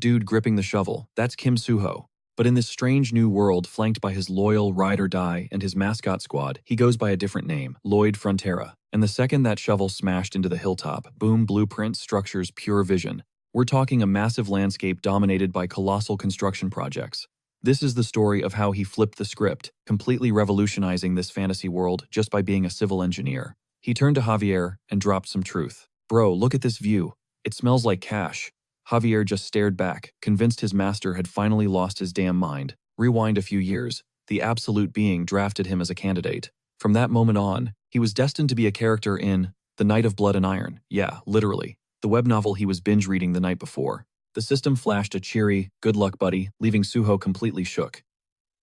Dude gripping the shovel, that's Kim Suho. But in this strange new world flanked by his loyal ride or die and his mascot squad, he goes by a different name, Lloyd Frontera. And the second that shovel smashed into the hilltop, boom, blueprint, structures, pure vision. We're talking a massive landscape dominated by colossal construction projects. This is the story of how he flipped the script, completely revolutionizing this fantasy world just by being a civil engineer. He turned to Javier and dropped some truth. Bro, look at this view. It smells like cash. Javier just stared back, convinced his master had finally lost his damn mind. Rewind a few years. The absolute being drafted him as a candidate. From that moment on, he was destined to be a character in The Night of Blood and Iron. Yeah, literally. The web novel he was binge reading the night before. The system flashed a cheery, "Good luck, buddy," leaving Suho completely shook.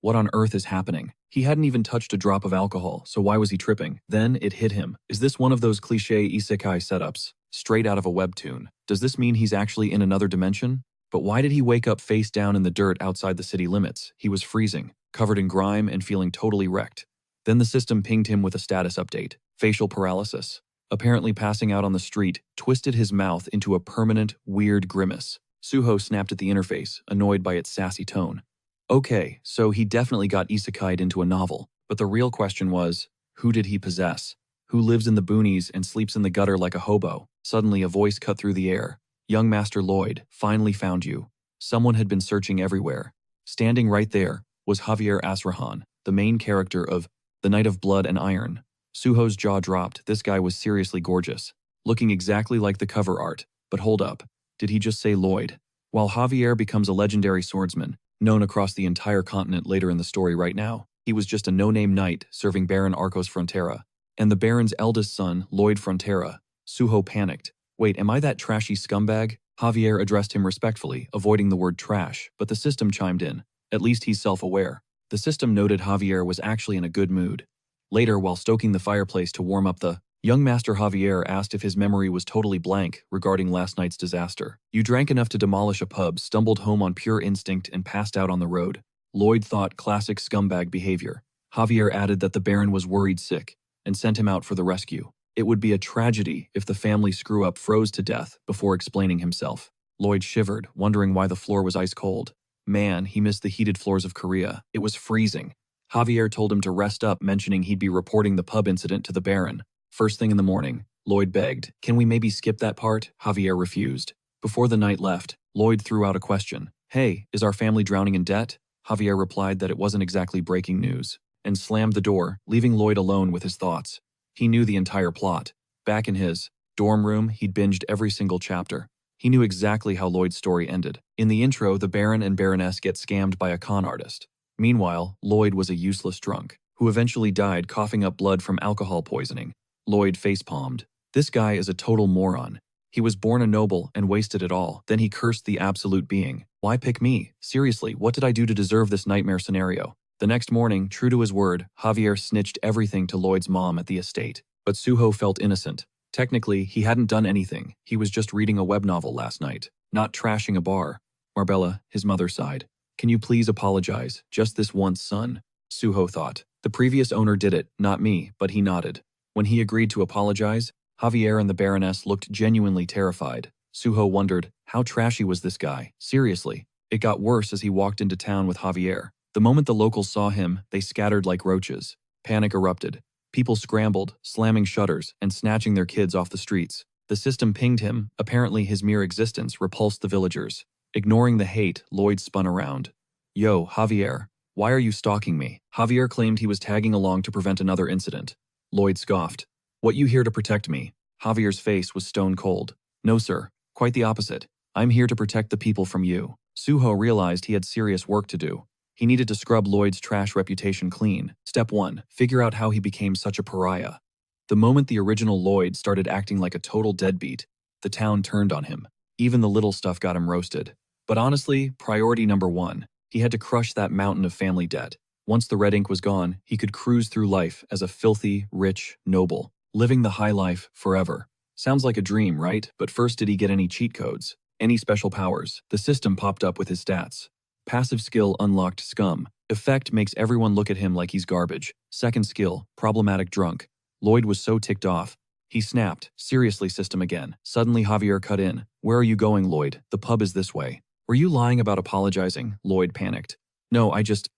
What on earth is happening? He hadn't even touched a drop of alcohol, so why was he tripping? Then it hit him. Is this one of those cliché Isekai setups? Straight out of a webtoon. Does this mean he's actually in another dimension? But why did he wake up face down in the dirt outside the city limits? He was freezing, covered in grime and feeling totally wrecked. Then the system pinged him with a status update. Facial paralysis. Apparently passing out on the street, twisted his mouth into a permanent, weird grimace. Suho snapped at the interface, annoyed by its sassy tone. Okay, so he definitely got isekai'd into a novel. But the real question was, who did he possess? Who lives in the boonies and sleeps in the gutter like a hobo? Suddenly a voice cut through the air. Young Master Lloyd, finally found you. Someone had been searching everywhere. Standing right there was Javier Asrahan, the main character of The Night of Blood and Iron. Suho's jaw dropped. This guy was seriously gorgeous. Looking exactly like the cover art. But hold up. Did he just say Lloyd? While Javier becomes a legendary swordsman, known across the entire continent later in the story right now, he was just a no-name knight serving Baron Arcos Frontera. And the Baron's eldest son, Lloyd Frontera. Suho panicked. Wait, am I that trashy scumbag? Javier addressed him respectfully, avoiding the word trash, but the system chimed in. At least he's self-aware. The system noted Javier was actually in a good mood. Later, while stoking the fireplace to warm up young Master Javier asked if his memory was totally blank regarding last night's disaster. You drank enough to demolish a pub, stumbled home on pure instinct, and passed out on the road. Lloyd thought classic scumbag behavior. Javier added that the Baron was worried sick and sent him out for the rescue. It would be a tragedy if the family screw-up froze to death before explaining himself. Lloyd shivered, wondering why the floor was ice cold. Man, he missed the heated floors of Korea. It was freezing. Javier told him to rest up, mentioning he'd be reporting the pub incident to the Baron. First thing in the morning, Lloyd begged. Can we maybe skip that part? Javier refused. Before the night left, Lloyd threw out a question. Hey, is our family drowning in debt? Javier replied that it wasn't exactly breaking news, and slammed the door, leaving Lloyd alone with his thoughts. He knew the entire plot. Back in his dorm room, he'd binged every single chapter. He knew exactly how Lloyd's story ended. In the intro, the Baron and Baroness get scammed by a con artist. Meanwhile, Lloyd was a useless drunk, who eventually died coughing up blood from alcohol poisoning. Lloyd facepalmed. This guy is a total moron. He was born a noble and wasted it all. Then he cursed the absolute being. Why pick me? Seriously, what did I do to deserve this nightmare scenario? The next morning, true to his word, Javier snitched everything to Lloyd's mom at the estate. But Suho felt innocent. Technically, he hadn't done anything. He was just reading a web novel last night, not trashing a bar. Marbella, his mother sighed. Can you please apologize? Just this once, son. Suho thought. The previous owner did it, not me, but he nodded. When he agreed to apologize, Javier and the Baroness looked genuinely terrified. Suho wondered, how trashy was this guy? Seriously. It got worse as he walked into town with Javier. The moment the locals saw him, they scattered like roaches. Panic erupted. People scrambled, slamming shutters and snatching their kids off the streets. The system pinged him. Apparently his mere existence repulsed the villagers. Ignoring the hate, Lloyd spun around. Yo, Javier, why are you stalking me? Javier claimed he was tagging along to prevent another incident. Lloyd scoffed. What, you here to protect me? Javier's face was stone cold. No, sir. Quite the opposite. I'm here to protect the people from you. Suho realized he had serious work to do. He needed to scrub Lloyd's trash reputation clean. Step 1. Figure out how he became such a pariah. The moment the original Lloyd started acting like a total deadbeat, the town turned on him. Even the little stuff got him roasted. But honestly, priority number 1, he had to crush that mountain of family debt. Once the red ink was gone, he could cruise through life as a filthy, rich noble, living the high life forever. Sounds like a dream, right? But first, did he get any cheat codes? Any special powers? The system popped up with his stats. Passive skill unlocked scum. Effect makes everyone look at him like he's garbage. Second skill, problematic drunk. Lloyd was so ticked off. He snapped. Seriously, system again. Suddenly Javier cut in. Where are you going, Lloyd? The pub is this way. Were you lying about apologizing? Lloyd panicked. No, I just,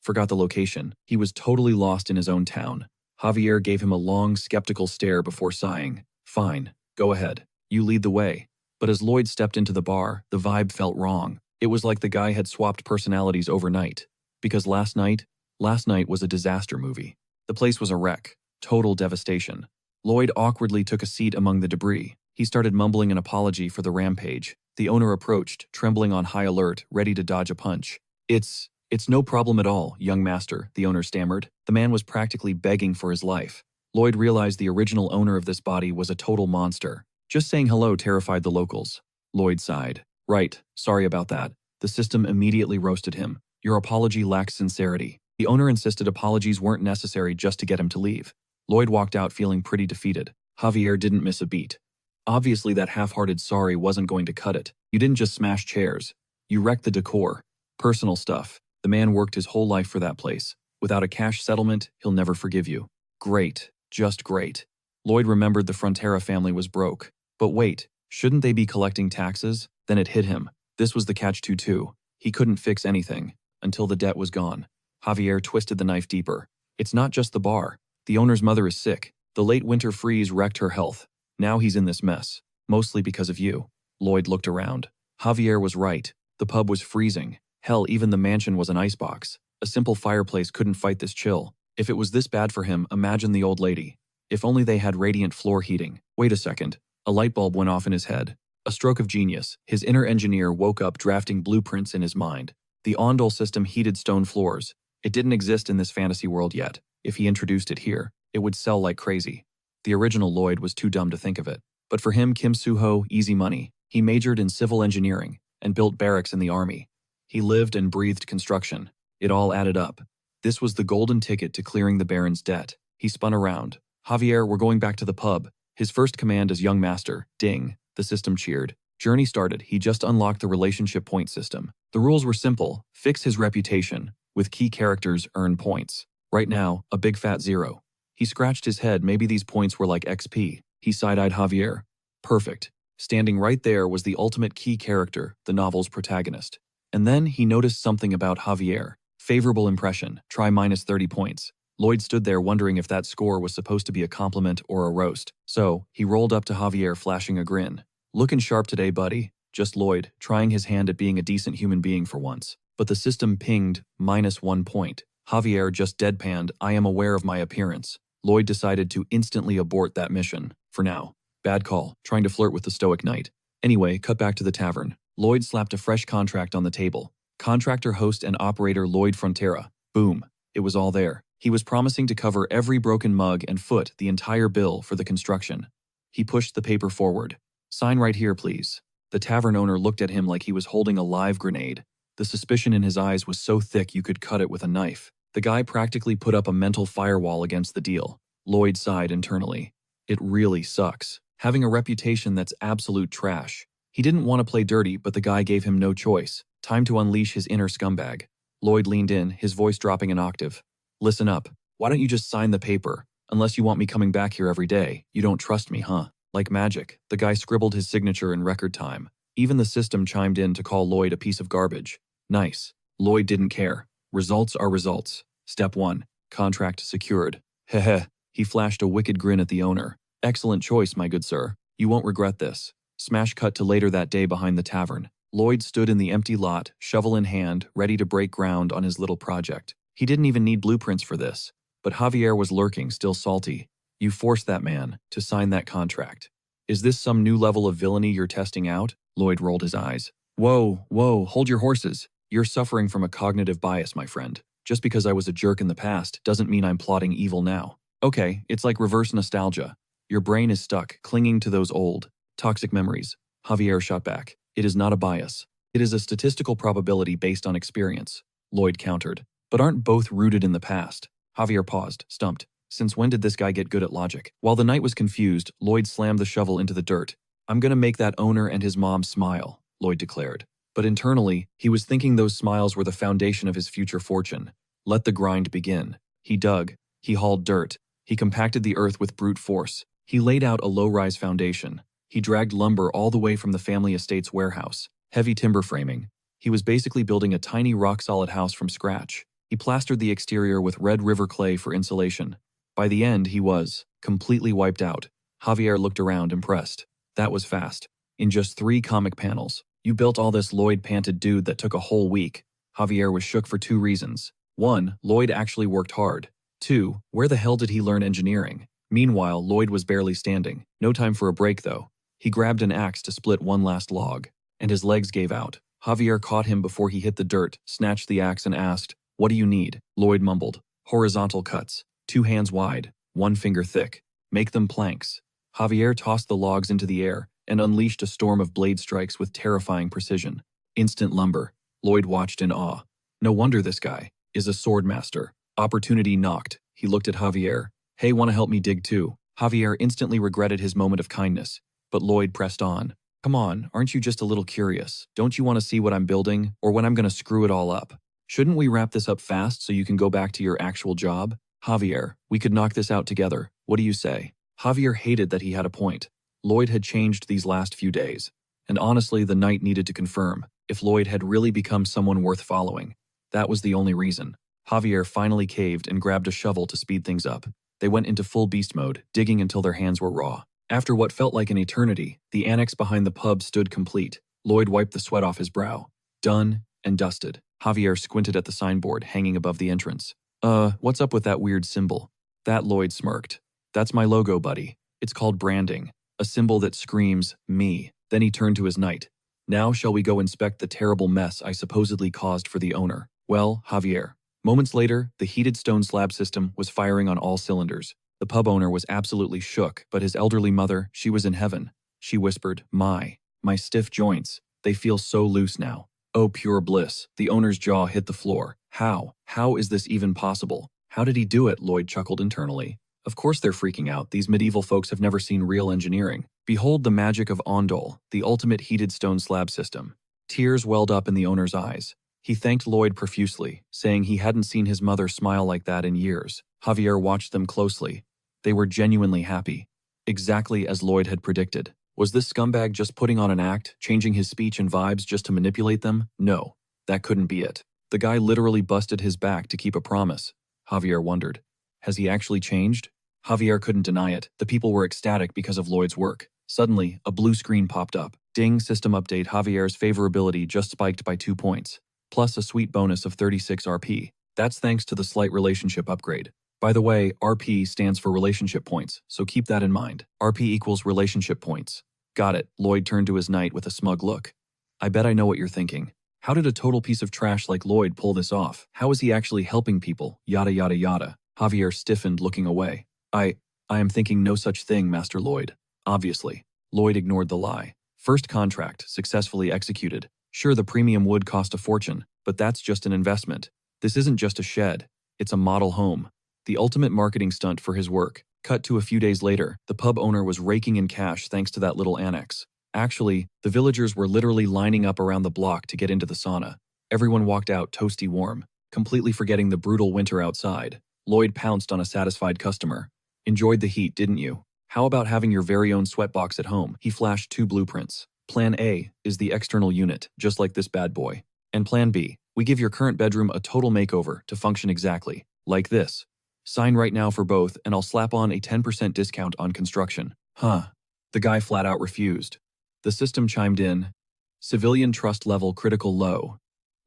forgot the location. He was totally lost in his own town. Javier gave him a long, skeptical stare before sighing. Fine, go ahead. You lead the way. But as Lloyd stepped into the bar, the vibe felt wrong. It was like the guy had swapped personalities overnight. Because last night was a disaster movie. The place was a wreck. Total devastation. Lloyd awkwardly took a seat among the debris. He started mumbling an apology for the rampage. The owner approached, trembling on high alert, ready to dodge a punch. It's no problem at all, young master, the owner stammered. The man was practically begging for his life. Lloyd realized the original owner of this body was a total monster. Just saying hello terrified the locals. Lloyd sighed. Right, sorry about that. The system immediately roasted him. Your apology lacks sincerity. The owner insisted apologies weren't necessary just to get him to leave. Lloyd walked out feeling pretty defeated. Javier didn't miss a beat. Obviously that half-hearted sorry wasn't going to cut it. You didn't just smash chairs. You wrecked the decor. Personal stuff. The man worked his whole life for that place. Without a cash settlement, he'll never forgive you. Great. Just great. Lloyd remembered the Frontera family was broke. But wait, shouldn't they be collecting taxes? Then it hit him. This was the catch-22. He couldn't fix anything until the debt was gone. Javier twisted the knife deeper. It's not just the bar. The owner's mother is sick. The late winter freeze wrecked her health. Now he's in this mess. Mostly because of you. Lloyd looked around. Javier was right. The pub was freezing. Hell, even the mansion was an icebox. A simple fireplace couldn't fight this chill. If it was this bad for him, imagine the old lady. If only they had radiant floor heating. Wait a second. A light bulb went off in his head. A stroke of genius. His inner engineer woke up drafting blueprints in his mind. The Ondol system heated stone floors. It didn't exist in this fantasy world yet. If he introduced it here, it would sell like crazy. The original Lloyd was too dumb to think of it. But for him, Kim Soo-ho, easy money. He majored in civil engineering and built barracks in the army. He lived and breathed construction. It all added up. This was the golden ticket to clearing the Baron's debt. He spun around. Javier, we're going back to the pub. His first command as young master. Ding. The system cheered. Journey started. He just unlocked the relationship point system. The rules were simple. Fix his reputation. With key characters, earn points. Right now, a big fat 0. He scratched his head. Maybe these points were like XP. He side-eyed Javier. Perfect. Standing right there was the ultimate key character, the novel's protagonist. And then he noticed something about Javier. Favorable impression. Try minus 30 points. Lloyd stood there wondering if that score was supposed to be a compliment or a roast. So, he rolled up to Javier flashing a grin. Looking sharp today, buddy. Just Lloyd, trying his hand at being a decent human being for once. But the system pinged, minus 1 point. Javier just deadpanned, I am aware of my appearance. Lloyd decided to instantly abort that mission. For now. Bad call, trying to flirt with the stoic knight. Anyway, cut back to the tavern. Lloyd slapped a fresh contract on the table. Contractor, host, and operator Lloyd Frontera. Boom. It was all there. He was promising to cover every broken mug and foot the entire bill for the construction. He pushed the paper forward. Sign right here, please. The tavern owner looked at him like he was holding a live grenade. The suspicion in his eyes was so thick you could cut it with a knife. The guy practically put up a mental firewall against the deal. Lloyd sighed internally. It really sucks. Having a reputation that's absolute trash. He didn't want to play dirty, but the guy gave him no choice. Time to unleash his inner scumbag. Lloyd leaned in, his voice dropping an octave. Listen up. Why don't you just sign the paper? Unless you want me coming back here every day. You don't trust me, huh? Like magic, the guy scribbled his signature in record time. Even the system chimed in to call Lloyd a piece of garbage. Nice. Lloyd didn't care. Results are results. Step 1. Contract secured. Heh. He flashed a wicked grin at the owner. Excellent choice, my good sir. You won't regret this. Smash cut to later that day behind the tavern. Lloyd stood in the empty lot, shovel in hand, ready to break ground on his little project. He didn't even need blueprints for this. But Javier was lurking, still salty. You forced that man to sign that contract. Is this some new level of villainy you're testing out? Lloyd rolled his eyes. Whoa, hold your horses. You're suffering from a cognitive bias, my friend. Just because I was a jerk in the past doesn't mean I'm plotting evil now. Okay, it's like reverse nostalgia. Your brain is stuck, clinging to those old, toxic memories. Javier shot back. It is not a bias. It is a statistical probability based on experience. Lloyd countered. But aren't both rooted in the past? Javier paused, stumped. Since when did this guy get good at logic? While the knight was confused, Lloyd slammed the shovel into the dirt. I'm gonna make that owner and his mom smile, Lloyd declared. But internally, he was thinking those smiles were the foundation of his future fortune. Let the grind begin. He dug. He hauled dirt. He compacted the earth with brute force. He laid out a low-rise foundation. He dragged lumber all the way from the family estate's warehouse. Heavy timber framing. He was basically building a tiny rock-solid house from scratch. He plastered the exterior with Red River clay for insulation. By the end, he was completely wiped out. Javier looked around, impressed. That was fast. In just 3 comic panels, you built all this, Lloyd panted. Dude, that took a whole week. Javier was shook for 2 reasons. 1, Lloyd actually worked hard. 2, where the hell did he learn engineering? Meanwhile, Lloyd was barely standing. No time for a break, though. He grabbed an axe to split one last log, and his legs gave out. Javier caught him before he hit the dirt, snatched the axe and asked, "What do you need?" Lloyd mumbled, "Horizontal cuts, 2 hands wide, 1 finger thick. Make them planks." Javier tossed the logs into the air and unleashed a storm of blade strikes with terrifying precision. Instant lumber. Lloyd watched in awe. No wonder this guy is a sword master. Opportunity knocked. He looked at Javier. "Hey, wanna help me dig too?" Javier instantly regretted his moment of kindness, but Lloyd pressed on. "Come on, aren't you just a little curious? Don't you want to see what I'm building, or when I'm gonna screw it all up? Shouldn't we wrap this up fast so you can go back to your actual job?" "Javier, we could knock this out together. What do you say?" Javier hated that he had a point. Lloyd had changed these last few days, and honestly, the night needed to confirm if Lloyd had really become someone worth following. That was the only reason. Javier finally caved and grabbed a shovel to speed things up. They went into full beast mode, digging until their hands were raw. After what felt like an eternity, the annex behind the pub stood complete. Lloyd wiped the sweat off his brow. Done and dusted. Javier squinted at the signboard hanging above the entrance. What's up with that weird symbol?" That Lloyd smirked. "That's my logo, buddy. It's called branding. A symbol that screams, me." Then he turned to his knight. "Now shall we go inspect the terrible mess I supposedly caused for the owner?" "Well, Javier." Moments later, the heated stone slab system was firing on all cylinders. The pub owner was absolutely shook, but his elderly mother, she was in heaven. She whispered, My stiff joints. They feel so loose now." Oh, pure bliss. The owner's jaw hit the floor. How is this even possible? How did he do it? Lloyd chuckled internally. Of course they're freaking out. These medieval folks have never seen real engineering. Behold the magic of Ondol, the ultimate heated stone slab system. Tears welled up in the owner's eyes. He thanked Lloyd profusely, saying he hadn't seen his mother smile like that in years. Javier watched them closely. They were genuinely happy. Exactly as Lloyd had predicted. Was this scumbag just putting on an act, changing his speech and vibes just to manipulate them? No, that couldn't be it. The guy literally busted his back to keep a promise. Javier wondered. Has he actually changed? Javier couldn't deny it. The people were ecstatic because of Lloyd's work. Suddenly, a blue screen popped up. Ding, system update. Javier's favorability just spiked by 2 points. Plus a sweet bonus of 36 RP. That's thanks to the slight relationship upgrade. By the way, RP stands for relationship points, so keep that in mind. RP equals relationship points. Got it. Lloyd turned to his knight with a smug look. I bet I know what you're thinking. How did a total piece of trash like Lloyd pull this off? How is he actually helping people? Yada yada yada. Javier stiffened, looking away. I am thinking no such thing, Master Lloyd. Obviously. Lloyd ignored the lie. First contract, successfully executed. Sure, the premium wood cost a fortune, but that's just an investment. This isn't just a shed. It's a model home. The ultimate marketing stunt for his work. Cut to a few days later, the pub owner was raking in cash thanks to that little annex. Actually, the villagers were literally lining up around the block to get into the sauna. Everyone walked out toasty warm, completely forgetting the brutal winter outside. Lloyd pounced on a satisfied customer. Enjoyed the heat, didn't you? How about having your very own sweatbox at home? He flashed 2 blueprints. Plan A is the external unit, just like this bad boy. And Plan B, we give your current bedroom a total makeover to function exactly like this. Sign right now for both, and I'll slap on a 10% discount on construction. Huh. The guy flat out refused. The system chimed in. Civilian trust level critical low.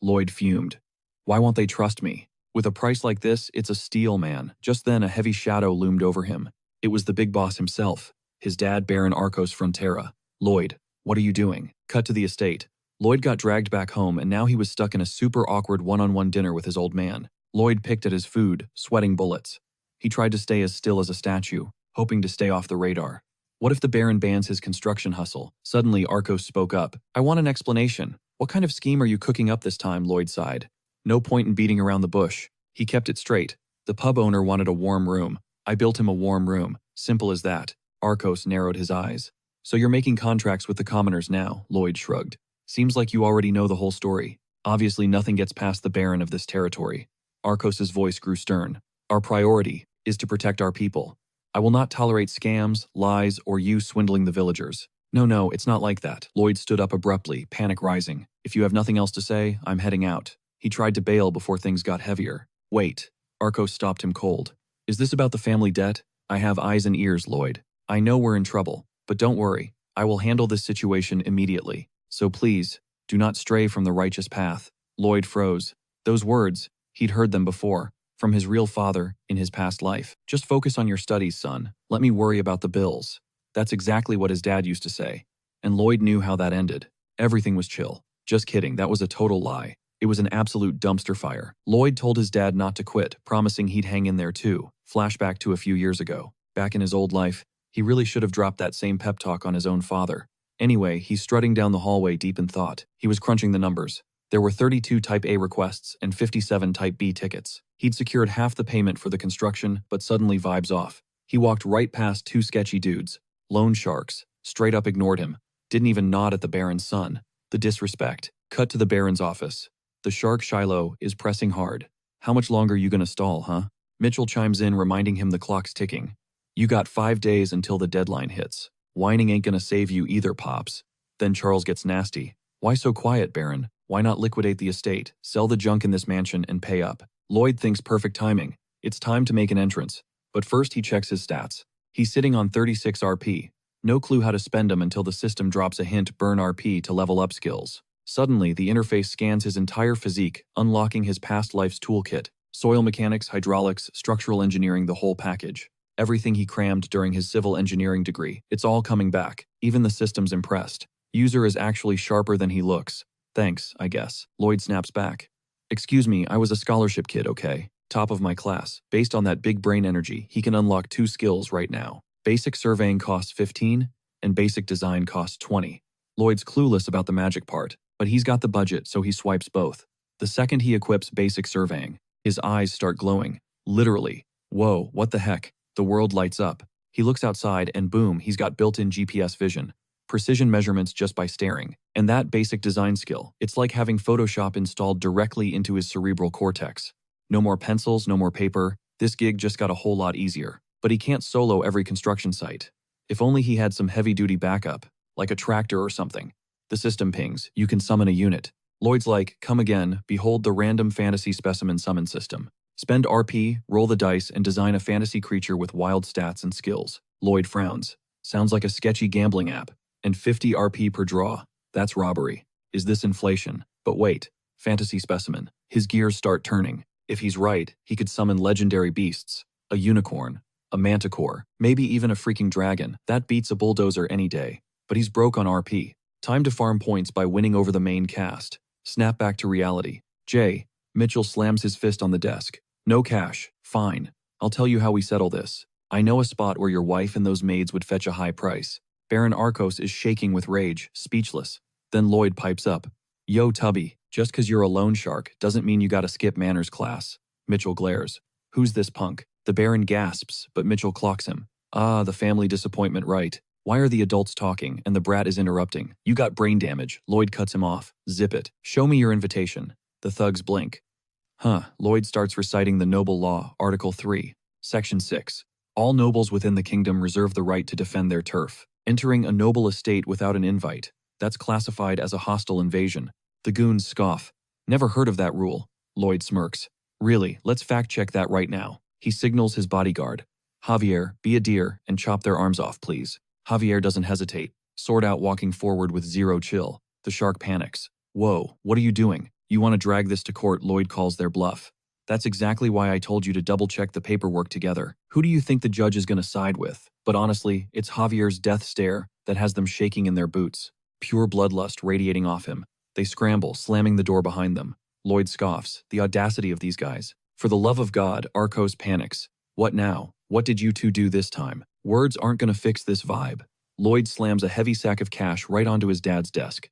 Lloyd fumed. Why won't they trust me? With a price like this, it's a steal, man. Just then, a heavy shadow loomed over him. It was the big boss himself, his dad, Baron Arcos Frontera. Lloyd, what are you doing? Cut to the estate. Lloyd got dragged back home, and now he was stuck in a super awkward one-on-one dinner with his old man. Lloyd picked at his food, sweating bullets. He tried to stay as still as a statue, hoping to stay off the radar. What if the Baron bans his construction hustle? Suddenly, Arcos spoke up. I want an explanation. What kind of scheme are you cooking up this time? Lloyd sighed. No point in beating around the bush. He kept it straight. The pub owner wanted a warm room. I built him a warm room. Simple as that. Arcos narrowed his eyes. So you're making contracts with the commoners now, Lloyd shrugged. Seems like you already know the whole story. Obviously nothing gets past the Baron of this territory. Arcos's voice grew stern. Our priority is to protect our people. I will not tolerate scams, lies, or you swindling the villagers. No, it's not like that. Lloyd stood up abruptly, panic rising. If you have nothing else to say, I'm heading out. He tried to bail before things got heavier. Wait. Arcos stopped him cold. Is this about the family debt? I have eyes and ears, Lloyd. I know we're in trouble, but don't worry. I will handle this situation immediately. So please, do not stray from the righteous path. Lloyd froze. Those words, he'd heard them before, from his real father in his past life. Just focus on your studies, son. Let me worry about the bills. That's exactly what his dad used to say. And Lloyd knew how that ended. Everything was chill. Just kidding, that was a total lie. It was an absolute dumpster fire. Lloyd told his dad not to quit, promising he'd hang in there too. Flashback to a few years ago. Back in his old life, he really should have dropped that same pep talk on his own father. Anyway, he's strutting down the hallway deep in thought. He was crunching the numbers. There were 32 Type A requests and 57 Type B tickets. He'd secured half the payment for the construction, but suddenly vibes off. He walked right past two sketchy dudes. Loan sharks. Straight up ignored him. Didn't even nod at the Baron's son. The disrespect. Cut to the Baron's office. The shark Shiloh is pressing hard. How much longer you gonna stall, huh? Mitchell chimes in, reminding him the clock's ticking. You got 5 days until the deadline hits. Whining ain't gonna save you either, Pops. Then Charles gets nasty. Why so quiet, Baron? Why not liquidate the estate, sell the junk in this mansion, and pay up? Lloyd thinks perfect timing. It's time to make an entrance. But first he checks his stats. He's sitting on 36 RP. No clue how to spend them until the system drops a hint, burn RP to level up skills. Suddenly, the interface scans his entire physique, unlocking his past life's toolkit. Soil mechanics, hydraulics, structural engineering, the whole package. Everything he crammed during his civil engineering degree. It's all coming back. Even the system's impressed. User is actually sharper than he looks. Thanks, I guess. Lloyd snaps back. Excuse me, I was a scholarship kid, okay? Top of my class. Based on that big brain energy, he can unlock 2 skills right now. Basic surveying costs 15, and basic design costs 20. Lloyd's clueless about the magic part, but he's got the budget, so he swipes both. The second he equips basic surveying, his eyes start glowing. Literally. Whoa, what the heck? The world lights up. He looks outside and boom, he's got built-in GPS vision. Precision measurements just by staring. And that basic design skill, it's like having Photoshop installed directly into his cerebral cortex. No more pencils, no more paper. This gig just got a whole lot easier. But he can't solo every construction site. If only he had some heavy-duty backup, like a tractor or something. The system pings, you can summon a unit. Lloyd's like, come again, behold the random fantasy specimen summon system. Spend RP, roll the dice, and design a fantasy creature with wild stats and skills. Lloyd frowns. Sounds like a sketchy gambling app. And 50 RP per draw. That's robbery. Is this inflation? But wait. Fantasy specimen. His gears start turning. If he's right, he could summon legendary beasts. A unicorn. A manticore. Maybe even a freaking dragon. That beats a bulldozer any day. But he's broke on RP. Time to farm points by winning over the main cast. Snap back to reality. Jay. Mitchell slams his fist on the desk. No cash. Fine. I'll tell you how we settle this. I know a spot where your wife and those maids would fetch a high price. Baron Arcos is shaking with rage, speechless. Then Lloyd pipes up. Yo, Tubby, just 'cause you're a loan shark doesn't mean you gotta skip manners class. Mitchell glares. Who's this punk? The Baron gasps, but Mitchell clocks him. Ah, the family disappointment, right. Why are the adults talking and the brat is interrupting? You got brain damage. Lloyd cuts him off. Zip it. Show me your invitation. The thugs blink. Lloyd starts reciting the Noble Law, Article 3, Section 6. All nobles within the kingdom reserve the right to defend their turf. Entering a noble estate without an invite, that's classified as a hostile invasion. The goons scoff. Never heard of that rule. Lloyd smirks. Really, let's fact-check that right now. He signals his bodyguard. Javier, be a dear and chop their arms off, please. Javier doesn't hesitate. Sword out, walking forward with zero chill. The shark panics. Whoa, what are you doing? You want to drag this to court? Lloyd calls their bluff. That's exactly why I told you to double-check the paperwork together. Who do you think the judge is going to side with? But honestly, it's Javier's death stare that has them shaking in their boots. Pure bloodlust radiating off him. They scramble, slamming the door behind them. Lloyd scoffs. The audacity of these guys. For the love of God, Arcos panics. What now? What did you two do this time? Words aren't going to fix this vibe. Lloyd slams a heavy sack of cash right onto his dad's desk.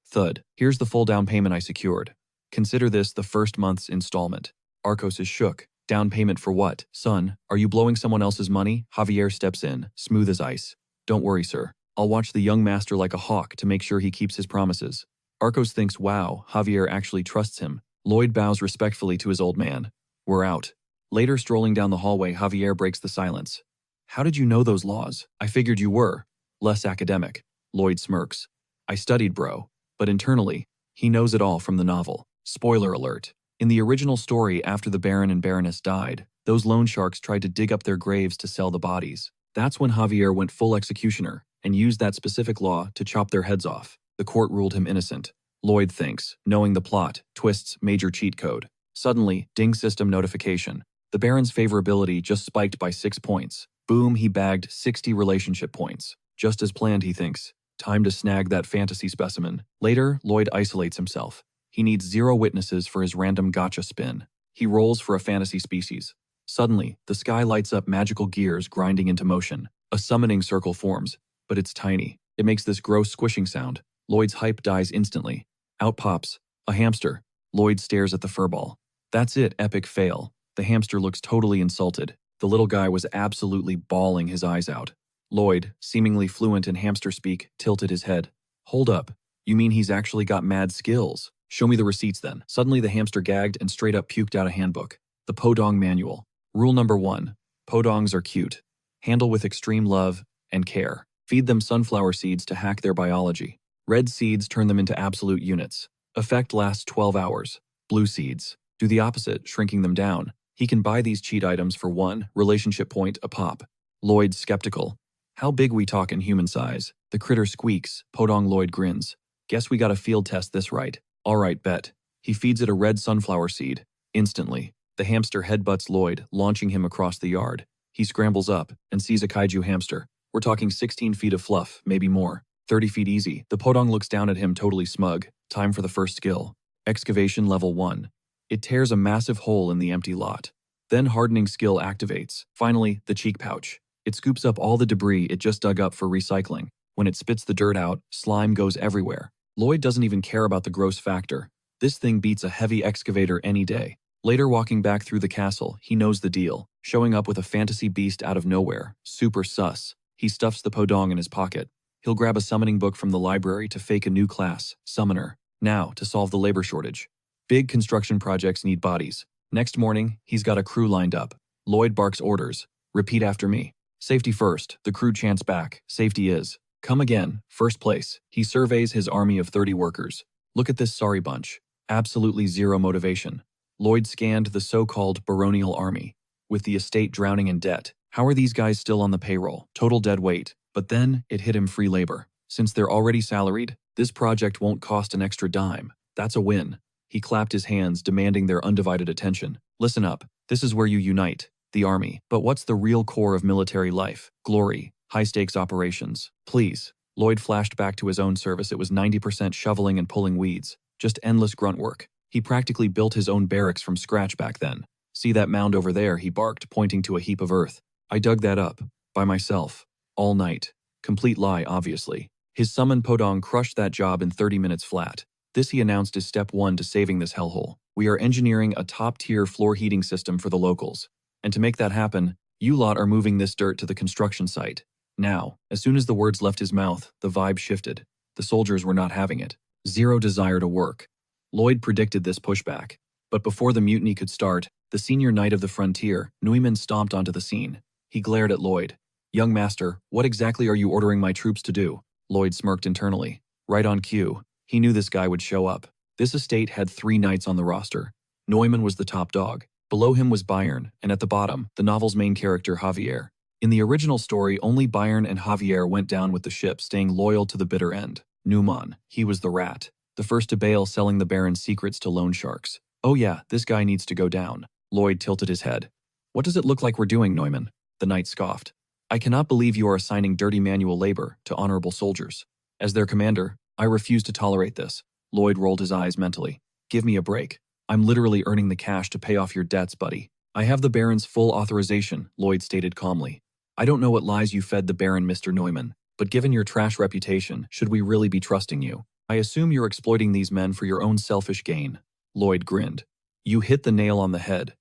Thud. Here's the full down payment I secured. Consider this the first month's installment. Arcos is shook. Down payment for what? Son, are you blowing someone else's money? Javier steps in, smooth as ice. Don't worry, sir. I'll watch the young master like a hawk to make sure he keeps his promises. Arcos thinks, wow, Javier actually trusts him. Lloyd bows respectfully to his old man. We're out. Later, strolling down the hallway, Javier breaks the silence. How did you know those laws? I figured you were. Less academic. Lloyd smirks. I studied, bro. But internally, he knows it all from the novel. Spoiler alert. In the original story, after the Baron and Baroness died, those loan sharks tried to dig up their graves to sell the bodies. That's when Javier went full executioner and used that specific law to chop their heads off. The court ruled him innocent. Lloyd thinks, knowing the plot, twists major cheat code. Suddenly, ding system notification. The Baron's favorability just spiked by 6 points. Boom, he bagged 60 relationship points. Just as planned, he thinks. Time to snag that fantasy specimen. Later, Lloyd isolates himself. He needs 0 witnesses for his random gotcha spin. He rolls for a fantasy species. Suddenly, the sky lights up, magical gears grinding into motion. A summoning circle forms, but it's tiny. It makes this gross squishing sound. Lloyd's hype dies instantly. Out pops a hamster. Lloyd stares at the furball. That's it, epic fail. The hamster looks totally insulted. The little guy was absolutely bawling his eyes out. Lloyd, seemingly fluent in hamster speak, tilted his head. Hold up. You mean he's actually got mad skills? Show me the receipts then. Suddenly the hamster gagged and straight up puked out a handbook. The Podong Manual. Rule number 1. Podongs are cute. Handle with extreme love and care. Feed them sunflower seeds to hack their biology. Red seeds turn them into absolute units. Effect lasts 12 hours. Blue seeds do the opposite, shrinking them down. He can buy these cheat items for 1 relationship point a pop. Lloyd's skeptical. How big we talk in human size? The critter squeaks. Podong Lloyd grins. Guess we gotta field test this right. Alright, bet. He feeds it a red sunflower seed. Instantly, the hamster headbutts Lloyd, launching him across the yard. He scrambles up and sees a kaiju hamster. We're talking 16 feet of fluff, maybe more. 30 feet easy. The Podong looks down at him totally smug. Time for the first skill. Excavation level 1. It tears a massive hole in the empty lot. Then hardening skill activates. Finally, the cheek pouch. It scoops up all the debris it just dug up for recycling. When it spits the dirt out, slime goes everywhere. Lloyd doesn't even care about the gross factor. This thing beats a heavy excavator any day. Later, walking back through the castle, he knows the deal. Showing up with a fantasy beast out of nowhere. Super sus. He stuffs the Podong in his pocket. He'll grab a summoning book from the library to fake a new class, Summoner. Now, to solve the labor shortage. Big construction projects need bodies. Next morning, he's got a crew lined up. Lloyd barks orders. Repeat after me. Safety first. The crew chants back. Safety is. Come again. First place. He surveys his army of 30 workers. Look at this sorry bunch. Absolutely zero motivation. Lloyd scanned the so-called baronial army. With the estate drowning in debt, how are these guys still on the payroll? Total dead weight. But then, it hit him: free labor. Since they're already salaried, this project won't cost an extra dime. That's a win. He clapped his hands, demanding their undivided attention. Listen up. This is where you unite. The army. But what's the real core of military life? Glory. High-stakes operations. Please. Lloyd flashed back to his own service. It was 90% shoveling and pulling weeds. Just endless grunt work. He practically built his own barracks from scratch back then. See that mound over there, he barked, pointing to a heap of earth. I dug that up. By myself. All night. Complete lie, obviously. His summoned Podong crushed that job in 30 minutes flat. This, he announced, is step 1 to saving this hellhole. We are engineering a top-tier floor heating system for the locals. And to make that happen, you lot are moving this dirt to the construction site. Now, as soon as the words left his mouth, the vibe shifted. The soldiers were not having it. Zero desire to work. Lloyd predicted this pushback. But before the mutiny could start, the senior knight of the frontier, Neumann, stomped onto the scene. He glared at Lloyd. Young master, what exactly are you ordering my troops to do? Lloyd smirked internally. Right on cue. He knew this guy would show up. This estate had 3 knights on the roster. Neumann was the top dog. Below him was Bayern, and at the bottom, the novel's main character, Javier. In the original story, only Bayern and Javier went down with the ship, staying loyal to the bitter end. Neumann, he was the rat. The first to bail, selling the Baron's secrets to loan sharks. Oh yeah, this guy needs to go down. Lloyd tilted his head. What does it look like we're doing, Neumann? The knight scoffed. I cannot believe you are assigning dirty manual labor to honorable soldiers. As their commander, I refuse to tolerate this. Lloyd rolled his eyes mentally. Give me a break. I'm literally earning the cash to pay off your debts, buddy. I have the Baron's full authorization, Lloyd stated calmly. I don't know what lies you fed the Baron, Mr. Neumann, but given your trash reputation, should we really be trusting you? I assume you're exploiting these men for your own selfish gain. Lloyd grinned. You hit the nail on the head.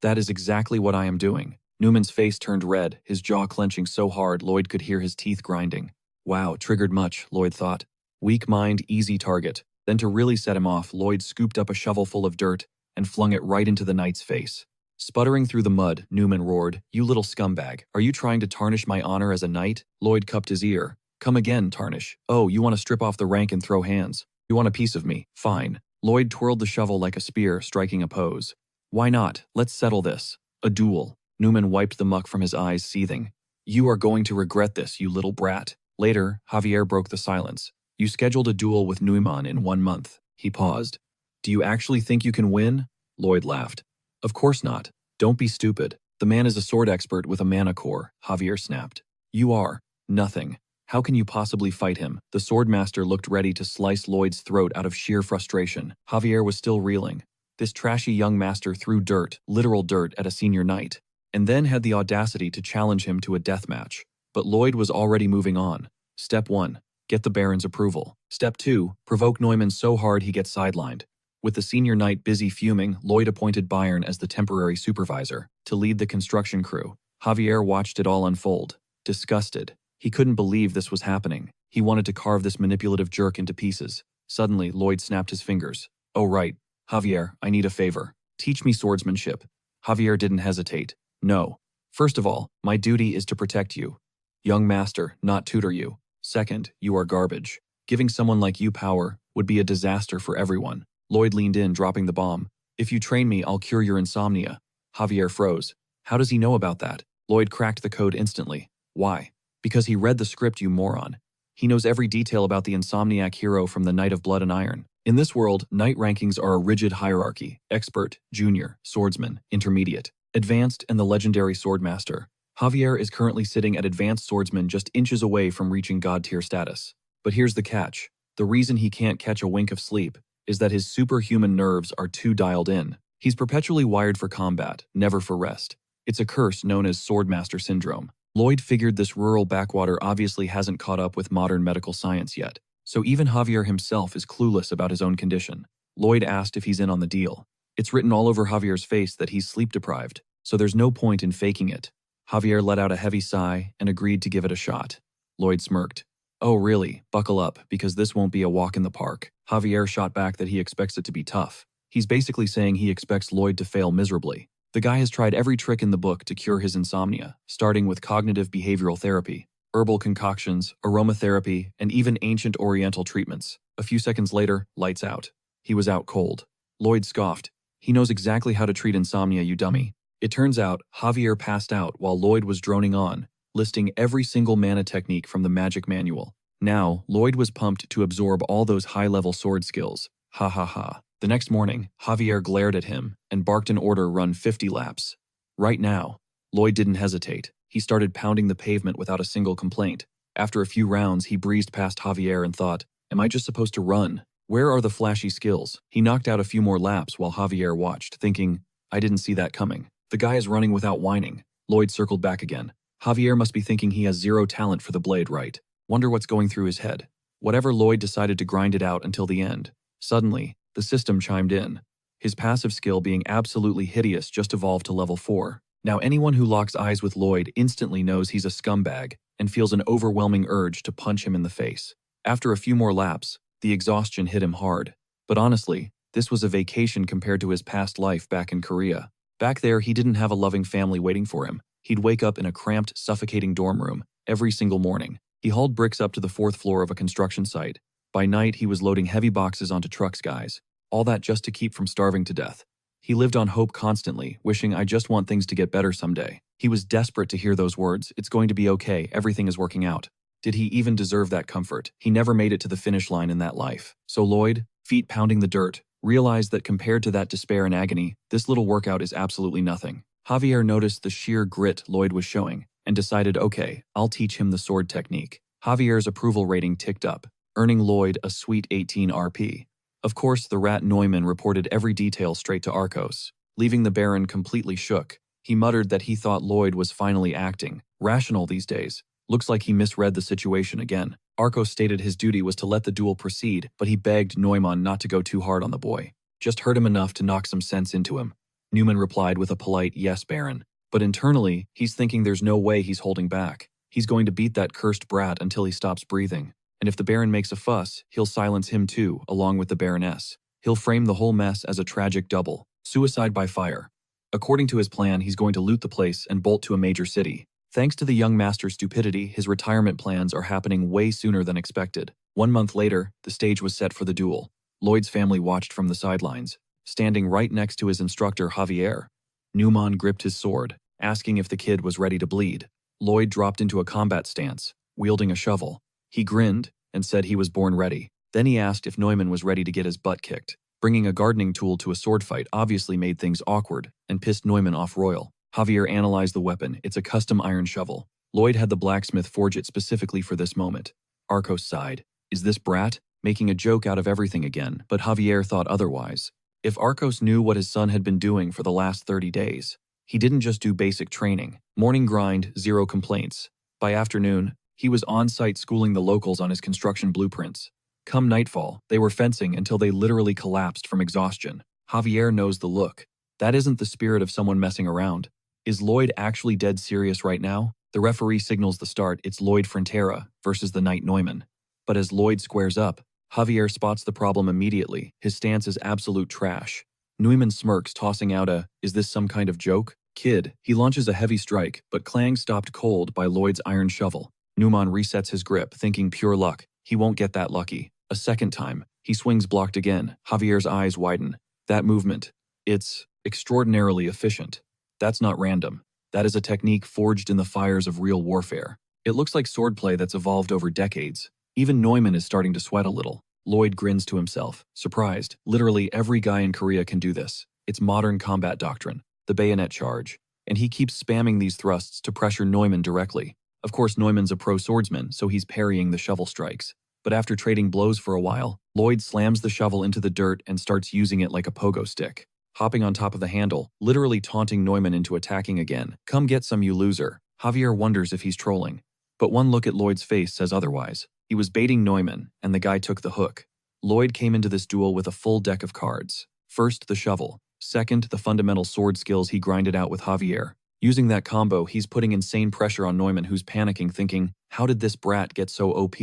That is exactly what I am doing. Newman's face turned red, his jaw clenching so hard Lloyd could hear his teeth grinding. Wow, triggered much, Lloyd thought. Weak mind, easy target. Then to really set him off, Lloyd scooped up a shovel full of dirt and flung it right into the knight's face. Sputtering through the mud, Newman roared, You little scumbag, are you trying to tarnish my honor as a knight? Lloyd cupped his ear. Come again, Tarnish. Oh, you want to strip off the rank and throw hands? You want a piece of me? Fine. Lloyd twirled the shovel like a spear, striking a pose. Why not? Let's settle this. A duel. Newman wiped the muck from his eyes, seething. You are going to regret this, you little brat. Later, Javier broke the silence. You scheduled a duel with Neumann in 1 month. He paused. Do you actually think you can win? Lloyd laughed. Of course not. Don't be stupid. The man is a sword expert with a mana core, Javier snapped. You are. Nothing. How can you possibly fight him? The swordmaster looked ready to slice Lloyd's throat out of sheer frustration. Javier was still reeling. This trashy young master threw dirt, literal dirt, at a senior knight, and then had the audacity to challenge him to a death match. But Lloyd was already moving on. Step 1. Get the Baron's approval. Step 2. Provoke Neumann so hard he gets sidelined. With the senior knight busy fuming, Lloyd appointed Bayern as the temporary supervisor to lead the construction crew. Javier watched it all unfold, disgusted. He couldn't believe this was happening. He wanted to carve this manipulative jerk into pieces. Suddenly, Lloyd snapped his fingers. Oh right, Javier, I need a favor. Teach me swordsmanship. Javier didn't hesitate. No. First of all, my duty is to protect you. Young master, not tutor you. Second, you are garbage. Giving someone like you power would be a disaster for everyone. Lloyd leaned in, dropping the bomb. If you train me, I'll cure your insomnia. Javier froze. How does he know about that? Lloyd cracked the code instantly. Why? Because he read the script, you moron. He knows every detail about the insomniac hero from the Knight of Blood and Iron. In this world, knight rankings are a rigid hierarchy: expert, junior, swordsman, intermediate, advanced, and the legendary swordmaster. Javier is currently sitting at advanced swordsman, just inches away from reaching god tier status. But here's the catch. The reason he can't catch a wink of sleep is that his superhuman nerves are too dialed in. He's perpetually wired for combat, never for rest. It's a curse known as swordmaster syndrome. Lloyd figured this rural backwater obviously hasn't caught up with modern medical science yet, so even Javier himself is clueless about his own condition. Lloyd asked if he's in on the deal. It's written all over Javier's face that he's sleep-deprived, so there's no point in faking it. Javier let out a heavy sigh and agreed to give it a shot. Lloyd smirked. Oh really, buckle up, because this won't be a walk in the park. Javier shot back that he expects it to be tough. He's basically saying he expects Lloyd to fail miserably. The guy has tried every trick in the book to cure his insomnia, starting with cognitive behavioral therapy, herbal concoctions, aromatherapy, and even ancient oriental treatments. A few seconds later, lights out. He was out cold. Lloyd scoffed. He knows exactly how to treat insomnia, you dummy. It turns out, Javier passed out while Lloyd was droning on, listing every single mana technique from the magic manual. Now, Lloyd was pumped to absorb all those high-level sword skills. Ha ha ha. The next morning, Javier glared at him and barked an order: run 50 laps. Right now. Lloyd didn't hesitate. He started pounding the pavement without a single complaint. After a few rounds, he breezed past Javier and thought, am I just supposed to run? Where are the flashy skills? He knocked out a few more laps while Javier watched, thinking, I didn't see that coming. The guy is running without whining. Lloyd circled back again. Javier must be thinking he has zero talent for the blade, right? Wonder what's going through his head. Whatever, Lloyd decided to grind it out until the end. Suddenly, the system chimed in. His passive skill, being absolutely hideous, just evolved to level 4. Now anyone who locks eyes with Lloyd instantly knows he's a scumbag and feels an overwhelming urge to punch him in the face. After a few more laps, the exhaustion hit him hard. But honestly, this was a vacation compared to his past life back in Korea. Back there, he didn't have a loving family waiting for him. He'd wake up in a cramped, suffocating dorm room every single morning. He hauled bricks up to the 4th floor of a construction site. By night, he was loading heavy boxes onto trucks, guys. All that just to keep from starving to death. He lived on hope constantly, wishing, I just want things to get better someday. He was desperate to hear those words, it's going to be okay, everything is working out. Did he even deserve that comfort? He never made it to the finish line in that life. So Lloyd, feet pounding the dirt, realized that compared to that despair and agony, this little workout is absolutely nothing. Javier noticed the sheer grit Lloyd was showing and decided, okay, I'll teach him the sword technique. Javier's approval rating ticked up, earning Lloyd a sweet 18 RP. Of course, the rat Neumann reported every detail straight to Arcos, leaving the Baron completely shook. He muttered that he thought Lloyd was finally acting rational these days. Looks like he misread the situation again. Arcos stated his duty was to let the duel proceed, but he begged Neumann not to go too hard on the boy. Just hurt him enough to knock some sense into him. Neumann replied with a polite, yes, Baron. But internally, he's thinking there's no way he's holding back. He's going to beat that cursed brat until he stops breathing. And if the Baron makes a fuss, he'll silence him too, along with the Baroness. He'll frame the whole mess as a tragic double. Suicide by fire. According to his plan, he's going to loot the place and bolt to a major city. Thanks to the young master's stupidity, his retirement plans are happening way sooner than expected. 1 month later, the stage was set for the duel. Lloyd's family watched from the sidelines, standing right next to his instructor Javier. Newman gripped his sword, asking if the kid was ready to bleed. Lloyd dropped into a combat stance, wielding a shovel. He grinned and said he was born ready. Then he asked if Neumann was ready to get his butt kicked. Bringing a gardening tool to a sword fight obviously made things awkward and pissed Neumann off royal. Javier analyzed the weapon. It's a custom iron shovel. Lloyd had the blacksmith forge it specifically for this moment. Arcos sighed. Is this brat making a joke out of everything again? But Javier thought otherwise. If Arcos knew what his son had been doing for the last 30 days, he didn't just do basic training. Morning grind, 0 complaints. By afternoon, he was on-site schooling the locals on his construction blueprints. Come nightfall, they were fencing until they literally collapsed from exhaustion. Javier knows the look. That isn't the spirit of someone messing around. Is Lloyd actually dead serious right now? The referee signals the start. It's Lloyd Frontera versus the Knight Neumann. But as Lloyd squares up, Javier spots the problem immediately. His stance is absolute trash. Neumann smirks, tossing out a, "Is this some kind of joke? Kid." He launches a heavy strike, but Clang stopped cold by Lloyd's iron shovel. Neumann resets his grip, thinking pure luck. He won't get that lucky. A second time, he swings blocked again. Javier's eyes widen. That movement, it's extraordinarily efficient. That's not random. That is a technique forged in the fires of real warfare. It looks like swordplay that's evolved over decades. Even Neumann is starting to sweat a little. Lloyd grins to himself, surprised. Literally every guy in Korea can do this. It's modern combat doctrine, the bayonet charge. And he keeps spamming these thrusts to pressure Neumann directly. Of course, Neumann's a pro swordsman, so he's parrying the shovel strikes. But after trading blows for a while, Lloyd slams the shovel into the dirt and starts using it like a pogo stick. Hopping on top of the handle, literally taunting Neumann into attacking again. Come get some, you loser. Javier wonders if he's trolling. But one look at Lloyd's face says otherwise. He was baiting Neumann, and the guy took the hook. Lloyd came into this duel with a full deck of cards. First, the shovel. Second, the fundamental sword skills he grinded out with Javier. Using that combo, he's putting insane pressure on Neumann, who's panicking, thinking, how did this brat get so OP?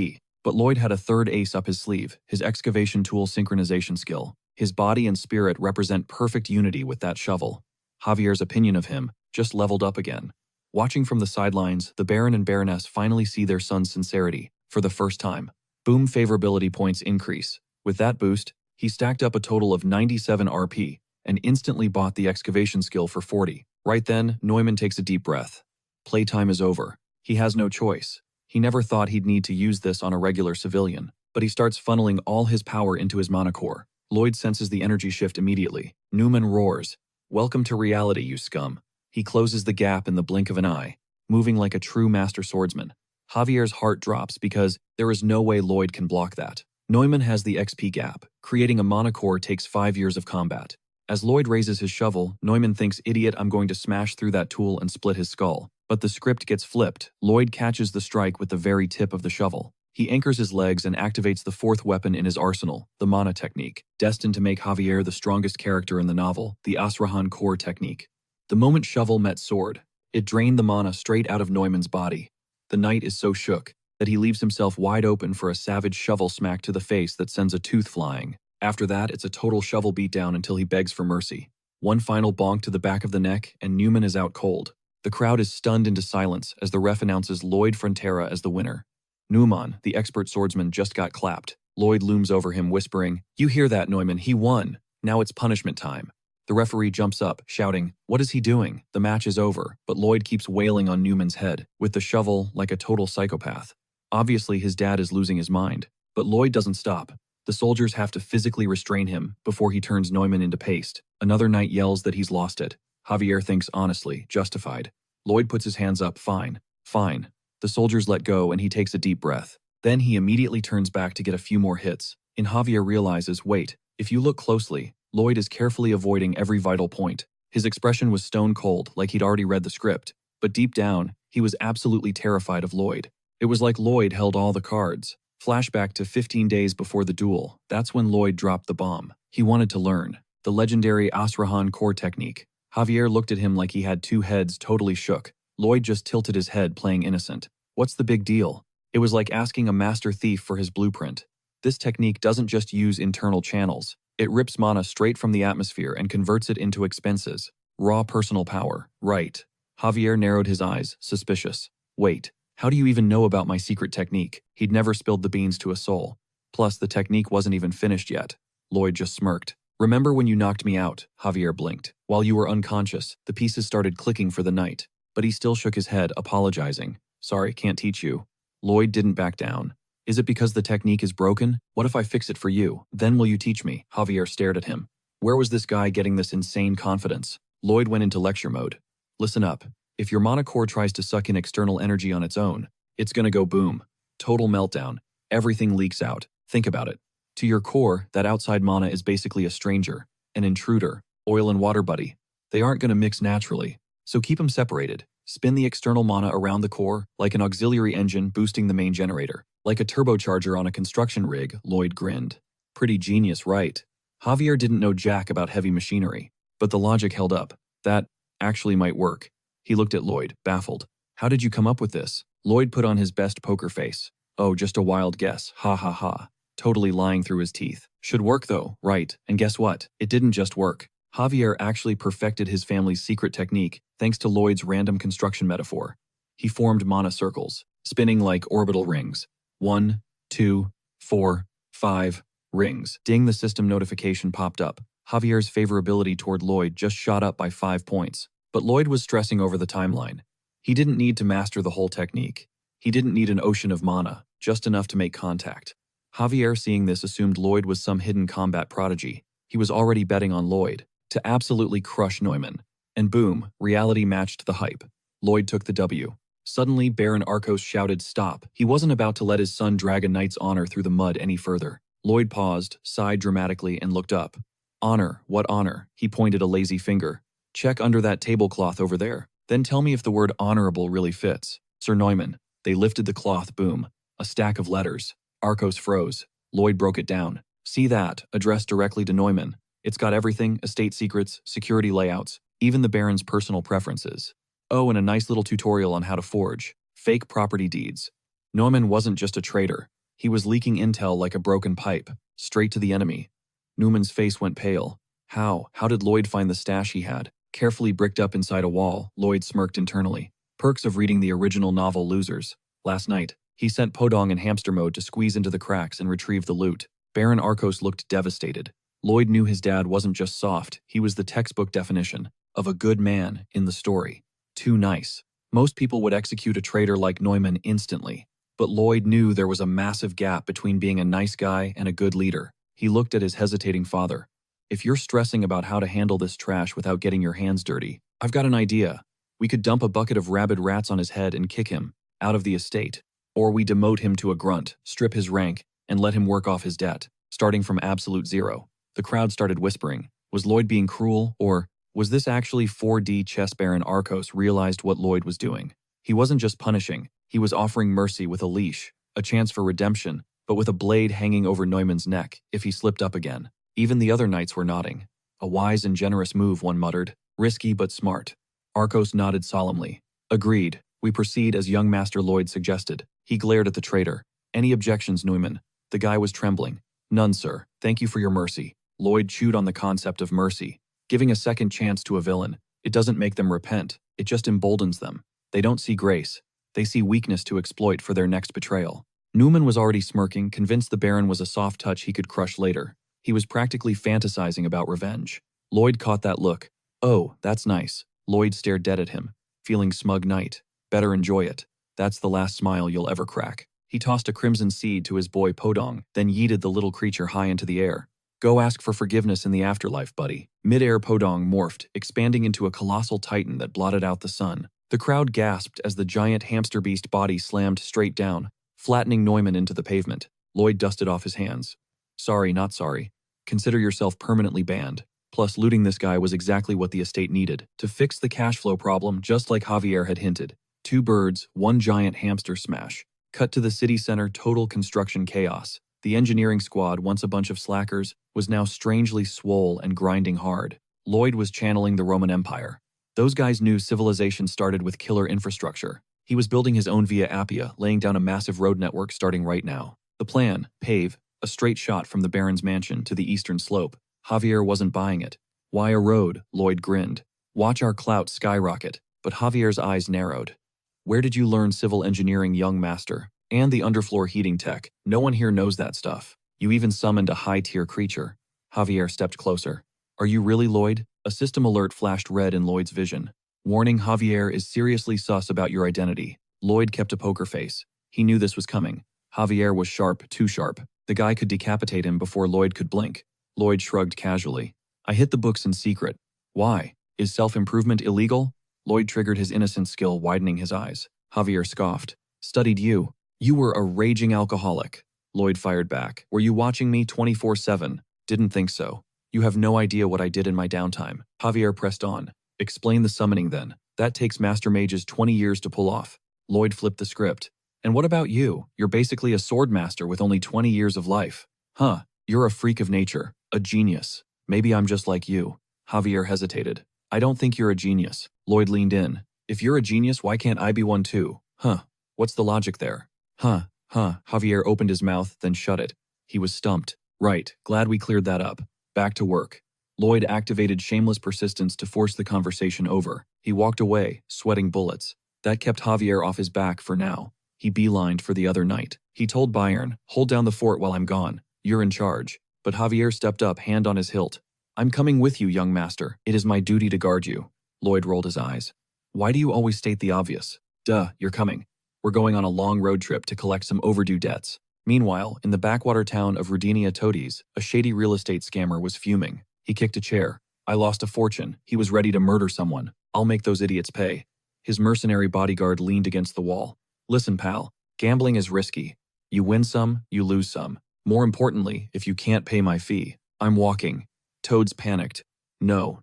But Lloyd had a third ace up his sleeve, his excavation tool synchronization skill. His body and spirit represent perfect unity with that shovel. Javier's opinion of him just leveled up again. Watching from the sidelines, the Baron and Baroness finally see their son's sincerity for the first time. Boom, favorability points increase. With that boost, he stacked up a total of 97 RP and instantly bought the excavation skill for 40. Right then, Neumann takes a deep breath. Playtime is over. He has no choice. He never thought he'd need to use this on a regular civilian, but he starts funneling all his power into his mana core. Lloyd senses the energy shift immediately. Neumann roars, "Welcome to reality, you scum." He closes the gap in the blink of an eye, moving like a true master swordsman. Javier's heart drops because there is no way Lloyd can block that. Neumann has the XP gap. Creating a mana core takes 5 years of combat. As Lloyd raises his shovel, Neumann thinks, "Idiot, I'm going to smash through that tool and split his skull." But the script gets flipped. Lloyd catches the strike with the very tip of the shovel. He anchors his legs and activates the fourth weapon in his arsenal, the mana technique, destined to make Javier the strongest character in the novel, the Asrahan core technique. The moment shovel met sword, it drained the mana straight out of Neumann's body. The knight is so shook that he leaves himself wide open for a savage shovel smack to the face that sends a tooth flying. After that, it's a total shovel beatdown until he begs for mercy. One final bonk to the back of the neck, and Neumann is out cold. The crowd is stunned into silence as the ref announces Lloyd Frontera as the winner. Neumann, the expert swordsman, just got clapped. Lloyd looms over him, whispering, "You hear that, Neumann? He won. Now it's punishment time." The referee jumps up, shouting, "What is he doing? The match is over," but Lloyd keeps wailing on Neumann's head, with the shovel like a total psychopath. Obviously, his dad is losing his mind, but Lloyd doesn't stop. The soldiers have to physically restrain him before he turns Neumann into paste. Another knight yells that he's lost it. Javier thinks honestly, justified. Lloyd puts his hands up, "Fine, fine." The soldiers let go and he takes a deep breath. Then he immediately turns back to get a few more hits. And Javier realizes, wait, if you look closely, Lloyd is carefully avoiding every vital point. His expression was stone cold, like he'd already read the script. But deep down, he was absolutely terrified of Lloyd. It was like Lloyd held all the cards. Flashback to 15 days before the duel. That's when Lloyd dropped the bomb. He wanted to learn the legendary Asrahan core technique. Javier looked at him like he had two heads, totally shook. Lloyd just tilted his head, playing innocent. What's the big deal? It was like asking a master thief for his blueprint. This technique doesn't just use internal channels. It rips mana straight from the atmosphere and converts it into expenses. Raw personal power. Right. Javier narrowed his eyes, suspicious. Wait, how do you even know about my secret technique? He'd never spilled the beans to a soul. Plus, the technique wasn't even finished yet. Lloyd just smirked. Remember when you knocked me out? Javier blinked. While you were unconscious, the pieces started clicking for the night. But he still shook his head, apologizing. Sorry, can't teach you. Lloyd didn't back down. Is it because the technique is broken? What if I fix it for you? Then will you teach me? Javier stared at him. Where was this guy getting this insane confidence? Lloyd went into lecture mode. Listen up. If your mana core tries to suck in external energy on its own, it's gonna go boom. Total meltdown. Everything leaks out. Think about it. To your core, that outside mana is basically a stranger, an intruder, oil and water buddy. They aren't gonna mix naturally, so keep them separated. Spin the external mana around the core like an auxiliary engine boosting the main generator. Like a turbocharger on a construction rig, Lloyd grinned. Pretty genius, right? Javier didn't know jack about heavy machinery, but the logic held up. That actually might work. He looked at Lloyd, baffled. How did you come up with this? Lloyd put on his best poker face. Oh, just a wild guess. Ha ha ha. Totally lying through his teeth. Should work though, right? And guess what? It didn't just work. Javier actually perfected his family's secret technique thanks to Lloyd's random construction metaphor. He formed mana circles, spinning like orbital rings. 1, 2, 4, 5 rings. Ding, the system notification popped up. Javier's favorability toward Lloyd just shot up by 5 points. But Lloyd was stressing over the timeline. He didn't need to master the whole technique. He didn't need an ocean of mana, just enough to make contact. Javier, seeing this, assumed Lloyd was some hidden combat prodigy. He was already betting on Lloyd to absolutely crush Neumann. And boom, reality matched the hype. Lloyd took the W. Suddenly, Baron Arcos shouted, "Stop." He wasn't about to let his son drag a knight's honor through the mud any further. Lloyd paused, sighed dramatically, and looked up. Honor? What honor? He pointed a lazy finger. Check under that tablecloth over there. Then tell me if the word honorable really fits. Sir Neumann. They lifted the cloth, boom. A stack of letters. Arcos froze. Lloyd broke it down. See that, addressed directly to Neumann. It's got everything, estate secrets, security layouts, even the Baron's personal preferences. Oh, and a nice little tutorial on how to forge fake property deeds. Neumann wasn't just a traitor. He was leaking intel like a broken pipe, straight to the enemy. Neumann's face went pale. How? How did Lloyd find the stash he had? Carefully bricked up inside a wall, Lloyd smirked internally. Perks of reading the original novel Losers. Last night, he sent Podong in hamster mode to squeeze into the cracks and retrieve the loot. Baron Arcos looked devastated. Lloyd knew his dad wasn't just soft, he was the textbook definition of a good man in the story. Too nice. Most people would execute a traitor like Neumann instantly, but Lloyd knew there was a massive gap between being a nice guy and a good leader. He looked at his hesitating father. If you're stressing about how to handle this trash without getting your hands dirty, I've got an idea. We could dump a bucket of rabid rats on his head and kick him out of the estate. Or we demote him to a grunt, strip his rank, and let him work off his debt, starting from absolute zero. The crowd started whispering. Was Lloyd being cruel, or was this actually 4D chess Baron Arcos realized what Lloyd was doing? He wasn't just punishing, he was offering mercy with a leash, a chance for redemption, but with a blade hanging over Neumann's neck if he slipped up again. Even the other knights were nodding. A wise and generous move, one muttered. Risky but smart. Arcos nodded solemnly. Agreed. We proceed as young Master Lloyd suggested. He glared at the traitor. Any objections, Neumann? The guy was trembling. None, sir. Thank you for your mercy. Lloyd chewed on the concept of mercy. Giving a second chance to a villain. It doesn't make them repent. It just emboldens them. They don't see grace. They see weakness to exploit for their next betrayal. Neumann was already smirking, convinced the Baron was a soft touch he could crush later. He was practically fantasizing about revenge. Lloyd caught that look. Oh, that's nice. Lloyd stared dead at him, feeling smug knight. Better enjoy it. That's the last smile you'll ever crack. He tossed a crimson seed to his boy Podong, then yeeted the little creature high into the air. Go ask for forgiveness in the afterlife, buddy. Mid-air Podong morphed, expanding into a colossal titan that blotted out the sun. The crowd gasped as the giant hamster beast body slammed straight down, flattening Neumann into the pavement. Lloyd dusted off his hands. Sorry, not sorry. Consider yourself permanently banned. Plus, looting this guy was exactly what the estate needed to fix the cash flow problem, just like Javier had hinted. 2 birds, 1 giant hamster smash. Cut to the city center, total construction chaos. The engineering squad, once a bunch of slackers, was now strangely swole and grinding hard. Lloyd was channeling the Roman Empire. Those guys knew civilization started with killer infrastructure. He was building his own Via Appia, laying down a massive road network starting right now. The plan, pave, a straight shot from the Baron's mansion to the eastern slope. Javier wasn't buying it. Why a road? Lloyd grinned. Watch our clout skyrocket. but Javier's eyes narrowed. Where did you learn civil engineering, young master? And the underfloor heating tech? No one here knows that stuff. You even summoned a high-tier creature. Javier stepped closer. Are you really Lloyd? A system alert flashed red in Lloyd's vision. Warning, Javier is seriously sus about your identity. Lloyd kept a poker face. He knew this was coming. Javier was sharp, too sharp. The guy could decapitate him before Lloyd could blink. Lloyd shrugged casually. I hid the books in secret. Why? Is self-improvement illegal? Lloyd triggered his innocent skill, widening his eyes. Javier scoffed. Studied you. You were a raging alcoholic. Lloyd fired back. Were you watching me 24/7? Didn't think so. You have no idea what I did in my downtime. Javier pressed on. Explain the summoning then. That takes master mages 20 years to pull off. Lloyd flipped the script. And what about you? You're basically a sword master with only 20 years of life. Huh, you're a freak of nature. A genius. Maybe I'm just like you. Javier hesitated. I don't think you're a genius. Lloyd leaned in. If you're a genius, why can't I be one too? Huh, what's the logic there? Huh. Javier opened his mouth, then shut it. He was stumped. Right, glad we cleared that up. Back to work. Lloyd activated shameless persistence to force the conversation over. He walked away, sweating bullets. That kept Javier off his back for now. He beelined for the other night. He told Bayern, hold down the fort while I'm gone. You're in charge. But Javier stepped up, hand on his hilt. I'm coming with you, young master. It is my duty to guard you. Lloyd rolled his eyes. Why do you always state the obvious? Duh, you're coming. We're going on a long road trip to collect some overdue debts. Meanwhile, in the backwater town of Rudinia Todes, a shady real estate scammer was fuming. He kicked a chair. I lost a fortune. He was ready to murder someone. I'll make those idiots pay. His mercenary bodyguard leaned against the wall. Listen, pal. Gambling is risky. You win some, you lose some. More importantly, if you can't pay my fee, I'm walking. Toads panicked. No,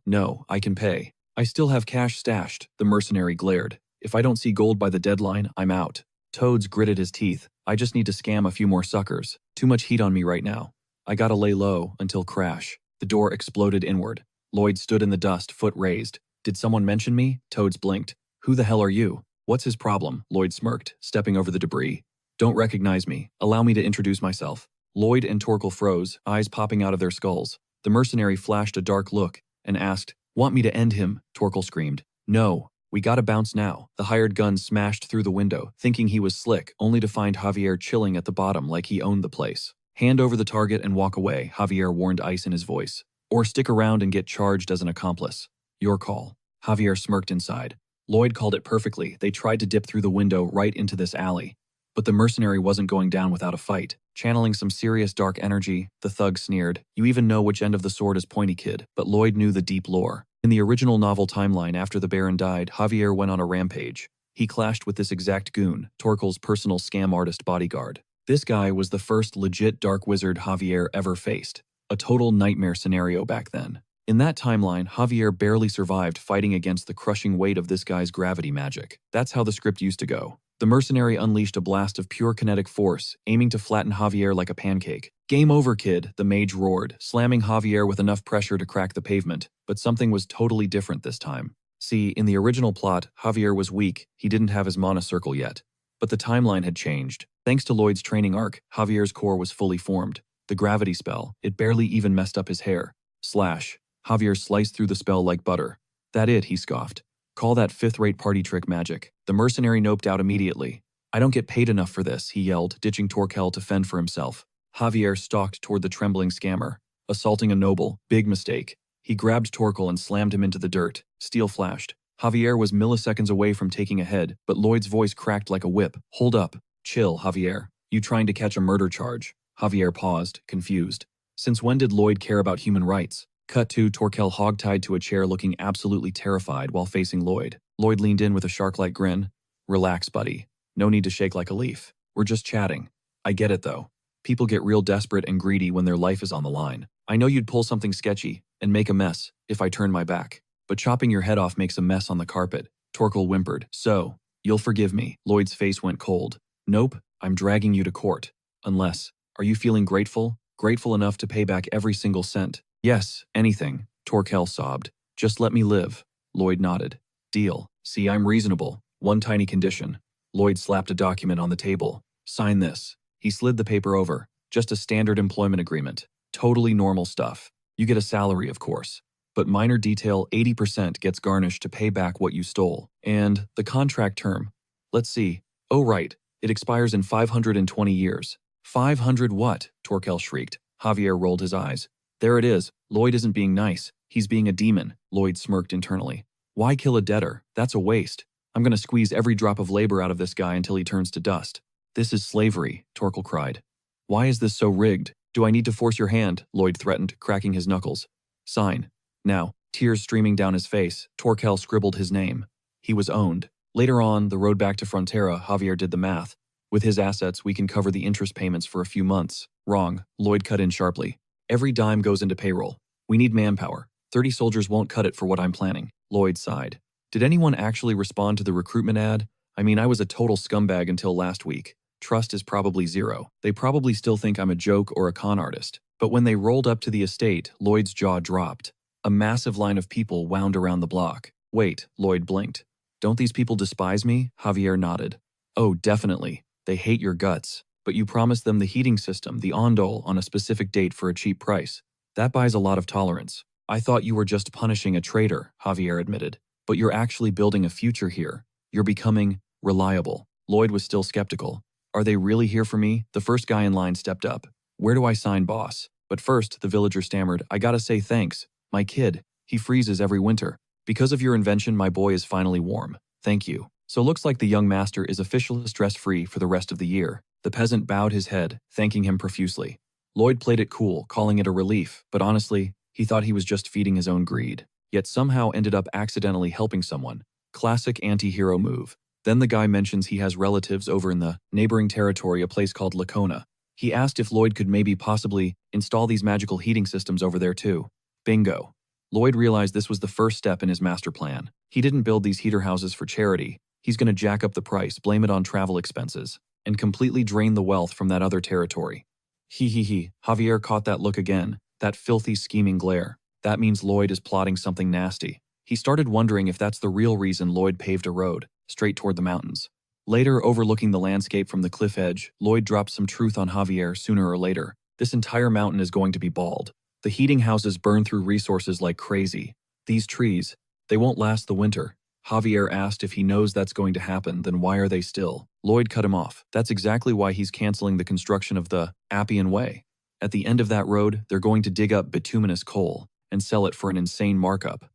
I can pay. I still have cash stashed, the mercenary glared. If I don't see gold by the deadline, I'm out. Toads gritted his teeth. I just need to scam a few more suckers. Too much heat on me right now. I gotta lay low until crash. The door exploded inward. Lloyd stood in the dust, foot raised. Did someone mention me? Toads blinked. Who the hell are you? What's his problem? Lloyd smirked, stepping over the debris. Don't recognize me. Allow me to introduce myself. Lloyd and Torkel froze, eyes popping out of their skulls. The mercenary flashed a dark look and asked, Want me to end him? Torkel screamed. No. We gotta bounce now. The hired gun smashed through the window, thinking he was slick, only to find Javier chilling at the bottom like he owned the place. Hand over the target and walk away, Javier warned, ice in his voice. Or stick around and get charged as an accomplice. Your call. Javier smirked inside. Lloyd called it perfectly. They tried to dip through the window right into this alley. But the mercenary wasn't going down without a fight. Channeling some serious dark energy, the thug sneered. You even know which end of the sword is pointy, kid. But Lloyd knew the deep lore. In the original novel timeline, after the Baron died, Javier went on a rampage. He clashed with this exact goon, Torkel's personal scam artist bodyguard. This guy was the first legit dark wizard Javier ever faced. A total nightmare scenario back then. In that timeline, Javier barely survived fighting against the crushing weight of this guy's gravity magic. That's how the script used to go. The mercenary unleashed a blast of pure kinetic force, aiming to flatten Javier like a pancake. Game over, kid, the mage roared, slamming Javier with enough pressure to crack the pavement. But something was totally different this time. See, in the original plot, Javier was weak. He didn't have his mana circle yet. But the timeline had changed. Thanks to Lloyd's training arc, Javier's core was fully formed. The gravity spell, it barely even messed up his hair. Slash. Javier sliced through the spell like butter. That it, he scoffed. Call that fifth-rate party trick magic. The mercenary noped out immediately. I don't get paid enough for this, he yelled, ditching Torkel to fend for himself. Javier stalked toward the trembling scammer. Assaulting a noble, big mistake. He grabbed Torkel and slammed him into the dirt. Steel flashed. Javier was milliseconds away from taking a head, but Lloyd's voice cracked like a whip. Hold up. Chill, Javier. You trying to catch a murder charge? Javier paused, confused. Since when did Lloyd care about human rights? Cut to Torkel hogtied to a chair looking absolutely terrified while facing Lloyd. Lloyd leaned in with a shark-like grin. Relax, buddy. No need to shake like a leaf. We're just chatting. I get it, though. People get real desperate and greedy when their life is on the line. I know you'd pull something sketchy and make a mess if I turn my back. But chopping your head off makes a mess on the carpet. Torkel whimpered. So, you'll forgive me. Lloyd's face went cold. Nope, I'm dragging you to court. Unless, are you feeling grateful? Grateful enough to pay back every single cent? Yes, anything, Torkel sobbed. Just let me live. Lloyd nodded. Deal. See, I'm reasonable. One tiny condition. Lloyd slapped a document on the table. Sign this. He slid the paper over. Just a standard employment agreement. Totally normal stuff. You get a salary, of course. but minor detail 80% gets garnished to pay back what you stole. And the contract term. Let's see. Oh right, it expires in 520 years. 500 what? Torkel shrieked. Javier rolled his eyes. There it is. Lloyd isn't being nice. He's being a demon, Lloyd smirked internally. Why kill a debtor? That's a waste. I'm going to squeeze every drop of labor out of this guy until he turns to dust. This is slavery, Torkel cried. Why is this so rigged? Do I need to force your hand? Lloyd threatened, cracking his knuckles. Sign. Now, tears streaming down his face, Torkel scribbled his name. He was owned. Later on, the road back to Frontera, Javier did the math. With his assets, we can cover the interest payments for a few months. Wrong, Lloyd cut in sharply. Every dime goes into payroll. We need manpower. 30 soldiers won't cut it for what I'm planning. Lloyd sighed. Did anyone actually respond to the recruitment ad? I mean, I was a total scumbag until last week. Trust is probably zero. They probably still think I'm a joke or a con artist. But when they rolled up to the estate, Lloyd's jaw dropped. A massive line of people wound around the block. Wait, Lloyd blinked. Don't these people despise me? Javier nodded. Oh, definitely. They hate your guts. But you promised them the heating system, the ondol, on a specific date for a cheap price. That buys a lot of tolerance. I thought you were just punishing a traitor, Javier admitted. But you're actually building a future here. You're becoming reliable. Lloyd was still skeptical. Are they really here for me? The first guy in line stepped up. Where do I sign, boss? But first, the villager stammered, I gotta say thanks. My kid. He freezes every winter. Because of your invention, my boy is finally warm. Thank you. So looks like the young master is officially stress-free for the rest of the year. The peasant bowed his head, thanking him profusely. Lloyd played it cool, calling it a relief, but honestly, he thought he was just feeding his own greed. Yet somehow ended up accidentally helping someone. Classic anti-hero move. Then the guy mentions he has relatives over in the neighboring territory, a place called Lacona. He asked if Lloyd could maybe possibly install these magical heating systems over there too. Bingo. Lloyd realized this was the first step in his master plan. He didn't build these heater houses for charity. He's going to jack up the price, blame it on travel expenses, and completely drain the wealth from that other territory. He. Javier caught that look again, that filthy, scheming glare. That means Lloyd is plotting something nasty. He started wondering if that's the real reason Lloyd paved a road, straight toward the mountains. Later, overlooking the landscape from the cliff edge, Lloyd dropped some truth on Javier sooner or later. This entire mountain is going to be bald. The heating houses burn through resources like crazy. These trees, they won't last the winter. Javier asked if he knows that's going to happen, then why are they still? Lloyd cut him off. That's exactly why he's canceling the construction of the Appian Way. At the end of that road, they're going to dig up bituminous coal and sell it for an insane markup.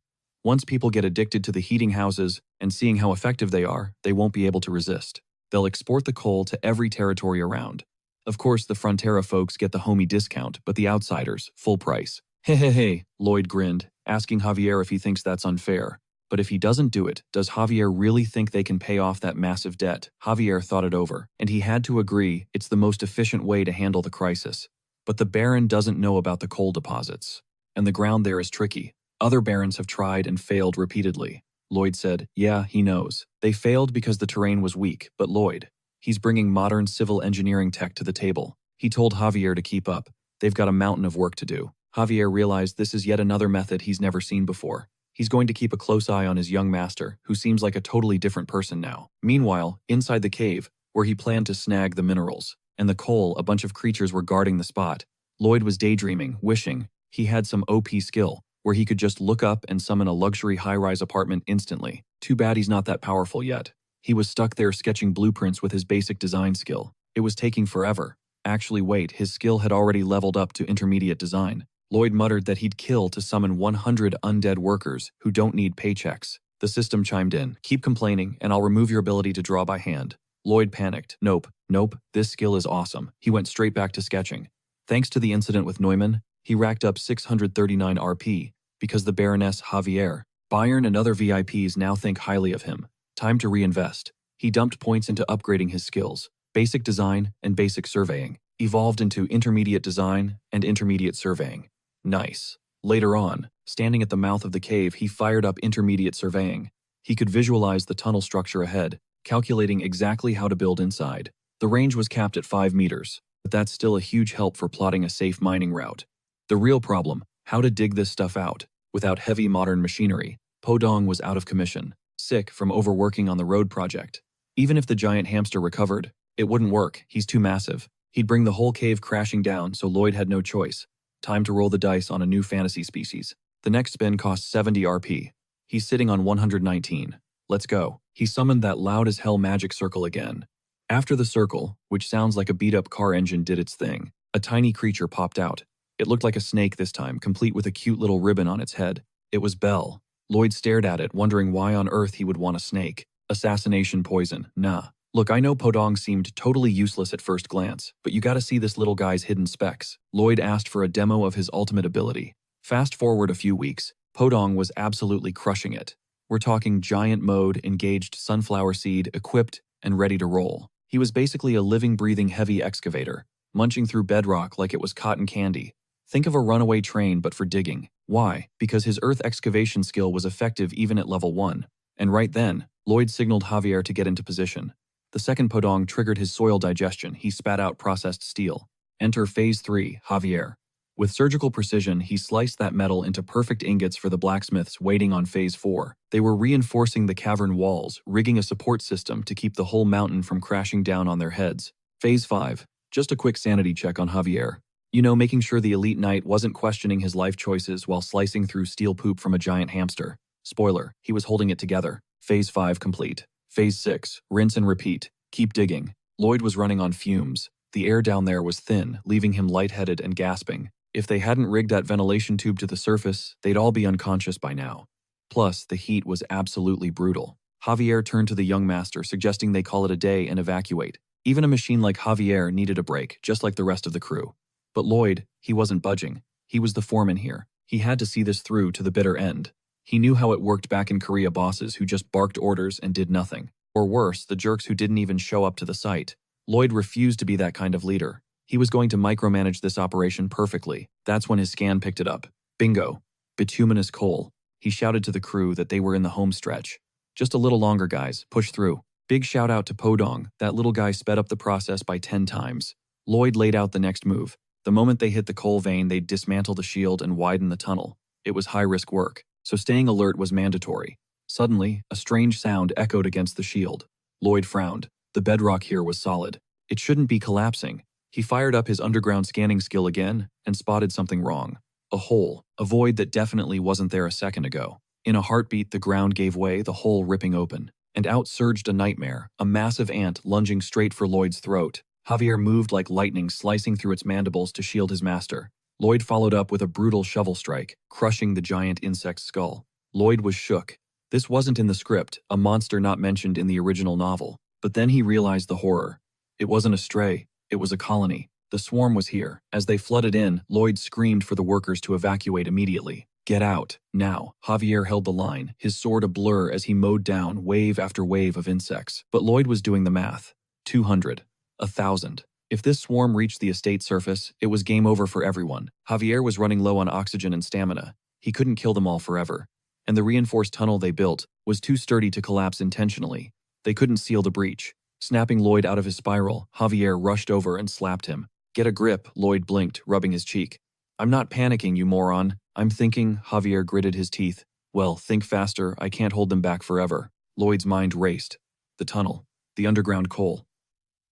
Once people get addicted to the heating houses and seeing how effective they are, they won't be able to resist. They'll export the coal to every territory around. Of course, the Frontera folks get the homie discount, but the outsiders, full price. Hey, Lloyd grinned, asking Javier if he thinks that's unfair. But if he doesn't do it, does Javier really think they can pay off that massive debt? Javier thought it over, and he had to agree it's the most efficient way to handle the crisis. But the Baron doesn't know about the coal deposits. And the ground there is tricky. Other barons have tried and failed repeatedly. Lloyd said, yeah, he knows. They failed because the terrain was weak, but Lloyd, he's bringing modern civil engineering tech to the table. He told Javier to keep up. They've got a mountain of work to do. Javier realized this is yet another method he's never seen before. He's going to keep a close eye on his young master, who seems like a totally different person now. Meanwhile, inside the cave, where he planned to snag the minerals, and the coal, a bunch of creatures were guarding the spot. Lloyd was daydreaming, wishing he had some OP skill, where he could just look up and summon a luxury high-rise apartment instantly. Too bad he's not that powerful yet. He was stuck there sketching blueprints with his basic design skill. It was taking forever. Actually, wait, his skill had already leveled up to intermediate design. Lloyd muttered that he'd kill to summon 100 undead workers who don't need paychecks. The system chimed in. Keep complaining, and I'll remove your ability to draw by hand. Lloyd panicked. Nope, this skill is awesome. He went straight back to sketching. Thanks to the incident with Neumann, he racked up 639 RP, because the Baroness Javier, Bayern and other VIPs now think highly of him. Time to reinvest. He dumped points into upgrading his skills. Basic design and basic surveying, evolved into intermediate design and intermediate surveying. Nice. Later on, standing at the mouth of the cave, he fired up intermediate surveying. He could visualize the tunnel structure ahead, calculating exactly how to build inside. The range was capped at 5 meters, but that's still a huge help for plotting a safe mining route. The real problem, how to dig this stuff out. Without heavy modern machinery, Podong was out of commission, sick from overworking on the road project. Even if the giant hamster recovered, it wouldn't work. He's too massive. He'd bring the whole cave crashing down, so Lloyd had no choice. Time to roll the dice on a new fantasy species. The next spin cost 70 RP. He's sitting on 119. Let's go. He summoned that loud as hell magic circle again. After the circle, which sounds like a beat-up car engine did its thing, a tiny creature popped out. It looked like a snake this time, complete with a cute little ribbon on its head. It was Belle. Lloyd stared at it, wondering why on earth he would want a snake. Assassination poison, nah. Look, I know Podong seemed totally useless at first glance, but you gotta see this little guy's hidden specs. Lloyd asked for a demo of his ultimate ability. Fast forward a few weeks, Podong was absolutely crushing it. We're talking giant mode, engaged sunflower seed, equipped, and ready to roll. He was basically a living, breathing heavy excavator, munching through bedrock like it was cotton candy. Think of a runaway train but for digging. Why? Because his earth excavation skill was effective even at level 1. And right then, Lloyd signaled Javier to get into position. The second Podong triggered his soil digestion. He spat out processed steel. Enter Phase 3, Javier. With surgical precision, he sliced that metal into perfect ingots for the blacksmiths waiting on Phase 4. They were reinforcing the cavern walls, rigging a support system to keep the whole mountain from crashing down on their heads. Phase 5. Just a quick sanity check on Javier. You know, making sure the elite knight wasn't questioning his life choices while slicing through steel poop from a giant hamster. Spoiler, he was holding it together. Phase 5 complete. Phase 6. Rinse and repeat. Keep digging. Lloyd was running on fumes. The air down there was thin, leaving him lightheaded and gasping. If they hadn't rigged that ventilation tube to the surface, they'd all be unconscious by now. Plus, the heat was absolutely brutal. Javier turned to the young master, suggesting they call it a day and evacuate. Even a machine like Javier needed a break, just like the rest of the crew. But Lloyd, he wasn't budging. He was the foreman here. He had to see this through to the bitter end. He knew how it worked back in Korea, bosses who just barked orders and did nothing. Or worse, the jerks who didn't even show up to the site. Lloyd refused to be that kind of leader. He was going to micromanage this operation perfectly. That's when his scan picked it up. Bingo. Bituminous coal. He shouted to the crew that they were in the home stretch. Just a little longer, guys. Push through. Big shout out to Podong. That little guy sped up the process by 10 times. Lloyd laid out the next move. The moment they hit the coal vein, they'd dismantle the shield and widen the tunnel. It was high-risk work, so staying alert was mandatory. Suddenly, a strange sound echoed against the shield. Lloyd frowned. The bedrock here was solid. It shouldn't be collapsing. He fired up his underground scanning skill again and spotted something wrong. A hole, a void that definitely wasn't there a second ago. In a heartbeat, the ground gave way, the hole ripping open. And out surged a nightmare, a massive ant lunging straight for Lloyd's throat. Javier moved like lightning, slicing through its mandibles to shield his master. Lloyd followed up with a brutal shovel strike, crushing the giant insect's skull. Lloyd was shook. This wasn't in the script, a monster not mentioned in the original novel. But then he realized the horror. It wasn't a stray, it was a colony. The swarm was here. As they flooded in, Lloyd screamed for the workers to evacuate immediately. Get out, now. Javier held the line, his sword a blur as he mowed down wave after wave of insects. But Lloyd was doing the math. 200. 1,000. If this swarm reached the estate surface, it was game over for everyone. Javier was running low on oxygen and stamina. He couldn't kill them all forever. And the reinforced tunnel they built was too sturdy to collapse intentionally. They couldn't seal the breach. Snapping Lloyd out of his spiral, Javier rushed over and slapped him. Get a grip, Lloyd blinked, rubbing his cheek. I'm not panicking, you moron. I'm thinking, Javier gritted his teeth. Well, think faster, I can't hold them back forever. Lloyd's mind raced. The tunnel. The underground coal.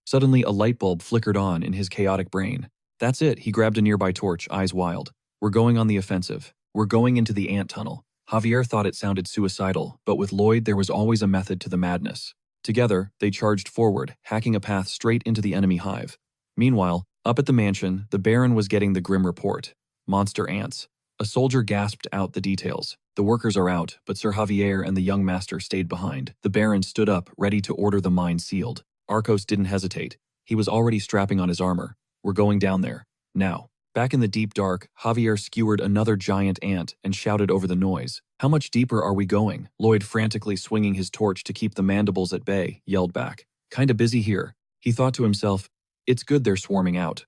Suddenly, a light bulb flickered on in his chaotic brain. That's it, he grabbed a nearby torch, eyes wild. We're going on the offensive. We're going into the ant tunnel. Javier thought it sounded suicidal, but with Lloyd there was always a method to the madness. Together, they charged forward, hacking a path straight into the enemy hive. Meanwhile, up at the mansion, the Baron was getting the grim report. Monster ants. A soldier gasped out the details. The workers are out, but Sir Javier and the young master stayed behind. The Baron stood up, ready to order the mine sealed. Arcos didn't hesitate. He was already strapping on his armor. We're going down there. Now. Back in the deep dark, Javier skewered another giant ant and shouted over the noise. How much deeper are we going? Lloyd, frantically swinging his torch to keep the mandibles at bay, yelled back. Kinda busy here. He thought to himself, it's good they're swarming out.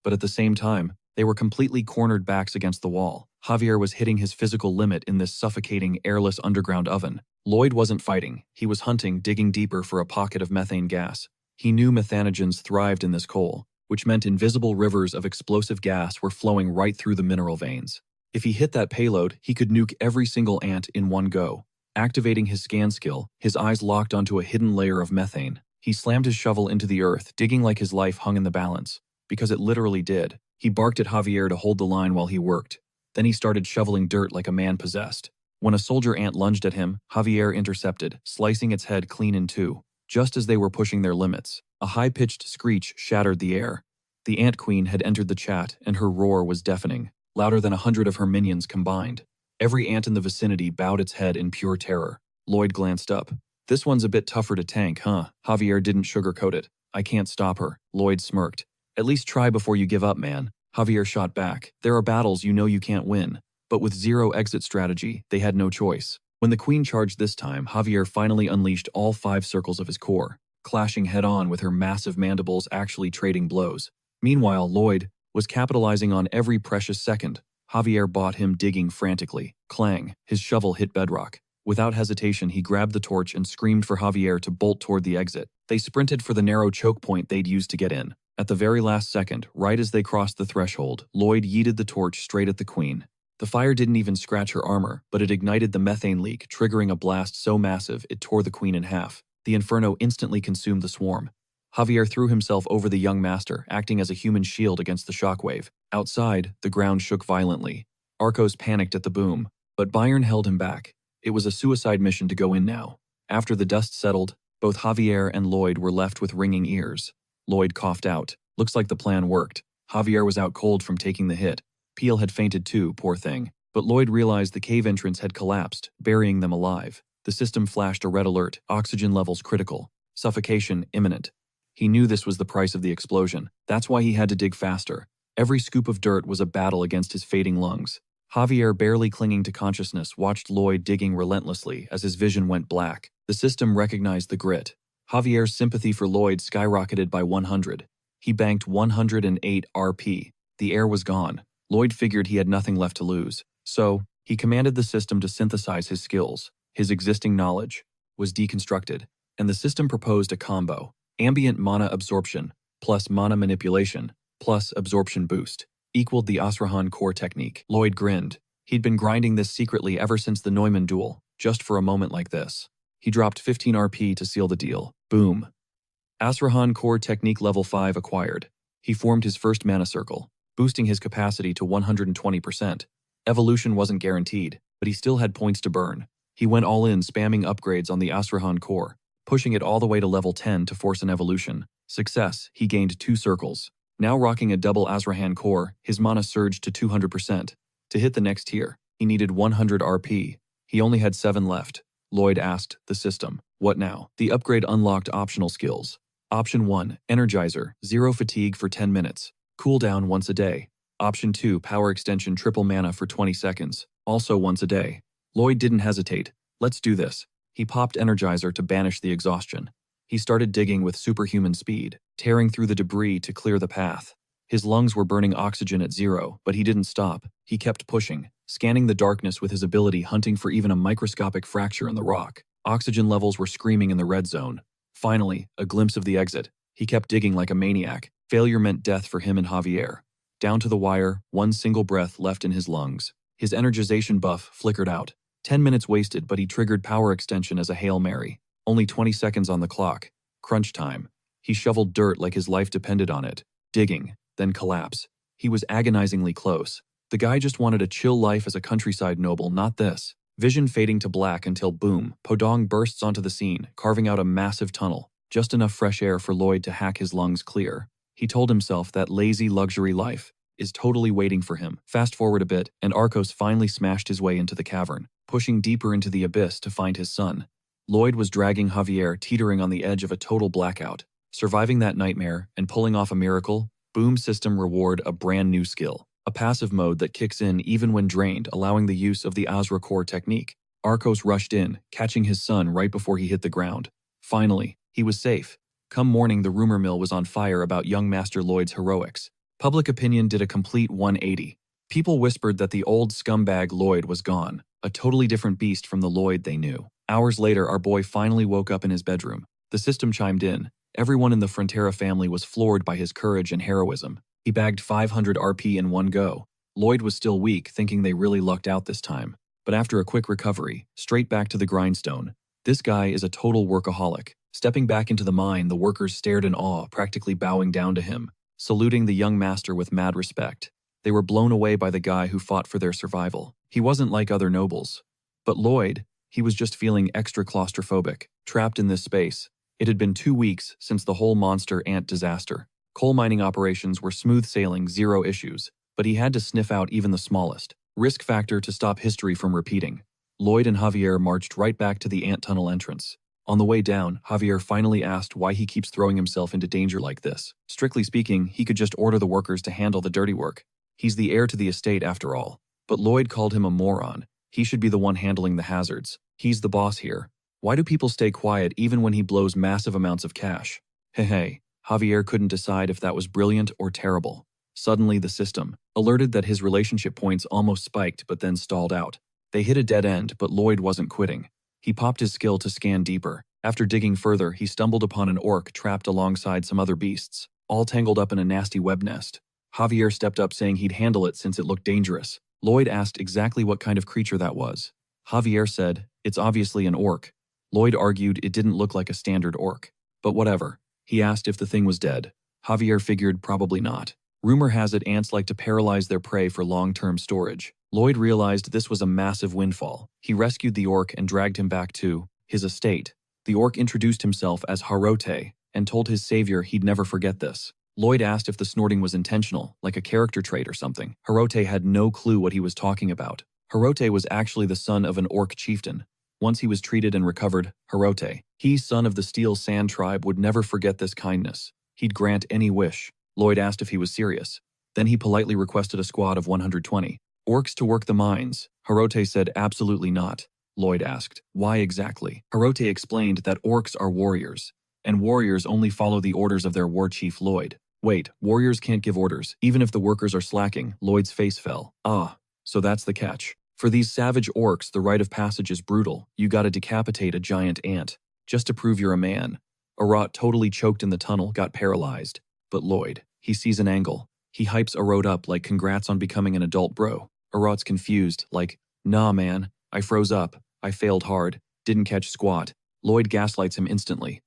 But at the same time, they were completely cornered backs against the wall. Javier was hitting his physical limit in this suffocating, airless underground oven. Lloyd wasn't fighting. He was hunting, digging deeper for a pocket of methane gas. He knew methanogens thrived in this coal, which meant invisible rivers of explosive gas were flowing right through the mineral veins. If he hit that payload, he could nuke every single ant in one go. Activating his scan skill, his eyes locked onto a hidden layer of methane. He slammed his shovel into the earth, digging like his life hung in the balance. Because it literally did. He barked at Javier to hold the line while he worked. Then he started shoveling dirt like a man possessed. When a soldier ant lunged at him, Javier intercepted, slicing its head clean in two. Just as they were pushing their limits, a high-pitched screech shattered the air. The ant queen had entered the chat, and her roar was deafening, louder than 100 of her minions combined. Every ant in the vicinity bowed its head in pure terror. Lloyd glanced up. "This one's a bit tougher to tank, huh?" Javier didn't sugarcoat it. "I can't stop her." Lloyd smirked. "At least try before you give up, man." Javier shot back. "There are battles you know you can't win." But with zero exit strategy, they had no choice. When the queen charged this time, Javier finally unleashed all 5 circles of his core, clashing head-on with her massive mandibles actually trading blows. Meanwhile, Lloyd was capitalizing on every precious second. Javier bought him digging frantically. Clang, his shovel hit bedrock. Without hesitation, he grabbed the torch and screamed for Javier to bolt toward the exit. They sprinted for the narrow choke point they'd used to get in. At the very last second, right as they crossed the threshold, Lloyd yeeted the torch straight at the queen. The fire didn't even scratch her armor, but it ignited the methane leak, triggering a blast so massive it tore the queen in half. The inferno instantly consumed the swarm. Javier threw himself over the young master, acting as a human shield against the shockwave. Outside, the ground shook violently. Arcos panicked at the boom, but Bayern held him back. It was a suicide mission to go in now. After the dust settled, both Javier and Lloyd were left with ringing ears. Lloyd coughed out. "Looks like the plan worked." Javier was out cold from taking the hit. Peel had fainted too, poor thing. But Lloyd realized the cave entrance had collapsed, burying them alive. The system flashed a red alert, oxygen levels critical, suffocation imminent. He knew this was the price of the explosion. That's why he had to dig faster. Every scoop of dirt was a battle against his fading lungs. Javier, barely clinging to consciousness, watched Lloyd digging relentlessly as his vision went black. The system recognized the grit. Javier's sympathy for Lloyd skyrocketed by 100. He banked 108 RP. The air was gone. Lloyd figured he had nothing left to lose. So, he commanded the system to synthesize his skills. His existing knowledge was deconstructed, and the system proposed a combo: ambient mana absorption plus mana manipulation plus absorption boost equaled the Asrahan core technique. Lloyd grinned. He'd been grinding this secretly ever since the Neumann duel, just for a moment like this. He dropped 15 RP to seal the deal. Boom. Asrahan core technique level 5 acquired. He formed his first mana circle, boosting his capacity to 120%. Evolution wasn't guaranteed, but he still had points to burn. He went all in, spamming upgrades on the Asrahan core, pushing it all the way to level 10 to force an evolution. Success, he gained 2 circles. Now rocking a double Asrahan core, his mana surged to 200%. To hit the next tier, he needed 100 RP. He only had 7 left. Lloyd asked the system, "What now?" The upgrade unlocked optional skills. Option 1, Energizer, 0 fatigue for 10 minutes. Cooldown once a day. Option 2, Power Extension triple mana for 20 seconds. Also once a day. Lloyd didn't hesitate. "Let's do this." He popped Energizer to banish the exhaustion. He started digging with superhuman speed, tearing through the debris to clear the path. His lungs were burning oxygen at 0, but he didn't stop. He kept pushing, scanning the darkness with his ability, hunting for even a microscopic fracture in the rock. Oxygen levels were screaming in the red zone. Finally, a glimpse of the exit. He kept digging like a maniac. Failure meant death for him and Javier. Down to the wire, one single breath left in his lungs. His energization buff flickered out. 10 minutes wasted, but he triggered power extension as a Hail Mary. Only 20 seconds on the clock. Crunch time. He shoveled dirt like his life depended on it. Digging, then collapse. He was agonizingly close. The guy just wanted a chill life as a countryside noble, not this. Vision fading to black until boom, Podong bursts onto the scene, carving out a massive tunnel. Just enough fresh air for Lloyd to hack his lungs clear. He told himself that lazy luxury life is totally waiting for him. Fast forward a bit, and Arcos finally smashed his way into the cavern, pushing deeper into the abyss to find his son. Lloyd was dragging Javier, teetering on the edge of a total blackout. Surviving that nightmare and pulling off a miracle, Boom System reward a brand new skill. A passive mode that kicks in even when drained, allowing the use of the Azra core technique. Arcos rushed in, catching his son right before he hit the ground. Finally, he was safe. Come morning, the rumor mill was on fire about young Master Lloyd's heroics. Public opinion did a complete 180. People whispered that the old scumbag Lloyd was gone, a totally different beast from the Lloyd they knew. Hours later, our boy finally woke up in his bedroom. The system chimed in. Everyone in the Frontera family was floored by his courage and heroism. He bagged 500 RP in one go. Lloyd was still weak, thinking they really lucked out this time. But after a quick recovery, straight back to the grindstone. This guy is a total workaholic. Stepping back into the mine, the workers stared in awe, practically bowing down to him, saluting the young master with mad respect. They were blown away by the guy who fought for their survival. He wasn't like other nobles. But Lloyd, he was just feeling extra claustrophobic, trapped in this space. It had been 2 weeks since the whole monster ant disaster. Coal mining operations were smooth sailing, zero issues, but he had to sniff out even the smallest risk factor to stop history from repeating. Lloyd and Javier marched right back to the ant tunnel entrance. On the way down, Javier finally asked why he keeps throwing himself into danger like this. Strictly speaking, he could just order the workers to handle the dirty work. He's the heir to the estate after all. But Lloyd called him a moron. He should be the one handling the hazards. He's the boss here. Why do people stay quiet even when he blows massive amounts of cash? Hey, Javier couldn't decide if that was brilliant or terrible. Suddenly the system alerted that his relationship points almost spiked but then stalled out. They hit a dead end, but Lloyd wasn't quitting. He popped his skill to scan deeper. After digging further, he stumbled upon an orc trapped alongside some other beasts, all tangled up in a nasty web nest. Javier stepped up saying he'd handle it since it looked dangerous. Lloyd asked exactly what kind of creature that was. Javier said, "It's obviously an orc." Lloyd argued it didn't look like a standard orc. But whatever. He asked if the thing was dead. Javier figured probably not. Rumor has it ants like to paralyze their prey for long-term storage. Lloyd realized this was a massive windfall. He rescued the orc and dragged him back to his estate. The orc introduced himself as Harote and told his savior he'd never forget this. Lloyd asked if the snorting was intentional, like a character trait or something. Harote had no clue what he was talking about. Harote was actually the son of an orc chieftain. Once he was treated and recovered, Harote, he, son of the Steel Sand tribe, would never forget this kindness. He'd grant any wish. Lloyd asked if he was serious. Then he politely requested a squad of 120 orcs to work the mines. Harote said absolutely not. Lloyd asked, why exactly? Harote explained that orcs are warriors, and warriors only follow the orders of their war chief Lloyd. Wait, warriors can't give orders, even if the workers are slacking. Lloyd's face fell. Ah, so that's the catch. For these savage orcs, the rite of passage is brutal. You gotta decapitate a giant ant, just to prove you're a man. Arot, totally choked in the tunnel, got paralyzed. But Lloyd, he sees an angle. He hypes Arot up like congrats on becoming an adult bro. Arot's confused, like, nah man, I froze up, I failed hard, didn't catch squat. Lloyd gaslights him instantly.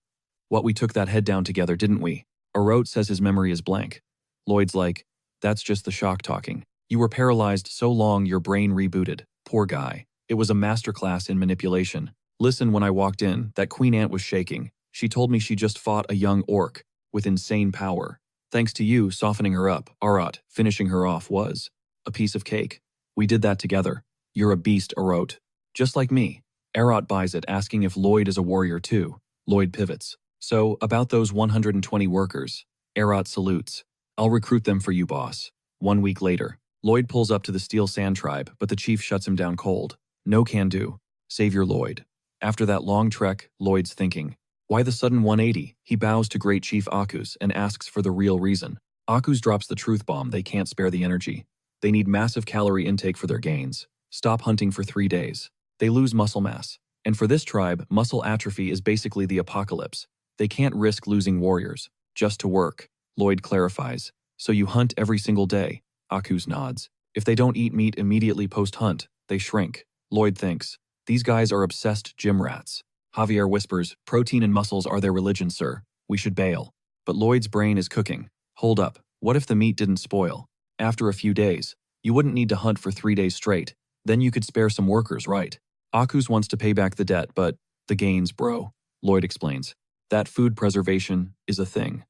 What, we took that head down together, didn't we? Arot says his memory is blank. Lloyd's like, that's just the shock talking. You were paralyzed so long your brain rebooted. Poor guy. It was a masterclass in manipulation. Listen, when I walked in, that queen ant was shaking. She told me she just fought a young orc with insane power. Thanks to you softening her up, Arot, finishing her off was a piece of cake. We did that together. You're a beast, Arot. Just like me. Arot buys it, asking if Lloyd is a warrior too. Lloyd pivots. So, about those 120 workers. Arot salutes. I'll recruit them for you, boss. 1 week later. Lloyd pulls up to the Steel Sand tribe, but the chief shuts him down cold. No can do. Savior Lloyd. After that long trek, Lloyd's thinking. Why the sudden 180? He bows to Great Chief Akus and asks for the real reason. Akus drops the truth bomb. They can't spare the energy. They need massive calorie intake for their gains. Stop hunting for 3 days. They lose muscle mass. And for this tribe, muscle atrophy is basically the apocalypse. They can't risk losing warriors. Just to work. Lloyd clarifies. So you hunt every single day. Akus nods. If they don't eat meat immediately post-hunt, they shrink. Lloyd thinks. These guys are obsessed gym rats. Javier whispers, protein and muscles are their religion, sir. We should bail. But Lloyd's brain is cooking. Hold up. What if the meat didn't spoil? After a few days, you wouldn't need to hunt for 3 days straight. Then you could spare some workers, right? Akus wants to pay back the debt, but the gains, bro. Lloyd explains. That food preservation is a thing.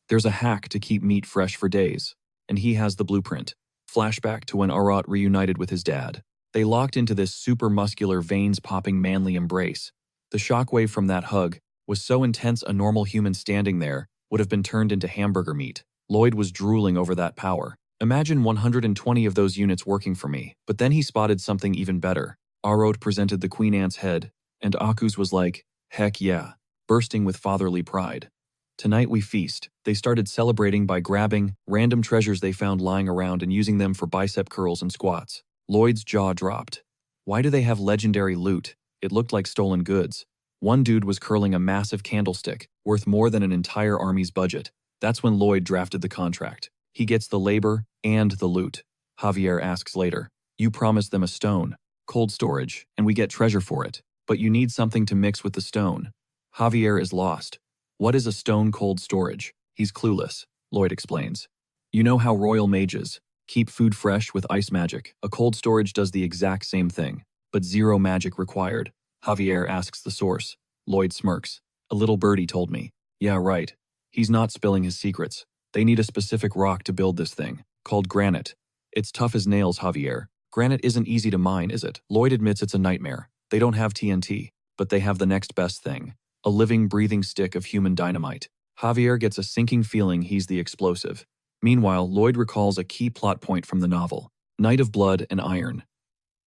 There's a hack to keep meat fresh for days, and he has the blueprint. Flashback to when Arot reunited with his dad. They locked into this super muscular, veins-popping manly embrace. The shockwave from that hug was so intense a normal human standing there would have been turned into hamburger meat. Lloyd was drooling over that power. Imagine 120 of those units working for me. But then he spotted something even better. Arot presented the queen ant's head, and Akus was like, heck yeah, bursting with fatherly pride. Tonight we feast. They started celebrating by grabbing random treasures they found lying around and using them for bicep curls and squats. Lloyd's jaw dropped. Why do they have legendary loot? It looked like stolen goods. One dude was curling a massive candlestick, worth more than an entire army's budget. That's when Lloyd drafted the contract. He gets the labor and the loot. Javier asks later, you promised them a stone, cold storage, and we get treasure for it. But you need something to mix with the stone. Javier is lost. What is a stone cold storage? He's clueless, Lloyd explains. You know how royal mages Keep food fresh with ice magic. A cold storage does the exact same thing, but zero magic required. Javier asks the source. Lloyd smirks. A little birdie told me. Yeah, right. He's not spilling his secrets. They need a specific rock to build this thing, called granite. It's tough as nails, Javier. Granite isn't easy to mine, is it? Lloyd admits it's a nightmare. They don't have TNT, but they have the next best thing. A living, breathing stick of human dynamite. Javier gets a sinking feeling he's the explosive. Meanwhile, Lloyd recalls a key plot point from the novel, Night of Blood and Iron.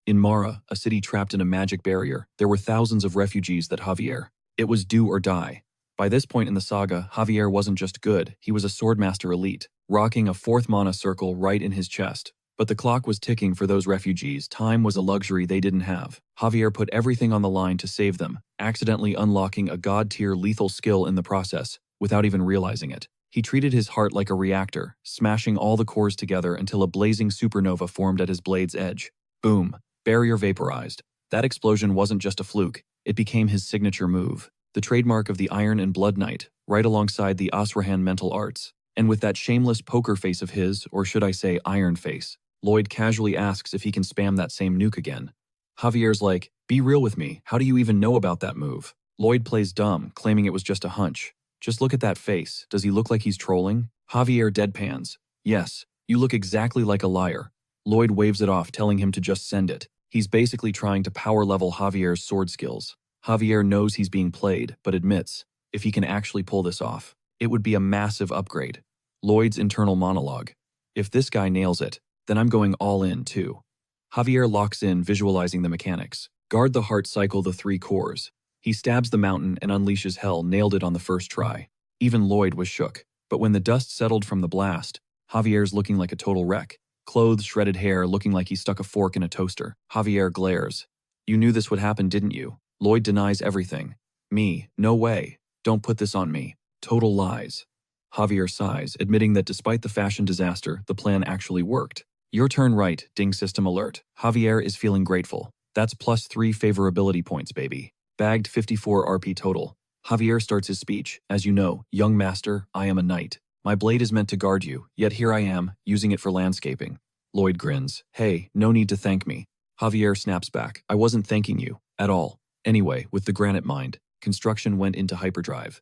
In Mara, a city trapped in a magic barrier, there were thousands of refugees that Javier. It was do or die. By this point in the saga, Javier wasn't just good, he was a swordmaster elite, rocking a 4th mana circle right in his chest. But the clock was ticking for those refugees. Time was a luxury they didn't have. Javier put everything on the line to save them, accidentally unlocking a god-tier lethal skill in the process, without even realizing it. He treated his heart like a reactor, smashing all the cores together until a blazing supernova formed at his blade's edge. Boom. Barrier vaporized. That explosion wasn't just a fluke, it became his signature move. The trademark of the Iron and Blood Knight, right alongside the Asrahan mental arts. And with that shameless poker face of his, or should I say iron face, Lloyd casually asks if he can spam that same nuke again. Javier's like, be real with me, how do you even know about that move? Lloyd plays dumb, claiming it was just a hunch. Just look at that face, does he look like he's trolling? Javier deadpans. Yes, you look exactly like a liar. Lloyd waves it off, telling him to just send it. He's basically trying to power level Javier's sword skills. Javier knows he's being played, but admits, if he can actually pull this off, it would be a massive upgrade. Lloyd's internal monologue. If this guy nails it, then I'm going all in too. Javier locks in, visualizing the mechanics. Guard the heart cycle the 3 cores. He stabs the mountain and unleashes hell, nailed it on the first try. Even Lloyd was shook. But when the dust settled from the blast, Javier's looking like a total wreck. Clothes, shredded hair, looking like he stuck a fork in a toaster. Javier glares. You knew this would happen, didn't you? Lloyd denies everything. Me, no way. Don't put this on me. Total lies. Javier sighs, admitting that despite the fashion disaster, the plan actually worked. Your turn right, ding system alert. Javier is feeling grateful. That's +3 favorability points, baby. Bagged 54 RP total. Javier starts his speech. As you know, young master, I am a knight. My blade is meant to guard you, yet here I am, using it for landscaping. Lloyd grins. Hey, no need to thank me. Javier snaps back. I wasn't thanking you, at all. Anyway, with the granite mined, construction went into hyperdrive.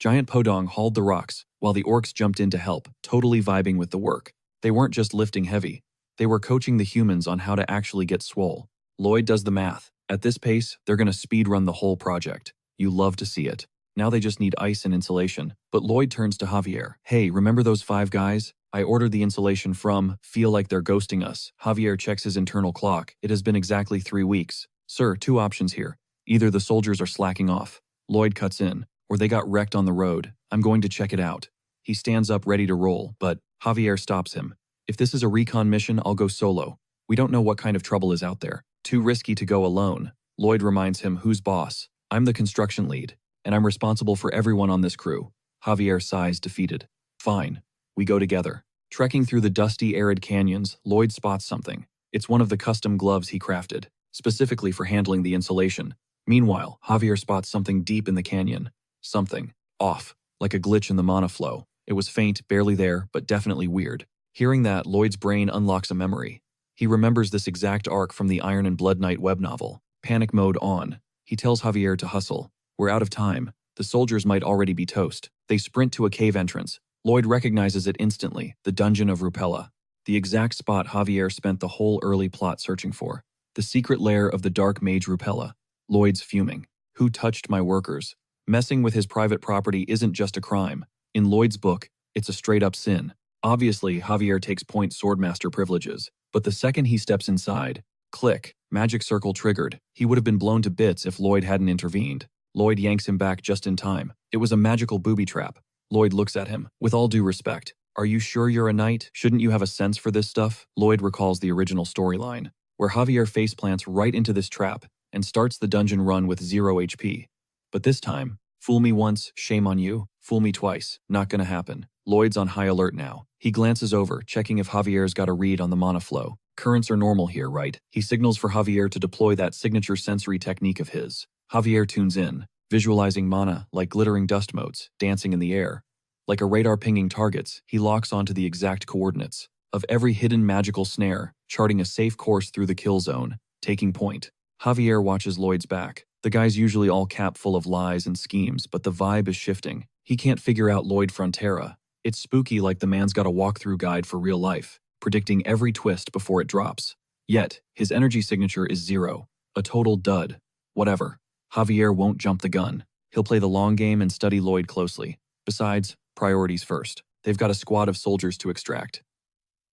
Giant Podong hauled the rocks, while the orcs jumped in to help, totally vibing with the work. They weren't just lifting heavy. They were coaching the humans on how to actually get swole. Lloyd does the math. At this pace, they're gonna speedrun the whole project. You love to see it. Now they just need ice and insulation. But Lloyd turns to Javier. Hey, remember those 5 guys? I ordered the insulation from, feel like they're ghosting us. Javier checks his internal clock. It has been exactly 3 weeks. Sir, 2 options here. Either the soldiers are slacking off. Lloyd cuts in. Or they got wrecked on the road. I'm going to check it out. He stands up ready to roll, but Javier stops him. If this is a recon mission, I'll go solo. We don't know what kind of trouble is out there. Too risky to go alone. Lloyd reminds him who's boss. I'm the construction lead, and I'm responsible for everyone on this crew. Javier sighs, defeated. Fine. We go together. Trekking through the dusty, arid canyons, Lloyd spots something. It's one of the custom gloves he crafted, specifically for handling the insulation. Meanwhile, Javier spots something deep in the canyon. Something off, like a glitch in the mana flow. It was faint, barely there, but definitely weird. Hearing that, Lloyd's brain unlocks a memory. He remembers this exact arc from the Iron and Blood Knight web novel. Panic mode on. He tells Javier to hustle. We're out of time. The soldiers might already be toast. They sprint to a cave entrance. Lloyd recognizes it instantly, the dungeon of Rupella. The exact spot Javier spent the whole early plot searching for. The secret lair of the dark mage Rupella. Lloyd's fuming. Who touched my workers? Messing with his private property isn't just a crime. In Lloyd's book, it's a straight-up sin. Obviously, Javier takes point swordmaster privileges, but the second he steps inside, click, magic circle triggered. He would have been blown to bits if Lloyd hadn't intervened. Lloyd yanks him back just in time. It was a magical booby trap. Lloyd looks at him. With all due respect, are you sure you're a knight? Shouldn't you have a sense for this stuff? Lloyd recalls the original storyline, where Javier faceplants right into this trap and starts the dungeon run with 0 HP. But this time, fool me once, shame on you. Fool me twice, not gonna happen. Lloyd's on high alert now. He glances over, checking if Javier's got a read on the mana flow. Currents are normal here, right? He signals for Javier to deploy that signature sensory technique of his. Javier tunes in, visualizing mana like glittering dust motes, dancing in the air. Like a radar pinging targets, he locks onto the exact coordinates. of every hidden magical snare, charting a safe course through the kill zone, taking point. Javier watches Lloyd's back. The guy's usually all cap full of lies and schemes, but the vibe is shifting. He can't figure out Lloyd Frontera. It's spooky, like the man's got a walkthrough guide for real life, predicting every twist before it drops. Yet, his energy signature is 0. A total dud. Whatever. Javier won't jump the gun. He'll play the long game and study Lloyd closely. Besides, priorities first. They've got a squad of soldiers to extract.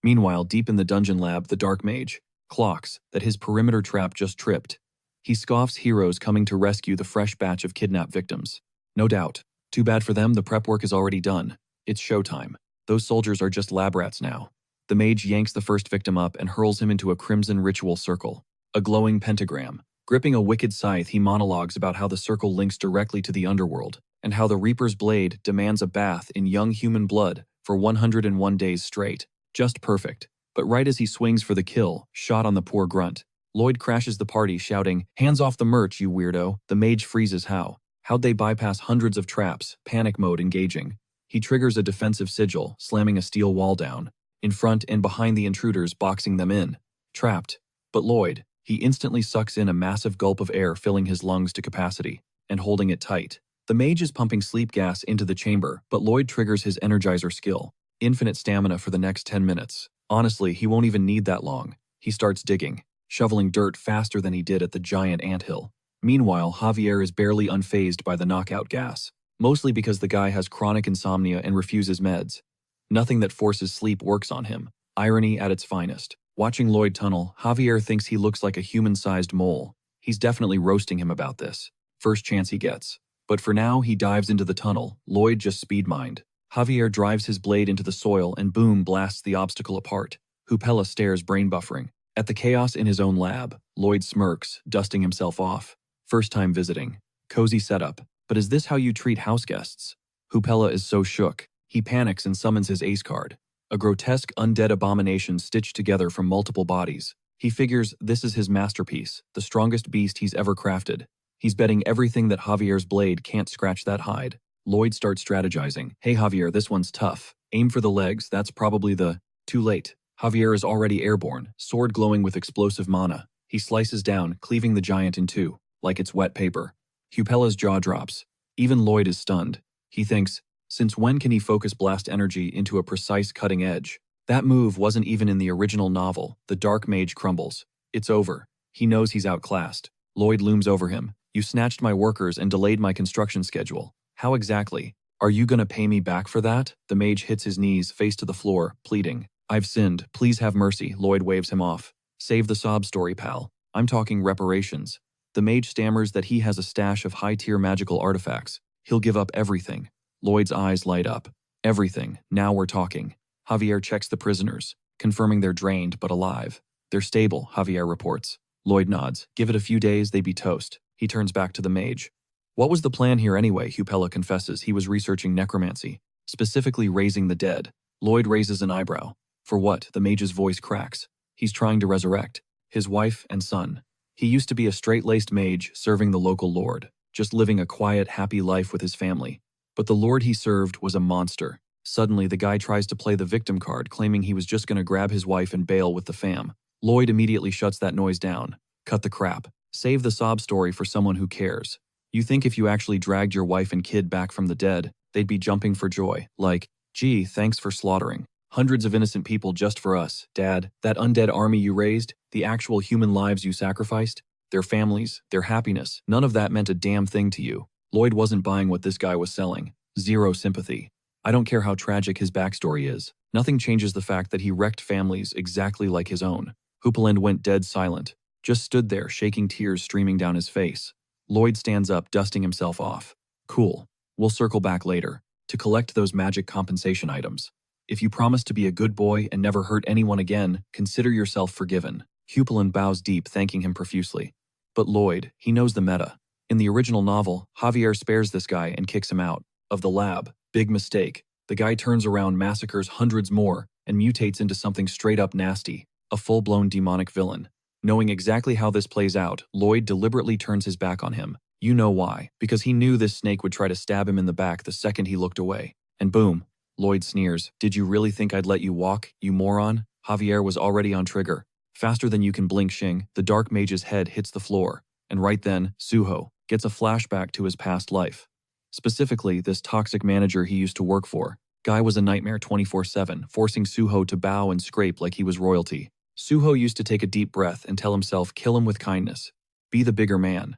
Meanwhile, deep in the dungeon lab, the dark mage clocks that his perimeter trap just tripped. He scoffs heroes coming to rescue the fresh batch of kidnapped victims. No doubt. Too bad for them, the prep work is already done. It's showtime. Those soldiers are just lab rats now. The mage yanks the first victim up and hurls him into a crimson ritual circle, a glowing pentagram. Gripping a wicked scythe, he monologues about how the circle links directly to the underworld, and how the Reaper's blade demands a bath in young human blood for 101 days straight. Just perfect. But right as he swings for the kill, shot on the poor grunt, Lloyd crashes the party, shouting, "Hands off the merch, you weirdo." The mage freezes. How'd they bypass hundreds of traps, panic mode engaging? He triggers a defensive sigil, slamming a steel wall down, in front and behind the intruders, boxing them in. Trapped. But Lloyd, he instantly sucks in a massive gulp of air, filling his lungs to capacity, and holding it tight. The mage is pumping sleep gas into the chamber, but Lloyd triggers his energizer skill. Infinite stamina for the next 10 minutes. Honestly, he won't even need that long. He starts digging, shoveling dirt faster than he did at the giant anthill. Meanwhile, Javier is barely unfazed by the knockout gas, mostly because the guy has chronic insomnia and refuses meds. Nothing that forces sleep works on him. Irony at its finest. Watching Lloyd tunnel, Javier thinks he looks like a human-sized mole. He's definitely roasting him about this. First chance he gets. But for now, he dives into the tunnel. Lloyd just speed-mined. Javier drives his blade into the soil and boom, blasts the obstacle apart. Hupella stares, brain buffering. At the chaos in his own lab, Lloyd smirks, dusting himself off. First time visiting. Cozy setup. But is this how you treat house guests? Hupella is so shook. He panics and summons his ace card. A grotesque undead abomination stitched together from multiple bodies. He figures this is his masterpiece, the strongest beast he's ever crafted. He's betting everything that Javier's blade can't scratch that hide. Lloyd starts strategizing. "Hey Javier, this one's tough. Aim for the legs, that's probably the..." Too late. Javier is already airborne, sword glowing with explosive mana. He slices down, cleaving the giant in two, like it's wet paper. Hupella's jaw drops. Even Lloyd is stunned. He thinks, since when can he focus blast energy into a precise cutting edge? That move wasn't even in the original novel. The dark mage crumbles. It's over. He knows he's outclassed. Lloyd looms over him. "You snatched my workers and delayed my construction schedule. How exactly? Are you gonna pay me back for that?" The mage hits his knees, face to the floor, pleading. "I've sinned. Please have mercy." Lloyd waves him off. "Save the sob story, pal. I'm talking reparations." The mage stammers that he has a stash of high-tier magical artifacts. He'll give up everything. Lloyd's eyes light up. "Everything. Now we're talking." Javier checks the prisoners, confirming they're drained but alive. "They're stable," Javier reports. Lloyd nods. "Give it a few days, they'd be toast." He turns back to the mage. "What was the plan here anyway?" Hupella confesses he was researching necromancy, specifically raising the dead. Lloyd raises an eyebrow. "For what?" The mage's voice cracks. "He's trying to resurrect his wife and son. He used to be a straight-laced mage serving the local lord, just living a quiet, happy life with his family. But the lord he served was a monster. Suddenly, the guy tries to play the victim card, claiming he was just gonna grab his wife and bail with the fam. Lloyd immediately shuts that noise down. Cut the crap. Save the sob story for someone who cares. You think if you actually dragged your wife and kid back from the dead, they'd be jumping for joy, like, "Gee, thanks for slaughtering hundreds of innocent people just for us, Dad. That undead army you raised, the actual human lives you sacrificed, their families, their happiness, none of that meant a damn thing to you." Lloyd wasn't buying what this guy was selling. Zero sympathy. I don't care how tragic his backstory is. Nothing changes the fact that he wrecked families exactly like his own. Hupelend went dead silent, just stood there, shaking, tears streaming down his face. Lloyd stands up, dusting himself off. "Cool. We'll circle back later to collect those magic compensation items. If you promise to be a good boy and never hurt anyone again, consider yourself forgiven." Hupelend bows deep, thanking him profusely. But Lloyd, he knows the meta. In the original novel, Javier spares this guy and kicks him out of the lab. Big mistake. The guy turns around, massacres hundreds more, and mutates into something straight up nasty, a full-blown demonic villain. Knowing exactly how this plays out, Lloyd deliberately turns his back on him. You know why? Because he knew this snake would try to stab him in the back the second he looked away. And boom. Lloyd sneers. "Did you really think I'd let you walk, you moron?" Javier was already on trigger. Faster than you can blink Xing, the dark mage's head hits the floor, and right then, Suho gets a flashback to his past life. Specifically, this toxic manager he used to work for. Guy was a nightmare 24/7, forcing Suho to bow and scrape like he was royalty. Suho used to take a deep breath and tell himself, kill him with kindness. Be the bigger man.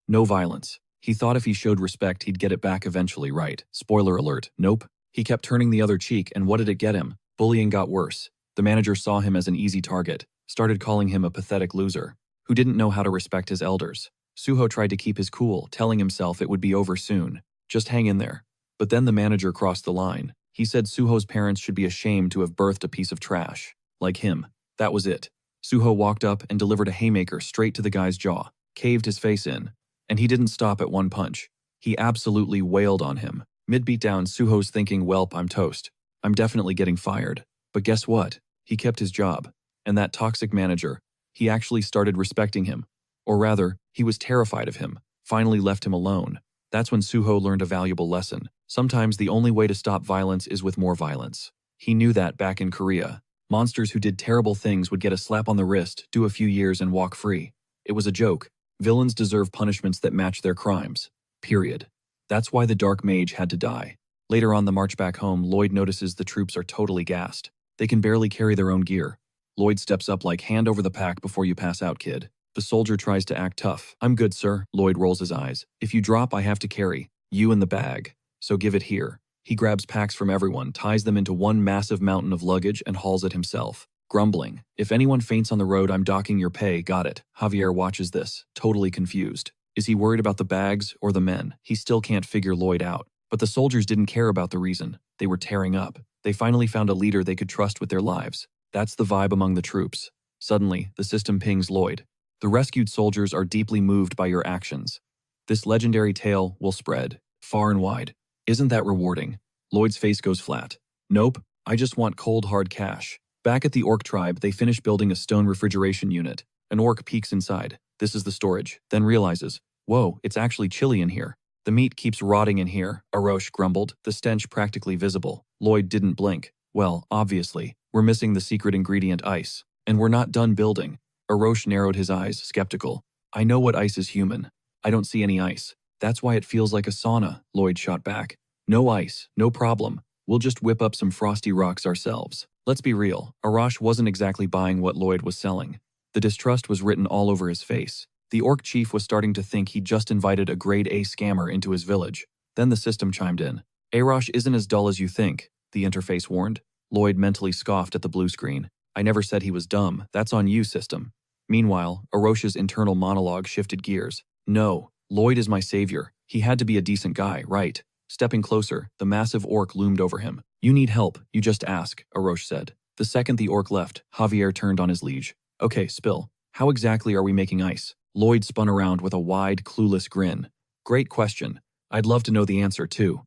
No violence. He thought if he showed respect, he'd get it back eventually, right? Spoiler alert, nope. He kept turning the other cheek, and what did it get him? Bullying got worse. The manager saw him as an easy target, started calling him a pathetic loser, who didn't know how to respect his elders. Suho tried to keep his cool, telling himself it would be over soon. Just hang in there. But then the manager crossed the line. He said Suho's parents should be ashamed to have birthed a piece of trash. Like him. That was it. Suho walked up and delivered a haymaker straight to the guy's jaw, caved his face in. And he didn't stop at one punch. He absolutely wailed on him. Mid-beatdown, Suho's thinking, welp, I'm toast. I'm definitely getting fired. But guess what? He kept his job. And that toxic manager, he actually started respecting him. Or rather, he was terrified of him, finally left him alone. That's when Suho learned a valuable lesson. Sometimes the only way to stop violence is with more violence. He knew that back in Korea. Monsters who did terrible things would get a slap on the wrist, do a few years, and walk free. It was a joke. Villains deserve punishments that match their crimes. Period. That's why the Dark Mage had to die. Later on the march back home, Lloyd notices the troops are totally gassed. They can barely carry their own gear. Lloyd steps up like, hand over the pack before you pass out, kid. The soldier tries to act tough. I'm good, sir. Lloyd rolls his eyes. If you drop, I have to carry you in the bag. So give it here. He grabs packs from everyone, ties them into one massive mountain of luggage, and hauls it himself, grumbling. If anyone faints on the road, I'm docking your pay, got it. Javier watches this, totally confused. Is he worried about the bags or the men? He still can't figure Lloyd out. But the soldiers didn't care about the reason. They were tearing up. They finally found a leader they could trust with their lives. That's the vibe among the troops. Suddenly, the system pings Lloyd. The rescued soldiers are deeply moved by your actions. This legendary tale will spread far and wide. Isn't that rewarding? Lloyd's face goes flat. Nope, I just want cold hard cash. Back at the orc tribe, they finish building a stone refrigeration unit. An orc peeks inside. This is the storage, then realizes, whoa, it's actually chilly in here. The meat keeps rotting in here, Arosh grumbled, the stench practically visible. Lloyd didn't blink. Well, obviously, we're missing the secret ingredient ice. And we're not done building. Arosh narrowed his eyes, skeptical. I know what ice is human. I don't see any ice. That's why it feels like a sauna, Lloyd shot back. No ice, no problem. We'll just whip up some frosty rocks ourselves. Let's be real, Arosh wasn't exactly buying what Lloyd was selling. The distrust was written all over his face. The orc chief was starting to think he'd just invited a grade A scammer into his village. Then the system chimed in. Arosh isn't as dull as you think, the interface warned. Lloyd mentally scoffed at the blue screen. I never said he was dumb. That's on you, system. Meanwhile, Arosh's internal monologue shifted gears. No, Lloyd is my savior. He had to be a decent guy, right? Stepping closer, the massive orc loomed over him. You need help, you just ask, Arosh said. The second the orc left, Javier turned on his liege. Okay, spill. How exactly are we making ice? Lloyd spun around with a wide, clueless grin. Great question. I'd love to know the answer, too.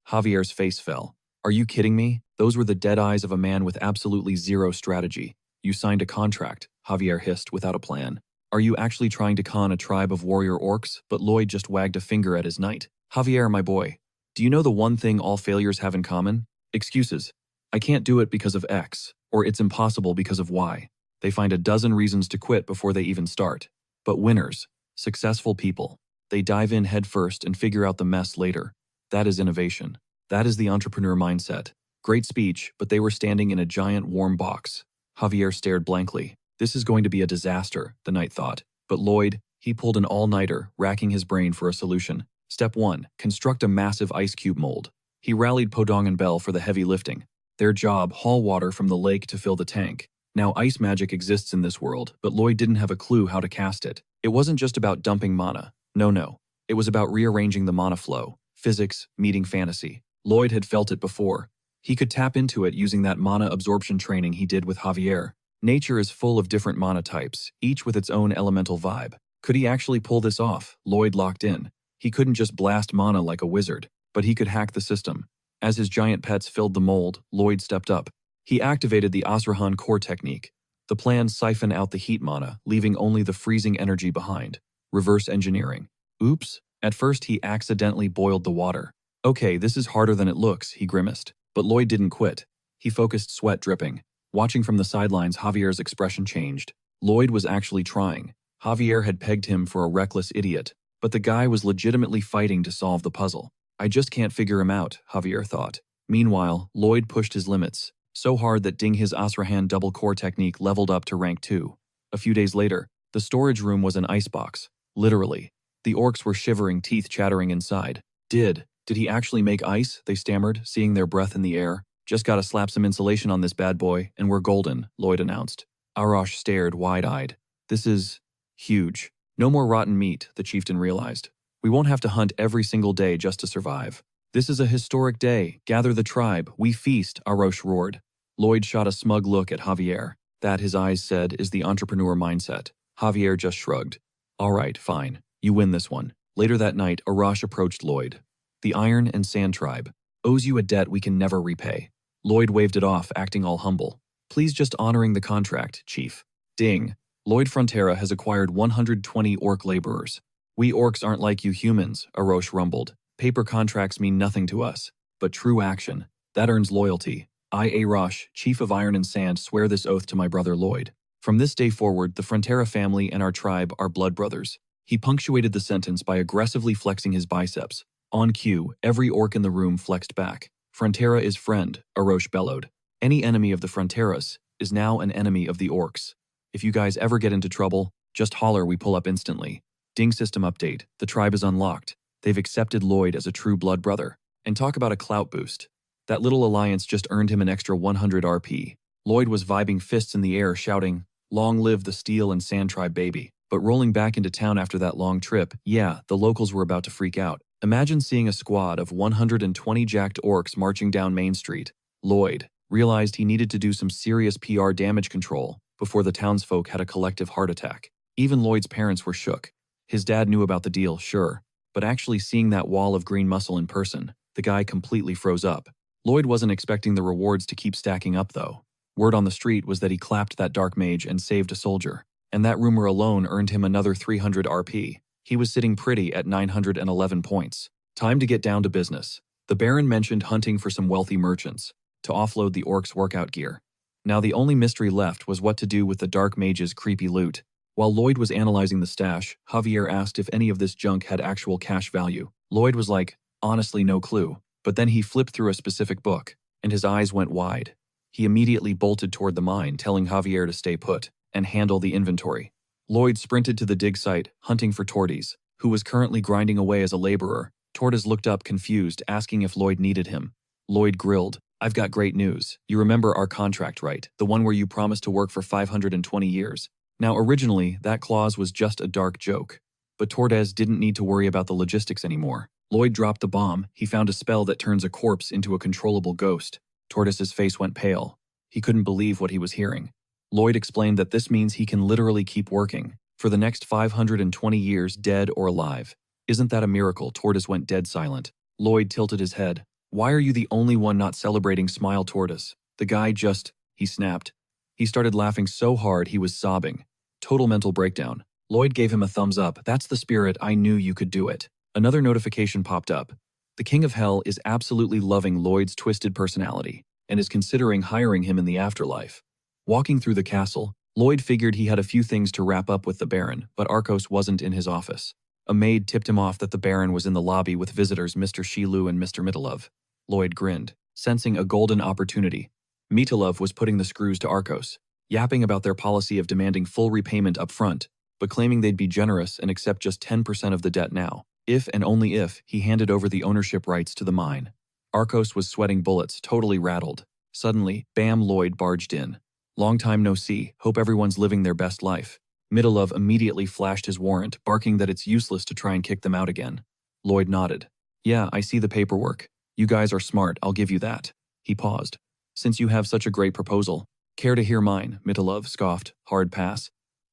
Javier's face fell. Are you kidding me? Those were the dead eyes of a man with absolutely zero strategy. You signed a contract, Javier hissed without a plan. Are you actually trying to con a tribe of warrior orcs? But Lloyd just wagged a finger at his knight. Javier, my boy. Do you know the one thing all failures have in common? Excuses. I can't do it because of X, or it's impossible because of Y. They find a dozen reasons to quit before they even start. But winners, successful people, they dive in head first and figure out the mess later. That is innovation. That is the entrepreneur mindset. Great speech, but they were standing in a giant warm box. Javier stared blankly. This is going to be a disaster, the knight thought. But Lloyd, he pulled an all-nighter, racking his brain for a solution. Step 1. Construct a massive ice cube mold. He rallied Podong and Bell for the heavy lifting. Their job, haul water from the lake to fill the tank. Now ice magic exists in this world, but Lloyd didn't have a clue how to cast it. It wasn't just about dumping mana. No. It was about rearranging the mana flow. Physics meeting fantasy. Lloyd had felt it before. He could tap into it using that mana absorption training he did with Javier. Nature is full of different mana types, each with its own elemental vibe. Could he actually pull this off? Lloyd locked in. He couldn't just blast mana like a wizard, but he could hack the system. As his giant pets filled the mold, Lloyd stepped up. He activated the Asrahan core technique. The plan siphoned out the heat mana, leaving only the freezing energy behind. Reverse engineering. Oops. At first he accidentally boiled the water. Okay, this is harder than it looks, he grimaced. But Lloyd didn't quit. He focused, sweat dripping. Watching from the sidelines, Javier's expression changed. Lloyd was actually trying. Javier had pegged him for a reckless idiot, but the guy was legitimately fighting to solve the puzzle. I just can't figure him out, Javier thought. Meanwhile, Lloyd pushed his limits, so hard that Ding his Asrahan double core technique leveled up to rank 2. A few days later, the storage room was an icebox. Literally. The orcs were shivering, teeth chattering inside. Did he actually make ice? They stammered, seeing their breath in the air. Just gotta slap some insulation on this bad boy, and we're golden, Lloyd announced. Arash stared wide-eyed. This is huge. No more rotten meat, the chieftain realized. We won't have to hunt every single day just to survive. This is a historic day. Gather the tribe. We feast, Arash roared. Lloyd shot a smug look at Javier. That, his eyes said, is the entrepreneur mindset. Javier just shrugged. All right, fine. You win this one. Later that night, Arash approached Lloyd. The Iron and Sand Tribe owes you a debt we can never repay. Lloyd waved it off, acting all humble. Please just honoring the contract, Chief. Ding. Lloyd Frontera has acquired 120 orc laborers. We orcs aren't like you humans, Arash rumbled. Paper contracts mean nothing to us. But true action, that earns loyalty. I, Arash, Chief of Iron and Sand, swear this oath to my brother Lloyd. From this day forward, the Frontera family and our tribe are blood brothers. He punctuated the sentence by aggressively flexing his biceps. On cue, every orc in the room flexed back. Frontera is friend, Arash bellowed. Any enemy of the Fronteras is now an enemy of the orcs. If you guys ever get into trouble, just holler, we pull up instantly. Ding system update, the tribe is unlocked. They've accepted Lloyd as a true blood brother. And talk about a clout boost. That little alliance just earned him an extra 100 RP. Lloyd was vibing, fists in the air, shouting, "Long live the Steel and Sand Tribe, baby." But rolling back into town after that long trip, yeah, the locals were about to freak out. Imagine seeing a squad of 120 jacked orcs marching down Main Street. Lloyd realized he needed to do some serious PR damage control before the townsfolk had a collective heart attack. Even Lloyd's parents were shook. His dad knew about the deal, sure, but actually seeing that wall of green muscle in person, the guy completely froze up. Lloyd wasn't expecting the rewards to keep stacking up, though. Word on the street was that he clapped that dark mage and saved a soldier, and that rumor alone earned him another 300 RP. He was sitting pretty at 911 points. Time to get down to business. The Baron mentioned hunting for some wealthy merchants to offload the orcs' workout gear. Now the only mystery left was what to do with the dark mage's creepy loot. While Lloyd was analyzing the stash, Javier asked if any of this junk had actual cash value. Lloyd was like, honestly, no clue. But then he flipped through a specific book, and his eyes went wide. He immediately bolted toward the mine, telling Javier to stay put and handle the inventory. Lloyd sprinted to the dig site, hunting for Tordes, who was currently grinding away as a laborer. Tordes looked up confused, asking if Lloyd needed him. Lloyd grilled, "I've got great news. You remember our contract, right? The one where you promised to work for 520 years. Now, originally, that clause was just a dark joke. But Tordes didn't need to worry about the logistics anymore. Lloyd dropped the bomb. He found a spell that turns a corpse into a controllable ghost. Tortoise's face went pale. He couldn't believe what he was hearing. Lloyd explained that this means he can literally keep working for the next 520 years, dead or alive. Isn't that a miracle? Tortoise went dead silent. Lloyd tilted his head. Why are you the only one not celebrating? Smile, Tortoise. The guy just, he snapped. He started laughing so hard he was sobbing. Total mental breakdown. Lloyd gave him a thumbs up. That's the spirit. I knew you could do it. Another notification popped up. The King of Hell is absolutely loving Lloyd's twisted personality and is considering hiring him in the afterlife. Walking through the castle, Lloyd figured he had a few things to wrap up with the Baron, but Arcos wasn't in his office. A maid tipped him off that the Baron was in the lobby with visitors Mr. Shilu and Mr. Mitalov. Lloyd grinned, sensing a golden opportunity. Mitalov was putting the screws to Arcos, yapping about their policy of demanding full repayment up front, but claiming they'd be generous and accept just 10% of the debt now, if and only if he handed over the ownership rights to the mine. Arcos was sweating bullets, totally rattled. Suddenly, bam, Lloyd barged in. Long time no see, hope everyone's living their best life. Mitalov immediately flashed his warrant, barking that it's useless to try and kick them out again. Lloyd nodded. Yeah, I see the paperwork. You guys are smart, I'll give you that. He paused. Since you have such a great proposal, care to hear mine? Mitalov scoffed, hard pass.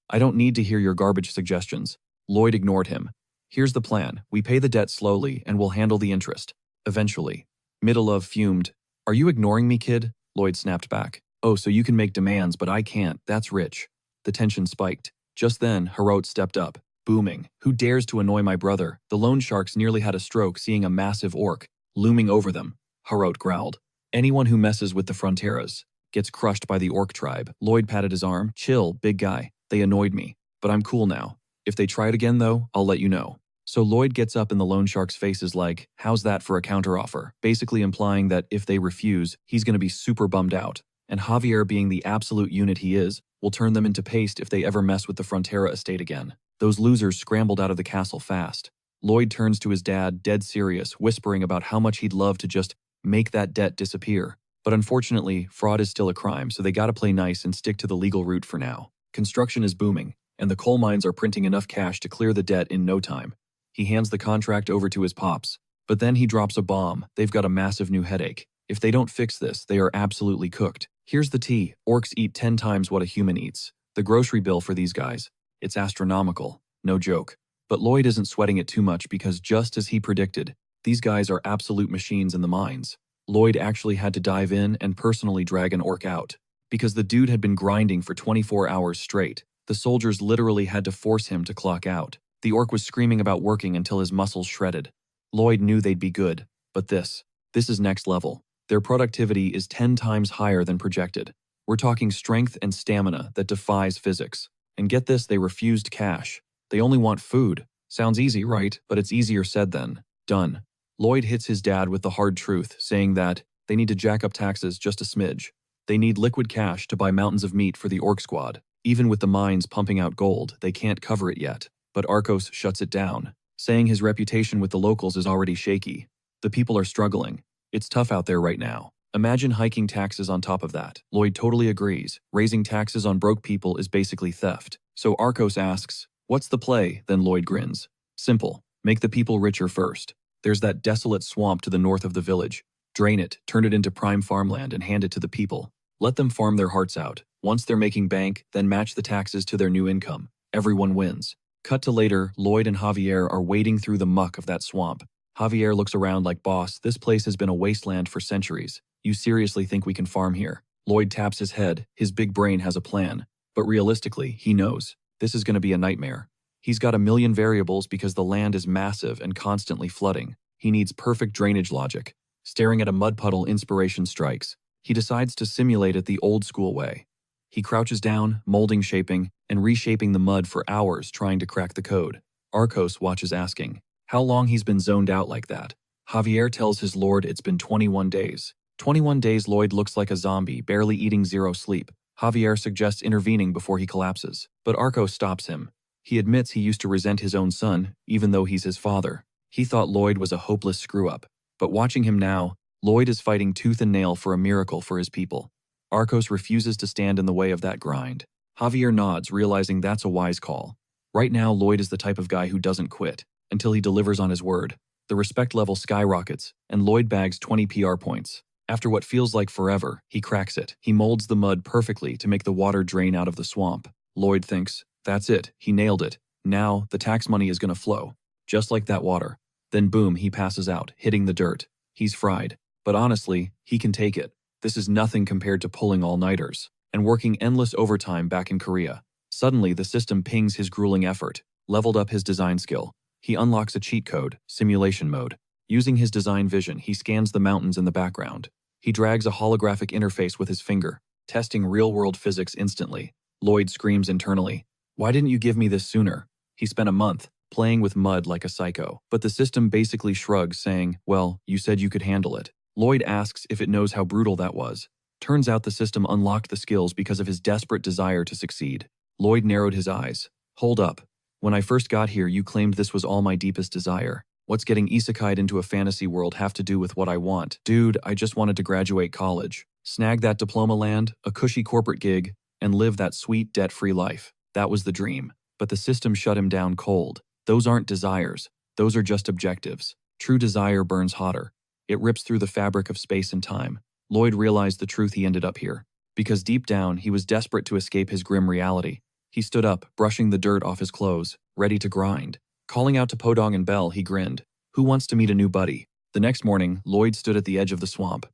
I don't need to hear your garbage suggestions. Lloyd ignored him. Here's the plan. We pay the debt slowly and we'll handle the interest. Eventually. Mitalov fumed. Are you ignoring me, kid? Lloyd snapped back. Oh, so you can make demands, but I can't. That's rich. The tension spiked. Just then, Harot stepped up, booming. Who dares to annoy my brother? The loan sharks nearly had a stroke seeing a massive orc looming over them. Harot growled. Anyone who messes with the Fronteras gets crushed by the orc tribe. Lloyd patted his arm. Chill, big guy. They annoyed me. But I'm cool now. If they try it again though, I'll let you know. So Lloyd gets up and the loan shark's face is like, how's that for a counteroffer? Basically implying that if they refuse, he's gonna be super bummed out. And Javier, being the absolute unit he is, will turn them into paste if they ever mess with the Frontera estate again. Those losers scrambled out of the castle fast. Lloyd turns to his dad, dead serious, whispering about how much he'd love to just make that debt disappear. But unfortunately, fraud is still a crime, so they gotta play nice and stick to the legal route for now. Construction is booming, and the coal mines are printing enough cash to clear the debt in no time. He hands the contract over to his pops, but then he drops a bomb. They've got a massive new headache. If they don't fix this, they are absolutely cooked. Here's the tea. Orcs eat 10 times what a human eats. The grocery bill for these guys, it's astronomical. No joke. But Lloyd isn't sweating it too much because just as he predicted, these guys are absolute machines in the mines. Lloyd actually had to dive in and personally drag an orc out. Because the dude had been grinding for 24 hours straight, the soldiers literally had to force him to clock out. The orc was screaming about working until his muscles shredded. Lloyd knew they'd be good, but this is next level. Their productivity is 10 times higher than projected. We're talking strength and stamina that defies physics. And get this, they refused cash. They only want food. Sounds easy, right? But it's easier said than done. Lloyd hits his dad with the hard truth, saying that they need to jack up taxes just a smidge. They need liquid cash to buy mountains of meat for the orc squad. Even with the mines pumping out gold, they can't cover it yet. But Arcos shuts it down, saying his reputation with the locals is already shaky. The people are struggling. It's tough out there right now. Imagine hiking taxes on top of that. Lloyd totally agrees. Raising taxes on broke people is basically theft. So Arcos asks, what's the play? Then Lloyd grins. Simple. Make the people richer first. There's that desolate swamp to the north of the village. Drain it, turn it into prime farmland and hand it to the people. Let them farm their hearts out. Once they're making bank, then match the taxes to their new income. Everyone wins. Cut to later, Lloyd and Javier are wading through the muck of that swamp. Javier looks around like, boss, this place has been a wasteland for centuries. You seriously think we can farm here? Lloyd taps his head. His big brain has a plan. But realistically, he knows. This is going to be a nightmare. He's got a million variables because the land is massive and constantly flooding. He needs perfect drainage logic. Staring at a mud puddle, inspiration strikes. He decides to simulate it the old school way. He crouches down, molding, shaping, and reshaping the mud for hours trying to crack the code. Arcos watches asking how long he's been zoned out like that. Javier tells his lord it's been 21 days. 21 days Lloyd looks like a zombie, barely eating, zero sleep. Javier suggests intervening before he collapses, but Arcos stops him. He admits he used to resent his own son, even though he's his father. He thought Lloyd was a hopeless screw-up. But watching him now, Lloyd is fighting tooth and nail for a miracle for his people. Arcos refuses to stand in the way of that grind. Javier nods, realizing that's a wise call. Right now, Lloyd is the type of guy who doesn't quit until he delivers on his word. The respect level skyrockets, and Lloyd bags 20 PR points. After what feels like forever, he cracks it. He molds the mud perfectly to make the water drain out of the swamp. Lloyd thinks, that's it, he nailed it. Now, the tax money is gonna flow. Just like that water. Then boom, he passes out, hitting the dirt. He's fried. But honestly, he can take it. This is nothing compared to pulling all-nighters and working endless overtime back in Korea. Suddenly, the system pings his grueling effort, leveled up his design skill. He unlocks a cheat code, simulation mode. Using his design vision, he scans the mountains in the background. He drags a holographic interface with his finger, testing real-world physics instantly. Lloyd screams internally, why didn't you give me this sooner? He spent a month playing with mud like a psycho, but the system basically shrugs, saying, well, you said you could handle it. Lloyd asks if it knows how brutal that was. Turns out the system unlocked the skills because of his desperate desire to succeed. Lloyd narrowed his eyes. Hold up. When I first got here, you claimed this was all my deepest desire. What's getting isekai'd into a fantasy world have to do with what I want? Dude, I just wanted to graduate college, snag that diploma land, a cushy corporate gig, and live that sweet, debt-free life. That was the dream. But the system shut him down cold. Those aren't desires. Those are just objectives. True desire burns hotter. It rips through the fabric of space and time. Lloyd realized the truth he ended up here. Because deep down, he was desperate to escape his grim reality. He stood up, brushing the dirt off his clothes, ready to grind. Calling out to Podong and Bell, he grinned. Who wants to meet a new buddy? The next morning, Lloyd stood at the edge of the swamp.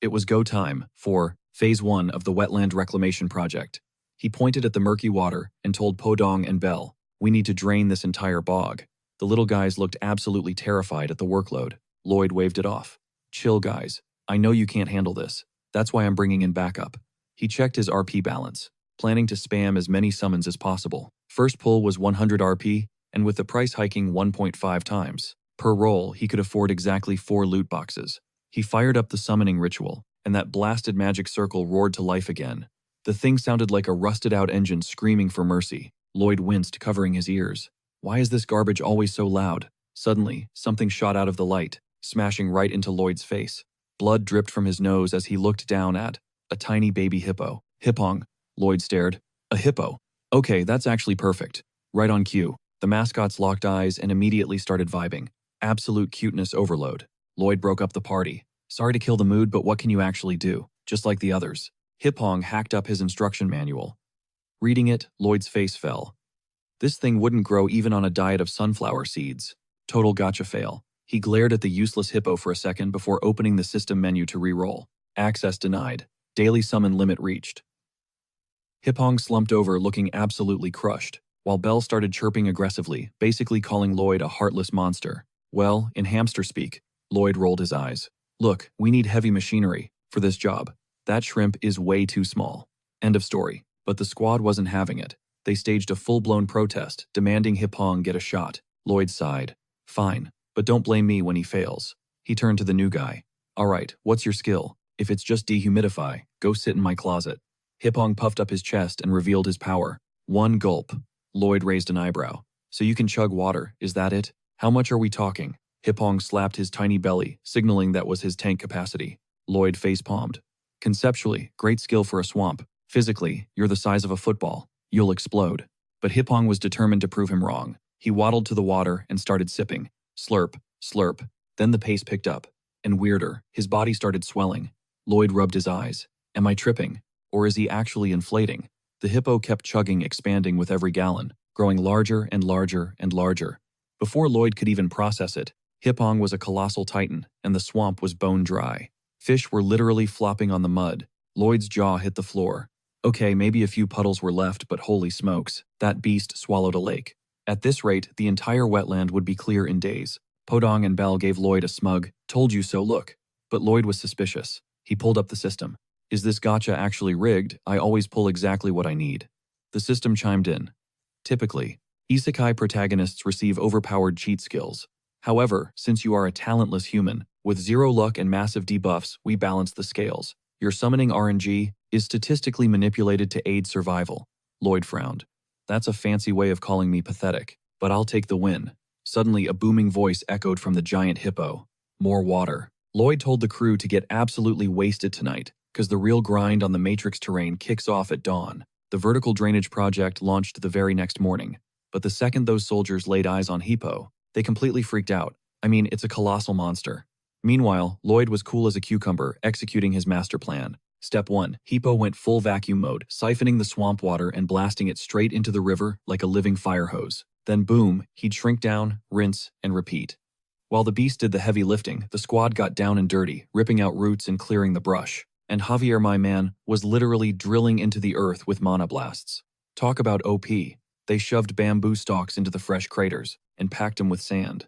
It was go time for Phase 1 of the Wetland Reclamation Project. He pointed at the murky water and told Podong and Bell, we need to drain this entire bog. The little guys looked absolutely terrified at the workload. Lloyd waved it off. Chill, guys. I know you can't handle this. That's why I'm bringing in backup. He checked his RP balance, planning to spam as many summons as possible. First pull was 100 RP, and with the price hiking 1.5 times per roll, he could afford exactly 4 loot boxes. He fired up the summoning ritual, and that blasted magic circle roared to life again. The thing sounded like a rusted-out engine screaming for mercy. Lloyd winced, covering his ears. Why is this garbage always so loud? Suddenly, something shot out of the light, smashing right into Lloyd's face. Blood dripped from his nose as he looked down at a tiny baby hippo. Hippong, Lloyd stared. A hippo. Okay, that's actually perfect. Right on cue. The mascots locked eyes and immediately started vibing. Absolute cuteness overload. Lloyd broke up the party. Sorry to kill the mood, but what can you actually do? Just like the others. Hippong hacked up his instruction manual. Reading it, Lloyd's face fell. This thing wouldn't grow even on a diet of sunflower seeds. Total gotcha fail. He glared at the useless hippo for a second before opening the system menu to re-roll. Access denied. Daily summon limit reached. Hippong slumped over, looking absolutely crushed, while Belle started chirping aggressively, basically calling Lloyd a heartless monster. Well, in hamster speak, Lloyd rolled his eyes. Look, we need heavy machinery for this job. That shrimp is way too small. End of story. But the squad wasn't having it. They staged a full-blown protest, demanding Hippong get a shot. Lloyd sighed. Fine, but don't blame me when he fails. He turned to the new guy. All right, what's your skill? If it's just dehumidify, go sit in my closet. Hippong puffed up his chest and revealed his power. 1 gulp. Lloyd raised an eyebrow. So you can chug water, is that it? How much are we talking? Hippong slapped his tiny belly, signaling that was his tank capacity. Lloyd face-palmed. Conceptually, great skill for a swamp. Physically, you're the size of a football. You'll explode. But Hippong was determined to prove him wrong. He waddled to the water and started sipping. Slurp, slurp. Then the pace picked up. And weirder, his body started swelling. Lloyd rubbed his eyes. Am I tripping? Or is he actually inflating? The hippo kept chugging, expanding with every gallon, growing larger and larger and larger. Before Lloyd could even process it, Hippong was a colossal titan, and the swamp was bone dry. Fish were literally flopping on the mud. Lloyd's jaw hit the floor. Okay, maybe a few puddles were left, but holy smokes, that beast swallowed a lake. At this rate, the entire wetland would be clear in days. Podong and Bell gave Lloyd a smug, told you so look. But Lloyd was suspicious. He pulled up the system. Is this gotcha actually rigged? I always pull exactly what I need. The system chimed in. Typically, Isekai protagonists receive overpowered cheat skills. However, since you are a talentless human, with 0 luck and massive debuffs, we balance the scales. Your summoning RNG is statistically manipulated to aid survival. Lloyd frowned. That's a fancy way of calling me pathetic, but I'll take the win. Suddenly, a booming voice echoed from the giant hippo. More water. Lloyd told the crew to get absolutely wasted tonight, because the real grind on the Matrix terrain kicks off at dawn. The vertical drainage project launched the very next morning, but the second those soldiers laid eyes on Hippo, they completely freaked out. I mean, it's a colossal monster. Meanwhile, Lloyd was cool as a cucumber, executing his master plan. Step 1. Hippo went full vacuum mode, siphoning the swamp water and blasting it straight into the river like a living fire hose. Then boom, he'd shrink down, rinse, and repeat. While the beast did the heavy lifting, the squad got down and dirty, ripping out roots and clearing the brush. And Javier, my man, was literally drilling into the earth with mana blasts. Talk about OP. They shoved bamboo stalks into the fresh craters and packed them with sand.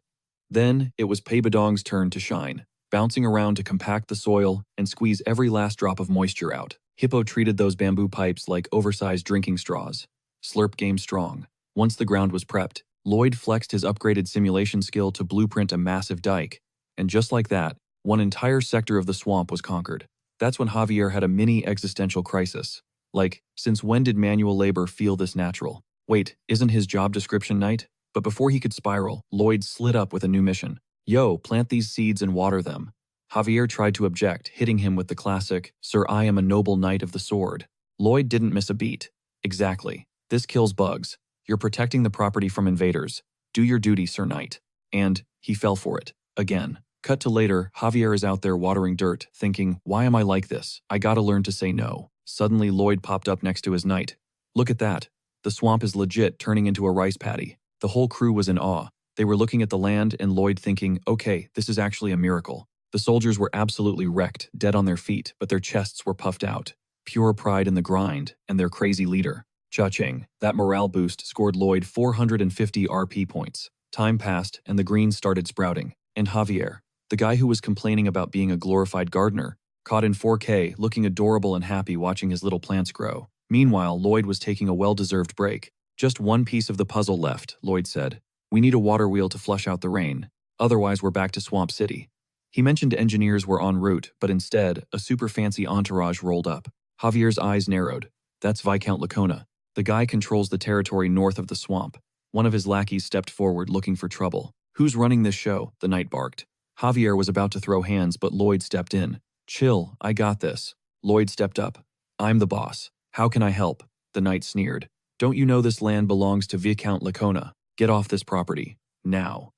Then, it was Paybadong's turn to shine, bouncing around to compact the soil and squeeze every last drop of moisture out. Hippo treated those bamboo pipes like oversized drinking straws. Slurp game strong. Once the ground was prepped, Lloyd flexed his upgraded simulation skill to blueprint a massive dike. And just like that, one entire sector of the swamp was conquered. That's when Javier had a mini existential crisis. Like, since when did manual labor feel this natural? Wait, isn't his job description night? But before he could spiral, Lloyd slid up with a new mission. Yo, plant these seeds and water them. Javier tried to object, hitting him with the classic, Sir, I am a noble knight of the sword. Lloyd didn't miss a beat. Exactly. This kills bugs. You're protecting the property from invaders. Do your duty, Sir Knight. And he fell for it. Again. Cut to later, Javier is out there watering dirt, thinking, why am I like this? I gotta learn to say no. Suddenly Lloyd popped up next to his knight. Look at that. The swamp is legit turning into a rice paddy. The whole crew was in awe. They were looking at the land and Lloyd thinking, okay, this is actually a miracle. The soldiers were absolutely wrecked, dead on their feet, but their chests were puffed out. Pure pride in the grind and their crazy leader. Cha-ching. That morale boost scored Lloyd 450 RP points. Time passed and the greens started sprouting. And Javier, the guy who was complaining about being a glorified gardener, caught in 4K, looking adorable and happy watching his little plants grow. Meanwhile, Lloyd was taking a well-deserved break. Just one piece of the puzzle left, Lloyd said. We need a water wheel to flush out the rain. Otherwise, we're back to Swamp City. He mentioned engineers were en route, but instead, a super fancy entourage rolled up. Javier's eyes narrowed. That's Viscount Lacona. The guy controls the territory north of the swamp. One of his lackeys stepped forward looking for trouble. Who's running this show? The knight barked. Javier was about to throw hands, but Lloyd stepped in. Chill, I got this. Lloyd stepped up. I'm the boss. How can I help? The knight sneered. Don't you know this land belongs to Viscount Lacona? Get off this property. Now.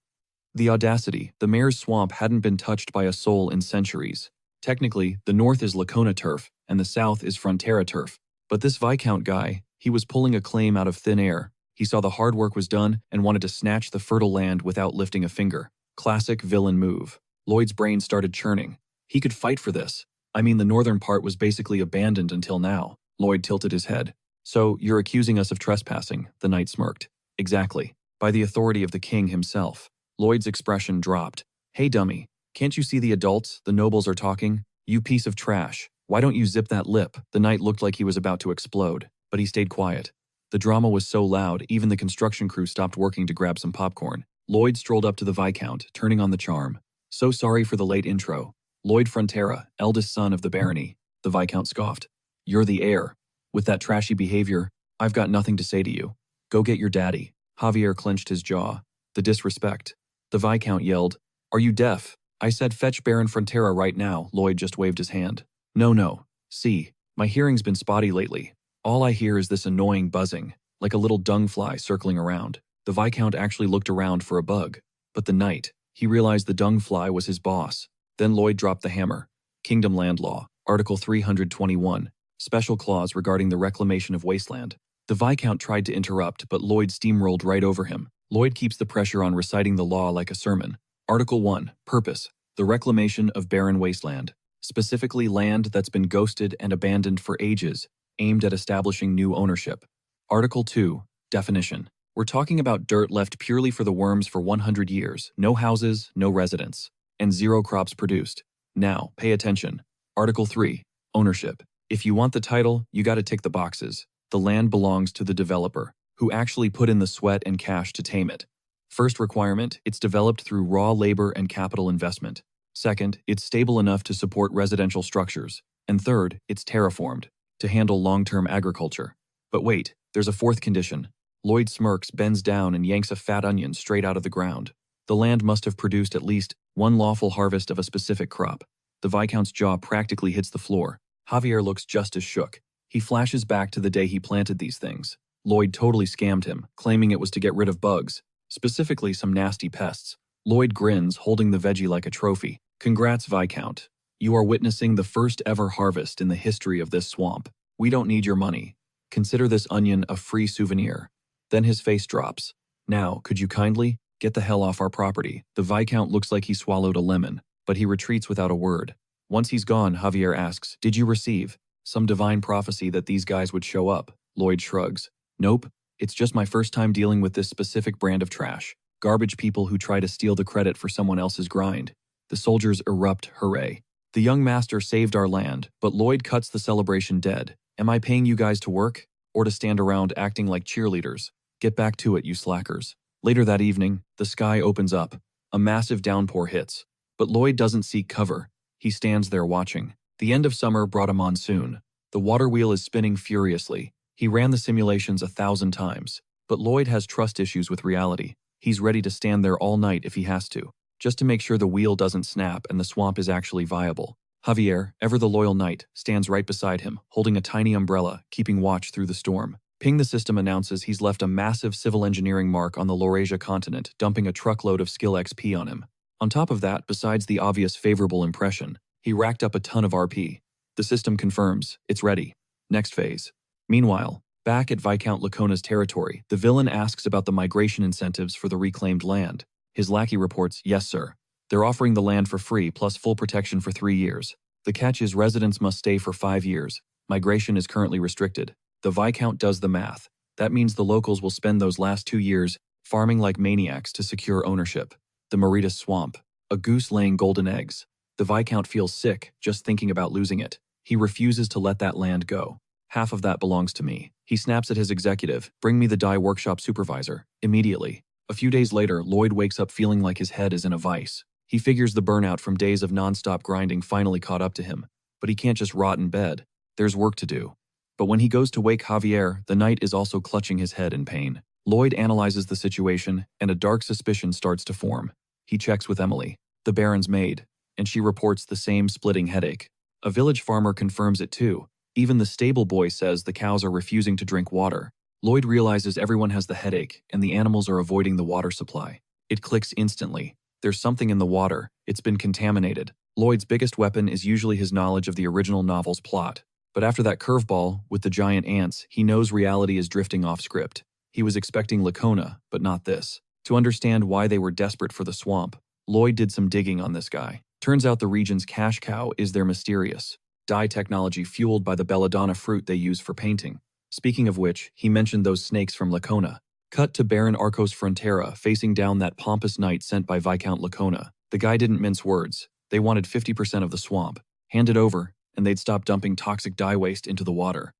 The audacity, the mayor's swamp hadn't been touched by a soul in centuries. Technically, the north is Lacona turf, and the south is Frontera turf. But this Viscount guy, he was pulling a claim out of thin air. He saw the hard work was done and wanted to snatch the fertile land without lifting a finger. Classic villain move. Lloyd's brain started churning. He could fight for this. I mean, the northern part was basically abandoned until now. Lloyd tilted his head. So, you're accusing us of trespassing, the knight smirked. Exactly. By the authority of the king himself. Lloyd's expression dropped. Hey dummy, can't you see the adults, the nobles are talking? You piece of trash. Why don't you zip that lip? The knight looked like he was about to explode, but he stayed quiet. The drama was so loud, even the construction crew stopped working to grab some popcorn. Lloyd strolled up to the Viscount, turning on the charm. So sorry for the late intro. Lloyd Frontera, eldest son of the barony. The Viscount scoffed. You're the heir. With that trashy behavior, I've got nothing to say to you. Go get your daddy. Javier clenched his jaw. The disrespect. The Viscount yelled, Are you deaf? I said fetch Baron Frontera right now. Lloyd just waved his hand. No. See, my hearing's been spotty lately. All I hear is this annoying buzzing, like a little dung fly circling around. The Viscount actually looked around for a bug. But the knight, he realized the dung fly was his boss. Then Lloyd dropped the hammer. Kingdom Land Law, Article 321, Special Clause regarding the reclamation of wasteland. The Viscount tried to interrupt, but Lloyd steamrolled right over him. Lloyd keeps the pressure on reciting the law like a sermon. Article 1, Purpose, the reclamation of barren wasteland. Specifically land that's been ghosted and abandoned for ages, aimed at establishing new ownership. Article 2, Definition. We're talking about dirt left purely for the worms for 100 years, no houses, no residents, and zero crops produced. Now, pay attention. Article 3, Ownership. If you want the title, you gotta tick the boxes. The land belongs to the developer, who actually put in the sweat and cash to tame it. First requirement, it's developed through raw labor and capital investment. Second, it's stable enough to support residential structures. And third, it's terraformed, to handle long-term agriculture. But wait, there's a fourth condition. Lloyd smirks, bends down, and yanks a fat onion straight out of the ground. The land must have produced at least one lawful harvest of a specific crop. The Viscount's jaw practically hits the floor. Javier looks just as shook. He flashes back to the day he planted these things. Lloyd totally scammed him, claiming it was to get rid of bugs, specifically some nasty pests. Lloyd grins, holding the veggie like a trophy. Congrats, Viscount. You are witnessing the first ever harvest in the history of this swamp. We don't need your money. Consider this onion a free souvenir. Then his face drops. Now, could you kindly get the hell off our property? The Viscount looks like he swallowed a lemon, but he retreats without a word. Once he's gone, Javier asks, Did you receive some divine prophecy that these guys would show up? Lloyd shrugs. Nope, it's just my first time dealing with this specific brand of trash. Garbage people who try to steal the credit for someone else's grind. The soldiers erupt, hooray. The young master saved our land, but Lloyd cuts the celebration dead. Am I paying you guys to work? Or to stand around acting like cheerleaders? Get back to it, you slackers. Later that evening, the sky opens up. A massive downpour hits. But Lloyd doesn't seek cover. He stands there watching. The end of summer brought a monsoon. The water wheel is spinning furiously. He ran the simulations 1,000 times. But Lloyd has trust issues with reality. He's ready to stand there all night if he has to, just to make sure the wheel doesn't snap and the swamp is actually viable. Javier, ever the loyal knight, stands right beside him, holding a tiny umbrella, keeping watch through the storm. Ping the system announces he's left a massive civil engineering mark on the Laurasia continent, dumping a truckload of skill XP on him. On top of that, besides the obvious favorable impression, he racked up a ton of RP. The system confirms, it's ready. Next phase. Meanwhile, back at Viscount Lacona's territory, the villain asks about the migration incentives for the reclaimed land. His lackey reports, Yes, sir. They're offering the land for free plus full protection for 3 years. The catch is residents must stay for 5 years. Migration is currently restricted. The Viscount does the math. That means the locals will spend those last 2 years farming like maniacs to secure ownership. The Maritas Swamp. A goose laying golden eggs. The Viscount feels sick just thinking about losing it. He refuses to let that land go. Half of that belongs to me. He snaps at his executive, bring me the dye workshop supervisor, immediately. A few days later, Lloyd wakes up feeling like his head is in a vice. He figures the burnout from days of non-stop grinding finally caught up to him. But he can't just rot in bed. There's work to do. But when he goes to wake Javier, the knight is also clutching his head in pain. Lloyd analyzes the situation, and a dark suspicion starts to form. He checks with Emily, the Baron's maid, and she reports the same splitting headache. A village farmer confirms it too. Even the stable boy says the cows are refusing to drink water. Lloyd realizes everyone has the headache, and the animals are avoiding the water supply. It clicks instantly. There's something in the water. It's been contaminated. Lloyd's biggest weapon is usually his knowledge of the original novel's plot. But after that curveball with the giant ants, he knows reality is drifting off script. He was expecting Lacona, but not this. To understand why they were desperate for the swamp, Lloyd did some digging on this guy. Turns out the region's cash cow is their mysterious dye technology fueled by the belladonna fruit they use for painting. Speaking of which, he mentioned those snakes from Lacona. Cut to Baron Arcos Frontera facing down that pompous knight sent by Viscount Lacona. The guy didn't mince words. They wanted 50% of the swamp. Hand it over, and they'd stop dumping toxic dye waste into the water.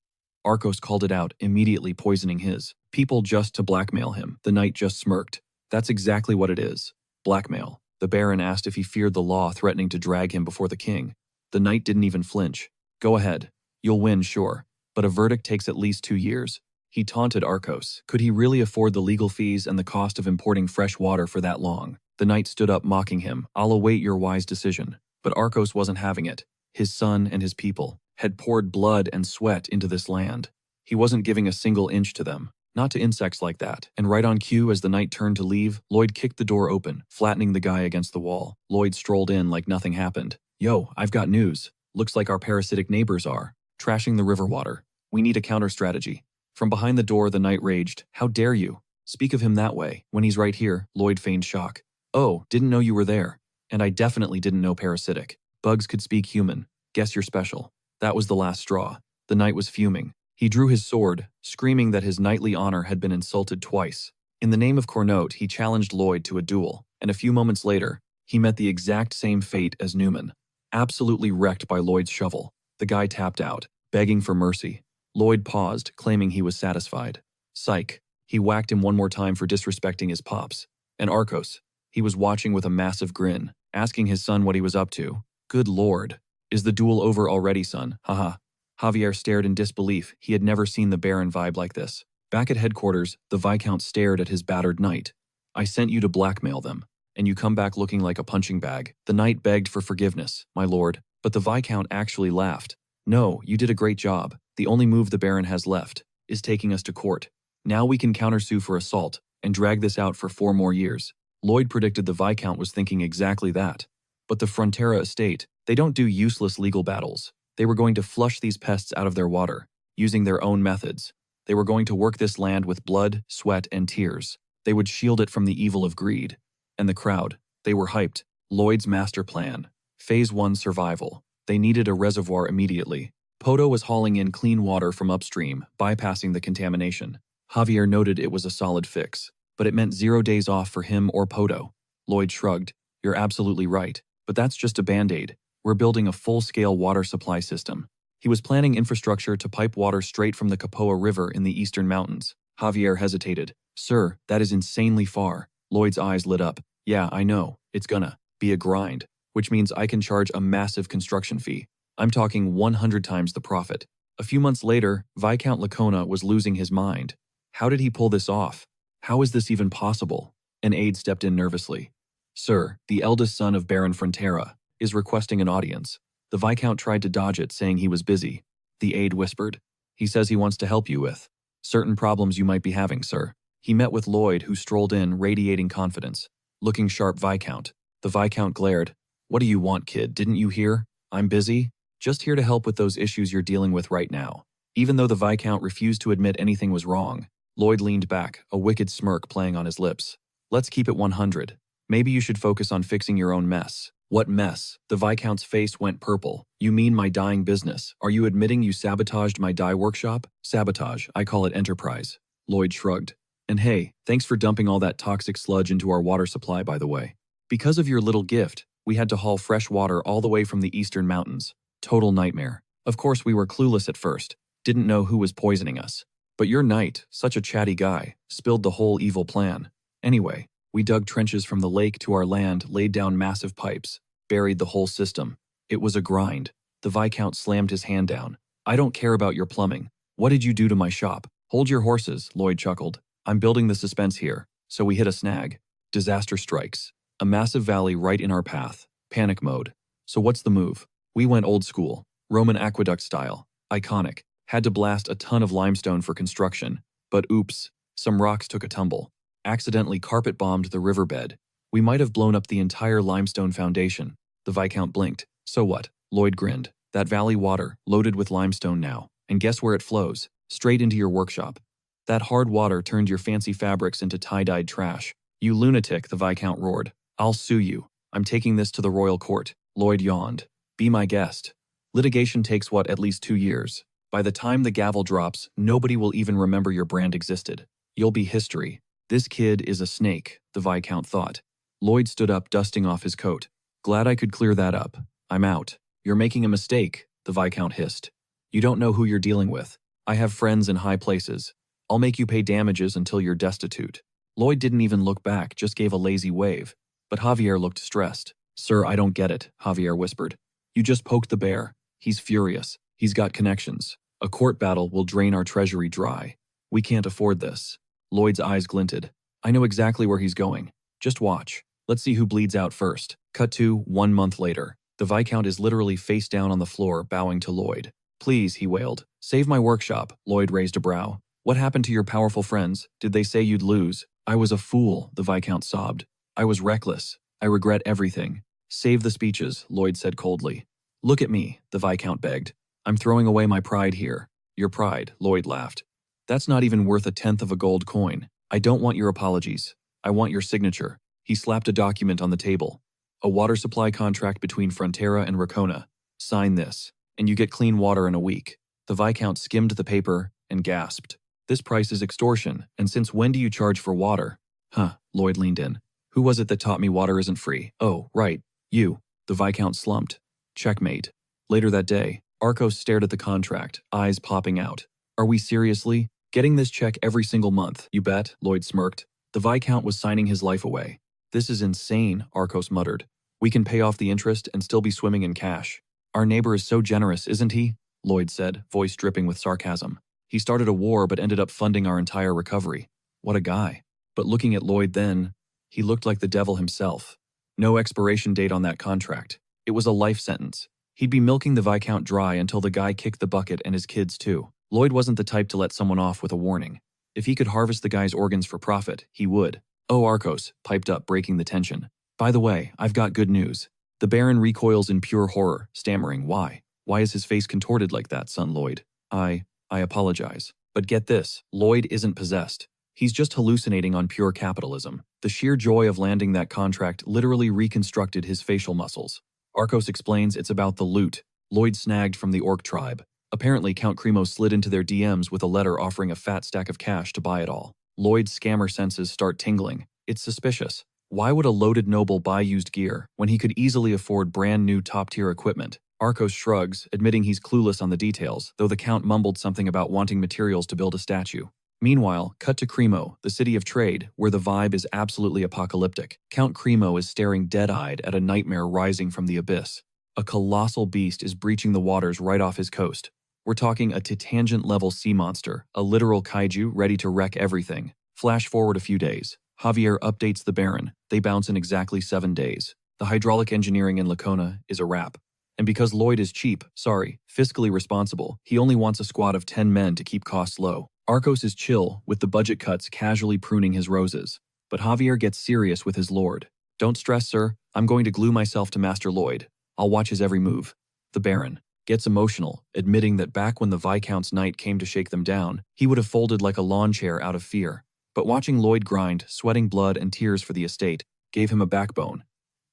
Arcos called it out, immediately poisoning his people just to blackmail him. The knight just smirked. That's exactly what it is. Blackmail. The Baron asked if he feared the law threatening to drag him before the king. The knight didn't even flinch. Go ahead. You'll win, sure. But a verdict takes at least 2 years. He taunted Arcos. Could he really afford the legal fees and the cost of importing fresh water for that long? The knight stood up mocking him. I'll await your wise decision. But Arcos wasn't having it. His son and his people had poured blood and sweat into this land. He wasn't giving a single inch to them. Not to insects like that. And right on cue as the knight turned to leave, Lloyd kicked the door open, flattening the guy against the wall. Lloyd strolled in like nothing happened. Yo, I've got news. Looks like our parasitic neighbors are trashing the river water. We need a counter strategy. From behind the door, the knight raged. How dare you? Speak of him that way. When he's right here, Lloyd feigned shock. Oh, didn't know you were there. And I definitely didn't know parasitic. Bugs could speak human. Guess you're special. That was the last straw. The knight was fuming. He drew his sword, screaming that his knightly honor had been insulted twice. In the name of Cornote, he challenged Lloyd to a duel, and a few moments later, he met the exact same fate as Newman. Absolutely wrecked by Lloyd's shovel, the guy tapped out, begging for mercy. Lloyd paused, claiming he was satisfied. Psych. He whacked him one more time for disrespecting his pops. And Arcos. He was watching with a massive grin, asking his son what he was up to. Good lord. Is the duel over already, son? Haha. Javier stared in disbelief. He had never seen the Baron vibe like this. Back at headquarters, the Viscount stared at his battered knight. I sent you to blackmail them, and you come back looking like a punching bag. The knight begged for forgiveness, my lord, but the Viscount actually laughed. No, you did a great job. The only move the Baron has left is taking us to court. Now we can countersue for assault and drag this out for 4 more years. Lloyd predicted the Viscount was thinking exactly that. But the Frontera estate, they don't do useless legal battles. They were going to flush these pests out of their water, using their own methods. They were going to work this land with blood, sweat, and tears. They would shield it from the evil of greed. And the crowd, they were hyped. Lloyd's master plan. Phase 1 survival. They needed a reservoir immediately. Poto was hauling in clean water from upstream, bypassing the contamination. Javier noted it was a solid fix, but it meant 0 days off for him or Poto. Lloyd shrugged. You're absolutely right, but that's just a band-aid. We're building a full-scale water supply system. He was planning infrastructure to pipe water straight from the Capoa River in the eastern mountains. Javier hesitated. Sir, that is insanely far. Lloyd's eyes lit up. Yeah, I know. It's gonna be a grind, which means I can charge a massive construction fee. I'm talking 100 times the profit. A few months later, Viscount Lacona was losing his mind. How did he pull this off? How is this even possible? An aide stepped in nervously. Sir, the eldest son of Baron Frontera is requesting an audience. The Viscount tried to dodge it, saying he was busy. The aide whispered. He says he wants to help you with certain problems you might be having, sir. He met with Lloyd, who strolled in, radiating confidence. Looking sharp, Viscount. The Viscount glared. What do you want, kid? Didn't you hear? I'm busy. Just here to help with those issues you're dealing with right now. Even though the Viscount refused to admit anything was wrong, Lloyd leaned back, a wicked smirk playing on his lips. Let's keep it 100. Maybe you should focus on fixing your own mess. What mess? The Viscount's face went purple. You mean my dyeing business? Are you admitting you sabotaged my dye workshop? Sabotage, I call it enterprise. Lloyd shrugged. And hey, thanks for dumping all that toxic sludge into our water supply, by the way. Because of your little gift, We had to haul fresh water all the way from the eastern mountains. Total nightmare. Of course, we were clueless at first. Didn't know who was poisoning us. But your knight, such a chatty guy, spilled the whole evil plan. Anyway, we dug trenches from the lake to our land, laid down massive pipes, buried the whole system. It was a grind. The Viscount slammed his hand down. I don't care about your plumbing. What did you do to my shop? Hold your horses, Lloyd chuckled. I'm building the suspense here. So we hit a snag. Disaster strikes. A massive valley right in our path. Panic mode. So what's the move? We went old school. Roman aqueduct style. Iconic. Had to blast a ton of limestone for construction. But oops, some rocks took a tumble. Accidentally carpet bombed the riverbed. We might have blown up the entire limestone foundation. The Viscount blinked. So what? Lloyd grinned. That valley water, loaded with limestone now. And guess where it flows? Straight into your workshop. That hard water turned your fancy fabrics into tie-dyed trash. You lunatic, the Viscount roared. I'll sue you. I'm taking this to the royal court. Lloyd yawned. Be my guest. Litigation takes what, at least 2 years. By the time the gavel drops, nobody will even remember your brand existed. You'll be history. This kid is a snake, the Viscount thought. Lloyd stood up, dusting off his coat. Glad I could clear that up. I'm out. You're making a mistake, the Viscount hissed. You don't know who you're dealing with. I have friends in high places. I'll make you pay damages until you're destitute. Lloyd didn't even look back, just gave a lazy wave. But Javier looked stressed. Sir, I don't get it, Javier whispered. You just poked the bear. He's furious. He's got connections. A court battle will drain our treasury dry. We can't afford this. Lloyd's eyes glinted. I know exactly where he's going. Just watch. Let's see who bleeds out first. Cut to 1 month later. The Viscount is literally face down on the floor, bowing to Lloyd. Please, he wailed. Save my workshop. Lloyd raised a brow. What happened to your powerful friends? Did they say you'd lose? I was a fool, the Viscount sobbed. I was reckless. I regret everything. Save the speeches, Lloyd said coldly. Look at me, the Viscount begged. I'm throwing away my pride here. Your pride, Lloyd laughed. That's not even worth 1/10 of a gold coin. I don't want your apologies. I want your signature. He slapped a document on the table. A water supply contract between Frontera and Racona. Sign this, and you get clean water in a week. The Viscount skimmed the paper and gasped. This price is extortion, and since when do you charge for water? Huh, Lloyd leaned in. Who was it that taught me water isn't free? Oh, right, you. The Viscount slumped. Checkmate. Later that day, Arcos stared at the contract, eyes popping out. Are we seriously getting this check every single month? You bet, Lloyd smirked. The Viscount was signing his life away. This is insane, Arcos muttered. We can pay off the interest and still be swimming in cash. Our neighbor is so generous, isn't he? Lloyd said, voice dripping with sarcasm. He started a war but ended up funding our entire recovery. What a guy. But looking at Lloyd then, he looked like the devil himself. No expiration date on that contract. It was a life sentence. He'd be milking the Viscount dry until the guy kicked the bucket and his kids too. Lloyd wasn't the type to let someone off with a warning. If he could harvest the guy's organs for profit, he would. Oh, Arcos, piped up, breaking the tension. By the way, I've got good news. The Baron recoils in pure horror, stammering, why? Why is his face contorted like that, son Lloyd? I apologize. But get this, Lloyd isn't possessed. He's just hallucinating on pure capitalism. The sheer joy of landing that contract literally reconstructed his facial muscles. Arcos explains it's about the loot Lloyd snagged from the orc tribe. Apparently, Count Cremo slid into their DMs with a letter offering a fat stack of cash to buy it all. Lloyd's scammer senses start tingling. It's suspicious. Why would a loaded noble buy used gear when he could easily afford brand new top-tier equipment? Arcos shrugs, admitting he's clueless on the details, though the Count mumbled something about wanting materials to build a statue. Meanwhile, cut to Cremo, the city of trade, where the vibe is absolutely apocalyptic. Count Cremo is staring dead-eyed at a nightmare rising from the abyss. A colossal beast is breaching the waters right off his coast. We're talking a tangent-level sea monster, a literal kaiju ready to wreck everything. Flash forward a few days. Javier updates the Baron. They bounce in exactly 7 days. The hydraulic engineering in Lacona is a wrap. And because Lloyd is fiscally responsible, he only wants a squad of 10 men to keep costs low. Arcos is chill, with the budget cuts casually pruning his roses. But Javier gets serious with his lord. Don't stress, sir. I'm going to glue myself to Master Lloyd. I'll watch his every move. The Baron gets emotional, admitting that back when the Viscount's knight came to shake them down, he would have folded like a lawn chair out of fear. But watching Lloyd grind, sweating blood and tears for the estate, gave him a backbone.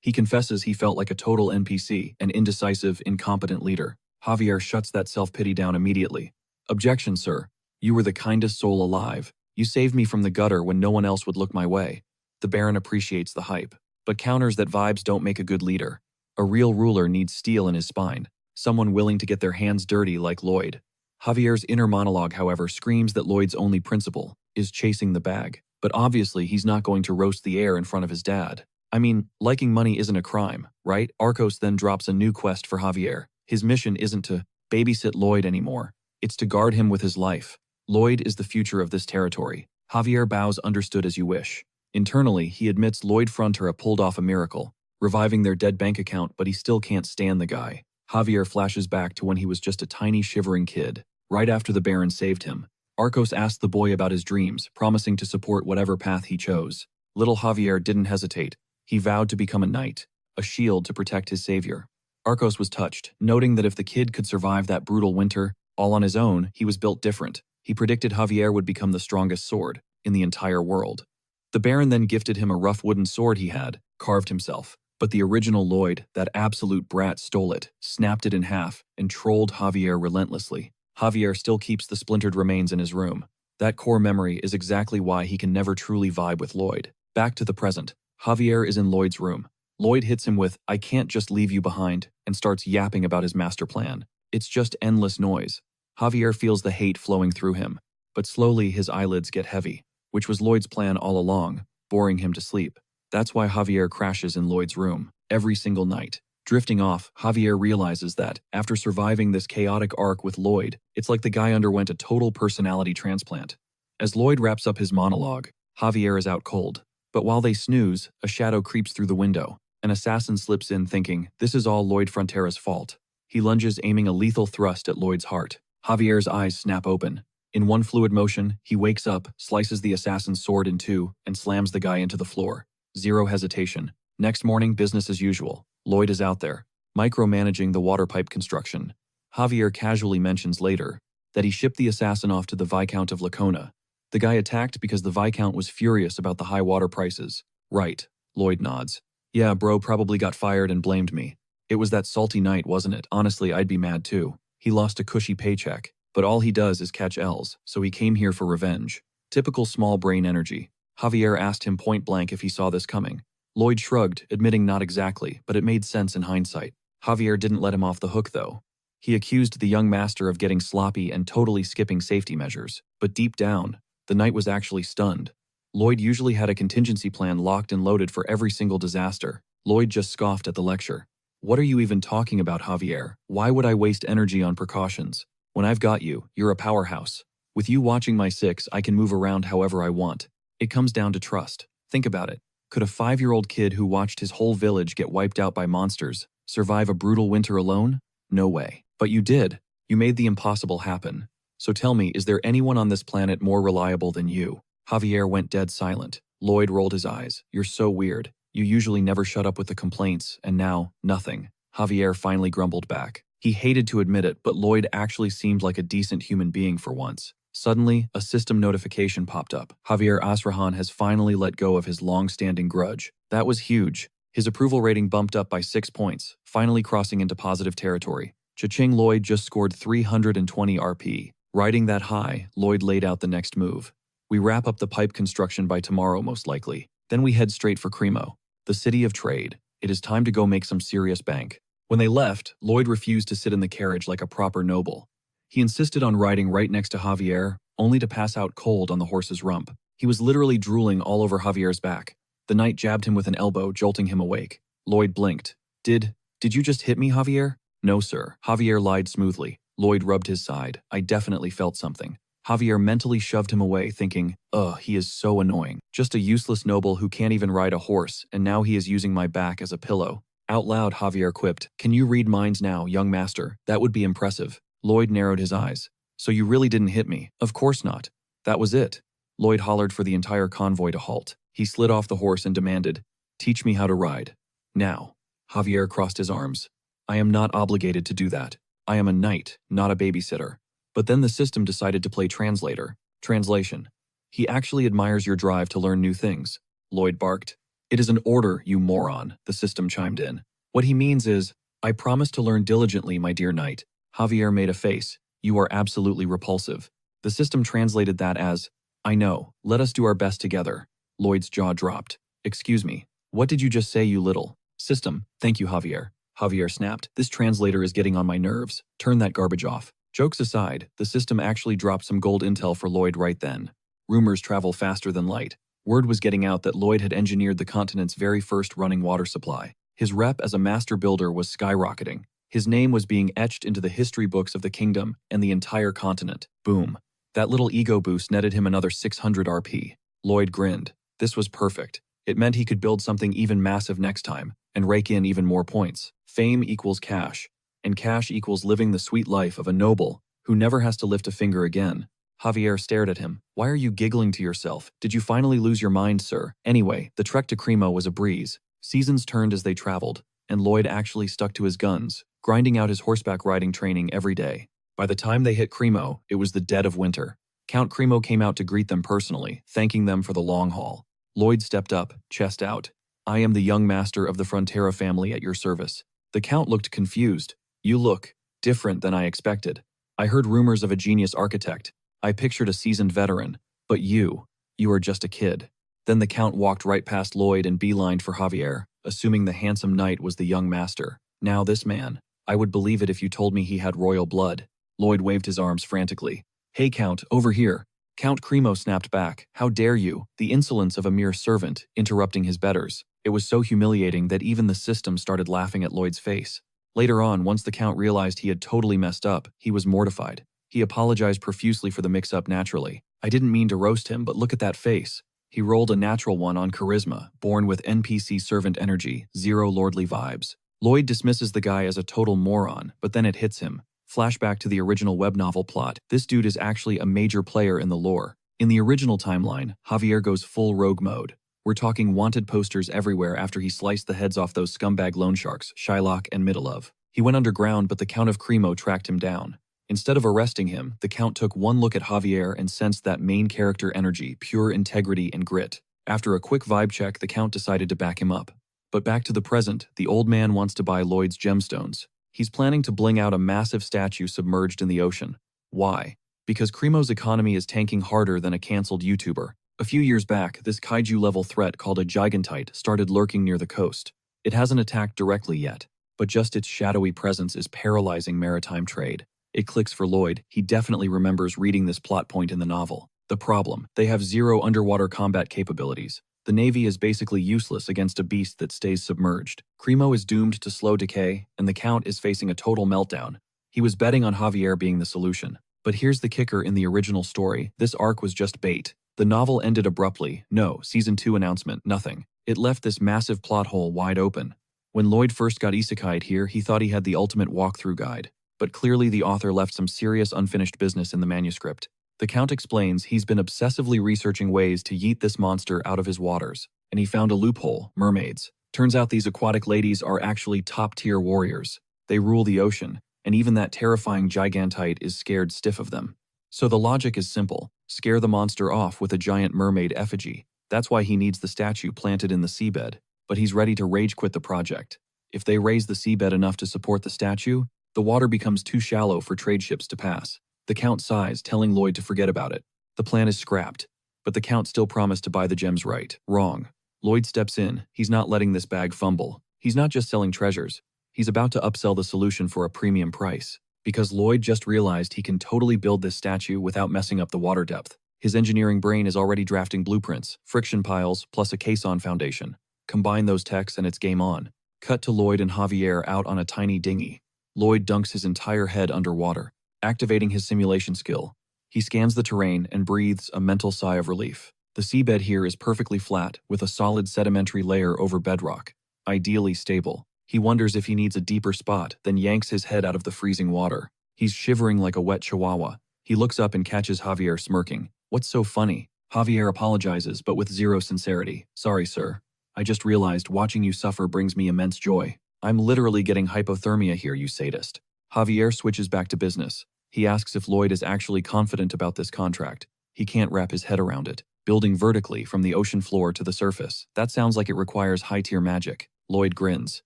He confesses he felt like a total NPC, an indecisive, incompetent leader. Javier shuts that self-pity down immediately. Objection, sir. You were the kindest soul alive. You saved me from the gutter when no one else would look my way. The Baron appreciates the hype, but counters that vibes don't make a good leader. A real ruler needs steel in his spine, someone willing to get their hands dirty like Lloyd. Javier's inner monologue, however, screams that Lloyd's only principle is chasing the bag. But obviously, he's not going to roast the air in front of his dad. I mean, liking money isn't a crime, right? Arcos then drops a new quest for Javier. His mission isn't to babysit Lloyd anymore. It's to guard him with his life. Lloyd is the future of this territory. Javier bows, understood as you wish. Internally, he admits Lloyd Frontera pulled off a miracle, reviving their dead bank account, but he still can't stand the guy. Javier flashes back to when he was just a tiny shivering kid, right after the Baron saved him. Arcos asked the boy about his dreams, promising to support whatever path he chose. Little Javier didn't hesitate. He vowed to become a knight, a shield to protect his savior. Arcos was touched, noting that if the kid could survive that brutal winter, all on his own, he was built different. He predicted Javier would become the strongest sword in the entire world. The Baron then gifted him a rough wooden sword he had carved himself. But the original Lloyd, that absolute brat, stole it, snapped it in half, and trolled Javier relentlessly. Javier still keeps the splintered remains in his room. That core memory is exactly why he can never truly vibe with Lloyd. Back to the present. Javier is in Lloyd's room. Lloyd hits him with, "I can't just leave you behind," and starts yapping about his master plan. It's just endless noise. Javier feels the hate flowing through him, but slowly his eyelids get heavy, which was Lloyd's plan all along, boring him to sleep. That's why Javier crashes in Lloyd's room every single night. Drifting off, Javier realizes that, after surviving this chaotic arc with Lloyd, it's like the guy underwent a total personality transplant. As Lloyd wraps up his monologue, Javier is out cold. But while they snooze, a shadow creeps through the window. An assassin slips in thinking, this is all Lloyd Frontera's fault. He lunges, aiming a lethal thrust at Lloyd's heart. Javier's eyes snap open. In one fluid motion, he wakes up, slices the assassin's sword in two, and slams the guy into the floor. Zero hesitation. Next morning, business as usual. Lloyd is out there, micromanaging the water pipe construction. Javier casually mentions later that he shipped the assassin off to the Viscount of Lacona. The guy attacked because the Viscount was furious about the high water prices. Right, Lloyd nods. Yeah, bro probably got fired and blamed me. It was that salty night, wasn't it? Honestly, I'd be mad too. He lost a cushy paycheck, but all he does is catch L's, so he came here for revenge. Typical small brain energy. Javier asked him point blank if he saw this coming. Lloyd shrugged, admitting not exactly, but it made sense in hindsight. Javier didn't let him off the hook, though. He accused the young master of getting sloppy and totally skipping safety measures. But deep down, the knight was actually stunned. Lloyd usually had a contingency plan locked and loaded for every single disaster. Lloyd just scoffed at the lecture. What are you even talking about, Javier? Why would I waste energy on precautions? When I've got you, you're a powerhouse. With you watching my six, I can move around however I want. It comes down to trust. Think about it. Could a 5-year-old kid who watched his whole village get wiped out by monsters survive a brutal winter alone? No way. But you did. You made the impossible happen. So tell me, is there anyone on this planet more reliable than you? Javier went dead silent. Lloyd rolled his eyes. You're so weird. You usually never shut up with the complaints, and now, nothing. Javier finally grumbled back. He hated to admit it, but Lloyd actually seemed like a decent human being for once. Suddenly, a system notification popped up. Javier Asrahan has finally let go of his long-standing grudge. That was huge. His approval rating bumped up by 6 points, finally crossing into positive territory. Cha-ching, Lloyd just scored 320 RP. Riding that high, Lloyd laid out the next move. We wrap up the pipe construction by tomorrow, most likely. Then we head straight for Cremo, the city of trade. It is time to go make some serious bank. When they left, Lloyd refused to sit in the carriage like a proper noble. He insisted on riding right next to Javier, only to pass out cold on the horse's rump. He was literally drooling all over Javier's back. The knight jabbed him with an elbow, jolting him awake. Lloyd blinked. Did you just hit me, Javier? No, sir. Javier lied smoothly. Lloyd rubbed his side. I definitely felt something. Javier mentally shoved him away, thinking, ugh, he is so annoying. Just a useless noble who can't even ride a horse, and now he is using my back as a pillow. Out loud, Javier quipped, can you read minds now, young master? That would be impressive. Lloyd narrowed his eyes. So you really didn't hit me? Of course not. That was it. Lloyd hollered for the entire convoy to halt. He slid off the horse and demanded, teach me how to ride. Now. Javier crossed his arms. I am not obligated to do that. I am a knight, not a babysitter. But then the system decided to play translator. Translation. He actually admires your drive to learn new things. Lloyd barked. It is an order, you moron, the system chimed in. What he means is, I promise to learn diligently, my dear knight. Javier made a face. You are absolutely repulsive. The system translated that as, I know, let us do our best together. Lloyd's jaw dropped. Excuse me, what did you just say, you little? System, thank you, Javier. Javier snapped. This translator is getting on my nerves. Turn that garbage off. Jokes aside, the system actually dropped some gold intel for Lloyd right then. Rumors travel faster than light. Word was getting out that Lloyd had engineered the continent's very first running water supply. His rep as a master builder was skyrocketing. His name was being etched into the history books of the kingdom and the entire continent. Boom. That little ego boost netted him another 600 RP. Lloyd grinned. This was perfect. It meant he could build something even massive next time and rake in even more points. Fame equals cash, and cash equals living the sweet life of a noble who never has to lift a finger again. Javier stared at him. Why are you giggling to yourself? Did you finally lose your mind, sir? Anyway, the trek to Cremo was a breeze. Seasons turned as they traveled, and Lloyd actually stuck to his guns, grinding out his horseback riding training every day. By the time they hit Cremo, it was the dead of winter. Count Cremo came out to greet them personally, thanking them for the long haul. Lloyd stepped up, chest out. I am the young master of the Frontera family at your service. The Count looked confused. You look different than I expected. I heard rumors of a genius architect. I pictured a seasoned veteran. But you are just a kid. Then the Count walked right past Lloyd and beelined for Javier, assuming the handsome knight was the young master. Now this man. I would believe it if you told me he had royal blood. Lloyd waved his arms frantically. Hey Count, over here. Count Cremo snapped back. How dare you? The insolence of a mere servant, interrupting his betters. It was so humiliating that even the system started laughing at Lloyd's face. Later on, once the Count realized he had totally messed up, he was mortified. He apologized profusely for the mix-up naturally. I didn't mean to roast him, but look at that face. He rolled a natural one on charisma, born with NPC servant energy, zero lordly vibes. Lloyd dismisses the guy as a total moron, but then it hits him. Flashback to the original web novel plot. This dude is actually a major player in the lore. In the original timeline, Javier goes full rogue mode. We're talking wanted posters everywhere after he sliced the heads off those scumbag loan sharks, Shylock and Middlelove. He went underground, but the Count of Cremo tracked him down. Instead of arresting him, the Count took one look at Javier and sensed that main character energy, pure integrity and grit. After a quick vibe check, the Count decided to back him up. But back to the present, the old man wants to buy Lloyd's gemstones. He's planning to bling out a massive statue submerged in the ocean. Why? Because Cremo's economy is tanking harder than a cancelled YouTuber. A few years back, this kaiju-level threat called a gigantite started lurking near the coast. It hasn't attacked directly yet, but just its shadowy presence is paralyzing maritime trade. It clicks for Lloyd. He definitely remembers reading this plot point in the novel. The problem: they have zero underwater combat capabilities. The Navy is basically useless against a beast that stays submerged. Cremo is doomed to slow decay, and the Count is facing a total meltdown. He was betting on Javier being the solution. But here's the kicker: in the original story, this arc was just bait. The novel ended abruptly. No Season 2 announcement, nothing. It left this massive plot hole wide open. When Lloyd first got isekai'd here, he thought he had the ultimate walkthrough guide. But clearly the author left some serious unfinished business in the manuscript. The Count explains he's been obsessively researching ways to yeet this monster out of his waters, and he found a loophole: mermaids. Turns out these aquatic ladies are actually top-tier warriors. They rule the ocean, and even that terrifying gigantite is scared stiff of them. So the logic is simple: scare the monster off with a giant mermaid effigy. That's why he needs the statue planted in the seabed, but he's ready to rage quit the project. If they raise the seabed enough to support the statue, the water becomes too shallow for trade ships to pass. The Count sighs, telling Lloyd to forget about it. The plan is scrapped, but the Count still promised to buy the gems right. Wrong. Lloyd steps in. He's not letting this bag fumble. He's not just selling treasures. He's about to upsell the solution for a premium price. Because Lloyd just realized he can totally build this statue without messing up the water depth. His engineering brain is already drafting blueprints, friction piles, plus a caisson foundation. Combine those techs and it's game on. Cut to Lloyd and Javier out on a tiny dinghy. Lloyd dunks his entire head underwater, activating his simulation skill. He scans the terrain and breathes a mental sigh of relief. The seabed here is perfectly flat, with a solid sedimentary layer over bedrock, ideally stable. He wonders if he needs a deeper spot, then yanks his head out of the freezing water. He's shivering like a wet chihuahua. He looks up and catches Javier smirking. What's so funny? Javier apologizes, but with zero sincerity. Sorry, sir. I just realized watching you suffer brings me immense joy. I'm literally getting hypothermia here, you sadist. Javier switches back to business. He asks if Lloyd is actually confident about this contract. He can't wrap his head around it. Building vertically from the ocean floor to the surface. That sounds like it requires high-tier magic. Lloyd grins.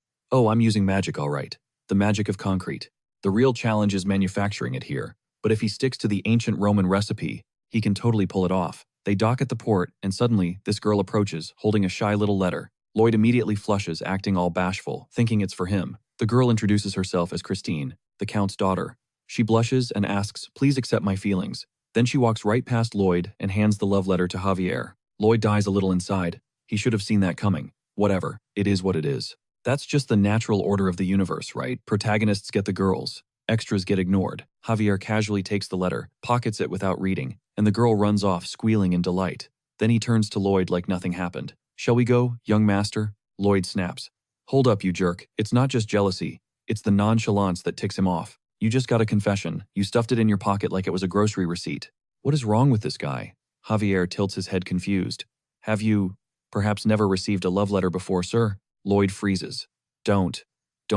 Oh, I'm using magic all right. The magic of concrete. The real challenge is manufacturing it here. But if he sticks to the ancient Roman recipe, he can totally pull it off. They dock at the port, and suddenly, this girl approaches, holding a shy little letter. Lloyd immediately flushes, acting all bashful, thinking it's for him. The girl introduces herself as Christine, the Count's daughter. She blushes and asks, "Please accept my feelings." Then she walks right past Lloyd and hands the love letter to Javier. Lloyd dies a little inside. He should have seen that coming. Whatever, it is what it is. That's just the natural order of the universe, right? Protagonists get the girls. Extras get ignored. Javier casually takes the letter, pockets it without reading, and the girl runs off squealing in delight. Then he turns to Lloyd like nothing happened. "Shall we go, young master?" Lloyd snaps. "Hold up, you jerk. It's not just jealousy. It's the nonchalance that ticks him off. You just got a confession. You stuffed it in your pocket like it was a grocery receipt. What is wrong with this guy?" Javier tilts his head confused. "Have you, perhaps, never received a love letter before, sir?" Lloyd freezes. Don't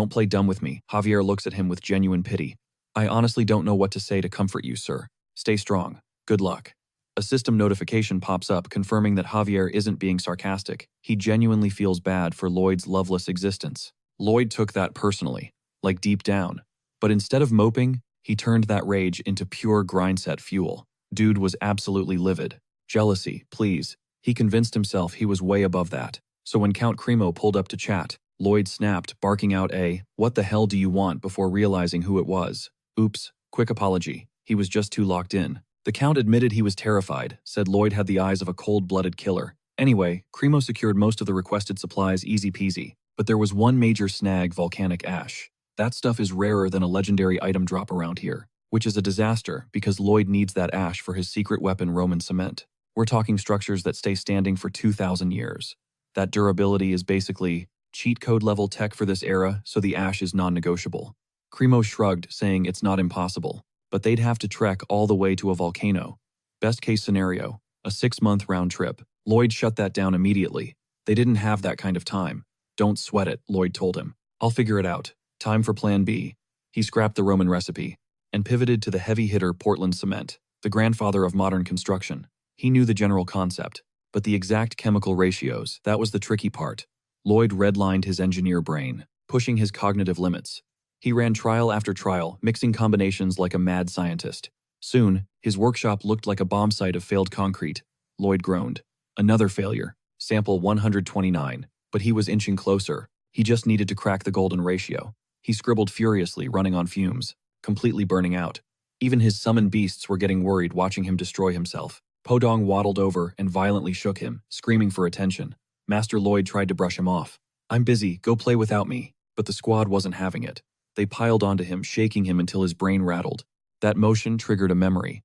play dumb with me." Javier looks at him with genuine pity. "I honestly don't know what to say to comfort you, sir. Stay strong. Good luck." A system notification pops up confirming that Javier isn't being sarcastic. He genuinely feels bad for Lloyd's loveless existence. Lloyd took that personally, like deep down. But instead of moping, he turned that rage into pure grindset fuel. Dude was absolutely livid. Jealousy, please. He convinced himself he was way above that. So when Count Cremo pulled up to chat, Lloyd snapped, barking out a, "What the hell do you want?" before realizing who it was. Oops, quick apology. He was just too locked in. The Count admitted he was terrified, said Lloyd had the eyes of a cold-blooded killer. Anyway, Cremo secured most of the requested supplies easy peasy. But there was one major snag: volcanic ash. That stuff is rarer than a legendary item drop around here, which is a disaster because Lloyd needs that ash for his secret weapon Roman cement. We're talking structures that stay standing for 2,000 years. That durability is basically cheat code level tech for this era, so the ash is non-negotiable. Cremo shrugged, saying it's not impossible, but they'd have to trek all the way to a volcano. Best case scenario, a 6-month round trip. Lloyd shut that down immediately. They didn't have that kind of time. "Don't sweat it," Lloyd told him. "I'll figure it out. Time for plan B." He scrapped the Roman recipe and pivoted to the heavy hitter Portland cement, the grandfather of modern construction. He knew the general concept, but the exact chemical ratios, that was the tricky part. Lloyd redlined his engineer brain, pushing his cognitive limits. He ran trial after trial, mixing combinations like a mad scientist. Soon, his workshop looked like a bomb site of failed concrete. Lloyd groaned. Another failure. Sample 129. But he was inching closer. He just needed to crack the golden ratio. He scribbled furiously, running on fumes, completely burning out. Even his summoned beasts were getting worried watching him destroy himself. Podong waddled over and violently shook him, screaming for attention. Master Lloyd tried to brush him off. "I'm busy, go play without me." But the squad wasn't having it. They piled onto him, shaking him until his brain rattled. That motion triggered a memory.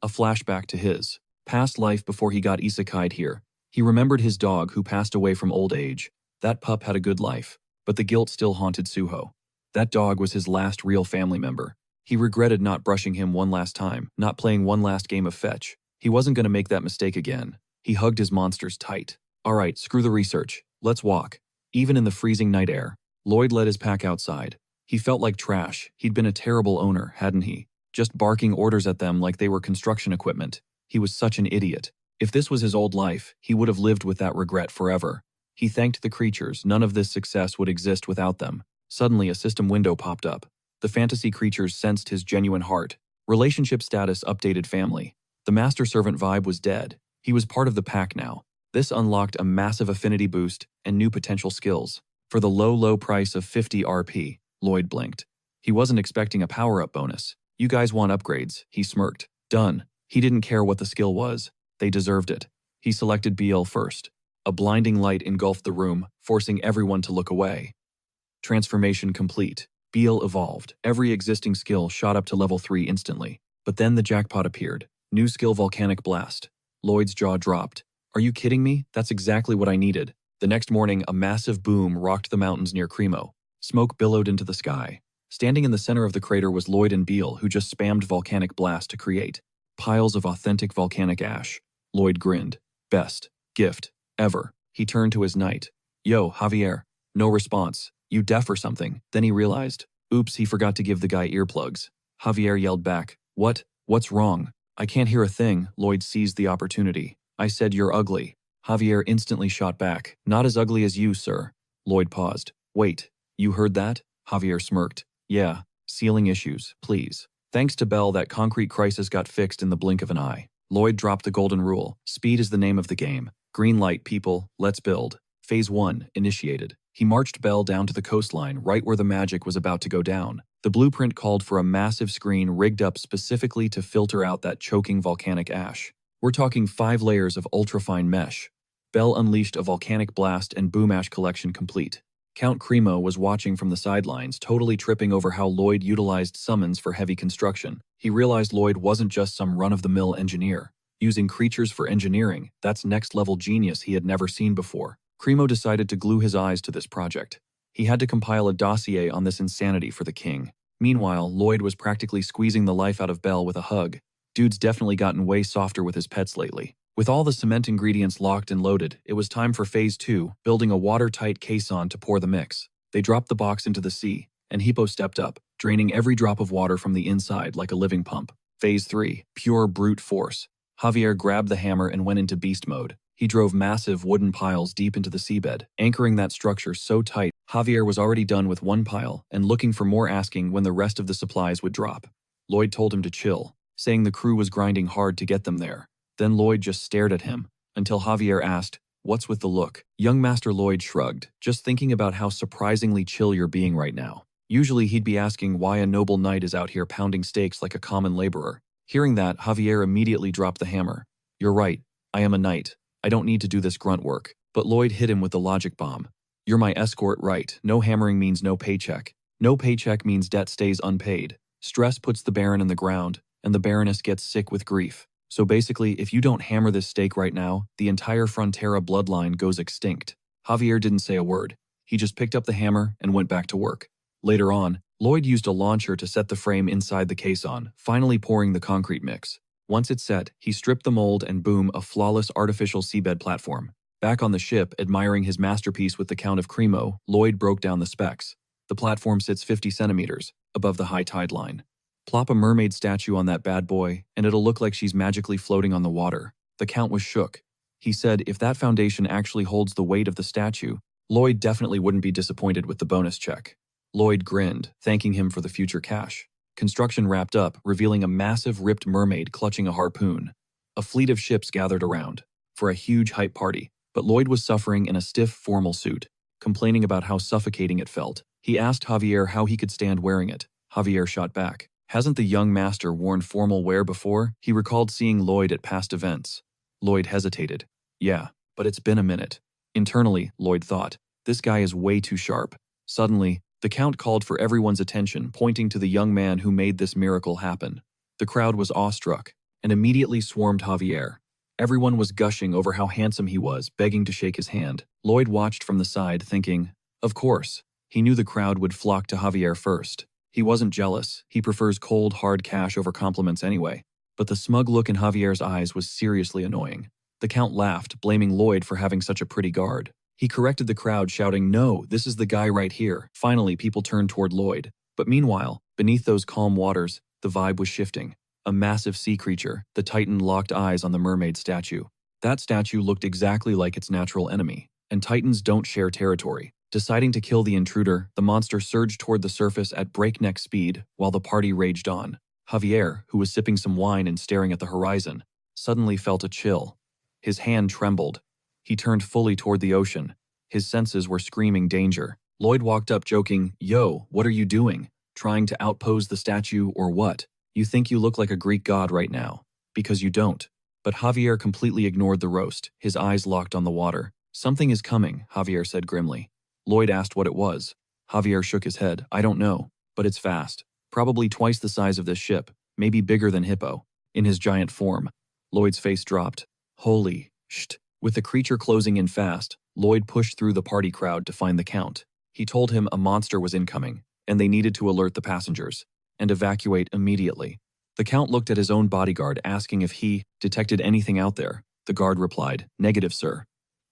A flashback to his past life before he got isekai'd here. He remembered his dog who passed away from old age. That pup had a good life, but the guilt still haunted Suho. That dog was his last real family member. He regretted not brushing him one last time, not playing one last game of fetch. He wasn't going to make that mistake again. He hugged his monsters tight. "All right, screw the research. Let's walk." Even in the freezing night air, Lloyd led his pack outside. He felt like trash. He'd been a terrible owner, hadn't he? Just barking orders at them like they were construction equipment. He was such an idiot. If this was his old life, he would have lived with that regret forever. He thanked the creatures. None of this success would exist without them. Suddenly, a system window popped up. The fantasy creatures sensed his genuine heart. Relationship status updated family. The master servant vibe was dead. He was part of the pack now. This unlocked a massive affinity boost and new potential skills. For the low price of 50 RP, Lloyd blinked. He wasn't expecting a power-up bonus. "You guys want upgrades," he smirked. Done. He didn't care what the skill was. They deserved it. He selected BL first. A blinding light engulfed the room, forcing everyone to look away. Transformation complete. BL evolved. Every existing skill shot up to level 3 instantly. But then the jackpot appeared. New skill Volcanic Blast. Lloyd's jaw dropped. "Are you kidding me? That's exactly what I needed." The next morning, a massive boom rocked the mountains near Cremo. Smoke billowed into the sky. Standing in the center of the crater was Lloyd and Beal, who just spammed Volcanic Blast to create piles of authentic volcanic ash. Lloyd grinned. "Best gift ever." He turned to his knight. "Yo, Javier." No response. "You deaf or something?" Then he realized. Oops, he forgot to give the guy earplugs. Javier yelled back. What's wrong?" "I can't hear a thing." Lloyd seized the opportunity. "I said you're ugly." Javier instantly shot back. "Not as ugly as you, sir." Lloyd paused. "Wait, you heard that?" Javier smirked. "Yeah, ceiling issues, please." Thanks to Bell, that concrete crisis got fixed in the blink of an eye. Lloyd dropped the golden rule. Speed is the name of the game. Green light, people, let's build. Phase 1, initiated. He marched Bell down to the coastline right where the magic was about to go down. The blueprint called for a massive screen rigged up specifically to filter out that choking volcanic ash. We're talking 5 layers of ultrafine mesh. Bell unleashed a volcanic blast and boom ash collection complete. Count Cremo was watching from the sidelines, totally tripping over how Lloyd utilized summons for heavy construction. He realized Lloyd wasn't just some run-of-the-mill engineer. Using creatures for engineering, that's next-level genius he had never seen before. Cremo decided to glue his eyes to this project. He had to compile a dossier on this insanity for the king. Meanwhile, Lloyd was practically squeezing the life out of Bell with a hug. Dude's definitely gotten way softer with his pets lately. With all the cement ingredients locked and loaded, it was time for Phase 2, building a watertight caisson to pour the mix. They dropped the box into the sea, and Hippo stepped up, draining every drop of water from the inside like a living pump. Phase 3, pure brute force. Javier grabbed the hammer and went into beast mode. He drove massive wooden piles deep into the seabed, anchoring that structure so tight Javier was already done with one pile and looking for more, asking when the rest of the supplies would drop. Lloyd told him to chill, saying the crew was grinding hard to get them there. Then Lloyd just stared at him, until Javier asked, "What's with the look?" Young Master Lloyd shrugged, just thinking about how surprisingly chill you're being right now. Usually he'd be asking why a noble knight is out here pounding stakes like a common laborer. Hearing that, Javier immediately dropped the hammer. "You're right, I am a knight. I don't need to do this grunt work." But Lloyd hit him with the logic bomb. "You're my escort, right? No hammering means no paycheck. No paycheck means debt stays unpaid. Stress puts the Baron in the ground, and the Baroness gets sick with grief. So basically, if you don't hammer this stake right now, the entire Frontera bloodline goes extinct." Javier didn't say a word. He just picked up the hammer and went back to work. Later on, Lloyd used a launcher to set the frame inside the caisson, finally pouring the concrete mix. Once it's set, he stripped the mold and boom, a flawless artificial seabed platform. Back on the ship, admiring his masterpiece with the Count of Cremo, Lloyd broke down the specs. The platform sits 50 centimeters above the high tide line. Plop a mermaid statue on that bad boy, and it'll look like she's magically floating on the water. The Count was shook. He said if that foundation actually holds the weight of the statue, Lloyd definitely wouldn't be disappointed with the bonus check. Lloyd grinned, thanking him for the future cash. Construction wrapped up, revealing a massive ripped mermaid clutching a harpoon. A fleet of ships gathered around for a huge hype party, but Lloyd was suffering in a stiff, formal suit, complaining about how suffocating it felt. He asked Javier how he could stand wearing it. Javier shot back. Hasn't the young master worn formal wear before? He recalled seeing Lloyd at past events. Lloyd hesitated. Yeah, but it's been a minute. Internally, Lloyd thought, this guy is way too sharp. Suddenly, the Count called for everyone's attention, pointing to the young man who made this miracle happen. The crowd was awestruck and immediately swarmed Javier. Everyone was gushing over how handsome he was, begging to shake his hand. Lloyd watched from the side, thinking, of course. He knew the crowd would flock to Javier first. He wasn't jealous. He prefers cold, hard cash over compliments anyway. But the smug look in Javier's eyes was seriously annoying. The Count laughed, blaming Lloyd for having such a pretty guard. He corrected the crowd, shouting, "No, this is the guy right here." Finally, people turned toward Lloyd. But meanwhile, beneath those calm waters, the vibe was shifting. A massive sea creature, the Titan, locked eyes on the mermaid statue. That statue looked exactly like its natural enemy, and Titans don't share territory. Deciding to kill the intruder, the monster surged toward the surface at breakneck speed while the party raged on. Javier, who was sipping some wine and staring at the horizon, suddenly felt a chill. His hand trembled. He turned fully toward the ocean. His senses were screaming danger. Lloyd walked up joking, "Yo, what are you doing? Trying to outpose the statue or what? You think you look like a Greek god right now, because you don't." But Javier completely ignored the roast, his eyes locked on the water. "Something is coming," Javier said grimly. Lloyd asked what it was. Javier shook his head. "I don't know, but it's fast. Probably twice the size of this ship, maybe bigger than Hippo, in his giant form." Lloyd's face dropped. "Holy sht." With the creature closing in fast, Lloyd pushed through the party crowd to find the Count. He told him a monster was incoming, and they needed to alert the passengers and evacuate immediately. The Count looked at his own bodyguard, asking if he detected anything out there. The guard replied, "Negative, sir."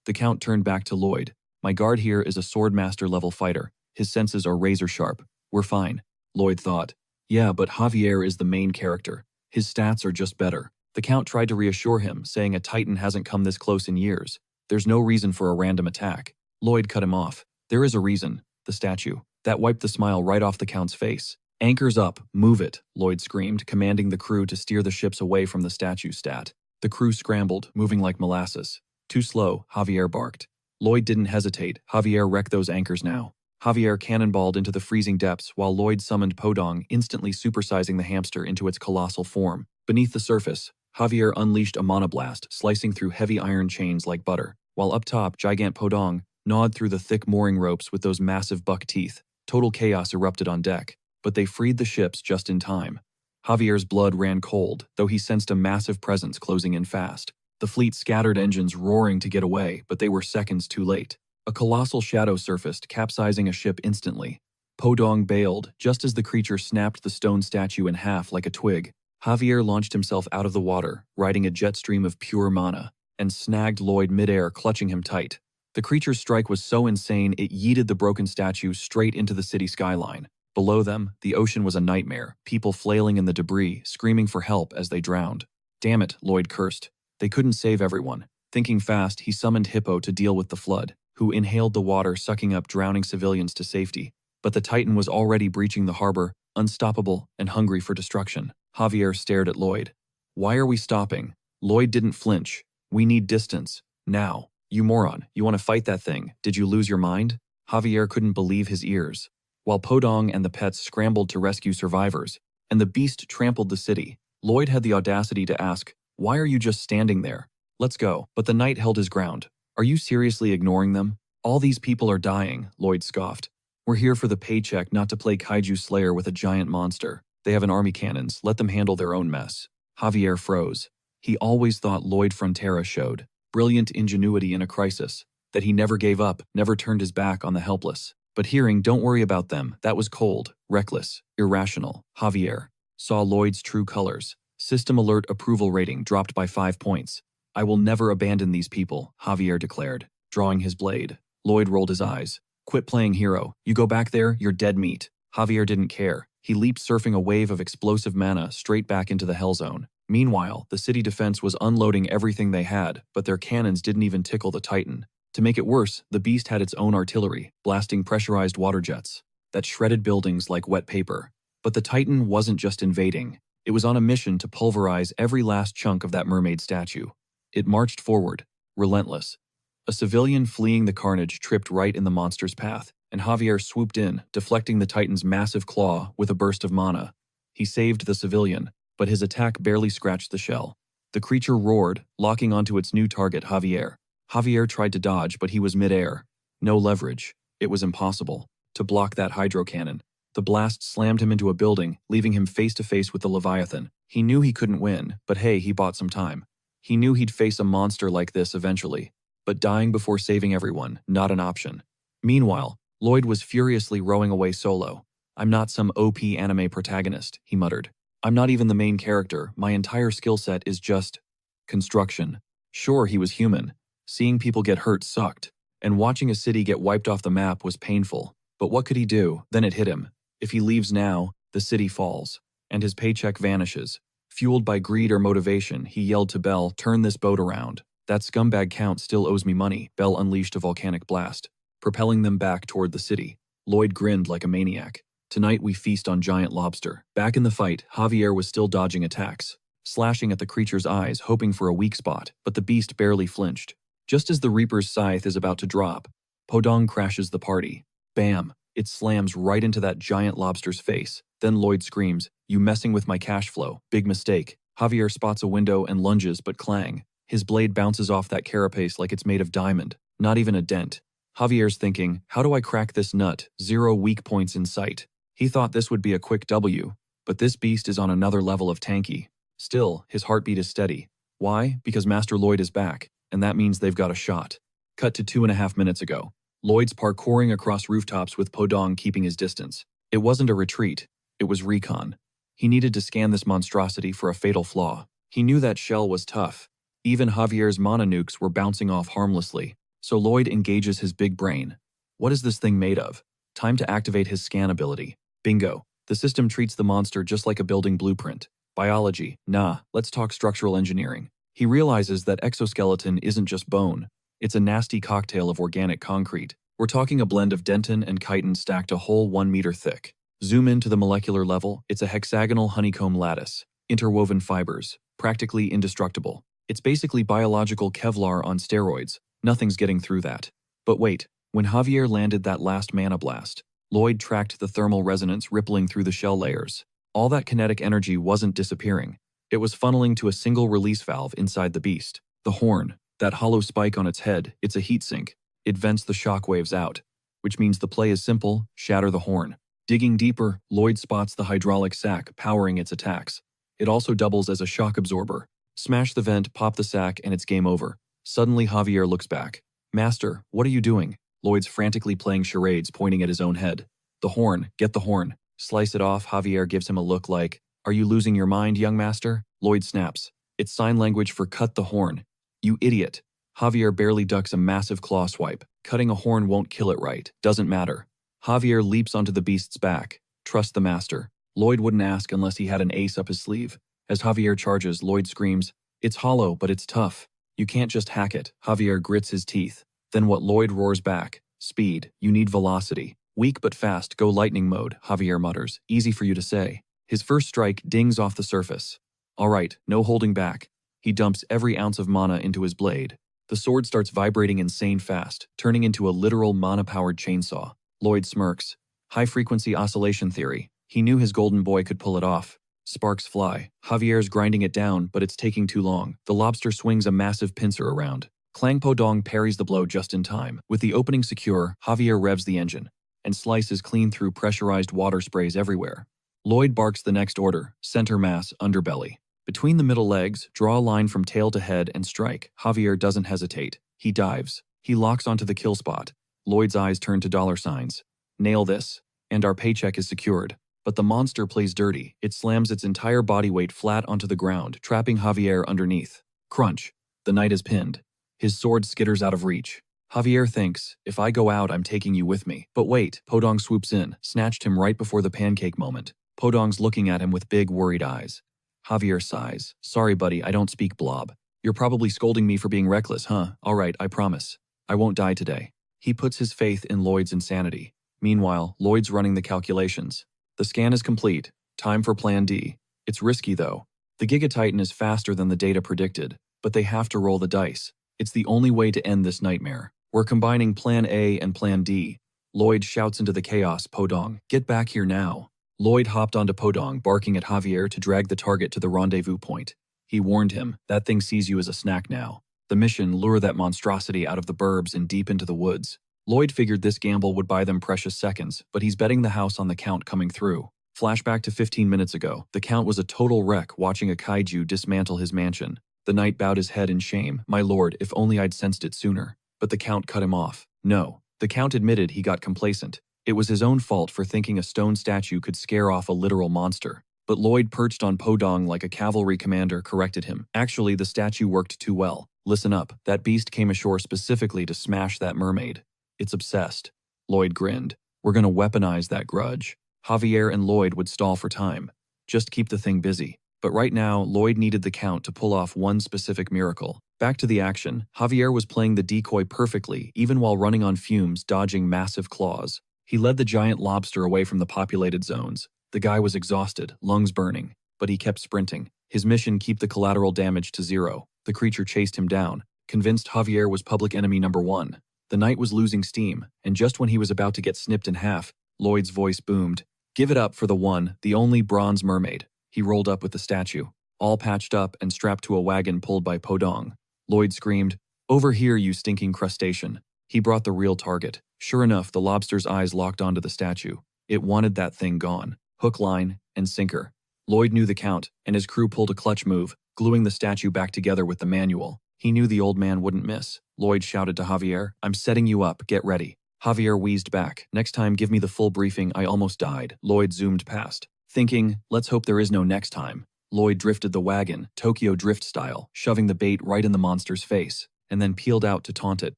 The Count turned back to Lloyd. "My guard here is a swordmaster level fighter. His senses are razor sharp. We're fine." Lloyd thought, "Yeah, but Javier is the main character. His stats are just better." The Count tried to reassure him, saying a Titan hasn't come this close in years. There's no reason for a random attack. Lloyd cut him off. "There is a reason. The statue." That wiped the smile right off the Count's face. "Anchors up, move it," Lloyd screamed, commanding the crew to steer the ships away from the statue stat. The crew scrambled, moving like molasses. "Too slow," Javier barked. Lloyd didn't hesitate. Javier wrecked those anchors now. Javier cannonballed into the freezing depths while Lloyd summoned Podong, instantly supersizing the hamster into its colossal form. Beneath the surface, Javier unleashed a monoblast, slicing through heavy iron chains like butter, while up top, Gigant Podong gnawed through the thick mooring ropes with those massive buck teeth. Total chaos erupted on deck, but they freed the ships just in time. Javier's blood ran cold, though he sensed a massive presence closing in fast. The fleet scattered engines roaring to get away, but they were seconds too late. A colossal shadow surfaced, capsizing a ship instantly. Podong bailed, just as the creature snapped the stone statue in half like a twig. Javier launched himself out of the water, riding a jet stream of pure mana, and snagged Lloyd midair, clutching him tight. The creature's strike was so insane it yeeted the broken statue straight into the city skyline. Below them, the ocean was a nightmare, people flailing in the debris, screaming for help as they drowned. Damn it, Lloyd cursed. They couldn't save everyone. Thinking fast, he summoned Hippo to deal with the flood, who inhaled the water, sucking up drowning civilians to safety. But the Titan was already breaching the harbor, unstoppable and hungry for destruction. Javier stared at Lloyd. Why are we stopping? Lloyd didn't flinch. We need distance. Now. You moron, you want to fight that thing? Did you lose your mind? Javier couldn't believe his ears. While Podong and the pets scrambled to rescue survivors, and the beast trampled the city, Lloyd had the audacity to ask, "Why are you just standing there? Let's go." But the knight held his ground. "Are you seriously ignoring them? All these people are dying," Lloyd scoffed. "We're here for the paycheck, not to play kaiju slayer with a giant monster. They have an army cannons, let them handle their own mess." Javier froze. He always thought Lloyd Frontera showed brilliant ingenuity in a crisis, that he never gave up, never turned his back on the helpless. But hearing "don't worry about them," that was cold, reckless, irrational. Javier saw Lloyd's true colors. System alert approval rating dropped by 5 points. "I will never abandon these people," Javier declared, drawing his blade. Lloyd rolled his eyes. "Quit playing hero. You go back there, you're dead meat." Javier didn't care. He leaped, surfing a wave of explosive mana straight back into the hell zone. Meanwhile, the city defense was unloading everything they had, but their cannons didn't even tickle the Titan. To make it worse, the beast had its own artillery, blasting pressurized water jets that shredded buildings like wet paper. But the Titan wasn't just invading. It was on a mission to pulverize every last chunk of that mermaid statue. It marched forward, relentless. A civilian fleeing the carnage tripped right in the monster's path, and Javier swooped in, deflecting the Titan's massive claw with a burst of mana. He saved the civilian, but his attack barely scratched the shell. The creature roared, locking onto its new target, Javier. Javier tried to dodge, but he was midair. No leverage. It was impossible to block that hydro cannon. The blast slammed him into a building, leaving him face to face with the Leviathan. He knew he couldn't win, but hey, he bought some time. He knew he'd face a monster like this eventually, but dying before saving everyone, not an option. Meanwhile, Lloyd was furiously rowing away solo. "I'm not some OP anime protagonist," he muttered. "I'm not even the main character. My entire skill set is just construction." Sure, he was human. Seeing people get hurt sucked, and watching a city get wiped off the map was painful. But what could he do? Then it hit him. If he leaves now, the city falls, and his paycheck vanishes. Fueled by greed or motivation, he yelled to Bell, "Turn this boat around. That scumbag Count still owes me money." Bell unleashed a volcanic blast, propelling them back toward the city. Lloyd grinned like a maniac. "Tonight we feast on giant lobster." Back in the fight, Javier was still dodging attacks, slashing at the creature's eyes, hoping for a weak spot, but the beast barely flinched. Just as the Reaper's scythe is about to drop, Podong crashes the party. Bam! It slams right into that giant lobster's face. Then Lloyd screams, "You messing with my cash flow. Big mistake." Javier spots a window and lunges, but clang. His blade bounces off that carapace like it's made of diamond. Not even a dent. Javier's thinking, "How do I crack this nut? 0 weak points in sight." He thought this would be a quick W, but this beast is on another level of tanky. Still, his heartbeat is steady. Why? Because Master Lloyd is back, and that means they've got a shot. Cut to 2.5 minutes ago. Lloyd's parkouring across rooftops with Podong keeping his distance. It wasn't a retreat, it was recon. He needed to scan this monstrosity for a fatal flaw. He knew that shell was tough. Even Javier's mana nukes were bouncing off harmlessly. So Lloyd engages his big brain. What is this thing made of? Time to activate his scan ability. Bingo. The system treats the monster just like a building blueprint. Biology. Nah, let's talk structural engineering. He realizes that exoskeleton isn't just bone. It's a nasty cocktail of organic concrete. We're talking a blend of dentin and chitin stacked a whole 1 meter thick. Zoom in to the molecular level, it's a hexagonal honeycomb lattice. Interwoven fibers. Practically indestructible. It's basically biological Kevlar on steroids. Nothing's getting through that. But wait, when Javier landed that last mana blast, Lloyd tracked the thermal resonance rippling through the shell layers. All that kinetic energy wasn't disappearing. It was funneling to a single release valve inside the beast. The horn, that hollow spike on its head, it's a heatsink. It vents the shockwaves out, which means the play is simple: shatter the horn. Digging deeper, Lloyd spots the hydraulic sac powering its attacks. It also doubles as a shock absorber. Smash the vent, pop the sac, and it's game over. Suddenly, Javier looks back. "Master, what are you doing?" Lloyd's frantically playing charades, pointing at his own head. "The horn, get the horn." Slice it off. Javier gives him a look like, "Are you losing your mind, young master?" Lloyd snaps. "It's sign language for cut the horn." "You idiot." Javier barely ducks a massive claw swipe. Cutting a horn won't kill it, right? Doesn't matter. Javier leaps onto the beast's back. "Trust the master." Lloyd wouldn't ask unless he had an ace up his sleeve. As Javier charges, Lloyd screams, "It's hollow, but it's tough. You can't just hack it." Javier grits his teeth. Then what? Lloyd roars back. "Speed. You need velocity." "Weak but fast, go lightning mode," Javier mutters. "Easy for you to say." His first strike dings off the surface. All right, no holding back. He dumps every ounce of mana into his blade. The sword starts vibrating insane fast, turning into a literal mana-powered chainsaw. Lloyd smirks. High-frequency oscillation theory. He knew his golden boy could pull it off. Sparks fly. Javier's grinding it down, but it's taking too long. The lobster swings a massive pincer around. Clang Podong parries the blow just in time. With the opening secure, Javier revs the engine and slices clean through pressurized water sprays everywhere. Lloyd barks the next order: center mass, underbelly. Between the middle legs, draw a line from tail to head and strike. Javier doesn't hesitate. He dives. He locks onto the kill spot. Lloyd's eyes turn to dollar signs. Nail this, and our paycheck is secured. But the monster plays dirty. It slams its entire body weight flat onto the ground, trapping Javier underneath. Crunch. The knight is pinned. His sword skitters out of reach. Javier thinks, "If I go out, I'm taking you with me." But wait, Podong swoops in, snatched him right before the pancake moment. Podong's looking at him with big, worried eyes. Javier sighs. "Sorry, buddy, I don't speak blob. You're probably scolding me for being reckless, huh? All right, I promise. I won't die today." He puts his faith in Lloyd's insanity. Meanwhile, Lloyd's running the calculations. The scan is complete. Time for Plan D. It's risky, though. The Gigatitan is faster than the data predicted, but they have to roll the dice. It's the only way to end this nightmare. We're combining Plan A and Plan D. Lloyd shouts into the chaos, "Podong, get back here now." Lloyd hopped onto Podong, barking at Javier to drag the target to the rendezvous point. He warned him, "That thing sees you as a snack now." The mission: lure that monstrosity out of the burbs and deep into the woods. Lloyd figured this gamble would buy them precious seconds, but he's betting the house on the Count coming through. Flashback to 15 minutes ago. The Count was a total wreck watching a kaiju dismantle his mansion. The knight bowed his head in shame. "My lord, if only I'd sensed it sooner." But the Count cut him off. No. The Count admitted he got complacent. It was his own fault for thinking a stone statue could scare off a literal monster. But Lloyd, perched on Podong like a cavalry commander, corrected him. "Actually, the statue worked too well. Listen up, that beast came ashore specifically to smash that mermaid. It's obsessed." Lloyd grinned. "We're gonna weaponize that grudge." Javier and Lloyd would stall for time. Just keep the thing busy. But right now, Lloyd needed the Count to pull off one specific miracle. Back to the action. Javier was playing the decoy perfectly, even while running on fumes, dodging massive claws. He led the giant lobster away from the populated zones. The guy was exhausted, lungs burning, but he kept sprinting. His mission: keep the collateral damage to zero. The creature chased him down, convinced Javier was public enemy number one. The knight was losing steam, and just when he was about to get snipped in half, Lloyd's voice boomed. "Give it up for the one, the only bronze mermaid." He rolled up with the statue, all patched up and strapped to a wagon pulled by Podong. Lloyd screamed, "Over here, you stinking crustacean." He brought the real target. Sure enough, the lobster's eyes locked onto the statue. It wanted that thing gone. Hook, line, and sinker. Lloyd knew the Count, and his crew pulled a clutch move, gluing the statue back together with the manual. He knew the old man wouldn't miss. Lloyd shouted to Javier, "I'm setting you up, get ready." Javier wheezed back. "Next time, give me the full briefing. I almost died." Lloyd zoomed past, thinking, let's hope there is no next time. Lloyd drifted the wagon, Tokyo Drift style, shoving the bait right in the monster's face, and then peeled out to taunt it.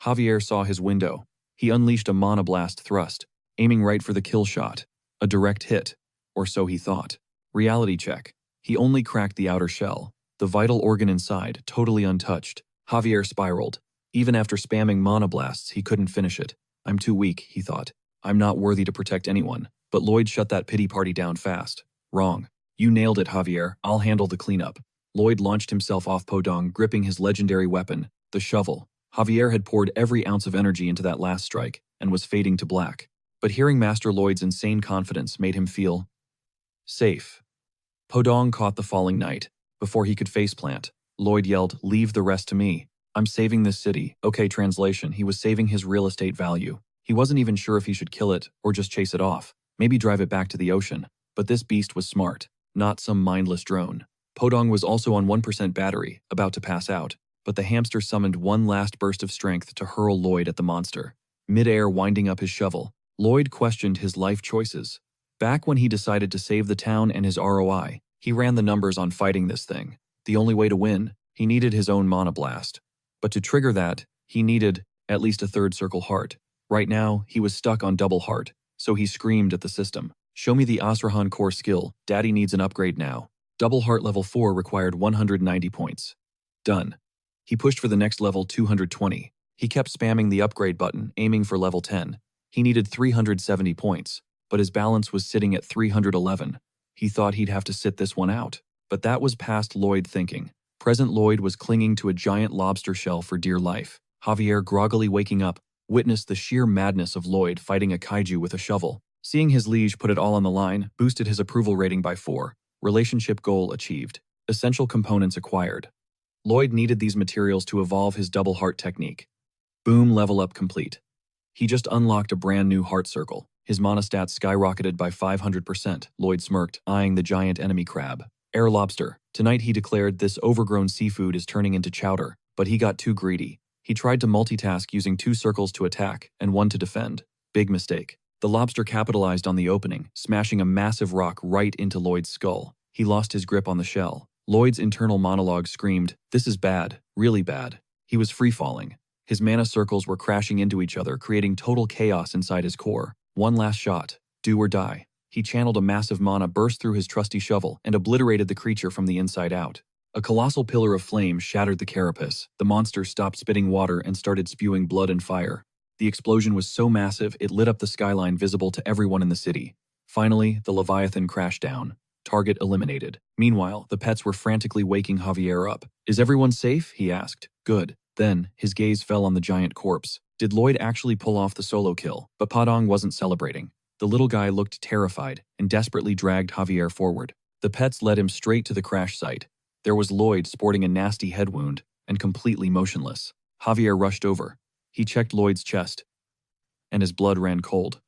Javier saw his window. He unleashed a mana blast thrust, aiming right for the kill shot. A direct hit, or so he thought. Reality check. He only cracked the outer shell. The vital organ inside, totally untouched. Javier spiraled. Even after spamming mana blasts, he couldn't finish it. "I'm too weak," he thought. "I'm not worthy to protect anyone." But Lloyd shut that pity party down fast. "Wrong. You nailed it, Javier. I'll handle the cleanup." Lloyd launched himself off Podong, gripping his legendary weapon, the shovel. Javier had poured every ounce of energy into that last strike and was fading to black. But hearing Master Lloyd's insane confidence made him feel safe. Podong caught the falling knight. Before he could faceplant, Lloyd yelled, "Leave the rest to me. I'm saving this city." Okay, translation, he was saving his real estate value. He wasn't even sure if he should kill it or just chase it off, maybe drive it back to the ocean. But this beast was smart, not some mindless drone. Podong was also on 1% battery, about to pass out, but the hamster summoned one last burst of strength to hurl Lloyd at the monster. Mid-air winding up his shovel, Lloyd questioned his life choices. Back when he decided to save the town and his ROI, he ran the numbers on fighting this thing. The only way to win, he needed his own mana blast. But to trigger that, he needed at least a third circle heart. Right now, he was stuck on double heart, so he screamed at the system, "Show me the Asrahan core skill, daddy needs an upgrade now." Double heart level 4 required 190 points. Done. He pushed for the next level 220. He kept spamming the upgrade button, aiming for level 10. He needed 370 points, but his balance was sitting at 311. He thought he'd have to sit this one out, but that was past Lloyd thinking. Present Lloyd was clinging to a giant lobster shell for dear life. Javier, groggily waking up, witnessed the sheer madness of Lloyd fighting a kaiju with a shovel. Seeing his liege put it all on the line boosted his approval rating by 4. Relationship goal achieved. Essential components acquired. Lloyd needed these materials to evolve his double heart technique. Boom, level up complete. He just unlocked a brand new heart circle. His mana stats skyrocketed by 500%. Lloyd smirked, eyeing the giant enemy crab. Air lobster. Tonight he declared this overgrown seafood is turning into chowder, but he got too greedy. He tried to multitask using 2 circles to attack and 1 to defend. Big mistake. The lobster capitalized on the opening, smashing a massive rock right into Lloyd's skull. He lost his grip on the shell. Lloyd's internal monologue screamed, "This is bad, really bad." He was free-falling. His mana circles were crashing into each other, creating total chaos inside his core. One last shot. Do or die. He channeled a massive mana burst through his trusty shovel and obliterated the creature from the inside out. A colossal pillar of flame shattered the carapace. The monster stopped spitting water and started spewing blood and fire. The explosion was so massive it lit up the skyline visible to everyone in the city. Finally, the Leviathan crashed down. Target eliminated. Meanwhile, the pets were frantically waking Javier up. "Is everyone safe?" he asked. "Good." Then, his gaze fell on the giant corpse. Did Lloyd actually pull off the solo kill? But Padong wasn't celebrating. The little guy looked terrified and desperately dragged Javier forward. The pets led him straight to the crash site. There was Lloyd sporting a nasty head wound and completely motionless. Javier rushed over. He checked Lloyd's chest, and his blood ran cold.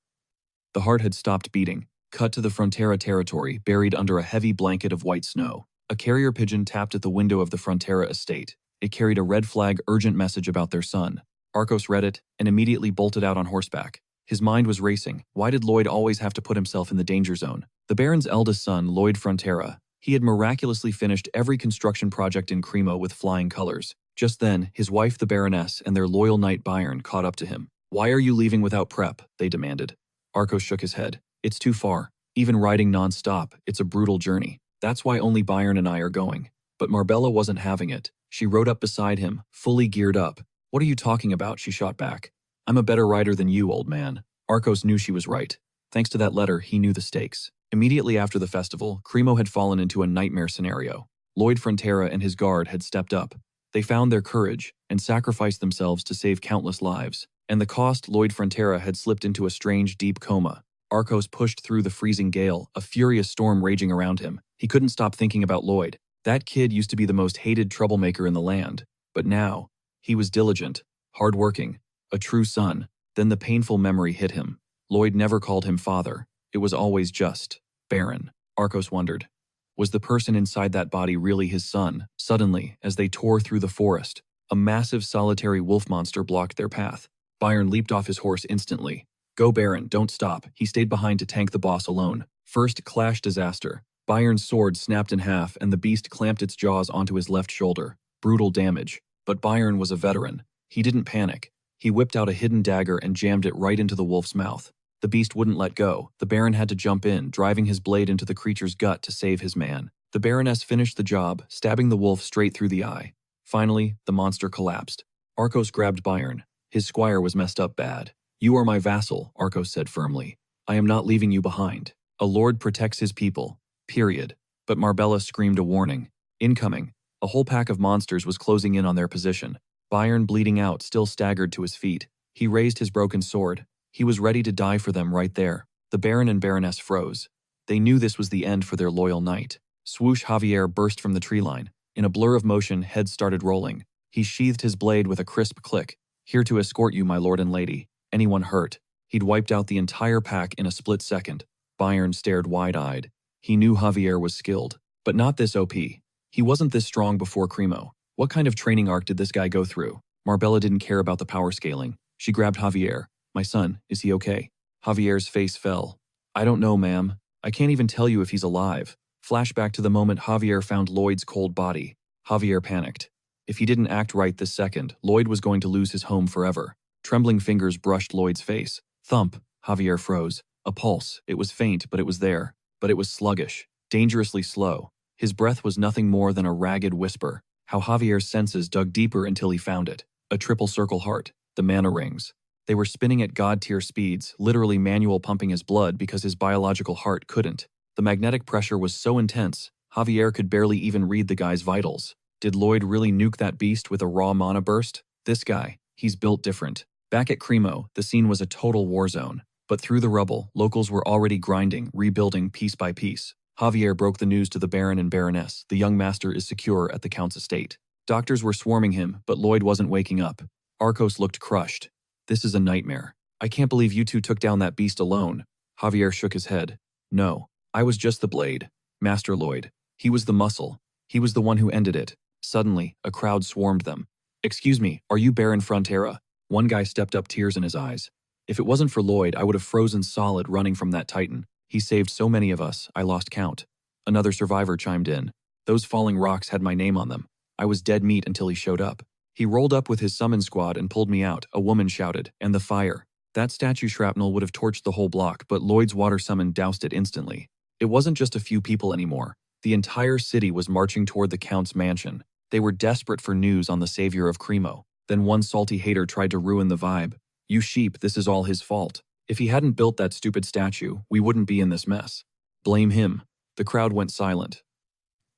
The heart had stopped beating. Cut to the Frontera territory, buried under a heavy blanket of white snow. A carrier pigeon tapped at the window of the Frontera estate. It carried a red flag urgent message about their son. Arcos read it and immediately bolted out on horseback. His mind was racing. Why did Lloyd always have to put himself in the danger zone? The Baron's eldest son, Lloyd Frontera. He had miraculously finished every construction project in Cremo with flying colors. Just then, his wife the Baroness and their loyal knight Byron caught up to him. "Why are you leaving without prep?" they demanded. Arcos shook his head. "It's too far. Even riding non-stop, it's a brutal journey. That's why only Byron and I are going." But Marbella wasn't having it. She rode up beside him, fully geared up. "What are you talking about?" she shot back. "I'm a better rider than you, old man." Arcos knew she was right. Thanks to that letter, he knew the stakes. Immediately after the festival, Cremo had fallen into a nightmare scenario. Lloyd Frontera and his guard had stepped up. They found their courage and sacrificed themselves to save countless lives. And the cost, Lloyd Frontera had slipped into a strange, deep coma. Arcos pushed through the freezing gale, a furious storm raging around him. He couldn't stop thinking about Lloyd. That kid used to be the most hated troublemaker in the land. But now, he was diligent, hardworking, a true son. Then the painful memory hit him. Lloyd never called him father. It was always just Baron. Arcos wondered. Was the person inside that body really his son? Suddenly, as they tore through the forest, a massive solitary wolf monster blocked their path. Byron leaped off his horse instantly. "Go, Baron, don't stop." He stayed behind to tank the boss alone. First clash disaster. Byron's sword snapped in half and the beast clamped its jaws onto his left shoulder. Brutal damage. But Byron was a veteran. He didn't panic. He whipped out a hidden dagger and jammed it right into the wolf's mouth. The beast wouldn't let go. The Baron had to jump in, driving his blade into the creature's gut to save his man. The Baroness finished the job, stabbing the wolf straight through the eye. Finally, the monster collapsed. Arcos grabbed Byron. His squire was messed up bad. "You are my vassal," Arcos said firmly. "I am not leaving you behind. A lord protects his people. Period." But Marbella screamed a warning. Incoming. A whole pack of monsters was closing in on their position. Bayern, bleeding out, still staggered to his feet. He raised his broken sword. He was ready to die for them right there. The Baron and Baroness froze. They knew this was the end for their loyal knight. Swoosh! Javier burst from the tree line. In a blur of motion, heads started rolling. He sheathed his blade with a crisp click. Here to escort you, my lord and lady. Anyone hurt? He'd wiped out the entire pack in a split second. Bayern stared wide-eyed. He knew Javier was skilled, but not this OP. He wasn't this strong before Cremo. What kind of training arc did this guy go through? Marbella didn't care about the power scaling. She grabbed Javier. My son, is he okay? Javier's face fell. I don't know, ma'am. I can't even tell you if he's alive. Flashback to the moment Javier found Lloyd's cold body. Javier panicked. If he didn't act right this second, Lloyd was going to lose his home forever. Trembling fingers brushed Lloyd's face. Thump. Javier froze. A pulse. It was faint, but it was there. But it was sluggish. Dangerously slow. His breath was nothing more than a ragged whisper. How Javier's senses dug deeper until he found it. A triple circle heart. The mana rings. They were spinning at god-tier speeds, literally manual pumping his blood because his biological heart couldn't. The magnetic pressure was so intense, Javier could barely even read the guy's vitals. Did Lloyd really nuke that beast with a raw mana burst? This guy, he's built different. Back at Cremo, the scene was a total war zone. But through the rubble, locals were already grinding, rebuilding piece by piece. Javier broke the news to the Baron and Baroness. The young master is secure at the Count's estate. Doctors were swarming him, but Lloyd wasn't waking up. Arcos looked crushed. This is a nightmare. I can't believe you two took down that beast alone. Javier shook his head. No, I was just the blade. Master Lloyd. He was the muscle. He was the one who ended it. Suddenly, a crowd swarmed them. Excuse me, are you Baron Frontera? One guy stepped up, tears in his eyes. If it wasn't for Lloyd, I would have frozen solid running from that titan. He saved so many of us, I lost count. Another survivor chimed in. Those falling rocks had my name on them. I was dead meat until he showed up. He rolled up with his summon squad and pulled me out, a woman shouted, and the fire. That statue shrapnel would have torched the whole block, but Lloyd's water summon doused it instantly. It wasn't just a few people anymore. The entire city was marching toward the Count's mansion. They were desperate for news on the savior of Cremo. Then one salty hater tried to ruin the vibe. You sheep, this is all his fault. If he hadn't built that stupid statue, we wouldn't be in this mess. Blame him. The crowd went silent.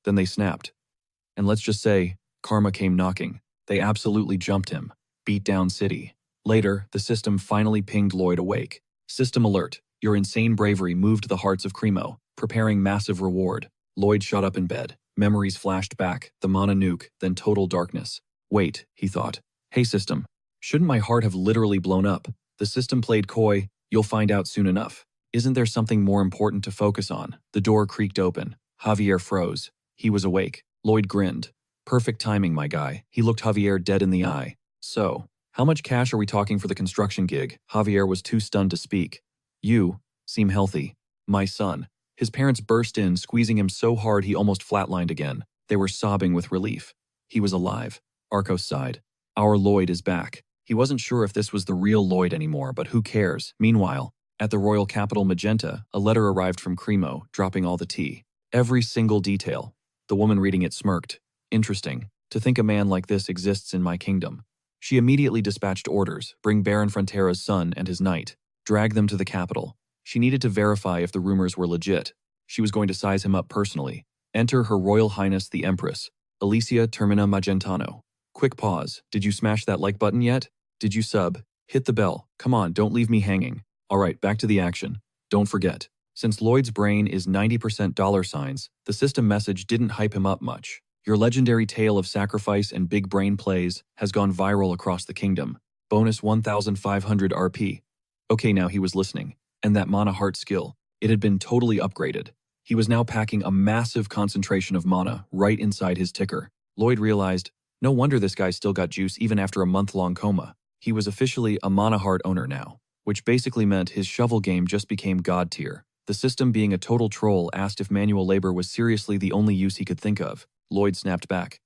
Then they snapped. And let's just say, karma came knocking. They absolutely jumped him. Beat down city. Later, the system finally pinged Lloyd awake. System alert. Your insane bravery moved the hearts of Cremo, preparing massive reward. Lloyd shot up in bed. Memories flashed back, the mana nuke, then total darkness. Wait, he thought. Hey system. Shouldn't my heart have literally blown up? The system played coy. You'll find out soon enough. Isn't there something more important to focus on? The door creaked open. Javier froze. He was awake. Lloyd grinned. Perfect timing, my guy. He looked Javier dead in the eye. So, how much cash are we talking for the construction gig? Javier was too stunned to speak. You seem healthy. My son. His parents burst in, squeezing him so hard he almost flatlined again. They were sobbing with relief. He was alive. Arcos sighed. Our Lloyd is back. He wasn't sure if this was the real Lloyd anymore, but who cares? Meanwhile, at the royal capital Magenta, a letter arrived from Cremo, dropping all the tea. Every single detail. The woman reading it smirked. Interesting. To think a man like this exists in my kingdom. She immediately dispatched orders, bring Baron Frontera's son and his knight, drag them to the capital. She needed to verify if the rumors were legit. She was going to size him up personally. Enter Her Royal Highness the Empress, Alicia Termina Magentano. Quick pause. Did you smash that like button yet? Did you sub? Hit the bell. Come on, don't leave me hanging. Alright, back to the action. Don't forget. Since Lloyd's brain is 90% dollar signs, the system message didn't hype him up much. Your legendary tale of sacrifice and big brain plays has gone viral across the kingdom. Bonus 1,500 RP. Okay, now he was listening. And that mana heart skill. It had been totally upgraded. He was now packing a massive concentration of mana right inside his ticker. Lloyd realized, no wonder this guy still got juice even after a month-long coma. He was officially a mana heart owner now, which basically meant his shovel game just became god tier. The system, being a total troll, asked if manual labor was seriously the only use he could think of. Lloyd snapped back.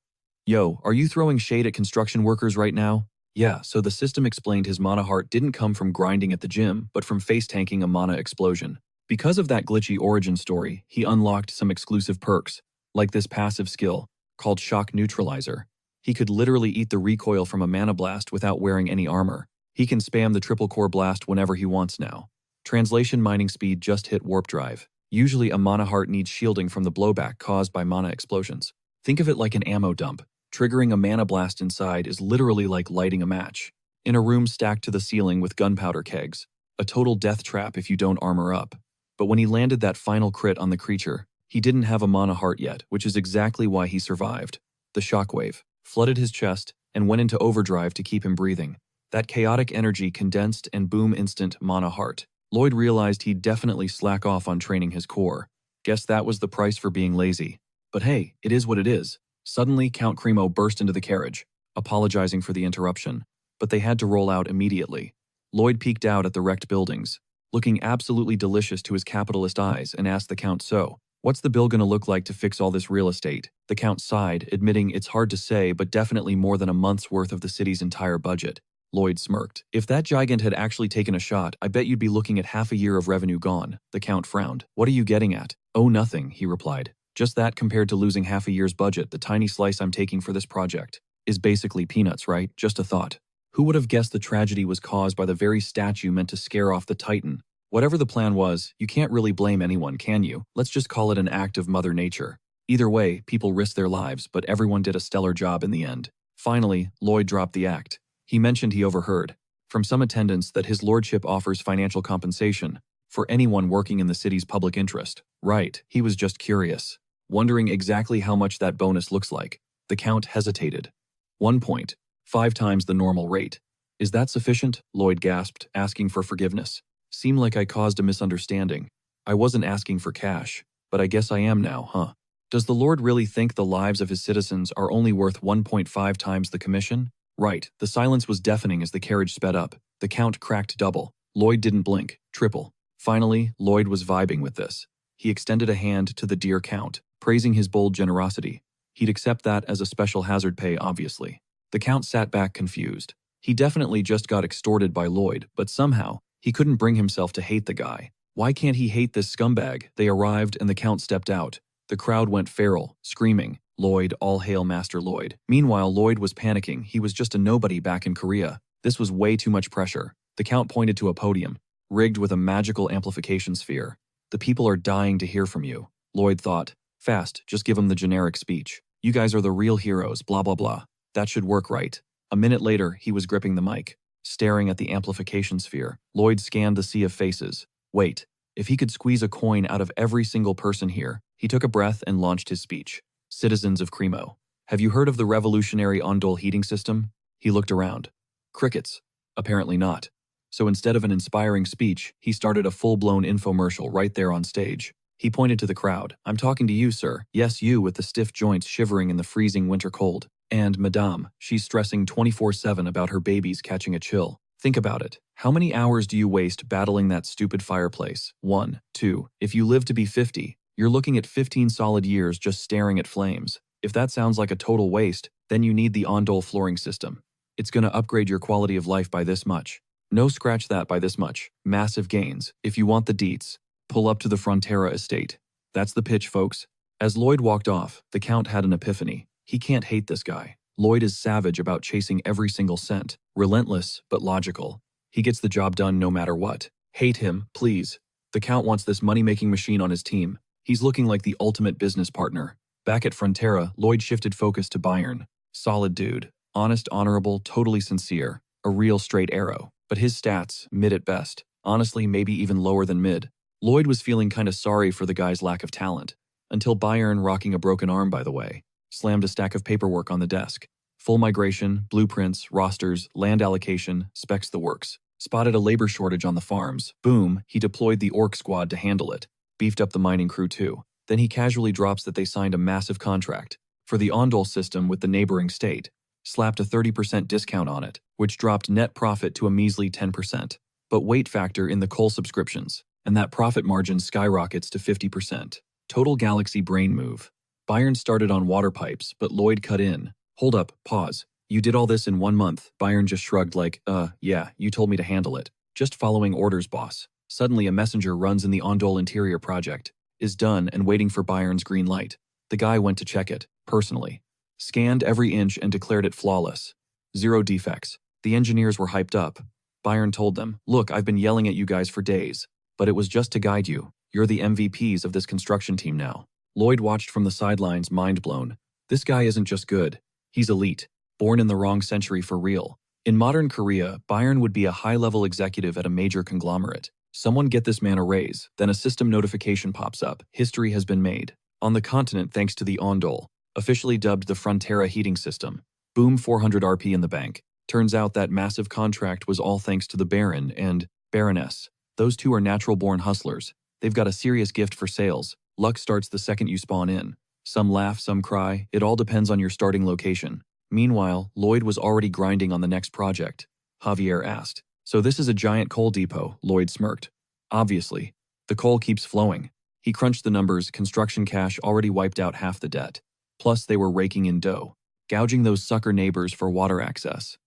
Yo, are you throwing shade at construction workers right now? Yeah, so the system explained his mana heart didn't come from grinding at the gym, but from face-tanking a mana explosion. Because of that glitchy origin story, he unlocked some exclusive perks, like this passive skill, called Shock Neutralizer. He could literally eat the recoil from a mana blast without wearing any armor. He can spam the triple core blast whenever he wants now. Translation mining speed just hit warp drive. Usually a mana heart needs shielding from the blowback caused by mana explosions. Think of it like an ammo dump. Triggering a mana blast inside is literally like lighting a match. In a room stacked to the ceiling with gunpowder kegs. A total death trap if you don't armor up. But when he landed that final crit on the creature, he didn't have a mana heart yet, which is exactly why he survived. The shockwave flooded his chest and went into overdrive to keep him breathing. That chaotic energy condensed and boom instant mana heart. Lloyd realized he'd definitely slack off on training his core. Guess that was the price for being lazy. But hey, it is what it is. Suddenly, Count Cremo burst into the carriage, apologizing for the interruption. But they had to roll out immediately. Lloyd peeked out at the wrecked buildings, looking absolutely delicious to his capitalist eyes, and asked the Count, "So, what's the bill gonna look like to fix all this real estate?" The Count sighed, admitting it's hard to say, but definitely more than a month's worth of the city's entire budget. Lloyd smirked. "If that gigant had actually taken a shot, I bet you'd be looking at half a year of revenue gone." The Count frowned. "What are you getting at?" "Oh, nothing," he replied. "Just that compared to losing half a year's budget, the tiny slice I'm taking for this project is basically peanuts, right? Just a thought. Who would have guessed the tragedy was caused by the very statue meant to scare off the Titan? Whatever the plan was, you can't really blame anyone, can you? Let's just call it an act of Mother Nature. Either way, people risked their lives, but everyone did a stellar job in the end." Finally, Lloyd dropped the act. He mentioned he overheard from some attendants that his lordship offers financial compensation for anyone working in the city's public interest. Right, he was just curious, wondering exactly how much that bonus looks like. The Count hesitated. 1.5 times the normal rate. "Is that sufficient?" Lloyd gasped, asking for forgiveness. "Seemed like I caused a misunderstanding. I wasn't asking for cash, but I guess I am now, huh? Does the Lord really think the lives of his citizens are only worth 1.5 times the commission?" Right. The silence was deafening as the carriage sped up. The Count cracked double. Lloyd didn't blink. Triple. Finally, Lloyd was vibing with this. He extended a hand to the dear Count, praising his bold generosity. He'd accept that as a special hazard pay, obviously. The Count sat back confused. He definitely just got extorted by Lloyd, but somehow, he couldn't bring himself to hate the guy. Why can't he hate this scumbag? They arrived and the Count stepped out. The crowd went feral, screaming, "Lloyd, all hail Master Lloyd." Meanwhile, Lloyd was panicking. He was just a nobody back in Korea. This was way too much pressure. The Count pointed to a podium, rigged with a magical amplification sphere. "The people are dying to hear from you." Lloyd thought, "Fast, just give him the generic speech. You guys are the real heroes, blah blah blah. That should work, right?" A minute later, he was gripping the mic, staring at the amplification sphere. Lloyd scanned the sea of faces. Wait, if he could squeeze a coin out of every single person here. He took a breath and launched his speech. "Citizens of Cremo, have you heard of the revolutionary Ondol heating system?" He looked around. Crickets. Apparently not. So instead of an inspiring speech, he started a full-blown infomercial right there on stage. He pointed to the crowd. "I'm talking to you, sir. Yes, you with the stiff joints shivering in the freezing winter cold. And Madame, she's stressing 24/7 about her babies catching a chill. Think about it. How many hours do you waste battling that stupid fireplace? 1, 2. If you live to be 50, you're looking at 15 solid years just staring at flames. If that sounds like a total waste, then you need the Ondol flooring system. It's going to upgrade your quality of life by this much. No, scratch that, by this much. Massive gains. If you want the deets, pull up to the Frontera estate. That's the pitch, folks." As Lloyd walked off, the Count had an epiphany. He can't hate this guy. Lloyd is savage about chasing every single cent. Relentless, but logical. He gets the job done no matter what. Hate him, please. The Count wants this money-making machine on his team. He's looking like the ultimate business partner. Back at Frontera, Lloyd shifted focus to Bayern. Solid dude. Honest, honorable, totally sincere. A real straight arrow. But his stats, mid at best. Honestly, maybe even lower than mid. Lloyd was feeling kinda sorry for the guy's lack of talent. Until Bayern, rocking a broken arm by the way, slammed a stack of paperwork on the desk. Full migration, blueprints, rosters, land allocation, specs, the works. Spotted a labor shortage on the farms. Boom, he deployed the orc squad to handle it. Beefed up the mining crew too. Then he casually drops that they signed a massive contract for the Ondol system with the neighboring state. Slapped a 30% discount on it, which dropped net profit to a measly 10%. But weight factor in the coal subscriptions, and that profit margin skyrockets to 50%. Total galaxy brain move. Bayern started on water pipes, but Lloyd cut in. "Hold up, pause. You did all this in 1 month." Bayern just shrugged like, yeah, you told me to handle it. "Just following orders, boss." Suddenly a messenger runs in the Ondol interior project, is done and waiting for Bayern's green light. The guy went to check it, personally. Scanned every inch and declared it flawless. 0 defects. The engineers were hyped up. Bayern told them, "Look, I've been yelling at you guys for days, but it was just to guide you. You're the MVPs of this construction team now." Lloyd watched from the sidelines, mind blown. This guy isn't just good. He's elite, born in the wrong century for real. In modern Korea, Byron would be a high-level executive at a major conglomerate. Someone get this man a raise, then a system notification pops up. History has been made. On the continent thanks to the Ondol, officially dubbed the Frontera heating system. Boom, 400 RP in the bank. Turns out that massive contract was all thanks to the Baron and Baroness. Those two are natural-born hustlers. They've got a serious gift for sales. Luck starts the second you spawn in. Some laugh, some cry. It all depends on your starting location. Meanwhile, Lloyd was already grinding on the next project. Javier asked, "So this is a giant coal depot," Lloyd smirked. "Obviously. The coal keeps flowing." He crunched the numbers. Construction cash already wiped out half the debt. Plus, they were raking in dough, gouging those sucker neighbors for water access.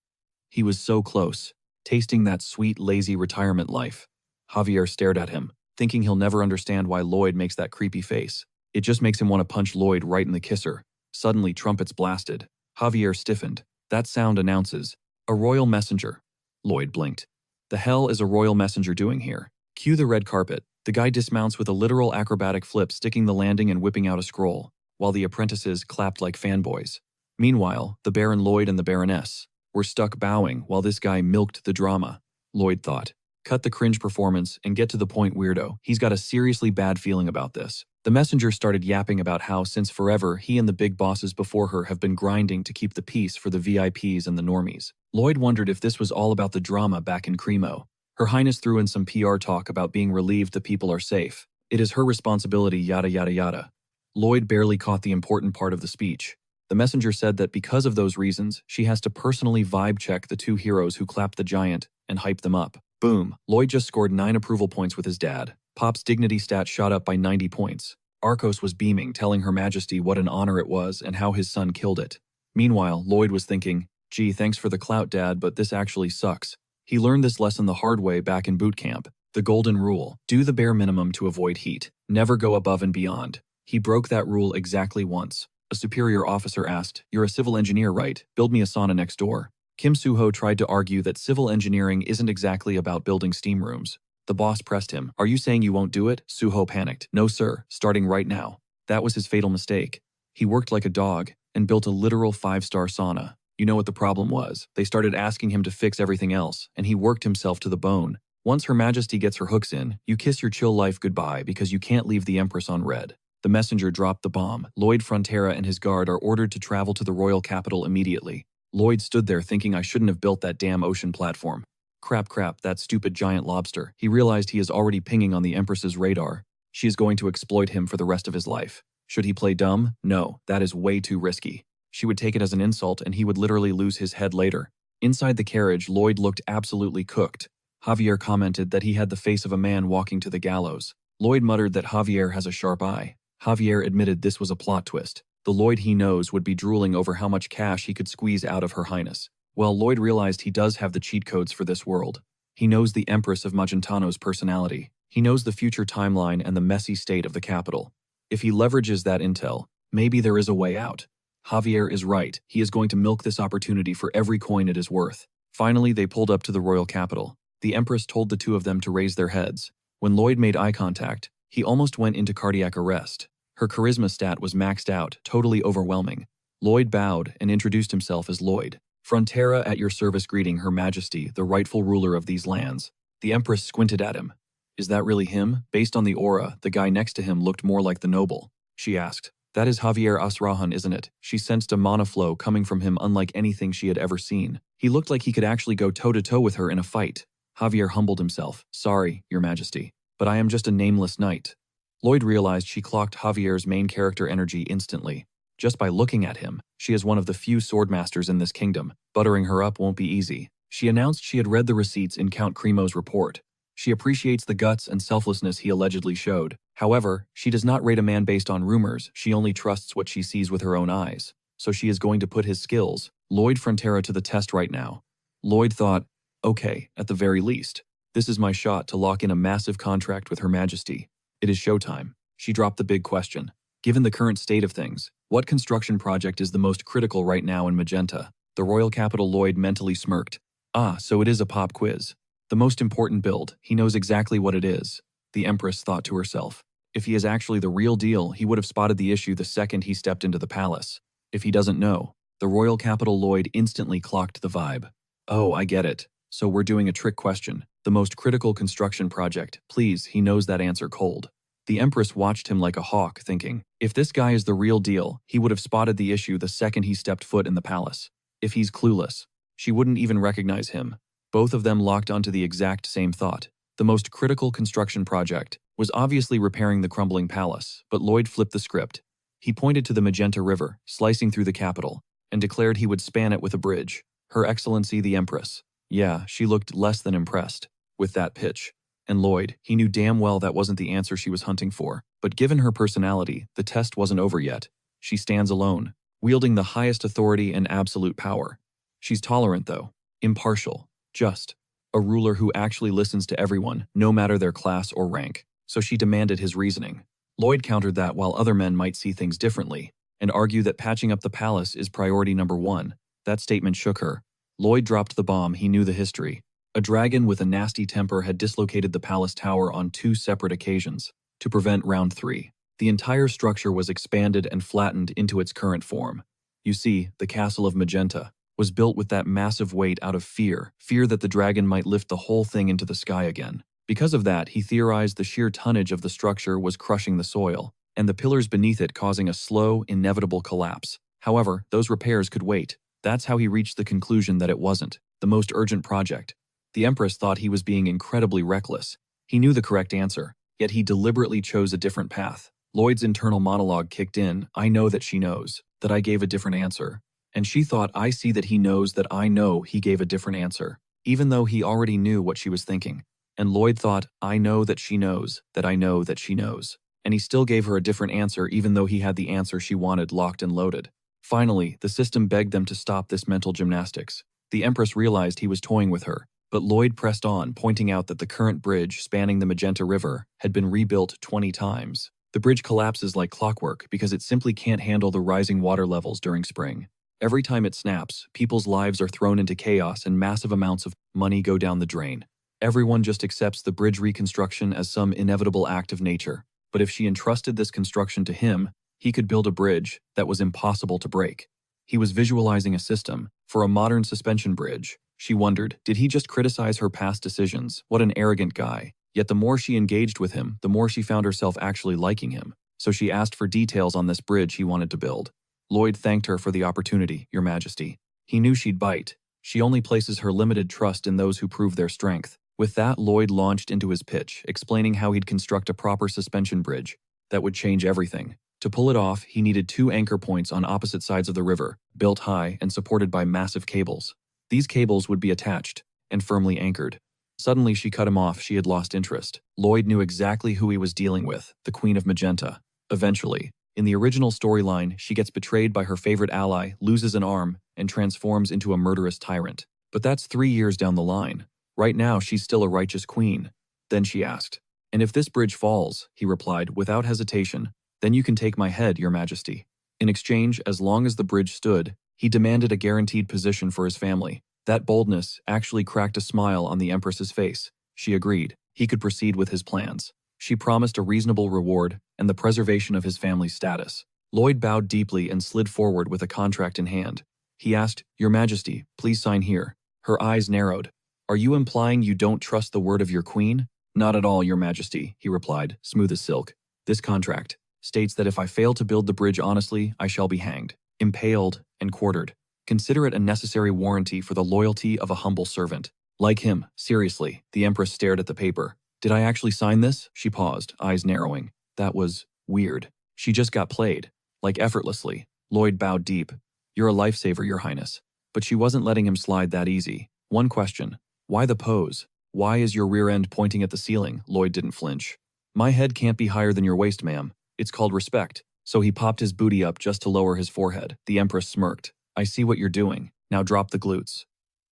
He was so close, tasting that sweet, lazy retirement life. Javier stared at him, thinking he'll never understand why Lloyd makes that creepy face. It just makes him want to punch Lloyd right in the kisser. Suddenly, trumpets blasted. Javier stiffened. That sound announces, "A royal messenger." Lloyd blinked. The hell is a royal messenger doing here? Cue the red carpet. The guy dismounts with a literal acrobatic flip, sticking the landing and whipping out a scroll, while the apprentices clapped like fanboys. Meanwhile, the Baron Lloyd and the Baroness were stuck bowing while this guy milked the drama. Lloyd thought, "Cut the cringe performance and get to the point, weirdo." He's got a seriously bad feeling about this. The messenger started yapping about how since forever he and the big bosses before her have been grinding to keep the peace for the VIPs and the normies. Lloyd wondered if this was all about the drama back in Cremo. Her Highness threw in some PR talk about being relieved the people are safe. It is her responsibility, yada yada yada. Lloyd barely caught the important part of the speech. The messenger said that because of those reasons, she has to personally vibe check the two heroes who clapped the giant and hype them up. Boom, Lloyd just scored 9 approval points with his dad. Pop's dignity stat shot up by 90 points. Arcos was beaming, telling Her Majesty what an honor it was and how his son killed it. Meanwhile, Lloyd was thinking, "Gee, thanks for the clout, Dad, but this actually sucks." He learned this lesson the hard way back in boot camp. The golden rule: do the bare minimum to avoid heat. Never go above and beyond. He broke that rule exactly once. A superior officer asked, "You're a civil engineer, right? Build me a sauna next door." Kim Soo-ho tried to argue that civil engineering isn't exactly about building steam rooms. The boss pressed him. "Are you saying you won't do it?" Soo-ho panicked. "No sir, starting right now." That was his fatal mistake. He worked like a dog and built a literal 5-star sauna. You know what the problem was? They started asking him to fix everything else, and he worked himself to the bone. Once Her Majesty gets her hooks in, you kiss your chill life goodbye because you can't leave the Empress on red. The messenger dropped the bomb. Lloyd Frontera and his guard are ordered to travel to the royal capital immediately. Lloyd stood there thinking, "I shouldn't have built that damn ocean platform. Crap, that stupid giant lobster." He realized he is already pinging on the Empress's radar. She is going to exploit him for the rest of his life. Should he play dumb? No, that is way too risky. She would take it as an insult and he would literally lose his head later. Inside the carriage, Lloyd looked absolutely cooked. Javier commented that he had the face of a man walking to the gallows. Lloyd muttered that Javier has a sharp eye. Javier admitted this was a plot twist. The Lloyd he knows would be drooling over how much cash he could squeeze out of Her Highness. Well, Lloyd realized he does have the cheat codes for this world. He knows the Empress of Magentano's personality. He knows the future timeline and the messy state of the capital. If he leverages that intel, maybe there is a way out. Javier is right. He is going to milk this opportunity for every coin it is worth. Finally, they pulled up to the royal capital. The Empress told the two of them to raise their heads. When Lloyd made eye contact, he almost went into cardiac arrest. Her charisma stat was maxed out, totally overwhelming. Lloyd bowed and introduced himself as Lloyd. "Frontera at your service, greeting Her Majesty, the rightful ruler of these lands." The Empress squinted at him. "Is that really him?" Based on the aura, the guy next to him looked more like the noble. She asked, "That is Javier Asrahan, isn't it?" She sensed a mana flow coming from him unlike anything she had ever seen. He looked like he could actually go toe-to-toe with her in a fight. Javier humbled himself. "Sorry, Your Majesty, but I am just a nameless knight." Lloyd realized she clocked Javier's main character energy instantly. Just by looking at him, she is one of the few swordmasters in this kingdom. Buttering her up won't be easy. She announced she had read the receipts in Count Cremo's report. She appreciates the guts and selflessness he allegedly showed. However, she does not rate a man based on rumors. She only trusts what she sees with her own eyes. So she is going to put his skills, Lloyd Frontera, to the test right now. Lloyd thought, okay, at the very least, this is my shot to lock in a massive contract with Her Majesty. It is showtime. She dropped the big question. Given the current state of things, what construction project is the most critical right now in Magenta? The royal capital. Lloyd mentally smirked. Ah, so it is a pop quiz. The most important build. He knows exactly what it is. The Empress thought to herself. If he is actually the real deal, he would have spotted the issue the second he stepped into the palace. If he doesn't know, The royal capital Lloyd instantly clocked the vibe. Oh, I get it. So we're doing a trick question. The most critical construction project. Please, he knows that answer cold. The Empress watched him like a hawk, thinking, if this guy is the real deal, he would have spotted the issue the second he stepped foot in the palace. If he's clueless, she wouldn't even recognize him. Both of them locked onto the exact same thought. The most critical construction project was obviously repairing the crumbling palace, but Lloyd flipped the script. He pointed to the Magenta River, slicing through the capital, and declared he would span it with a bridge. Her Excellency the Empress. Yeah, she looked less than impressed with that pitch. And Lloyd, he knew damn well that wasn't the answer she was hunting for. But given her personality, the test wasn't over yet. She stands alone, wielding the highest authority and absolute power. She's tolerant, though, impartial, just, a ruler who actually listens to everyone, no matter their class or rank. So she demanded his reasoning. Lloyd countered that while other men might see things differently, and argue that patching up the palace is priority number one. That statement shook her. Lloyd dropped the bomb. He knew the history. A dragon with a nasty temper had dislocated the palace tower on 2 separate occasions to prevent round 3. The entire structure was expanded and flattened into its current form. You see, the castle of Magenta was built with that massive weight out of fear that the dragon might lift the whole thing into the sky again. Because of that, he theorized the sheer tonnage of the structure was crushing the soil, and the pillars beneath it causing a slow, inevitable collapse. However, those repairs could wait. That's how he reached the conclusion that it wasn't the most urgent project. The Empress thought he was being incredibly reckless. He knew the correct answer, yet he deliberately chose a different path. Lloyd's internal monologue kicked in. I know that she knows that I gave a different answer. And she thought, I see that he knows that I know he gave a different answer, even though he already knew what she was thinking. And Lloyd thought, I know that she knows that I know that she knows. And he still gave her a different answer even though he had the answer she wanted locked and loaded. Finally, the system begged them to stop this mental gymnastics. The Empress realized he was toying with her, but Lloyd pressed on, pointing out that the current bridge spanning the Magenta River had been rebuilt 20 times. The bridge collapses like clockwork because it simply can't handle the rising water levels during spring. Every time it snaps, people's lives are thrown into chaos and massive amounts of money go down the drain. Everyone just accepts the bridge reconstruction as some inevitable act of nature. But if she entrusted this construction to him, he could build a bridge that was impossible to break. He was visualizing a system for a modern suspension bridge. She wondered, did he just criticize her past decisions? What an arrogant guy. Yet the more she engaged with him, the more she found herself actually liking him. So she asked for details on this bridge he wanted to build. Lloyd thanked her for the opportunity, Your Majesty. He knew she'd bite. She only places her limited trust in those who prove their strength. With that, Lloyd launched into his pitch, explaining how he'd construct a proper suspension bridge that would change everything. To pull it off, he needed 2 anchor points on opposite sides of the river, built high and supported by massive cables. These cables would be attached and firmly anchored. Suddenly, she cut him off. She had lost interest. Lloyd knew exactly who he was dealing with, the Queen of Magenta. Eventually, in the original storyline, she gets betrayed by her favorite ally, loses an arm, and transforms into a murderous tyrant. But that's 3 years down the line. Right now, she's still a righteous queen. Then she asked, and if this bridge falls, he replied without hesitation, then you can take my head, Your Majesty. In exchange, as long as the bridge stood, he demanded a guaranteed position for his family. That boldness actually cracked a smile on the Empress's face. She agreed. He could proceed with his plans. She promised a reasonable reward and the preservation of his family's status. Lloyd bowed deeply and slid forward with a contract in hand. He asked, Your Majesty, please sign here. Her eyes narrowed. Are you implying you don't trust the word of your queen? Not at all, Your Majesty, he replied, smooth as silk. This contract states that if I fail to build the bridge honestly, I shall be hanged, impaled, and quartered. Consider it a necessary warranty for the loyalty of a humble servant. Like him, seriously, the Empress stared at the paper. Did I actually sign this? She paused, eyes narrowing. That was weird. She just got played. Like effortlessly. Lloyd bowed deep. You're a lifesaver, Your Highness. But she wasn't letting him slide that easy. One question. Why the pose? Why is your rear end pointing at the ceiling? Lloyd didn't flinch. My head can't be higher than your waist, ma'am. It's called respect. So he popped his booty up just to lower his forehead. The Empress smirked. I see what you're doing. Now drop the glutes.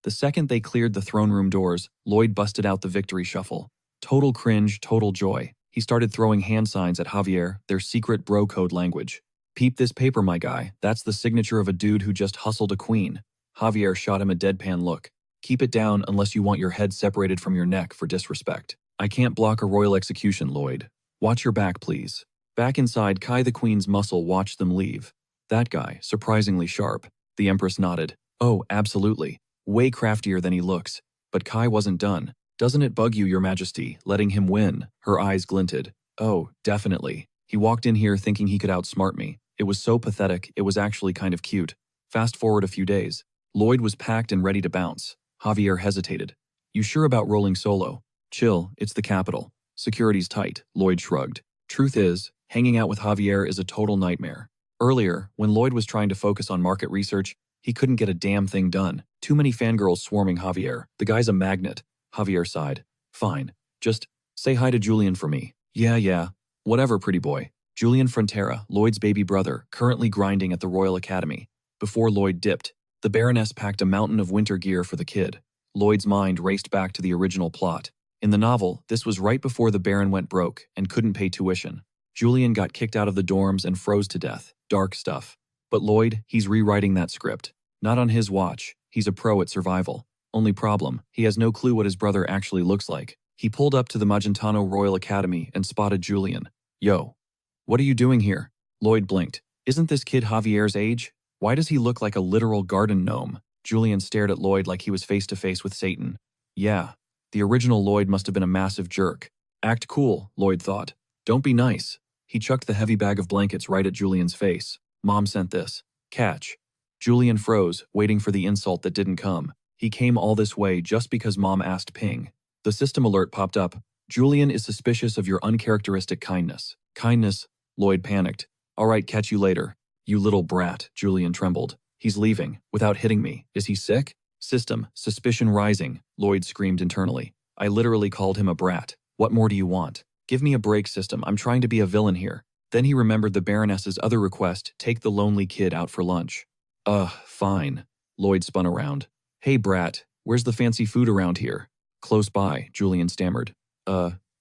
The second they cleared the throne room doors, Lloyd busted out the victory shuffle. Total cringe, total joy. He started throwing hand signs at Javier, their secret bro code language. Peep this paper, my guy. That's the signature of a dude who just hustled a queen. Javier shot him a deadpan look. Keep it down unless you want your head separated from your neck for disrespect. I can't block a royal execution, Lloyd. Watch your back, please. Back inside, Kai the Queen's muscle watched them leave. That guy, surprisingly sharp. The Empress nodded. Oh, absolutely. Way craftier than he looks. But Kai wasn't done. Doesn't it bug you, Your Majesty, letting him win? Her eyes glinted. Oh, definitely. He walked in here thinking he could outsmart me. It was so pathetic, it was actually kind of cute. Fast forward a few days. Lloyd was packed and ready to bounce. Javier hesitated. You sure about rolling solo? Chill, it's the capital. Security's tight, Lloyd shrugged. Truth is, hanging out with Javier is a total nightmare. Earlier, when Lloyd was trying to focus on market research, he couldn't get a damn thing done. Too many fangirls swarming Javier. The guy's a magnet. Javier sighed. Fine. Just say hi to Julian for me. Yeah. Whatever, pretty boy. Julian Frontera, Lloyd's baby brother, currently grinding at the Royal Academy. Before Lloyd dipped, the Baroness packed a mountain of winter gear for the kid. Lloyd's mind raced back to the original plot. In the novel, this was right before the Baron went broke and couldn't pay tuition. Julian got kicked out of the dorms and froze to death. Dark stuff. But Lloyd, he's rewriting that script. Not on his watch. He's a pro at survival. Only problem, he has no clue what his brother actually looks like. He pulled up to the Magentano Royal Academy and spotted Julian. Yo. What are you doing here? Lloyd blinked. Isn't this kid Javier's age? Why does he look like a literal garden gnome? Julian stared at Lloyd like he was face to face with Satan. Yeah. The original Lloyd must have been a massive jerk. Act cool, Lloyd thought. Don't be nice. He chucked the heavy bag of blankets right at Julian's face. Mom sent this. Catch. Julian froze, waiting for the insult that didn't come. He came all this way just because Mom asked ping. The system alert popped up. Julian is suspicious of your uncharacteristic kindness. Kindness? Lloyd panicked. All right, catch you later. You little brat, Julian trembled. He's leaving, without hitting me. Is he sick? System, suspicion rising, Lloyd screamed internally. I literally called him a brat. What more do you want? Give me a break, system. I'm trying to be a villain here. Then he remembered the Baroness's other request, take the lonely kid out for lunch. Fine. Lloyd spun around. Hey, brat, where's the fancy food around here? Close by, Julian stammered.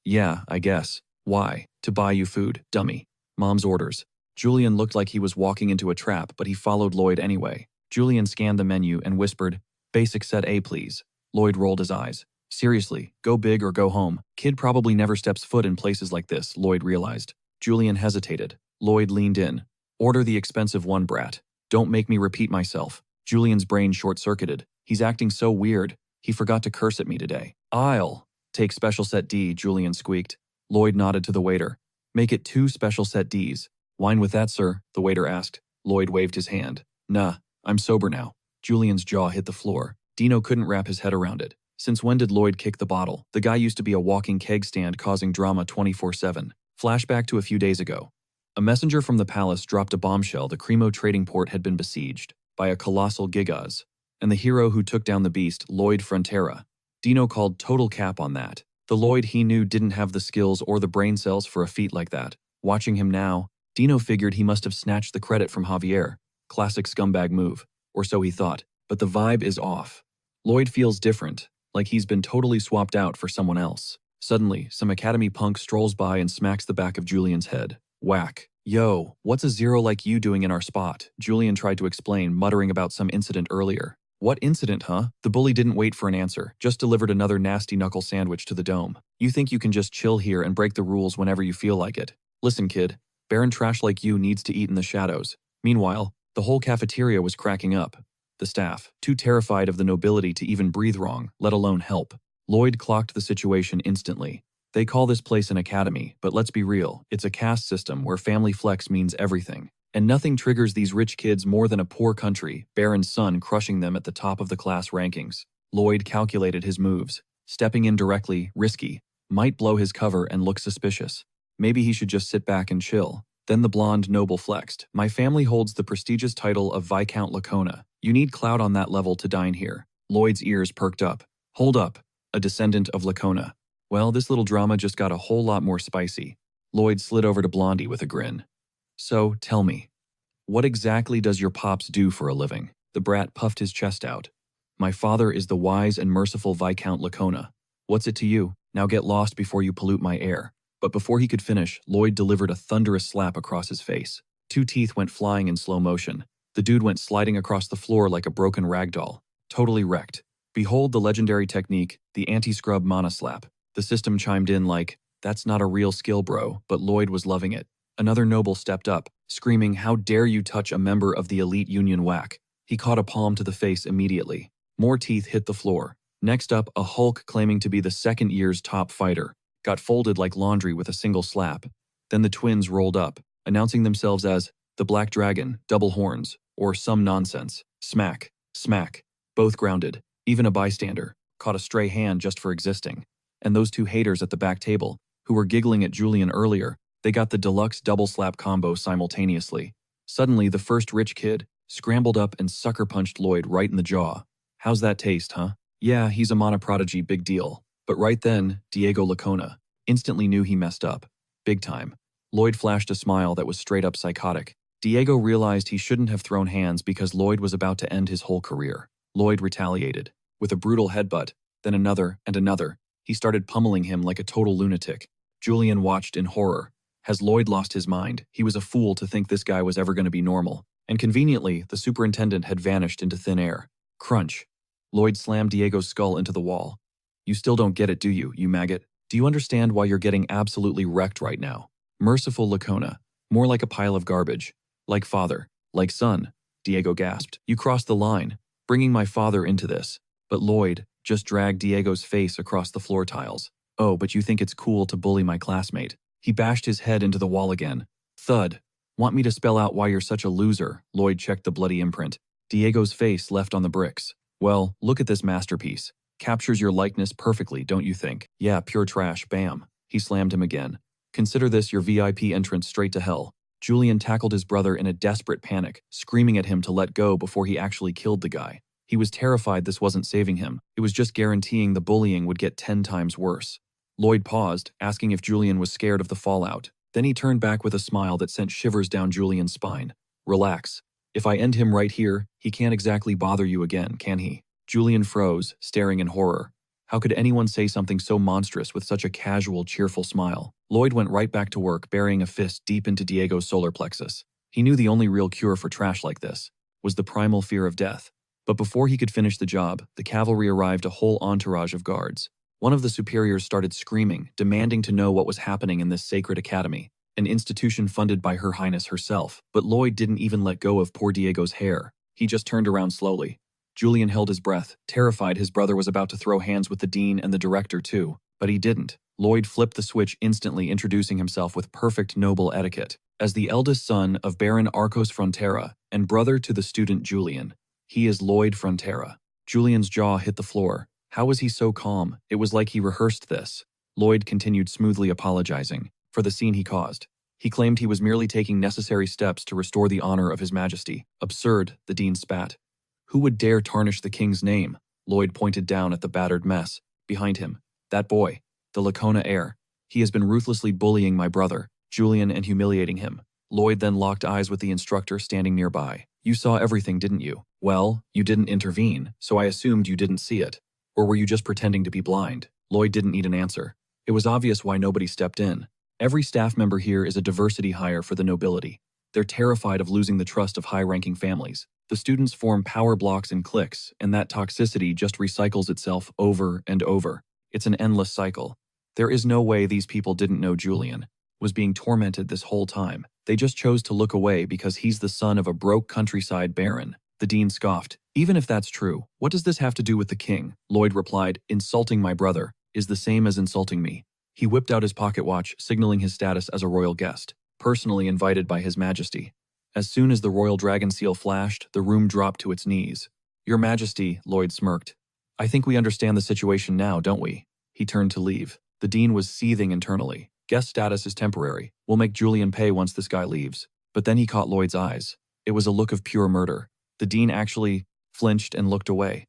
Yeah, I guess. Why? To buy you food, dummy. Mom's orders. Julian looked like he was walking into a trap, but he followed Lloyd anyway. Julian scanned the menu and whispered, Basic set A, please. Lloyd rolled his eyes. Seriously, go big or go home. Kid probably never steps foot in places like this, Lloyd realized. Julian hesitated. Lloyd leaned in. Order the expensive one, brat. Don't make me repeat myself. Julian's brain short-circuited. He's acting so weird. He forgot to curse at me today. I'll take special set D, Julian squeaked. Lloyd nodded to the waiter. Make it 2 special set Ds. Wine with that, sir, the waiter asked. Lloyd waved his hand. Nah, I'm sober now. Julian's jaw hit the floor. Dino couldn't wrap his head around it. Since when did Lloyd kick the bottle? The guy used to be a walking keg stand causing drama 24/7. Flashback to a few days ago. A messenger from the palace dropped a bombshell the Cremo trading port had been besieged by a colossal Gigas, and the hero who took down the beast, Lloyd Frontera. Dino called total cap on that. The Lloyd he knew didn't have the skills or the brain cells for a feat like that. Watching him now, Dino figured he must have snatched the credit from Javier. Classic scumbag move. Or so he thought. But the vibe is off. Lloyd feels different, like he's been totally swapped out for someone else. Suddenly, some academy punk strolls by and smacks the back of Julian's head. Whack. Yo, what's a zero like you doing in our spot? Julian tried to explain, muttering about some incident earlier. What incident, huh? The bully didn't wait for an answer, just delivered another nasty knuckle sandwich to the dome. You think you can just chill here and break the rules whenever you feel like it. Listen, kid, Baron trash like you needs to eat in the shadows. Meanwhile, the whole cafeteria was cracking up. The staff, too terrified of the nobility to even breathe wrong, let alone help. Lloyd clocked the situation instantly. They call this place an academy, but let's be real, it's a caste system where family flex means everything. And nothing triggers these rich kids more than a poor country, Baron's son crushing them at the top of the class rankings. Lloyd calculated his moves. Stepping in directly, risky, might blow his cover and look suspicious. Maybe he should just sit back and chill. Then the blonde noble flexed. My family holds the prestigious title of Viscount Lacona. You need clout on that level to dine here. Lloyd's ears perked up. Hold up. A descendant of Lacona. Well, this little drama just got a whole lot more spicy. Lloyd slid over to Blondie with a grin. So, tell me, what exactly does your pops do for a living? The brat puffed his chest out. My father is the wise and merciful Viscount Lacona. What's it to you? Now get lost before you pollute my air. But before he could finish, Lloyd delivered a thunderous slap across his face. 2 teeth went flying in slow motion. The dude went sliding across the floor like a broken ragdoll. Totally wrecked. Behold the legendary technique, the anti-scrub mana slap. The system chimed in like, that's not a real skill, bro, but Lloyd was loving it. Another noble stepped up, screaming, how dare you touch a member of the elite union whack. He caught a palm to the face immediately. More teeth hit the floor. Next up, a Hulk claiming to be the second year's top fighter got folded like laundry with a single slap. Then the twins rolled up, announcing themselves as the Black Dragon, Double Horns, or some nonsense. Smack, smack. Both grounded. Even a bystander caught a stray hand just for existing. And those two haters at the back table, who were giggling at Julian earlier, they got the deluxe double slap combo simultaneously. Suddenly, the first rich kid scrambled up and sucker punched Lloyd right in the jaw. How's that taste, huh? Yeah, he's a mana prodigy, big deal. But right then, Diego Lacona instantly knew he messed up. Big time. Lloyd flashed a smile that was straight up psychotic. Diego realized he shouldn't have thrown hands because Lloyd was about to end his whole career. Lloyd retaliated. With a brutal headbutt, then another and another. He started pummeling him like a total lunatic. Julian watched in horror. Has Lloyd lost his mind? He was a fool to think this guy was ever going to be normal. And conveniently, the superintendent had vanished into thin air. Crunch. Lloyd slammed Diego's skull into the wall. You still don't get it, do you, you maggot? Do you understand why you're getting absolutely wrecked right now? Merciful Lacona. More like a pile of garbage. Like father. Like son. Diego gasped. You crossed the line, bringing my father into this. But Lloyd just dragged Diego's face across the floor tiles. Oh, but you think it's cool to bully my classmate. He bashed his head into the wall again. Thud. Want me to spell out why you're such a loser? Lloyd checked the bloody imprint. Diego's face left on the bricks. Well, look at this masterpiece. Captures your likeness perfectly, don't you think? Yeah, pure trash, bam. He slammed him again. Consider this your VIP entrance straight to hell. Julian tackled his brother in a desperate panic, screaming at him to let go before he actually killed the guy. He was terrified this wasn't saving him. It was just guaranteeing the bullying would get 10 times worse. Lloyd paused, asking if Julian was scared of the fallout. Then he turned back with a smile that sent shivers down Julian's spine. Relax. If I end him right here, he can't exactly bother you again, can he? Julian froze, staring in horror. How could anyone say something so monstrous with such a casual, cheerful smile? Lloyd went right back to work, burying a fist deep into Diego's solar plexus. He knew the only real cure for trash like this was the primal fear of death. But before he could finish the job, the cavalry arrived, a whole entourage of guards. One of the superiors started screaming, demanding to know what was happening in this sacred academy, an institution funded by Her Highness herself. But Lloyd didn't even let go of poor Diego's hair. He just turned around slowly. Julian held his breath, terrified his brother was about to throw hands with the dean and the director too. But he didn't. Lloyd flipped the switch, instantly introducing himself with perfect noble etiquette. As the eldest son of Baron Arcos Frontera and brother to the student Julian, he is Lloyd Frontera. Julian's jaw hit the floor. How was he so calm? It was like he rehearsed this. Lloyd continued smoothly apologizing for the scene he caused. He claimed he was merely taking necessary steps to restore the honor of His Majesty. Absurd, the dean spat. Who would dare tarnish the king's name? Lloyd pointed down at the battered mess behind him. That boy, the Lacona heir. He has been ruthlessly bullying my brother, Julian, and humiliating him. Lloyd then locked eyes with the instructor standing nearby. You saw everything, didn't you? Well, you didn't intervene, so I assumed you didn't see it. Or were you just pretending to be blind? Lloyd didn't need an answer. It was obvious why nobody stepped in. Every staff member here is a diversity hire for the nobility. They're terrified of losing the trust of high-ranking families. The students form power blocks and cliques, and that toxicity just recycles itself over and over. It's an endless cycle. There is no way these people didn't know Julian was being tormented this whole time. They just chose to look away because he's the son of a broke countryside baron. The dean scoffed. Even if that's true, what does this have to do with the king? Lloyd replied, insulting my brother is the same as insulting me. He whipped out his pocket watch, signaling his status as a royal guest, personally invited by His Majesty. As soon as the royal dragon seal flashed, the room dropped to its knees. Your Majesty, Lloyd smirked. I think we understand the situation now, don't we? He turned to leave. The dean was seething internally. Guest status is temporary. We'll make Julian pay once this guy leaves. But then he caught Lloyd's eyes. It was a look of pure murder. The dean actually flinched and looked away.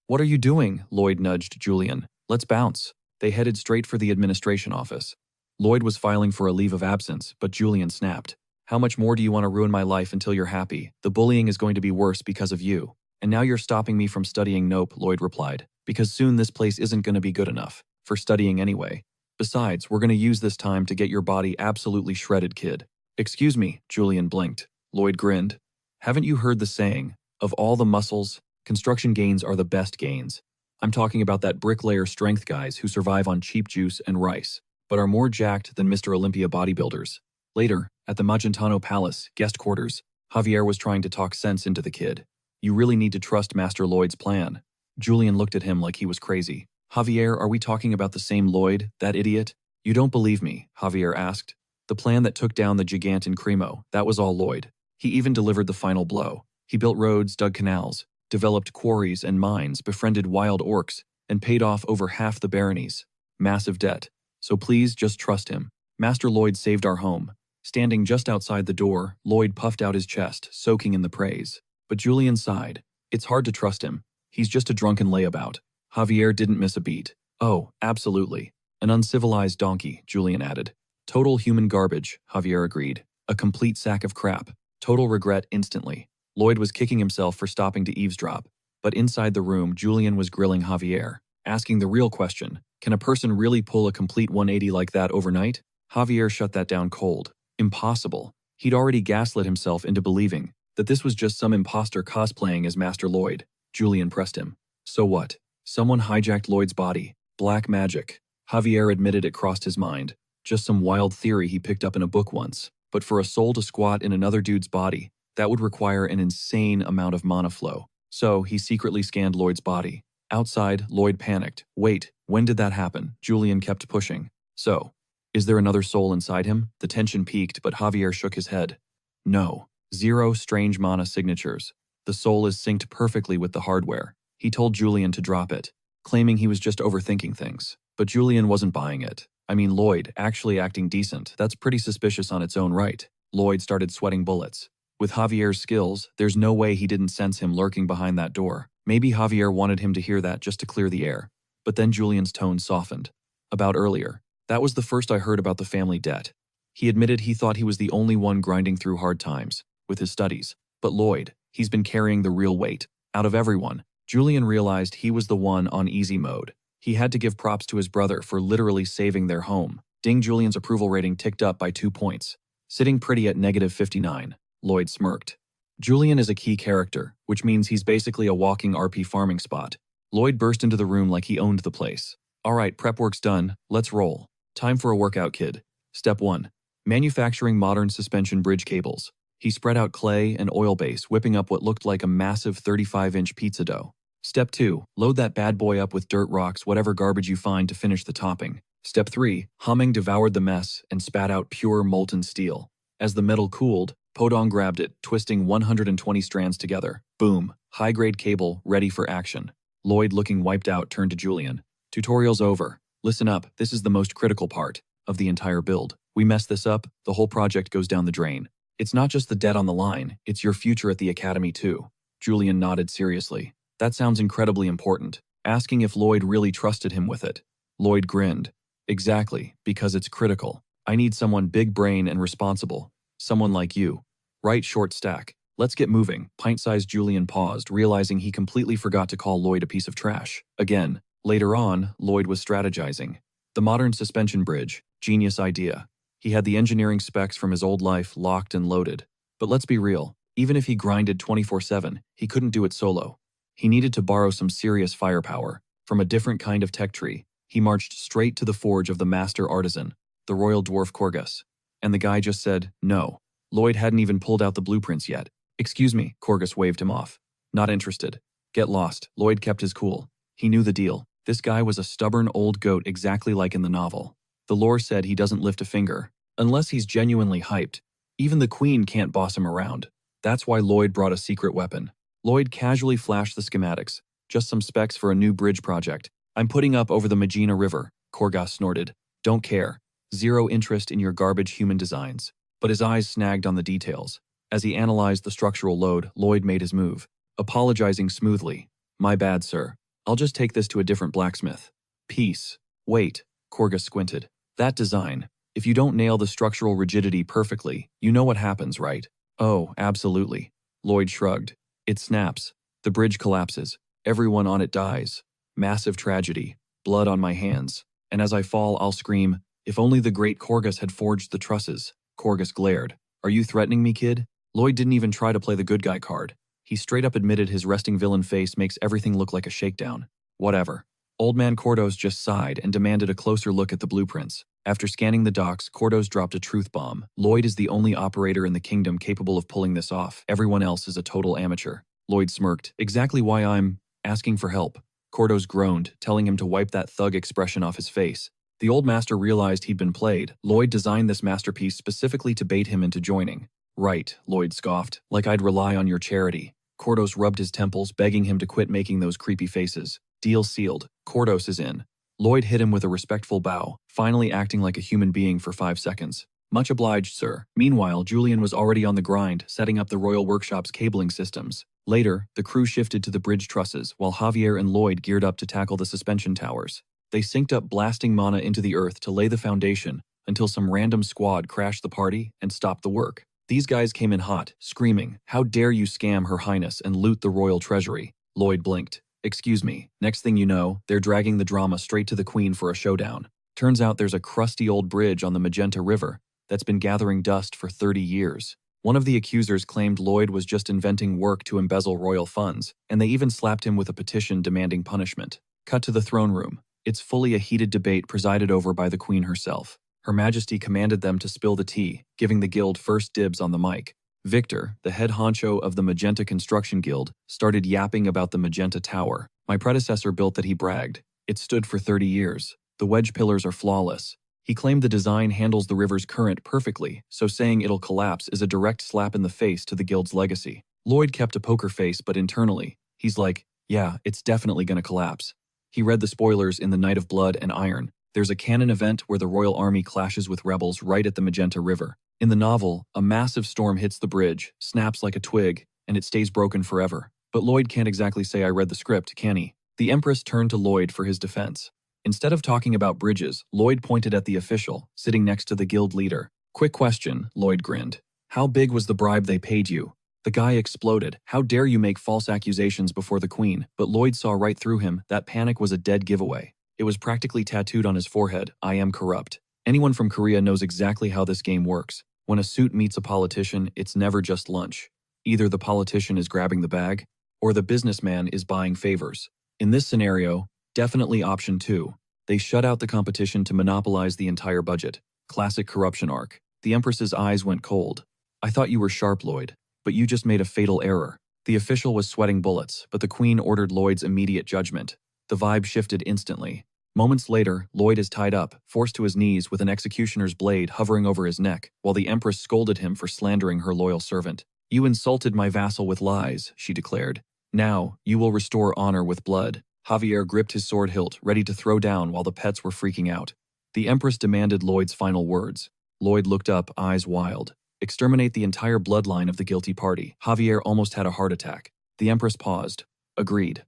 What are you doing? Lloyd nudged Julian. Let's bounce. They headed straight for the administration office. Lloyd was filing for a leave of absence, but Julian snapped. How much more do you want to ruin my life until you're happy? The bullying is going to be worse because of you. And now you're stopping me from studying? Nope, Lloyd replied. Because soon this place isn't going to be good enough for studying anyway. Besides, we're going to use this time to get your body absolutely shredded, kid. Excuse me, Julian blinked. Lloyd grinned. Haven't you heard the saying, of all the muscles, construction gains are the best gains? I'm talking about that bricklayer strength guys who survive on cheap juice and rice, but are more jacked than Mr. Olympia bodybuilders. Later, at the Magentano Palace, guest quarters, Javier was trying to talk sense into the kid. You really need to trust Master Lloyd's plan. Julian looked at him like he was crazy. Javier, are we talking about the same Lloyd, that idiot? You don't believe me, Javier asked. The plan that took down the gigant in Cremo, that was all Lloyd. He even delivered the final blow. He built roads, dug canals, developed quarries and mines, befriended wild orcs, and paid off over half the baronies. Massive debt. So please just trust him. Master Lloyd saved our home. Standing just outside the door, Lloyd puffed out his chest, soaking in the praise. But Julian sighed. It's hard to trust him. He's just a drunken layabout. Javier didn't miss a beat. Oh, absolutely. An uncivilized donkey, Julian added. Total human garbage, Javier agreed. A complete sack of crap. Total regret instantly. Lloyd was kicking himself for stopping to eavesdrop. But inside the room, Julian was grilling Javier, asking the real question. Can a person really pull a complete 180 like that overnight? Javier shut that down cold. Impossible. He'd already gaslit himself into believing that this was just some imposter cosplaying as Master Lloyd. Julian pressed him. So what? Someone hijacked Lloyd's body. Black magic. Javier admitted it crossed his mind. Just some wild theory he picked up in a book once. But for a soul to squat in another dude's body, that would require an insane amount of mana flow. So he secretly scanned Lloyd's body. Outside, Lloyd panicked. Wait, when did that happen? Julian kept pushing. So, is there another soul inside him? The tension peaked, but Javier shook his head. No. 0 strange mana signatures. The soul is synced perfectly with the hardware. He told Julian to drop it, claiming he was just overthinking things. But Julian wasn't buying it. I mean, Lloyd actually acting decent. That's pretty suspicious on its own right. Lloyd started sweating bullets. With Javier's skills, there's no way he didn't sense him lurking behind that door. Maybe Javier wanted him to hear that just to clear the air. But then Julian's tone softened. About earlier. That was the first I heard about the family debt. He admitted he thought he was the only one grinding through hard times with his studies. But Lloyd, he's been carrying the real weight. Out of everyone, Julian realized he was the one on easy mode. He had to give props to his brother for literally saving their home. Ding, Julian's approval rating ticked up by 2 points. Sitting pretty at -59, Lloyd smirked. Julian is a key character, which means he's basically a walking RP farming spot. Lloyd burst into the room like he owned the place. All right, prep work's done, let's roll. Time for a workout, kid. Step 1. Manufacturing modern suspension bridge cables. He spread out clay and oil base, whipping up what looked like a massive 35-inch pizza dough. Step 2. Load that bad boy up with dirt, rocks, whatever garbage you find to finish the topping. Step 3. Humming devoured the mess and spat out pure molten steel. As the metal cooled, Podong grabbed it, twisting 120 strands together. Boom. High-grade cable, ready for action. Lloyd, looking wiped out, turned to Julian. Tutorial's over. Listen up, this is the most critical part of the entire build. We mess this up, the whole project goes down the drain. It's not just the debt on the line, it's your future at the academy too. Julian nodded seriously. That sounds incredibly important, asking if Lloyd really trusted him with it. Lloyd grinned. Exactly, because it's critical. I need someone big brain and responsible. Someone like you. Right, short stack. Let's get moving. Pint-sized Julian paused, realizing he completely forgot to call Lloyd a piece of trash. Again, later on, Lloyd was strategizing. The modern suspension bridge, genius idea. He had the engineering specs from his old life locked and loaded. But let's be real, even if he grinded 24/7, he couldn't do it solo. He needed to borrow some serious firepower. From a different kind of tech tree, he marched straight to the forge of the master artisan, the royal dwarf Korgus. And the guy just said, no. Lloyd hadn't even pulled out the blueprints yet. Excuse me, Korgus waved him off. Not interested. Get lost. Lloyd kept his cool. He knew the deal. This guy was a stubborn old goat exactly like in the novel. The lore said he doesn't lift a finger, unless he's genuinely hyped. Even the queen can't boss him around. That's why Lloyd brought a secret weapon. Lloyd casually flashed the schematics. Just some specs for a new bridge project. I'm putting up over the Magina River, Korgus snorted. Don't care. 0 interest in your garbage human designs. But his eyes snagged on the details. As he analyzed the structural load, Lloyd made his move, apologizing smoothly. My bad, sir. I'll just take this to a different blacksmith. Peace. Wait, Korgus squinted. That design. If you don't nail the structural rigidity perfectly, you know what happens, right? Oh, absolutely. Lloyd shrugged. It snaps. The bridge collapses. Everyone on it dies. Massive tragedy. Blood on my hands. And as I fall, I'll scream, if only the great Korgus had forged the trusses. Korgus glared. Are you threatening me, kid? Lloyd didn't even try to play the good guy card. He straight up admitted his resting villain face makes everything look like a shakedown. Whatever. Old man Kordos just sighed and demanded a closer look at the blueprints. After scanning the docs, Kordos dropped a truth bomb. Lloyd is the only operator in the kingdom capable of pulling this off. Everyone else is a total amateur. Lloyd smirked. Exactly why I'm asking for help. Cordos groaned, telling him to wipe that thug expression off his face. The old master realized he'd been played. Lloyd designed this masterpiece specifically to bait him into joining. Right, Lloyd scoffed. Like I'd rely on your charity. Cordos rubbed his temples, begging him to quit making those creepy faces. Deal sealed. Cordos is in. Lloyd hit him with a respectful bow, finally acting like a human being for 5 seconds. Much obliged, sir. Meanwhile, Julian was already on the grind, setting up the Royal Workshop's cabling systems. Later, the crew shifted to the bridge trusses, while Javier and Lloyd geared up to tackle the suspension towers. They synced up, blasting mana into the earth to lay the foundation, until some random squad crashed the party and stopped the work. These guys came in hot, screaming, "How dare you scam Her Highness and loot the royal treasury?" Lloyd blinked. "Excuse me." Next thing you know, they're dragging the drama straight to the Queen for a showdown. Turns out there's a crusty old bridge on the Magenta River that's been gathering dust for 30 years. One of the accusers claimed Lloyd was just inventing work to embezzle royal funds, and they even slapped him with a petition demanding punishment. Cut to the throne room. It's fully a heated debate presided over by the Queen herself. Her Majesty commanded them to spill the tea, giving the guild first dibs on the mic. Victor, the head honcho of the Magenta Construction Guild, started yapping about the Magenta Tower. "My predecessor built that," he bragged. "It stood for 30 years. The wedge pillars are flawless." He claimed the design handles the river's current perfectly, so saying it'll collapse is a direct slap in the face to the guild's legacy. Lloyd kept a poker face, but internally, he's like, "Yeah, it's definitely gonna collapse." He read the spoilers in The Night of Blood and Iron. There's a canon event where the royal army clashes with rebels right at the Magenta River. In the novel, a massive storm hits the bridge, snaps like a twig, and it stays broken forever. But Lloyd can't exactly say I read the script, can he? The Empress turned to Lloyd for his defense. Instead of talking about bridges, Lloyd pointed at the official, sitting next to the guild leader. "Quick question," Lloyd grinned. "How big was the bribe they paid you?" The guy exploded. "How dare you make false accusations before the Queen?" But Lloyd saw right through him. That panic was a dead giveaway. It was practically tattooed on his forehead. "I am corrupt." Anyone from Korea knows exactly how this game works. When a suit meets a politician, it's never just lunch. Either the politician is grabbing the bag, or the businessman is buying favors. In this scenario, definitely option 2. They shut out the competition to monopolize the entire budget. Classic corruption arc. The Empress's eyes went cold. "I thought you were sharp, Lloyd, but you just made a fatal error." The official was sweating bullets, but the Queen ordered Lloyd's immediate judgment. The vibe shifted instantly. Moments later, Lloyd is tied up, forced to his knees with an executioner's blade hovering over his neck, while the Empress scolded him for slandering her loyal servant. "You insulted my vassal with lies," she declared. "Now, you will restore honor with blood." Javier gripped his sword hilt, ready to throw down while the pets were freaking out. The Empress demanded Lloyd's final words. Lloyd looked up, eyes wild. "Exterminate the entire bloodline of the guilty party." Javier almost had a heart attack. The Empress paused. "Agreed."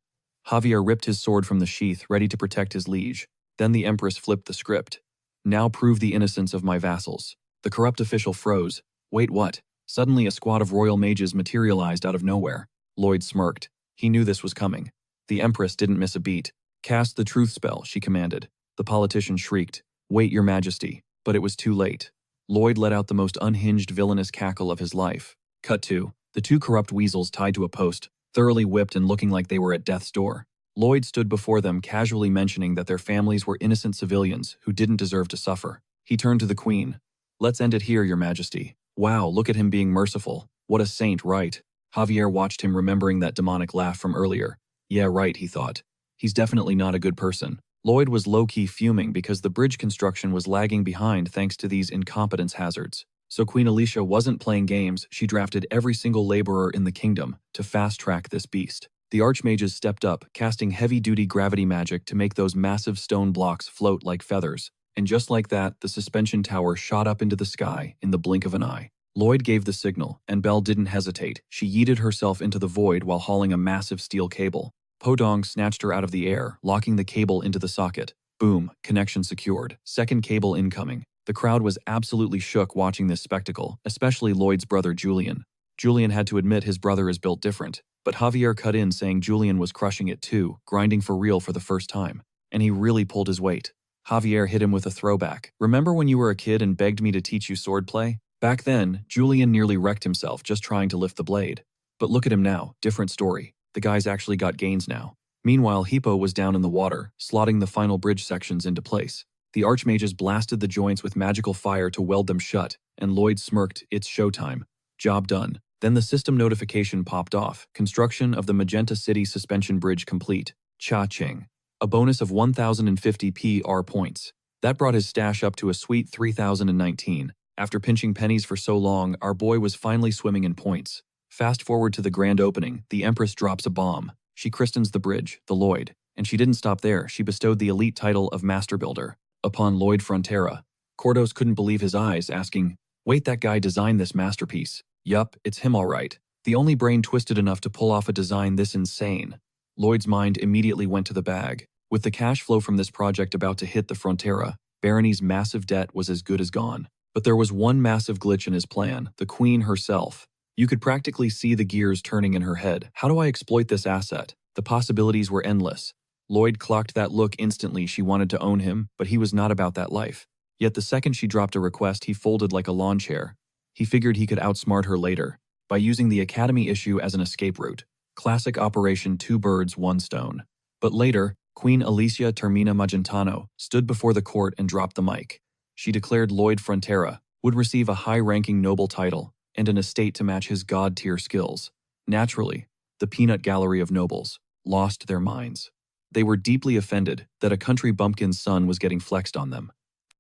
Javier ripped his sword from the sheath, ready to protect his liege. Then the Empress flipped the script. "Now prove the innocence of my vassals." The corrupt official froze. "Wait, what?" Suddenly a squad of royal mages materialized out of nowhere. Lloyd smirked. He knew this was coming. The Empress didn't miss a beat. "Cast the truth spell," she commanded. The politician shrieked, "Wait, your majesty." But it was too late. Lloyd let out the most unhinged villainous cackle of his life. Cut to the two corrupt weasels tied to a post, thoroughly whipped and looking like they were at death's door. Lloyd stood before them, casually mentioning that their families were innocent civilians who didn't deserve to suffer. He turned to the Queen. "Let's end it here, your majesty." "Wow, look at him being merciful. What a saint, right?" Javier watched him, remembering that demonic laugh from earlier. "Yeah, right," he thought. "He's definitely not a good person." Lloyd was low-key fuming because the bridge construction was lagging behind thanks to these incompetence hazards. So Queen Alicia wasn't playing games. She drafted every single laborer in the kingdom to fast-track this beast. The archmages stepped up, casting heavy-duty gravity magic to make those massive stone blocks float like feathers. And just like that, the suspension tower shot up into the sky in the blink of an eye. Lloyd gave the signal, and Belle didn't hesitate. She yeeted herself into the void while hauling a massive steel cable. Podong snatched her out of the air, locking the cable into the socket. Boom, connection secured. Second cable incoming. The crowd was absolutely shook watching this spectacle, especially Lloyd's brother Julian. Julian had to admit his brother is built different, but Javier cut in saying Julian was crushing it too, grinding for real for the first time. And he really pulled his weight. Javier hit him with a throwback. "Remember when you were a kid and begged me to teach you swordplay? Back then, Julian nearly wrecked himself just trying to lift the blade. But look at him now, different story. The guy's actually got gains now." Meanwhile, Hippo was down in the water, slotting the final bridge sections into place. The archmages blasted the joints with magical fire to weld them shut, and Lloyd smirked, "It's showtime." Job done. Then the system notification popped off. Construction of the Magenta City Suspension Bridge complete. Cha-ching. A bonus of 1,050 PR points. That brought his stash up to a sweet 3,019. After pinching pennies for so long, our boy was finally swimming in points. Fast forward to the grand opening, the Empress drops a bomb. She christens the bridge, the Lloyd. And she didn't stop there, she bestowed the elite title of Master Builder upon Lloyd Frontera. Cordos couldn't believe his eyes, asking, "Wait, that guy designed this masterpiece?" "Yup, it's him all right. The only brain twisted enough to pull off a design this insane." Lloyd's mind immediately went to the bag. With the cash flow from this project about to hit the Frontera, Barony's massive debt was as good as gone. But there was one massive glitch in his plan, the Queen herself. You could practically see the gears turning in her head. How do I exploit this asset? The possibilities were endless. Lloyd clocked that look instantly. She wanted to own him, but he was not about that life. Yet the second she dropped a request, he folded like a lawn chair. He figured he could outsmart her later, by using the Academy issue as an escape route. Classic Operation Two Birds, One Stone. But later, Queen Alicia Termina Magentano stood before the court and dropped the mic. She declared Lloyd Frontera would receive a high-ranking noble title and an estate to match his god-tier skills. Naturally, the peanut gallery of nobles lost their minds. They were deeply offended that a country bumpkin's son was getting flexed on them.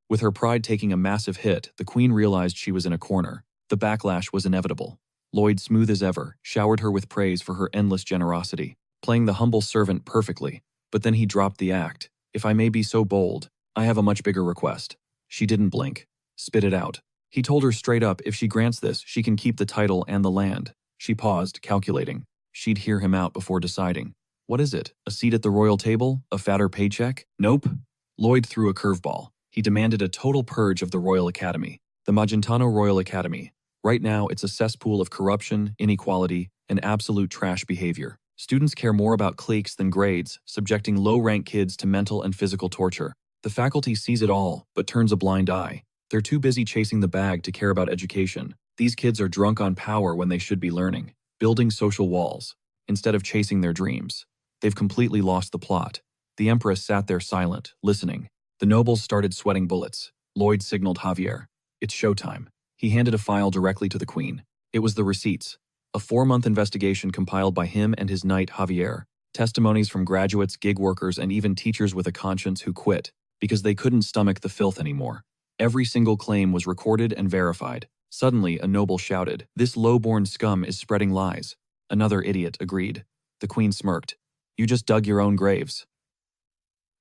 With her pride taking a massive hit, the Queen realized she was in a corner. The backlash was inevitable. Lloyd, smooth as ever, showered her with praise for her endless generosity, playing the humble servant perfectly. But then he dropped the act. "If I may be so bold, I have a much bigger request." She didn't blink. "Spit it out." He told her straight up, if she grants this, she can keep the title and the land. She paused, calculating. She'd hear him out before deciding. "What is it? A seat at the royal table? A fatter paycheck?" "Nope." Lloyd threw a curveball. He demanded a total purge of the Royal Academy. The Magentano Royal Academy. Right now, it's a cesspool of corruption, inequality, and absolute trash behavior. Students care more about cliques than grades, subjecting low-rank kids to mental and physical torture. The faculty sees it all, but turns a blind eye. They're too busy chasing the bag to care about education. These kids are drunk on power when they should be learning, building social walls, instead of chasing their dreams. They've completely lost the plot. The Empress sat there silent, listening. The nobles started sweating bullets. Lloyd signaled Javier. "It's showtime." He handed a file directly to the Queen. It was the receipts. A 4-month investigation compiled by him and his knight Javier. Testimonies from graduates, gig workers, and even teachers with a conscience who quit because they couldn't stomach the filth anymore. Every single claim was recorded and verified. Suddenly, a noble shouted, "This low-born scum is spreading lies." Another idiot agreed. The Queen smirked. "You just dug your own graves."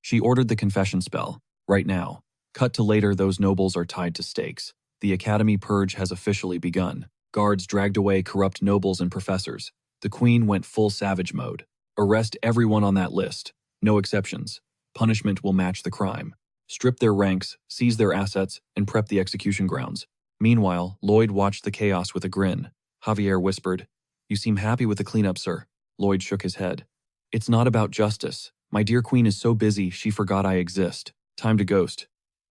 She ordered the confession spell. Right now. Cut to later, those nobles are tied to stakes. The Academy purge has officially begun. Guards dragged away corrupt nobles and professors. The Queen went full savage mode. Arrest everyone on that list. No exceptions. Punishment will match the crime. Strip their ranks, seize their assets, and prep the execution grounds. Meanwhile, Lloyd watched the chaos with a grin. Javier whispered, "You seem happy with the cleanup, sir." Lloyd shook his head. "It's not about justice. My dear Queen is so busy she forgot I exist. Time to ghost."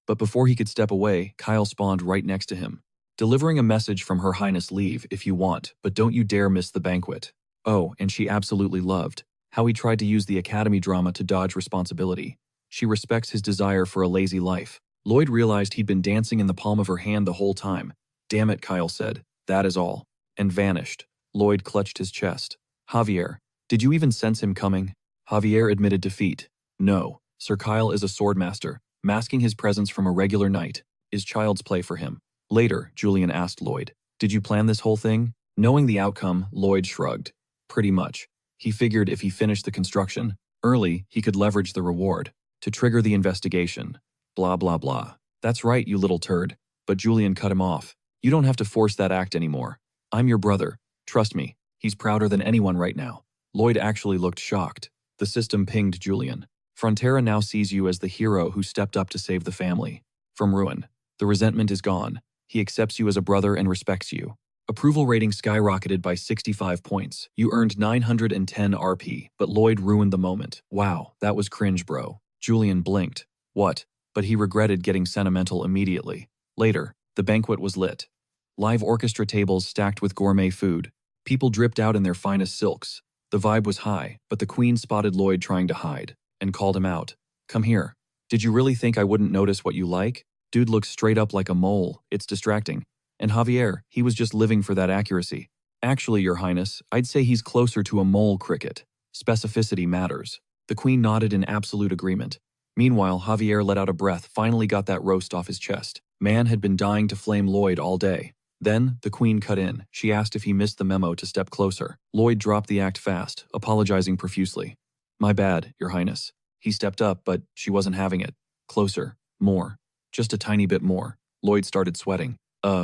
But before he could step away, Kyle spawned right next to him. "Delivering a message from Her Highness. Leave if you want, but don't you dare miss the banquet." Oh, and she absolutely loved how he tried to use the Academy drama to dodge responsibility. She respects his desire for a lazy life. Lloyd realized he'd been dancing in the palm of her hand the whole time. "Damn it," Kyle said. "That is all." And vanished. Lloyd clutched his chest. "Javier, did you even sense him coming?" Javier admitted defeat. "No, Sir Kyle is a swordmaster. Masking his presence from a regular knight is child's play for him." Later, Julian asked Lloyd, "Did you plan this whole thing?" Knowing the outcome, Lloyd shrugged. Pretty much. He figured if he finished the construction early, he could leverage the reward to trigger the investigation. Blah, blah, blah. "That's right, you little turd." But Julian cut him off. "You don't have to force that act anymore. I'm your brother. Trust me, he's prouder than anyone right now." Lloyd actually looked shocked. The system pinged Julian. "Frontera now sees you as the hero who stepped up to save the family from ruin. The resentment is gone. He accepts you as a brother and respects you." Approval rating skyrocketed by 65 points. You earned 910 RP, but Lloyd ruined the moment. "Wow, that was cringe, bro." Julian blinked. "What?" But he regretted getting sentimental immediately. Later, the banquet was lit. Live orchestra tables stacked with gourmet food. People dripped out in their finest silks. The vibe was high, but the Queen spotted Lloyd trying to hide and called him out. "Come here. Did you really think I wouldn't notice what you like? Dude looks straight up like a mole. It's distracting." And Javier, he was just living for that accuracy. Actually, Your Highness, I'd say he's closer to a mole cricket. Specificity matters. The queen nodded in absolute agreement. Meanwhile, Javier let out a breath, finally got that roast off his chest. Man had been dying to flame Lloyd all day. Then, the queen cut in. She asked if he missed the memo to step closer. Lloyd dropped the act fast, apologizing profusely. My bad, Your Highness. He stepped up, but she wasn't having it. Closer. More. Just a tiny bit more. Lloyd started sweating.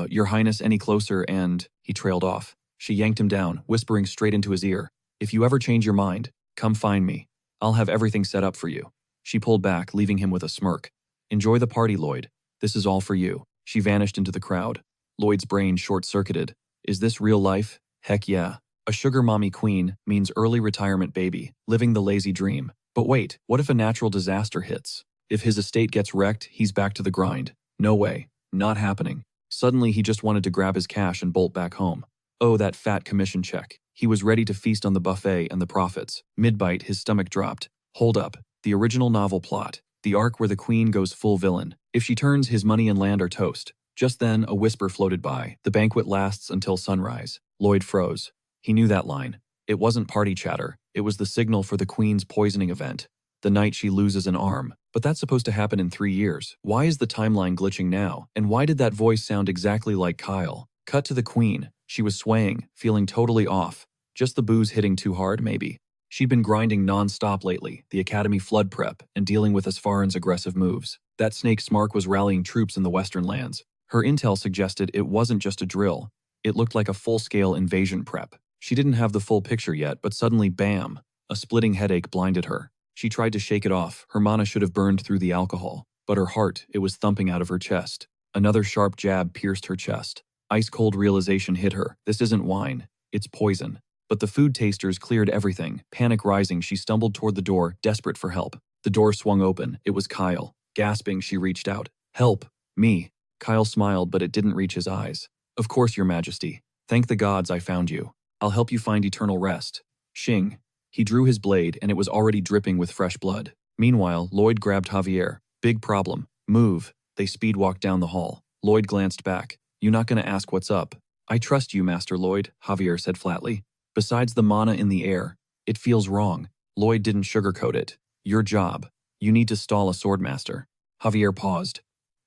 Your Highness, any closer, and… He trailed off. She yanked him down, whispering straight into his ear. If you ever change your mind, come find me. I'll have everything set up for you. She pulled back, leaving him with a smirk. Enjoy the party, Lloyd. This is all for you. She vanished into the crowd. Lloyd's brain short-circuited. Is this real life? Heck yeah. A sugar mommy queen means early retirement baby, living the lazy dream. But wait, what if a natural disaster hits? If his estate gets wrecked, he's back to the grind. No way. Not happening. Suddenly, he just wanted to grab his cash and bolt back home. Oh, that fat commission check. He was ready to feast on the buffet and the profits. Mid-bite, his stomach dropped. Hold up. The original novel plot. The arc where the queen goes full villain. If she turns, his money and land are toast. Just then, a whisper floated by. The banquet lasts until sunrise. Lloyd froze. He knew that line. It wasn't party chatter. It was the signal for the queen's poisoning event. The night she loses an arm. But that's supposed to happen in 3 years. Why is the timeline glitching now? And why did that voice sound exactly like Kyle? Cut to the queen. She was swaying, feeling totally off. Just the booze hitting too hard, maybe. She'd been grinding non-stop lately, the academy flood prep, and dealing with Asfaran's aggressive moves. That snake Smark was rallying troops in the western lands. Her intel suggested it wasn't just a drill. It looked like a full-scale invasion prep. She didn't have the full picture yet, but suddenly, bam! A splitting headache blinded her. She tried to shake it off. Her mana should have burned through the alcohol. But her heart, it was thumping out of her chest. Another sharp jab pierced her chest. Ice-cold realization hit her. This isn't wine. It's poison. But the food tasters cleared everything. Panic rising, she stumbled toward the door, desperate for help. The door swung open. It was Kyle. Gasping, she reached out. Help! Me! Kyle smiled, but it didn't reach his eyes. Of course, Your Majesty. Thank the gods I found you. I'll help you find eternal rest. Shing. He drew his blade, and it was already dripping with fresh blood. Meanwhile, Lloyd grabbed Javier. Big problem. Move. They speed-walked down the hall. Lloyd glanced back. You not gonna ask what's up? I trust you, Master Lloyd, Javier said flatly. Besides the mana in the air, it feels wrong. Lloyd didn't sugarcoat it. Your job. You need to stall a swordmaster. Javier paused.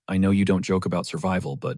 I know you don't joke about survival, but…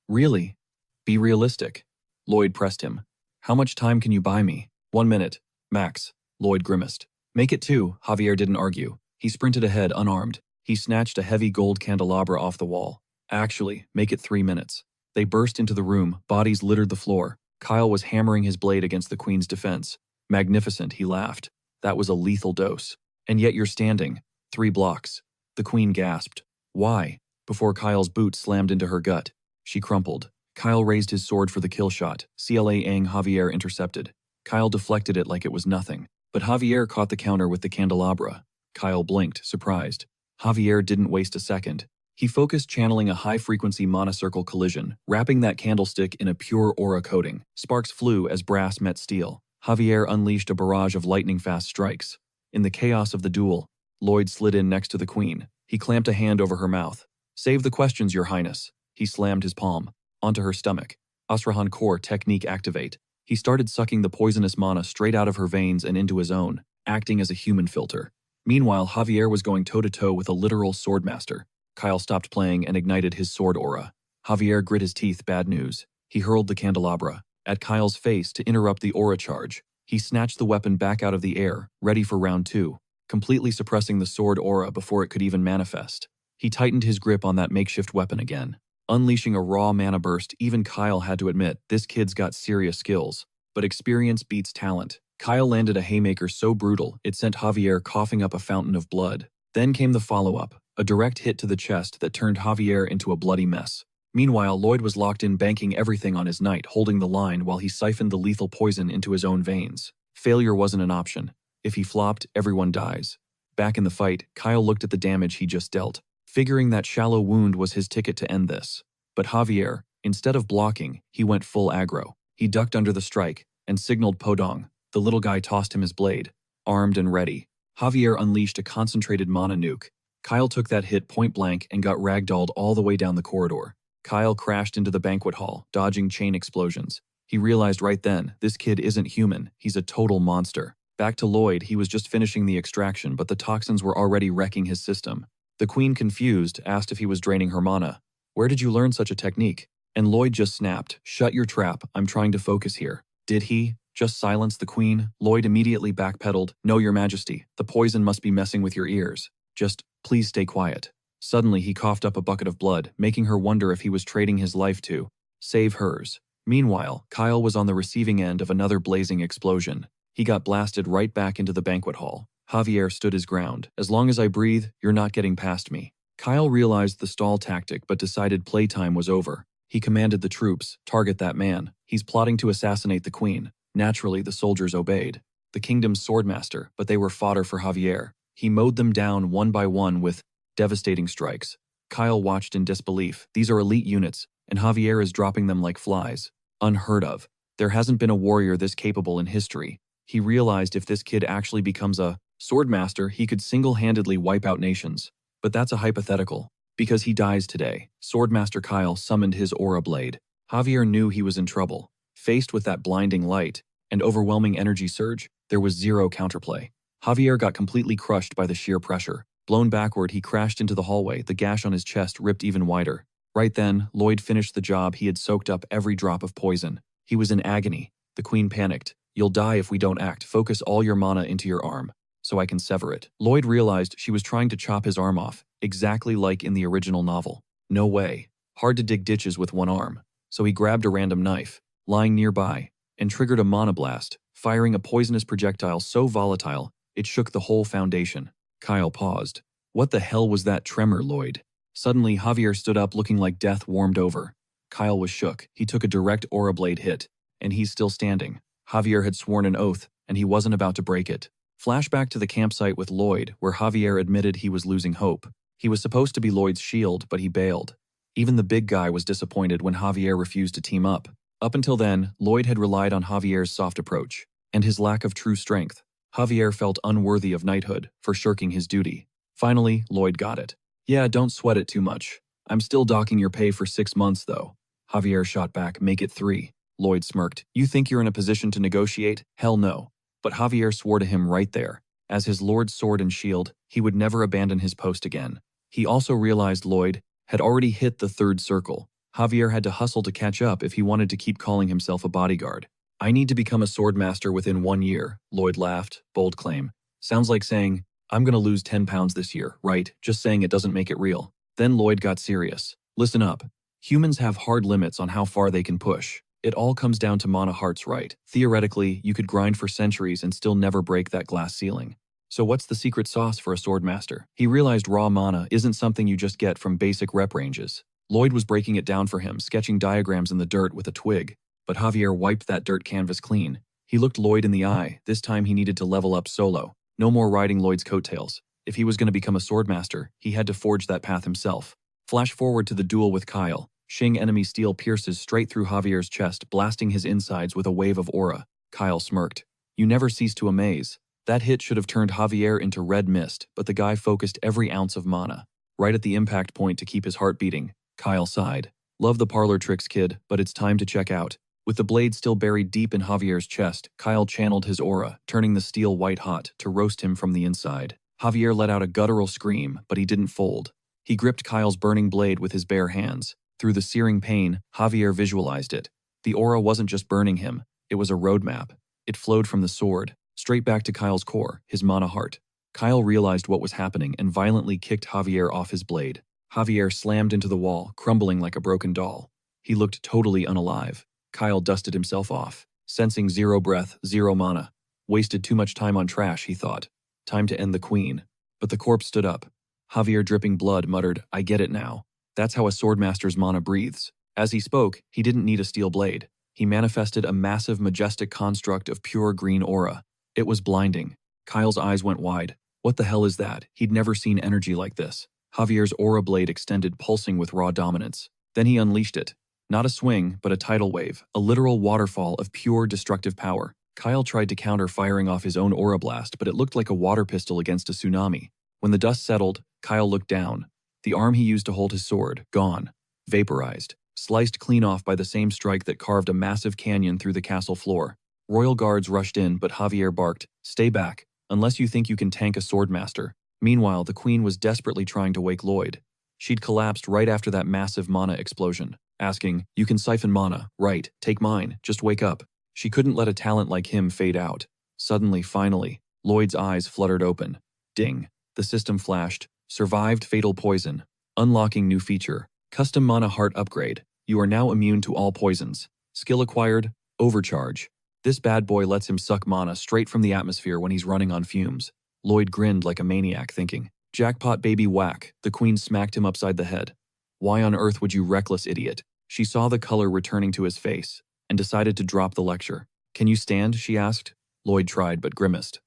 Really? Be realistic. Lloyd pressed him. How much time can you buy me? 1 minute. Max. Lloyd grimaced. Make it 2, Javier didn't argue. He sprinted ahead unarmed. He snatched a heavy gold candelabra off the wall. Actually, make it 3 minutes. They burst into the room, bodies littered the floor. Kyle was hammering his blade against the queen's defense. Magnificent, he laughed. That was a lethal dose. And yet you're standing. 3 blocks. The queen gasped. Why? Before Kyle's boot slammed into her gut. She crumpled. Kyle raised his sword for the kill shot. CLA-ing Javier intercepted. Kyle deflected it like it was nothing. But Javier caught the counter with the candelabra. Kyle blinked, surprised. Javier didn't waste a second. He focused channeling a high-frequency monocircle collision, wrapping that candlestick in a pure aura coating. Sparks flew as brass met steel. Javier unleashed a barrage of lightning-fast strikes. In the chaos of the duel, Lloyd slid in next to the queen. He clamped a hand over her mouth. Save the questions, Your Highness. He slammed his palm onto her stomach. Asrahan Core technique activate. He started sucking the poisonous mana straight out of her veins and into his own, acting as a human filter. Meanwhile, Javier was going toe-to-toe with a literal swordmaster. Kyle stopped playing and ignited his sword aura. Javier grit his teeth, bad news. He hurled the candelabra at Kyle's face to interrupt the aura charge. He snatched the weapon back out of the air, ready for round 2, completely suppressing the sword aura before it could even manifest. He tightened his grip on that makeshift weapon again. Unleashing a raw mana burst, even Kyle had to admit, this kid's got serious skills. But experience beats talent. Kyle landed a haymaker so brutal, it sent Javier coughing up a fountain of blood. Then came the follow-up, a direct hit to the chest that turned Javier into a bloody mess. Meanwhile, Lloyd was locked in, banking everything on his knight, holding the line while he siphoned the lethal poison into his own veins. Failure wasn't an option. If he flopped, everyone dies. Back in the fight, Kyle looked at the damage he just dealt, figuring that shallow wound was his ticket to end this. But Javier, instead of blocking, he went full aggro. He ducked under the strike and signaled Podong. The little guy tossed him his blade, armed and ready. Javier unleashed a concentrated mana nuke. Kyle took that hit point blank and got ragdolled all the way down the corridor. Kyle crashed into the banquet hall, dodging chain explosions. He realized right then, this kid isn't human, he's a total monster. Back to Lloyd, he was just finishing the extraction, but the toxins were already wrecking his system. The queen, confused, asked if he was draining her mana. Where did you learn such a technique? And Lloyd just snapped, shut your trap, I'm trying to focus here. Did he just silence the queen? Lloyd immediately backpedaled, no, your majesty, the poison must be messing with your ears. Just, please stay quiet. Suddenly he coughed up a bucket of blood, making her wonder if he was trading his life to save hers. Meanwhile, Kyle was on the receiving end of another blazing explosion. He got blasted right back into the banquet hall. Javier stood his ground. As long as I breathe, you're not getting past me. Kyle realized the stall tactic but decided playtime was over. He commanded the troops, target that man. He's plotting to assassinate the queen. Naturally, the soldiers obeyed. The kingdom's swordmaster, but they were fodder for Javier. He mowed them down one by one with devastating strikes. Kyle watched in disbelief. These are elite units, and Javier is dropping them like flies. Unheard of. There hasn't been a warrior this capable in history. He realized if this kid actually becomes a swordmaster, he could single-handedly wipe out nations. But that's a hypothetical. Because he dies today, Swordmaster Kyle summoned his aura blade. Javier knew he was in trouble. Faced with that blinding light and overwhelming energy surge, there was zero counterplay. Javier got completely crushed by the sheer pressure. Blown backward, he crashed into the hallway, the gash on his chest ripped even wider. Right then, Lloyd finished the job. He had soaked up every drop of poison. He was in agony. The queen panicked. You'll die if we don't act. Focus all your mana into your arm, so I can sever it. Lloyd realized she was trying to chop his arm off, exactly like in the original novel. No way. Hard to dig ditches with one arm. So he grabbed a random knife, lying nearby, and triggered a mana blast, firing a poisonous projectile so volatile, it shook the whole foundation. Kyle paused. What the hell was that tremor, Lloyd? Suddenly, Javier stood up looking like death warmed over. Kyle was shook. He took a direct aura blade hit, and he's still standing. Javier had sworn an oath, and he wasn't about to break it. Flashback to the campsite with Lloyd, where Javier admitted he was losing hope. He was supposed to be Lloyd's shield, but he bailed. Even the big guy was disappointed when Javier refused to team up. Up until then, Lloyd had relied on Javier's soft approach and his lack of true strength. Javier felt unworthy of knighthood for shirking his duty. Finally, Lloyd got it. Yeah, don't sweat it too much. I'm still docking your pay for 6 months, though. Javier shot back, make it 3. Lloyd smirked. You think you're in a position to negotiate? Hell no. But Javier swore to him right there. As his lord's sword and shield, he would never abandon his post again. He also realized Lloyd had already hit the 3rd circle. Javier had to hustle to catch up if he wanted to keep calling himself a bodyguard. I need to become a swordmaster within 1 year, Lloyd laughed, bold claim. Sounds like saying, I'm gonna lose 10 pounds this year, right? Just saying it doesn't make it real. Then Lloyd got serious. Listen up. Humans have hard limits on how far they can push. It all comes down to mana hearts, right? Theoretically, you could grind for centuries and still never break that glass ceiling. So what's the secret sauce for a swordmaster? He realized raw mana isn't something you just get from basic rep ranges. Lloyd was breaking it down for him, sketching diagrams in the dirt with a twig. But Javier wiped that dirt canvas clean. He looked Lloyd in the eye. This time he needed to level up solo. No more riding Lloyd's coattails. If he was going to become a swordmaster, he had to forge that path himself. Flash forward to the duel with Kyle. Shing enemy steel pierces straight through Javier's chest, blasting his insides with a wave of aura. Kyle smirked. You never cease to amaze. That hit should have turned Javier into red mist, but the guy focused every ounce of mana. Right at the impact point to keep his heart beating. Kyle sighed. Love the parlor tricks, kid, but it's time to check out. With the blade still buried deep in Javier's chest, Kyle channeled his aura, turning the steel white hot to roast him from the inside. Javier let out a guttural scream, but he didn't fold. He gripped Kyle's burning blade with his bare hands. Through the searing pain, Javier visualized it. The aura wasn't just burning him, it was a roadmap. It flowed from the sword, straight back to Kyle's core, his mana heart. Kyle realized what was happening and violently kicked Javier off his blade. Javier slammed into the wall, crumbling like a broken doll. He looked totally unalive. Kyle dusted himself off, sensing 0 breath, 0 mana. Wasted too much time on trash, he thought. Time to end the queen. But the corpse stood up. Javier, dripping blood, muttered, I get it now. That's how a swordmaster's mana breathes. As he spoke, he didn't need a steel blade. He manifested a massive, majestic construct of pure green aura. It was blinding. Kyle's eyes went wide. What the hell is that? He'd never seen energy like this. Javier's aura blade extended, pulsing with raw dominance. Then he unleashed it. Not a swing, but a tidal wave, a literal waterfall of pure destructive power. Kyle tried to counter, firing off his own aura blast, but it looked like a water pistol against a tsunami. When the dust settled, Kyle looked down. The arm he used to hold his sword, gone. Vaporized. sliced clean off by the same strike that carved a massive canyon through the castle floor. Royal guards rushed in, but Javier barked, "Stay back, unless you think you can tank a swordmaster." Meanwhile, the queen was desperately trying to wake Lloyd. She'd collapsed right after that massive mana explosion, asking, "You can siphon mana, right? Take mine, just wake up." She couldn't let a talent like him fade out. Suddenly, finally, Lloyd's eyes fluttered open. Ding. The system flashed. Survived fatal poison. Unlocking new feature. Custom mana heart upgrade. You are now immune to all poisons. Skill acquired. Overcharge. This bad boy lets him suck mana straight from the atmosphere when he's running on fumes. Lloyd grinned like a maniac, thinking, "Jackpot baby whack." The queen smacked him upside the head. "Why on earth would you, reckless idiot?" She saw the color returning to his face and decided to drop the lecture. "Can you stand?" she asked. Lloyd tried but grimaced.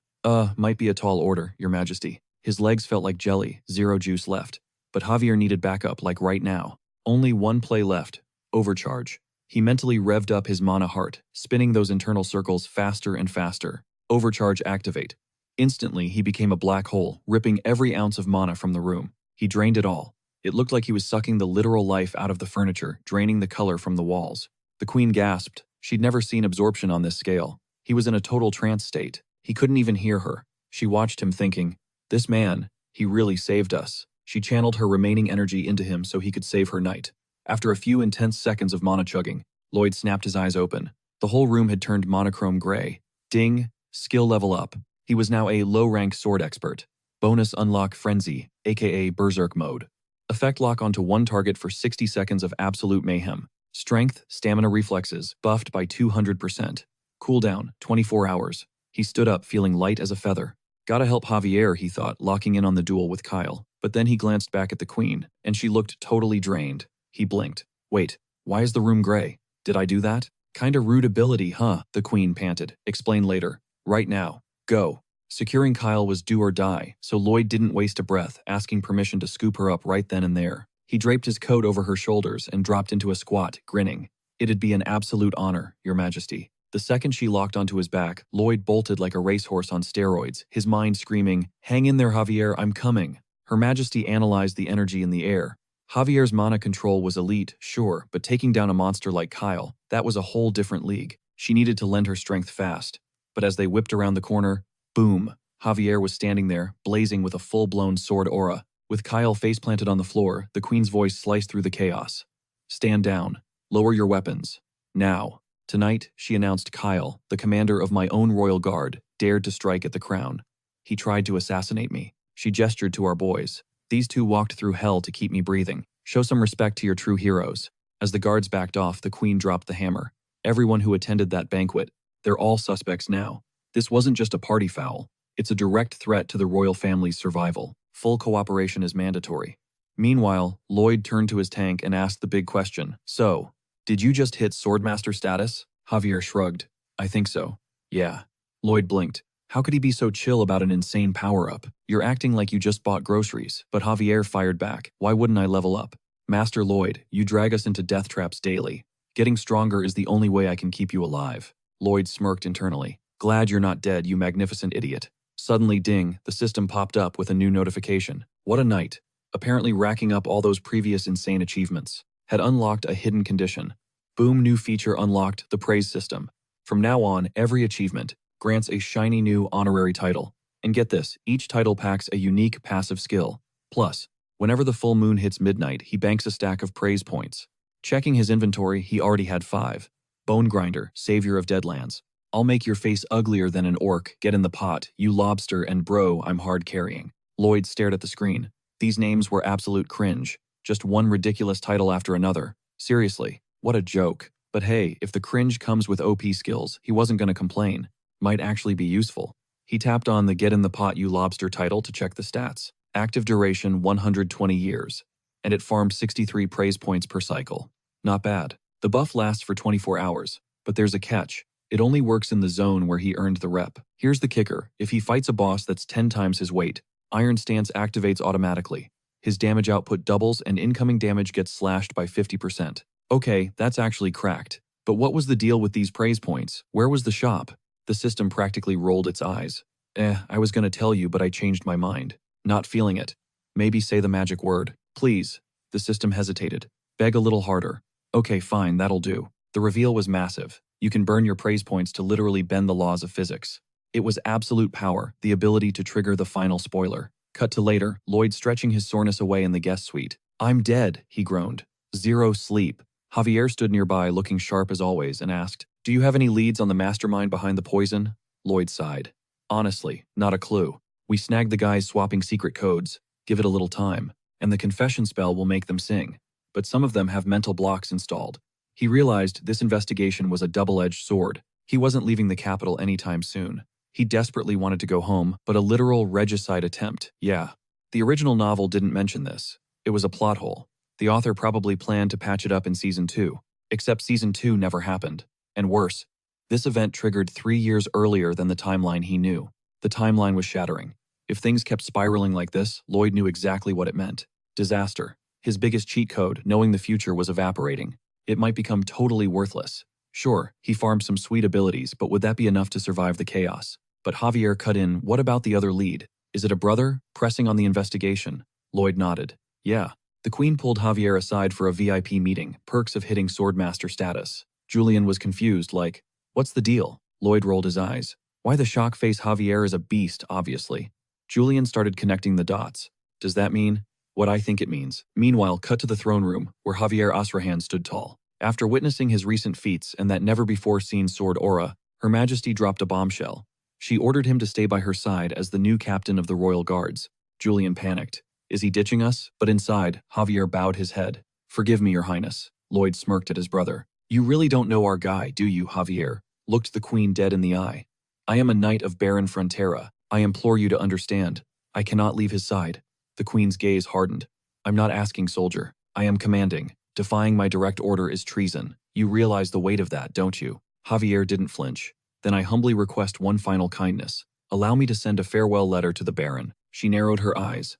Might be a tall order, Your Majesty." His legs felt like jelly, zero juice left. But Javier needed backup, like right now. Only one play left. Overcharge. He mentally revved up his mana heart, spinning those internal circles faster and faster. Overcharge activate. Instantly, he became a black hole, ripping every ounce of mana from the room. He drained it all. It looked like he was sucking the literal life out of the furniture, draining the color from the walls. The queen gasped. She'd never seen absorption on this scale. He was in a total trance state. He couldn't even hear her. She watched him thinking, "This man, he really saved us." She channeled her remaining energy into him so he could save her night. After a few intense seconds of mana chugging, Lloyd snapped his eyes open. The whole room had turned monochrome gray. Ding, skill level up. He was now a low-rank sword expert. Bonus unlock frenzy, aka berserk mode. Effect lock onto one target for 60 seconds of absolute mayhem. Strength, stamina reflexes, buffed by 200%. Cooldown, 24 hours. He stood up feeling light as a feather. Gotta help Javier, he thought, locking in on the duel with Kyle. But then he glanced back at the queen, and she looked totally drained. He blinked. "Wait, why is the room gray? Did I do that?" "Kinda rude ability, huh?" the queen panted. "Explain later. Right now. Go." Securing Kyle was do or die, so Lloyd didn't waste a breath, asking permission to scoop her up right then and there. He draped his coat over her shoulders and dropped into a squat, grinning. "It'd be an absolute honor, Your Majesty." The second she locked onto his back, Lloyd bolted like a racehorse on steroids, his mind screaming, "Hang in there, Javier, I'm coming." Her Majesty analyzed the energy in the air. Javier's mana control was elite, sure, but taking down a monster like Kyle, that was a whole different league. She needed to lend her strength fast. But as they whipped around the corner, boom, Javier was standing there, blazing with a full-blown sword aura. With Kyle face-planted on the floor, the queen's voice sliced through the chaos. "Stand down. Lower your weapons. Now." Tonight, she announced, Kyle, the commander of my own royal guard, dared to strike at the crown. He tried to assassinate me. She gestured to our boys. "These two walked through hell to keep me breathing. Show some respect to your true heroes." As the guards backed off, the queen dropped the hammer. "Everyone who attended that banquet, they're all suspects now. This wasn't just a party foul. It's a direct threat to the royal family's survival. Full cooperation is mandatory." Meanwhile, Lloyd turned to his tank and asked the big question. "So, did you just hit Swordmaster status?" Javier shrugged. "I think so." "Yeah." Lloyd blinked. How could he be so chill about an insane power-up? "You're acting like you just bought groceries." But Javier fired back. "Why wouldn't I level up? Master Lloyd, you drag us into death traps daily. Getting stronger is the only way I can keep you alive." Lloyd smirked internally. "Glad you're not dead, you magnificent idiot." Suddenly, ding, the system popped up with a new notification. What a night. Apparently racking up all those previous insane achievements. Had unlocked a hidden condition. Boom, new feature unlocked, the praise system. From now on, every achievement grants a shiny new honorary title. And get this, each title packs a unique passive skill. Plus, whenever the full moon hits midnight, he banks a stack of praise points. Checking his inventory, he already had 5. Bone Grinder, Savior of Deadlands. I'll make your face uglier than an orc, get in the pot, you lobster, and bro, I'm hard carrying. Lloyd stared at the screen. These names were absolute cringe. Just one ridiculous title after another. Seriously, what a joke. But hey, if the cringe comes with OP skills, he wasn't going to complain. Might actually be useful. He tapped on the Get in the Pot You Lobster title to check the stats. Active duration 120 years. And it farmed 63 praise points per cycle. Not bad. The buff lasts for 24 hours. But there's a catch. It only works in the zone where he earned the rep. Here's the kicker. If he fights a boss that's 10 times his weight, Iron Stance activates automatically. His damage output doubles and incoming damage gets slashed by 50%. Okay, that's actually cracked. But what was the deal with these praise points? Where was the shop? The system practically rolled its eyes. I was gonna tell you, but I changed my mind. Not feeling it. Maybe say the magic word. Please. The system hesitated. Beg a little harder. Okay, fine, that'll do. The reveal was massive. You can burn your praise points to literally bend the laws of physics. It was absolute power, the ability to trigger the final spoiler. Cut to later, Lloyd stretching his soreness away in the guest suite. I'm dead, he groaned. Zero sleep. Javier stood nearby, looking sharp as always, and asked, Do you have any leads on the mastermind behind the poison? Lloyd sighed. Honestly, not a clue. We snagged the guys swapping secret codes. Give it a little time, and the confession spell will make them sing. But some of them have mental blocks installed. He realized this investigation was a double-edged sword. He wasn't leaving the capital anytime soon. He desperately wanted to go home, but a literal regicide attempt, yeah. The original novel didn't mention this. It was a plot hole. The author probably planned to patch it up in Season 2, except Season 2 never happened. And worse, this event triggered 3 years earlier than the timeline he knew. The timeline was shattering. If things kept spiraling like this, Lloyd knew exactly what it meant. Disaster. His biggest cheat code, knowing the future, was evaporating. It might become totally worthless. Sure, he farmed some sweet abilities, but would that be enough to survive the chaos? But Javier cut in, what about the other lead? Is it a brother? Pressing on the investigation. Lloyd nodded. Yeah. The Queen pulled Javier aside for a VIP meeting, perks of hitting Swordmaster status. Julian was confused, like, what's the deal? Lloyd rolled his eyes. Why the shock face? Javier is a beast, obviously. Julian started connecting the dots. Does that mean? What I think it means. Meanwhile, cut to the throne room, where Javier Asrahan stood tall. After witnessing his recent feats and that never-before-seen sword aura, Her Majesty dropped a bombshell. She ordered him to stay by her side as the new captain of the Royal Guards. Julian panicked. Is he ditching us? But inside, Javier bowed his head. Forgive me, Your Highness. Lloyd smirked at his brother. You really don't know our guy, do you, Javier? Looked the Queen dead in the eye. I am a knight of Baron Frontera. I implore you to understand. I cannot leave his side. The Queen's gaze hardened. I'm not asking, soldier. I am commanding. Defying my direct order is treason. You realize the weight of that, don't you? Javier didn't flinch. Then I humbly request one final kindness. Allow me to send a farewell letter to the Baron. She narrowed her eyes.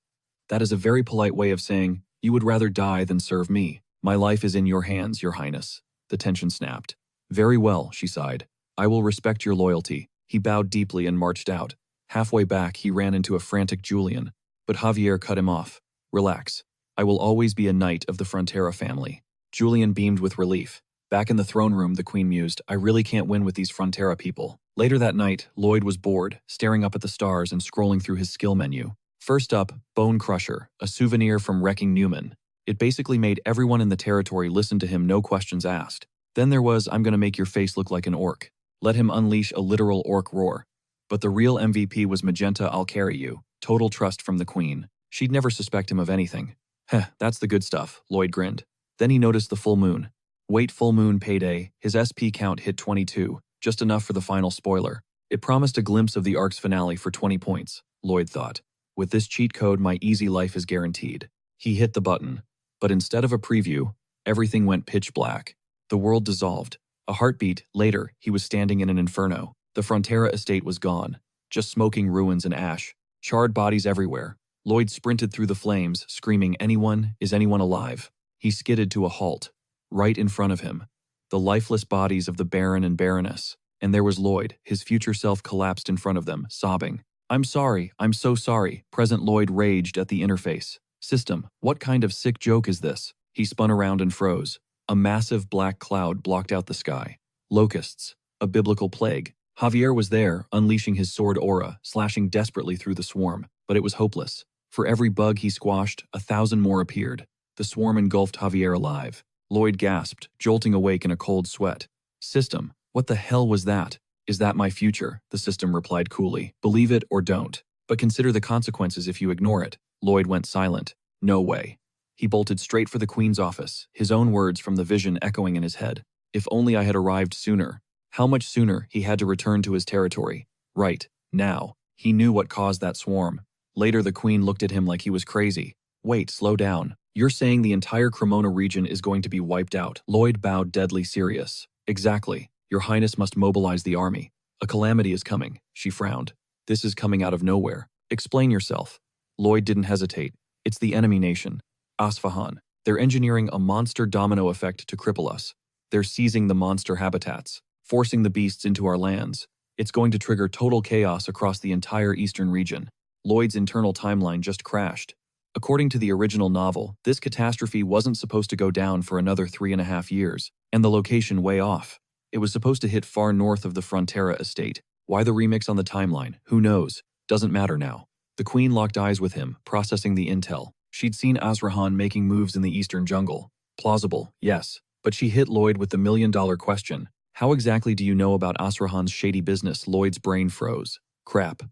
That is a very polite way of saying, you would rather die than serve me. My life is in your hands, Your Highness. The tension snapped. Very well, she sighed. I will respect your loyalty. He bowed deeply and marched out. Halfway back, he ran into a frantic Julian. But Javier cut him off. Relax. I will always be a knight of the Frontera family. Julian beamed with relief. Back in the throne room, the Queen mused, I really can't win with these Frontera people. Later that night, Lloyd was bored, staring up at the stars and scrolling through his skill menu. First up, Bone Crusher, a souvenir from Wrecking Newman. It basically made everyone in the territory listen to him, no questions asked. Then there was, I'm gonna make your face look like an orc. Let him unleash a literal orc roar. But the real MVP was Magenta, I'll carry you. Total trust from the Queen. She'd never suspect him of anything. Heh, that's the good stuff, Lloyd grinned. Then he noticed the full moon. Wait, full moon payday, his SP count hit 22, just enough for the final spoiler. It promised a glimpse of the arc's finale for 20 points, Lloyd thought. With this cheat code, my easy life is guaranteed. He hit the button. But instead of a preview, everything went pitch black. The world dissolved. A heartbeat later, he was standing in an inferno. The Frontera estate was gone. Just smoking ruins and ash. Charred bodies everywhere. Lloyd sprinted through the flames, screaming, anyone? Is anyone alive? He skidded to a halt. Right in front of him. The lifeless bodies of the Baron and Baroness. And there was Lloyd, his future self collapsed in front of them, sobbing. I'm sorry, I'm so sorry. Present Lloyd raged at the interface. System, what kind of sick joke is this? He spun around and froze. A massive black cloud blocked out the sky. Locusts. A biblical plague. Javier was there, unleashing his sword aura, slashing desperately through the swarm. But it was hopeless. For every bug he squashed, 1,000 more appeared. The swarm engulfed Javier alive. Lloyd gasped, jolting awake in a cold sweat. System, what the hell was that? Is that my future? The system replied coolly. Believe it or don't. But consider the consequences if you ignore it. Lloyd went silent. No way. He bolted straight for the Queen's office, his own words from the vision echoing in his head. If only I had arrived sooner. How much sooner he had to return to his territory. Right, now. He knew what caused that swarm. Later the Queen looked at him like he was crazy. Wait, slow down. You're saying the entire Cremona region is going to be wiped out. Lloyd bowed, deadly serious. Exactly. Your Highness must mobilize the army. A calamity is coming. She frowned. This is coming out of nowhere. Explain yourself. Lloyd didn't hesitate. It's the enemy nation. Asfahan. They're engineering a monster domino effect to cripple us. They're seizing the monster habitats, forcing the beasts into our lands. It's going to trigger total chaos across the entire eastern region. Lloyd's internal timeline just crashed. According to the original novel, this catastrophe wasn't supposed to go down for another 3.5 years, and the location way off. It was supposed to hit far north of the Frontera estate. Why the remix on the timeline? Who knows? Doesn't matter now. The queen locked eyes with him, processing the intel. She'd seen Azrahan making moves in the eastern jungle. Plausible, yes. But she hit Lloyd with the million-dollar question. How exactly do you know about Azrahan's shady business? Lloyd's brain froze. Crap.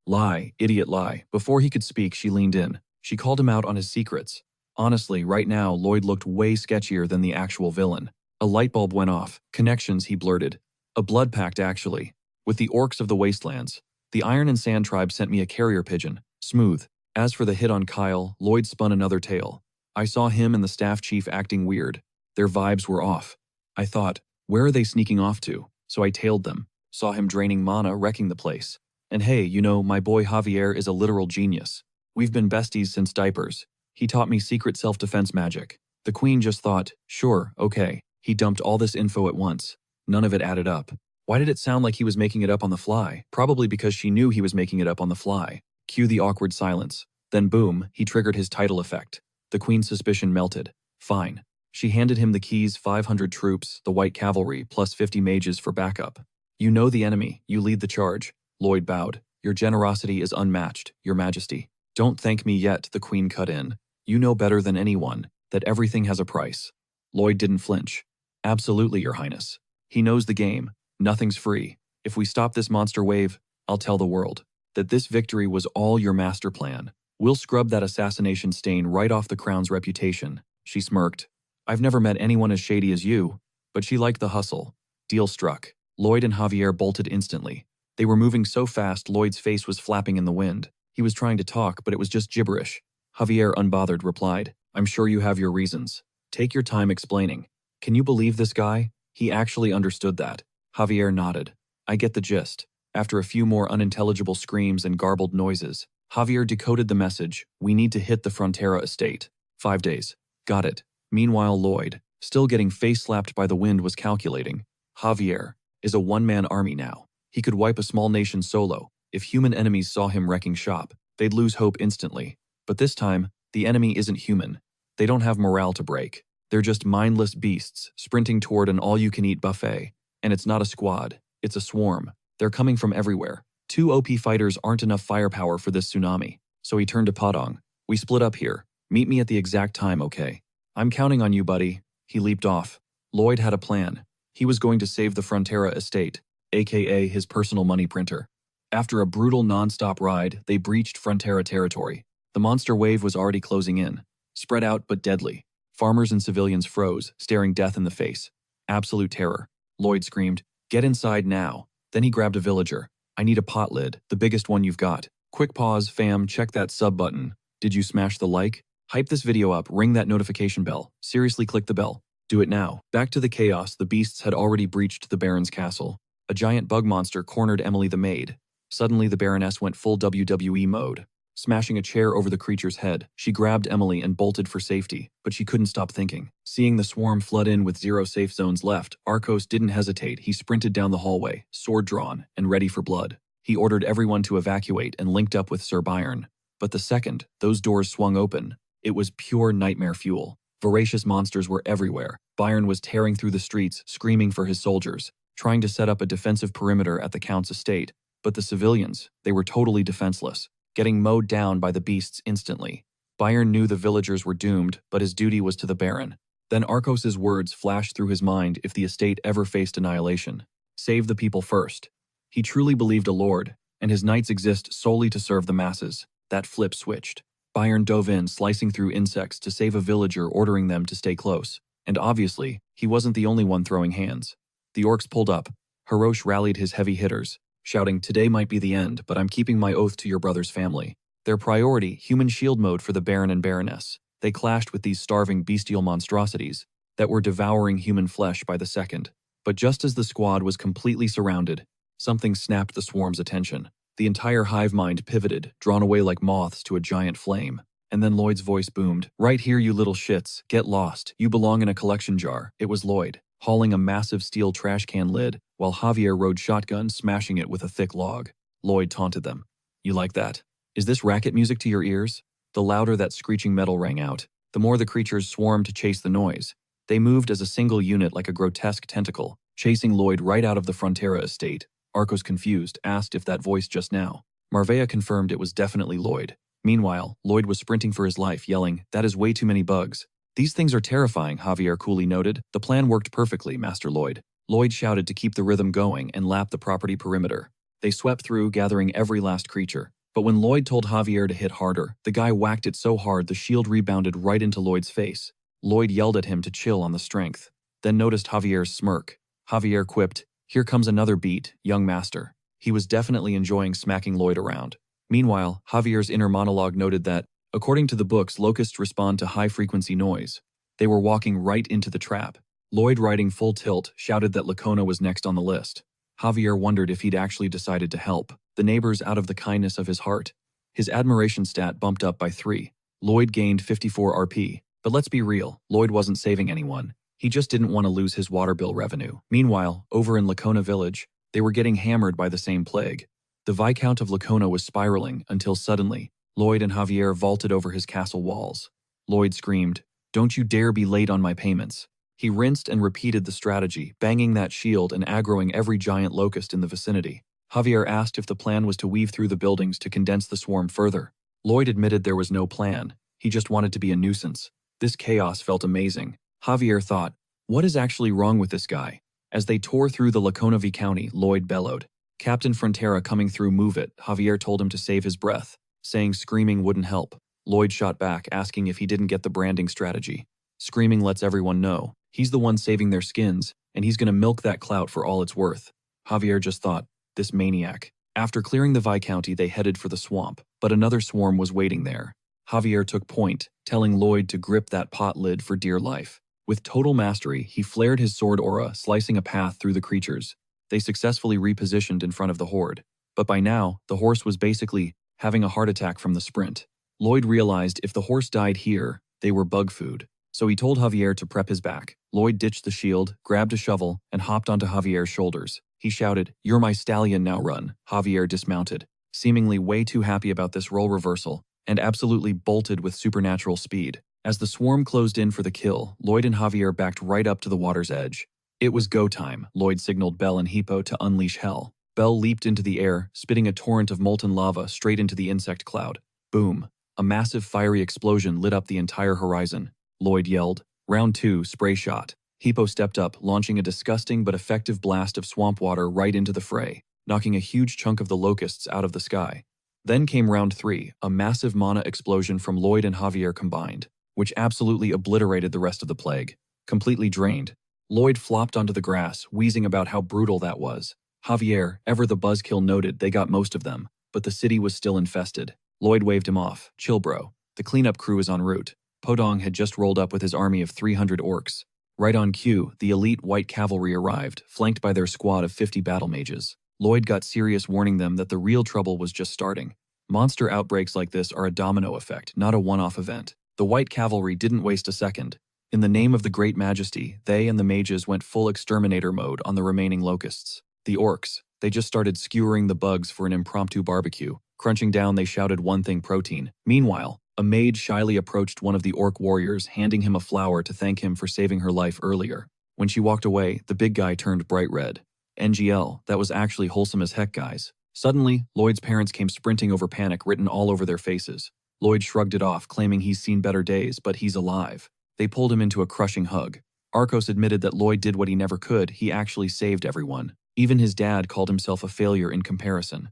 Lie, idiot lie. Before he could speak, she leaned in. She called him out on his secrets. Honestly, right now, Lloyd looked way sketchier than the actual villain. A light bulb went off. Connections, he blurted. A blood pact, actually. With the orcs of the wastelands. The Iron and Sand tribe sent me a carrier pigeon. Smooth. As for the hit on Kyle, Lloyd spun another tale. I saw him and the staff chief acting weird. Their vibes were off. I thought, where are they sneaking off to? So I tailed them. Saw him draining mana, wrecking the place. And hey, you know, my boy Javier is a literal genius. We've been besties since diapers. He taught me secret self-defense magic. The queen just thought, sure, okay. He dumped all this info at once. None of it added up. Why did it sound like he was making it up on the fly? Probably because she knew he was making it up on the fly. Cue the awkward silence. Then boom, he triggered his tidal effect. The queen's suspicion melted. Fine. She handed him the keys, 500 troops, the white cavalry, plus 50 mages for backup. You know the enemy, you lead the charge. Lloyd bowed. Your generosity is unmatched, your majesty. Don't thank me yet, the queen cut in. You know better than anyone that everything has a price. Lloyd didn't flinch. Absolutely, your highness. He knows the game. Nothing's free. If we stop this monster wave, I'll tell the world that this victory was all your master plan. We'll scrub that assassination stain right off the crown's reputation. She smirked. I've never met anyone as shady as you, but she liked the hustle. Deal struck. Lloyd and Javier bolted instantly. They were moving so fast Lloyd's face was flapping in the wind. He was trying to talk, but it was just gibberish. Javier, unbothered, replied, I'm sure you have your reasons. Take your time explaining. Can you believe this guy? He actually understood that. Javier nodded. I get the gist. After a few more unintelligible screams and garbled noises, Javier decoded the message. We need to hit the Frontera estate. 5 days. Got it. Meanwhile, Lloyd, still getting face-slapped by the wind, was calculating. Javier is a one-man army now. He could wipe a small nation solo. If human enemies saw him wrecking shop, they'd lose hope instantly. But this time, the enemy isn't human. They don't have morale to break. They're just mindless beasts sprinting toward an all-you-can-eat buffet. And it's not a squad, it's a swarm. They're coming from everywhere. 2 OP fighters aren't enough firepower for this tsunami. So he turned to Padong. We split up here. Meet me at the exact time, okay? I'm counting on you, buddy. He leaped off. Lloyd had a plan. He was going to save the Frontera estate, aka his personal money printer. After a brutal non-stop ride, they breached Frontera territory. The monster wave was already closing in. Spread out but deadly. Farmers and civilians froze, staring death in the face. Absolute terror. Lloyd screamed, get inside now. Then he grabbed a villager. I need a pot lid, the biggest one you've got. Quick pause, fam, check that sub button. Did you smash the like? Hype this video up, ring that notification bell. Seriously, click the bell. Do it now. Back to the chaos, the beasts had already breached the Baron's castle. A giant bug monster cornered Emily the maid. Suddenly the Baroness went full WWE mode. Smashing a chair over the creature's head, she grabbed Emily and bolted for safety, but she couldn't stop thinking. Seeing the swarm flood in with 0 safe zones left, Arcos didn't hesitate. He sprinted down the hallway, sword drawn, and ready for blood. He ordered everyone to evacuate and linked up with Sir Byron. But the second those doors swung open, it was pure nightmare fuel. Voracious monsters were everywhere. Byron was tearing through the streets, screaming for his soldiers, trying to set up a defensive perimeter at the Count's estate. But the civilians, they were totally defenseless, getting mowed down by the beasts instantly. Byron knew the villagers were doomed, but his duty was to the Baron. Then Arcos's words flashed through his mind if the estate ever faced annihilation. Save the people first. He truly believed a lord, and his knights exist solely to serve the masses. That flip switched. Byron dove in, slicing through insects to save a villager, ordering them to stay close. And obviously, he wasn't the only one throwing hands. The orcs pulled up. Hirosh rallied his heavy hitters, shouting, today might be the end, but I'm keeping my oath to your brother's family. Their priority, human shield mode for the Baron and Baroness. They clashed with these starving bestial monstrosities that were devouring human flesh by the second. But just as the squad was completely surrounded, something snapped the swarm's attention. The entire hive mind pivoted, drawn away like moths to a giant flame. And then Lloyd's voice boomed, right here, you little shits, get lost. You belong in a collection jar. It was Lloyd, hauling a massive steel trash can lid, while Javier rode shotgun, smashing it with a thick log. Lloyd taunted them. You like that? Is this racket music to your ears? The louder that screeching metal rang out, the more the creatures swarmed to chase the noise. They moved as a single unit like a grotesque tentacle, chasing Lloyd right out of the Frontera estate. Arcos, confused, asked if that voice just now. Marvea confirmed it was definitely Lloyd. Meanwhile, Lloyd was sprinting for his life, yelling, "That is way too many bugs." "These things are terrifying," Javier coolly noted. "The plan worked perfectly, Master Lloyd." Lloyd shouted to keep the rhythm going and lapped the property perimeter. They swept through, gathering every last creature. But when Lloyd told Javier to hit harder, the guy whacked it so hard the shield rebounded right into Lloyd's face. Lloyd yelled at him to chill on the strength, then noticed Javier's smirk. Javier quipped, "Here comes another beat, young master." He was definitely enjoying smacking Lloyd around. Meanwhile, Javier's inner monologue noted that, according to the books, locusts respond to high-frequency noise. They were walking right into the trap. Lloyd, riding full tilt, shouted that Lacona was next on the list. Javier wondered if he'd actually decided to help the neighbors out of the kindness of his heart. His admiration stat bumped up by 3. Lloyd gained 54 RP. But let's be real, Lloyd wasn't saving anyone. He just didn't want to lose his water bill revenue. Meanwhile, over in Lacona village, they were getting hammered by the same plague. The Viscount of Lacona was spiraling until suddenly, Lloyd and Javier vaulted over his castle walls. Lloyd screamed, "Don't you dare be late on my payments." He rinsed and repeated the strategy, banging that shield and aggroing every giant locust in the vicinity. Javier asked if the plan was to weave through the buildings to condense the swarm further. Lloyd admitted there was no plan. He just wanted to be a nuisance. This chaos felt amazing. Javier thought, what is actually wrong with this guy? As they tore through the Laconavi County, Lloyd bellowed, "Captain Frontera coming through, move it." Javier told him to save his breath, saying screaming wouldn't help. Lloyd shot back, asking if he didn't get the branding strategy. Screaming lets everyone know. He's the one saving their skins, and he's gonna milk that clout for all it's worth. Javier just thought, this maniac. After clearing the Viscounty, they headed for the swamp, but another swarm was waiting there. Javier took point, telling Lloyd to grip that pot lid for dear life. With total mastery, he flared his sword aura, slicing a path through the creatures. They successfully repositioned in front of the horde. But by now, the horse was basically having a heart attack from the sprint. Lloyd realized if the horse died here, they were bug food. So he told Javier to prep his back. Lloyd ditched the shield, grabbed a shovel, and hopped onto Javier's shoulders. He shouted, "You're my stallion, now run." Javier dismounted, seemingly way too happy about this role reversal, and absolutely bolted with supernatural speed. As the swarm closed in for the kill, Lloyd and Javier backed right up to the water's edge. It was go time. Lloyd signaled Belle and Hippo to unleash hell. Belle leaped into the air, spitting a torrent of molten lava straight into the insect cloud. Boom. A massive fiery explosion lit up the entire horizon. Lloyd yelled, "Round 2, spray shot." Hippo stepped up, launching a disgusting but effective blast of swamp water right into the fray, knocking a huge chunk of the locusts out of the sky. Then came round 3, a massive mana explosion from Lloyd and Javier combined, which absolutely obliterated the rest of the plague. Completely drained, Lloyd flopped onto the grass, wheezing about how brutal that was. Javier, ever the buzzkill, noted they got most of them, but the city was still infested. Lloyd waved him off. "Chill, bro. The cleanup crew is en route." Podong had just rolled up with his army of 300 orcs. Right on cue, the elite white cavalry arrived, flanked by their squad of 50 battle mages. Lloyd got serious, warning them that the real trouble was just starting. Monster outbreaks like this are a domino effect, not a one-off event. The white cavalry didn't waste a second. In the name of the Great Majesty, they and the mages went full exterminator mode on the remaining locusts. The orcs, they just started skewering the bugs for an impromptu barbecue. Crunching down, they shouted one thing: protein. Meanwhile, a mage shyly approached one of the orc warriors, handing him a flower to thank him for saving her life earlier. When she walked away, the big guy turned bright red. NGL, that was actually wholesome as heck, guys. Suddenly, Lloyd's parents came sprinting over, panic written all over their faces. Lloyd shrugged it off, claiming he's seen better days, but he's alive. They pulled him into a crushing hug. Arcos admitted that Lloyd did what he never could. He actually saved everyone. Even his dad called himself a failure in comparison.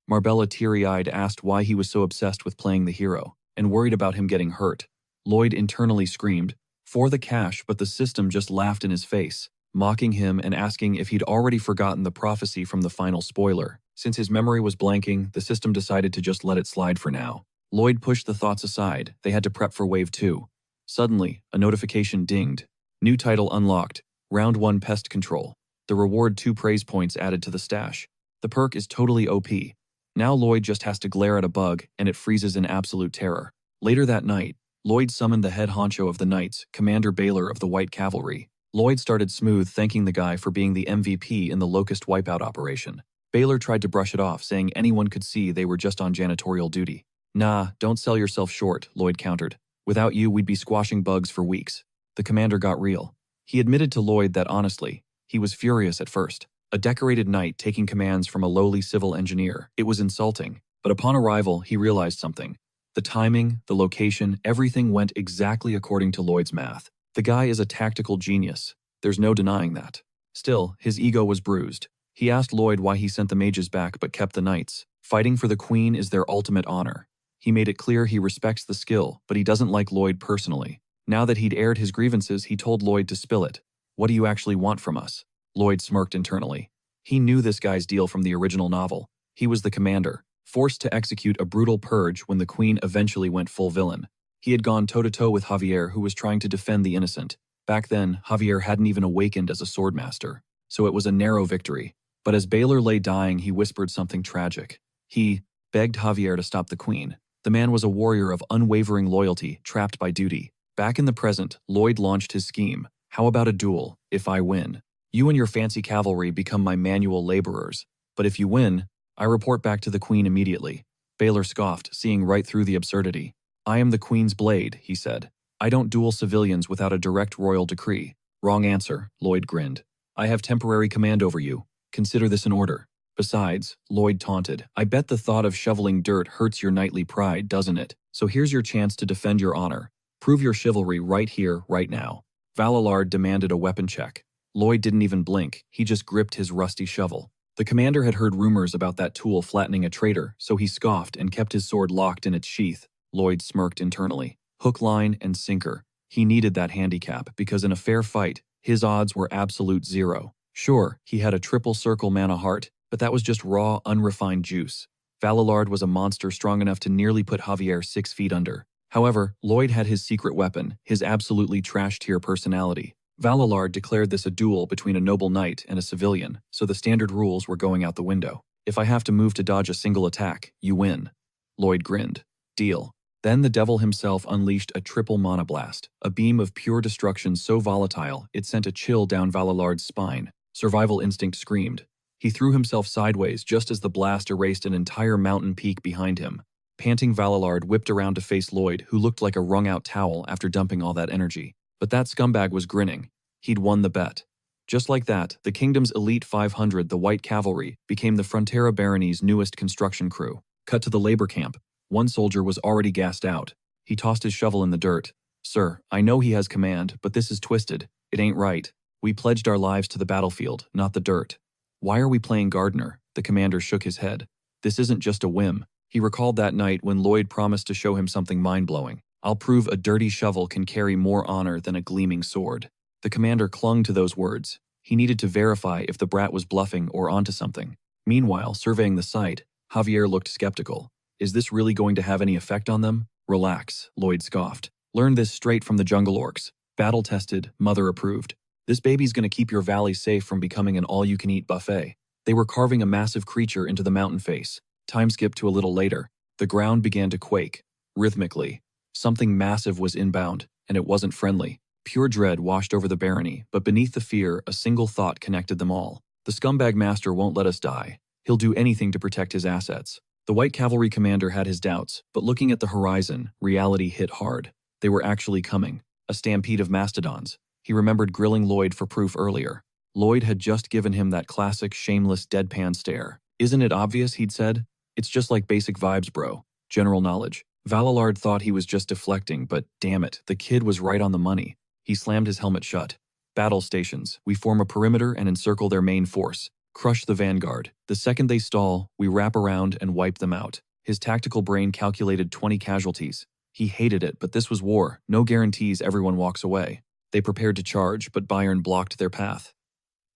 Marbella, teary-eyed, asked why he was so obsessed with playing the hero, and worried about him getting hurt. Lloyd internally screamed, "For the cash," but the system just laughed in his face, mocking him and asking if he'd already forgotten the prophecy from the final spoiler. Since his memory was blanking, the system decided to just let it slide for now. Lloyd pushed the thoughts aside. They had to prep for Wave 2. Suddenly, a notification dinged. New title unlocked. Round 1 Pest Control. The reward 2 praise points added to the stash. The perk is totally OP. Now Lloyd just has to glare at a bug, and it freezes in absolute terror. Later that night, Lloyd summoned the head honcho of the Knights, Commander Baylor of the White Cavalry. Lloyd started smooth, thanking the guy for being the MVP in the Locust wipeout operation. Baylor tried to brush it off, saying anyone could see they were just on janitorial duty. Nah, don't sell yourself short, Lloyd countered. Without you, we'd be squashing bugs for weeks. The commander got real. He admitted to Lloyd that honestly, he was furious at first. A decorated knight taking commands from a lowly civil engineer. It was insulting. But upon arrival, he realized something. The timing, the location, everything went exactly according to Lloyd's math. The guy is a tactical genius. There's no denying that. Still, his ego was bruised. He asked Lloyd why he sent the mages back but kept the knights. Fighting for the queen is their ultimate honor. He made it clear he respects the skill, but he doesn't like Lloyd personally. Now that he'd aired his grievances, he told Lloyd to spill it. What do you actually want from us? Lloyd smirked internally. He knew this guy's deal from the original novel. He was the commander, forced to execute a brutal purge when the queen eventually went full villain. He had gone toe-to-toe with Javier, who was trying to defend the innocent. Back then, Javier hadn't even awakened as a swordmaster, so it was a narrow victory. But as Baylor lay dying, he whispered something tragic. He begged Javier to stop the queen. The man was a warrior of unwavering loyalty, trapped by duty. Back in the present, Lloyd launched his scheme. How about a duel, if I win? You and your fancy cavalry become my manual laborers. But if you win, I report back to the queen immediately. Baylor scoffed, seeing right through the absurdity. I am the queen's blade, he said. I don't duel civilians without a direct royal decree. Wrong answer, Lloyd grinned. I have temporary command over you. Consider this an order. Besides, Lloyd taunted, I bet the thought of shoveling dirt hurts your knightly pride, doesn't it? So here's your chance to defend your honor. Prove your chivalry right here, right now. Valallard demanded a weapon check. Lloyd didn't even blink, he just gripped his rusty shovel. The commander had heard rumors about that tool flattening a traitor, so he scoffed and kept his sword locked in its sheath. Lloyd smirked internally. Hook, line, and sinker. He needed that handicap because in a fair fight, his odds were absolute zero. Sure, he had a triple circle mana heart, but that was just raw, unrefined juice. Valallard was a monster strong enough to nearly put Javier 6 feet under. However, Lloyd had his secret weapon, his absolutely trash-tier personality. Valallard declared this a duel between a noble knight and a civilian, so the standard rules were going out the window. If I have to move to dodge a single attack, you win. Lloyd grinned. Deal. Then the devil himself unleashed a triple mana blast, a beam of pure destruction so volatile it sent a chill down Valallard's spine. Survival instinct screamed. He threw himself sideways just as the blast erased an entire mountain peak behind him. Panting Valallard whipped around to face Lloyd, who looked like a wrung-out towel after dumping all that energy. But that scumbag was grinning. He'd won the bet. Just like that, the kingdom's elite 500, the White Cavalry, became the Frontera Barony's newest construction crew. Cut to the labor camp. One soldier was already gassed out. He tossed his shovel in the dirt. Sir, I know he has command, but this is twisted. It ain't right. We pledged our lives to the battlefield, not the dirt. Why are we playing gardener? The commander shook his head. This isn't just a whim. He recalled that night when Lloyd promised to show him something mind-blowing. I'll prove a dirty shovel can carry more honor than a gleaming sword. The commander clung to those words. He needed to verify if the brat was bluffing or onto something. Meanwhile, surveying the site, Javier looked skeptical. Is this really going to have any effect on them? Relax, Lloyd scoffed. Learn this straight from the jungle orcs. Battle-tested, mother-approved. This baby's gonna keep your valley safe from becoming an all-you-can-eat buffet. They were carving a massive creature into the mountain face. Time skipped to a little later. The ground began to quake. Rhythmically. Something massive was inbound, and it wasn't friendly. Pure dread washed over the barony, but beneath the fear, a single thought connected them all. The scumbag master won't let us die. He'll do anything to protect his assets. The White Cavalry commander had his doubts, but looking at the horizon, reality hit hard. They were actually coming. A stampede of mastodons. He remembered grilling Lloyd for proof earlier. Lloyd had just given him that classic, shameless deadpan stare. Isn't it obvious, he'd said? It's just like basic vibes, bro. General knowledge. Valallard thought he was just deflecting, but damn it, the kid was right on the money. He slammed his helmet shut. Battle stations. We form a perimeter and encircle their main force. Crush the vanguard. The second they stall, we wrap around and wipe them out. His tactical brain calculated 20 casualties. He hated it, but this was war. No guarantees everyone walks away. They prepared to charge, but Bayern blocked their path.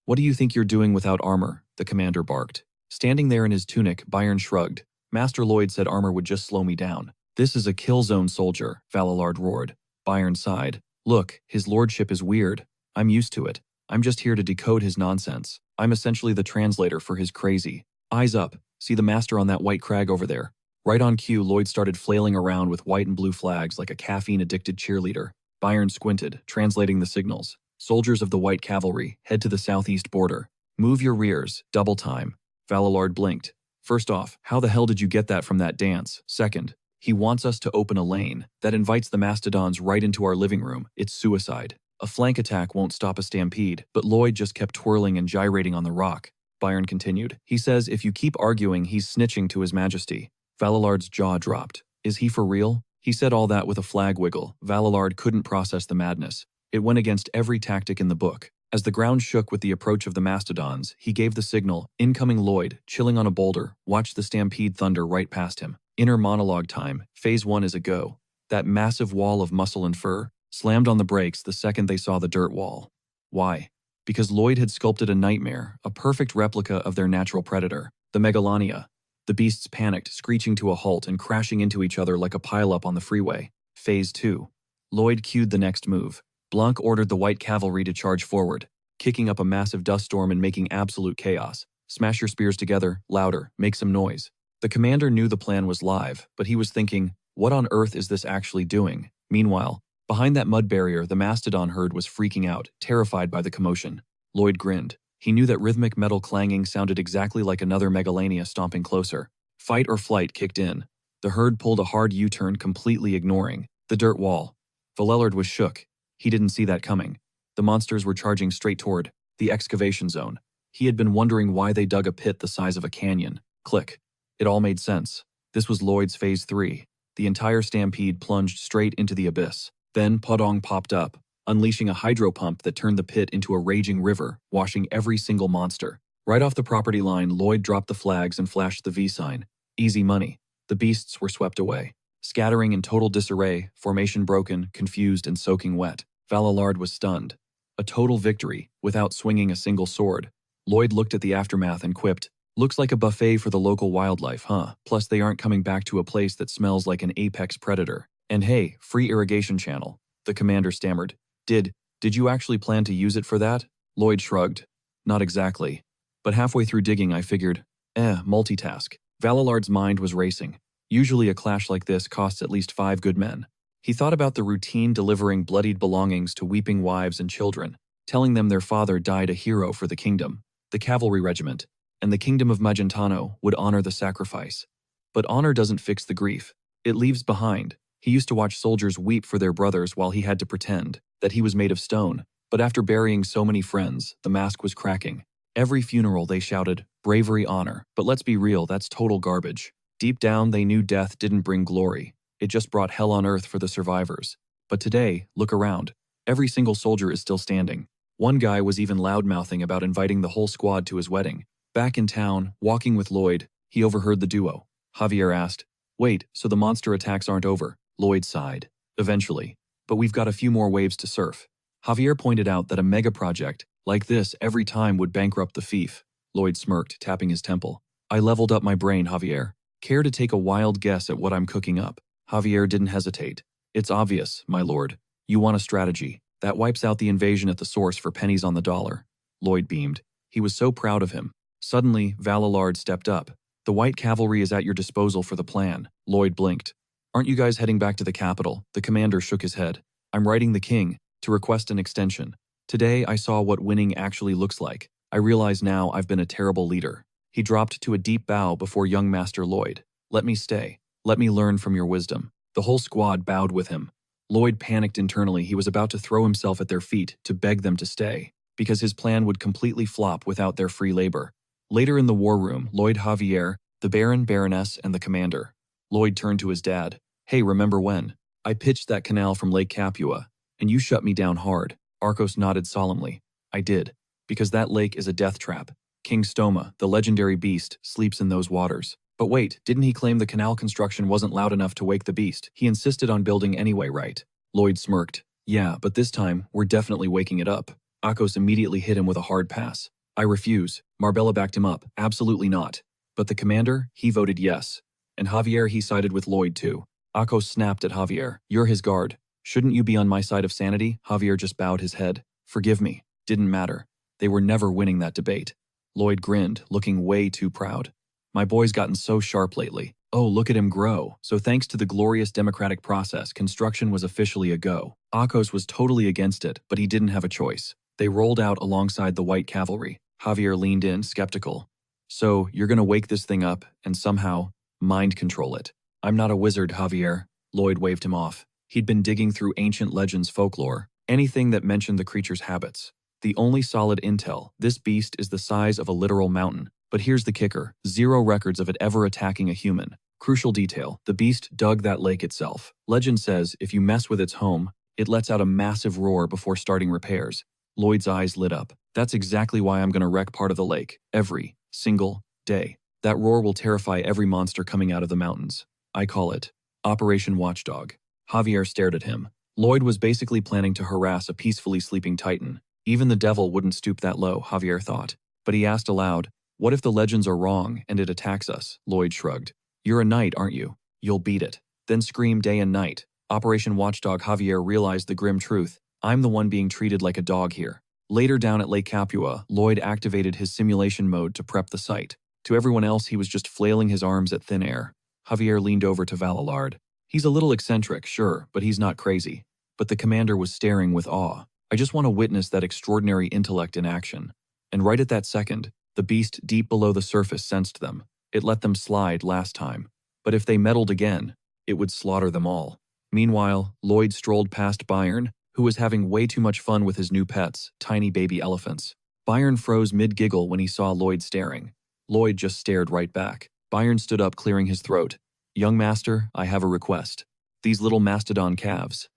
What do you think you're doing without armor? The commander barked. Standing there in his tunic, Bayern shrugged. Master Lloyd said armor would just slow me down. This is a kill zone soldier, Valallard roared. Bayern sighed. Look, his lordship is weird. I'm used to it. I'm just here to decode his nonsense. I'm essentially the translator for his crazy. Eyes up. See the master on that white crag over there. Right on cue, Lloyd started flailing around with white and blue flags like a caffeine-addicted cheerleader. Bayern squinted, translating the signals. Soldiers of the White Cavalry, head to the southeast border. Move your rears, double time. Valallard blinked. First off, how the hell did you get that from that dance? Second, He wants us to open a lane that invites the mastodons right into our living room. It's suicide. A flank attack won't stop a stampede, but Lloyd just kept twirling and gyrating on the rock. Byron continued. He says if you keep arguing, he's snitching to His Majesty. Valallard's jaw dropped. Is he for real? He said all that with a flag wiggle. Valallard couldn't process the madness. It went against every tactic in the book. As the ground shook with the approach of the mastodons, he gave the signal, incoming Lloyd, chilling on a boulder, watched the stampede thunder right past him. Inner monologue time, phase 1 is a go. That massive wall of muscle and fur slammed on the brakes the second they saw the dirt wall. Why? Because Lloyd had sculpted a nightmare, a perfect replica of their natural predator, the Megalania. The beasts panicked, screeching to a halt and crashing into each other like a pileup on the freeway. Phase 2. Lloyd cued the next move. Blanc ordered the white cavalry to charge forward, kicking up a massive dust storm and making absolute chaos. Smash your spears together, louder, make some noise. The commander knew the plan was live, but he was thinking, what on earth is this actually doing? Meanwhile, behind that mud barrier, the mastodon herd was freaking out, terrified by the commotion. Lloyd grinned. He knew that rhythmic metal clanging sounded exactly like another Megalania stomping closer. Fight or flight kicked in. The herd pulled a hard U-turn, completely ignoring the dirt wall. Valellard was shook. He didn't see that coming. The monsters were charging straight toward the excavation zone. He had been wondering why they dug a pit the size of a canyon. Click. It all made sense. This was Lloyd's Phase 3. The entire stampede plunged straight into the abyss. Then Podong popped up, unleashing a hydro pump that turned the pit into a raging river, washing every single monster. Right off the property line, Lloyd dropped the flags and flashed the V sign. Easy money. The beasts were swept away, scattering in total disarray, formation broken, confused, and soaking wet. Valallard was stunned. A total victory, without swinging a single sword. Lloyd looked at the aftermath and quipped, looks like a buffet for the local wildlife, huh? Plus they aren't coming back to a place that smells like an apex predator. And hey, free irrigation channel. The commander stammered. Did you actually plan to use it for that? Lloyd shrugged. Not exactly. But halfway through digging I figured, multitask. Valallard's mind was racing. Usually a clash like this costs at least 5 good men. He thought about the routine delivering bloodied belongings to weeping wives and children, telling them their father died a hero for the kingdom. The cavalry regiment, and the kingdom of Magentano would honor the sacrifice. But honor doesn't fix the grief. It leaves behind. He used to watch soldiers weep for their brothers while he had to pretend that he was made of stone. But after burying so many friends, the mask was cracking. Every funeral they shouted, bravery, honor. But let's be real, that's total garbage. Deep down they knew death didn't bring glory. It just brought hell on earth for the survivors. But today, look around. Every single soldier is still standing. One guy was even loudmouthing about inviting the whole squad to his wedding. Back in town, walking with Lloyd, he overheard the duo. Javier asked, wait, so the monster attacks aren't over? Lloyd sighed. Eventually. But we've got a few more waves to surf. Javier pointed out that a mega project like this every time would bankrupt the fief. Lloyd smirked, tapping his temple. I leveled up my brain, Javier. Care to take a wild guess at what I'm cooking up? Javier didn't hesitate. It's obvious, my lord. You want a strategy that wipes out the invasion at the source for pennies on the dollar. Lloyd beamed. He was so proud of him. Suddenly, Valallard stepped up. The white cavalry is at your disposal for the plan. Lloyd blinked. Aren't you guys heading back to the capital? The commander shook his head. I'm writing the king to request an extension. Today I saw what winning actually looks like. I realize now I've been a terrible leader. He dropped to a deep bow before young Master Lloyd. Let me stay. Let me learn from your wisdom. The whole squad bowed with him. Lloyd panicked internally. He was about to throw himself at their feet to beg them to stay, because his plan would completely flop without their free labor. Later in the war room, Lloyd, Javier, the Baron, Baroness, and the commander. Lloyd turned to his dad. Hey, remember when I pitched that canal from Lake Capua, and you shut me down hard? Arcos nodded solemnly. I did, because that lake is a death trap. King Stoma, the legendary beast, sleeps in those waters. But wait, didn't he claim the canal construction wasn't loud enough to wake the beast? He insisted on building anyway, right? Lloyd smirked. Yeah, but this time, we're definitely waking it up. Akos immediately hit him with a hard pass. I refuse. Marbella backed him up. Absolutely not. But the commander, he voted yes. And Javier, he sided with Lloyd too. Akos snapped at Javier. You're his guard. Shouldn't you be on my side of sanity? Javier just bowed his head. Forgive me. Didn't matter. They were never winning that debate. Lloyd grinned, looking way too proud. My boy's gotten so sharp lately. Oh, look at him grow. So thanks to the glorious democratic process, construction was officially a go. Akos was totally against it, but he didn't have a choice. They rolled out alongside the white cavalry. Javier leaned in, skeptical. So, you're gonna wake this thing up and somehow mind control it. I'm not a wizard, Javier. Lloyd waved him off. He'd been digging through ancient legends folklore, anything that mentioned the creature's habits. The only solid intel, this beast is the size of a literal mountain. But here's the kicker, 0 records of it ever attacking a human. Crucial detail, the beast dug that lake itself. Legend says if you mess with its home, it lets out a massive roar before starting repairs. Lloyd's eyes lit up. That's exactly why I'm gonna wreck part of the lake, every single day. That roar will terrify every monster coming out of the mountains. I call it Operation Watchdog. Javier stared at him. Lloyd was basically planning to harass a peacefully sleeping titan. Even the devil wouldn't stoop that low, Javier thought. But he asked aloud, what if the legends are wrong and it attacks us? Lloyd shrugged. You're a knight, aren't you? You'll beat it. Then scream day and night. Operation Watchdog. Javier realized the grim truth. I'm the one being treated like a dog here. Later down at Lake Capua, Lloyd activated his simulation mode to prep the site. To everyone else, he was just flailing his arms at thin air. Javier leaned over to Valallard. He's a little eccentric, sure, but he's not crazy. But the commander was staring with awe. I just want to witness that extraordinary intellect in action. And right at that second, the beast deep below the surface sensed them. It let them slide last time. But if they meddled again, it would slaughter them all. Meanwhile, Lloyd strolled past Byron, who was having way too much fun with his new pets, tiny baby elephants. Byron froze mid-giggle when he saw Lloyd staring. Lloyd just stared right back. Byron stood up, clearing his throat. Young master, I have a request. These little mastodon calves.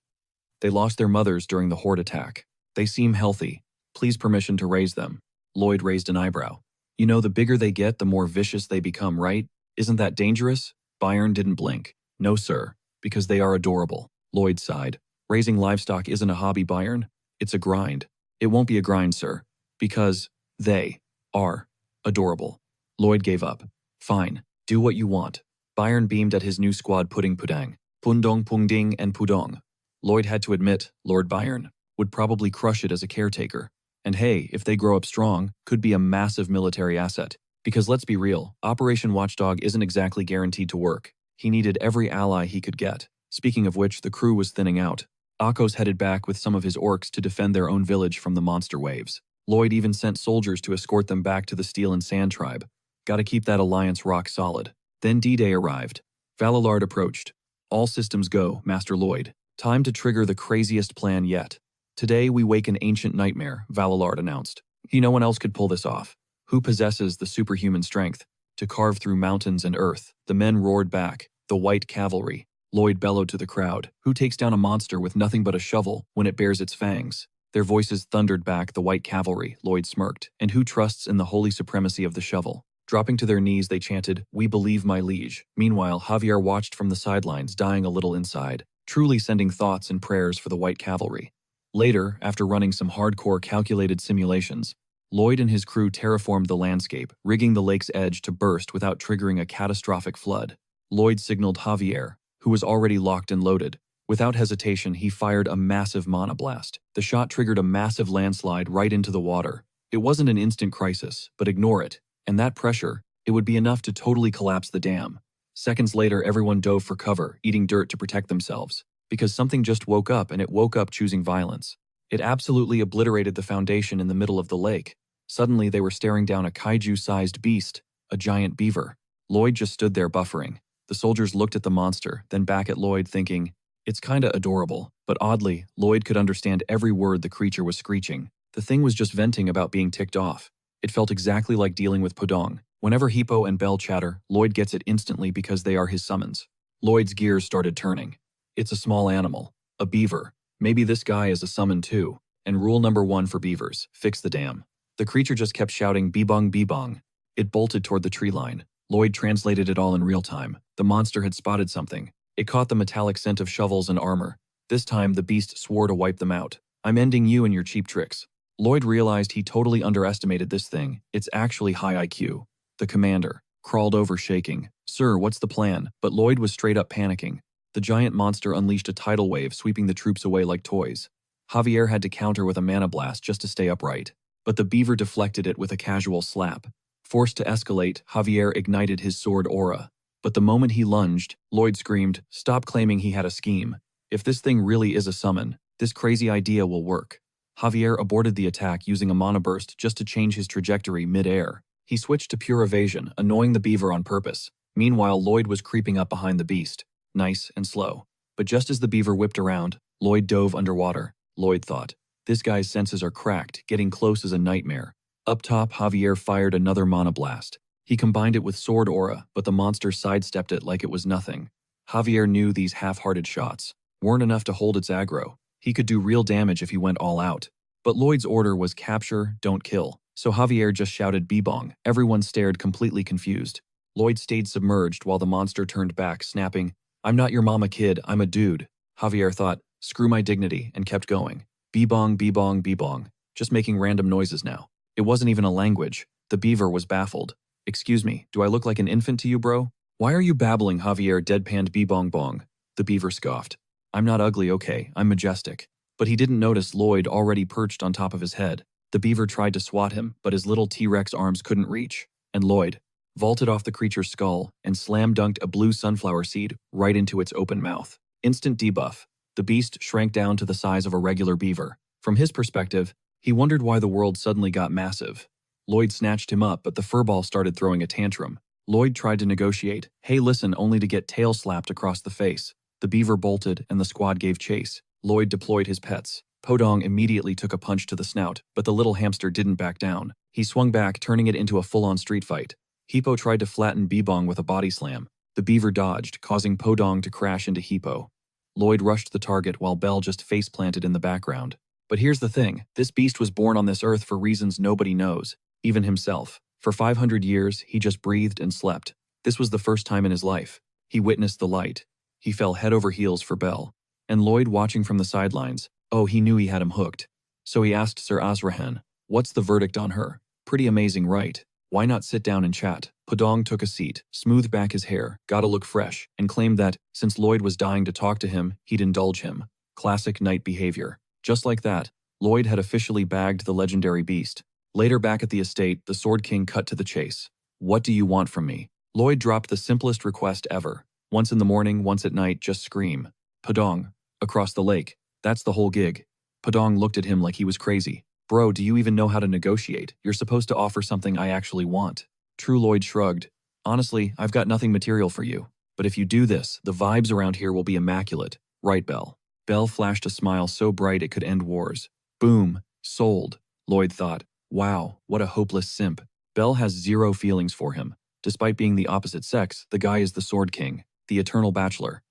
They lost their mothers during the horde attack. They seem healthy. Please permission to raise them. Lloyd raised an eyebrow. You know, the bigger they get, the more vicious they become, right? Isn't that dangerous? Byron didn't blink. No, sir, because they are adorable. Lloyd sighed. Raising livestock isn't a hobby, Byron. It's a grind. It won't be a grind, sir, because they are adorable. Lloyd gave up. Fine, do what you want. Byron beamed at his new squad putting Pudang, Pundong, Pungding, and Pudong. Lloyd had to admit, Lord Byron would probably crush it as a caretaker. And hey, if they grow up strong, could be a massive military asset. Because let's be real, Operation Watchdog isn't exactly guaranteed to work. He needed every ally he could get. Speaking of which, the crew was thinning out. Akos headed back with some of his orcs to defend their own village from the monster waves. Lloyd even sent soldiers to escort them back to the Steel and Sand tribe. Gotta keep that alliance rock solid. Then D-Day arrived. Valallard approached. All systems go, Master Lloyd. Time to trigger the craziest plan yet. Today we wake an ancient nightmare, Valallard announced. No one else could pull this off. Who possesses the superhuman strength to carve through mountains and earth? The men roared back. The white cavalry. Lloyd bellowed to the crowd. Who takes down a monster with nothing but a shovel when it bares its fangs? Their voices thundered back. The white cavalry, Lloyd smirked. And who trusts in the holy supremacy of the shovel? Dropping to their knees, they chanted, "We believe, my liege." Meanwhile, Javier watched from the sidelines, dying a little inside, truly sending thoughts and prayers for the white cavalry. Later, after running some hardcore calculated simulations, Lloyd and his crew terraformed the landscape, rigging the lake's edge to burst without triggering a catastrophic flood. Lloyd signaled Javier, who was already locked and loaded. Without hesitation, he fired a massive mana blast. The shot triggered a massive landslide right into the water. It wasn't an instant crisis, but ignore it. And that pressure, it would be enough to totally collapse the dam. Seconds later, everyone dove for cover, eating dirt to protect themselves. Because something just woke up, and it woke up choosing violence. It absolutely obliterated the foundation in the middle of the lake. Suddenly, they were staring down a kaiju-sized beast, a giant beaver. Lloyd just stood there buffering. The soldiers looked at the monster, then back at Lloyd thinking, it's kinda adorable. But oddly, Lloyd could understand every word the creature was screeching. The thing was just venting about being ticked off. It felt exactly like dealing with Pudong. Whenever Hippo and Bell chatter, Lloyd gets it instantly because they are his summons. Lloyd's gears started turning. It's a small animal. A beaver. Maybe this guy is a summon too. And rule number 1 for beavers, fix the dam. The creature just kept shouting "Bebong, bebong." It bolted toward the tree line. Lloyd translated it all in real time. The monster had spotted something. It caught the metallic scent of shovels and armor. This time, the beast swore to wipe them out. I'm ending you and your cheap tricks. Lloyd realized he totally underestimated this thing. It's actually high IQ. The commander crawled over shaking. Sir, what's the plan? But Lloyd was straight up panicking. The giant monster unleashed a tidal wave, sweeping the troops away like toys. Javier had to counter with a mana blast just to stay upright. But the beaver deflected it with a casual slap. Forced to escalate, Javier ignited his sword aura. But the moment he lunged, Lloyd screamed, "Stop claiming he had a scheme. If this thing really is a summon, this crazy idea will work." Javier aborted the attack using a mana burst just to change his trajectory mid-air. He switched to pure evasion, annoying the beaver on purpose. Meanwhile, Lloyd was creeping up behind the beast, nice and slow. But just as the beaver whipped around, Lloyd dove underwater. Lloyd thought, this guy's senses are cracked, getting close is a nightmare. Up top, Javier fired another mana blast. He combined it with sword aura, but the monster sidestepped it like it was nothing. Javier knew these half-hearted shots weren't enough to hold its aggro. He could do real damage if he went all out. But Lloyd's order was capture, don't kill. So Javier just shouted "Bebong." Everyone stared completely confused. Lloyd stayed submerged while the monster turned back, snapping, "I'm not your mama kid, I'm a dude." Javier thought, "Screw my dignity," and kept going. Bebong, bebong, bebong. Just making random noises now. It wasn't even a language. The beaver was baffled. "Excuse me, do I look like an infant to you, bro?" "Why are you babbling?" Javier deadpanned bebong bong. The beaver scoffed. "I'm not ugly, okay, I'm majestic." But he didn't notice Lloyd already perched on top of his head. The beaver tried to swat him, but his little T-Rex arms couldn't reach. And Lloyd vaulted off the creature's skull and slam-dunked a blue sunflower seed right into its open mouth. Instant debuff. The beast shrank down to the size of a regular beaver. From his perspective, he wondered why the world suddenly got massive. Lloyd snatched him up, but the furball started throwing a tantrum. Lloyd tried to negotiate. "Hey, listen," only to get tail slapped across the face. The beaver bolted, and the squad gave chase. Lloyd deployed his pets. Podong immediately took a punch to the snout, but the little hamster didn't back down. He swung back, turning it into a full-on street fight. Hippo tried to flatten Bebong with a body slam. The beaver dodged, causing Podong to crash into Hippo. Lloyd rushed the target while Bell just face-planted in the background. But here's the thing, this beast was born on this earth for reasons nobody knows, even himself. For 500 years, he just breathed and slept. This was the first time in his life. He witnessed the light. He fell head over heels for Bell. And Lloyd, watching from the sidelines, oh, he knew he had him hooked. So he asked Sir Azrahan, "What's the verdict on her? Pretty amazing, right? Why not sit down and chat?" Podong took a seat, smoothed back his hair, gotta look fresh, and claimed that, since Lloyd was dying to talk to him, he'd indulge him. Classic knight behavior. Just like that, Lloyd had officially bagged the legendary beast. Later back at the estate, the Sword King cut to the chase. "What do you want from me?" Lloyd dropped the simplest request ever. Once in the morning, once at night, just scream. "Podong. Across the lake. That's the whole gig." Podong looked at him like he was crazy. "Bro, do you even know how to negotiate? You're supposed to offer something I actually want." True Lloyd shrugged. "Honestly, I've got nothing material for you. But if you do this, the vibes around here will be immaculate. Right, Bell?" Bell flashed a smile so bright it could end wars. Boom. Sold. Lloyd thought, wow, what a hopeless simp. Bell has zero feelings for him. Despite being the opposite sex, the guy is the Sword King, the eternal bachelor.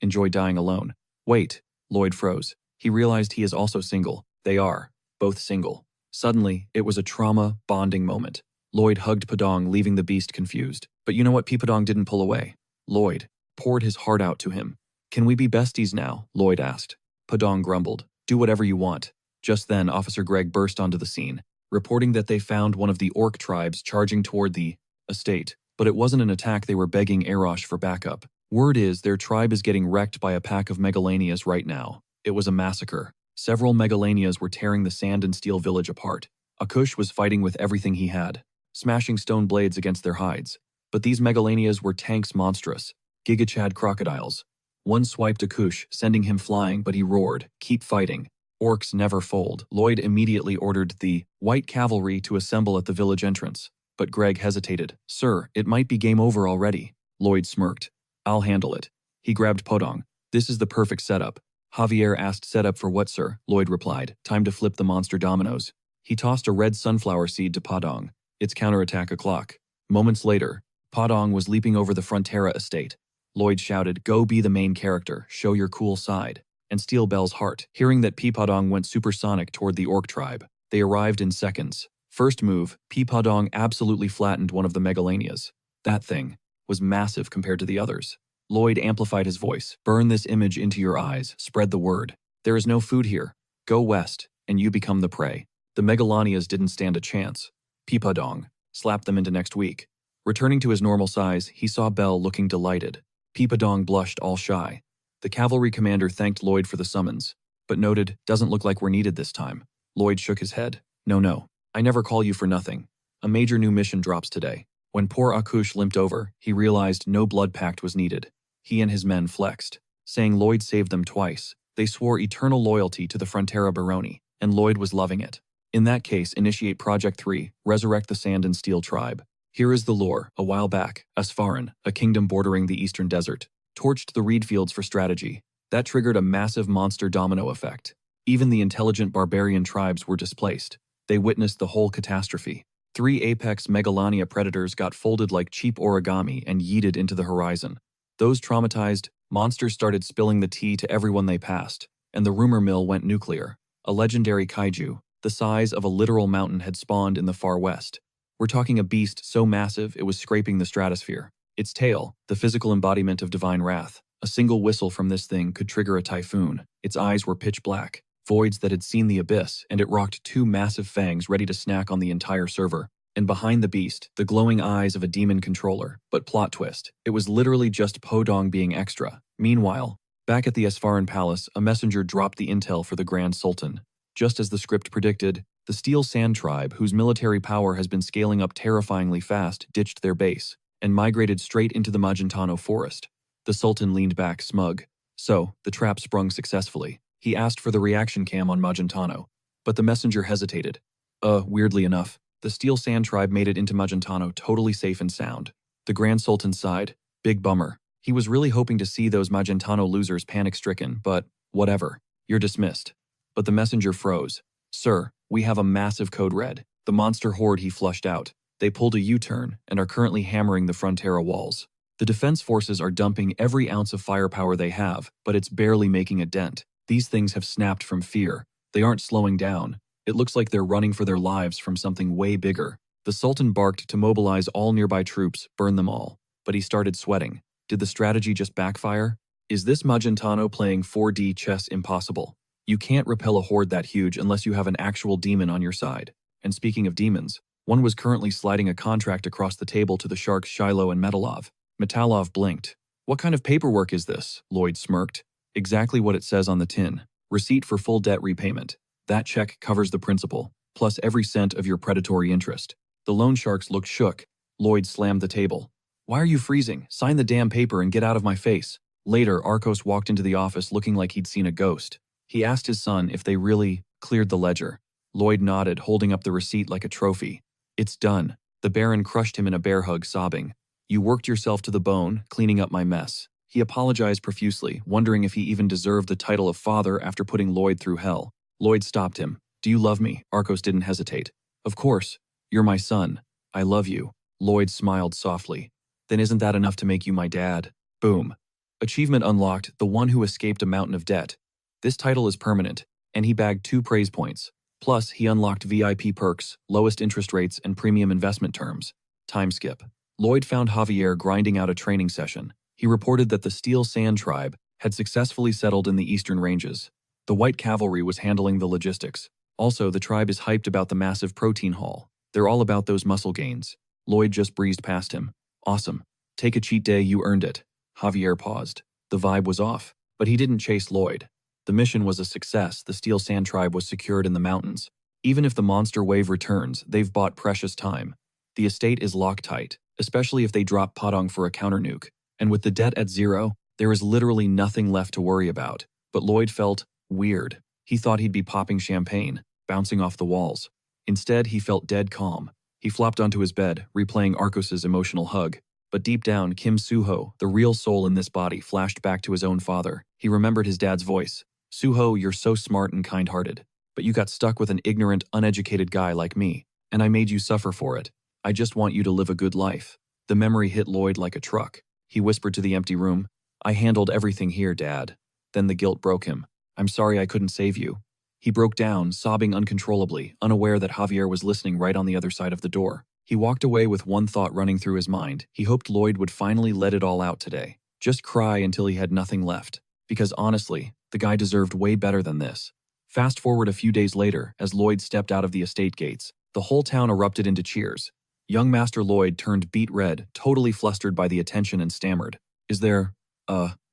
Enjoy dying alone. Wait. Lloyd froze. He realized he is also single. They are. Both single. Suddenly, it was a trauma-bonding moment. Lloyd hugged Podong, leaving the beast confused. But you know what? Podong didn't pull away. Lloyd poured his heart out to him. "Can we be besties now?" Lloyd asked. Podong grumbled. "Do whatever you want." Just then, Officer Greg burst onto the scene, reporting that they found one of the orc tribes charging toward the estate. But it wasn't an attack, they were begging Erosh for backup. Word is their tribe is getting wrecked by a pack of megalanias right now. It was a massacre. Several megalanias were tearing the sand and steel village apart. Akush was fighting with everything he had, smashing stone blades against their hides. But these megalanias were tanks monstrous, gigachad crocodiles. One swiped Akush, sending him flying, but he roared, "Keep fighting. Orcs never fold." Lloyd immediately ordered the white cavalry to assemble at the village entrance. But Greg hesitated. "Sir, it might be game over already." Lloyd smirked. "I'll handle it." He grabbed Podong. "This is the perfect setup." Javier asked, "Setup for what, sir?" Lloyd replied, "Time to flip the monster dominoes." He tossed a red sunflower seed to Podong. Its counterattack o'clock. Moments later, Podong was leaping over the Frontera estate. Lloyd shouted, "Go be the main character, show your cool side," and steal Bell's heart. Hearing that Podong went supersonic toward the orc tribe, they arrived in seconds. First move, Podong absolutely flattened one of the megalanias. That thing was massive compared to the others. Lloyd amplified his voice. "Burn this image into your eyes, spread the word. There is no food here. Go west, and you become the prey." The megalanias didn't stand a chance. Podong slapped them into next week. Returning to his normal size, he saw Bell looking delighted. Podong blushed all shy. The cavalry commander thanked Lloyd for the summons, but noted, "Doesn't look like we're needed this time." Lloyd shook his head. No. I never call you for nothing. A major new mission drops today." When poor Akush limped over, he realized no blood pact was needed. He and his men flexed, saying Lloyd saved them twice. They swore eternal loyalty to the Frontera Baroni, and Lloyd was loving it. In that case, initiate Project 3, resurrect the Sand and Steel tribe. Here is the lore. A while back, Asfaran, a kingdom bordering the eastern desert, torched the reed fields for strategy. That triggered a massive monster domino effect. Even the intelligent barbarian tribes were displaced. They witnessed the whole catastrophe. 3 apex megalania predators got folded like cheap origami and yeeted into the horizon. Those traumatized, monsters started spilling the tea to everyone they passed, and the rumor mill went nuclear. A legendary kaiju, the size of a literal mountain, had spawned in the far west. We're talking a beast so massive it was scraping the stratosphere. Its tail, the physical embodiment of divine wrath. A single whistle from this thing could trigger a typhoon. Its eyes were pitch black, voids that had seen the abyss, and it rocked 2 massive fangs ready to snack on the entire server. And behind the beast, the glowing eyes of a demon controller. But plot twist, it was literally just Podong being extra. Meanwhile, back at the Asfaran Palace, a messenger dropped the intel for the Grand Sultan. Just as the script predicted, the Steel Sand Tribe, whose military power has been scaling up terrifyingly fast, ditched their base and migrated straight into the Magentano forest. The Sultan leaned back, smug. So, the trap sprung successfully. He asked for the reaction cam on Magentano, but the messenger hesitated. Weirdly enough, the Steel Sand Tribe made it into Magentano totally safe and sound. The Grand Sultan sighed. Big bummer. He was really hoping to see those Magentano losers panic-stricken, but whatever. You're dismissed. But the messenger froze. Sir, we have a massive code red. The monster horde he flushed out. They pulled a U-turn and are currently hammering the Frontera walls. The defense forces are dumping every ounce of firepower they have, but it's barely making a dent. These things have snapped from fear. They aren't slowing down. It looks like they're running for their lives from something way bigger. The Sultan barked to mobilize all nearby troops, burn them all. But he started sweating. Did the strategy just backfire? Is this Magentano playing 4D chess impossible? You can't repel a horde that huge unless you have an actual demon on your side. And speaking of demons, one was currently sliding a contract across the table to the sharks Shiloh and Metalov. Metalov blinked. What kind of paperwork is this? Lloyd smirked. Exactly what it says on the tin. Receipt for full debt repayment. That check covers the principal, plus every cent of your predatory interest. The loan sharks looked shook. Lloyd slammed the table. Why are you freezing? Sign the damn paper and get out of my face. Later, Arcos walked into the office looking like he'd seen a ghost. He asked his son if they really cleared the ledger. Lloyd nodded, holding up the receipt like a trophy. It's done. The Baron crushed him in a bear hug, sobbing. You worked yourself to the bone, cleaning up my mess. He apologized profusely, wondering if he even deserved the title of father after putting Lloyd through hell. Lloyd stopped him. Do you love me? Arcos didn't hesitate. Of course. You're my son. I love you. Lloyd smiled softly. Then isn't that enough to make you my dad? Boom. Achievement unlocked, the one who escaped a mountain of debt. This title is permanent, and he bagged 2 praise points. Plus, he unlocked VIP perks, lowest interest rates, and premium investment terms. Time skip. Lloyd found Javier grinding out a training session. He reported that the Steel Sand Tribe had successfully settled in the eastern ranges. The White Cavalry was handling the logistics. Also, the tribe is hyped about the massive protein haul. They're all about those muscle gains. Lloyd just breezed past him. Awesome. Take a cheat day, you earned it. Javier paused. The vibe was off, but he didn't chase Lloyd. The mission was a success. The Steel Sand Tribe was secured in the mountains. Even if the monster wave returns, they've bought precious time. The estate is Loctite, especially if they drop Podong for a counter-nuke. And with the debt at 0, there is literally nothing left to worry about. But Lloyd felt weird. He thought he'd be popping champagne, bouncing off the walls. Instead, he felt dead calm. He flopped onto his bed, replaying Arcos's emotional hug. But deep down, Kim Suho, the real soul in this body, flashed back to his own father. He remembered his dad's voice. Suho, you're so smart and kind-hearted. But you got stuck with an ignorant, uneducated guy like me. And I made you suffer for it. I just want you to live a good life. The memory hit Lloyd like a truck. He whispered to the empty room. I handled everything here, Dad. Then the guilt broke him. I'm sorry I couldn't save you. He broke down, sobbing uncontrollably, unaware that Javier was listening right on the other side of the door. He walked away with one thought running through his mind. He hoped Lloyd would finally let it all out today. Just cry until he had nothing left. Because honestly, the guy deserved way better than this. Fast forward a few days later, as Lloyd stepped out of the estate gates, the whole town erupted into cheers. Young Master Lloyd turned beet red, totally flustered by the attention, and stammered. Is there,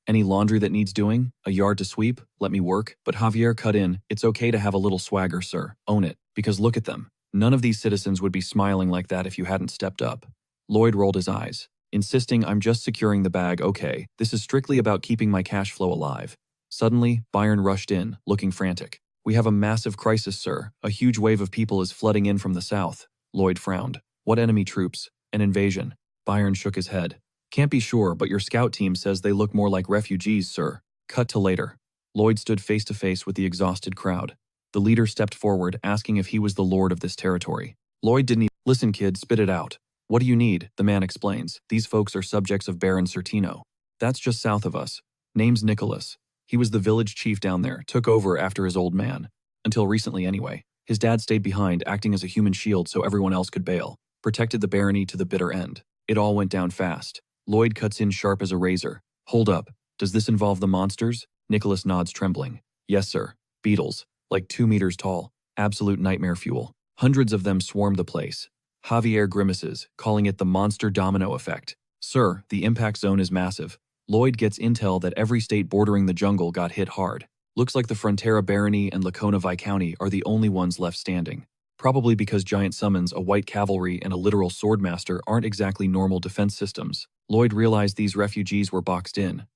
any laundry that needs doing? A yard to sweep? Let me work? But Javier cut in. It's okay to have a little swagger, sir. Own it. Because look at them. None of these citizens would be smiling like that if you hadn't stepped up. Lloyd rolled his eyes, insisting, I'm just securing the bag, okay. This is strictly about keeping my cash flow alive. Suddenly, Byron rushed in, looking frantic. We have a massive crisis, sir. A huge wave of people is flooding in from the south. Lloyd frowned. What enemy troops? An invasion. Byron shook his head. Can't be sure, but your scout team says they look more like refugees, sir. Cut to later. Lloyd stood face to face with the exhausted crowd. The leader stepped forward, asking if he was the lord of this territory. Lloyd didn't even listen, kid, spit it out. What do you need? The man explains. These folks are subjects of Baron Certino. That's just south of us. Name's Nicholas. He was the village chief down there, took over after his old man. Until recently anyway. His dad stayed behind, acting as a human shield so everyone else could bail. Protected the barony to the bitter end. It all went down fast. Lloyd cuts in sharp as a razor. Hold up. Does this involve the monsters? Nicholas nods, trembling. Yes, sir. Beetles. Like 2 meters tall. Absolute nightmare fuel. Hundreds of them swarm the place. Javier grimaces, calling it the monster domino effect. Sir, the impact zone is massive. Lloyd gets intel that every state bordering the jungle got hit hard. Looks like the Frontera Barony and Lacona Viscounty are the only ones left standing. Probably because giant summons, a white cavalry, and a literal swordmaster aren't exactly normal defense systems. Lloyd realized these refugees were boxed in.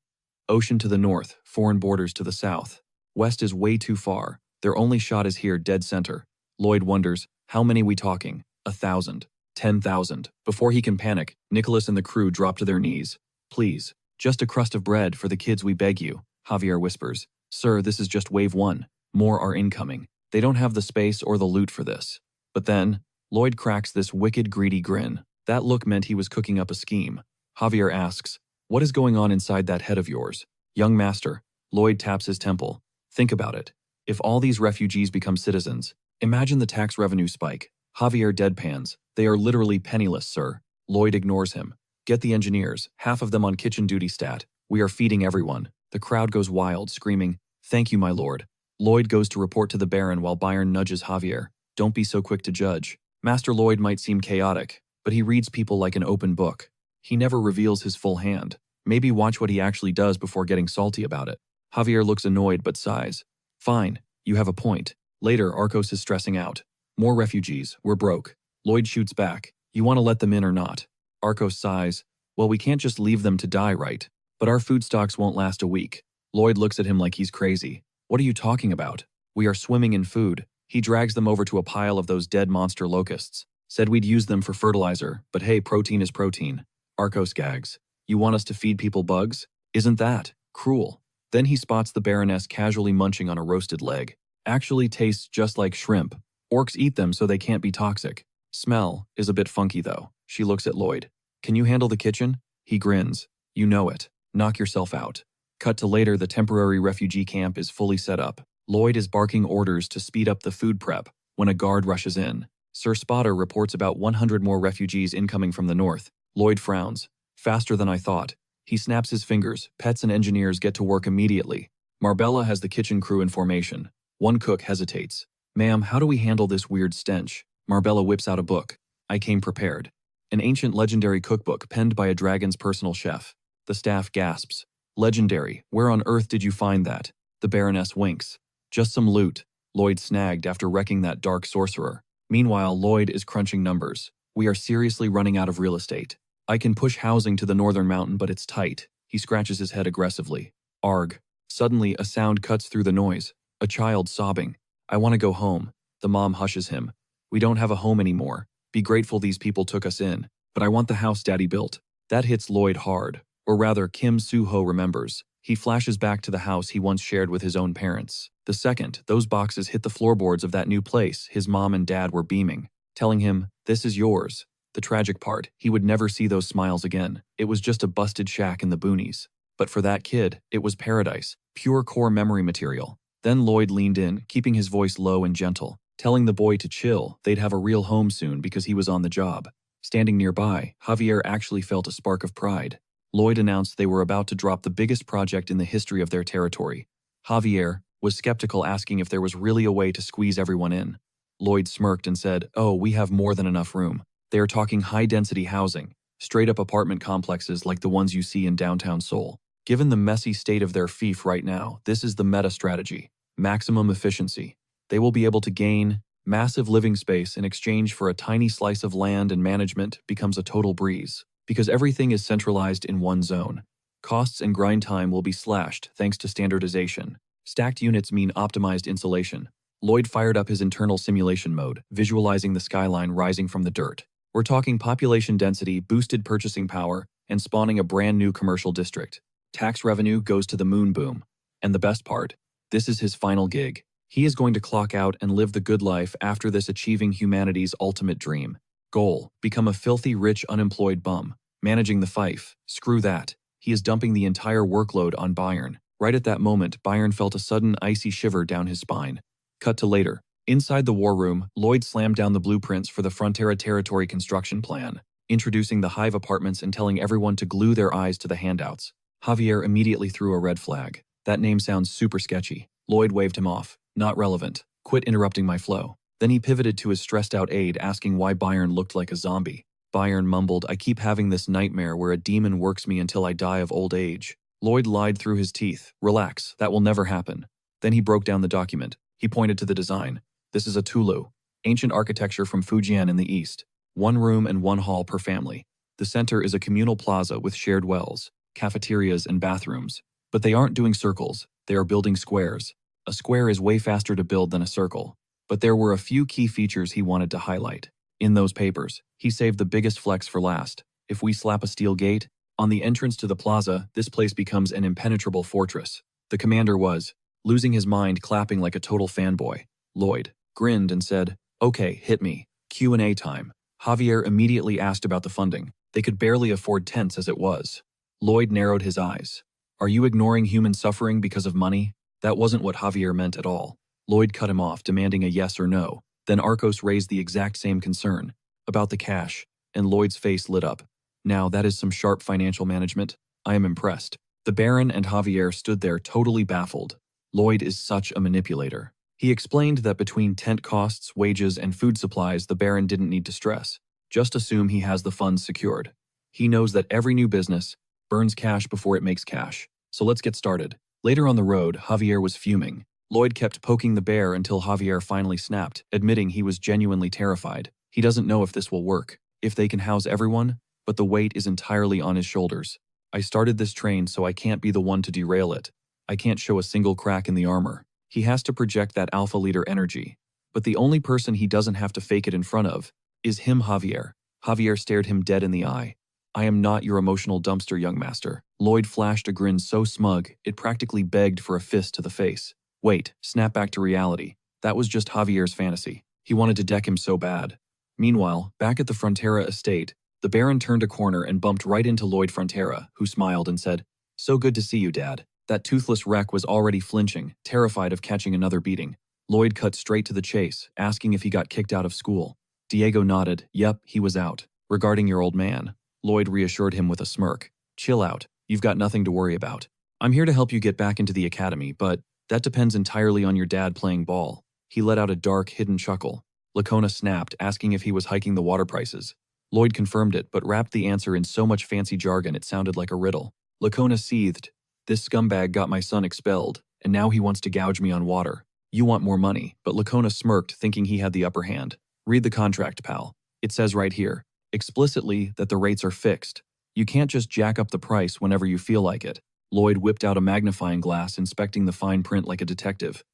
Ocean to the north, foreign borders to the south. West is way too far. Their only shot is here, dead center. Lloyd wonders, how many we talking? 1,000. 10,000. Before he can panic, Nicholas and the crew drop to their knees. Please, just a crust of bread for the kids, we beg you, Javier whispers. Sir, this is just wave 1. More are incoming. They don't have the space or the loot for this. But then, Lloyd cracks this wicked, greedy grin. That look meant he was cooking up a scheme. Javier asks, what is going on inside that head of yours? Young master. Lloyd taps his temple. Think about it. If all these refugees become citizens, imagine the tax revenue spike. Javier deadpans. They are literally penniless, sir. Lloyd ignores him. Get the engineers, half of them on kitchen duty stat. We are feeding everyone. The crowd goes wild, screaming, thank you, my lord. Lloyd goes to report to the Baron while Byron nudges Javier. Don't be so quick to judge. Master Lloyd might seem chaotic, but he reads people like an open book. He never reveals his full hand. Maybe watch what he actually does before getting salty about it. Javier looks annoyed but sighs. Fine, you have a point. Later, Arcos is stressing out. More refugees, we're broke. Lloyd shoots back. You want to let them in or not? Arcos sighs. Well, we can't just leave them to die, right? But our food stocks won't last a week. Lloyd looks at him like he's crazy. What are you talking about? We are swimming in food. He drags them over to a pile of those dead monster locusts. Said we'd use them for fertilizer, but hey, protein is protein. Arcos gags. You want us to feed people bugs? Isn't that cruel? Then he spots the Baroness casually munching on a roasted leg. Actually tastes just like shrimp. Orcs eat them so they can't be toxic. Smell is a bit funky though. She looks at Lloyd. Can you handle the kitchen? He grins. You know it. Knock yourself out. Cut to later, the temporary refugee camp is fully set up. Lloyd is barking orders to speed up the food prep when a guard rushes in. Sir Spotter reports about 100 more refugees incoming from the north. Lloyd frowns. Faster than I thought. He snaps his fingers. Pets and engineers get to work immediately. Marbella has the kitchen crew in formation. One cook hesitates. Ma'am, how do we handle this weird stench? Marbella whips out a book. I came prepared. An ancient legendary cookbook penned by a dragon's personal chef. The staff gasps. Legendary, where on earth did you find that? The Baroness winks. Just some loot. Lloyd snagged after wrecking that dark sorcerer. Meanwhile, Lloyd is crunching numbers. We are seriously running out of real estate. I can push housing to the northern mountain, but it's tight. He scratches his head aggressively. Arg. Suddenly, a sound cuts through the noise. A child sobbing. I want to go home. The mom hushes him. We don't have a home anymore. Be grateful these people took us in. But I want the house Daddy built. That hits Lloyd hard. Or rather, Kim Soo-ho remembers. He flashes back to the house he once shared with his own parents. The second those boxes hit the floorboards of that new place, his mom and dad were beaming, telling him, this is yours. The tragic part, he would never see those smiles again. It was just a busted shack in the boonies. But for that kid, it was paradise, pure core memory material. Then Lloyd leaned in, keeping his voice low and gentle, telling the boy to chill. They'd have a real home soon because he was on the job. Standing nearby, Javier actually felt a spark of pride. Lloyd announced they were about to drop the biggest project in the history of their territory. Javier was skeptical, asking if there was really a way to squeeze everyone in. Lloyd smirked and said, oh, we have more than enough room. They are talking high-density housing, straight-up apartment complexes like the ones you see in downtown Seoul. Given the messy state of their fief right now, this is the meta strategy. Maximum efficiency. They will be able to gain massive living space in exchange for a tiny slice of land, and management becomes a total breeze. Because everything is centralized in one zone. Costs and grind time will be slashed thanks to standardization. Stacked units mean optimized insulation. Lloyd fired up his internal simulation mode, visualizing the skyline rising from the dirt. We're talking population density, boosted purchasing power, and spawning a brand new commercial district. Tax revenue goes to the moon boom. And the best part, this is his final gig. He is going to clock out and live the good life after this, achieving humanity's ultimate dream. Goal: become a filthy rich unemployed bum. Managing the fief, screw that. He is dumping the entire workload on Bayern. Right at that moment, Bayern felt a sudden icy shiver down his spine. Cut to later. Inside the war room, Lloyd slammed down the blueprints for the Frontera territory construction plan, introducing the hive apartments and telling everyone to glue their eyes to the handouts. Javier immediately threw a red flag. That name sounds super sketchy. Lloyd waved him off. Not relevant. Quit interrupting my flow. Then he pivoted to his stressed-out aide, asking why Bayern looked like a zombie. Bayern mumbled, I keep having this nightmare where a demon works me until I die of old age. Lloyd lied through his teeth. Relax, that will never happen. Then he broke down the document. He pointed to the design. This is a Tulu, ancient architecture from Fujian in the east. 1 room and 1 hall per family. The center is a communal plaza with shared wells, cafeterias, and bathrooms. But they aren't doing circles, they are building squares. A square is way faster to build than a circle. But there were a few key features he wanted to highlight. In those papers, he saved the biggest flex for last. If we slap a steel gate on the entrance to the plaza, this place becomes an impenetrable fortress. The commander was losing his mind, clapping like a total fanboy. Lloyd grinned and said, okay, hit me. Q&A time. Javier immediately asked about the funding. They could barely afford tents as it was. Lloyd narrowed his eyes. Are you ignoring human suffering because of money? That wasn't what Javier meant at all. Lloyd cut him off, demanding a yes or no. Then Arcos raised the exact same concern. About the cash, and Lloyd's face lit up. Now that is some sharp financial management. I am impressed. The Baron and Javier stood there totally baffled. Lloyd is such a manipulator. He explained that between tent costs, wages, and food supplies, the Baron didn't need to stress. Just assume he has the funds secured. He knows that every new business burns cash before it makes cash. So let's get started. Later on the road, Javier was fuming. Lloyd kept poking the bear until Javier finally snapped, admitting he was genuinely terrified. He doesn't know if this will work, if they can house everyone, but the weight is entirely on his shoulders. I started this train so I can't be the one to derail it. I can't show a single crack in the armor. He has to project that alpha leader energy. But the only person he doesn't have to fake it in front of is him, Javier. Javier stared him dead in the eye. I am not your emotional dumpster, young master. Lloyd flashed a grin so smug, it practically begged for a fist to the face. Wait, snap back to reality. That was just Javier's fantasy. He wanted to deck him so bad. Meanwhile, back at the Frontera estate, the Baron turned a corner and bumped right into Lloyd Frontera, who smiled and said, So good to see you, Dad. That toothless wreck was already flinching, terrified of catching another beating. Lloyd cut straight to the chase, asking if he got kicked out of school. Diego nodded. Yep, he was out. Regarding your old man, Lloyd reassured him with a smirk. Chill out. You've got nothing to worry about. I'm here to help you get back into the academy, but that depends entirely on your dad playing ball. He let out a dark, hidden chuckle. Lacona snapped, asking if he was hiking the water prices. Lloyd confirmed it, but wrapped the answer in so much fancy jargon it sounded like a riddle. Lacona seethed. This scumbag got my son expelled, and now he wants to gouge me on water. You want more money, but Lacona smirked, thinking he had the upper hand. Read the contract, pal. It says right here, explicitly, that the rates are fixed. You can't just jack up the price whenever you feel like it. Lloyd whipped out a magnifying glass, inspecting the fine print like a detective.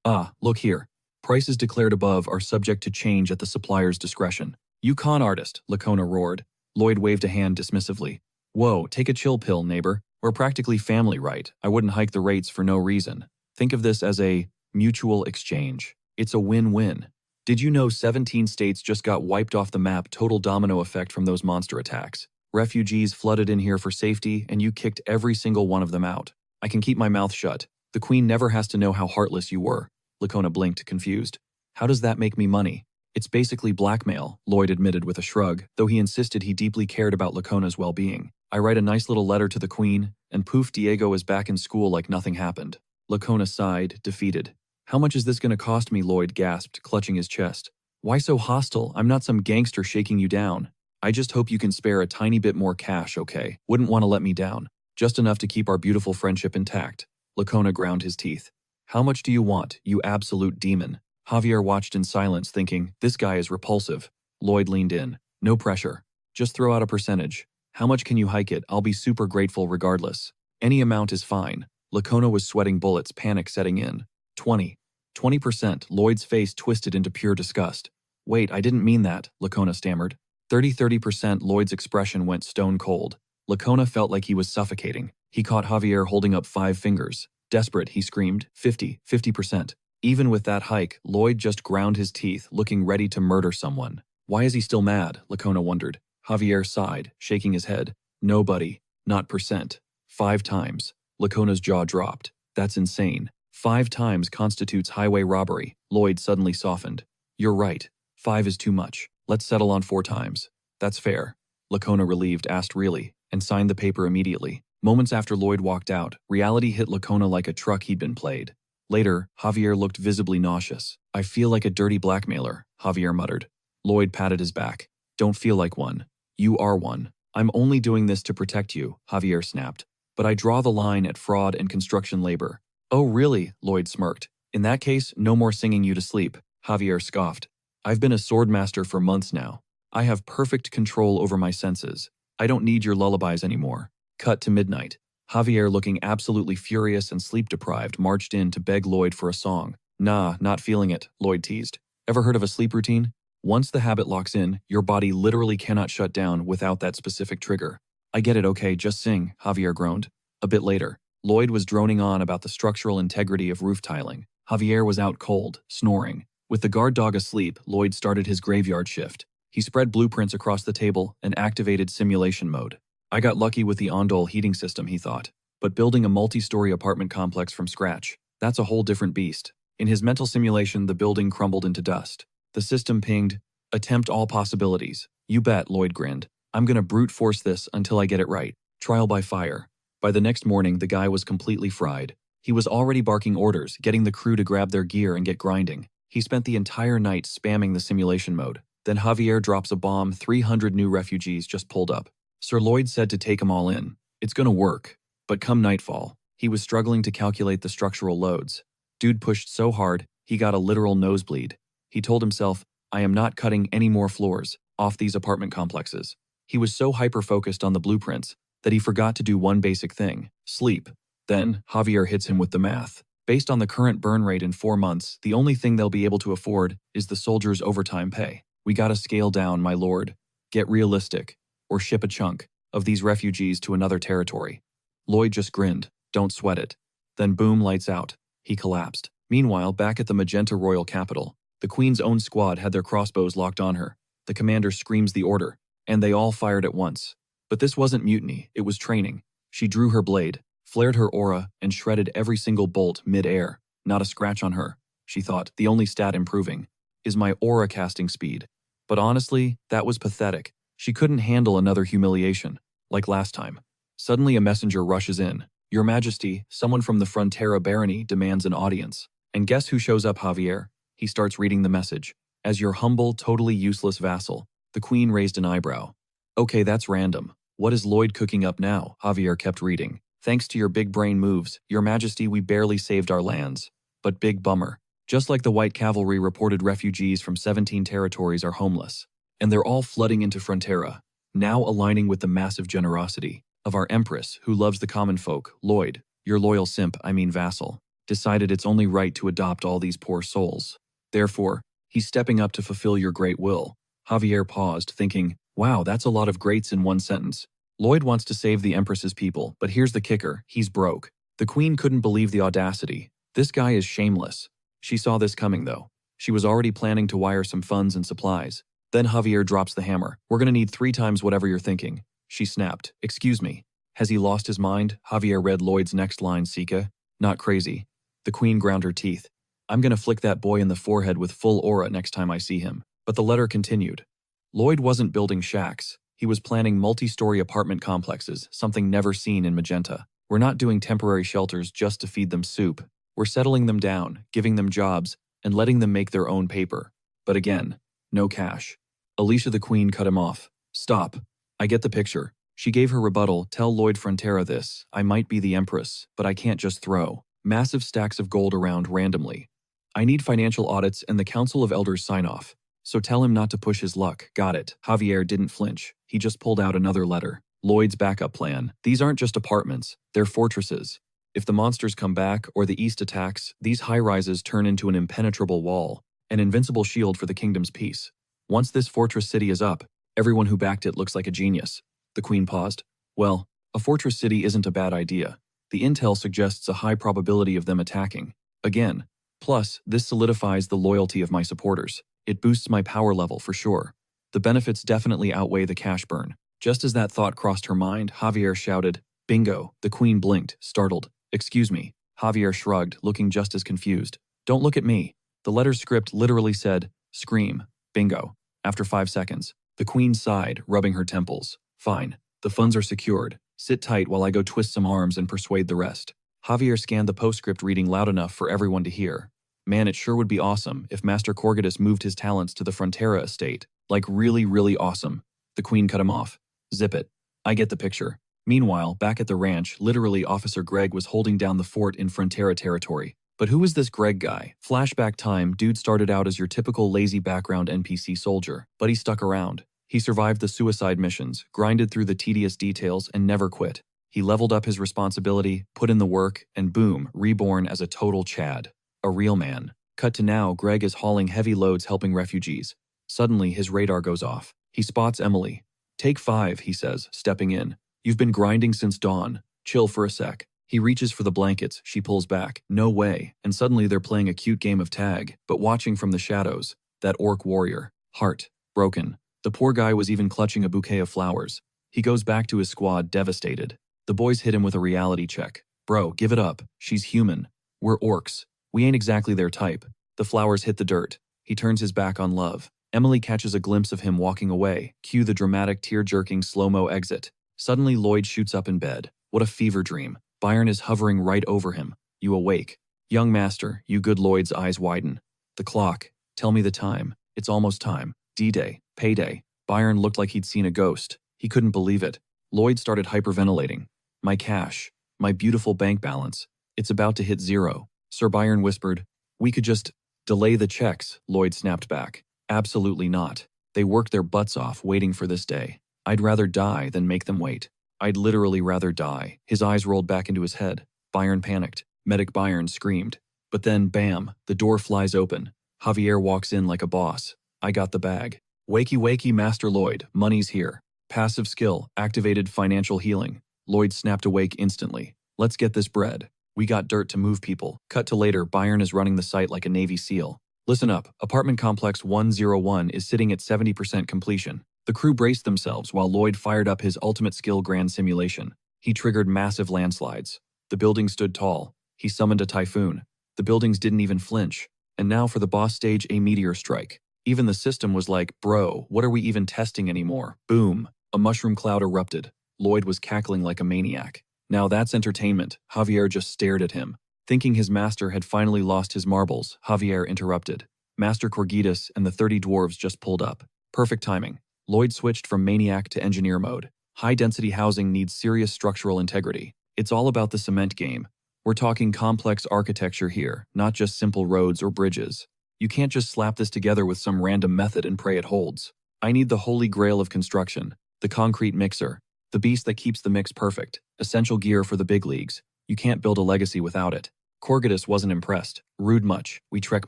Ah, look here. Prices declared above are subject to change at the supplier's discretion. You con artist, Lacona roared. Lloyd waved a hand dismissively. Whoa, take a chill pill, neighbor. We're practically family, right? I wouldn't hike the rates for no reason. Think of this as a mutual exchange. It's a win-win. Did you know 17 states just got wiped off the map, total domino effect from those monster attacks? Refugees flooded in here for safety, and you kicked every single one of them out. I can keep my mouth shut. The queen never has to know how heartless you were. Lacona blinked, confused. How does that make me money? It's basically blackmail, Lloyd admitted with a shrug, though he insisted he deeply cared about Lacona's well-being. I write a nice little letter to the queen, and poof, Diego is back in school like nothing happened. Lacona sighed, defeated. How much is this going to cost me? Lloyd gasped, clutching his chest. Why so hostile? I'm not some gangster shaking you down. I just hope you can spare a tiny bit more cash, okay? Wouldn't want to let me down. Just enough to keep our beautiful friendship intact. Lacona ground his teeth. How much do you want, you absolute demon? Javier watched in silence, thinking, this guy is repulsive. Lloyd leaned in. No pressure. Just throw out a percentage. How much can you hike it? I'll be super grateful regardless. Any amount is fine. Lacona was sweating bullets, panic setting in. 20. 20%. Lloyd's face twisted into pure disgust. Wait, I didn't mean that, Lacona stammered. 30%. Lloyd's expression went stone cold. Lacona felt like he was suffocating. He caught Javier holding up 5 fingers. Desperate, he screamed, 50%. Even with that hike, Lloyd just ground his teeth, looking ready to murder someone. Why is he still mad? Lacona wondered. Javier sighed, shaking his head. Nobody. Not percent. 5 times. Lacona's jaw dropped. That's insane. 5 times constitutes highway robbery. Lloyd suddenly softened. You're right. 5 is too much. Let's settle on 4 times. That's fair. Lacona, relieved, asked really, and signed the paper immediately. Moments after Lloyd walked out, reality hit Lacona like a truck he'd been played. Later, Javier looked visibly nauseous. I feel like a dirty blackmailer, Javier muttered. Lloyd patted his back. Don't feel like one. You are one. I'm only doing this to protect you, Javier snapped. But I draw the line at fraud and construction labor. Oh really? Lloyd smirked. In that case, no more singing you to sleep, Javier scoffed. I've been a swordmaster for months now. I have perfect control over my senses. I don't need your lullabies anymore. Cut to midnight. Javier, looking absolutely furious and sleep-deprived, marched in to beg Lloyd for a song. Nah, not feeling it, Lloyd teased. Ever heard of a sleep routine? Once the habit locks in, your body literally cannot shut down without that specific trigger. I get it, okay, just sing, Javier groaned. A bit later, Lloyd was droning on about the structural integrity of roof tiling. Javier was out cold, snoring. With the guard dog asleep, Lloyd started his graveyard shift. He spread blueprints across the table and activated simulation mode. I got lucky with the Ondol heating system, he thought. But building a multi-story apartment complex from scratch, that's a whole different beast. In his mental simulation, the building crumbled into dust. The system pinged, attempt all possibilities. You bet, Lloyd grinned. I'm gonna brute force this until I get it right. Trial by fire. By the next morning, the guy was completely fried. He was already barking orders, getting the crew to grab their gear and get grinding. He spent the entire night spamming the simulation mode. Then Javier drops a bomb. 300 new refugees just pulled up. Sir Lloyd said to take them all in. It's gonna work. But come nightfall, he was struggling to calculate the structural loads. Dude pushed so hard, he got a literal nosebleed. He told himself, I am not cutting any more floors off these apartment complexes. He was so hyper-focused on the blueprints that he forgot to do one basic thing, sleep. Then, Javier hits him with the math. Based on the current burn rate in 4 months, the only thing they'll be able to afford is the soldiers' overtime pay. We gotta scale down, my lord. Get realistic. Or ship a chunk of these refugees to another territory. Lloyd just grinned. Don't sweat it. Then boom, lights out. He collapsed. Meanwhile, back at the Magenta Royal Capital, the Queen's own squad had their crossbows locked on her. The commander screams the order, and they all fired at once. But this wasn't mutiny, it was training. She drew her blade, flared her aura, and shredded every single bolt mid-air. Not a scratch on her, she thought. The only stat improving is my aura casting speed. But honestly, that was pathetic. She couldn't handle another humiliation, like last time. Suddenly a messenger rushes in. Your Majesty, someone from the Frontera barony demands an audience. And guess who shows up, Javier? He starts reading the message. As your humble, totally useless vassal. The Queen raised an eyebrow. Okay, that's random. What is Lloyd cooking up now? Javier kept reading. Thanks to your big brain moves, Your Majesty, we barely saved our lands. But big bummer. Just like the White Cavalry reported, refugees from 17 territories are homeless. And they're all flooding into Frontera, now aligning with the massive generosity of our Empress, who loves the common folk. Lloyd, your loyal simp, vassal, decided it's only right to adopt all these poor souls. Therefore, he's stepping up to fulfill your great will. Javier paused, thinking, wow, that's a lot of greats in one sentence. Lloyd wants to save the Empress's people, but here's the kicker, he's broke. The Queen couldn't believe the audacity. This guy is shameless. She saw this coming, though. She was already planning to wire some funds and supplies. Then Javier drops the hammer. We're gonna need 3 times whatever you're thinking. She snapped. Excuse me. Has he lost his mind? Javier read Lloyd's next line, Sika. Not crazy. The Queen ground her teeth. I'm gonna flick that boy in the forehead with full aura next time I see him. But the letter continued. Lloyd wasn't building shacks. He was planning multi-story apartment complexes, something never seen in Magenta. We're not doing temporary shelters just to feed them soup. We're settling them down, giving them jobs, and letting them make their own paper. But again, no cash. Alicia the Queen cut him off. Stop. I get the picture. She gave her rebuttal. Tell Lloyd Frontera this. I might be the Empress, but I can't just throw massive stacks of gold around randomly. I need financial audits and the Council of Elders sign-off. So tell him not to push his luck. Got it. Javier didn't flinch. He just pulled out another letter. Lloyd's backup plan. These aren't just apartments. They're fortresses. If the monsters come back or the East attacks, these high-rises turn into an impenetrable wall, an invincible shield for the kingdom's peace. Once this fortress city is up, Everyone who backed it looks like a genius. The queen paused. Well, a fortress city isn't a bad idea. The intel suggests a high probability of them attacking. Again. Plus, this solidifies the loyalty of my supporters. It boosts my power level for sure. The benefits definitely outweigh the cash burn. Just as that thought crossed her mind, Javier shouted, "Bingo!" The queen blinked, startled. "Excuse me." Javier shrugged, looking just as confused. "Don't look at me." The letter's script literally said, "Scream. Bingo." After 5 seconds, the queen sighed, rubbing her temples. "Fine. The funds are secured. Sit tight while I go twist some arms and persuade the rest." Javier scanned the postscript reading loud enough for everyone to hear. Man, it sure would be awesome if Master Corgadus moved his talents to the Frontera estate. Like really, really awesome. The queen cut him off. "Zip it. I get the picture." Meanwhile, back at the ranch, literally Officer Greg was holding down the fort in Frontera territory. But who is this Greg guy? Flashback time, dude started out as your typical lazy background NPC soldier, but he stuck around. He survived the suicide missions, grinded through the tedious details, and never quit. He leveled up his responsibility, put in the work, and boom, reborn as a total Chad. A real man. Cut to now, Greg is hauling heavy loads helping refugees. Suddenly, his radar goes off. He spots Emily. "Take 5, he says, stepping in. "You've been grinding since dawn. Chill for a sec." He reaches for the blankets, she pulls back. "No way," and suddenly they're playing a cute game of tag, but watching from the shadows. That orc warrior. Heart. Broken. The poor guy was even clutching a bouquet of flowers. He goes back to his squad, devastated. The boys hit him with a reality check. "Bro, give it up. She's human. We're orcs. We ain't exactly their type." The flowers hit the dirt. He turns his back on love. Emily catches a glimpse of him walking away. Cue the dramatic tear-jerking slow-mo exit. Suddenly Lloyd shoots up in bed. What a fever dream. Byron is hovering right over him. You awake. "Young master," you good Lloyd's eyes widen. "The clock. Tell me the time. It's almost time. D-Day. Payday." Byron looked like he'd seen a ghost. He couldn't believe it. Lloyd started hyperventilating. "My cash. My beautiful bank balance. It's about to hit 0. Sir Byron whispered. "We could just delay the checks," Lloyd snapped back. "Absolutely not. They worked their butts off waiting for this day. I'd rather die than make them wait. I'd literally rather die." His eyes rolled back into his head. Byron panicked. Medic Byron screamed. But then, bam, the door flies open. Javier walks in like a boss. "I got the bag." "Wakey wakey, Master Lloyd. Money's here." Passive skill, activated financial healing. Lloyd snapped awake instantly. "Let's get this bread. We got dirt to move people." Cut to later, Byron is running the site like a Navy SEAL. "Listen up, apartment complex 101 is sitting at 70% completion." The crew braced themselves while Lloyd fired up his ultimate skill grand simulation. He triggered massive landslides. The building stood tall. He summoned a typhoon. The buildings didn't even flinch. And now for the boss stage, a meteor strike. Even the system was like, "Bro, what are we even testing anymore?" Boom. A mushroom cloud erupted. Lloyd was cackling like a maniac. Now that's entertainment. Javier just stared at him. Thinking his master had finally lost his marbles, Javier interrupted. Master Corgadus and the 30 dwarves just pulled up. Perfect timing. Lloyd switched from maniac to engineer mode. High-density housing needs serious structural integrity. It's all about the cement game. We're talking complex architecture here, not just simple roads or bridges. You can't just slap this together with some random method and pray it holds. I need the holy grail of construction, the concrete mixer, the beast that keeps the mix perfect, essential gear for the big leagues. You can't build a legacy without it. Corgadus wasn't impressed. "Rude much. We trek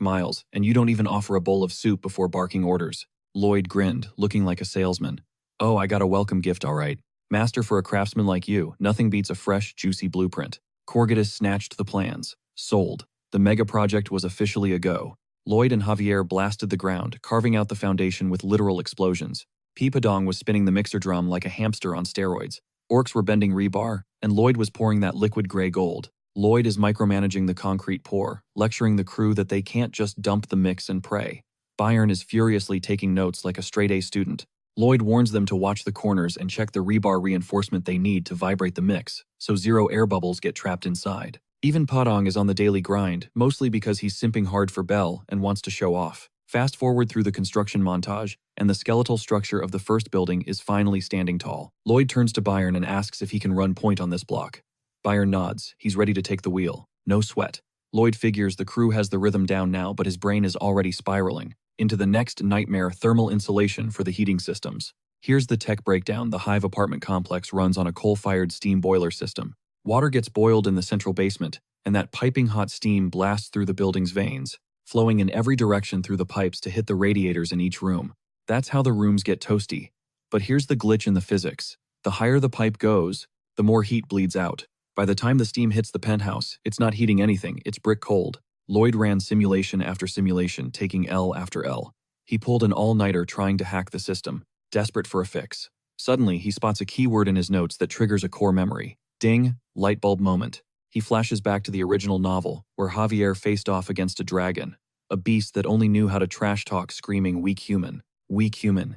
miles, and you don't even offer a bowl of soup before barking orders." Lloyd grinned, looking like a salesman. "Oh, I got a welcome gift all right. Master, for a craftsman like you, nothing beats a fresh, juicy blueprint." Corgadus snatched the plans. Sold. The mega project was officially a go. Lloyd and Javier blasted the ground, carving out the foundation with literal explosions. Padong was spinning the mixer drum like a hamster on steroids. Orcs were bending rebar, and Lloyd was pouring that liquid gray gold. Lloyd is micromanaging the concrete pour, lecturing the crew that they can't just dump the mix and pray. Byron is furiously taking notes like a straight-A student. Lloyd warns them to watch the corners and check the rebar reinforcement they need to vibrate the mix, so 0 air bubbles get trapped inside. Even Padong is on the daily grind, mostly because he's simping hard for Belle and wants to show off. Fast forward through the construction montage, and the skeletal structure of the first building is finally standing tall. Lloyd turns to Byron and asks if he can run point on this block. Byron nods. He's ready to take the wheel. No sweat. Lloyd figures the crew has the rhythm down now, but his brain is already spiraling into the next nightmare: thermal insulation for the heating systems. Here's the tech breakdown. The Hive apartment complex runs on a coal-fired steam boiler system. Water gets boiled in the central basement, and that piping hot steam blasts through the building's veins, flowing in every direction through the pipes to hit the radiators in each room. That's how the rooms get toasty. But here's the glitch in the physics. The higher the pipe goes, the more heat bleeds out. By the time the steam hits the penthouse, it's not heating anything, it's brick cold. Lloyd ran simulation after simulation, taking L after L. He pulled an all-nighter trying to hack the system, desperate for a fix. Suddenly, he spots a keyword in his notes that triggers a core memory. Ding, light bulb moment. He flashes back to the original novel, where Javier faced off against a dragon, a beast that only knew how to trash talk, screaming weak human,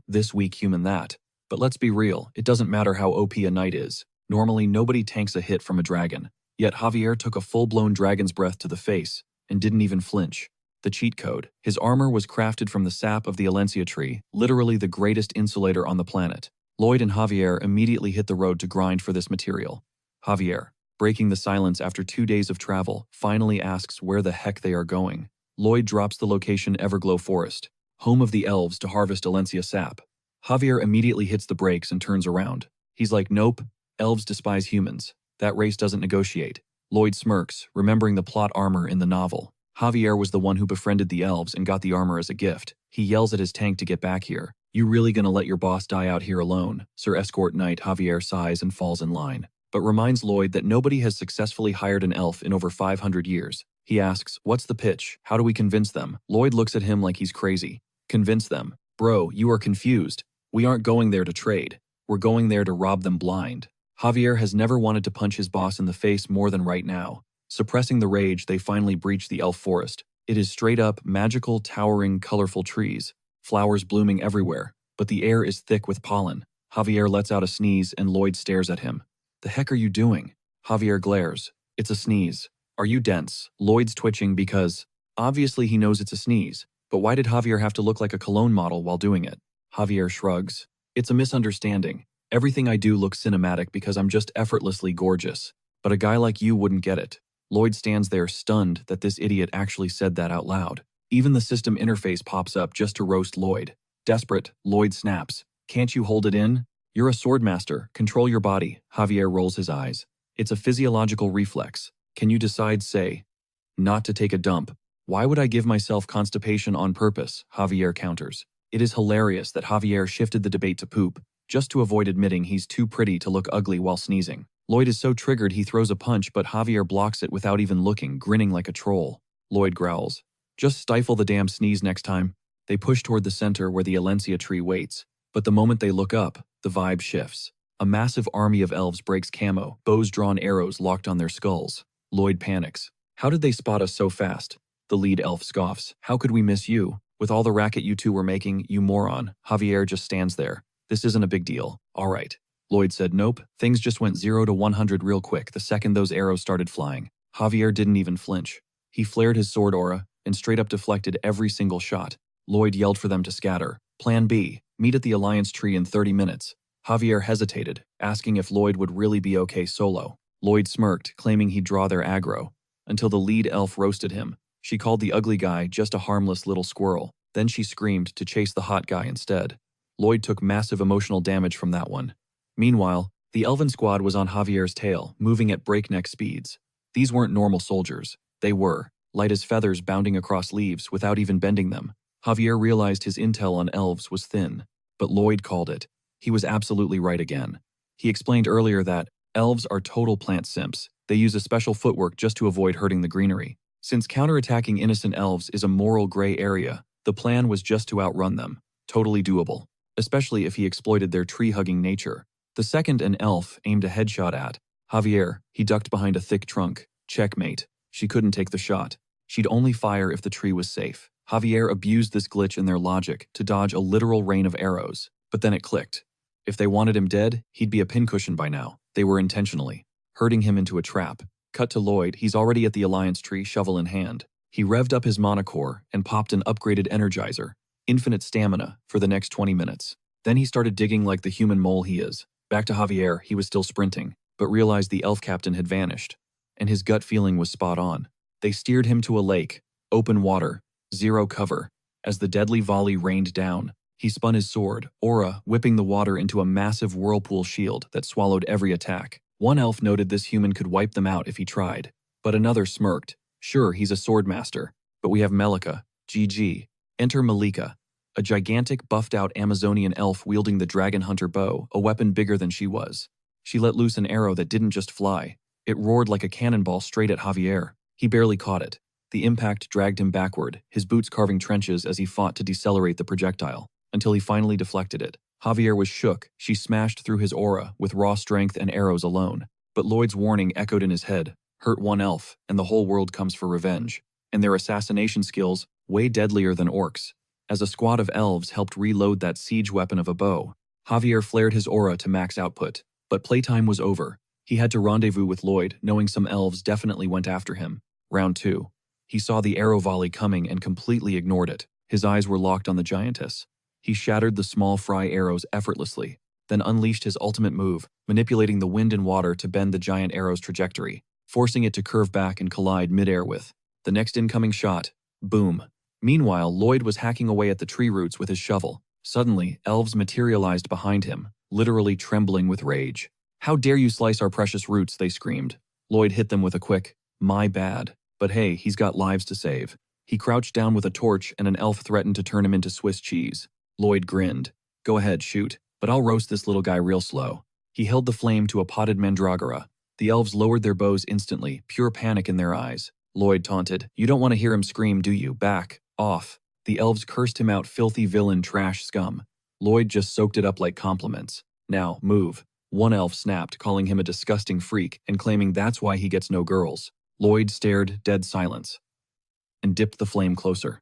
this weak human that. But let's be real, it doesn't matter how OP a knight is. Normally, nobody tanks a hit from a dragon. Yet Javier took a full-blown dragon's breath to the face and didn't even flinch. The cheat code. His armor was crafted from the sap of the Alencia tree, literally the greatest insulator on the planet. Lloyd and Javier immediately hit the road to grind for this material. Javier, breaking the silence after 2 days of travel, finally asks where the heck they are going. Lloyd drops the location Everglow Forest, home of the elves, to harvest Alencia sap. Javier immediately hits the brakes and turns around. He's like, nope, elves despise humans. That race doesn't negotiate. Lloyd smirks, remembering the plot armor in the novel. Javier was the one who befriended the elves and got the armor as a gift. He yells at his tank to get back here. You really gonna let your boss die out here alone? Sir Escort Knight Javier sighs and falls in line, but reminds Lloyd that nobody has successfully hired an elf in over 500 years. He asks, what's the pitch? How do we convince them? Lloyd looks at him like he's crazy. Convince them? Bro, you are confused. We aren't going there to trade. We're going there to rob them blind. Javier has never wanted to punch his boss in the face more than right now. Suppressing the rage, they finally breach the elf forest. It is straight up magical, towering, colorful trees, flowers blooming everywhere, but the air is thick with pollen. Javier lets out a sneeze and Lloyd stares at him. The heck are you doing? Javier glares. It's a sneeze. Are you dense? Lloyd's twitching because, obviously he knows it's a sneeze, but why did Javier have to look like a cologne model while doing it? Javier shrugs. It's a misunderstanding. Everything I do looks cinematic because I'm just effortlessly gorgeous. But a guy like you wouldn't get it. Lloyd stands there stunned that this idiot actually said that out loud. Even the system interface pops up just to roast Lloyd. Desperate, Lloyd snaps. Can't you hold it in? You're a swordmaster. Control your body. Javier rolls his eyes. It's a physiological reflex. Can you decide, say, not to take a dump? Why would I give myself constipation on purpose? Javier counters. It is hilarious that Javier shifted the debate to poop, just to avoid admitting he's too pretty to look ugly while sneezing. Lloyd is so triggered he throws a punch, but Javier blocks it without even looking, grinning like a troll. Lloyd growls. Just stifle the damn sneeze next time. They push toward the center where the Alencia tree waits, but the moment they look up, the vibe shifts. A massive army of elves breaks camo, bows drawn, arrows locked on their skulls. Lloyd panics. How did they spot us so fast? The lead elf scoffs. How could we miss you? With all the racket you two were making, you moron. Javier just stands there. This isn't a big deal. All right. Lloyd said nope. Things just went 0 to 100 real quick the second those arrows started flying. Javier didn't even flinch. He flared his sword aura and straight up deflected every single shot. Lloyd yelled for them to scatter. Plan B. Meet at the Alliance tree in 30 minutes. Javier hesitated, asking if Lloyd would really be okay solo. Lloyd smirked, claiming he'd draw their aggro, until the lead elf roasted him. She called the ugly guy just a harmless little squirrel. Then she screamed to chase the hot guy instead. Lloyd took massive emotional damage from that one. Meanwhile, the elven squad was on Javier's tail, moving at breakneck speeds. These weren't normal soldiers. They were, light as feathers bounding across leaves without even bending them. Javier realized his intel on elves was thin, but Lloyd called it. He was absolutely right again. He explained earlier that elves are total plant simps. They use a special footwork just to avoid hurting the greenery. Since counterattacking innocent elves is a moral gray area, the plan was just to outrun them. Totally doable, especially if he exploited their tree-hugging nature. The second an elf aimed a headshot at Javier, he ducked behind a thick trunk. Checkmate. She couldn't take the shot. She'd only fire if the tree was safe. Javier abused this glitch in their logic to dodge a literal rain of arrows, but then it clicked. If they wanted him dead, he'd be a pincushion by now. They were intentionally herding him into a trap. Cut to Lloyd, he's already at the Alliance tree, shovel in hand. He revved up his mana core and popped an upgraded energizer, infinite stamina, for the next 20 minutes. Then he started digging like the human mole he is. Back to Javier, he was still sprinting, but realized the elf captain had vanished, and his gut feeling was spot on. They steered him to a lake, open water, zero cover. As the deadly volley rained down, he spun his sword, aura, whipping the water into a massive whirlpool shield that swallowed every attack. One elf noted this human could wipe them out if he tried, but another smirked. Sure, he's a sword master, but we have Melika. GG. Enter Malika, a gigantic, buffed-out Amazonian elf wielding the dragon hunter bow, a weapon bigger than she was. She let loose an arrow that didn't just fly. It roared like a cannonball straight at Javier. He barely caught it. The impact dragged him backward, his boots carving trenches as he fought to decelerate the projectile, until he finally deflected it. Javier was shook. She smashed through his aura with raw strength and arrows alone. But Lloyd's warning echoed in his head. Hurt one elf, and the whole world comes for revenge. And their assassination skills, way deadlier than orcs. As a squad of elves helped reload that siege weapon of a bow, Javier flared his aura to max output. But playtime was over. He had to rendezvous with Lloyd, knowing some elves definitely went after him. Round 2. He saw the arrow volley coming and completely ignored it. His eyes were locked on the giantess. He shattered the small fry arrows effortlessly, then unleashed his ultimate move, manipulating the wind and water to bend the giant arrow's trajectory, forcing it to curve back and collide midair with the next incoming shot. Boom. Meanwhile, Lloyd was hacking away at the tree roots with his shovel. Suddenly, elves materialized behind him, literally trembling with rage. "How dare you slice our precious roots," they screamed. Lloyd hit them with a quick, "My bad." But hey, he's got lives to save. He crouched down with a torch and an elf threatened to turn him into Swiss cheese. Lloyd grinned. "Go ahead, shoot, but I'll roast this little guy real slow." He held the flame to a potted mandragora. The elves lowered their bows instantly, pure panic in their eyes. Lloyd taunted, "You don't want to hear him scream, do you? Back off." The elves cursed him out, filthy villain, trash scum. Lloyd just soaked it up like compliments. "Now, move." One elf snapped, calling him a disgusting freak and claiming that's why he gets no girls. Lloyd stared, dead silence, and dipped the flame closer.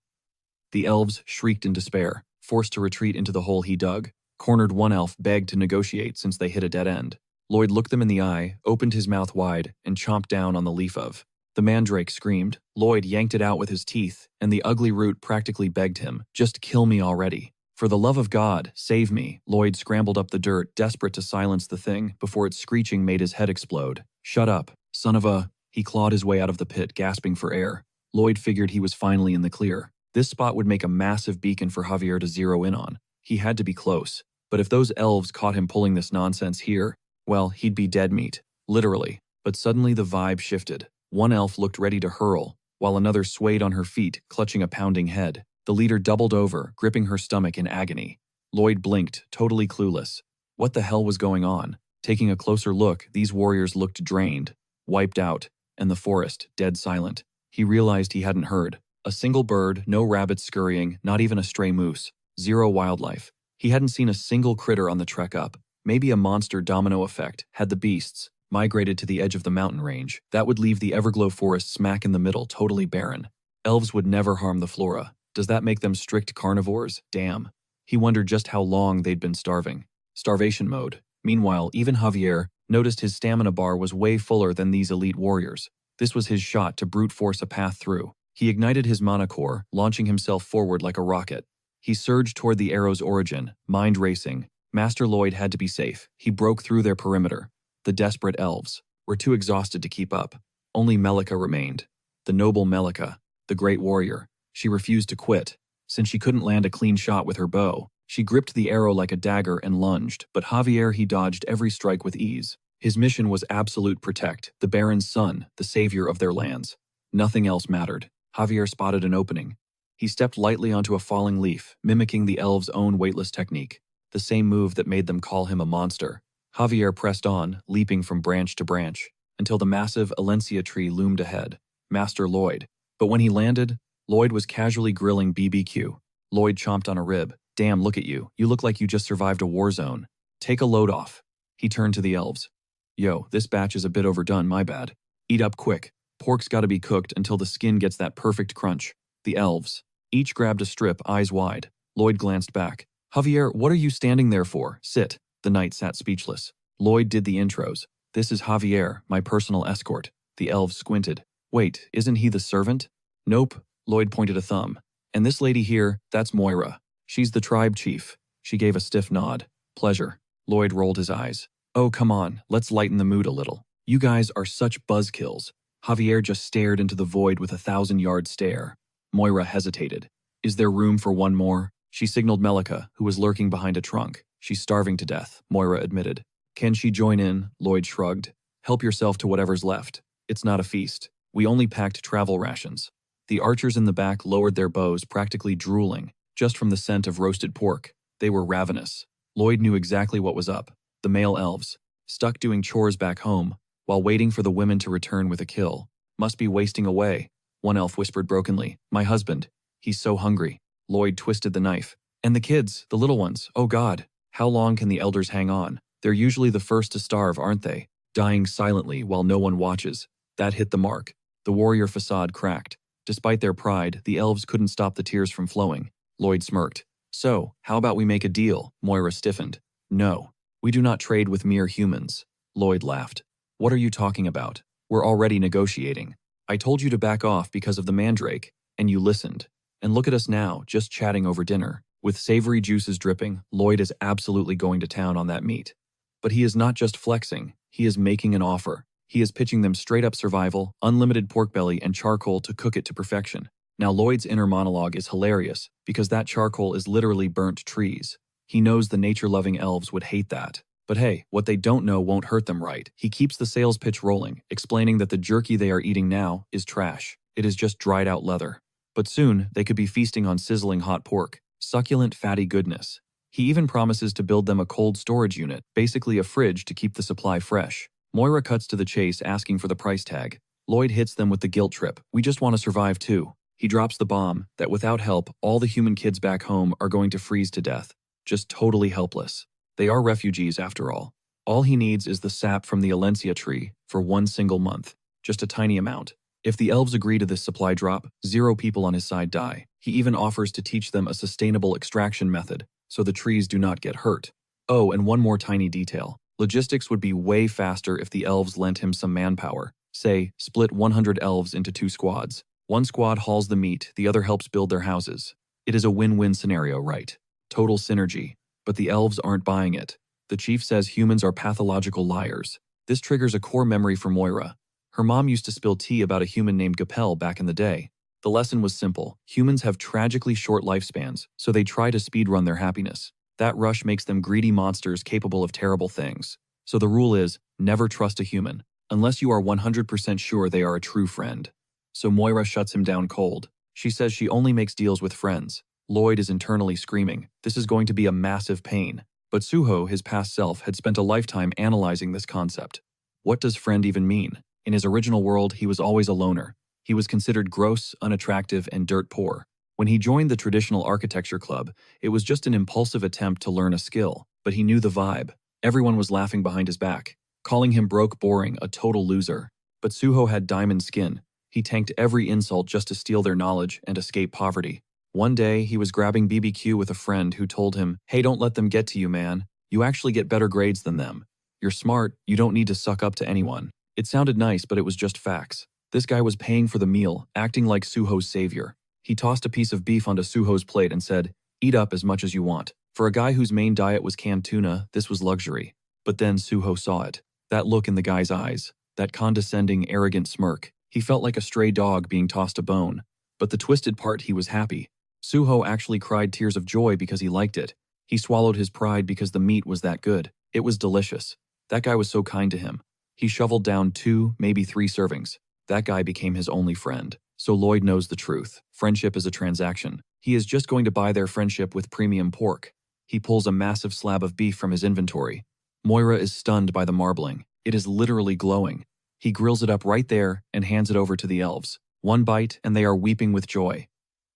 The elves shrieked in despair, forced to retreat into the hole he dug. Cornered one elf begged to negotiate since they hit a dead end. Lloyd looked them in the eye, opened his mouth wide, and chomped down on the leaf of. The mandrake screamed. Lloyd yanked it out with his teeth, and the ugly root practically begged him, "Just kill me already. For the love of God, save me." Lloyd scrambled up the dirt, desperate to silence the thing, before its screeching made his head explode. "Shut up, son of a..." He clawed his way out of the pit, gasping for air. Lloyd figured he was finally in the clear. This spot would make a massive beacon for Javier to zero in on. He had to be close. But if those elves caught him pulling this nonsense here, well, he'd be dead meat. Literally. But suddenly the vibe shifted. One elf looked ready to hurl, while another swayed on her feet, clutching a pounding head. The leader doubled over, gripping her stomach in agony. Lloyd blinked, totally clueless. What the hell was going on? Taking a closer look, these warriors looked drained, wiped out, and the forest, dead silent. He realized he hadn't heard. A single bird, no rabbits scurrying, not even a stray moose. Zero wildlife. He hadn't seen a single critter on the trek up. Maybe a monster domino effect had the beasts migrated to the edge of the mountain range. That would leave the Everglow forest smack in the middle, totally barren. Elves would never harm the flora. Does that make them strict carnivores? Damn. He wondered just how long they'd been starving. Starvation mode. Meanwhile, even Javier noticed his stamina bar was way fuller than these elite warriors. This was his shot to brute force a path through. He ignited his mana core, launching himself forward like a rocket. He surged toward the arrow's origin, mind racing. Master Lloyd had to be safe. He broke through their perimeter. The desperate elves were too exhausted to keep up. Only Melika remained. The noble Melika, the great warrior. She refused to quit. Since she couldn't land a clean shot with her bow, she gripped the arrow like a dagger and lunged, but Javier he dodged every strike with ease. His mission was absolute protect, the Baron's son, the savior of their lands. Nothing else mattered. Javier spotted an opening. He stepped lightly onto a falling leaf, mimicking the elves' own weightless technique, the same move that made them call him a monster. Javier pressed on, leaping from branch to branch, until the massive Alencia tree loomed ahead. Master Lloyd. But when he landed, Lloyd was casually grilling BBQ. Lloyd chomped on a rib. "Damn, look at you. You look like you just survived a war zone. Take a load off." He turned to the elves. "Yo, this batch is a bit overdone, my bad. Eat up quick. Pork's gotta be cooked until the skin gets that perfect crunch." The elves each grabbed a strip, eyes wide. Lloyd glanced back. "Javier, what are you standing there for? Sit." The knight sat speechless. Lloyd did the intros. "This is Javier, my personal escort." The elves squinted. "Wait, isn't he the servant?" "Nope." Lloyd pointed a thumb. "And this lady here, that's Moira. She's the tribe chief." She gave a stiff nod. "Pleasure." Lloyd rolled his eyes. "Oh, come on, let's lighten the mood a little. You guys are such buzzkills." Javier just stared into the void with a 1,000-yard stare. Moira hesitated. "Is there room for one more?" She signaled Melika, who was lurking behind a trunk. "She's starving to death," Moira admitted. "Can she join in?" Lloyd shrugged. "Help yourself to whatever's left. It's not a feast. We only packed travel rations." The archers in the back lowered their bows, practically drooling. just from the scent of roasted pork. They were ravenous. Lloyd knew exactly what was up. The male elves, stuck doing chores back home, while waiting for the women to return with a kill, must be wasting away. One elf whispered brokenly, "My husband. He's so hungry." Lloyd twisted the knife. "And the kids, the little ones, oh God. How long can the elders hang on? They're usually the first to starve, aren't they? Dying silently while no one watches." That hit the mark. The warrior facade cracked. Despite their pride, the elves couldn't stop the tears from flowing. Lloyd smirked. "So, how about we make a deal?" Moira stiffened. "No. We do not trade with mere humans." Lloyd laughed. "What are you talking about? We're already negotiating. I told you to back off because of the mandrake, and you listened. And look at us now, just chatting over dinner." With savory juices dripping, Lloyd is absolutely going to town on that meat. But he is not just flexing, he is making an offer. He is pitching them straight-up survival, unlimited pork belly, and charcoal to cook it to perfection. Now Lloyd's inner monologue is hilarious, because that charcoal is literally burnt trees. He knows the nature-loving elves would hate that. But hey, what they don't know won't hurt them, right? He keeps the sales pitch rolling, explaining that the jerky they are eating now is trash. It is just dried-out leather. But soon, they could be feasting on sizzling hot pork, succulent fatty goodness. He even promises to build them a cold storage unit, basically a fridge to keep the supply fresh. Moira cuts to the chase, asking for the price tag. Lloyd hits them with the guilt trip. "We just want to survive too." He drops the bomb that without help, all the human kids back home are going to freeze to death. Just totally helpless. They are refugees after all. All he needs is the sap from the Alencia tree for one single month. Just a tiny amount. If the elves agree to this supply drop, 0 people on his side die. He even offers to teach them a sustainable extraction method, so the trees do not get hurt. Oh, and one more tiny detail. Logistics would be way faster if the elves lent him some manpower. Say, split 100 elves into 2 squads. One squad hauls the meat, the other helps build their houses. It is a win-win scenario, right? Total synergy. But the elves aren't buying it. The chief says humans are pathological liars. This triggers a core memory for Moira. Her mom used to spill tea about a human named Gapel back in the day. The lesson was simple. Humans have tragically short lifespans, so they try to speedrun their happiness. That rush makes them greedy monsters capable of terrible things. So the rule is, never trust a human, unless you are 100% sure they are a true friend. So Moira shuts him down cold. She says she only makes deals with friends. Lloyd is internally screaming, this is going to be a massive pain. But Suho, his past self, had spent a lifetime analyzing this concept. What does friend even mean? In his original world, he was always a loner. He was considered gross, unattractive, and dirt poor. When he joined the traditional architecture club, it was just an impulsive attempt to learn a skill, but he knew the vibe. Everyone was laughing behind his back, calling him broke, boring, a total loser. But Suho had diamond skin. He tanked every insult just to steal their knowledge and escape poverty. One day, he was grabbing BBQ with a friend who told him, "Hey, don't let them get to you, man. You actually get better grades than them. You're smart, you don't need to suck up to anyone." It sounded nice, but it was just facts. This guy was paying for the meal, acting like Suho's savior. He tossed a piece of beef onto Suho's plate and said, "Eat up as much as you want." For a guy whose main diet was canned tuna, this was luxury. But then Suho saw it. That look in the guy's eyes. That condescending, arrogant smirk. He felt like a stray dog being tossed a bone. But the twisted part, he was happy. Suho actually cried tears of joy because he liked it. He swallowed his pride because the meat was that good. It was delicious. That guy was so kind to him. He shoveled down 2, maybe 3 servings. That guy became his only friend. So Lloyd knows the truth. Friendship is a transaction. He is just going to buy their friendship with premium pork. He pulls a massive slab of beef from his inventory. Moira is stunned by the marbling. It is literally glowing. He grills it up right there and hands it over to the elves. One bite and they are weeping with joy.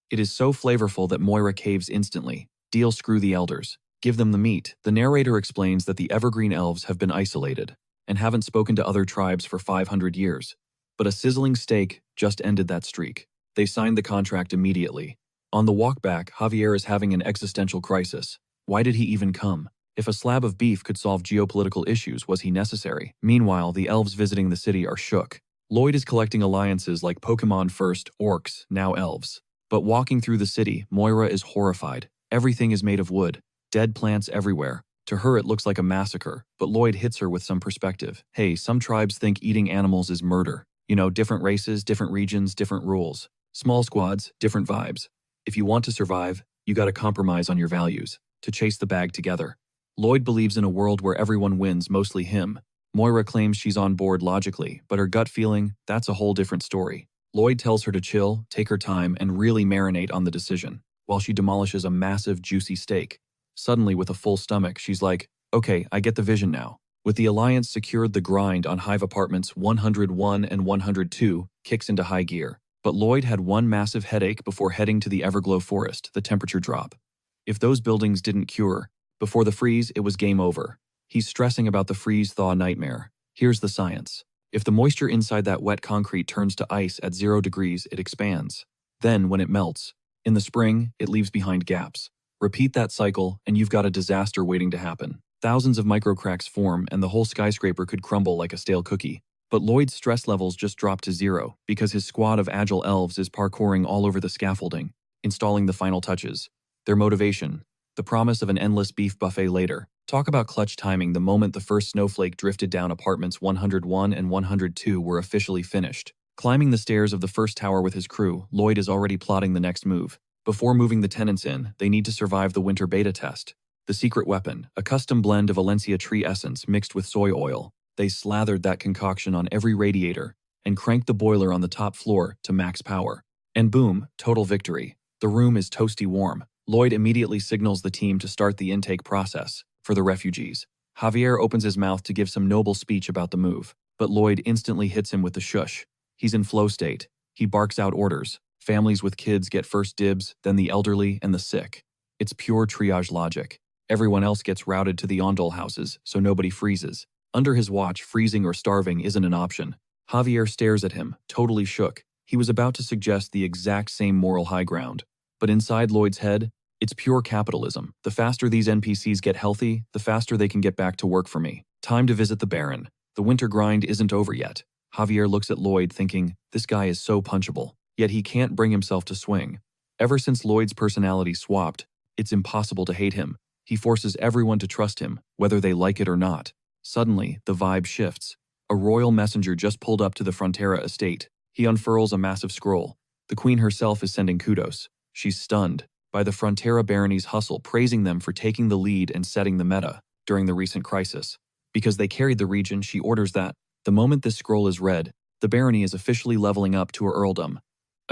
It is so flavorful that Moira caves instantly. Deal, screw the elders. Give them the meat. The narrator explains that the evergreen elves have been isolated and haven't spoken to other tribes for 500 years. But a sizzling steak just ended that streak. They signed the contract immediately. On the walk back, Javier is having an existential crisis. Why did he even come? If a slab of beef could solve geopolitical issues, was he necessary? Meanwhile, the elves visiting the city are shook. Lloyd is collecting alliances like Pokemon first, orcs, now elves. But walking through the city, Moira is horrified. Everything is made of wood. Dead plants everywhere. To her, it looks like a massacre, but Lloyd hits her with some perspective. Hey, some tribes think eating animals is murder. You know, different races, different regions, different rules. Small squads, different vibes. If you want to survive, you gotta compromise on your values, to chase the bag together. Lloyd believes in a world where everyone wins, mostly him. Moira claims she's on board logically, but her gut feeling, that's a whole different story. Lloyd tells her to chill, take her time, and really marinate on the decision. while she demolishes a massive, juicy steak. Suddenly, with a full stomach, she's like, okay, I get the vision now. With the Alliance secured, the grind on Hive Apartments 101 and 102 kicks into high gear. But Lloyd had one massive headache before heading to the Everglow Forest, the temperature drop. If those buildings didn't cure, before the freeze, it was game over. He's stressing about the freeze-thaw nightmare. Here's the science. If the moisture inside that wet concrete turns to ice at 0 degrees, it expands. Then, when it melts, in the spring, it leaves behind gaps. Repeat that cycle, and you've got a disaster waiting to happen. Thousands of microcracks form, and the whole skyscraper could crumble like a stale cookie. But Lloyd's stress levels just dropped to 0 because his squad of agile elves is parkouring all over the scaffolding, installing the final touches. Their motivation, the promise of an endless beef buffet later. Talk about clutch timing. The moment the first snowflake drifted down, apartments 101 and 102 were officially finished. Climbing the stairs of the first tower with his crew, Lloyd is already plotting the next move. Before moving the tenants in, they need to survive the winter beta test. The secret weapon, a custom blend of Valencia tree essence mixed with soy oil. They slathered that concoction on every radiator and cranked the boiler on the top floor to max power. And boom, total victory. The room is toasty warm. Lloyd immediately signals the team to start the intake process for the refugees. Javier opens his mouth to give some noble speech about the move, but Lloyd instantly hits him with the shush. He's in flow state. He barks out orders. Families with kids get first dibs, then the elderly and the sick. It's pure triage logic. Everyone else gets routed to the Ondol houses, so nobody freezes. Under his watch, freezing or starving isn't an option. Javier stares at him, totally shook. He was about to suggest the exact same moral high ground. But inside Lloyd's head, it's pure capitalism. The faster these NPCs get healthy, the faster they can get back to work for me. Time to visit the Baron. The winter grind isn't over yet. Javier looks at Lloyd thinking, this guy is so punchable. Yet he can't bring himself to swing. Ever since Lloyd's personality swapped, it's impossible to hate him. He forces everyone to trust him, whether they like it or not. Suddenly, the vibe shifts. A royal messenger just pulled up to the Frontera estate. He unfurls a massive scroll. The queen herself is sending kudos. She's stunned by the Frontera barony's hustle, praising them for taking the lead and setting the meta during the recent crisis. Because they carried the region, she orders that, the moment this scroll is read, the barony is officially leveling up to her earldom.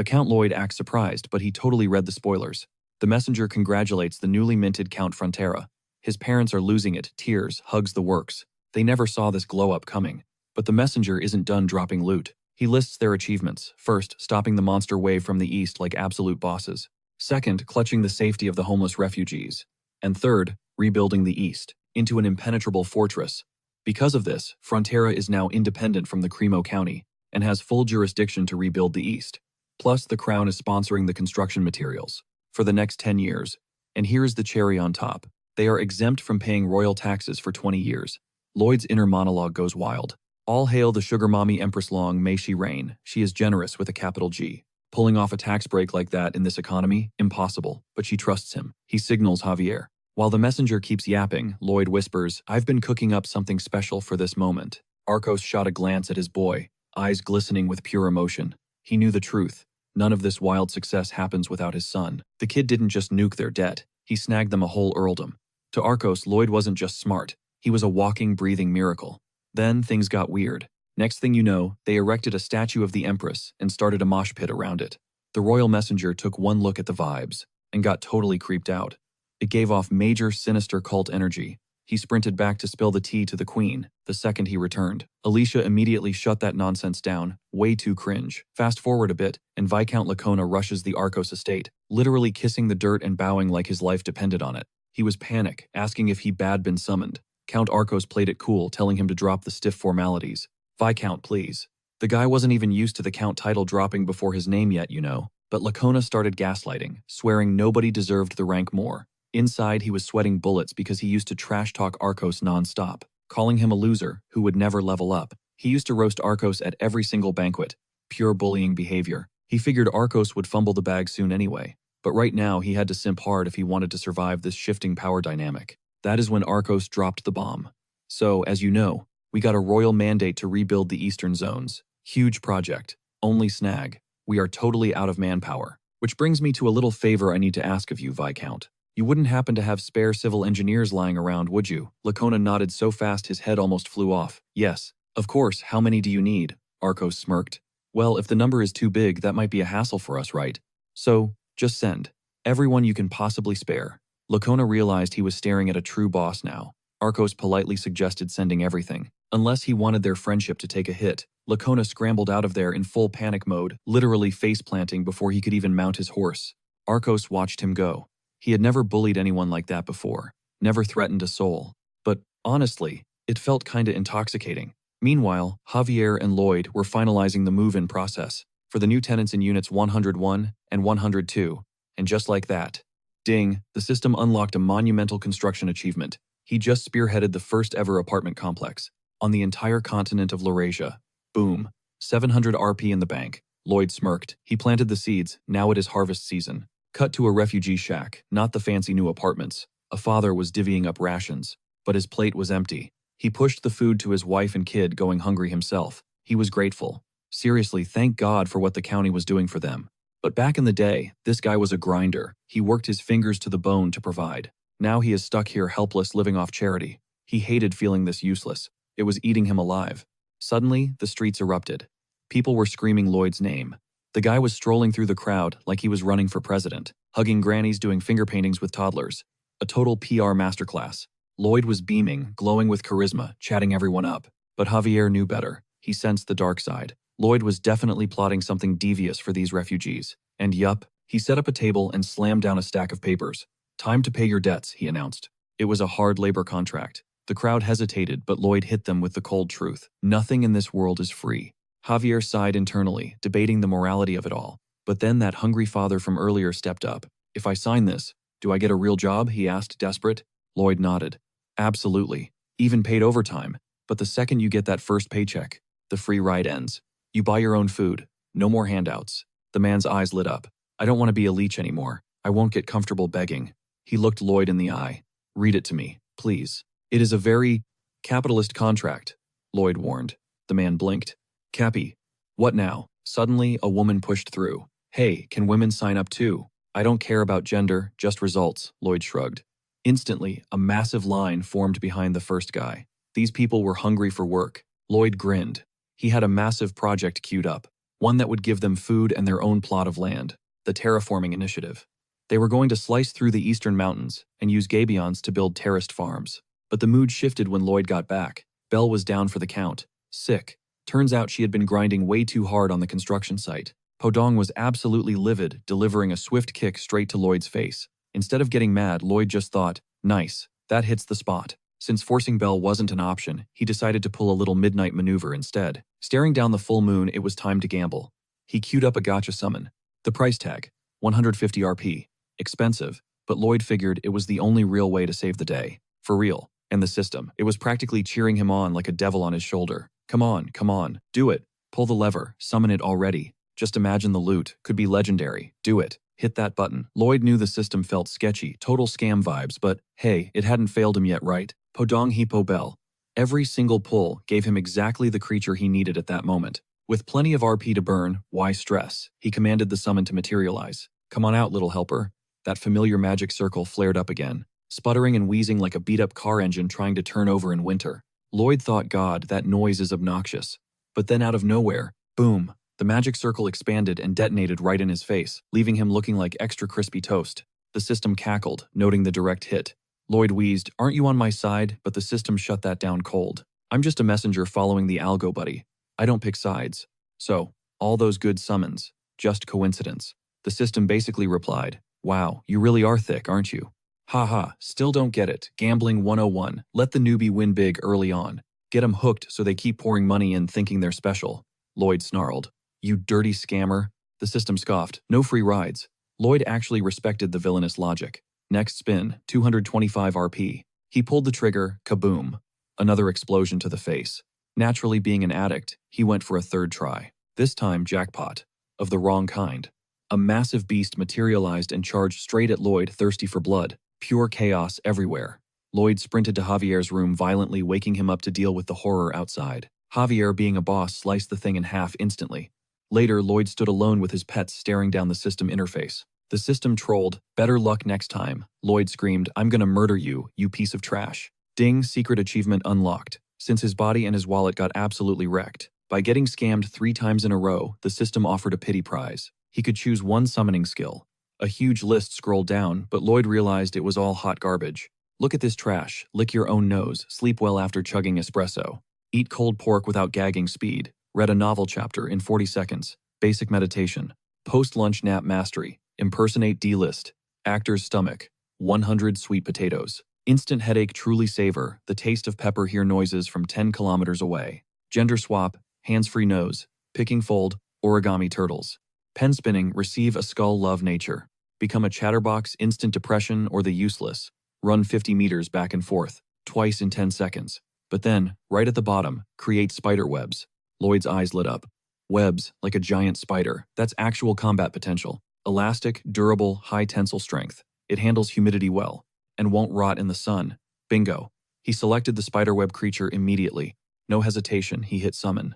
Count Lloyd acts surprised, but he totally read the spoilers. The messenger congratulates the newly minted Count Frontera. His parents are losing it, tears, hugs, the works. They never saw this glow-up coming. But the messenger isn't done dropping loot. He lists their achievements. First, stopping the monster wave from the east like absolute bosses. Second, clutching the safety of the homeless refugees. And third, rebuilding the east into an impenetrable fortress. Because of this, Frontera is now independent from the Cremo County and has full jurisdiction to rebuild the east. Plus, the crown is sponsoring the construction materials for the next 10 years. And here's the cherry on top. They are exempt from paying royal taxes for 20 years. Lloyd's inner monologue goes wild. All hail the sugar mommy Empress, long may she reign. She is generous with a capital G. Pulling off a tax break like that in this economy? Impossible. But she trusts him. He signals Javier. While the messenger keeps yapping, Lloyd whispers, I've been cooking up something special for this moment. Arcos shot a glance at his boy, eyes glistening with pure emotion. He knew the truth. None of this wild success happens without his son. The kid didn't just nuke their debt. He snagged them a whole earldom. To Arcos, Lloyd wasn't just smart. He was a walking, breathing miracle. Then things got weird. Next thing you know, they erected a statue of the Empress and started a mosh pit around it. The royal messenger took one look at the vibes and got totally creeped out. It gave off major, sinister cult energy. He sprinted back to spill the tea to the queen the second he returned. Alicia immediately shut that nonsense down, way too cringe. Fast forward a bit, and Viscount Lacona rushes the Arcos estate, literally kissing the dirt and bowing like his life depended on it. He was panic, asking if he bad been summoned. Count Arcos played it cool, telling him to drop the stiff formalities. Viscount, please. The guy wasn't even used to the Count title dropping before his name yet, you know. But Lacona started gaslighting, swearing nobody deserved the rank more. Inside, he was sweating bullets because he used to trash-talk Arcos non-stop, calling him a loser who would never level up. He used to roast Arcos at every single banquet. Pure bullying behavior. He figured Arcos would fumble the bag soon anyway. But right now, he had to simp hard if he wanted to survive this shifting power dynamic. That is when Arcos dropped the bomb. So, as you know, we got a royal mandate to rebuild the eastern zones. Huge project. Only snag. We are totally out of manpower. Which brings me to a little favor I need to ask of you, Viscount. You wouldn't happen to have spare civil engineers lying around, would you? Lacona nodded so fast his head almost flew off. Yes. Of course, how many do you need? Arcos smirked. Well, if the number is too big, that might be a hassle for us, right? So, just send. Everyone you can possibly spare. Lacona realized he was staring at a true boss now. Arcos politely suggested sending everything, unless he wanted their friendship to take a hit. Lacona scrambled out of there in full panic mode, literally face-planting before he could even mount his horse. Arcos watched him go. He had never bullied anyone like that before, never threatened a soul. But, honestly, it felt kinda intoxicating. Meanwhile, Javier and Lloyd were finalizing the move-in process for the new tenants in Units 101 and 102, and just like that, ding, the system unlocked a monumental construction achievement. He just spearheaded the first ever apartment complex on the entire continent of Laurasia. Boom. 700 RP in the bank. Lloyd smirked. He planted the seeds. Now it is harvest season. Cut to a refugee shack, not the fancy new apartments. A father was divvying up rations, but his plate was empty. He pushed the food to his wife and kid, going hungry himself. He was grateful. Seriously, thank God for what the county was doing for them. But back in the day, this guy was a grinder. He worked his fingers to the bone to provide. Now he is stuck here helpless, living off charity. He hated feeling this useless. It was eating him alive. Suddenly, the streets erupted. People were screaming Lloyd's name. The guy was strolling through the crowd like he was running for president, hugging grannies, doing finger paintings with toddlers. A total PR masterclass. Lloyd was beaming, glowing with charisma, chatting everyone up. But Javier knew better. He sensed the dark side. Lloyd was definitely plotting something devious for these refugees. And yup, he set up a table and slammed down a stack of papers. Time to pay your debts, he announced. It was a hard labor contract. The crowd hesitated, but Lloyd hit them with the cold truth. Nothing in this world is free. Javier sighed internally, debating the morality of it all. But then that hungry father from earlier stepped up. If I sign this, do I get a real job? He asked, desperate. Lloyd nodded. Absolutely. Even paid overtime. But the second you get that first paycheck, the free ride ends. You buy your own food. No more handouts. The man's eyes lit up. I don't want to be a leech anymore. I won't get comfortable begging. He looked Lloyd in the eye. Read it to me, please. It is a very capitalist contract, Lloyd warned. The man blinked. Cappy. What now? Suddenly, a woman pushed through. Hey, can women sign up too? I don't care about gender, just results, Lloyd shrugged. Instantly, a massive line formed behind the first guy. These people were hungry for work. Lloyd grinned. He had a massive project queued up, one that would give them food and their own plot of land, the terraforming initiative. They were going to slice through the eastern mountains and use gabions to build terraced farms. But the mood shifted when Lloyd got back. Belle was down for the count. Sick. Turns out she had been grinding way too hard on the construction site. Podong was absolutely livid, delivering a swift kick straight to Lloyd's face. Instead of getting mad, Lloyd just thought, nice, that hits the spot. Since forcing Belle wasn't an option, he decided to pull a little midnight maneuver instead. Staring down the full moon, it was time to gamble. He queued up a gotcha summon. The price tag, 150 RP. Expensive, but Lloyd figured it was the only real way to save the day. For real. And the system, it was practically cheering him on like a devil on his shoulder. Come on, do it. Pull the lever, summon it already. Just imagine the loot, could be legendary. Do it. Hit that button. Lloyd knew the system felt sketchy, total scam vibes, but hey, it hadn't failed him yet, right? Podong Hippo Bell. Every single pull gave him exactly the creature he needed at that moment. With plenty of RP to burn, why stress? He commanded the summon to materialize. Come on out, little helper. That familiar magic circle flared up again, sputtering and wheezing like a beat-up car engine trying to turn over in winter. Lloyd thought, God, that noise is obnoxious. But then out of nowhere, boom, the magic circle expanded and detonated right in his face, leaving him looking like extra crispy toast. The system cackled, noting the direct hit. Lloyd wheezed, aren't you on my side? But the system shut that down cold. I'm just a messenger following the algo, buddy. I don't pick sides. So, all those good summons, just coincidence. The system basically replied, wow, you really are thick, aren't you? Haha, still don't get it. Gambling 101. Let the newbie win big early on. Get 'em hooked so they keep pouring money in thinking they're special. Lloyd snarled. You dirty scammer. The system scoffed. No free rides. Lloyd actually respected the villainous logic. Next spin, 225 RP. He pulled the trigger, kaboom. Another explosion to the face. Naturally being an addict, he went for a third try. This time, jackpot. Of the wrong kind. A massive beast materialized and charged straight at Lloyd, thirsty for blood. Pure chaos everywhere. Lloyd sprinted to Javier's room, violently waking him up to deal with the horror outside. Javier, being a boss, sliced the thing in half instantly. Later, Lloyd stood alone with his pets staring down the system interface. The system trolled, better luck next time. Lloyd screamed, I'm gonna murder you, you piece of trash. Ding, secret achievement unlocked. Since his body and his wallet got absolutely wrecked. By getting scammed 3 times in a row, the system offered a pity prize. He could choose one summoning skill. A huge list scrolled down, but Lloyd realized it was all hot garbage. Look at this trash, lick your own nose, sleep well after chugging espresso. Eat cold pork without gagging speed. Read a novel chapter in 40 seconds. Basic meditation. Post-lunch nap mastery. Impersonate D-list. Actor's stomach. 100 sweet potatoes. Instant headache truly savor. The taste of pepper hear noises from 10 kilometers away. Gender swap. Hands-free nose. Picking fold. Origami turtles. Pen spinning. Receive a skull love nature. Become a chatterbox, instant depression, or the useless. Run 50 meters back and forth. Twice in 10 seconds. But then, right at the bottom, create spider webs. Lloyd's eyes lit up. Webs, like a giant spider. That's actual combat potential. Elastic, durable, high tensile strength. It handles humidity well, and won't rot in the sun. Bingo. He selected the spiderweb creature immediately. No hesitation, he hit summon.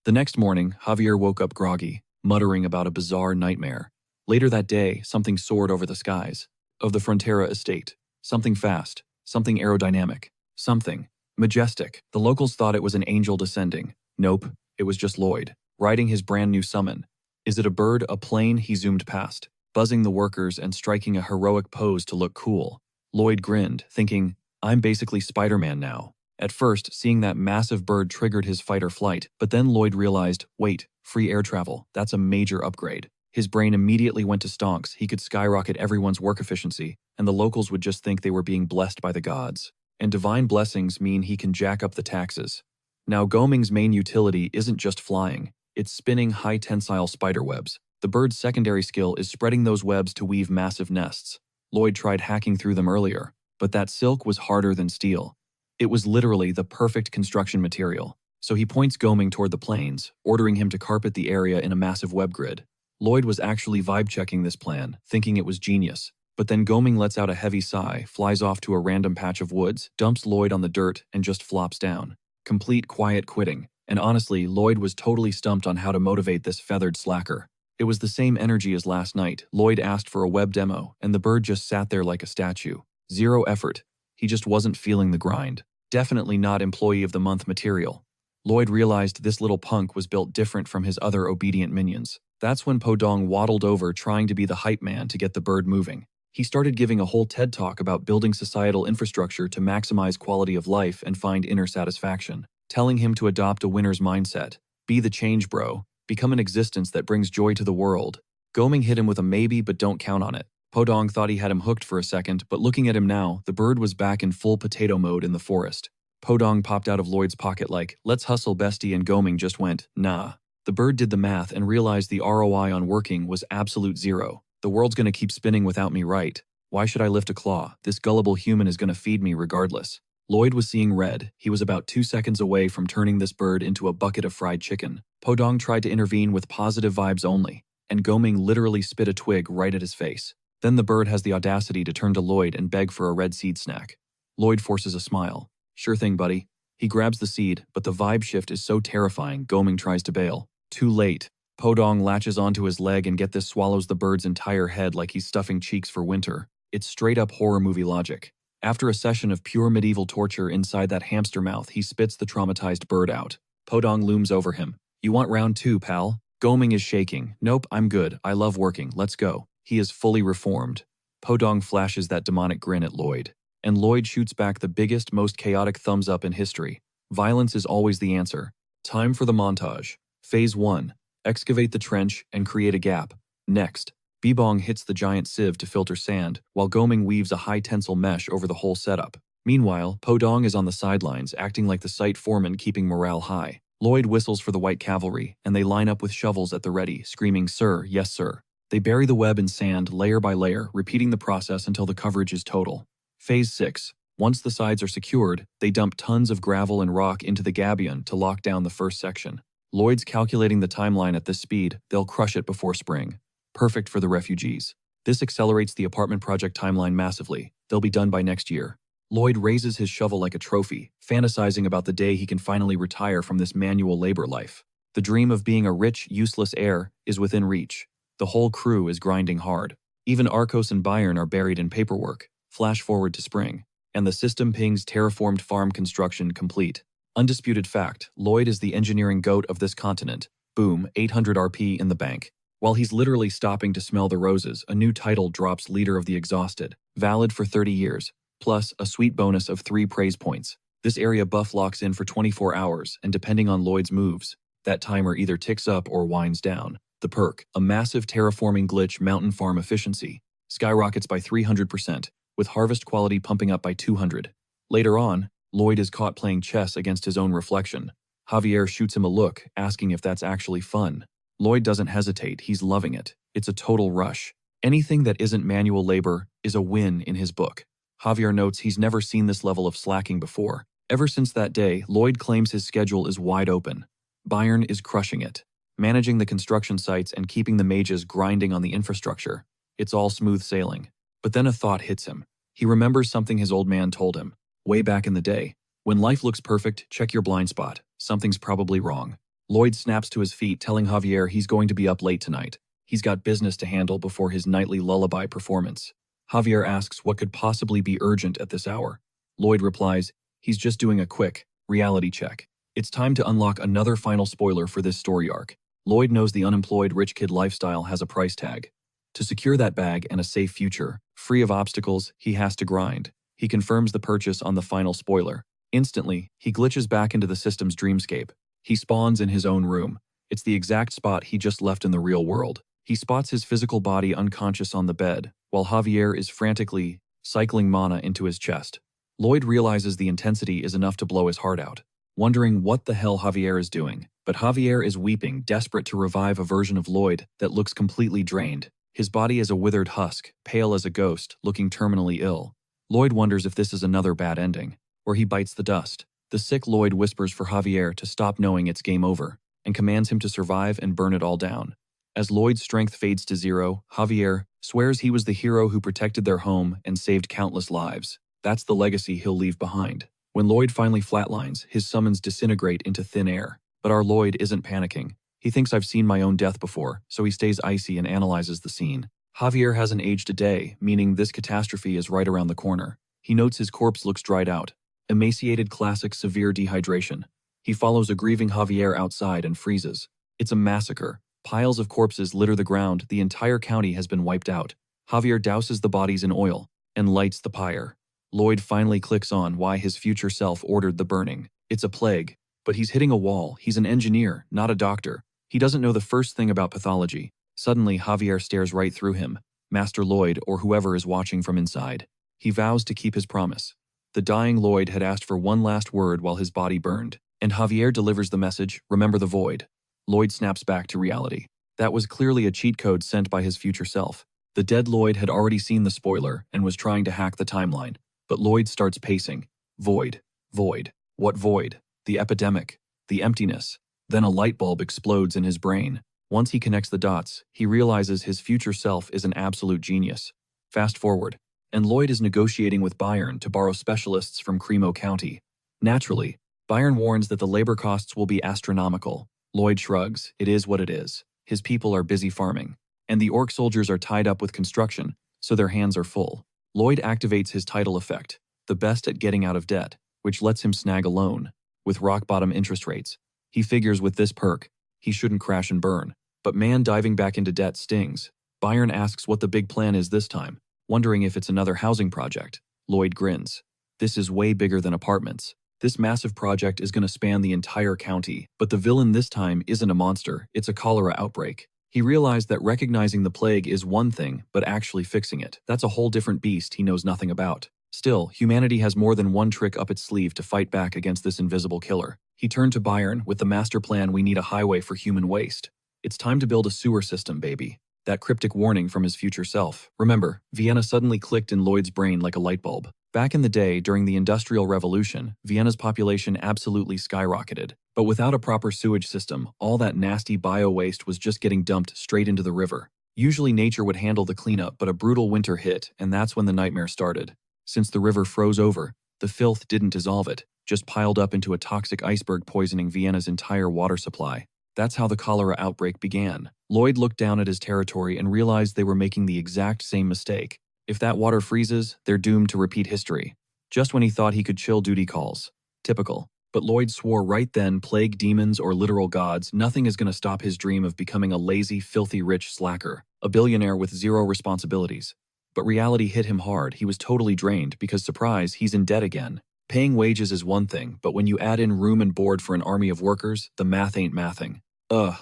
The next morning, Javier woke up groggy, muttering about a bizarre nightmare. Later that day, something soared over the skies. Of the Frontera estate. Something fast. Something aerodynamic. Something majestic. The locals thought it was an angel descending. Nope, it was just Lloyd, riding his brand new summon. Is it a bird, a plane? He zoomed past, buzzing the workers and striking a heroic pose to look cool. Lloyd grinned, thinking, I'm basically Spider-Man now. At first, seeing that massive bird triggered his fight or flight, but then Lloyd realized, wait, free air travel, that's a major upgrade. His brain immediately went to stonks. He could skyrocket everyone's work efficiency, and the locals would just think they were being blessed by the gods. And divine blessings mean he can jack up the taxes. Now, Goming's main utility isn't just flying, it's spinning high-tensile spider webs. The bird's secondary skill is spreading those webs to weave massive nests. Lloyd tried hacking through them earlier, but that silk was harder than steel. It was literally the perfect construction material. So he points Goming toward the plains, ordering him to carpet the area in a massive web grid. Lloyd was actually vibe-checking this plan, thinking it was genius. But then Goming lets out a heavy sigh, flies off to a random patch of woods, dumps Lloyd on the dirt, and just flops down. Complete quiet quitting. And honestly, Lloyd was totally stumped on how to motivate this feathered slacker. It was the same energy as last night. Lloyd asked for a web demo, and the bird just sat there like a statue. Zero effort. He just wasn't feeling the grind. Definitely not employee of the month material. Lloyd realized this little punk was built different from his other obedient minions. That's when Podong waddled over trying to be the hype man to get the bird moving. He started giving a whole TED talk about building societal infrastructure to maximize quality of life and find inner satisfaction, telling him to adopt a winner's mindset. Be the change, bro. Become an existence that brings joy to the world. Goming hit him with a maybe, but don't count on it. Podong thought he had him hooked for a second, but looking at him now, the bird was back in full potato mode in the forest. Podong popped out of Lloyd's pocket like, let's hustle bestie, and Goming just went, nah. The bird did the math and realized the ROI on working was absolute zero. The world's gonna keep spinning without me, right? Why should I lift a claw? This gullible human is gonna feed me regardless. Lloyd was seeing red. He was about 2 seconds away from turning this bird into a bucket of fried chicken. Podong tried to intervene with positive vibes only, and Goming literally spit a twig right at his face. Then the bird has the audacity to turn to Lloyd and beg for a red seed snack. Lloyd forces a smile. Sure thing, buddy. He grabs the seed, but the vibe shift is so terrifying, Goming tries to bail. Too late. Podong latches onto his leg and get this swallows the bird's entire head like he's stuffing cheeks for winter. It's straight up horror movie logic. After a session of pure medieval torture inside that hamster mouth, he spits the traumatized bird out. Podong looms over him. You want round 2, pal? Goming is shaking. Nope, I'm good. I love working. Let's go. He is fully reformed. Podong flashes that demonic grin at Lloyd. And Lloyd shoots back the biggest, most chaotic thumbs up in history. Violence is always the answer. Time for the montage. Phase 1. Excavate the trench and create a gap. Next, Bebong hits the giant sieve to filter sand, while Goming weaves a high-tensile mesh over the whole setup. Meanwhile, Podong is on the sidelines, acting like the site foreman keeping morale high. Lloyd whistles for the white cavalry, and they line up with shovels at the ready, screaming, "Sir, yes sir." They bury the web in sand layer by layer, repeating the process until the coverage is total. Phase 6. Once the sides are secured, they dump tons of gravel and rock into the gabion to lock down the first section. Lloyd's calculating the timeline at this speed, they'll crush it before spring. Perfect for the refugees. This accelerates the apartment project timeline massively. They'll be done by next year. Lloyd raises his shovel like a trophy, fantasizing about the day he can finally retire from this manual labor life. The dream of being a rich, useless heir is within reach. The whole crew is grinding hard. Even Arcos and Bayern are buried in paperwork. Flash forward to spring, and the system pings terraformed farm construction complete. Undisputed fact, Lloyd is the engineering goat of this continent. Boom, 800 RP in the bank. While he's literally stopping to smell the roses, a new title drops Leader of the Exhausted, valid for 30 years, plus a sweet bonus of 3 praise points. This area buff locks in for 24 hours, and depending on Lloyd's moves, that timer either ticks up or winds down. The perk, a massive terraforming glitch mountain farm efficiency, skyrockets by 300%, with harvest quality pumping up by 200. Later on, Lloyd is caught playing chess against his own reflection. Javier shoots him a look, asking if that's actually fun. Lloyd doesn't hesitate, he's loving it. It's a total rush. Anything that isn't manual labor is a win in his book. Javier notes he's never seen this level of slacking before. Ever since that day, Lloyd claims his schedule is wide open. Bayern is crushing it, managing the construction sites and keeping the mages grinding on the infrastructure. It's all smooth sailing. But then a thought hits him. He remembers something his old man told him, way back in the day. When life looks perfect, check your blind spot. Something's probably wrong. Lloyd snaps to his feet, telling Javier he's going to be up late tonight. He's got business to handle before his nightly lullaby performance. Javier asks what could possibly be urgent at this hour. Lloyd replies, he's just doing a quick reality check. It's time to unlock another final spoiler for this story arc. Lloyd knows the unemployed rich kid lifestyle has a price tag. To secure that bag and a safe future, free of obstacles, he has to grind. He confirms the purchase on the final spoiler. Instantly, he glitches back into the system's dreamscape. He spawns in his own room. It's the exact spot he just left in the real world. He spots his physical body unconscious on the bed, while Javier is frantically cycling mana into his chest. Lloyd realizes the intensity is enough to blow his heart out, wondering what the hell Javier is doing. But Javier is weeping, desperate to revive a version of Lloyd that looks completely drained. His body is a withered husk, pale as a ghost, looking terminally ill. Lloyd wonders if this is another bad ending, or he bites the dust. The sick Lloyd whispers for Javier to stop knowing it's game over, and commands him to survive and burn it all down. As Lloyd's strength fades to zero, Javier swears he was the hero who protected their home and saved countless lives. That's the legacy he'll leave behind. When Lloyd finally flatlines, his summons disintegrate into thin air. But our Lloyd isn't panicking. He thinks I've seen my own death before, so he stays icy and analyzes the scene. Javier hasn't aged a day, meaning this catastrophe is right around the corner. He notes his corpse looks dried out. Emaciated, classic severe dehydration. He follows a grieving Javier outside and freezes. It's a massacre. Piles of corpses litter the ground. The entire county has been wiped out. Javier douses the bodies in oil and lights the pyre. Lloyd finally clicks on why his future self ordered the burning. It's a plague. But he's hitting a wall. He's an engineer, not a doctor. He doesn't know the first thing about pathology. Suddenly, Javier stares right through him, Master Lloyd or whoever is watching from inside. He vows to keep his promise. The dying Lloyd had asked for one last word while his body burned, and Javier delivers the message, remember the void. Lloyd snaps back to reality. That was clearly a cheat code sent by his future self. The dead Lloyd had already seen the spoiler and was trying to hack the timeline, but Lloyd starts pacing. Void. Void. What void? The epidemic. The emptiness. Then a light bulb explodes in his brain. Once he connects the dots, he realizes his future self is an absolute genius. Fast forward, and Lloyd is negotiating with Bayern to borrow specialists from Cremo County. Naturally, Bayern warns that the labor costs will be astronomical. Lloyd shrugs, it is what it is. His people are busy farming, and the orc soldiers are tied up with construction, so their hands are full. Lloyd activates his title effect, the best at getting out of debt, which lets him snag a loan. With rock-bottom interest rates, he figures with this perk, he shouldn't crash and burn. But man, diving back into debt stings. Bayern asks what the big plan is this time, wondering if it's another housing project. Lloyd grins. This is way bigger than apartments. This massive project is going to span the entire county, but the villain this time isn't a monster, it's a cholera outbreak. He realized that recognizing the plague is one thing, but actually fixing it, that's a whole different beast he knows nothing about. Still, humanity has more than one trick up its sleeve to fight back against this invisible killer. He turned to Bayern with the master plan, we need a highway for human waste. It's time to build a sewer system, baby. That cryptic warning from his future self. Remember, Vienna suddenly clicked in Lloyd's brain like a light bulb. Back in the day, during the Industrial Revolution, Vienna's population absolutely skyrocketed. But without a proper sewage system, all that nasty bio-waste was just getting dumped straight into the river. Usually nature would handle the cleanup, but a brutal winter hit, and that's when the nightmare started. Since the river froze over, the filth didn't dissolve it, just piled up into a toxic iceberg poisoning Vienna's entire water supply. That's how the cholera outbreak began. Lloyd looked down at his territory and realized they were making the exact same mistake. If that water freezes, they're doomed to repeat history. Just when he thought he could chill, duty calls. Typical. But Lloyd swore right then, plague demons or literal gods, nothing is going to stop his dream of becoming a lazy, filthy rich slacker, a billionaire with zero responsibilities. But reality hit him hard. He was totally drained because, surprise, he's in debt again. Paying wages is one thing, but when you add in room and board for an army of workers, the math ain't mathing.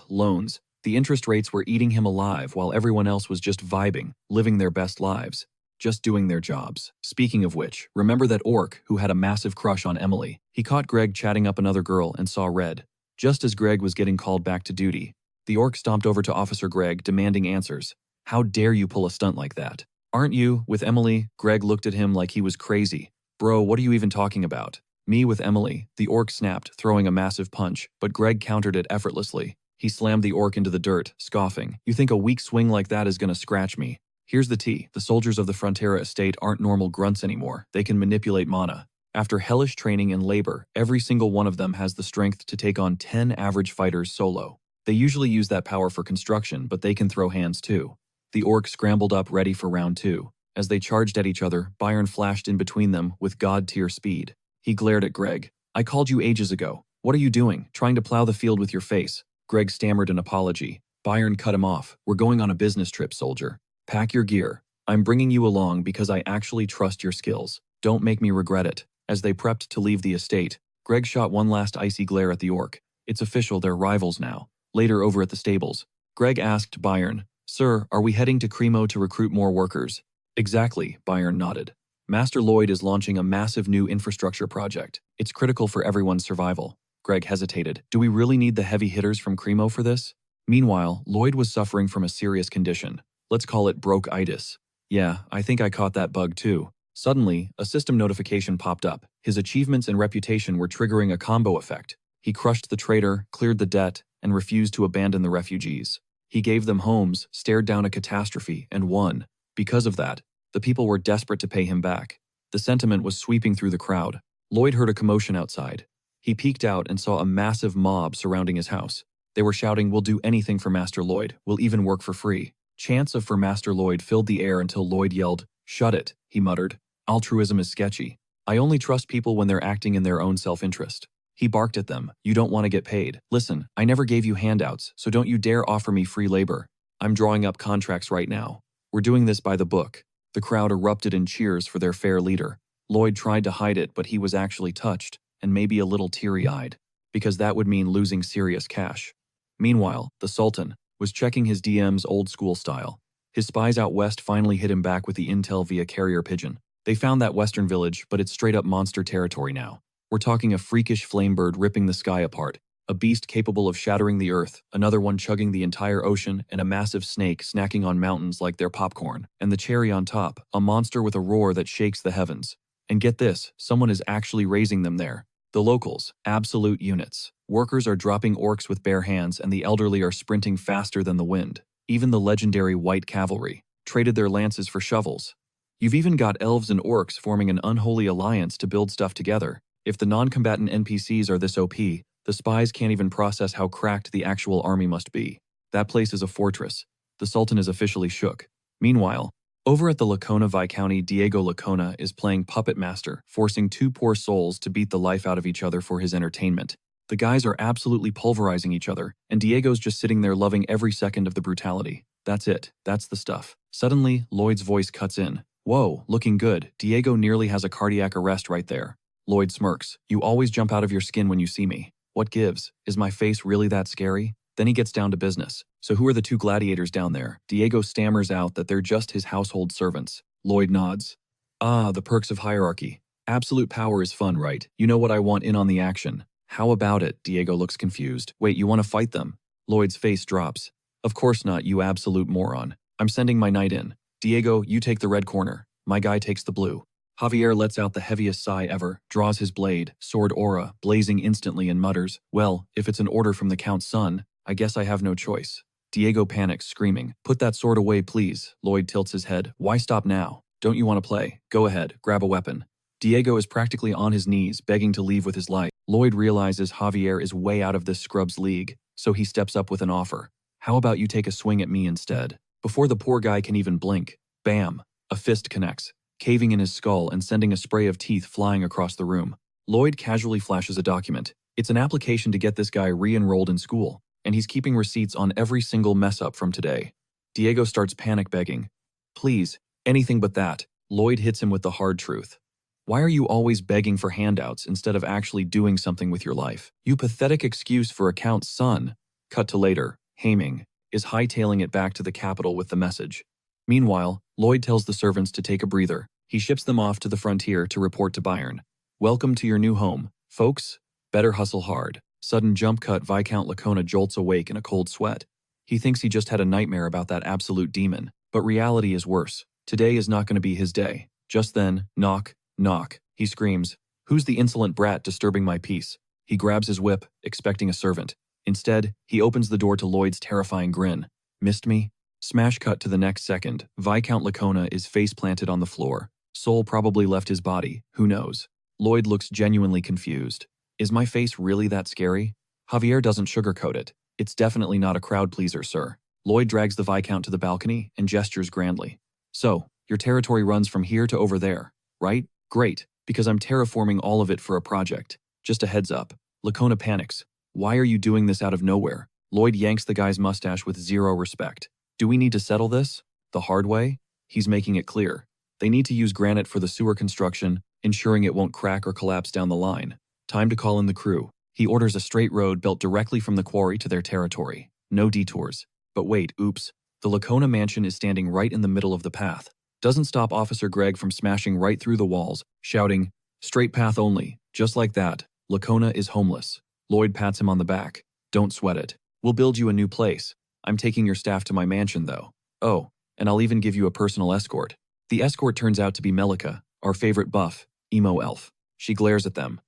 Loans. The interest rates were eating him alive while everyone else was just vibing, living their best lives, just doing their jobs. Speaking of which, remember that orc who had a massive crush on Emily? He caught Greg chatting up another girl and saw red. Just as Greg was getting called back to duty, the orc stomped over to Officer Greg, demanding answers. How dare you pull a stunt like that? Aren't you, with Emily? Greg looked at him like he was crazy. Bro, what are you even talking about? Me with Emily, the orc snapped, throwing a massive punch, but Greg countered it effortlessly. He slammed the orc into the dirt, scoffing. You think a weak swing like that is gonna scratch me? Here's the tea. The soldiers of the Frontera estate aren't normal grunts anymore. They can manipulate mana. After hellish training and labor, every single one of them has the strength to take on 10 average fighters solo. They usually use that power for construction, but they can throw hands too. The orc scrambled up ready for round 2. As they charged at each other, Byron flashed in between them with god-tier speed. He glared at Greg. I called you ages ago. What are you doing? Trying to plow the field with your face? Greg stammered an apology. Byron cut him off. We're going on a business trip, soldier. Pack your gear. I'm bringing you along because I actually trust your skills. Don't make me regret it. As they prepped to leave the estate, Greg shot one last icy glare at the orc. It's official, they're rivals now. Later over at the stables, Greg asked Byron, Sir, are we heading to Cremo to recruit more workers? Exactly, Byron nodded. Master Lloyd is launching a massive new infrastructure project. It's critical for everyone's survival. Greg hesitated. Do we really need the heavy hitters from Cremo for this? Meanwhile, Lloyd was suffering from a serious condition. Let's call it broke-itis. Yeah, I think I caught that bug too. Suddenly, a system notification popped up. His achievements and reputation were triggering a combo effect. He crushed the traitor, cleared the debt, and refused to abandon the refugees. He gave them homes, stared down a catastrophe, and won. Because of that, the people were desperate to pay him back. The sentiment was sweeping through the crowd. Lloyd heard a commotion outside. He peeked out and saw a massive mob surrounding his house. They were shouting, We'll do anything for Master Lloyd. We'll even work for free. Chants of for Master Lloyd filled the air until Lloyd yelled, Shut it, he muttered. Altruism is sketchy. I only trust people when they're acting in their own self-interest. He barked at them. You don't want to get paid. Listen, I never gave you handouts, so don't you dare offer me free labor. I'm drawing up contracts right now. We're doing this by the book. The crowd erupted in cheers for their fair leader. Lloyd tried to hide it, but he was actually touched, and maybe a little teary-eyed, because that would mean losing serious cash. Meanwhile, the Sultan was checking his DMs old-school style. His spies out west finally hit him back with the intel via carrier pigeon. They found that western village, but it's straight-up monster territory now. We're talking a freakish flamebird ripping the sky apart, a beast capable of shattering the earth, another one chugging the entire ocean, and a massive snake snacking on mountains like they're popcorn. And the cherry on top, a monster with a roar that shakes the heavens. And get this, someone is actually raising them there. The locals, absolute units. Workers are dropping orcs with bare hands, and the elderly are sprinting faster than the wind. Even the legendary white cavalry traded their lances for shovels. You've even got elves and orcs forming an unholy alliance to build stuff together. If the non-combatant NPCs are this OP, the spies can't even process how cracked the actual army must be. That place is a fortress. The Sultan is officially shook. Meanwhile, over at the Lacona Viscounty, Diego Lacona is playing Puppet Master, forcing two poor souls to beat the life out of each other for his entertainment. The guys are absolutely pulverizing each other, and Diego's just sitting there loving every second of the brutality. That's it. That's the stuff. Suddenly, Lloyd's voice cuts in. Whoa, looking good. Diego nearly has a cardiac arrest right there. Lloyd smirks. You always jump out of your skin when you see me. What gives? Is my face really that scary? Then he gets down to business. So who are the two gladiators down there? Diego stammers out that they're just his household servants. Lloyd nods. Ah, the perks of hierarchy. Absolute power is fun, right? You know what I want in on the action. How about it? Diego looks confused. Wait, you want to fight them? Lloyd's face drops. Of course not, you absolute moron. I'm sending my knight in. Diego, you take the red corner. My guy takes the blue. Javier lets out the heaviest sigh ever, draws his blade, sword aura, blazing instantly and mutters, well, if it's an order from the Count's son, I guess I have no choice. Diego panics, screaming, put that sword away, please. Lloyd tilts his head. Why stop now? Don't you want to play? Go ahead, grab a weapon. Diego is practically on his knees, begging to leave with his life. Lloyd realizes Javier is way out of this scrub's league, so he steps up with an offer. How about you take a swing at me instead? Before the poor guy can even blink, bam, a fist connects, caving in his skull and sending a spray of teeth flying across the room. Lloyd casually flashes a document. It's an application to get this guy re-enrolled in school, and he's keeping receipts on every single mess-up from today. Diego starts panic begging. Please, anything but that. Lloyd hits him with the hard truth. Why are you always begging for handouts instead of actually doing something with your life? You pathetic excuse for account's son. Cut to later. Haming is hightailing it back to the capital with the message. Meanwhile, Lloyd tells the servants to take a breather. He ships them off to the frontier to report to Bayern. Welcome to your new home, folks. Better hustle hard. Sudden jump cut. Viscount Lacona jolts awake in a cold sweat. He thinks he just had a nightmare about that absolute demon, but reality is worse. Today is not going to be his day. Just then, knock, knock. He screams, "Who's the insolent brat disturbing my peace?" He grabs his whip, expecting a servant. Instead, he opens the door to Lloyd's terrifying grin. Missed me? Smash cut to the next second. Viscount Lacona is face planted on the floor. Soul probably left his body, who knows? Lloyd looks genuinely confused. Is my face really that scary? Javier doesn't sugarcoat it. It's definitely not a crowd pleaser, sir. Lloyd drags the Viscount to the balcony and gestures grandly. So, your territory runs from here to over there, right? Great, because I'm terraforming all of it for a project. Just a heads up. Lacona panics. Why are you doing this out of nowhere? Lloyd yanks the guy's mustache with zero respect. Do we need to settle this? The hard way? He's making it clear. They need to use granite for the sewer construction, ensuring it won't crack or collapse down the line. Time to call in the crew. He orders a straight road built directly from the quarry to their territory. No detours. But wait, oops. The Lacona mansion is standing right in the middle of the path. Doesn't stop Officer Greg from smashing right through the walls, shouting, "Straight path only." Just like that, Lacona is homeless. Lloyd pats him on the back. Don't sweat it. We'll build you a new place. I'm taking your staff to my mansion, though. Oh, and I'll even give you a personal escort. The escort turns out to be Melika, our favorite buff, emo elf. She glares at them.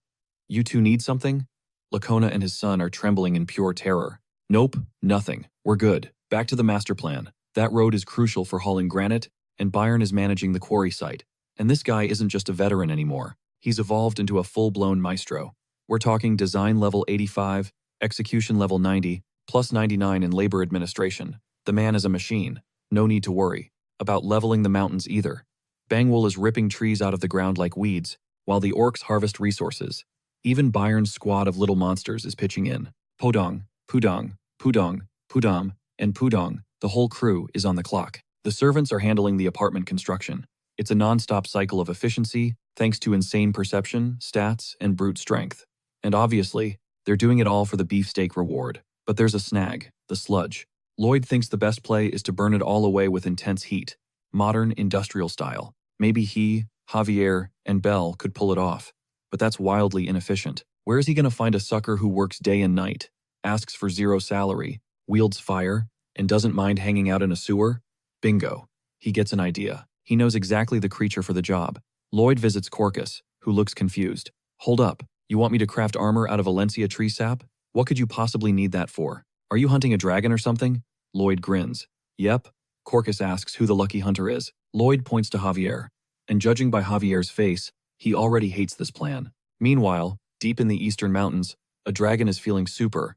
You two need something? Lacona and his son are trembling in pure terror. Nope, nothing. We're good. Back to the master plan. That road is crucial for hauling granite, and Bayern is managing the quarry site. And this guy isn't just a veteran anymore. He's evolved into a full-blown maestro. We're talking design level 85, execution level 90, plus 99 in labor administration. The man is a machine. No need to worry about leveling the mountains either. Bangwol is ripping trees out of the ground like weeds, while the orcs harvest resources. Even Bayern's squad of little monsters is pitching in. Podong, Pudong, Pudong, Pudam, and Pudong, the whole crew is on the clock. The servants are handling the apartment construction. It's a non-stop cycle of efficiency, thanks to insane perception, stats, and brute strength. And obviously, they're doing it all for the beefsteak reward. But there's a snag, the sludge. Lloyd thinks the best play is to burn it all away with intense heat. Modern, industrial style. Maybe he, Javier, and Belle could pull it off. But that's wildly inefficient. Where is he going to find a sucker who works day and night, asks for zero salary, wields fire, and doesn't mind hanging out in a sewer? Bingo. He gets an idea. He knows exactly the creature for the job. Lloyd visits Corcus, who looks confused. Hold up. You want me to craft armor out of Valencia tree sap? What could you possibly need that for? Are you hunting a dragon or something? Lloyd grins. Yep. Corcus asks who the lucky hunter is. Lloyd points to Javier. And judging by Javier's face, he already hates this plan. Meanwhile, deep in the eastern mountains, a dragon is feeling super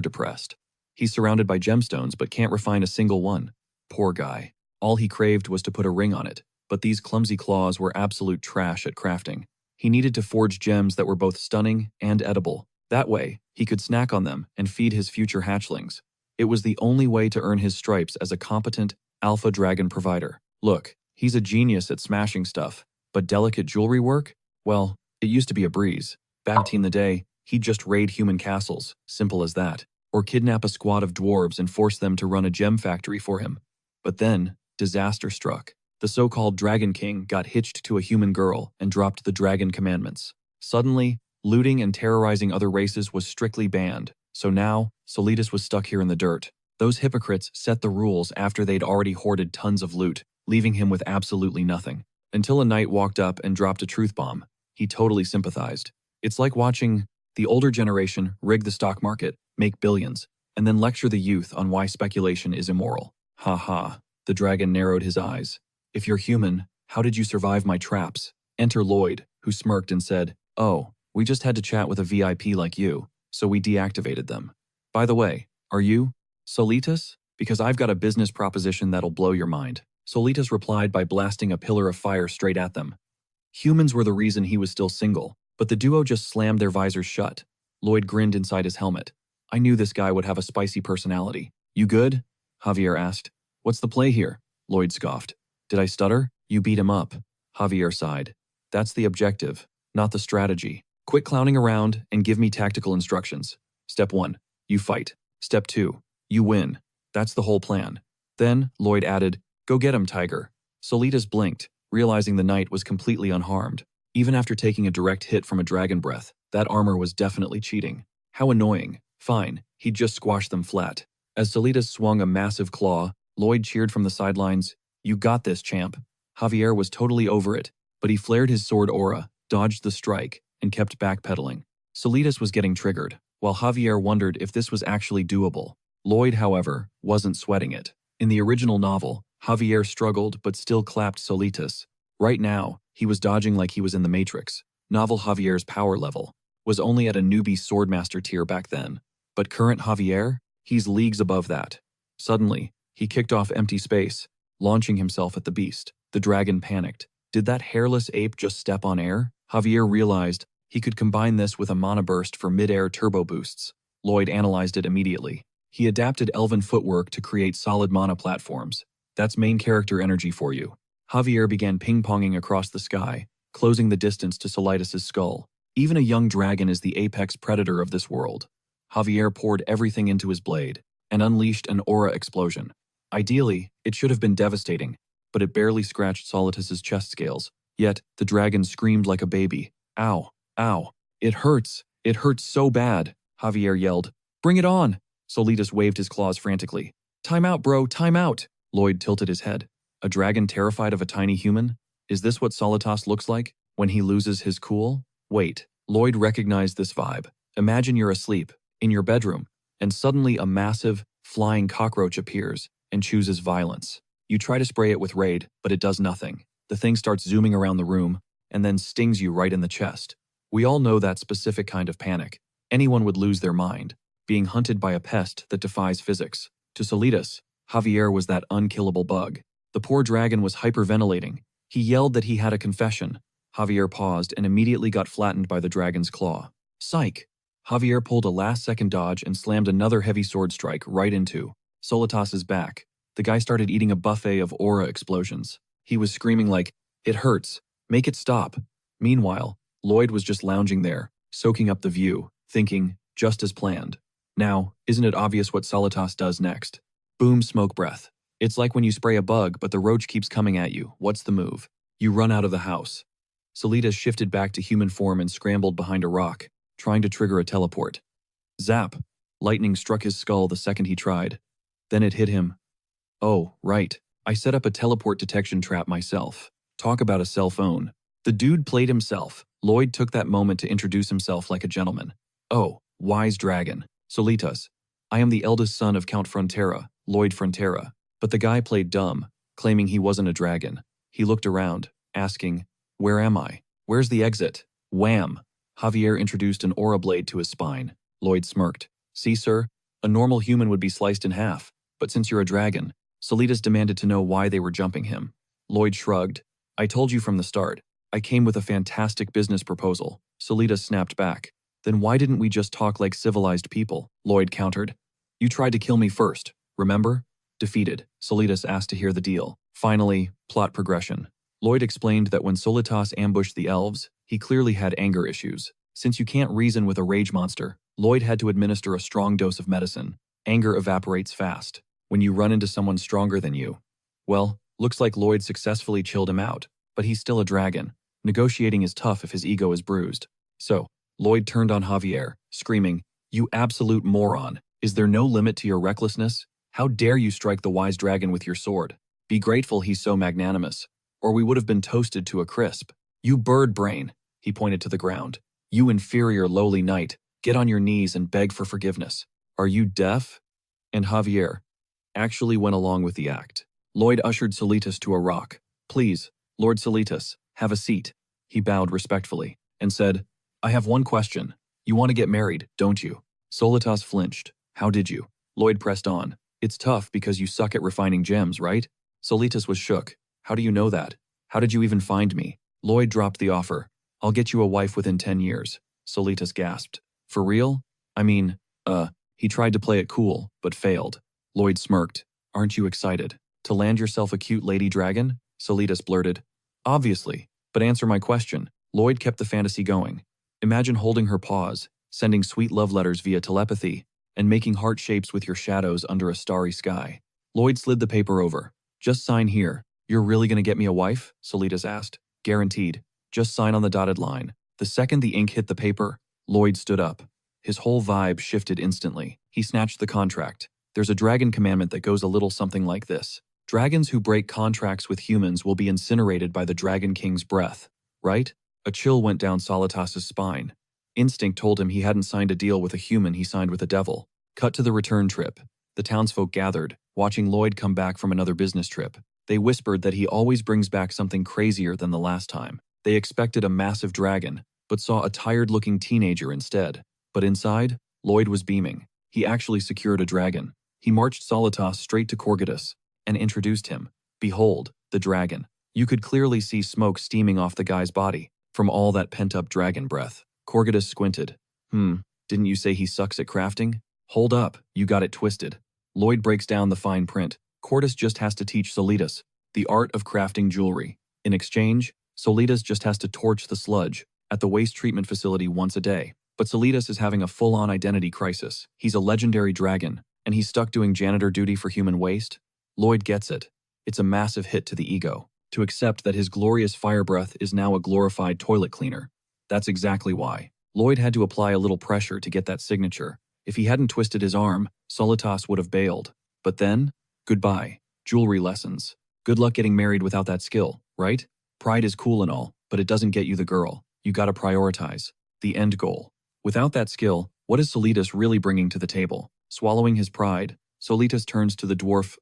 depressed. He's surrounded by gemstones but can't refine a single one. Poor guy. All he craved was to put a ring on it, but these clumsy claws were absolute trash at crafting. He needed to forge gems that were both stunning and edible. That way, he could snack on them and feed his future hatchlings. It was the only way to earn his stripes as a competent alpha dragon provider. Look, he's a genius at smashing stuff. But delicate jewelry work? Well, it used to be a breeze. Back in the day, he'd just raid human castles, simple as that. Or kidnap a squad of dwarves and force them to run a gem factory for him. But then, disaster struck. The so-called Dragon King got hitched to a human girl and dropped the dragon commandments. Suddenly, looting and terrorizing other races was strictly banned. So now, Solitas was stuck here in the dirt. Those hypocrites set the rules after they'd already hoarded tons of loot, leaving him with absolutely nothing. Until a knight walked up and dropped a truth bomb. He totally sympathized. It's like watching the older generation rig the stock market, make billions, and then lecture the youth on why speculation is immoral. Ha ha. The dragon narrowed his eyes. If you're human, how did you survive my traps? Enter Lloyd, who smirked and said, Oh, we just had to chat with a VIP like you, so we deactivated them. By the way, are you Solitas? Because I've got a business proposition that'll blow your mind. Solitas replied by blasting a pillar of fire straight at them. Humans were the reason he was still single. But the duo just slammed their visors shut. Lloyd grinned inside his helmet. I knew this guy would have a spicy personality. You good? Javier asked. What's the play here? Lloyd scoffed. Did I stutter? You beat him up. Javier sighed. That's the objective, not the strategy. Quit clowning around and give me tactical instructions. Step 1. You fight. Step 2. You win. That's the whole plan. Then, Lloyd added, go get him, Tiger. Solitas blinked, realizing the knight was completely unharmed. Even after taking a direct hit from a dragon breath, that armor was definitely cheating. How annoying. Fine, he'd just squashed them flat. As Solitas swung a massive claw, Lloyd cheered from the sidelines, You got this, champ. Javier was totally over it, but he flared his sword aura, dodged the strike, and kept backpedaling. Solitas was getting triggered, while Javier wondered if this was actually doable. Lloyd, however, wasn't sweating it. In the original novel, Javier struggled but still clapped Solitas. Right now, he was dodging like he was in the Matrix. Novel Javier's power level was only at a newbie swordmaster tier back then, but current Javier, he's leagues above that. Suddenly, he kicked off empty space, launching himself at the beast. The dragon panicked. Did that hairless ape just step on air? Javier realized he could combine this with a mana burst for mid-air turbo boosts. Lloyd analyzed it immediately. He adapted elven footwork to create solid mana platforms. That's main character energy for you. Javier began ping-ponging across the sky, closing the distance to Solitas' skull. Even a young dragon is the apex predator of this world. Javier poured everything into his blade and unleashed an aura explosion. Ideally, it should have been devastating, but it barely scratched Solitas' chest scales. Yet, the dragon screamed like a baby. Ow, ow, it hurts so bad, Javier yelled. Bring it on! Solitas waved his claws frantically. Time out, bro, time out! Lloyd tilted his head. A dragon terrified of a tiny human? Is this what Solitas looks like when he loses his cool? Wait, Lloyd recognized this vibe. Imagine you're asleep, in your bedroom, and suddenly a massive, flying cockroach appears and chooses violence. You try to spray it with Raid, but it does nothing. The thing starts zooming around the room and then stings you right in the chest. We all know that specific kind of panic. Anyone would lose their mind, being hunted by a pest that defies physics. To Solitas, Javier was that unkillable bug. The poor dragon was hyperventilating. He yelled that he had a confession. Javier paused and immediately got flattened by the dragon's claw. Psych! Javier pulled a last-second dodge and slammed another heavy sword strike right into Solitas' back. The guy started eating a buffet of aura explosions. He was screaming like, it hurts. Make it stop. Meanwhile, Lloyd was just lounging there, soaking up the view, thinking, just as planned. Now, isn't it obvious what Solitas does next? Boom, smoke breath. It's like when you spray a bug, but the roach keeps coming at you. What's the move? You run out of the house. Solitas shifted back to human form and scrambled behind a rock, trying to trigger a teleport. Zap! Lightning struck his skull the second he tried. Then it hit him. Oh, right. I set up a teleport detection trap myself. Talk about a cell phone. The dude played himself. Lloyd took that moment to introduce himself like a gentleman. Oh, wise dragon. Solitas. I am the eldest son of Count Frontera, Lloyd Frontera. But the guy played dumb, claiming he wasn't a dragon. He looked around, asking, where am I? Where's the exit? Wham! Javier introduced an aura blade to his spine. Lloyd smirked. See, sir? A normal human would be sliced in half. But since you're a dragon, Solitas demanded to know why they were jumping him. Lloyd shrugged. I told you from the start. I came with a fantastic business proposal. Solitas snapped back. Then why didn't we just talk like civilized people? Lloyd countered. You tried to kill me first, remember? Defeated, Solitas asked to hear the deal. Finally, plot progression. Lloyd explained that when Solitas ambushed the elves, he clearly had anger issues. Since you can't reason with a rage monster, Lloyd had to administer a strong dose of medicine. Anger evaporates fast when you run into someone stronger than you. Well, looks like Lloyd successfully chilled him out, but he's still a dragon. Negotiating is tough if his ego is bruised. So, Lloyd turned on Javier, screaming, You absolute moron! Is there no limit to your recklessness? How dare you strike the wise dragon with your sword? Be grateful he's so magnanimous, or we would have been toasted to a crisp. You bird brain, he pointed to the ground. You inferior lowly knight, get on your knees and beg for forgiveness. Are you deaf? And Javier actually went along with the act. Lloyd ushered Solitas to a rock. Please, Lord Solitas, have a seat. He bowed respectfully and said, I have one question. You want to get married, don't you? Solitas flinched. How did you? Lloyd pressed on. It's tough because you suck at refining gems, right? Solitas was shook. How do you know that? How did you even find me? Lloyd dropped the offer. I'll get you a wife within 10 years, Solitas gasped. For real? I mean, he tried to play it cool, but failed. Lloyd smirked. Aren't you excited? To land yourself a cute lady dragon? Solitas blurted. Obviously, but answer my question. Lloyd kept the fantasy going. Imagine holding her paws, sending sweet love letters via telepathy, and making heart shapes with your shadows under a starry sky. Lloyd slid the paper over. Just sign here. You're really gonna get me a wife? Solitas asked. Guaranteed. Just sign on the dotted line. The second the ink hit the paper, Lloyd stood up. His whole vibe shifted instantly. He snatched the contract. There's a dragon commandment that goes a little something like this. Dragons who break contracts with humans will be incinerated by the Dragon King's breath. Right? A chill went down Solitas's spine. Instinct told him he hadn't signed a deal with a human, he signed with a devil. Cut to the return trip. The townsfolk gathered, watching Lloyd come back from another business trip. They whispered that he always brings back something crazier than the last time. They expected a massive dragon, but saw a tired-looking teenager instead. But inside, Lloyd was beaming. He actually secured a dragon. He marched Solitas straight to Corgadus and introduced him. Behold, the dragon. You could clearly see smoke steaming off the guy's body from all that pent-up dragon breath. Corgadus squinted. Didn't you say he sucks at crafting? Hold up, you got it twisted. Lloyd breaks down the fine print. Corgadus just has to teach Solitas the art of crafting jewelry. In exchange, Solitas just has to torch the sludge at the waste treatment facility once a day. But Solitas is having a full-on identity crisis. He's a legendary dragon, and he's stuck doing janitor duty for human waste. Lloyd gets it. It's a massive hit to the ego to accept that his glorious fire breath is now a glorified toilet cleaner. That's exactly why. Lloyd had to apply a little pressure to get that signature. If he hadn't twisted his arm, Solitas would have bailed. But then, goodbye. Jewelry lessons. Good luck getting married without that skill, right? Pride is cool and all, but it doesn't get you the girl. You gotta prioritize the end goal. Without that skill, what is Solitas really bringing to the table? Swallowing his pride, Solitas turns to the dwarf,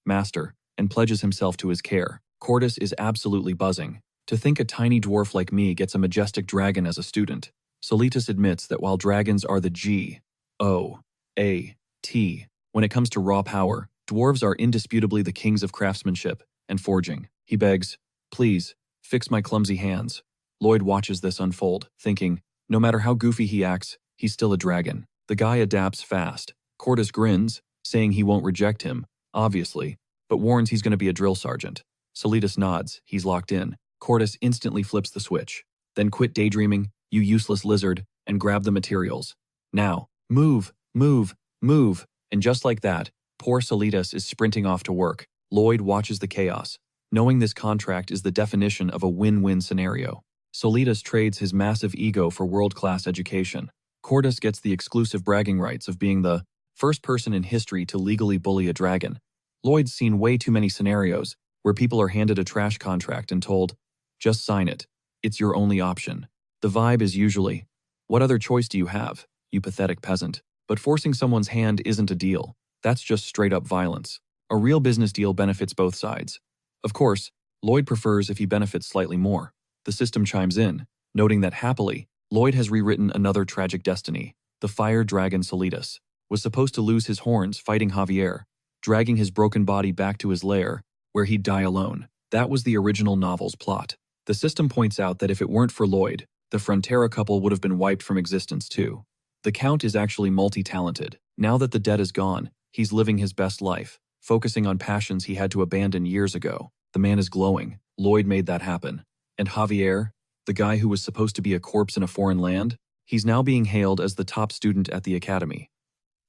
master, and pledges himself to his care. Corgadus is absolutely buzzing. To think a tiny dwarf like me gets a majestic dragon as a student. Solitas admits that while dragons are the G-O-A-T, when it comes to raw power, dwarves are indisputably the kings of craftsmanship and forging. He begs, please, fix my clumsy hands. Lloyd watches this unfold, thinking, no matter how goofy he acts, he's still a dragon. The guy adapts fast. Corgadus grins, saying he won't reject him, obviously, but warns he's going to be a drill sergeant. Solitas nods, he's locked in. Corgadus instantly flips the switch. Then quit daydreaming, you useless lizard, and grab the materials. Now, move, move, move. And just like that, poor Solitas is sprinting off to work. Lloyd watches the chaos, knowing this contract is the definition of a win-win scenario. Solitas trades his massive ego for world-class education. Corgadus gets the exclusive bragging rights of being the first person in history to legally bully a dragon. Lloyd's seen way too many scenarios where people are handed a trash contract and told, just sign it. It's your only option. The vibe is usually, what other choice do you have, you pathetic peasant? But forcing someone's hand isn't a deal. That's just straight-up violence. A real business deal benefits both sides. Of course, Lloyd prefers if he benefits slightly more. The system chimes in, noting that happily, Lloyd has rewritten another tragic destiny. The fire dragon Solitas was supposed to lose his horns fighting Javier, dragging his broken body back to his lair, where he'd die alone. That was the original novel's plot. The system points out that if it weren't for Lloyd, the Frontera couple would have been wiped from existence too. The Count is actually multi-talented. Now that the dead is gone, he's living his best life, focusing on passions he had to abandon years ago. The man is glowing. Lloyd made that happen. And Javier, the guy who was supposed to be a corpse in a foreign land, he's now being hailed as the top student at the academy.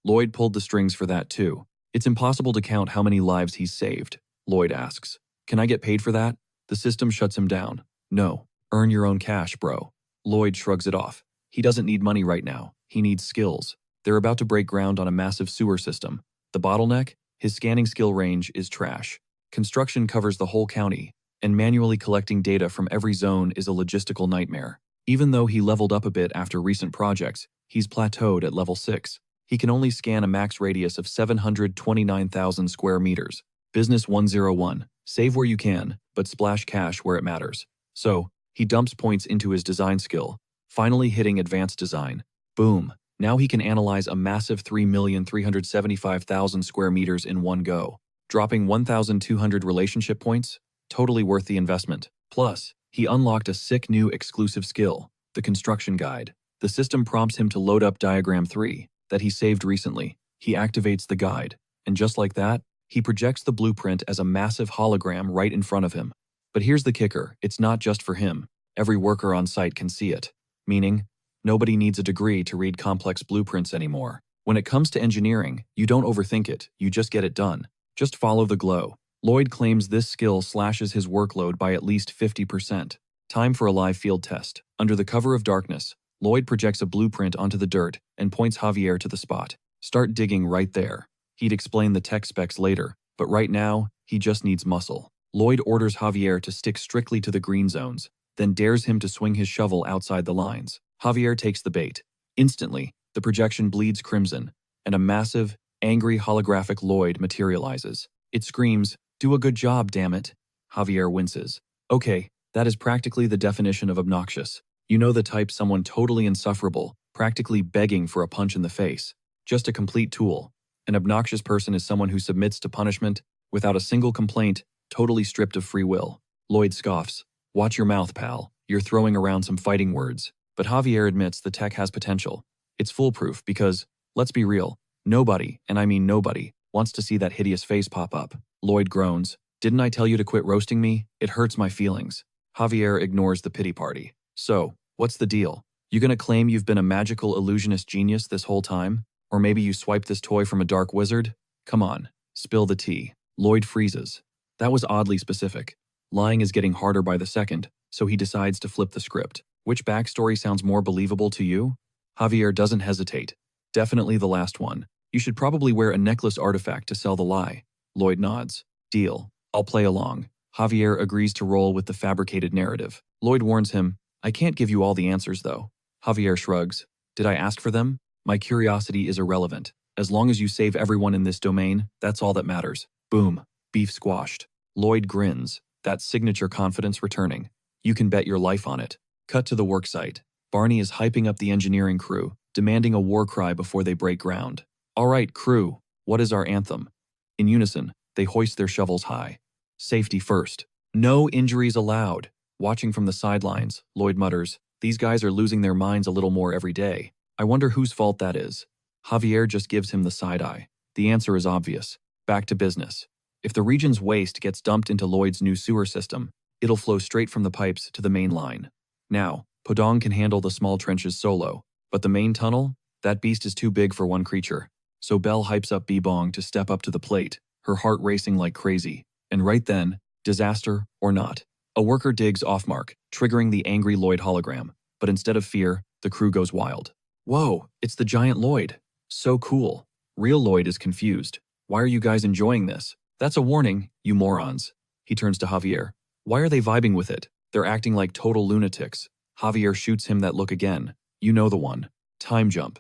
Lloyd pulled the strings for that too. It's impossible to count how many lives he's saved. Lloyd asks, can I get paid for that? The system shuts him down. No, earn your own cash, bro. Lloyd shrugs it off. He doesn't need money right now. He needs skills. They're about to break ground on a massive sewer system. The bottleneck? His scanning skill range is trash. Construction covers the whole county, and manually collecting data from every zone is a logistical nightmare. Even though he leveled up a bit after recent projects, he's plateaued at level 6. He can only scan a max radius of 729,000 square meters. Business 101. Save where you can, but splash cash where it matters. So, he dumps points into his design skill, finally hitting advanced design. Boom. Now he can analyze a massive 3,375,000 square meters in one go. Dropping 1,200 relationship points? Totally worth the investment. Plus, He unlocked a sick new exclusive skill, the construction guide. The system prompts him to load up Diagram 3 that he saved recently. He activates the guide, and just like that, he projects the blueprint as a massive hologram right in front of him. But here's the kicker, it's not just for him. Every worker on site can see it. Meaning, nobody needs a degree to read complex blueprints anymore. When it comes to engineering, you don't overthink it, you just get it done. Just follow the glow. Lloyd claims this skill slashes his workload by at least 50%. Time for a live field test. Under the cover of darkness, Lloyd projects a blueprint onto the dirt and points Javier to the spot. Start digging right there. He'd explain the tech specs later, but right now, he just needs muscle. Lloyd orders Javier to stick strictly to the green zones, then dares him to swing his shovel outside the lines. Javier takes the bait. Instantly, the projection bleeds crimson, and a massive, angry holographic Lloyd materializes. It screams, "Do a good job, damn it." Javier winces. Okay, that is practically the definition of obnoxious. You know the type, someone totally insufferable, practically begging for a punch in the face. Just a complete tool. An obnoxious person is someone who submits to punishment without a single complaint, totally stripped of free will. Lloyd scoffs. Watch your mouth, pal. You're throwing around some fighting words. But Javier admits the tech has potential. It's foolproof because, let's be real, nobody, and I mean nobody, wants to see that hideous face pop up. Lloyd groans. Didn't I tell you to quit roasting me? It hurts my feelings. Javier ignores the pity party. So, what's the deal? You gonna claim you've been a magical illusionist genius this whole time? Or maybe you swiped this toy from a dark wizard? Come on, spill the tea. Lloyd freezes. That was oddly specific. Lying is getting harder by the second, so he decides to flip the script. Which backstory sounds more believable to you? Javier doesn't hesitate. Definitely the last one. You should probably wear a necklace artifact to sell the lie. Lloyd nods. Deal. I'll play along. Javier agrees to roll with the fabricated narrative. Lloyd warns him, I can't give you all the answers though. Javier shrugs. Did I ask for them? My curiosity is irrelevant. As long as you save everyone in this domain, that's all that matters. Boom. Beef squashed. Lloyd grins, that signature confidence returning. You can bet your life on it. Cut to the worksite. Barney is hyping up the engineering crew, demanding a war cry before they break ground. All right, crew, what is our anthem? In unison, they hoist their shovels high. Safety first. No injuries allowed. Watching from the sidelines, Lloyd mutters, these guys are losing their minds a little more every day. I wonder whose fault that is. Javier just gives him the side eye. The answer is obvious. Back to business. If the region's waste gets dumped into Lloyd's new sewer system, it'll flow straight from the pipes to the main line. Now, Podong can handle the small trenches solo, but the main tunnel? That beast is too big for one creature. So Belle hypes up Bebong to step up to the plate, her heart racing like crazy. And right then, disaster or not, a worker digs off mark, triggering the angry Lloyd hologram. But instead of fear, the crew goes wild. Whoa, it's the giant Lloyd. So cool. Real Lloyd is confused. Why are you guys enjoying this? That's a warning, you morons. He turns to Javier. Why are they vibing with it? They're acting like total lunatics. Javier shoots him that look again. You know the one. Time jump.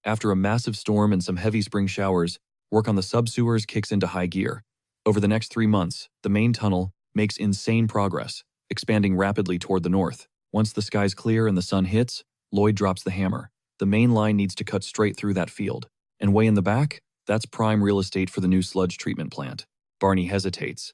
After a massive storm and some heavy spring showers, work on the sub-sewers kicks into high gear. Over the next 3 months, the main tunnel makes insane progress, expanding rapidly toward the north. Once the sky's clear and the sun hits, Lloyd drops the hammer. The main line needs to cut straight through that field. And way in the back, that's prime real estate for the new sludge treatment plant. Barney hesitates.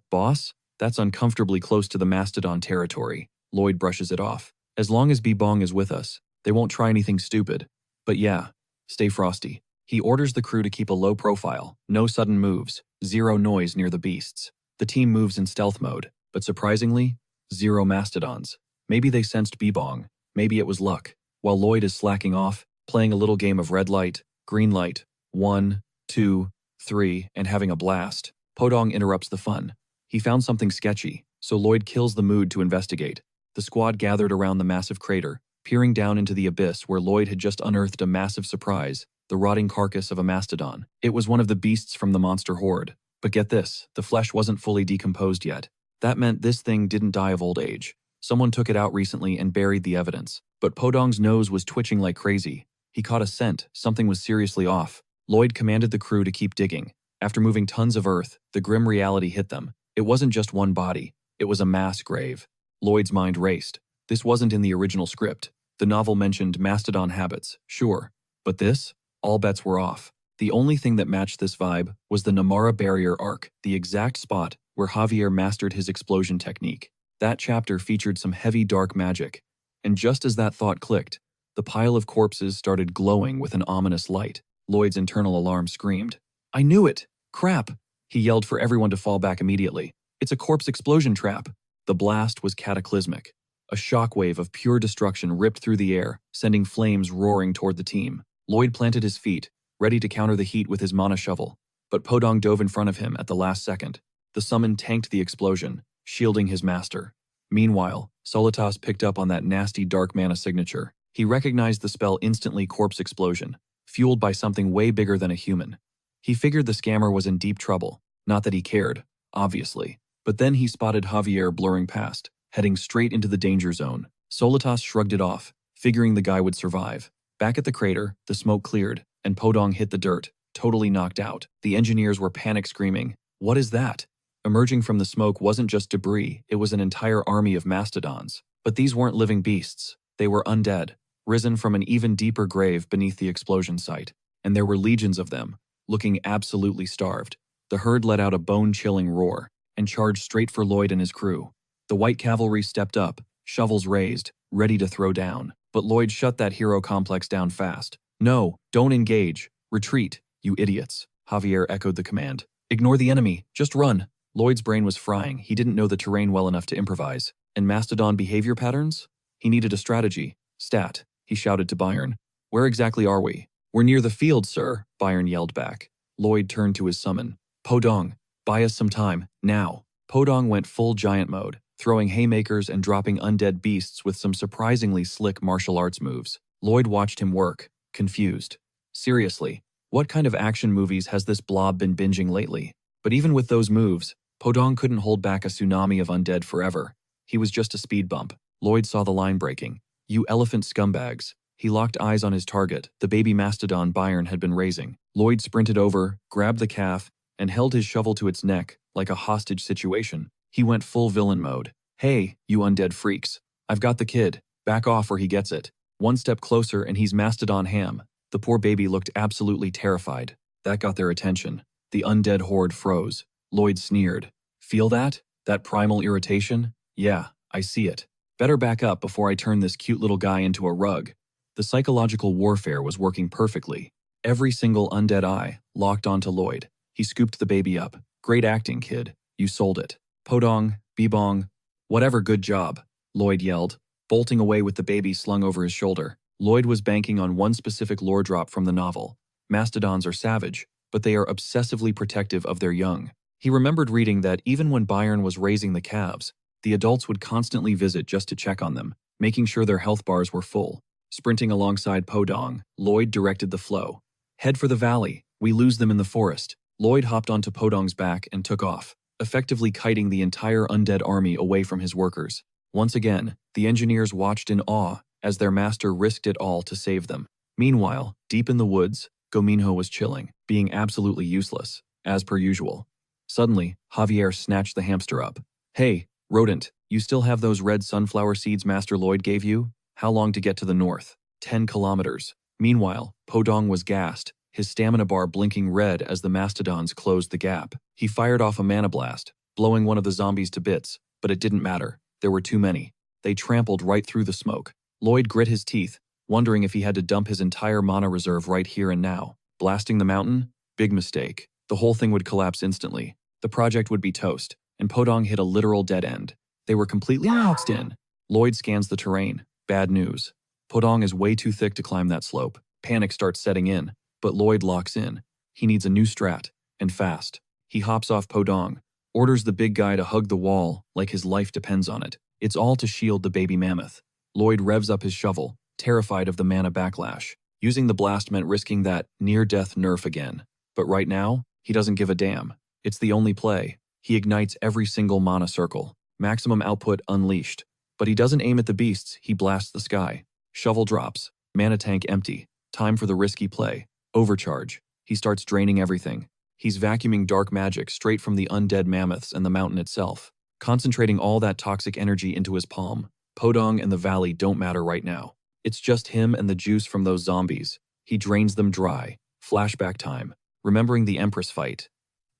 Boss? That's uncomfortably close to the Mastodon territory. Lloyd brushes it off. As long as Bebong is with us, they won't try anything stupid. But yeah, stay frosty. He orders the crew to keep a low profile, no sudden moves, zero noise near the beasts. The team moves in stealth mode, but surprisingly, zero mastodons. Maybe they sensed Bebong, maybe it was luck. While Lloyd is slacking off, playing a little game of red light, green light, 1, 2, 3, and having a blast, Podong interrupts the fun. He found something sketchy, so Lloyd kills the mood to investigate. The squad gathered around the massive crater, peering down into the abyss where Lloyd had just unearthed a massive surprise, the rotting carcass of a mastodon. It was one of the beasts from the monster horde. But get this, the flesh wasn't fully decomposed yet. That meant this thing didn't die of old age. Someone took it out recently and buried the evidence. But Podong's nose was twitching like crazy. He caught a scent, something was seriously off. Lloyd commanded the crew to keep digging. After moving tons of earth, the grim reality hit them. It wasn't just one body, it was a mass grave. Lloyd's mind raced. This wasn't in the original script. The novel mentioned mastodon habits, sure. But this? All bets were off. The only thing that matched this vibe was the Namara barrier arc, the exact spot where Javier mastered his explosion technique. That chapter featured some heavy dark magic, and just as that thought clicked, the pile of corpses started glowing with an ominous light. Lloyd's internal alarm screamed. I knew it! Crap! He yelled for everyone to fall back immediately. It's a corpse explosion trap. The blast was cataclysmic. A shockwave of pure destruction ripped through the air, sending flames roaring toward the team. Lloyd planted his feet, ready to counter the heat with his mana shovel, but Podong dove in front of him at the last second. The summon tanked the explosion, shielding his master. Meanwhile, Solitas picked up on that nasty dark mana signature. He recognized the spell instantly corpse explosion, fueled by something way bigger than a human. He figured the scammer was in deep trouble, not that he cared, obviously. But then he spotted Javier blurring past, heading straight into the danger zone. Solitas shrugged it off, figuring the guy would survive. Back at the crater, the smoke cleared, and Podong hit the dirt, totally knocked out. The engineers were panic screaming, "What is that?" Emerging from the smoke wasn't just debris, it was an entire army of mastodons. But these weren't living beasts, they were undead, risen from an even deeper grave beneath the explosion site. And there were legions of them, looking absolutely starved. The herd let out a bone-chilling roar, and charged straight for Lloyd and his crew. The white cavalry stepped up, shovels raised, ready to throw down. But Lloyd shut that hero complex down fast. "No, don't engage. Retreat, you idiots." Javier echoed the command. "Ignore the enemy, just run." Lloyd's brain was frying. He didn't know the terrain well enough to improvise. And mastodon behavior patterns? He needed a strategy. "Stat," he shouted to Byron. "Where exactly are we?" "We're near the field, sir," Byron yelled back. Lloyd turned to his summon. "Podong, buy us some time, now." Podong went full giant mode, throwing haymakers and dropping undead beasts with some surprisingly slick martial arts moves. Lloyd watched him work, confused. Seriously, what kind of action movies has this blob been binging lately? But even with those moves, Podong couldn't hold back a tsunami of undead forever. He was just a speed bump. Lloyd saw the line breaking. "You elephant scumbags." He locked eyes on his target, the baby mastodon Byron had been raising. Lloyd sprinted over, grabbed the calf, and held his shovel to its neck, like a hostage situation. He went full villain mode. "Hey, you undead freaks. I've got the kid. Back off or he gets it." One step closer and he's mastodon ham. The poor baby looked absolutely terrified. That got their attention. The undead horde froze. Lloyd sneered. "Feel that? That primal irritation? Yeah, I see it. Better back up before I turn this cute little guy into a rug." The psychological warfare was working perfectly. Every single undead eye locked onto Lloyd. He scooped the baby up. "Great acting, kid. You sold it." "Podong, Bebong, whatever, good job," Lloyd yelled, bolting away with the baby slung over his shoulder. Lloyd was banking on one specific lore drop from the novel. Mastodons are savage, but they are obsessively protective of their young. He remembered reading that even when Byron was raising the calves, the adults would constantly visit just to check on them, making sure their health bars were full. Sprinting alongside Podong, Lloyd directed the flow. "Head for the valley. We lose them in the forest." Lloyd hopped onto Podong's back and took off, effectively kiting the entire undead army away from his workers. Once again, the engineers watched in awe as their master risked it all to save them. Meanwhile, deep in the woods, Gominho was chilling, being absolutely useless, as per usual. Suddenly, Javier snatched the hamster up. "Hey, rodent, you still have those red sunflower seeds Master Lloyd gave you? How long to get to the north?" 10 kilometers. Meanwhile, Podong was gassed, his stamina bar blinking red as the mastodons closed the gap. He fired off a mana blast, blowing one of the zombies to bits, but it didn't matter. There were too many. They trampled right through the smoke. Lloyd grit his teeth, wondering if he had to dump his entire mana reserve right here and now. Blasting the mountain? Big mistake. The whole thing would collapse instantly. The project would be toast, and Podong hit a literal dead end. They were completely boxed in. Lloyd scans the terrain. Bad news. Podong is way too thick to climb that slope. Panic starts setting in, but Lloyd locks in. He needs a new strat, and fast. He hops off Podong, orders the big guy to hug the wall like his life depends on it. It's all to shield the baby mammoth. Lloyd revs up his shovel, terrified of the mana backlash. Using the blast meant risking that near-death nerf again. But right now, he doesn't give a damn. It's the only play. He ignites every single mana circle. Maximum output unleashed. But he doesn't aim at the beasts, he blasts the sky. Shovel drops. Mana tank empty. Time for the risky play. Overcharge. He starts draining everything. He's vacuuming dark magic straight from the undead mammoths and the mountain itself, concentrating all that toxic energy into his palm. Podong and the valley don't matter right now. It's just him and the juice from those zombies. He drains them dry. Flashback time. Remembering the Empress fight.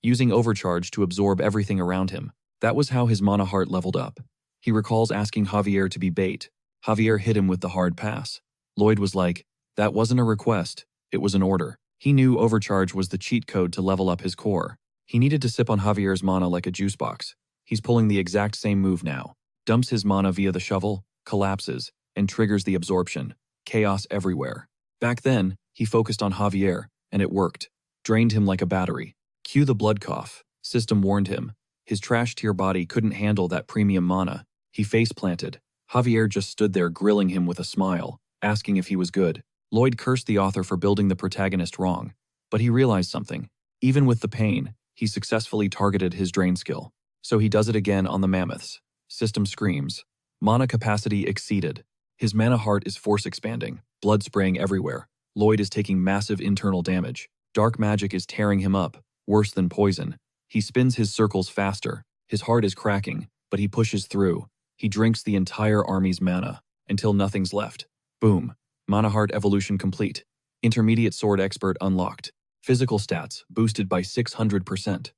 Using overcharge to absorb everything around him. That was how his mana heart leveled up. He recalls asking Javier to be bait. Javier hit him with the hard pass. Lloyd was like, that wasn't a request, it was an order. He knew overcharge was the cheat code to level up his core. He needed to sip on Javier's mana like a juice box. He's pulling the exact same move now. Dumps his mana via the shovel, collapses, and triggers the absorption. Chaos everywhere. Back then, he focused on Javier, and it worked. Drained him like a battery. Cue the blood cough. System warned him. His trash-tier body couldn't handle that premium mana. He face-planted. Javier just stood there grilling him with a smile, asking if he was good. Lloyd cursed the author for building the protagonist wrong. But he realized something. Even with the pain, he successfully targeted his drain skill. So he does it again on the mammoths. System screams. Mana capacity exceeded. His mana heart is force expanding, blood spraying everywhere. Lloyd is taking massive internal damage. Dark magic is tearing him up, worse than poison. He spins his circles faster. His heart is cracking, but he pushes through. He drinks the entire army's mana, until nothing's left. Boom. Mana heart evolution complete. Intermediate sword expert unlocked. Physical stats boosted by 600%.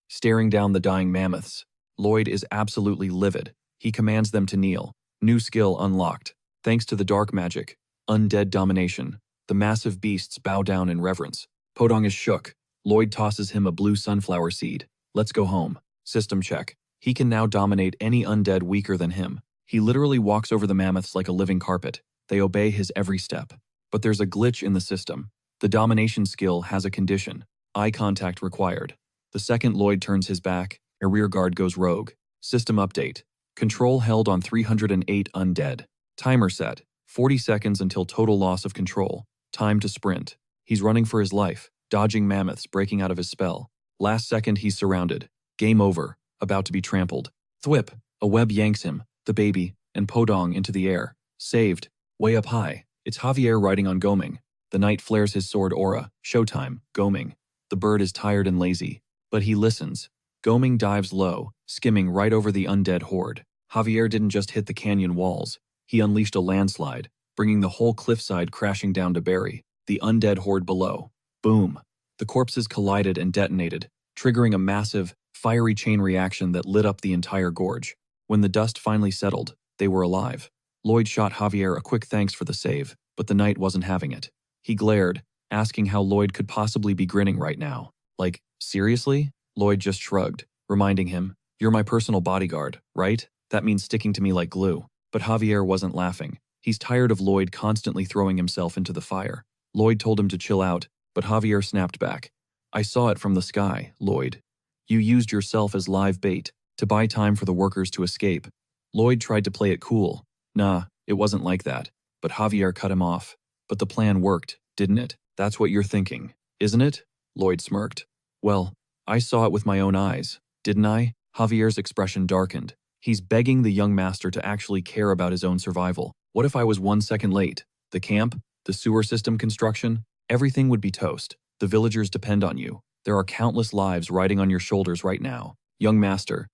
Staring down the dying mammoths, Lloyd is absolutely livid. He commands them to kneel. New skill unlocked. Thanks to the dark magic, undead domination, the massive beasts bow down in reverence. Podong is shook. Lloyd tosses him a blue sunflower seed. Let's go home. System check. He can now dominate any undead weaker than him. He literally walks over the mammoths like a living carpet. They obey his every step. But there's a glitch in the system. The domination skill has a condition. Eye contact required. The second Lloyd turns his back, a rearguard goes rogue. System update. Control held on 308 undead. Timer set. 40 seconds until total loss of control. Time to sprint. He's running for his life, dodging mammoths breaking out of his spell. Last second he's surrounded. Game over. About to be trampled. Thwip. A web yanks him, the baby, and Podong into the air. Saved. Way up high. It's Javier riding on Goming. The knight flares his sword aura. Showtime. Goming. The bird is tired and lazy. But he listens. Goming dives low, skimming right over the undead horde. Javier didn't just hit the canyon walls. He unleashed a landslide, bringing the whole cliffside crashing down to bury the undead horde below. Boom. The corpses collided and detonated, triggering a massive, fiery chain reaction that lit up the entire gorge. When the dust finally settled, they were alive. Lloyd shot Javier a quick thanks for the save, but the knight wasn't having it. He glared, asking how Lloyd could possibly be grinning right now. Like, seriously? Lloyd just shrugged, reminding him, you're my personal bodyguard, right? That means sticking to me like glue. But Javier wasn't laughing. He's tired of Lloyd constantly throwing himself into the fire. Lloyd told him to chill out, but Javier snapped back. I saw it from the sky, Lloyd. You used yourself as live bait to buy time for the workers to escape. Lloyd tried to play it cool. Nah, it wasn't like that. But Javier cut him off. But the plan worked, didn't it? That's what you're thinking, isn't it? Lloyd smirked. Well, I saw it with my own eyes, didn't I? Javier's expression darkened. He's begging the young master to actually care about his own survival. What if I was 1 second late? The camp, the sewer system construction, everything would be toast. The villagers depend on you. There are countless lives riding on your shoulders right now. Young master,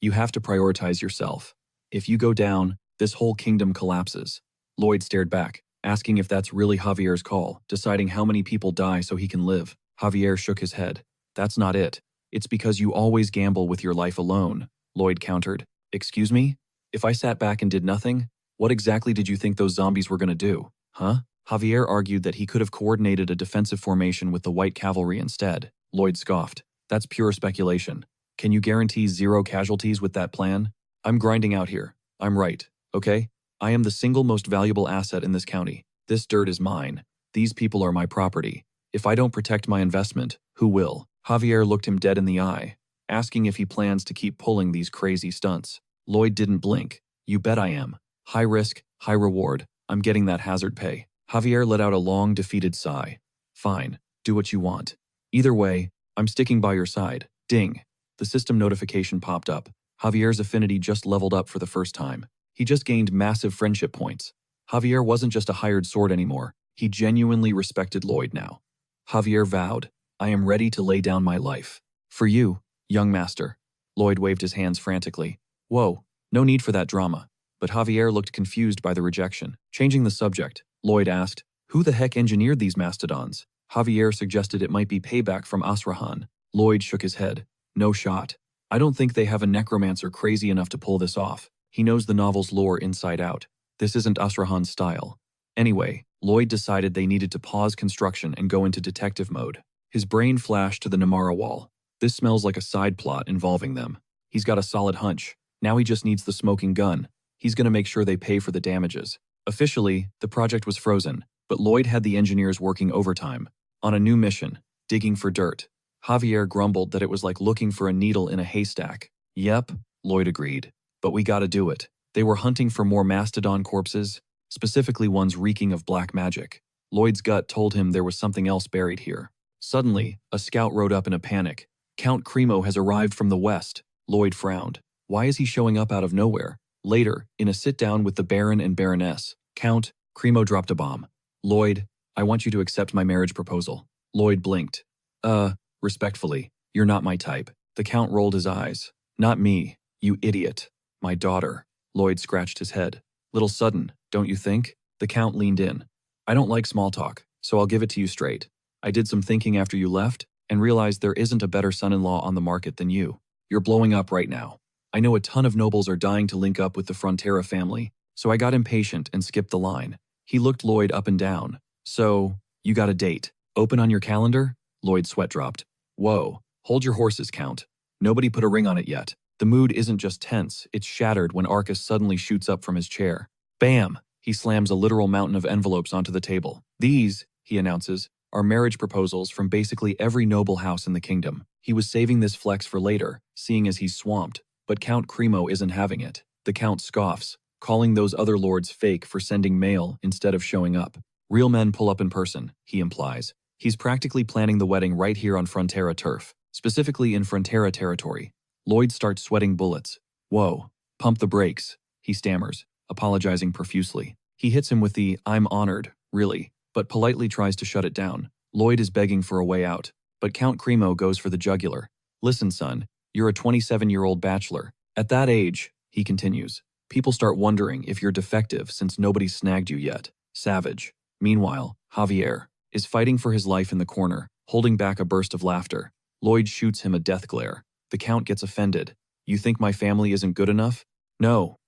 you have to prioritize yourself. If you go down, this whole kingdom collapses. Lloyd stared back, asking if that's really Javier's call, deciding how many people die so he can live. Javier shook his head. That's not it. It's because you always gamble with your life alone, Lloyd countered. Excuse me? If I sat back and did nothing, what exactly did you think those zombies were going to do, huh? Javier argued that he could have coordinated a defensive formation with the white cavalry instead. Lloyd scoffed. That's pure speculation. Can you guarantee 0 casualties with that plan? I'm grinding out here. I'm right, okay? I am the single most valuable asset in this county. This dirt is mine. These people are my property. If I don't protect my investment, who will? Javier looked him dead in the eye, asking if he plans to keep pulling these crazy stunts. Lloyd didn't blink. You bet I am. High risk, high reward. I'm getting that hazard pay. Javier let out a long, defeated sigh. Fine, do what you want. Either way, I'm sticking by your side. Ding. The system notification popped up. Javier's affinity just leveled up for the first time. He just gained massive friendship points. Javier wasn't just a hired sword anymore. He genuinely respected Lloyd now. Javier vowed, I am ready to lay down my life. For you, young master. Lloyd waved his hands frantically. Whoa, no need for that drama. But Javier looked confused by the rejection. Changing the subject, Lloyd asked, who the heck engineered these mastodons? Javier suggested it might be payback from Asrahan. Lloyd shook his head. No shot. I don't think they have a necromancer crazy enough to pull this off. He knows the novel's lore inside out. This isn't Asrahan's style. Anyway, Lloyd decided they needed to pause construction and go into detective mode. His brain flashed to the Namara wall. This smells like a side plot involving them. He's got a solid hunch. Now he just needs the smoking gun. He's gonna make sure they pay for the damages. Officially, the project was frozen, but Lloyd had the engineers working overtime, on a new mission, digging for dirt. Javier grumbled that it was like looking for a needle in a haystack. Yep, Lloyd agreed. But we gotta do it. They were hunting for more mastodon corpses, specifically ones reeking of black magic. Lloyd's gut told him there was something else buried here. Suddenly, a scout rode up in a panic. Count Cremo has arrived from the west. Lloyd frowned. Why is he showing up out of nowhere? Later, in a sit-down with the Baron and Baroness, Count Cremo dropped a bomb. Lloyd, I want you to accept my marriage proposal. Lloyd blinked. Respectfully, you're not my type. The Count rolled his eyes. Not me, you idiot. My daughter. Lloyd scratched his head. Little sudden, don't you think? The Count leaned in. I don't like small talk, so I'll give it to you straight. I did some thinking after you left, and realized there isn't a better son-in-law on the market than you. You're blowing up right now. I know a ton of nobles are dying to link up with the Frontera family, so I got impatient and skipped the line. He looked Lloyd up and down. So, you got a date. Open on your calendar? Lloyd's sweat dropped. Whoa, hold your horses, Count. Nobody put a ring on it yet. The mood isn't just tense, it's shattered when Arcus suddenly shoots up from his chair. Bam! He slams a literal mountain of envelopes onto the table. These, he announces, are marriage proposals from basically every noble house in the kingdom. He was saving this flex for later, seeing as he's swamped, but Count Cremo isn't having it. The Count scoffs, calling those other lords fake for sending mail instead of showing up. Real men pull up in person, he implies. He's practically planning the wedding right here on Frontera turf, specifically in Frontera territory. Lloyd starts sweating bullets. Whoa, pump the brakes, he stammers, apologizing profusely. He hits him with the, I'm honored, really, but politely tries to shut it down. Lloyd is begging for a way out, but Count Cremo goes for the jugular. Listen, son, you're a 27-year-old bachelor. At that age, he continues, people start wondering if you're defective since nobody's snagged you yet. Savage. Meanwhile, Javier is fighting for his life in the corner, holding back a burst of laughter. Lloyd shoots him a death glare. The Count gets offended. You think my family isn't good enough? No.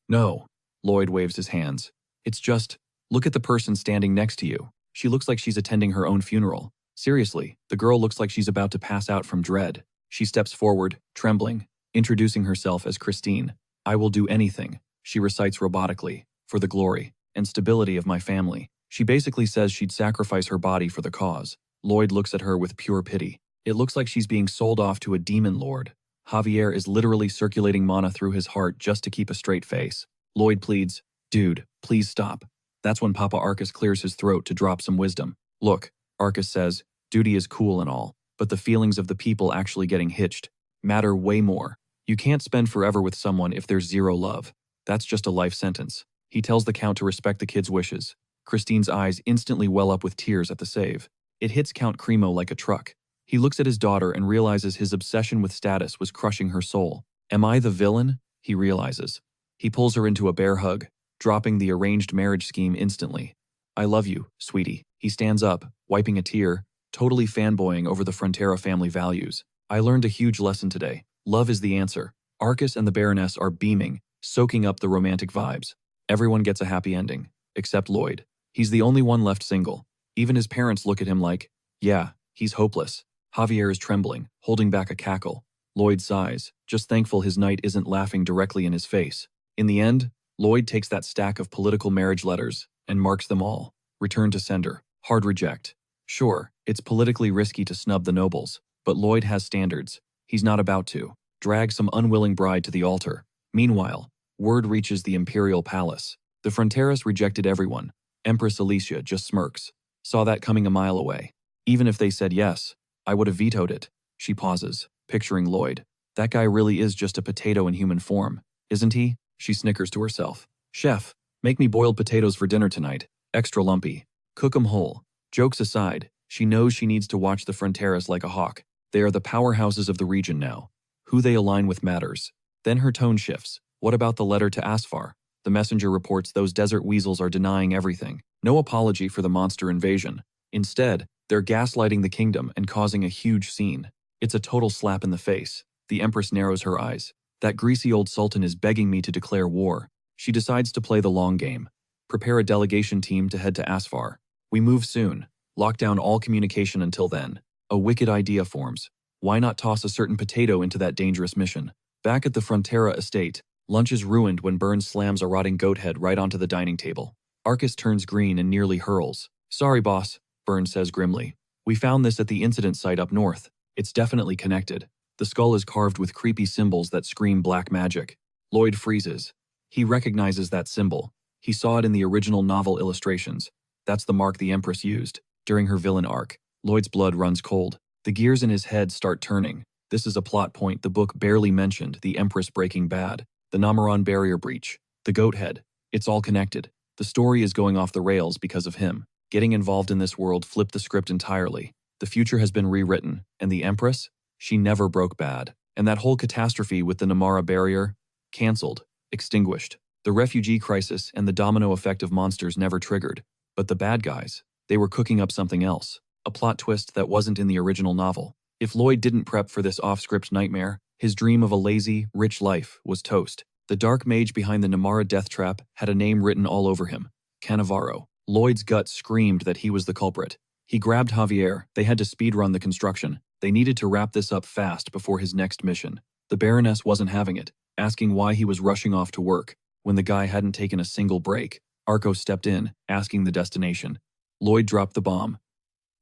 Lloyd waves his hands. It's just, look at the person standing next to you. She looks like she's attending her own funeral. Seriously, the girl looks like she's about to pass out from dread. She steps forward, trembling, introducing herself as Christine. I will do anything, she recites robotically, for the glory and stability of my family. She basically says she'd sacrifice her body for the cause. Lloyd looks at her with pure pity. It looks like she's being sold off to a demon lord. Javier is literally circulating mana through his heart just to keep a straight face. Lloyd pleads, dude, please stop. That's when Papa Arcus clears his throat to drop some wisdom. Look, Arcus says, duty is cool and all, but the feelings of the people actually getting hitched matter way more. You can't spend forever with someone if there's zero love. That's just a life sentence. He tells the Count to respect the kid's wishes. Christine's eyes instantly well up with tears at the save. It hits Count Cremo like a truck. He looks at his daughter and realizes his obsession with status was crushing her soul. Am I the villain? He realizes. He pulls her into a bear hug, dropping the arranged marriage scheme instantly. I love you, sweetie. He stands up, wiping a tear, totally fanboying over the Frontera family values. I learned a huge lesson today. Love is the answer. Arcus and the Baroness are beaming, soaking up the romantic vibes. Everyone gets a happy ending, except Lloyd. He's the only one left single. Even his parents look at him like, yeah, he's hopeless. Javier is trembling, holding back a cackle. Lloyd sighs, just thankful his knight isn't laughing directly in his face. In the end, Lloyd takes that stack of political marriage letters and marks them all. Return to sender. Hard reject. Sure, it's politically risky to snub the nobles, but Lloyd has standards. He's not about to drag some unwilling bride to the altar. Meanwhile, word reaches the imperial palace. The Fronteras rejected everyone. Empress Alicia just smirks. Saw that coming a mile away. Even if they said yes, I would have vetoed it. She pauses, picturing Lloyd. That guy really is just a potato in human form, isn't he? She snickers to herself. Chef, make me boiled potatoes for dinner tonight. Extra lumpy. Cook 'em whole. Jokes aside, she knows she needs to watch the Fronteras like a hawk. They are the powerhouses of the region now. Who they align with matters. Then her tone shifts. What about the letter to Asfar? The messenger reports those desert weasels are denying everything. No apology for the monster invasion. Instead, they're gaslighting the kingdom and causing a huge scene. It's a total slap in the face. The Empress narrows her eyes. That greasy old sultan is begging me to declare war. She decides to play the long game. Prepare a delegation team to head to Asfar. We move soon. Lock down all communication until then. A wicked idea forms. Why not toss a certain potato into that dangerous mission? Back at the Frontera estate, lunch is ruined when Burns slams a rotting goat head right onto the dining table. Arcus turns green and nearly hurls. Sorry, boss, Burns says grimly. We found this at the incident site up north. It's definitely connected. The skull is carved with creepy symbols that scream black magic. Lloyd freezes. He recognizes that symbol. He saw it in the original novel illustrations. That's the mark the Empress used during her villain arc. Lloyd's blood runs cold. The gears in his head start turning. This is a plot point the book barely mentioned, the Empress breaking bad, the Namaron barrier breach, the goat head. It's all connected. The story is going off the rails because of him. Getting involved in this world flipped the script entirely. The future has been rewritten, and the Empress? She never broke bad. And that whole catastrophe with the Namara barrier? Cancelled. Extinguished. The refugee crisis and the domino effect of monsters never triggered. But the bad guys, they were cooking up something else. A plot twist that wasn't in the original novel. If Lloyd didn't prep for this off-script nightmare, his dream of a lazy, rich life was toast. The dark mage behind the Namara death trap had a name written all over him. Cannavaro. Lloyd's gut screamed that he was the culprit. He grabbed Javier. They had to speedrun the construction. They needed to wrap this up fast before his next mission. The Baroness wasn't having it, asking why he was rushing off to work when the guy hadn't taken a single break. Arco stepped in, asking the destination. Lloyd dropped the bomb.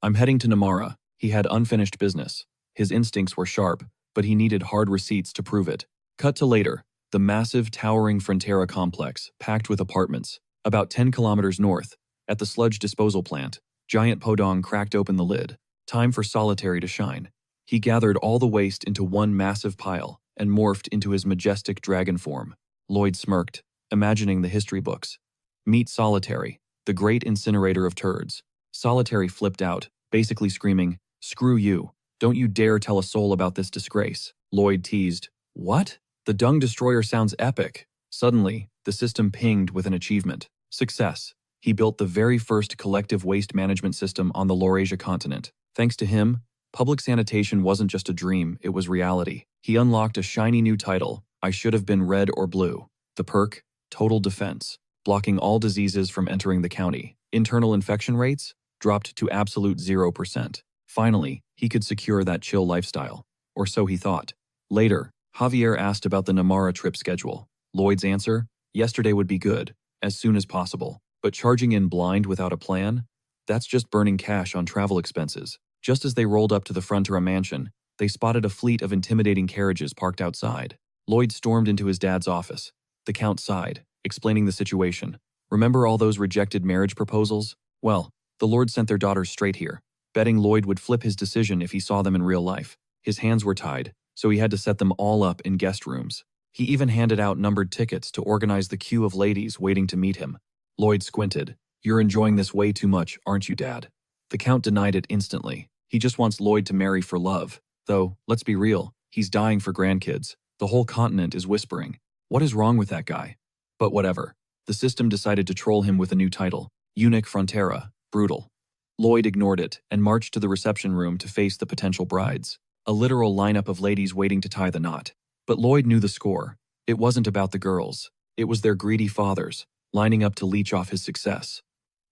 I'm heading to Namara. He had unfinished business. His instincts were sharp, but he needed hard receipts to prove it. Cut to later. The massive, towering Frontera complex, packed with apartments, about 10 kilometers north, at the sludge disposal plant. Giant Podong cracked open the lid. Time for Solitary to shine. He gathered all the waste into one massive pile and morphed into his majestic dragon form. Lloyd smirked, imagining the history books. Meet Solitary, the great incinerator of turds. Solitary flipped out, basically screaming, "Screw you. Don't you dare tell a soul about this disgrace." Lloyd teased, "What? The Dung Destroyer sounds epic." Suddenly, the system pinged with an achievement. Success. He built the very first collective waste management system on the Laurasia continent. Thanks to him, public sanitation wasn't just a dream, it was reality. He unlocked a shiny new title, I Should Have Been Red or Blue. The perk, Total Defense, blocking all diseases from entering the county. Internal infection rates dropped to absolute 0%. Finally, he could secure that chill lifestyle. Or so he thought. Later, Javier asked about the Namara trip schedule. Lloyd's answer? Yesterday would be good, as soon as possible. But charging in blind without a plan? That's just burning cash on travel expenses. Just as they rolled up to the Frontera mansion, they spotted a fleet of intimidating carriages parked outside. Lloyd stormed into his dad's office. The Count sighed, explaining the situation. Remember all those rejected marriage proposals? Well, the Lord sent their daughters straight here, betting Lloyd would flip his decision if he saw them in real life. His hands were tied, so he had to set them all up in guest rooms. He even handed out numbered tickets to organize the queue of ladies waiting to meet him. Lloyd squinted. You're enjoying this way too much, aren't you, Dad? The Count denied it instantly. He just wants Lloyd to marry for love. Though, let's be real, he's dying for grandkids. The whole continent is whispering. What is wrong with that guy? But whatever. The system decided to troll him with a new title. Eunuch Frontera, Brutal. Lloyd ignored it and marched to the reception room to face the potential brides. A literal lineup of ladies waiting to tie the knot. But Lloyd knew the score. It wasn't about the girls. It was their greedy fathers, lining up to leech off his success.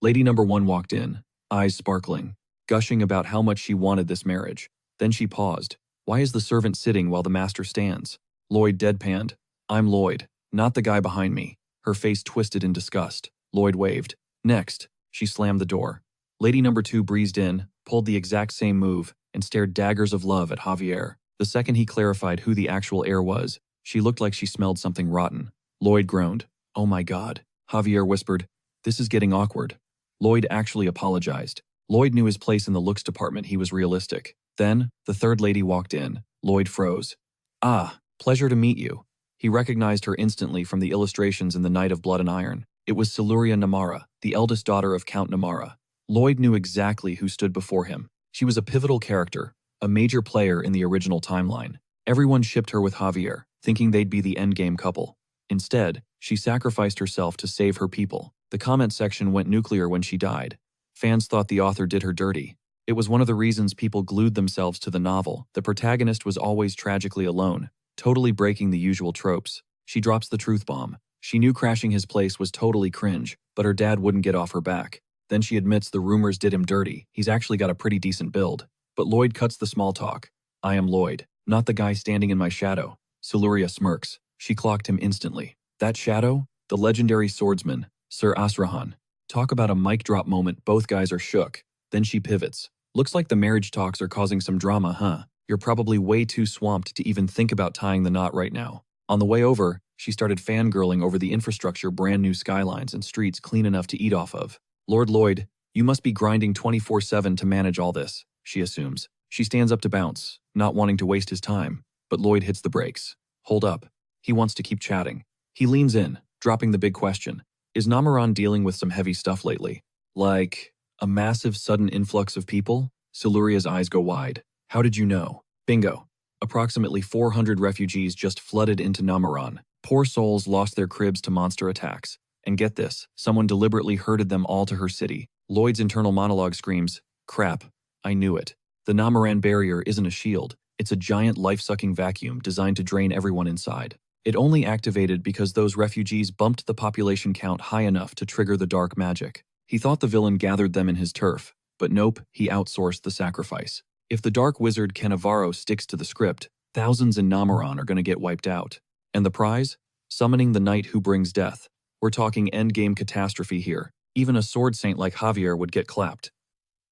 Lady number 1 walked in, eyes sparkling, gushing about how much she wanted this marriage. Then she paused. Why is the servant sitting while the master stands? Lloyd deadpanned. I'm Lloyd, not the guy behind me. Her face twisted in disgust. Lloyd waved. Next, she slammed the door. Lady number 2 breezed in, pulled the exact same move, and stared daggers of love at Javier. The second he clarified who the actual heir was, she looked like she smelled something rotten. Lloyd groaned. Oh my God. Javier whispered. This is getting awkward. Lloyd actually apologized. Lloyd knew his place in the looks department. He was realistic. Then, the third lady walked in. Lloyd froze. Ah, pleasure to meet you. He recognized her instantly from the illustrations in The Night of Blood and Iron. It was Siluria Namara, the eldest daughter of Count Namara. Lloyd knew exactly who stood before him. She was a pivotal character, a major player in the original timeline. Everyone shipped her with Javier, thinking they'd be the endgame couple. Instead, she sacrificed herself to save her people. The comment section went nuclear when she died. Fans thought the author did her dirty. It was one of the reasons people glued themselves to the novel. The protagonist was always tragically alone, totally breaking the usual tropes. She drops the truth bomb. She knew crashing his place was totally cringe, but her dad wouldn't get off her back. Then she admits the rumors did him dirty. He's actually got a pretty decent build. But Lloyd cuts the small talk. I am Lloyd, not the guy standing in my shadow. Siluria smirks. She clocked him instantly. That shadow? The legendary swordsman, Sir Asrahan. Talk about a mic drop moment, both guys are shook. Then she pivots. Looks like the marriage talks are causing some drama, huh? You're probably way too swamped to even think about tying the knot right now. On the way over, she started fangirling over the infrastructure, brand new skylines and streets clean enough to eat off of. Lord Lloyd, you must be grinding 24/7 to manage all this, she assumes. She stands up to bounce, not wanting to waste his time, but Lloyd hits the brakes. Hold up. He wants to keep chatting. He leans in, dropping the big question. Is Namaran dealing with some heavy stuff lately? Like, a massive sudden influx of people? Siluria's eyes go wide. How did you know? Bingo. Approximately 400 refugees just flooded into Namaran. Poor souls lost their cribs to monster attacks. And get this, someone deliberately herded them all to her city. Lloyd's internal monologue screams, crap, I knew it. The Namaran barrier isn't a shield, it's a giant life-sucking vacuum designed to drain everyone inside. It only activated because those refugees bumped the population count high enough to trigger the dark magic. He thought the villain gathered them in his turf, but nope, he outsourced the sacrifice. If the dark wizard Cannavaro sticks to the script, thousands in Namaran are going to get wiped out. And the prize? Summoning the knight who brings death. We're talking endgame catastrophe here. Even a sword saint like Javier would get clapped.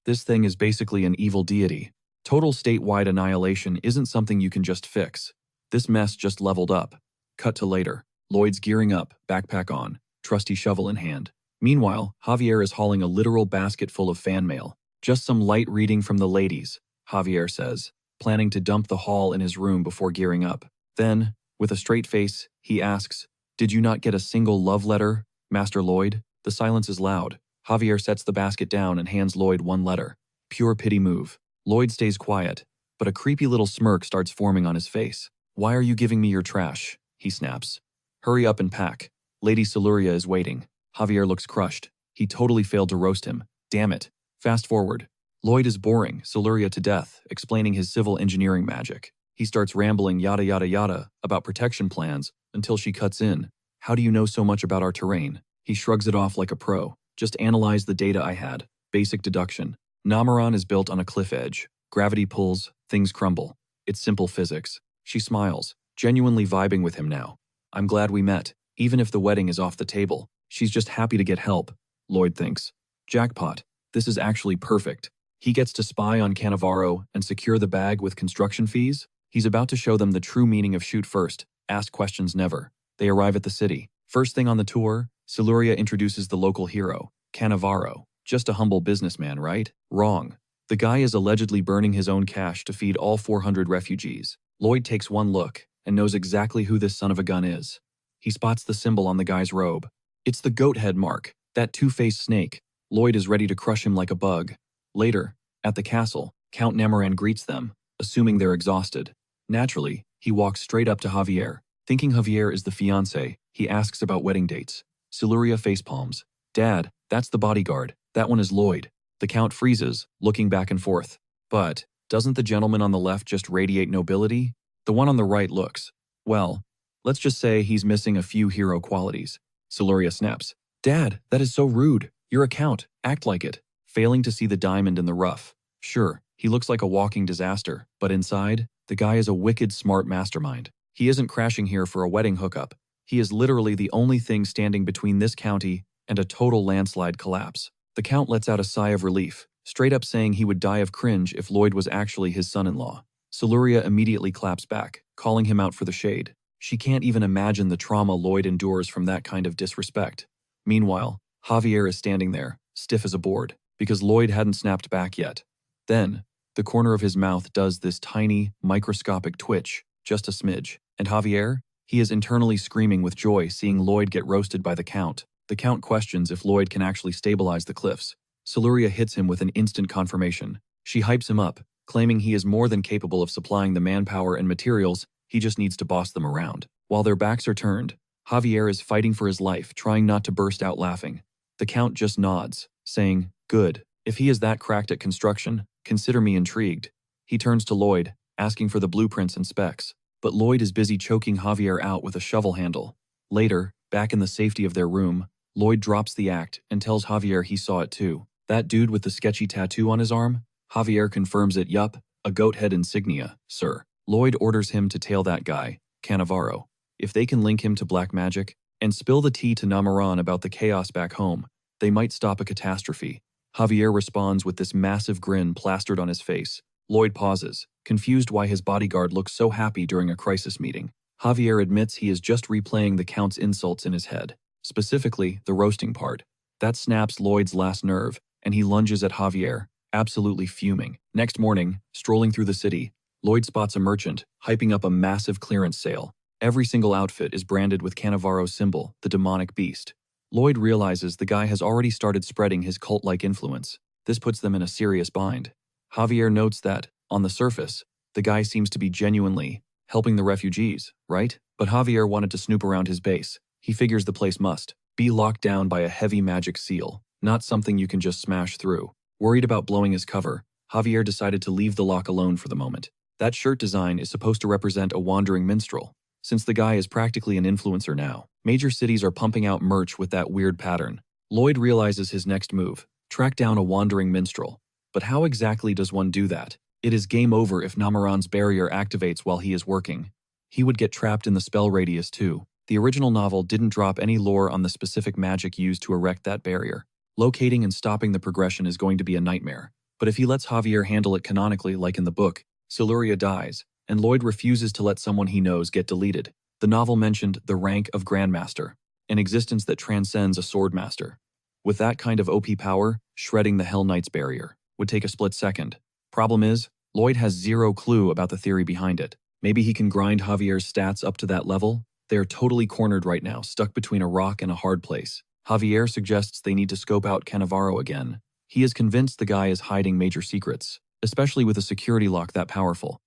This thing is basically an evil deity. Total statewide annihilation isn't something you can just fix. This mess just leveled up. Cut to later. Lloyd's gearing up, backpack on, trusty shovel in hand. Meanwhile, Javier is hauling a literal basket full of fan mail. Just some light reading from the ladies, Javier says, planning to dump the haul in his room before gearing up. Then, with a straight face, he asks, did you not get a single love letter, Master Lloyd? The silence is loud. Javier sets the basket down and hands Lloyd one letter. Pure pity move. Lloyd stays quiet, but a creepy little smirk starts forming on his face. Why are you giving me your trash? He snaps. Hurry up and pack. Lady Siluria is waiting. Javier looks crushed. He totally failed to roast him. Damn it. Fast forward. Lloyd is boring Siluria to death, explaining his civil engineering magic. He starts rambling yada yada yada about protection plans until she cuts in. How do you know so much about our terrain? He shrugs it off like a pro. Just analyze the data I had. Basic deduction. Namaran is built on a cliff edge. Gravity pulls, things crumble. It's simple physics. She smiles, genuinely vibing with him now. I'm glad we met, even if the wedding is off the table. She's just happy to get help, Lloyd thinks. Jackpot. This is actually perfect. He gets to spy on Cannavaro and secure the bag with construction fees. He's about to show them the true meaning of shoot first, ask questions never. They arrive at the city. First thing on the tour, Siluria introduces the local hero, Cannavaro. Just a humble businessman, right? Wrong. The guy is allegedly burning his own cash to feed all 400 refugees. Lloyd takes one look and knows exactly who this son of a gun is. He spots the symbol on the guy's robe. It's the goat head mark, that two-faced snake. Lloyd is ready to crush him like a bug. Later, at the castle, Count Namaran greets them, assuming they're exhausted. Naturally, he walks straight up to Javier. Thinking Javier is the fiancé, he asks about wedding dates. Siluria facepalms. Dad, that's the bodyguard. That one is Lloyd. The Count freezes, looking back and forth. But, doesn't the gentleman on the left just radiate nobility? The one on the right looks. Well, let's just say he's missing a few hero qualities. Siluria snaps. Dad, that is so rude. You're a count. Act like it. Failing to see the diamond in the rough. Sure, he looks like a walking disaster, but inside, the guy is a wicked smart mastermind. He isn't crashing here for a wedding hookup. He is literally the only thing standing between this county and a total landslide collapse. The Count lets out a sigh of relief, straight up saying he would die of cringe if Lloyd was actually his son-in-law. Siluria immediately claps back, calling him out for the shade. She can't even imagine the trauma Lloyd endures from that kind of disrespect. Meanwhile, Javier is standing there, stiff as a board, because Lloyd hadn't snapped back yet. Then, the corner of his mouth does this tiny, microscopic twitch, just a smidge. And Javier? He is internally screaming with joy seeing Lloyd get roasted by the Count. The Count questions if Lloyd can actually stabilize the cliffs. Siluria hits him with an instant confirmation. She hypes him up, claiming he is more than capable of supplying the manpower and materials, he just needs to boss them around. While their backs are turned, Javier is fighting for his life, trying not to burst out laughing. The Count just nods, saying, good. If he is that cracked at construction, consider me intrigued. He turns to Lloyd, asking for the blueprints and specs. But Lloyd is busy choking Javier out with a shovel handle. Later, Back in the safety of their room, Lloyd drops the act and tells Javier he saw it too. That dude with the sketchy tattoo on his arm? Javier confirms it, yup, a goat head insignia, sir. Lloyd orders him to tail that guy, Cannavaro. If they can link him to black magic, and spill the tea to Namaran about the chaos back home, they might stop a catastrophe. Javier responds with this massive grin plastered on his face. Lloyd pauses, confused why his bodyguard looks so happy during a crisis meeting. Javier admits he is just replaying the Count's insults in his head, specifically the roasting part. That snaps Lloyd's last nerve, and he lunges at Javier, absolutely fuming. Next morning, strolling through the city, Lloyd spots a merchant, hyping up a massive clearance sale. Every single outfit is branded with Cannavaro's symbol, the demonic beast. Lloyd realizes the guy has already started spreading his cult-like influence. This puts them in a serious bind. Javier notes that, on the surface, the guy seems to be genuinely helping the refugees, right? But Javier wanted to snoop around his base. He figures the place must be locked down by a heavy magic seal, not something you can just smash through. Worried about blowing his cover, Javier decided to leave the lock alone for the moment. That shirt design is supposed to represent a wandering minstrel, since the guy is practically an influencer now. Major cities are pumping out merch with that weird pattern. Lloyd realizes his next move, track down a wandering minstrel. But how exactly does one do that? It is game over if Namaran's barrier activates while he is working. He would get trapped in the spell radius too. The original novel didn't drop any lore on the specific magic used to erect that barrier. Locating and stopping the progression is going to be a nightmare. But if he lets Javier handle it canonically like in the book, Siluria dies, and Lloyd refuses to let someone he knows get deleted. The novel mentioned the rank of Grandmaster, an existence that transcends a Swordmaster. With that kind of OP power, shredding the Hell Knight's barrier would take a split second. Problem is, Lloyd has zero clue about the theory behind it. Maybe he can grind Javier's stats up to that level? They are totally cornered right now, stuck between a rock and a hard place. Javier suggests they need to scope out Cannavaro again. He is convinced the guy is hiding major secrets, especially with a security lock that powerful.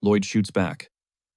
Lloyd shoots back.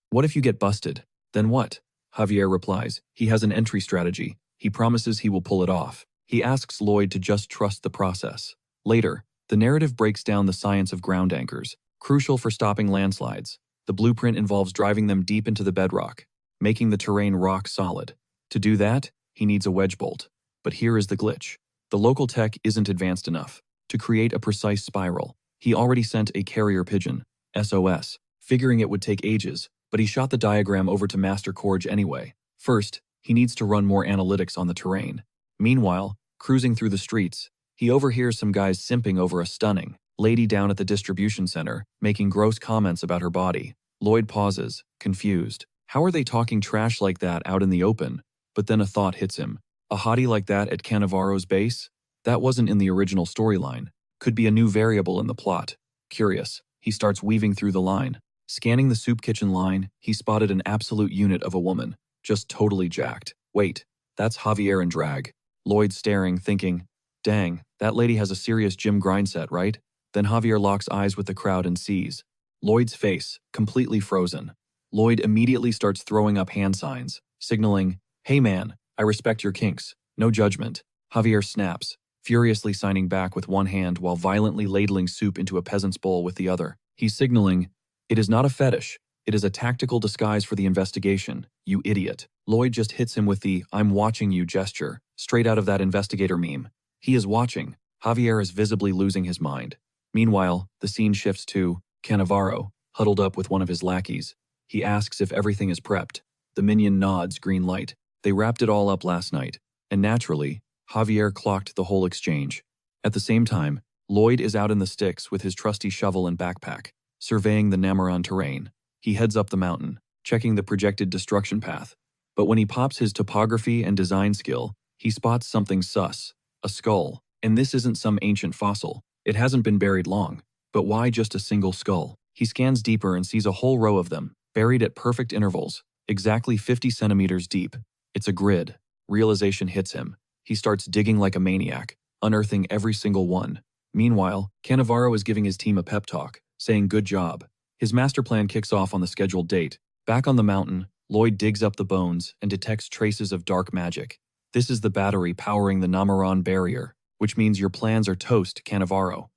What if you get busted? Then what? Javier replies, he has an entry strategy. He promises he will pull it off. He asks Lloyd to just trust the process. Later, the narrative breaks down the science of ground anchors, crucial for stopping landslides. The blueprint involves driving them deep into the bedrock, making the terrain rock solid. To do that, he needs a wedge bolt. But here is the glitch. The local tech isn't advanced enough to create a precise spiral. He already sent a carrier pigeon, SOS, figuring it would take ages, but he shot the diagram over to Master Corge anyway. First, he needs to run more analytics on the terrain. Meanwhile, cruising through the streets, he overhears some guys simping over a stunning lady down at the distribution center, making gross comments about her body. Lloyd pauses, confused. How are they talking trash like that out in the open? But then a thought hits him. A hottie like that at Cannavaro's base? That wasn't in the original storyline. Could be a new variable in the plot. Curious, he starts weaving through the line. Scanning the soup kitchen line, he spotted an absolute unit of a woman, just totally jacked. Wait, that's Javier in drag. Lloyd staring, thinking, dang, that lady has a serious gym grind set, right? Then Javier locks eyes with the crowd and sees Lloyd's face, completely frozen. Lloyd immediately starts throwing up hand signs, signaling, hey man, I respect your kinks, no judgment. Javier snaps, furiously signing back with one hand while violently ladling soup into a peasant's bowl with the other. He's signaling, it is not a fetish, it is a tactical disguise for the investigation, you idiot. Lloyd just hits him with the I'm watching you gesture, straight out of that investigator meme. He is watching. Javier is visibly losing his mind. Meanwhile, the scene shifts to Cannavaro, huddled up with one of his lackeys. He asks if everything is prepped. The minion nods, green light. They wrapped it all up last night, and naturally, Javier clocked the whole exchange. At the same time, Lloyd is out in the sticks with his trusty shovel and backpack, surveying the Namaran terrain. He heads up the mountain, checking the projected destruction path. But when he pops his topography and design skill, he spots something sus, a skull. And this isn't some ancient fossil. It hasn't been buried long. But why just a single skull? He scans deeper and sees a whole row of them, buried at perfect intervals, exactly 50 centimeters deep. It's a grid. Realization hits him. He starts digging like a maniac, unearthing every single one. Meanwhile, Cannavaro is giving his team a pep talk, saying good job. His master plan kicks off on the scheduled date. Back on the mountain, Lloyd digs up the bones and detects traces of dark magic. This is the battery powering the Namaran barrier, which means your plans are toast, Cannavaro.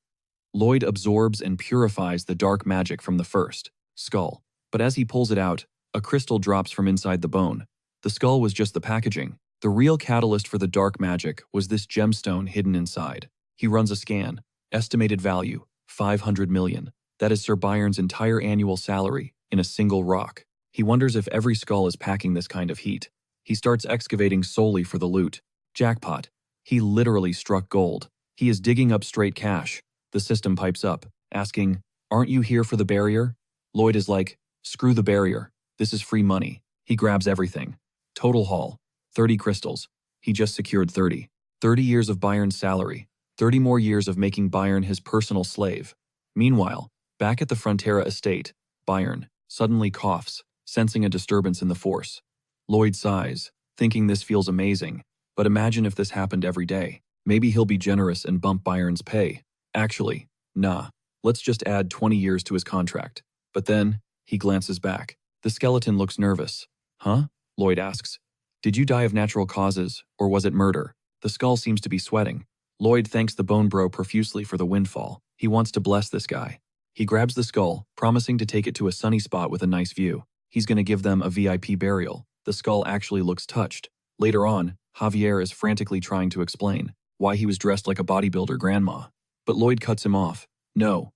Lloyd absorbs and purifies the dark magic from the first skull. But as he pulls it out, a crystal drops from inside the bone. The skull was just the packaging. The The real catalyst for the dark magic was this gemstone hidden inside. He runs a scan. Estimated value, 500 million. That is Sir Bayern's entire annual salary in a single rock. He wonders if every skull is packing this kind of heat. He starts excavating solely for the loot. Jackpot. He literally struck gold. He is digging up straight cash. The system pipes up, asking, "Aren't you here for the barrier?" Lloyd is like, "Screw the barrier. This is free money." He grabs everything. Total haul, 30 crystals. He just secured 30. 30 years of Bayern's salary. 30 more years of making Bayern his personal slave. Meanwhile, back at the Frontera estate, Bayern suddenly coughs, sensing a disturbance in the force. Lloyd sighs, thinking this feels amazing, but imagine if this happened every day. Maybe he'll be generous and bump Bayern's pay. Actually, nah, let's just add 20 years to his contract. But then, he glances back. The skeleton looks nervous. Huh? Lloyd asks. Did you die of natural causes, or was it murder? The skull seems to be sweating. Lloyd thanks the bone bro profusely for the windfall. He wants to bless this guy. He grabs the skull, promising to take it to a sunny spot with a nice view. He's going to give them a VIP burial. The skull actually looks touched. Later on, Javier is frantically trying to explain why he was dressed like a bodybuilder grandma. But Lloyd cuts him off. No,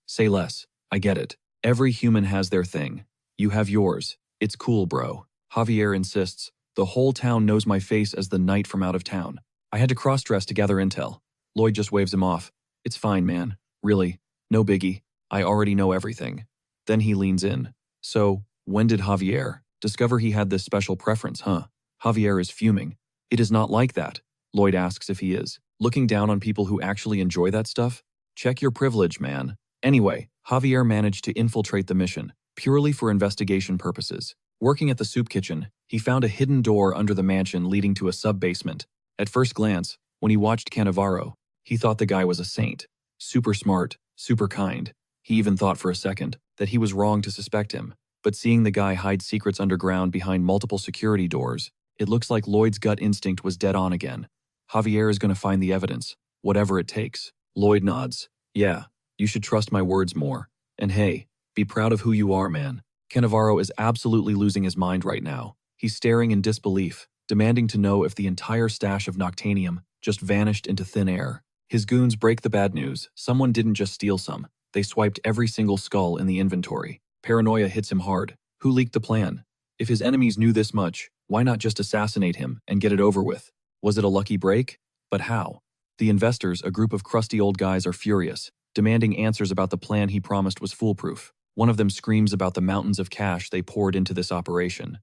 say less. I get it. Every human has their thing. You have yours. It's cool, bro. Javier insists. The whole town knows my face as the knight from out of town. I had to cross-dress to gather intel. Lloyd just waves him off. It's fine, man. Really. No biggie. I already know everything. Then he leans in. So, when did Javier discover he had this special preference, huh? Javier is fuming. It is not like that. Lloyd asks if he is. Looking down on people who actually enjoy that stuff? Check your privilege, man. Anyway, Javier managed to infiltrate the mission, purely for investigation purposes. Working at the soup kitchen, he found a hidden door under the mansion leading to a sub-basement. At first glance, when he watched Cannavaro, he thought the guy was a saint. Super smart, super kind. He even thought for a second that he was wrong to suspect him. But seeing the guy hide secrets underground behind multiple security doors, it looks like Lloyd's gut instinct was dead on again. Javier is going to find the evidence, whatever it takes. Lloyd nods. Yeah, you should trust my words more. And hey, be proud of who you are, man. Cannavaro is absolutely losing his mind right now. He's staring in disbelief, demanding to know if the entire stash of Noctanium just vanished into thin air. His goons break the bad news. Someone didn't just steal some. They swiped every single skull in the inventory. Paranoia hits him hard. Who leaked the plan? If his enemies knew this much, why not just assassinate him and get it over with? Was it a lucky break? But how? The investors, a group of crusty old guys, are furious, demanding answers about the plan he promised was foolproof. One of them screams about the mountains of cash they poured into this operation.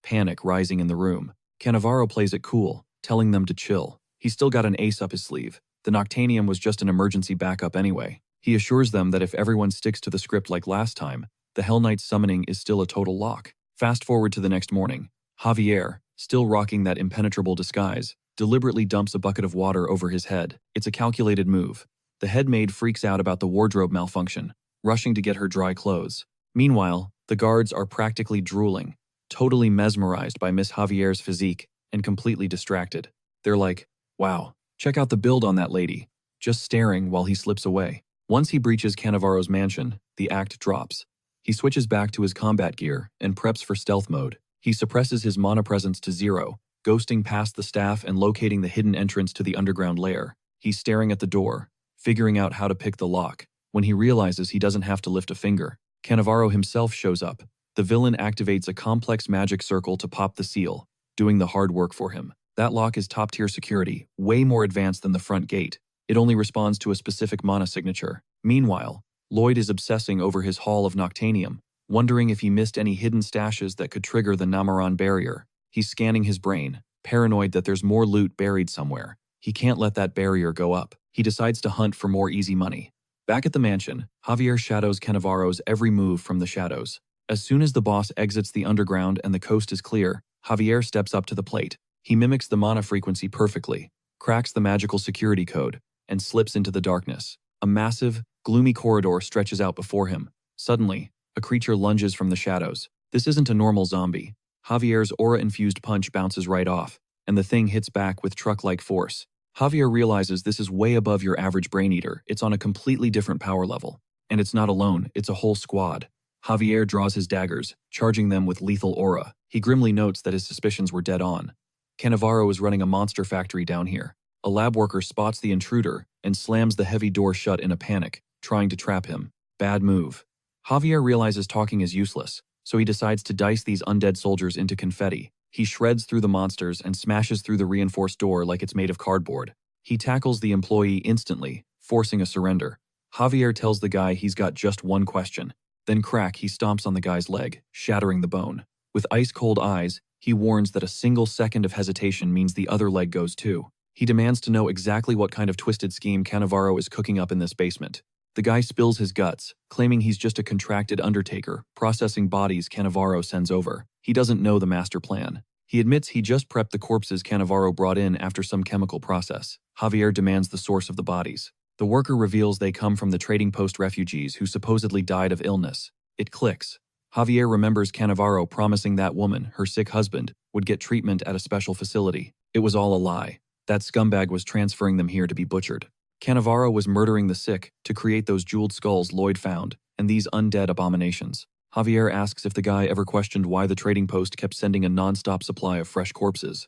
Panic rising in the room. Cannavaro plays it cool, telling them to chill. He's still got an ace up his sleeve. The Noctanium was just an emergency backup anyway. He assures them that if everyone sticks to the script like last time, the Hell Knight's summoning is still a total lock. Fast forward to the next morning. Javier, still rocking that impenetrable disguise, deliberately dumps a bucket of water over his head. It's a calculated move. The head maid freaks out about the wardrobe malfunction, rushing to get her dry clothes. Meanwhile, the guards are practically drooling, totally mesmerized by Miss Javier's physique and completely distracted. They're like, wow, check out the build on that lady, just staring while he slips away. Once he breaches Cannavaro's mansion, the act drops. He switches back to his combat gear and preps for stealth mode. He suppresses his mana presence to 0, ghosting past the staff and locating the hidden entrance to the underground lair. He's staring at the door, figuring out how to pick the lock. When he realizes he doesn't have to lift a finger, Cannavaro himself shows up. The villain activates a complex magic circle to pop the seal, doing the hard work for him. That lock is top-tier security, way more advanced than the front gate. It only responds to a specific mana signature. Meanwhile, Lloyd is obsessing over his haul of Noctanium, wondering if he missed any hidden stashes that could trigger the Namaran barrier. He's scanning his brain, paranoid that there's more loot buried somewhere. He can't let that barrier go up. He decides to hunt for more easy money. Back at the mansion, Javier shadows Cannavaro's every move from the shadows. As soon as the boss exits the underground and the coast is clear, Javier steps up to the plate. He mimics the mana frequency perfectly, cracks the magical security code, and slips into the darkness. A massive, gloomy corridor stretches out before him. Suddenly, a creature lunges from the shadows. This isn't a normal zombie. Javier's aura-infused punch bounces right off, and the thing hits back with truck-like force. Javier realizes this is way above your average brain eater. It's on a completely different power level. And it's not alone, it's a whole squad. Javier draws his daggers, charging them with lethal aura. He grimly notes that his suspicions were dead on. Cannavaro is running a monster factory down here. A lab worker spots the intruder and slams the heavy door shut in a panic, trying to trap him. Bad move. Javier realizes talking is useless, so he decides to dice these undead soldiers into confetti. He shreds through the monsters and smashes through the reinforced door like it's made of cardboard. He tackles the employee instantly, forcing a surrender. Javier tells the guy he's got just one question. Then crack, he stomps on the guy's leg, shattering the bone. With ice-cold eyes, he warns that a single second of hesitation means the other leg goes too. He demands to know exactly what kind of twisted scheme Cannavaro is cooking up in this basement. The guy spills his guts, claiming he's just a contracted undertaker, processing bodies Cannavaro sends over. He doesn't know the master plan. He admits he just prepped the corpses Cannavaro brought in after some chemical process. Javier demands the source of the bodies. The worker reveals they come from the trading post refugees who supposedly died of illness. It clicks. Javier remembers Cannavaro promising that woman, her sick husband, would get treatment at a special facility. It was all a lie. That scumbag was transferring them here to be butchered. Cannavaro was murdering the sick to create those jeweled skulls Lloyd found, and these undead abominations. Javier asks if the guy ever questioned why the trading post kept sending a non-stop supply of fresh corpses.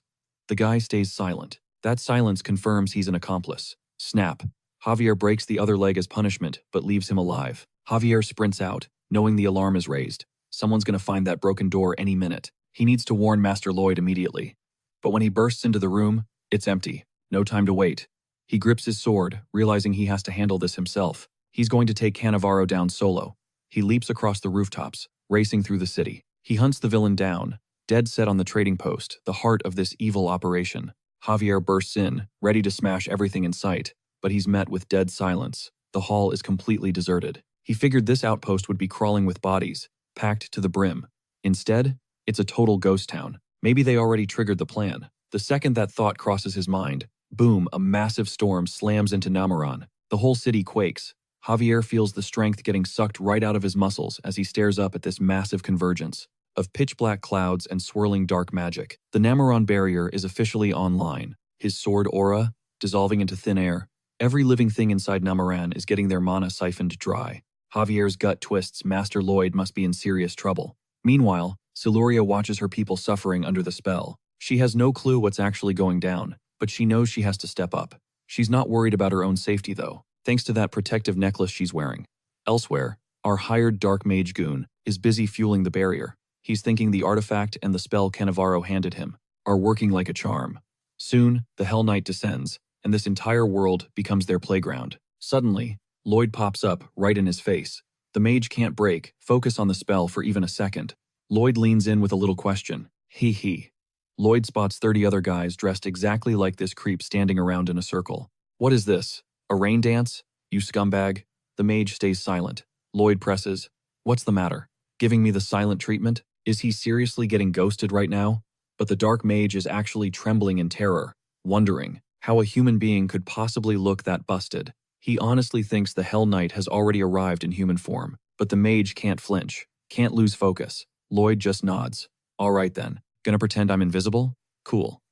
The guy stays silent. That silence confirms he's an accomplice. Snap. Javier breaks the other leg as punishment, but leaves him alive. Javier sprints out, knowing the alarm is raised. Someone's gonna find that broken door any minute. He needs to warn Master Lloyd immediately. But when he bursts into the room, it's empty. No time to wait. He grips his sword, realizing he has to handle this himself. He's going to take Cannavaro down solo. He leaps across the rooftops, racing through the city. He hunts the villain down, dead set on the trading post, the heart of this evil operation. Javier bursts in, ready to smash everything in sight, but he's met with dead silence. The hall is completely deserted. He figured this outpost would be crawling with bodies, packed to the brim. Instead, it's a total ghost town. Maybe they already triggered the plan. The second that thought crosses his mind, boom, a massive storm slams into Nameran. The whole city quakes. Javier feels the strength getting sucked right out of his muscles as he stares up at this massive convergence of pitch-black clouds and swirling dark magic. The Nameran barrier is officially online, his sword aura dissolving into thin air. Every living thing inside Nameran is getting their mana siphoned dry. Javier's gut twists. Master Lloyd must be in serious trouble. Meanwhile, Siluria watches her people suffering under the spell. She has no clue what's actually going down, but she knows she has to step up. She's not worried about her own safety though, thanks to that protective necklace she's wearing. Elsewhere, our hired dark mage goon is busy fueling the barrier. He's thinking the artifact and the spell Cannavaro handed him are working like a charm. Soon, the Hell Knight descends, and this entire world becomes their playground. Suddenly, Lloyd pops up right in his face. The mage can't break, focus on the spell for even a second. Lloyd leans in with a little question. Hee. Lloyd spots 30 other guys dressed exactly like this creep standing around in a circle. What is this? A rain dance? You scumbag? The mage stays silent. Lloyd presses. What's the matter? Giving me the silent treatment? Is he seriously getting ghosted right now? But the dark mage is actually trembling in terror, wondering how a human being could possibly look that busted. He honestly thinks the Hell Knight has already arrived in human form, but the mage can't flinch, can't lose focus. Lloyd just nods. All right then, gonna pretend I'm invisible? Cool.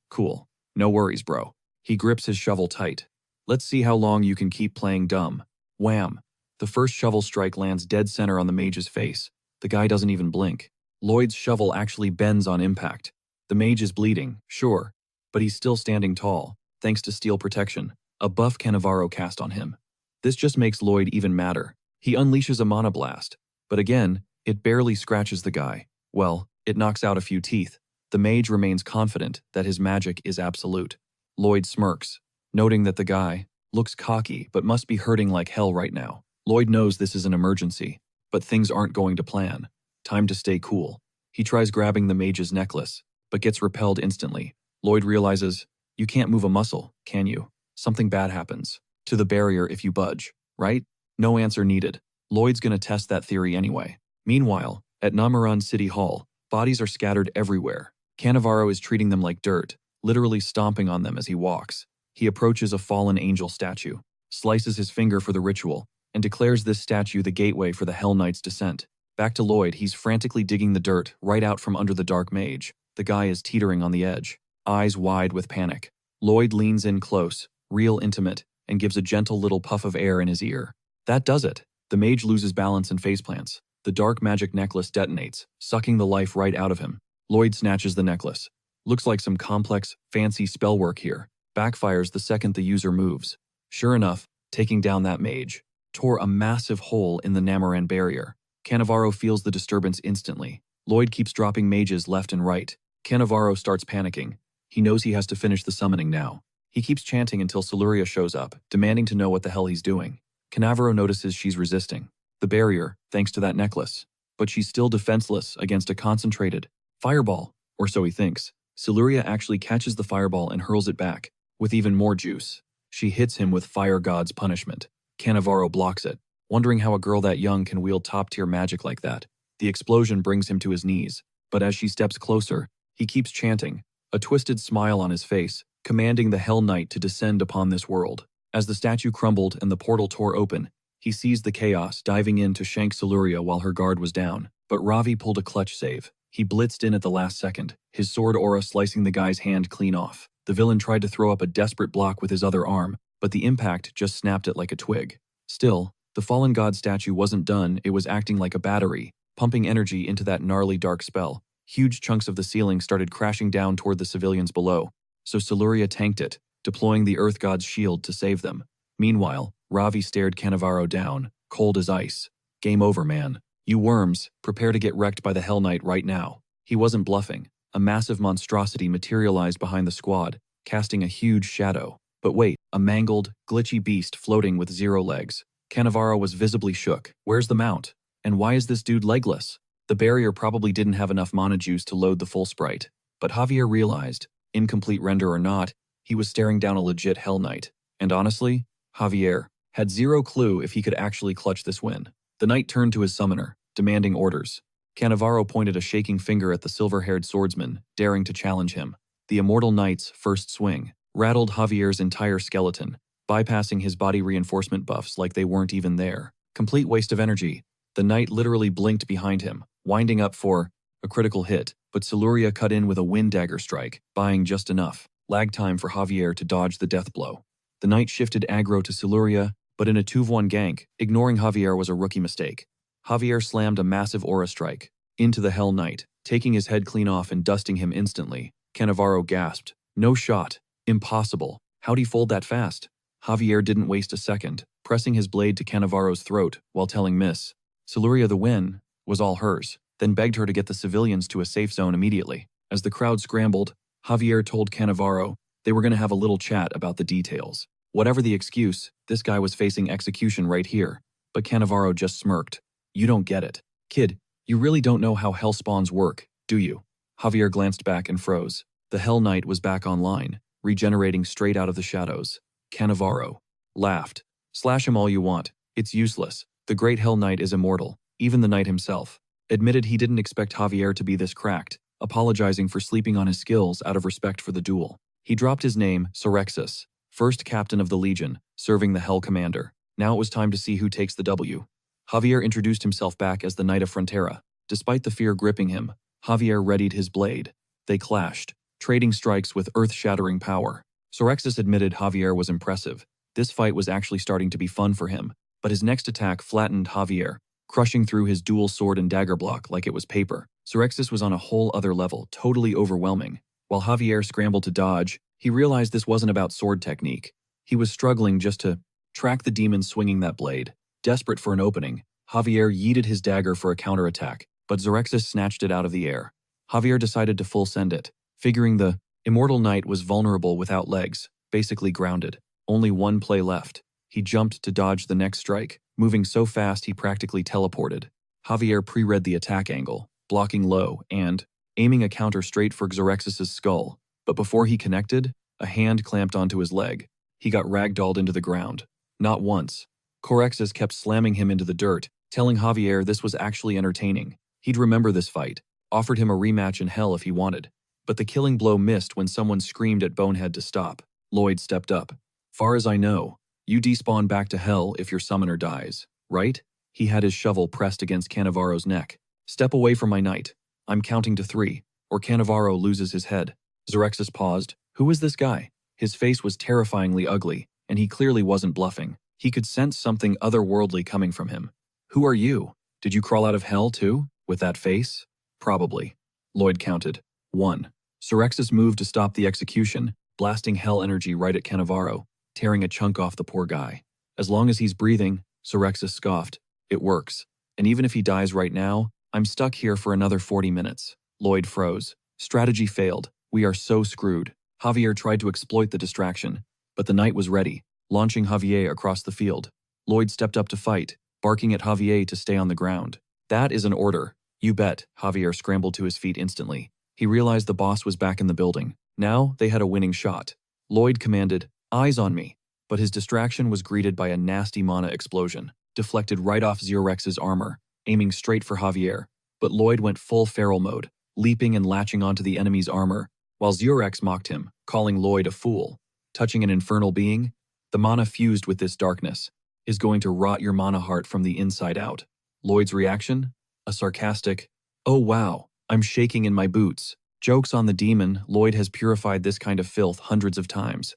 No worries, bro. He grips his shovel tight. Let's see how long you can keep playing dumb. Wham! The first shovel strike lands dead center on the mage's face. The guy doesn't even blink. Lloyd's shovel actually bends on impact. The mage is bleeding, sure, but he's still standing tall, thanks to steel protection, a buff Cannavaro cast on him. This just makes Lloyd even madder. He unleashes a mana blast, but again, it barely scratches the guy. Well, it knocks out a few teeth. The mage remains confident that his magic is absolute. Lloyd smirks, noting that the guy looks cocky but must be hurting like hell right now. Lloyd knows this is an emergency, but things aren't going to plan. Time to stay cool. He tries grabbing the mage's necklace, but gets repelled instantly. Lloyd realizes, you can't move a muscle, can you? Something bad happens to the barrier if you budge, right? No answer needed. Lloyd's gonna test that theory anyway. Meanwhile, at Nameran City Hall, bodies are scattered everywhere. Cannavaro is treating them like dirt, literally stomping on them as he walks. He approaches a fallen angel statue, slices his finger for the ritual, and declares this statue the gateway for the Hell Knight's descent. Back to Lloyd, he's frantically digging the dirt right out from under the dark mage. The guy is teetering on the edge, eyes wide with panic. Lloyd leans in close, real intimate, and gives a gentle little puff of air in his ear. That does it. The mage loses balance and faceplants. The dark magic necklace detonates, sucking the life right out of him. Lloyd snatches the necklace. Looks like some complex, fancy spell work here. Backfires the second the user moves. Sure enough, taking down that mage tore a massive hole in the Namoran barrier. Cannavaro feels the disturbance instantly. Lloyd keeps dropping mages left and right. Cannavaro starts panicking. He knows he has to finish the summoning now. He keeps chanting until Siluria shows up, demanding to know what the hell he's doing. Cannavaro notices she's resisting the barrier, thanks to that necklace. But she's still defenseless against a concentrated fireball, or so he thinks. Siluria actually catches the fireball and hurls it back, with even more juice. She hits him with Fire God's punishment. Cannavaro blocks it, wondering how a girl that young can wield top-tier magic like that. The explosion brings him to his knees, but as she steps closer, he keeps chanting, a twisted smile on his face, commanding the Hell Knight to descend upon this world. As the statue crumbled and the portal tore open, he seized the chaos, diving in to shank Siluria while her guard was down. But Ravi pulled a clutch save. He blitzed in at the last second, his sword aura slicing the guy's hand clean off. The villain tried to throw up a desperate block with his other arm, but the impact just snapped it like a twig. Still, the fallen god statue wasn't done. It was acting like a battery, pumping energy into that gnarly dark spell. Huge chunks of the ceiling started crashing down toward the civilians below, so Siluria tanked it, deploying the Earth God's shield to save them. Meanwhile, Ravi stared Cannavaro down, cold as ice. Game over, man. You worms, prepare to get wrecked by the Hell Knight right now. He wasn't bluffing. A massive monstrosity materialized behind the squad, casting a huge shadow. But wait, a mangled, glitchy beast floating with 0 legs. Cannavaro was visibly shook. Where's the mount? And why is this dude legless? The barrier probably didn't have enough mana juice to load the full sprite. But Javier realized, incomplete render or not, he was staring down a legit Hell Knight. And honestly, Javier had 0 clue if he could actually clutch this win. The knight turned to his summoner, demanding orders. Cannavaro pointed a shaking finger at the silver-haired swordsman, daring to challenge him. The immortal knight's first swing rattled Javier's entire skeleton, bypassing his body reinforcement buffs like they weren't even there. Complete waste of energy. The knight literally blinked behind him, winding up for a critical hit, but Siluria cut in with a wind dagger strike, buying just enough lag time for Javier to dodge the death blow. The knight shifted aggro to Siluria, but in a 2v1 gank, ignoring Javier was a rookie mistake. Javier slammed a massive aura strike into the Hell Knight, taking his head clean off and dusting him instantly. Cannavaro gasped. No shot. Impossible. How'd he fold that fast? Javier didn't waste a second, pressing his blade to Cannavaro's throat while telling Miss Siluria the win was all hers, then begged her to get the civilians to a safe zone immediately. As the crowd scrambled, Javier told Cannavaro they were going to have a little chat about the details. Whatever the excuse, this guy was facing execution right here. But Cannavaro just smirked. You don't get it. Kid, you really don't know how hell spawns work, do you? Javier glanced back and froze. The Hell Knight was back online, regenerating straight out of the shadows. Cannavaro laughed. Slash him all you want. It's useless. The great Hell Knight is immortal. Even the knight himself admitted he didn't expect Javier to be this cracked, apologizing for sleeping on his skills out of respect for the duel. He dropped his name, Sorexus, first captain of the Legion, serving the Hell Commander. Now it was time to see who takes the W. Javier introduced himself back as the Knight of Frontera. Despite the fear gripping him, Javier readied his blade. They clashed, trading strikes with earth-shattering power. Sorexus admitted Javier was impressive. This fight was actually starting to be fun for him, but his next attack flattened Javier, crushing through his dual sword and dagger block like it was paper. Sorexus was on a whole other level, totally overwhelming. While Javier scrambled to dodge, he realized this wasn't about sword technique. He was struggling just to track the demon swinging that blade. Desperate for an opening, Javier yeeted his dagger for a counterattack, but Sorexus snatched it out of the air. Javier decided to full send it, figuring the immortal knight was vulnerable without legs, basically grounded. Only one play left. He jumped to dodge the next strike, moving so fast he practically teleported. Javier pre-read the attack angle, blocking low and aiming a counter straight for Sorexus' skull. But before he connected, a hand clamped onto his leg. He got ragdolled into the ground. Not once. Sorexus kept slamming him into the dirt, telling Javier this was actually entertaining. He'd remember this fight, offered him a rematch in hell if he wanted. But the killing blow missed when someone screamed at Bonehead to stop. Lloyd stepped up. Far as I know, you despawn back to hell if your summoner dies, right? He had his shovel pressed against Cannavaro's neck. Step away from my knight. I'm counting to 3, or Cannavaro loses his head. Sorexus paused. Who is this guy? His face was terrifyingly ugly, and he clearly wasn't bluffing. He could sense something otherworldly coming from him. Who are you? Did you crawl out of hell too, with that face? Probably. Lloyd counted. 1. Sorexus moved to stop the execution, blasting hell energy right at Cannavaro, tearing a chunk off the poor guy. As long as he's breathing, Sorexus scoffed, it works. And even if he dies right now, I'm stuck here for another 40 minutes. Lloyd froze. Strategy failed. We are so screwed. Javier tried to exploit the distraction, but the knight was ready, launching Javier across the field. Lloyd stepped up to fight, barking at Javier to stay on the ground. That is an order. You bet. Javier scrambled to his feet instantly. He realized the boss was back in the building. Now they had a winning shot. Lloyd commanded, eyes on me. But his distraction was greeted by a nasty mana explosion, deflected right off Zeorex's armor, aiming straight for Javier. But Lloyd went full feral mode, leaping and latching onto the enemy's armor, while Zeorex mocked him, calling Lloyd a fool. Touching an infernal being, the mana fused with this darkness is going to rot your mana heart from the inside out. Lloyd's reaction? A sarcastic, oh wow, I'm shaking in my boots. Jokes on the demon, Lloyd has purified this kind of filth hundreds of times.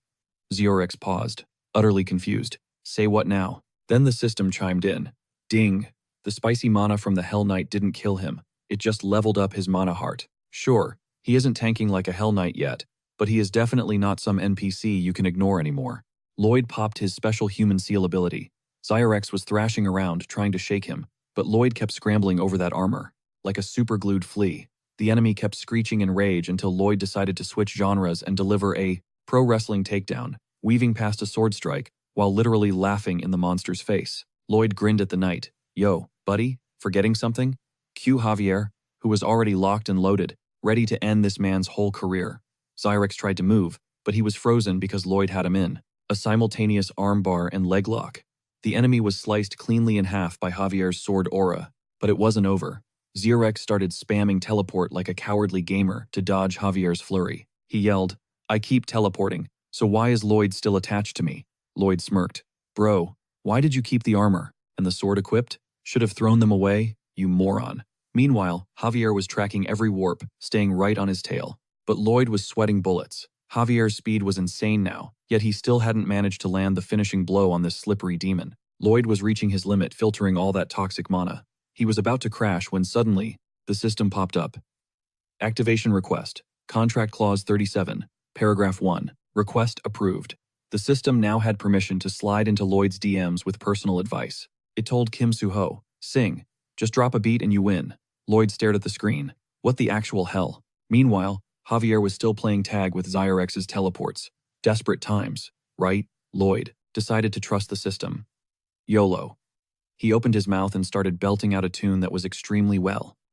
Zeorex paused, utterly confused. Say what now? Then the system chimed in. Ding. The spicy mana from the Hell Knight didn't kill him. It just leveled up his mana heart. Sure, he isn't tanking like a Hell Knight yet, but he is definitely not some NPC you can ignore anymore. Lloyd popped his special human seal ability. Zeorex was thrashing around, trying to shake him, but Lloyd kept scrambling over that armor, like a super-glued flea. The enemy kept screeching in rage until Lloyd decided to switch genres and deliver a pro wrestling takedown, weaving past a sword strike, while literally laughing in the monster's face. Lloyd grinned at the knight. Yo, buddy, forgetting something? Cue Javier, who was already locked and loaded, ready to end this man's whole career. Zeorex tried to move, but he was frozen because Lloyd had him in. A simultaneous armbar and leg lock. The enemy was sliced cleanly in half by Javier's sword aura, but it wasn't over. Zeorex started spamming teleport like a cowardly gamer to dodge Javier's flurry. He yelled, I keep teleporting, so why is Lloyd still attached to me? Lloyd smirked. Bro, why did you keep the armor and the sword equipped? Should have thrown them away, you moron. Meanwhile, Javier was tracking every warp, staying right on his tail. But Lloyd was sweating bullets. Javier's speed was insane now, yet he still hadn't managed to land the finishing blow on this slippery demon. Lloyd was reaching his limit, filtering all that toxic mana. He was about to crash when suddenly, the system popped up. Activation request. Contract Clause 37, Paragraph 1. Request approved. The system now had permission to slide into Lloyd's DMs with personal advice. It told Kim Soo-ho, sing, just drop a beat and you win. Lloyd stared at the screen. What the actual hell? Meanwhile, Javier was still playing tag with Zeorex's teleports. Desperate times, right? Lloyd decided to trust the system. YOLO. He opened his mouth and started belting out a tune that was extremely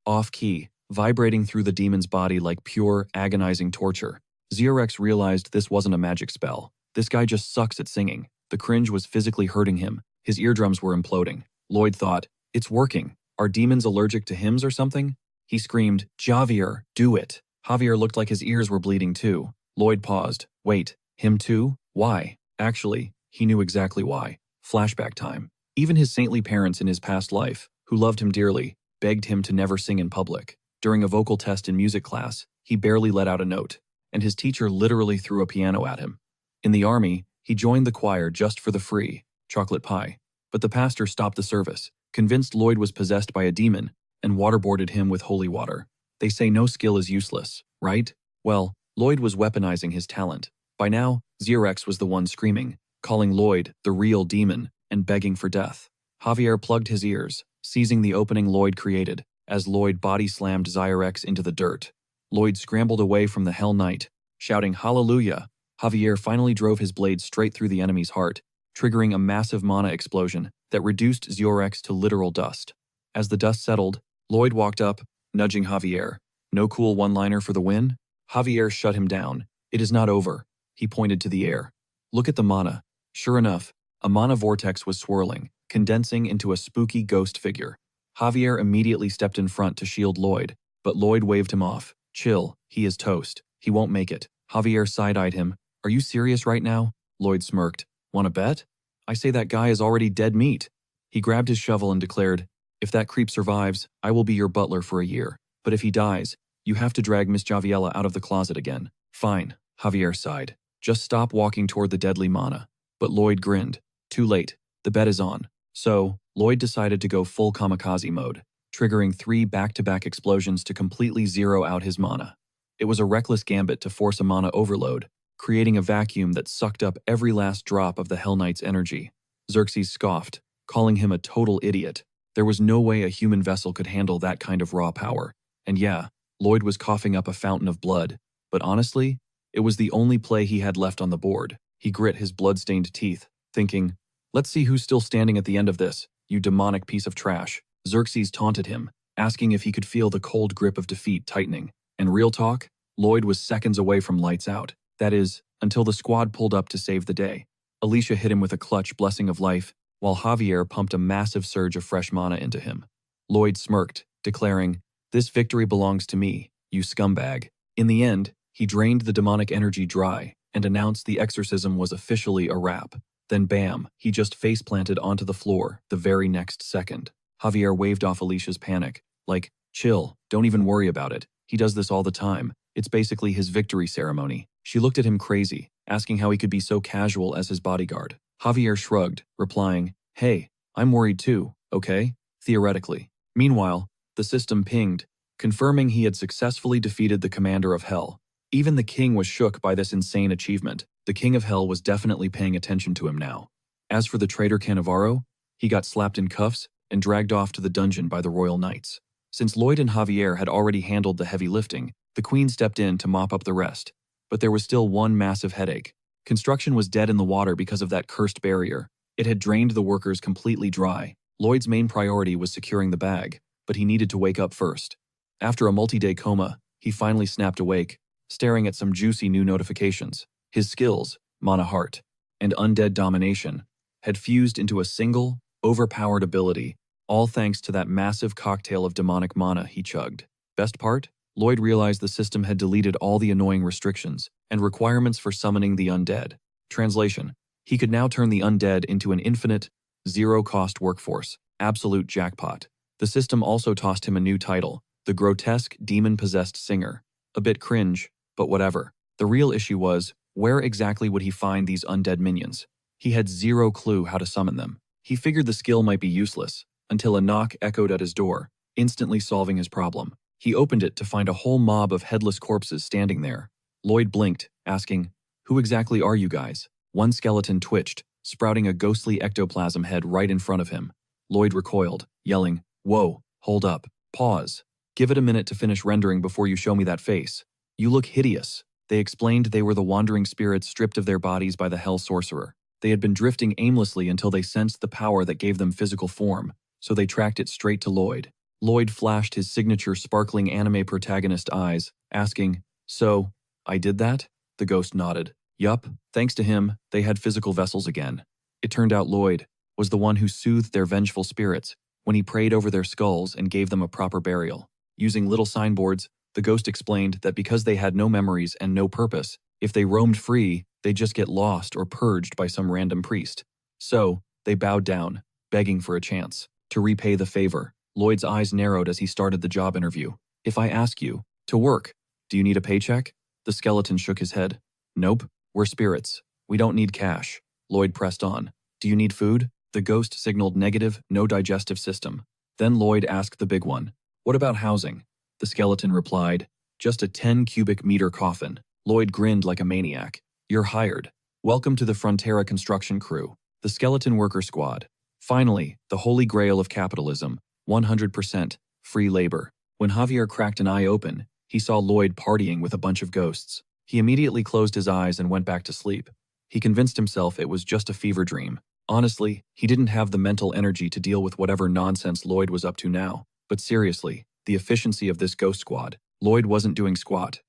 off-key, vibrating through the demon's body like pure, agonizing torture. Zeorex realized this wasn't a magic spell. This guy just sucks at singing. The cringe was physically hurting him. His eardrums were imploding. Lloyd thought, it's working. Are demons allergic to hymns or something? He screamed, Javier, do it. Javier looked like his ears were bleeding too. Lloyd paused. Wait, him too? Why? Actually, he knew exactly why. Flashback time. Even his saintly parents in his past life, who loved him dearly, begged him to never sing in public. During a vocal test in music class, he barely let out a note, and his teacher literally threw a piano at him. In the army, he joined the choir just for the free chocolate pie. But the pastor stopped the service, convinced Lloyd was possessed by a demon, and waterboarded him with holy water. They say no skill is useless, right? Well, Lloyd was weaponizing his talent. By now, Zeorex was the one screaming, calling Lloyd the real demon, and begging for death. Javier plugged his ears, seizing the opening Lloyd created, as Lloyd body-slammed Zeorex into the dirt. Lloyd scrambled away from the Hell Knight, shouting hallelujah. Javier finally drove his blade straight through the enemy's heart, triggering a massive mana explosion that reduced Zeorex to literal dust. As the dust settled, Lloyd walked up, nudging Javier. No cool one-liner for the win? Javier shut him down. It is not over. He pointed to the air. Look at the mana. Sure enough, a mana vortex was swirling, condensing into a spooky ghost figure. Javier immediately stepped in front to shield Lloyd, but Lloyd waved him off. Chill, he is toast. He won't make it. Javier side-eyed him. Are you serious right now? Lloyd smirked. Want to bet? I say that guy is already dead meat. He grabbed his shovel and declared, if that creep survives, I will be your butler for a year. But if he dies, you have to drag Miss Javiella out of the closet again. Fine, Javier sighed. Just stop walking toward the deadly mana. But Lloyd grinned. Too late. The bet is on. So, Lloyd decided to go full kamikaze mode, triggering 3 back-to-back explosions to completely zero out his mana. It was a reckless gambit to force a mana overload, creating a vacuum that sucked up every last drop of the Hell Knight's energy. Xerxes scoffed, calling him a total idiot. There was no way a human vessel could handle that kind of raw power. And yeah, Lloyd was coughing up a fountain of blood, but honestly, it was the only play he had left on the board. He grit his blood-stained teeth, thinking, "Let's see who's still standing at the end of this, you demonic piece of trash." Xerxes taunted him, asking if he could feel the cold grip of defeat tightening. And real talk, Lloyd was seconds away from lights out. That is, until the squad pulled up to save the day. Alicia hit him with a clutch blessing of life, while Javier pumped a massive surge of fresh mana into him. Lloyd smirked, declaring, "This victory belongs to me, you scumbag." In the end, he drained the demonic energy dry and announced the exorcism was officially a wrap. Then bam, he just face-planted onto the floor the very next second. Javier waved off Alicia's panic, like, "Chill, don't even worry about it. He does this all the time. It's basically his victory ceremony." She looked at him crazy, asking how he could be so casual as his bodyguard. Javier shrugged, replying, "Hey, I'm worried too, okay? Theoretically." Meanwhile, the system pinged, confirming he had successfully defeated the commander of Hell. Even the king was shook by this insane achievement. The king of Hell was definitely paying attention to him now. As for the traitor Cannavaro, he got slapped in cuffs and dragged off to the dungeon by the royal knights. Since Lloyd and Javier had already handled the heavy lifting, the queen stepped in to mop up the rest. But there was still one massive headache. Construction was dead in the water because of that cursed barrier. It had drained the workers completely dry. Lloyd's main priority was securing the bag, but he needed to wake up first. After a multi-day coma, he finally snapped awake, staring at some juicy new notifications. His skills, Mana Heart, and Undead Domination, had fused into a single, overpowered ability, all thanks to that massive cocktail of demonic mana he chugged. Best part? Lloyd realized the system had deleted all the annoying restrictions and requirements for summoning the undead. Translation: he could now turn the undead into an infinite, zero-cost workforce. Absolute jackpot. The system also tossed him a new title, the grotesque demon-possessed singer. A bit cringe, but whatever. The real issue was, where exactly would he find these undead minions? He had zero clue how to summon them. He figured the skill might be useless, until a knock echoed at his door, instantly solving his problem. He opened it to find a whole mob of headless corpses standing there. Lloyd blinked, asking, "Who exactly are you guys?" One skeleton twitched, sprouting a ghostly ectoplasm head right in front of him. Lloyd recoiled, yelling, "Whoa, hold up, pause. Give it a minute to finish rendering before you show me that face. You look hideous." They explained they were the wandering spirits stripped of their bodies by the Hell Sorcerer. They had been drifting aimlessly until they sensed the power that gave them physical form, so they tracked it straight to Lloyd. Lloyd flashed his signature sparkling anime protagonist eyes, asking, "So, I did that?" The ghost nodded. "Yup, thanks to him, they had physical vessels again." It turned out Lloyd was the one who soothed their vengeful spirits when he prayed over their skulls and gave them a proper burial. Using little signboards, the ghost explained that because they had no memories and no purpose, if they roamed free, they'd just get lost or purged by some random priest. So, they bowed down, begging for a chance to repay the favor. Lloyd's eyes narrowed as he started the job interview. "If I ask you to work, do you need a paycheck?" The skeleton shook his head. "Nope, we're spirits. We don't need cash." Lloyd pressed on. "Do you need food?" The ghost signaled negative, no digestive system. Then Lloyd asked the big one, "What about housing?" The skeleton replied, "Just a 10 cubic meter coffin." Lloyd grinned like a maniac. "You're hired. Welcome to the Frontera construction crew, the skeleton worker squad." Finally, the holy grail of capitalism, 100% free labor. When Javier cracked an eye open, he saw Lloyd partying with a bunch of ghosts. He immediately closed his eyes and went back to sleep. He convinced himself it was just a fever dream. Honestly, he didn't have the mental energy to deal with whatever nonsense Lloyd was up to now. But seriously, the efficiency of this ghost squad. Lloyd wasn't doing squat.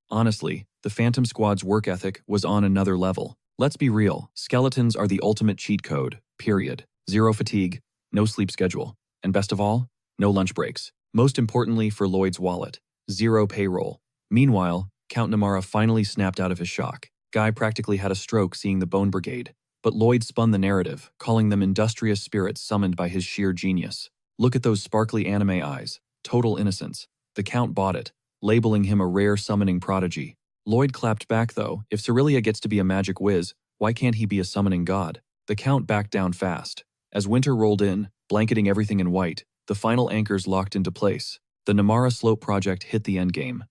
Honestly, the Phantom Squad's work ethic was on another level. Let's be real, skeletons are the ultimate cheat code, period. Zero fatigue, no sleep schedule, and best of all, no lunch breaks. Most importantly for Lloyd's wallet, zero payroll. Meanwhile, Count Namara finally snapped out of his shock. Guy practically had a stroke seeing the Bone Brigade. But Lloyd spun the narrative, calling them industrious spirits summoned by his sheer genius. Look at those sparkly anime eyes, total innocence. The Count bought it, labeling him a rare summoning prodigy. Lloyd clapped back though, if Cerelia gets to be a magic whiz, why can't he be a summoning god? The Count backed down fast. As winter rolled in, blanketing everything in white, the final anchors locked into place. The Namara Slope project hit the endgame.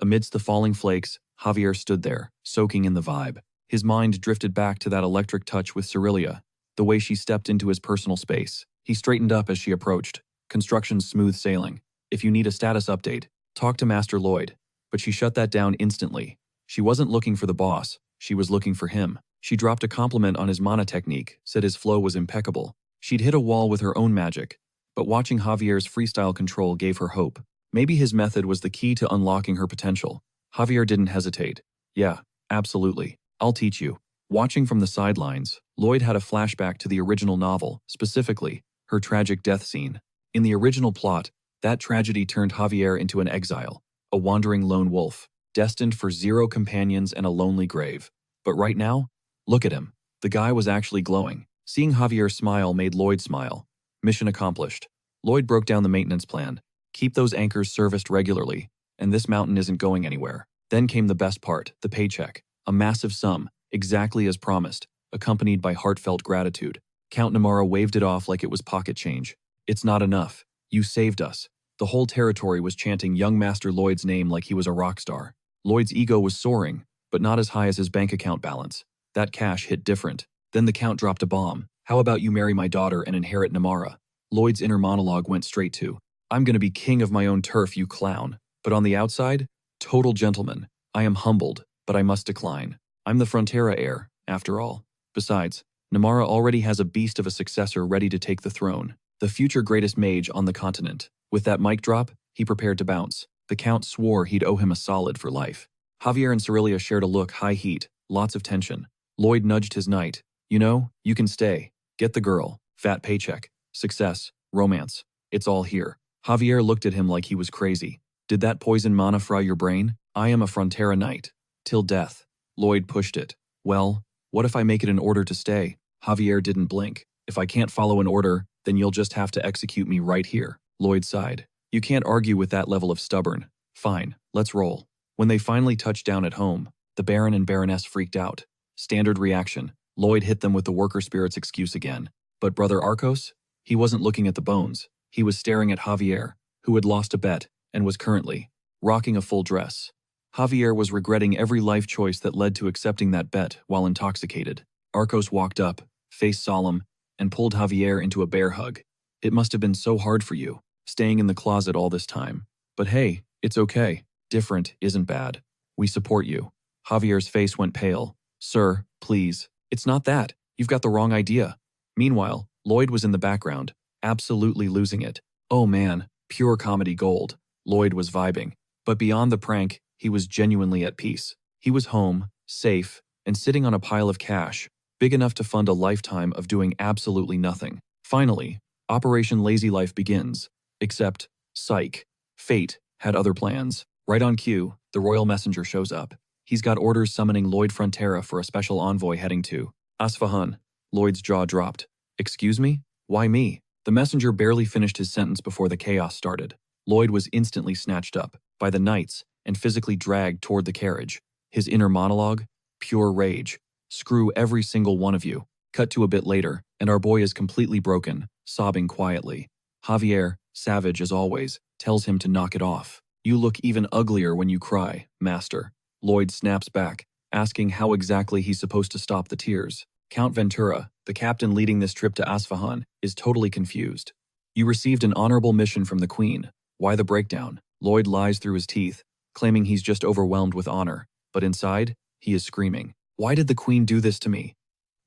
Amidst the falling flakes, Javier stood there, soaking in the vibe. His mind drifted back to that electric touch with Cerelia, the way she stepped into his personal space. He straightened up as she approached. Construction smooth sailing. If you need a status update, talk to Master Lloyd. But she shut that down instantly. She wasn't looking for the boss, she was looking for him. She dropped a compliment on his mana technique, said his flow was impeccable. She'd hit a wall with her own magic, but watching Javier's freestyle control gave her hope. Maybe his method was the key to unlocking her potential. Javier didn't hesitate. Yeah, absolutely. I'll teach you. Watching from the sidelines, Lloyd had a flashback to the original novel, specifically, her tragic death scene. In the original plot, that tragedy turned Javier into an exile, a wandering lone wolf, destined for 0 companions and a lonely grave. But right now, look at him. The guy was actually glowing. Seeing Javier smile made Lloyd smile. Mission accomplished. Lloyd broke down the maintenance plan. Keep those anchors serviced regularly, and this mountain isn't going anywhere. Then came the best part, the paycheck. A massive sum, exactly as promised, accompanied by heartfelt gratitude. Count Namara waved it off like it was pocket change. It's not enough. You saved us. The whole territory was chanting young Master Lloyd's name like he was a rock star. Lloyd's ego was soaring, but not as high as his bank account balance. That cash hit different. Then the Count dropped a bomb. How about you marry my daughter and inherit Namara? Lloyd's inner monologue went straight to, I'm gonna be king of my own turf, you clown. But on the outside, total gentleman. I am humbled, but I must decline. I'm the Frontera heir, after all. Besides, Namara already has a beast of a successor ready to take the throne, the future greatest mage on the continent. With that mic drop, he prepared to bounce. The Count swore he'd owe him a solid for life. Javier and Cerelia shared a look, high heat, lots of tension. Lloyd nudged his knight. You know, you can stay. Get the girl, fat paycheck, success, romance. It's all here. Javier looked at him like he was crazy. Did that poison mana fry your brain? I am a Frontera knight. Till death. Lloyd pushed it. Well, what if I make it an order to stay? Javier didn't blink. If I can't follow an order, then you'll just have to execute me right here. Lloyd sighed. You can't argue with that level of stubborn. Fine, let's roll. When they finally touched down at home, the Baron and Baroness freaked out. Standard reaction. Lloyd hit them with the worker spirit's excuse again. But Brother Arcos? He wasn't looking at the bones. He was staring at Javier, who had lost a bet and was currently rocking a full dress. Javier was regretting every life choice that led to accepting that bet while intoxicated. Arcos walked up, face solemn, and pulled Javier into a bear hug. It must have been so hard for you, staying in the closet all this time. But hey, it's okay. Different isn't bad. We support you. Javier's face went pale. Sir, please. It's not that. You've got the wrong idea. Meanwhile, Lloyd was in the background, absolutely losing it. Oh man, pure comedy gold. Lloyd was vibing. But beyond the prank, he was genuinely at peace. He was home, safe, and sitting on a pile of cash, big enough to fund a lifetime of doing absolutely nothing. Finally, Operation Lazy Life begins. Except, psych, fate had other plans. Right on cue, the royal messenger shows up. He's got orders summoning Lloyd Frontera for a special envoy heading to Asfahan. Lloyd's jaw dropped. Excuse me? Why me? The messenger barely finished his sentence before the chaos started. Lloyd was instantly snatched up by the knights and physically dragged toward the carriage. His inner monologue? Pure rage. Screw every single one of you. Cut to a bit later, and our boy is completely broken, sobbing quietly. Javier, savage as always, tells him to knock it off. You look even uglier when you cry, master. Lloyd snaps back, asking how exactly he's supposed to stop the tears. Count Ventura, the captain leading this trip to Asfahan, is totally confused. You received an honorable mission from the Queen. Why the breakdown? Lloyd lies through his teeth, claiming he's just overwhelmed with honor. But inside, he is screaming. Why did the Queen do this to me?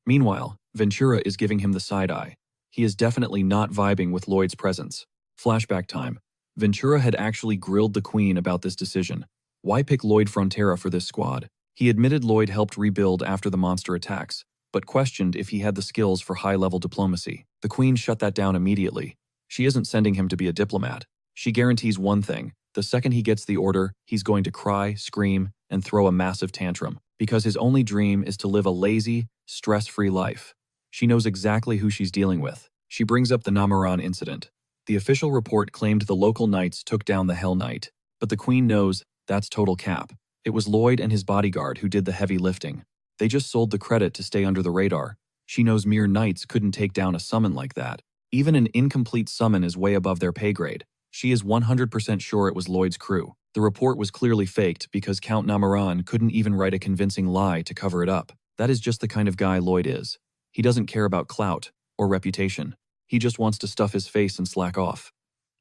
Meanwhile, Ventura is giving him the side eye. He is definitely not vibing with Lloyd's presence. Flashback time. Ventura had actually grilled the Queen about this decision. Why pick Lloyd Frontera for this squad? He admitted Lloyd helped rebuild after the monster attacks, but questioned if he had the skills for high-level diplomacy. The Queen shut that down immediately. She isn't sending him to be a diplomat. She guarantees one thing. The second he gets the order, he's going to cry, scream, and throw a massive tantrum, because his only dream is to live a lazy, stress-free life. She knows exactly who she's dealing with. She brings up the Namaran incident. The official report claimed the local knights took down the Hell Knight, but the Queen knows that's total cap. It was Lloyd and his bodyguard who did the heavy lifting. They just sold the credit to stay under the radar. She knows mere knights couldn't take down a summon like that. Even an incomplete summon is way above their pay grade. She is 100% sure it was Lloyd's crew. The report was clearly faked because Count Namaran couldn't even write a convincing lie to cover it up. That is just the kind of guy Lloyd is. He doesn't care about clout or reputation. He just wants to stuff his face and slack off.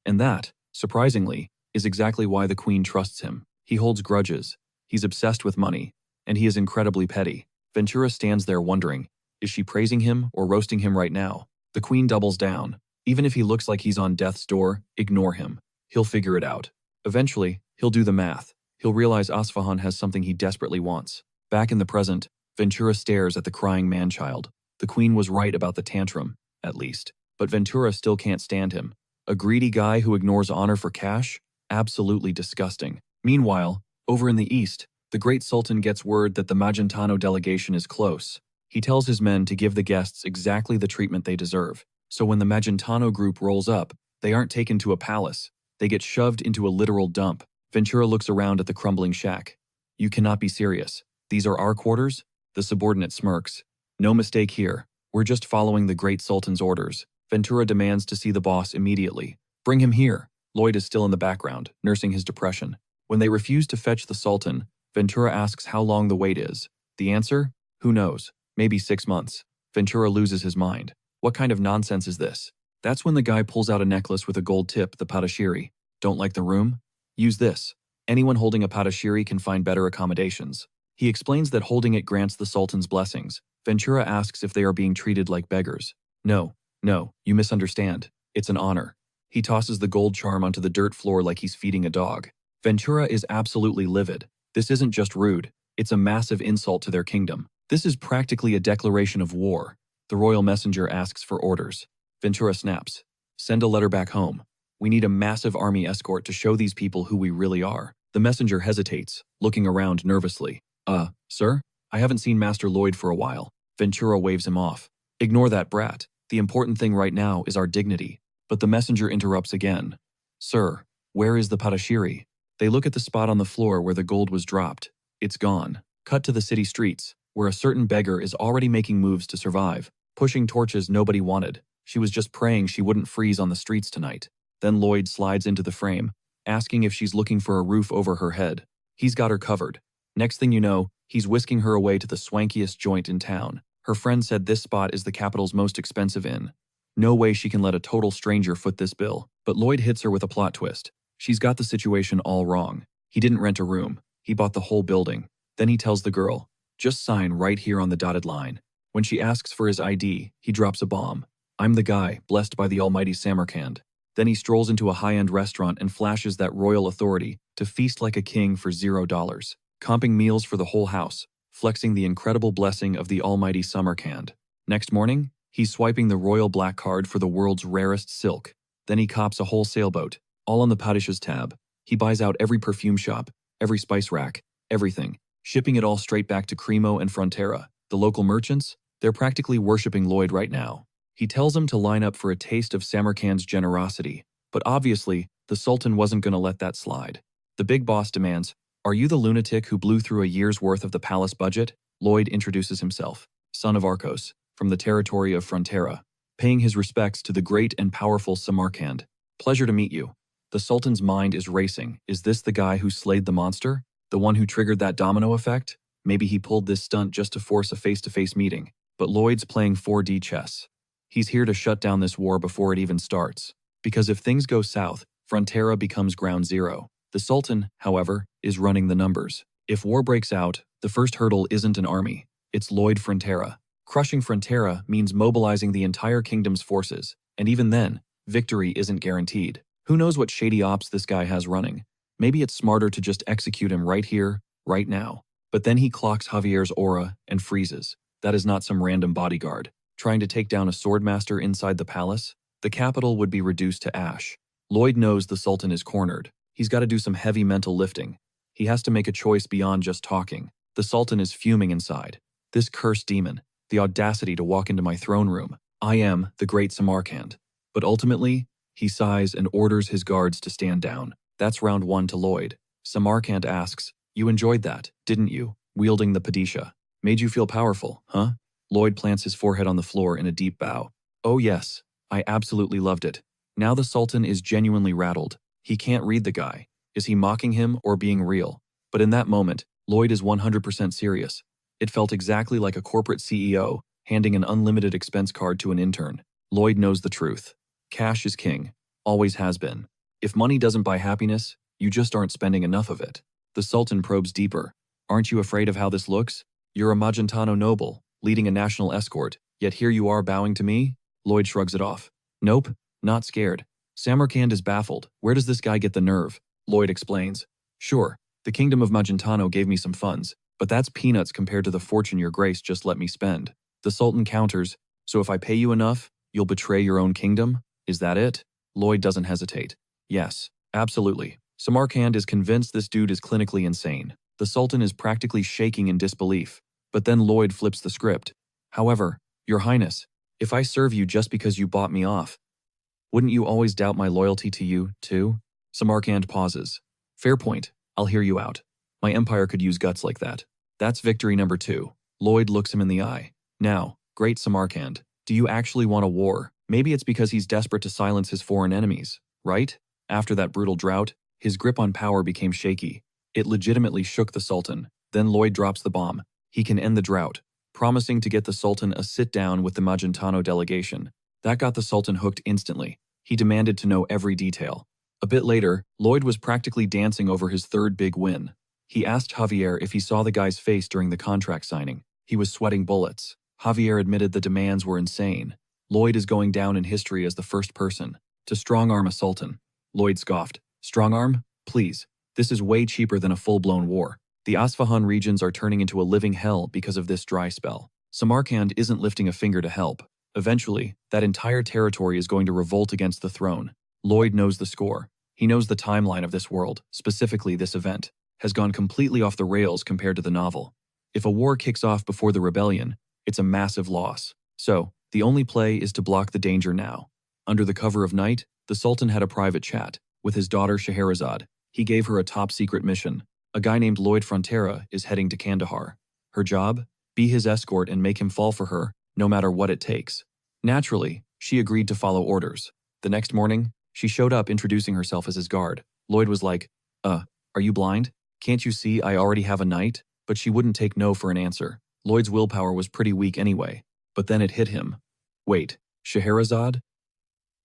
And that, surprisingly, is exactly why the Queen trusts him. He holds grudges, he's obsessed with money, and he is incredibly petty. Ventura stands there wondering, is she praising him or roasting him right now? The Queen doubles down. Even if he looks like he's on death's door, ignore him. He'll figure it out. Eventually, he'll do the math. He'll realize Asfahan has something he desperately wants. Back in the present, Ventura stares at the crying man-child. The Queen was right about the tantrum, at least. But Ventura still can't stand him. A greedy guy who ignores honor for cash? Absolutely disgusting. Meanwhile, over in the east, the Great Sultan gets word that the Magentano delegation is close. He tells his men to give the guests exactly the treatment they deserve. So when the Magentano group rolls up, they aren't taken to a palace. They get shoved into a literal dump. Ventura looks around at the crumbling shack. You cannot be serious. These are our quarters? The subordinate smirks. No mistake here. We're just following the Great Sultan's orders. Ventura demands to see the boss immediately. Bring him here. Lloyd is still in the background, nursing his depression. When they refuse to fetch the Sultan, Ventura asks how long the wait is. The answer? Who knows? Maybe 6 months. Ventura loses his mind. What kind of nonsense is this? That's when the guy pulls out a necklace with a gold tip, the patashiri. Don't like the room? Use this. Anyone holding a patashiri can find better accommodations. He explains that holding it grants the Sultan's blessings. Ventura asks if they are being treated like beggars. No, you misunderstand. It's an honor. He tosses the gold charm onto the dirt floor like he's feeding a dog. Ventura is absolutely livid. This isn't just rude. It's a massive insult to their kingdom. This is practically a declaration of war. The royal messenger asks for orders. Ventura snaps. Send a letter back home. We need a massive army escort to show these people who we really are. The messenger hesitates, looking around nervously. Sir? I haven't seen Master Lloyd for a while. Ventura waves him off. Ignore that brat. The important thing right now is our dignity. But the messenger interrupts again. Sir, where is the patashiri? They look at the spot on the floor where the gold was dropped. It's gone. Cut to the city streets, where a certain beggar is already making moves to survive, pushing torches nobody wanted. She was just praying she wouldn't freeze on the streets tonight. Then Lloyd slides into the frame, asking if she's looking for a roof over her head. He's got her covered. Next thing you know, he's whisking her away to the swankiest joint in town. Her friend said this spot is the capital's most expensive inn. No way she can let a total stranger foot this bill. But Lloyd hits her with a plot twist. She's got the situation all wrong. He didn't rent a room. He bought the whole building. Then he tells the girl, just sign right here on the dotted line. When she asks for his ID, he drops a bomb. I'm the guy, blessed by the almighty Samarkand. Then he strolls into a high-end restaurant and flashes that royal authority to feast like a king for $0, comping meals for the whole house, flexing the incredible blessing of the almighty Samarkand. Next morning, he's swiping the royal black card for the world's rarest silk. Then he cops a whole sailboat, all on the Padishah's tab. He buys out every perfume shop, every spice rack, everything, shipping it all straight back to Cremo and Frontera. The local merchants, they're practically worshipping Lloyd right now. He tells them to line up for a taste of Samarkand's generosity, but obviously, the Sultan wasn't going to let that slide. The big boss demands, are you the lunatic who blew through a year's worth of the palace budget? Lloyd introduces himself, son of Arcos, from the territory of Frontera, paying his respects to the great and powerful Samarkand. Pleasure to meet you. The Sultan's mind is racing. Is this the guy who slayed the monster? The one who triggered that domino effect? Maybe he pulled this stunt just to force a face-to-face meeting. But Lloyd's playing 4D chess. He's here to shut down this war before it even starts. Because if things go south, Frontera becomes ground zero. The Sultan, however, is running the numbers. If war breaks out, the first hurdle isn't an army. It's Lloyd Frontera. Crushing Frontera means mobilizing the entire kingdom's forces. And even then, victory isn't guaranteed. Who knows what shady ops this guy has running? Maybe it's smarter to just execute him right here, right now. But then he clocks Javier's aura and freezes. That is not some random bodyguard. Trying to take down a swordmaster inside the palace? The capital would be reduced to ash. Lloyd knows the Sultan is cornered. He's got to do some heavy mental lifting. He has to make a choice beyond just talking. The Sultan is fuming inside. This cursed demon, the audacity to walk into my throne room. I am the great Samarkand. But ultimately, he sighs and orders his guards to stand down. That's round one to Lloyd. Samarkand asks, you enjoyed that, didn't you? Wielding the Padishah. Made you feel powerful, huh? Lloyd plants his forehead on the floor in a deep bow. Oh yes, I absolutely loved it. Now the Sultan is genuinely rattled. He can't read the guy. Is he mocking him or being real? But in that moment, Lloyd is 100% serious. It felt exactly like a corporate CEO handing an unlimited expense card to an intern. Lloyd knows the truth. Cash is king. Always has been. If money doesn't buy happiness, you just aren't spending enough of it. The Sultan probes deeper. Aren't you afraid of how this looks? You're a Magentano noble, leading a national escort, yet here you are bowing to me? Lloyd shrugs it off. Nope, not scared. Samarkand is baffled. Where does this guy get the nerve? Lloyd explains. Sure, the Kingdom of Magentano gave me some funds, but that's peanuts compared to the fortune your grace just let me spend. The Sultan counters, so if I pay you enough, you'll betray your own kingdom? Is that it? Lloyd doesn't hesitate. Yes, absolutely. Samarkand is convinced this dude is clinically insane. The Sultan is practically shaking in disbelief. But then Lloyd flips the script. However, Your Highness, if I serve you just because you bought me off, wouldn't you always doubt my loyalty to you, too? Samarkand pauses. Fair point. I'll hear you out. My empire could use guts like that. That's victory number 2. Lloyd looks him in the eye. Now, great Samarkand, do you actually want a war? Maybe it's because he's desperate to silence his foreign enemies, right? After that brutal drought, his grip on power became shaky. It legitimately shook the Sultan. Then Lloyd drops the bomb. He can end the drought, promising to get the Sultan a sit-down with the Magentano delegation. That got the Sultan hooked instantly. He demanded to know every detail. A bit later, Lloyd was practically dancing over his third big win. He asked Javier if he saw the guy's face during the contract signing. He was sweating bullets. Javier admitted the demands were insane. Lloyd is going down in history as the first person to strong-arm a sultan. Lloyd scoffed. Strong-arm? Please. This is way cheaper than a full-blown war. The Asfahan regions are turning into a living hell because of this dry spell. Samarkand isn't lifting a finger to help. Eventually, that entire territory is going to revolt against the throne. Lloyd knows the score. He knows the timeline of this world, specifically this event, has gone completely off the rails compared to the novel. If a war kicks off before the rebellion, it's a massive loss. So, the only play is to block the danger now. Under the cover of night, the Sultan had a private chat with his daughter Scheherazade. He gave her a top-secret mission. A guy named Lloyd Frontera is heading to Kandahar. Her job? Be his escort and make him fall for her, no matter what it takes. Naturally, she agreed to follow orders. The next morning, she showed up introducing herself as his guard. Lloyd was like, are you blind? Can't you see I already have a knight? But she wouldn't take no for an answer. Lloyd's willpower was pretty weak anyway. But then it hit him. Wait, Scheherazade?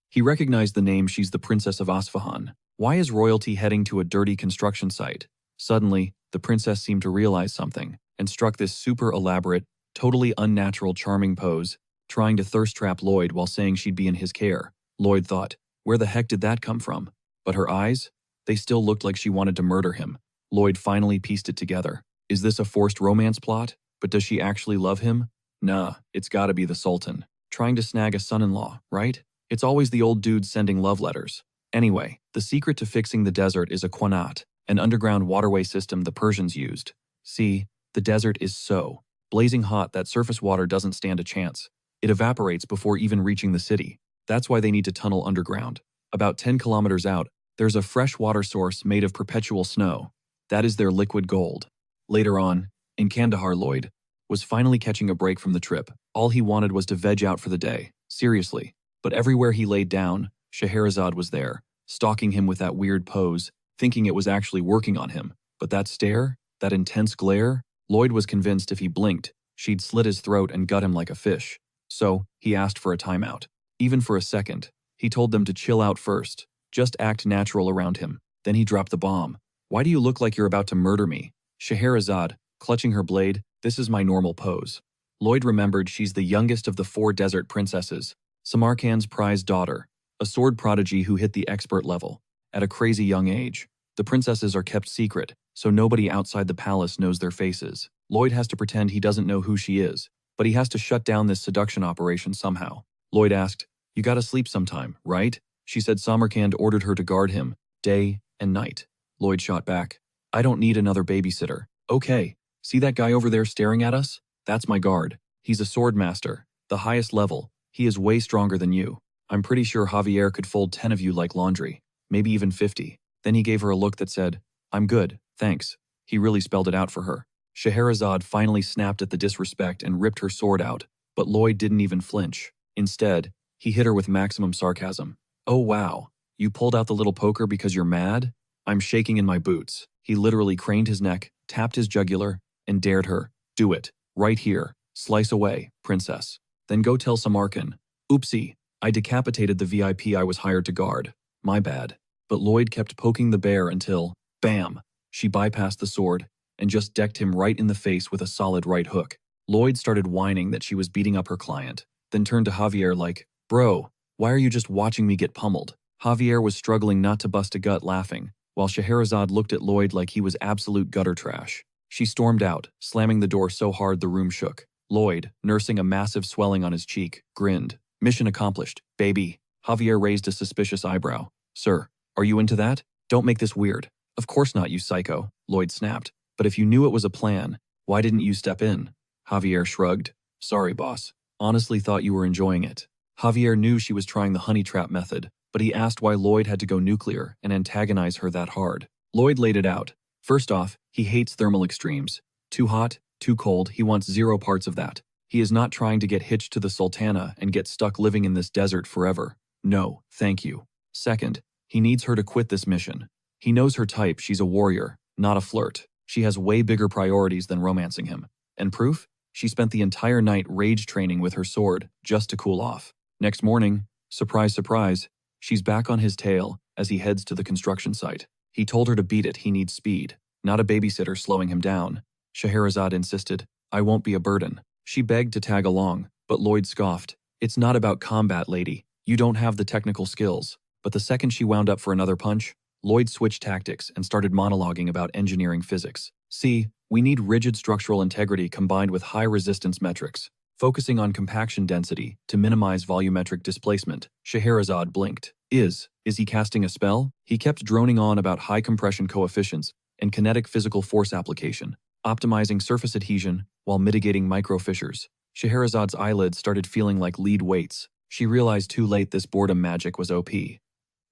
He recognized the name. She's the Princess of Asfahan. Why is royalty heading to a dirty construction site? Suddenly, the princess seemed to realize something and struck this super elaborate, totally unnatural charming pose, trying to thirst trap Lloyd while saying she'd be in his care. Lloyd thought, where the heck did that come from? But her eyes? They still looked like she wanted to murder him. Lloyd finally pieced it together. Is this a forced romance plot? But does she actually love him? Nah, it's gotta be the Sultan. Trying to snag a son-in-law, right? It's always the old dudes sending love letters. Anyway, the secret to fixing the desert is a qanat, an underground waterway system the Persians used. See, the desert is so blazing hot that surface water doesn't stand a chance. It evaporates before even reaching the city. That's why they need to tunnel underground. About 10 kilometers out, there's a fresh water source made of perpetual snow. That is their liquid gold. Later on, in Kandahar, Lloyd was finally catching a break from the trip. All he wanted was to veg out for the day. Seriously. But everywhere he laid down, Scheherazade was there, stalking him with that weird pose, thinking it was actually working on him. But that stare, that intense glare, Lloyd was convinced if he blinked, she'd slit his throat and gut him like a fish. So, he asked for a timeout. Even for a second. He told them to chill out first. Just act natural around him. Then he dropped the bomb. Why do you look like you're about to murder me? Scheherazade, clutching her blade, this is my normal pose. Lloyd remembered she's the youngest of the 4 desert princesses, Samarkand's prized daughter, a sword prodigy who hit the expert level at a crazy young age. The princesses are kept secret, so nobody outside the palace knows their faces. Lloyd has to pretend he doesn't know who she is, but he has to shut down this seduction operation somehow. Lloyd asked, you gotta sleep sometime, right? She said Samarkand ordered her to guard him, day and night. Lloyd shot back, I don't need another babysitter. Okay, see that guy over there staring at us? That's my guard. He's a sword master, the highest level. He is way stronger than you. I'm pretty sure Javier could fold 10 of you like laundry, maybe even 50. Then he gave her a look that said, I'm good, thanks. He really spelled it out for her. Scheherazade finally snapped at the disrespect and ripped her sword out, but Lloyd didn't even flinch. Instead, he hit her with maximum sarcasm. Oh wow, you pulled out the little poker because you're mad? I'm shaking in my boots. He literally craned his neck, tapped his jugular, and dared her. Do it. Right here. Slice away, princess. Then go tell Samarkand. Oopsie. I decapitated the VIP I was hired to guard. My bad. But Lloyd kept poking the bear until, bam, she bypassed the sword and just decked him right in the face with a solid right hook. Lloyd started whining that she was beating up her client, then turned to Javier like, bro, why are you just watching me get pummeled? Javier was struggling not to bust a gut laughing, while Scheherazade looked at Lloyd like he was absolute gutter trash. She stormed out, slamming the door so hard the room shook. Lloyd, nursing a massive swelling on his cheek, grinned. Mission accomplished, baby. Javier raised a suspicious eyebrow. Sir, are you into that? Don't make this weird. Of course not, you psycho, Lloyd snapped. But if you knew it was a plan, why didn't you step in? Javier shrugged. Sorry, boss. Honestly thought you were enjoying it. Javier knew she was trying the honey trap method, but he asked why Lloyd had to go nuclear and antagonize her that hard. Lloyd laid it out. First off, he hates thermal extremes. Too hot, too cold, he wants zero parts of that. He is not trying to get hitched to the Sultana and get stuck living in this desert forever. No, thank you. Second, he needs her to quit this mission. He knows her type, she's a warrior, not a flirt. She has way bigger priorities than romancing him. And proof? She spent the entire night rage training with her sword, just to cool off. Next morning, surprise, surprise, she's back on his tail as he heads to the construction site. He told her to beat it, he needs speed, not a babysitter slowing him down. Scheherazade insisted, I won't be a burden. She begged to tag along, but Lloyd scoffed. It's not about combat, lady. You don't have the technical skills. But the second she wound up for another punch, Lloyd switched tactics and started monologuing about engineering physics. See, we need rigid structural integrity combined with high resistance metrics, focusing on compaction density to minimize volumetric displacement. Scheherazade blinked. Is he casting a spell? He kept droning on about high compression coefficients and kinetic physical force application, optimizing surface adhesion while mitigating micro fissures. Scheherazade's eyelids started feeling like lead weights. She realized too late this boredom magic was OP.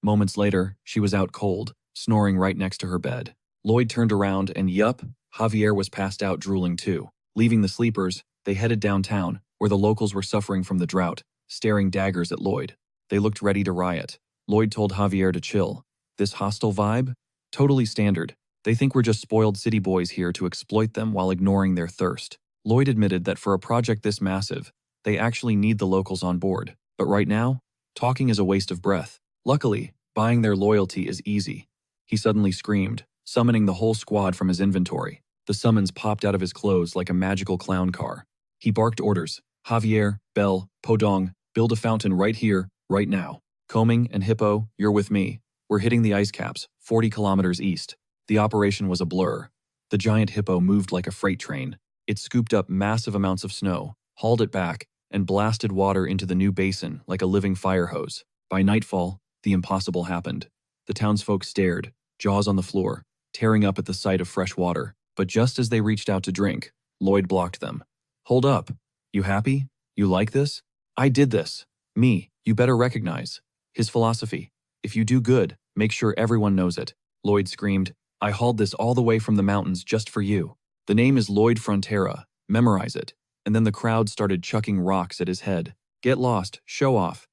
Moments later, she was out cold, snoring right next to her bed. Lloyd turned around and yup, Javier was passed out drooling too. Leaving the sleepers, they headed downtown, where the locals were suffering from the drought, staring daggers at Lloyd. They looked ready to riot. Lloyd told Javier to chill. This hostile vibe? Totally standard. They think we're just spoiled city boys here to exploit them while ignoring their thirst. Lloyd admitted that for a project this massive, they actually need the locals on board. But right now, talking is a waste of breath. Luckily, buying their loyalty is easy. He suddenly screamed, summoning the whole squad from his inventory. The summons popped out of his clothes like a magical clown car. He barked orders. Javier, Belle, Podong, build a fountain right here, right now. Combing and Hippo, you're with me. We're hitting the ice caps, 40 kilometers east. The operation was a blur. The giant hippo moved like a freight train. It scooped up massive amounts of snow, hauled it back, and blasted water into the new basin like a living fire hose. By nightfall, the impossible happened. The townsfolk stared, jaws on the floor, tearing up at the sight of fresh water. But just as they reached out to drink, Lloyd blocked them. Hold up. You happy? You like this? I did this. Me, you better recognize. His philosophy. If you do good, make sure everyone knows it. Lloyd screamed, I hauled this all the way from the mountains just for you. The name is Lloyd Frontera. Memorize it. And then the crowd started chucking rocks at his head. Get lost, show off.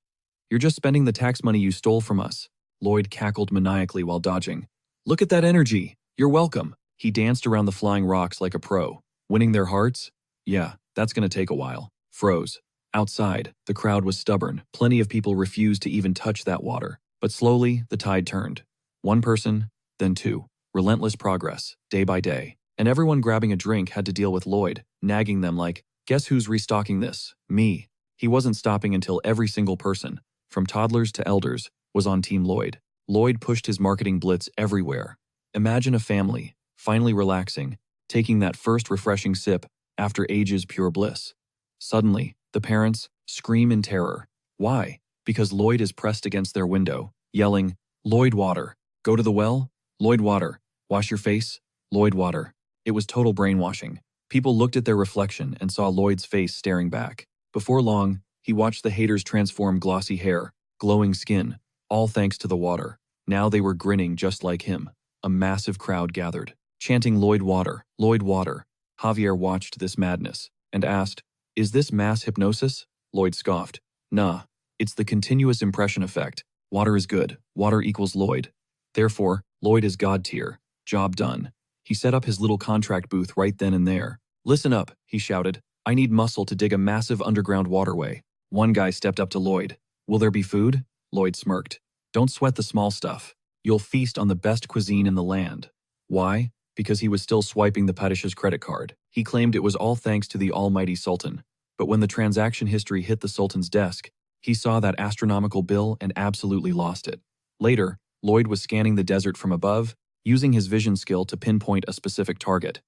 You're just spending the tax money you stole from us. Lloyd cackled maniacally while dodging. Look at that energy. You're welcome. He danced around the flying rocks like a pro. Winning their hearts? Yeah, that's gonna take a while. Froze. Outside, the crowd was stubborn. Plenty of people refused to even touch that water. But slowly, the tide turned. One person, then two. Relentless progress, day by day. And everyone grabbing a drink had to deal with Lloyd, nagging them like, guess who's restocking this? Me. He wasn't stopping until every single person, from toddlers to elders, was on Team Lloyd. Lloyd pushed his marketing blitz everywhere. Imagine a family, finally relaxing, taking that first refreshing sip after ages pure bliss. Suddenly, the parents scream in terror. Why? Because Lloyd is pressed against their window, yelling, Lloyd water. Go to the well? Lloyd water. Wash your face? Lloyd water. It was total brainwashing. People looked at their reflection and saw Lloyd's face staring back. Before long, he watched the haters transform glossy hair, glowing skin, all thanks to the water. Now they were grinning just like him. A massive crowd gathered, chanting Lloyd water, Lloyd water. Javier watched this madness and asked, is this mass hypnosis? Lloyd scoffed. Nah, it's the continuous impression effect. Water is good. Water equals Lloyd. Therefore, Lloyd is god tier. Job done. He set up his little contract booth right then and there. Listen up, he shouted. I need muscle to dig a massive underground waterway. One guy stepped up to Lloyd. Will there be food? Lloyd smirked. Don't sweat the small stuff. You'll feast on the best cuisine in the land. Why? Because he was still swiping the Padishah's credit card. He claimed it was all thanks to the almighty Sultan. But when the transaction history hit the Sultan's desk, he saw that astronomical bill and absolutely lost it. Later, Lloyd was scanning the desert from above, using his vision skill to pinpoint a specific target.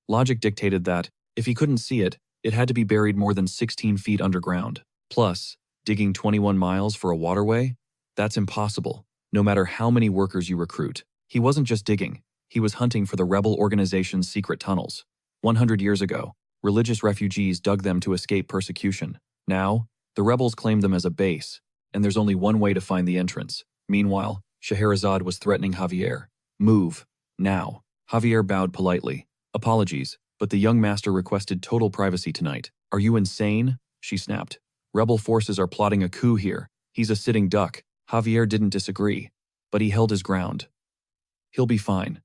Logic dictated that, if he couldn't see it, it had to be buried more than 16 feet underground. Plus, digging 21 miles for a waterway? That's impossible, no matter how many workers you recruit. He wasn't just digging, he was hunting for the rebel organization's secret tunnels. 100 years ago, religious refugees dug them to escape persecution. Now, the rebels claim them as a base, and there's only one way to find the entrance. Meanwhile, Scheherazade was threatening Javier. Move. Now. Javier bowed politely. Apologies, but the young master requested total privacy tonight. Are you insane? She snapped. Rebel forces are plotting a coup here. He's a sitting duck. Javier didn't disagree, but he held his ground. He'll be fine.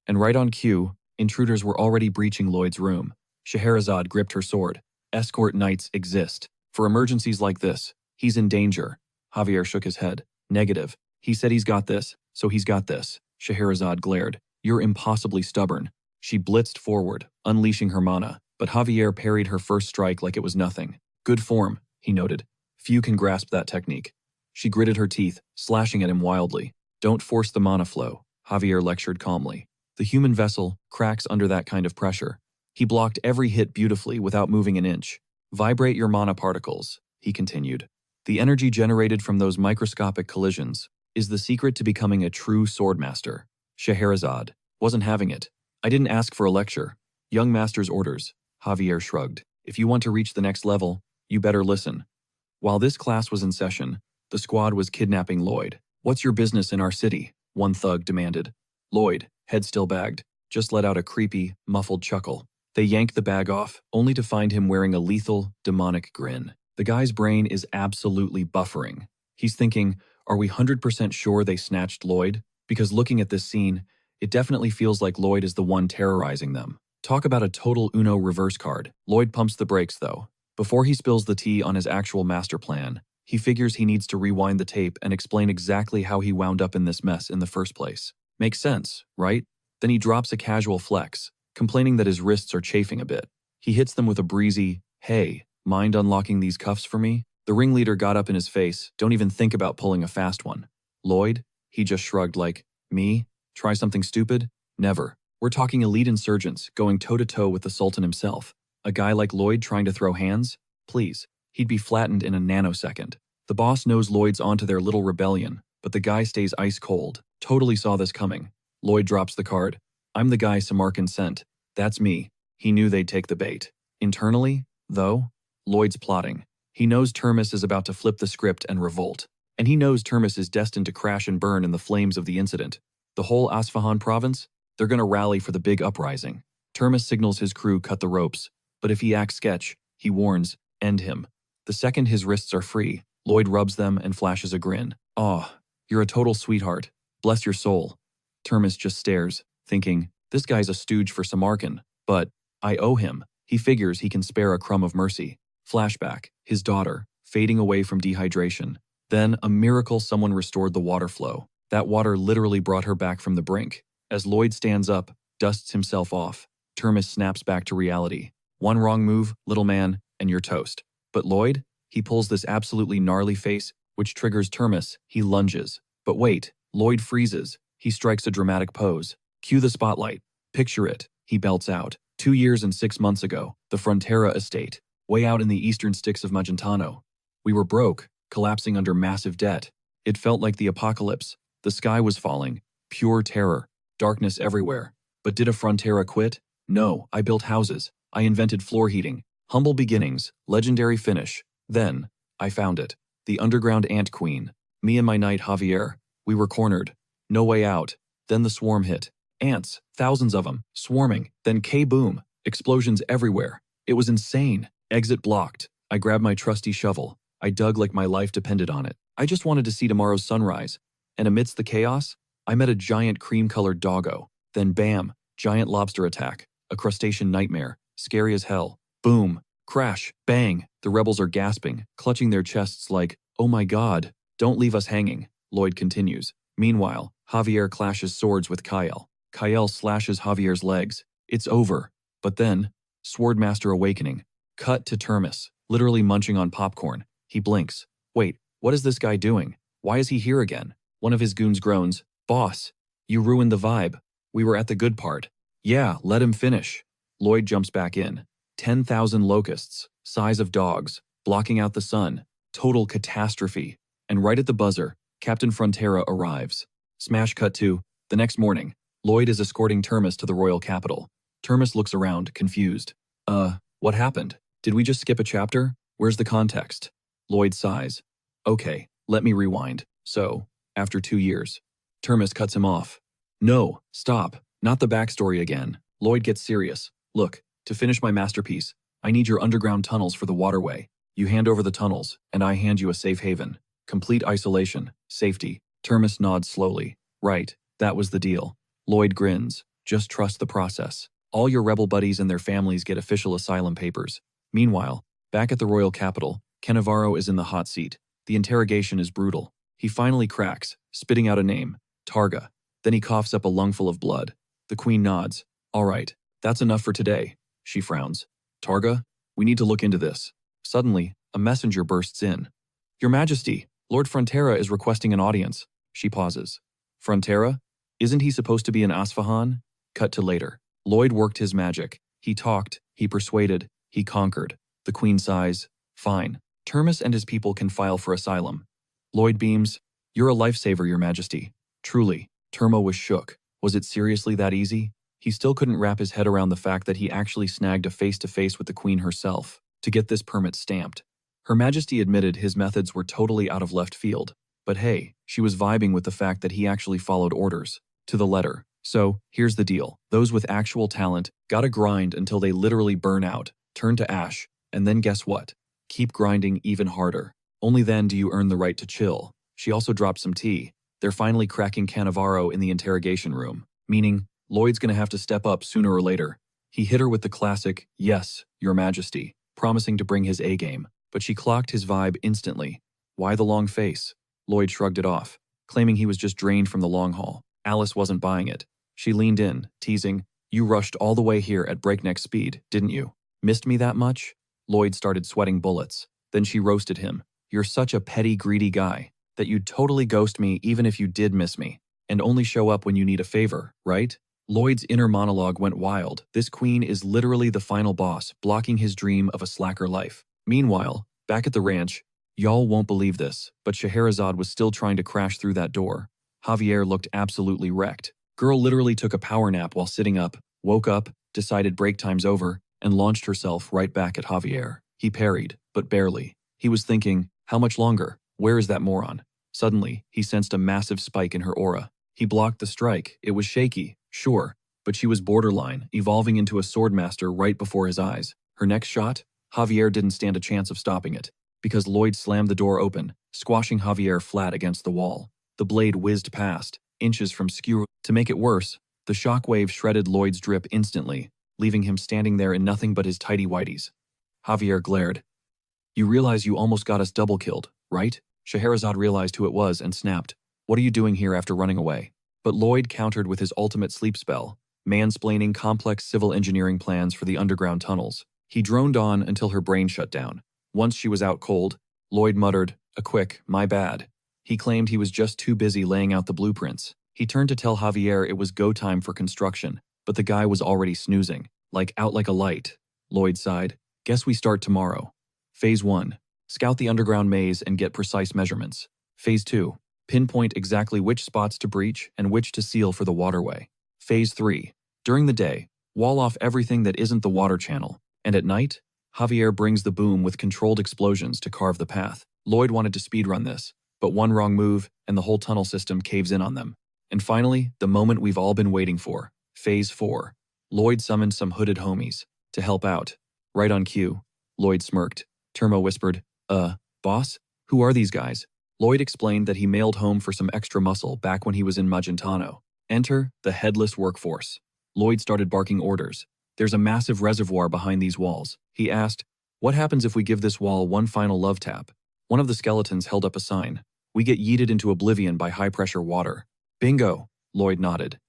And right on cue, intruders were already breaching Lloyd's room. Scheherazade gripped her sword. Escort knights exist. For emergencies like this, he's in danger. Javier shook his head. Negative. He said he's got this, so he's got this. Scheherazade glared. You're impossibly stubborn. She blitzed forward, unleashing her mana, but Javier parried her first strike like it was nothing. Good form, he noted. Few can grasp that technique. She gritted her teeth, slashing at him wildly. Don't force the mana flow, Javier lectured calmly. The human vessel cracks under that kind of pressure. He blocked every hit beautifully without moving an inch. Vibrate your mana particles, he continued. The energy generated from those microscopic collisions is the secret to becoming a true swordmaster. Scheherazade wasn't having it. I didn't ask for a lecture. Young master's orders. Javier shrugged. If you want to reach the next level, you better listen. While this class was in session, the squad was kidnapping Lloyd. What's your business in our city? One thug demanded. Lloyd, head still bagged, just let out a creepy, muffled chuckle. They yanked the bag off, only to find him wearing a lethal, demonic grin. The guy's brain is absolutely buffering. He's thinking, are we 100% sure they snatched Lloyd? Because looking at this scene, it definitely feels like Lloyd is the one terrorizing them. Talk about a total Uno reverse card. Lloyd pumps the brakes, though. Before he spills the tea on his actual master plan, he figures he needs to rewind the tape and explain exactly how he wound up in this mess in the first place. Makes sense, right? Then he drops a casual flex, complaining that his wrists are chafing a bit. He hits them with a breezy, hey, mind unlocking these cuffs for me? The ringleader got up in his face, don't even think about pulling a fast one. Lloyd? He just shrugged like, me? Try something stupid? Never. We're talking elite insurgents going toe-to-toe with the Sultan himself. A guy like Lloyd trying to throw hands? Please. He'd be flattened in a nanosecond. The boss knows Lloyd's onto their little rebellion, but the guy stays ice cold. Totally saw this coming. Lloyd drops the card. I'm the guy Samarkand sent. That's me. He knew they'd take the bait. Internally, though, Lloyd's plotting. He knows Termis is about to flip the script and revolt. And he knows Termis is destined to crash and burn in the flames of the incident. The whole Asfahan province? They're gonna rally for the big uprising. Termis signals his crew cut the ropes, but if he acts sketch, he warns, end him. The second his wrists are free, Lloyd rubs them and flashes a grin. Aw, you're a total sweetheart. Bless your soul. Termis just stares, thinking, this guy's a stooge for Samarkand, but I owe him. He figures he can spare a crumb of mercy. Flashback, his daughter, fading away from dehydration. Then, a miracle, someone restored the water flow. That water literally brought her back from the brink. As Lloyd stands up, dusts himself off, Termis snaps back to reality. One wrong move, little man, and you're toast. But Lloyd? He pulls this absolutely gnarly face, which triggers Termis. He lunges. But wait, Lloyd freezes. He strikes a dramatic pose. Cue the spotlight. Picture it, he belts out. 2 years and 6 months ago, the Frontera estate, way out in the eastern sticks of Magentano. We were broke, collapsing under massive debt. It felt like the apocalypse. The sky was falling. Pure terror. Darkness everywhere. But did a Frontera quit? No, I built houses. I invented floor heating. Humble beginnings, legendary finish. Then, I found it. The underground ant queen. Me and my knight Javier. We were cornered. No way out. Then the swarm hit. Ants, thousands of them, swarming. Then K-boom. Explosions everywhere. It was insane. Exit blocked. I grabbed my trusty shovel. I dug like my life depended on it. I just wanted to see tomorrow's sunrise. And amidst the chaos, I met a giant cream-colored doggo. Then bam, giant lobster attack. A crustacean nightmare. Scary as hell. Boom. Crash. Bang. The rebels are gasping, clutching their chests like, oh my god, don't leave us hanging. Lloyd continues. Meanwhile, Javier clashes swords with Kyle. Kyle slashes Javier's legs. It's over. But then, Swordmaster awakening. Cut to Termis, literally munching on popcorn. He blinks. Wait, what is this guy doing? Why is he here again? One of his goons groans. Boss, you ruined the vibe. We were at the good part. Yeah, let him finish. Lloyd jumps back in. 10,000 locusts, size of dogs, blocking out the sun. Total catastrophe. And right at the buzzer, Captain Frontera arrives. Smash cut to, the next morning, Lloyd is escorting Termis to the royal capital. Termis looks around, confused. What happened? Did we just skip a chapter? Where's the context? Lloyd sighs. Okay, let me rewind. So, after 2 years. Termis cuts him off. No, stop. Not the backstory again. Lloyd gets serious. Look, to finish my masterpiece, I need your underground tunnels for the waterway. You hand over the tunnels, and I hand you a safe haven. Complete isolation, safety. Termis nods slowly. Right, that was the deal. Lloyd grins. Just trust the process. All your rebel buddies and their families get official asylum papers. Meanwhile, back at the royal capital, Cannavaro is in the hot seat. The interrogation is brutal. He finally cracks, spitting out a name. Targa. Then he coughs up a lungful of blood. The queen nods. All right, that's enough for today. She frowns. Targa, we need to look into this. Suddenly, a messenger bursts in. Your Majesty, Lord Frontera is requesting an audience. She pauses. Frontera? Isn't he supposed to be in Asfahan? Cut to later. Lloyd worked his magic. He talked, he persuaded, he conquered. The queen sighs. Fine. Termis and his people can file for asylum. Lloyd beams. You're a lifesaver, Your Majesty. Truly. Termo was shook. Was it seriously that easy? He still couldn't wrap his head around the fact that he actually snagged a face-to-face with the queen herself to get this permit stamped. Her Majesty admitted his methods were totally out of left field, but hey, she was vibing with the fact that he actually followed orders to the letter. So, here's the deal. Those with actual talent gotta grind until they literally burn out, turn to ash, and then guess what? Keep grinding even harder. Only then do you earn the right to chill. She also dropped some tea. They're finally cracking Cannavaro in the interrogation room, meaning Lloyd's gonna have to step up sooner or later. He hit her with the classic, yes, Your Majesty, promising to bring his A-game, but she clocked his vibe instantly. Why the long face? Lloyd shrugged it off, claiming he was just drained from the long haul. Alice wasn't buying it. She leaned in, teasing, You rushed all the way here at breakneck speed, didn't you? Missed me that much? Lloyd started sweating bullets. Then she roasted him. You're such a petty, greedy guy that you'd totally ghost me even if you did miss me, and only show up when you need a favor, right? Lloyd's inner monologue went wild. This queen is literally the final boss, blocking his dream of a slacker life. Meanwhile, back at the ranch, y'all won't believe this, but Scheherazade was still trying to crash through that door. Javier looked absolutely wrecked. Girl literally took a power nap while sitting up, woke up, decided break time's over, and launched herself right back at Javier. He parried, but barely. He was thinking, how much longer? Where is that moron? Suddenly, he sensed a massive spike in her aura. He blocked the strike. It was shaky, sure, but she was borderline, evolving into a swordmaster right before his eyes. Her next shot? Javier didn't stand a chance of stopping it, because Lloyd slammed the door open, squashing Javier flat against the wall. The blade whizzed past, inches from skewer. To make it worse, the shockwave shredded Lloyd's drip instantly, leaving him standing there in nothing but his tighty whities. Javier glared. You realize you almost got us double killed, right? Scheherazade realized who it was and snapped. What are you doing here after running away? But Lloyd countered with his ultimate sleep spell, mansplaining complex civil engineering plans for the underground tunnels. He droned on until her brain shut down. Once she was out cold, Lloyd muttered, a quick, my bad. He claimed he was just too busy laying out the blueprints. He turned to tell Javier it was go time for construction, but the guy was already snoozing, out like a light. Lloyd sighed. Guess we start tomorrow. Phase 1. Scout the underground maze and get precise measurements. Phase 2. Pinpoint exactly which spots to breach and which to seal for the waterway. Phase 3. During the day, wall off everything that isn't the water channel. And at night, Javier brings the boom with controlled explosions to carve the path. Lloyd wanted to speedrun this, but one wrong move and the whole tunnel system caves in on them. And finally, the moment we've all been waiting for. Phase 4. Lloyd summoned some hooded homies to help out. Right on cue. Lloyd smirked. Termo whispered, boss? Who are these guys? Lloyd explained that he mailed home for some extra muscle back when he was in Magentano. Enter the headless workforce. Lloyd started barking orders. There's a massive reservoir behind these walls. He asked, what happens if we give this wall one final love tap? One of the skeletons held up a sign. We get yeeted into oblivion by high-pressure water. Bingo, Lloyd nodded.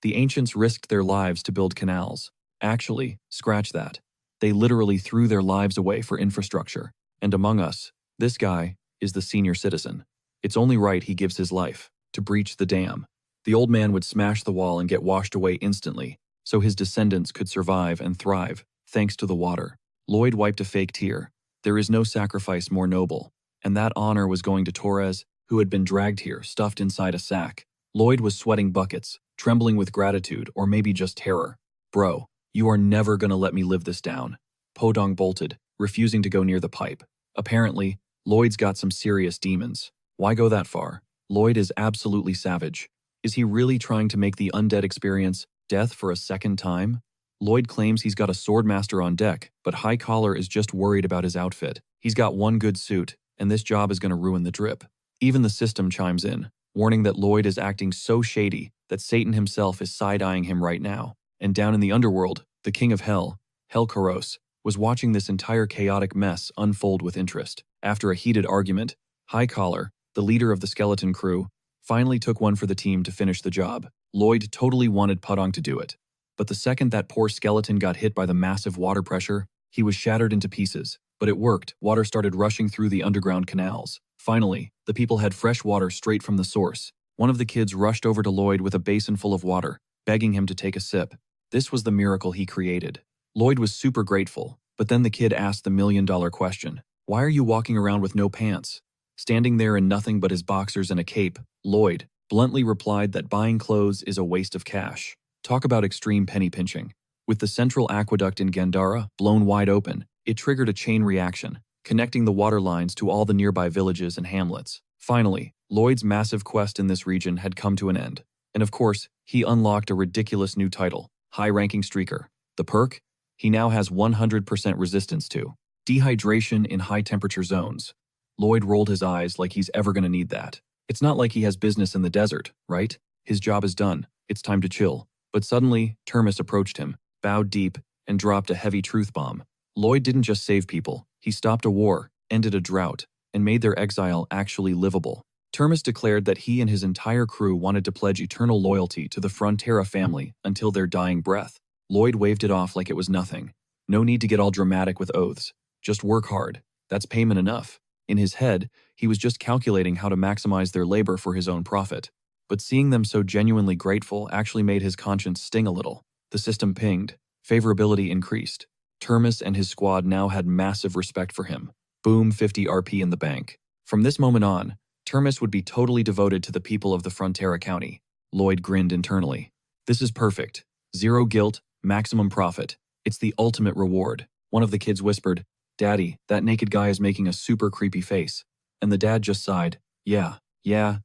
The ancients risked their lives to build canals. Actually, scratch that. They literally threw their lives away for infrastructure. And among us, this guy is the senior citizen. It's only right he gives his life to breach the dam. The old man would smash the wall and get washed away instantly, so his descendants could survive and thrive, thanks to the water. Lloyd wiped a fake tear. There is no sacrifice more noble. And that honor was going to Torres, who had been dragged here, stuffed inside a sack. Lloyd was sweating buckets, trembling with gratitude or maybe just terror. Bro, you are never gonna let me live this down. Podong bolted, refusing to go near the pipe. Apparently, Lloyd's got some serious demons. Why go that far? Lloyd is absolutely savage. Is he really trying to make the undead experience death for a second time? Lloyd claims he's got a swordmaster on deck, but High Collar is just worried about his outfit. He's got one good suit, and this job is gonna ruin the drip. Even the system chimes in, warning that Lloyd is acting so shady that Satan himself is side-eyeing him right now. And down in the underworld, the king of hell, Helkaros, was watching this entire chaotic mess unfold with interest. After a heated argument, High Collar, the leader of the skeleton crew, finally took one for the team to finish the job. Lloyd totally wanted Pudong to do it. But the second that poor skeleton got hit by the massive water pressure, he was shattered into pieces. But it worked. Water started rushing through the underground canals. Finally, the people had fresh water straight from the source. One of the kids rushed over to Lloyd with a basin full of water, begging him to take a sip. This was the miracle he created. Lloyd was super grateful, but then the kid asked the million-dollar question. Why are you walking around with no pants? Standing there in nothing but his boxers and a cape, Lloyd bluntly replied that buying clothes is a waste of cash. Talk about extreme penny pinching. With the central aqueduct in Gandhara blown wide open, it triggered a chain reaction, connecting the water lines to all the nearby villages and hamlets. Finally, Lloyd's massive quest in this region had come to an end. And of course, he unlocked a ridiculous new title, High-Ranking Streaker. The perk? He now has 100% resistance to dehydration in high-temperature zones. Lloyd rolled his eyes like he's ever gonna need that. It's not like he has business in the desert, right? His job is done. It's time to chill. But suddenly, Termis approached him, bowed deep, and dropped a heavy truth bomb. Lloyd didn't just save people. He stopped a war, ended a drought, and made their exile actually livable. Termis declared that he and his entire crew wanted to pledge eternal loyalty to the Frontera family until their dying breath. Lloyd waved it off like it was nothing. No need to get all dramatic with oaths. Just work hard. That's payment enough. In his head, he was just calculating how to maximize their labor for his own profit. But seeing them so genuinely grateful actually made his conscience sting a little. The system pinged. Favorability increased. Termis and his squad now had massive respect for him. Boom, 50 RP in the bank. From this moment on, Termis would be totally devoted to the people of the Frontera County. Lloyd grinned internally. This is perfect. Zero guilt, maximum profit. It's the ultimate reward. One of the kids whispered, Daddy, that naked guy is making a super creepy face. And the dad just sighed. Yeah,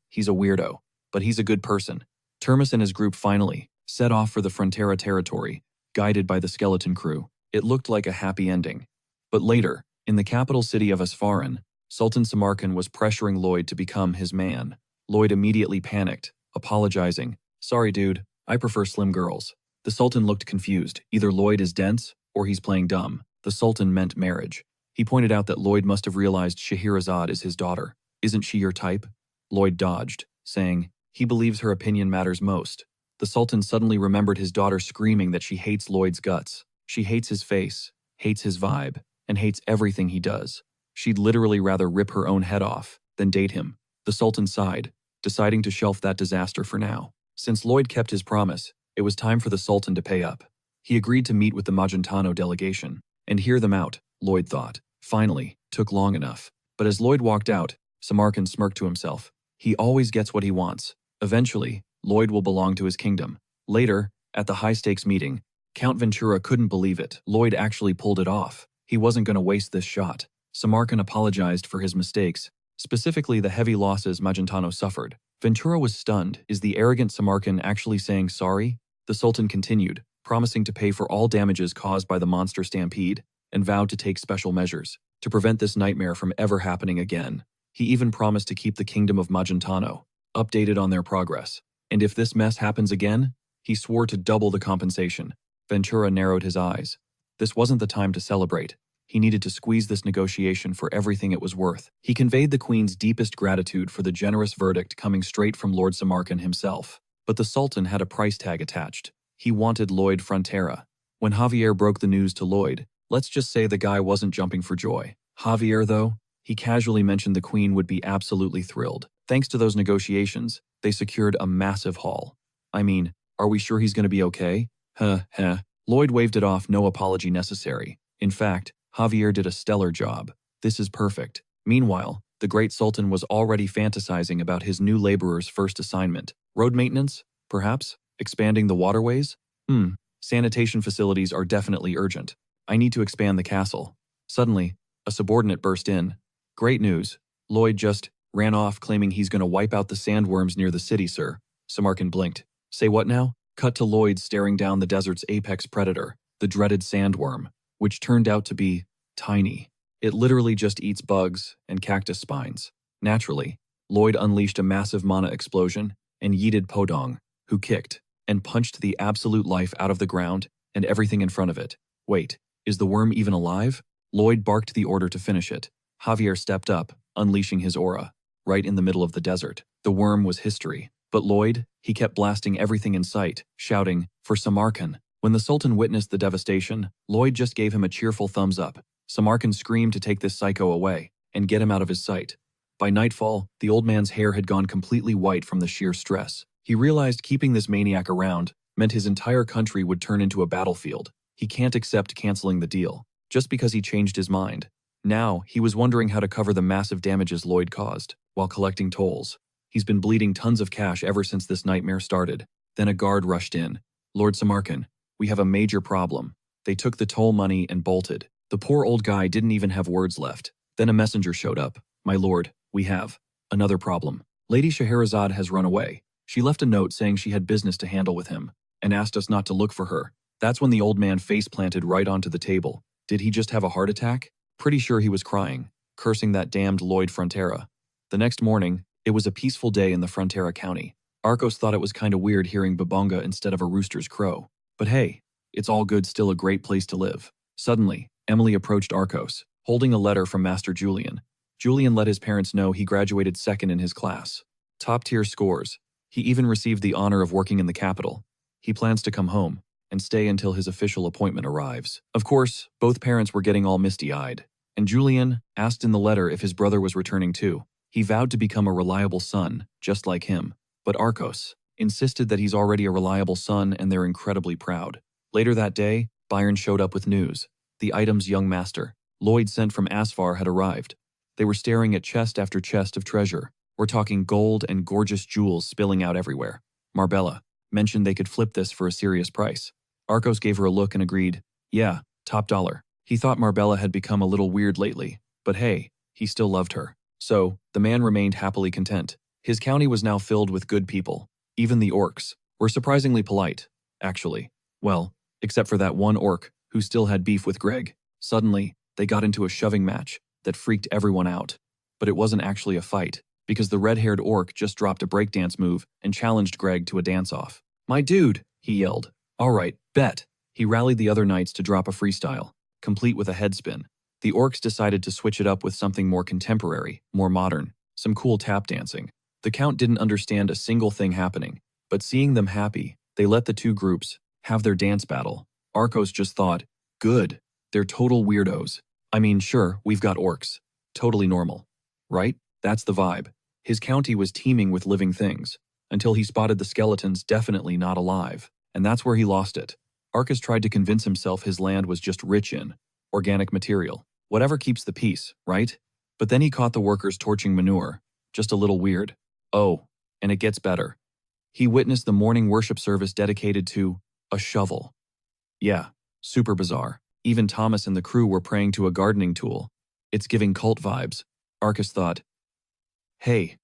he's a weirdo. But he's a good person. Termis and his group finally set off for the Frontera territory, guided by the skeleton crew. It looked like a happy ending. But later, in the capital city of Asfaran, Sultan Samarkand was pressuring Lloyd to become his man. Lloyd immediately panicked, apologizing. Sorry dude, I prefer slim girls. The Sultan looked confused. Either Lloyd is dense, or he's playing dumb. The Sultan meant marriage. He pointed out that Lloyd must have realized Scheherazade is his daughter. Isn't she your type? Lloyd dodged, saying, he believes her opinion matters most. The Sultan suddenly remembered his daughter screaming that she hates Lloyd's guts. She hates his face, hates his vibe, and hates everything he does. She'd literally rather rip her own head off than date him. The Sultan sighed, deciding to shelf that disaster for now. Since Lloyd kept his promise, it was time for the Sultan to pay up. He agreed to meet with the Magentano delegation and hear them out, Lloyd thought. Finally, took long enough. But as Lloyd walked out, Samarkand smirked to himself. He always gets what he wants. Eventually, Lloyd will belong to his kingdom. Later, at the high-stakes meeting, Count Ventura couldn't believe it. Lloyd actually pulled it off. He wasn't going to waste this shot. Samarkand apologized for his mistakes, specifically the heavy losses Magentano suffered. Ventura was stunned. Is the arrogant Samarkand actually saying sorry? The Sultan continued, promising to pay for all damages caused by the monster stampede, and vowed to take special measures to prevent this nightmare from ever happening again. He even promised to keep the kingdom of Magentano updated on their progress. And if this mess happens again, he swore to double the compensation. Ventura narrowed his eyes. This wasn't the time to celebrate. He needed to squeeze this negotiation for everything it was worth. He conveyed the Queen's deepest gratitude for the generous verdict coming straight from Lord Samarkand himself. But the Sultan had a price tag attached. He wanted Lloyd Frontera. When Javier broke the news to Lloyd, let's just say the guy wasn't jumping for joy. Javier, though, he casually mentioned the Queen would be absolutely thrilled. Thanks to those negotiations, they secured a massive haul. I mean, are we sure he's going to be okay? Huh. Lloyd waved it off, no apology necessary. In fact, Javier did a stellar job. This is perfect. Meanwhile, the great Sultan was already fantasizing about his new laborer's first assignment. Road maintenance, perhaps? Expanding the waterways? Sanitation facilities are definitely urgent. I need to expand the castle. Suddenly, a subordinate burst in. Great news. Lloyd just ran off claiming he's going to wipe out the sandworms near the city, sir. Samarkand blinked. Say what now? Cut to Lloyd staring down the desert's apex predator, the dreaded sandworm, which turned out to be tiny. It literally just eats bugs and cactus spines. Naturally, Lloyd unleashed a massive mana explosion and yeeted Podong, who kicked and punched the absolute life out of the ground and everything in front of it. Wait, is the worm even alive? Lloyd barked the order to finish it. Javier stepped up, unleashing his aura. Right in the middle of the desert, the worm was history. But Lloyd, he kept blasting everything in sight, shouting, for Samarkand. When the Sultan witnessed the devastation, Lloyd just gave him a cheerful thumbs up. Samarkand screamed to take this psycho away and get him out of his sight. By nightfall, the old man's hair had gone completely white from the sheer stress. He realized keeping this maniac around meant his entire country would turn into a battlefield. He can't accept canceling the deal, just because he changed his mind. Now, he was wondering how to cover the massive damages Lloyd caused, while collecting tolls. He's been bleeding tons of cash ever since this nightmare started. Then a guard rushed in. Lord Samarkand, we have a major problem. They took the toll money and bolted. The poor old guy didn't even have words left. Then a messenger showed up. My lord, we have another problem. Lady Scheherazade has run away. She left a note saying she had business to handle with him, and asked us not to look for her. That's when the old man face planted right onto the table. Did he just have a heart attack? Pretty sure he was crying, cursing that damned Lloyd Frontera. The next morning, it was a peaceful day in the Frontera County. Arcos thought it was kinda weird hearing babonga instead of a rooster's crow. But hey, it's all good, still a great place to live. Suddenly, Emily approached Arcos, holding a letter from Master Julian. Julian let his parents know he graduated second in his class. Top-tier scores. He even received the honor of working in the capital. He plans to come home and stay until his official appointment arrives. Of course, both parents were getting all misty-eyed, and Julian asked in the letter if his brother was returning too. He vowed to become a reliable son, just like him. But Arcos insisted that he's already a reliable son and they're incredibly proud. Later that day, Byron showed up with news. The item's young master, Lloyd sent from Asfar, had arrived. They were staring at chest after chest of treasure. We're talking gold and gorgeous jewels spilling out everywhere. Marbella mentioned they could flip this for a serious price. Arcos gave her a look and agreed. Yeah, top dollar. He thought Marbella had become a little weird lately, but hey, he still loved her. So, the man remained happily content. His county was now filled with good people. Even the orcs were surprisingly polite, actually. Well, except for that one orc who still had beef with Greg. Suddenly, they got into a shoving match that freaked everyone out. But it wasn't actually a fight, because the red-haired orc just dropped a breakdance move and challenged Greg to a dance-off. My dude, he yelled. All right, bet. He rallied the other knights to drop a freestyle, complete with a headspin. The orcs decided to switch it up with something more contemporary, more modern, some cool tap dancing. The count didn't understand a single thing happening, but seeing them happy, they let the two groups have their dance battle. Arcos just thought, good, they're total weirdos. I mean, sure, we've got orcs. Totally normal. Right? That's the vibe. His county was teeming with living things, until he spotted the skeletons definitely not alive, and that's where he lost it. Arcos tried to convince himself his land was just rich in organic material. Whatever keeps the peace, right? But then he caught the workers torching manure. Just a little weird. Oh, and it gets better. He witnessed the morning worship service dedicated to a shovel. Yeah, super bizarre. Even Thomas and the crew were praying to a gardening tool. It's giving cult vibes. Arcos thought. Hey,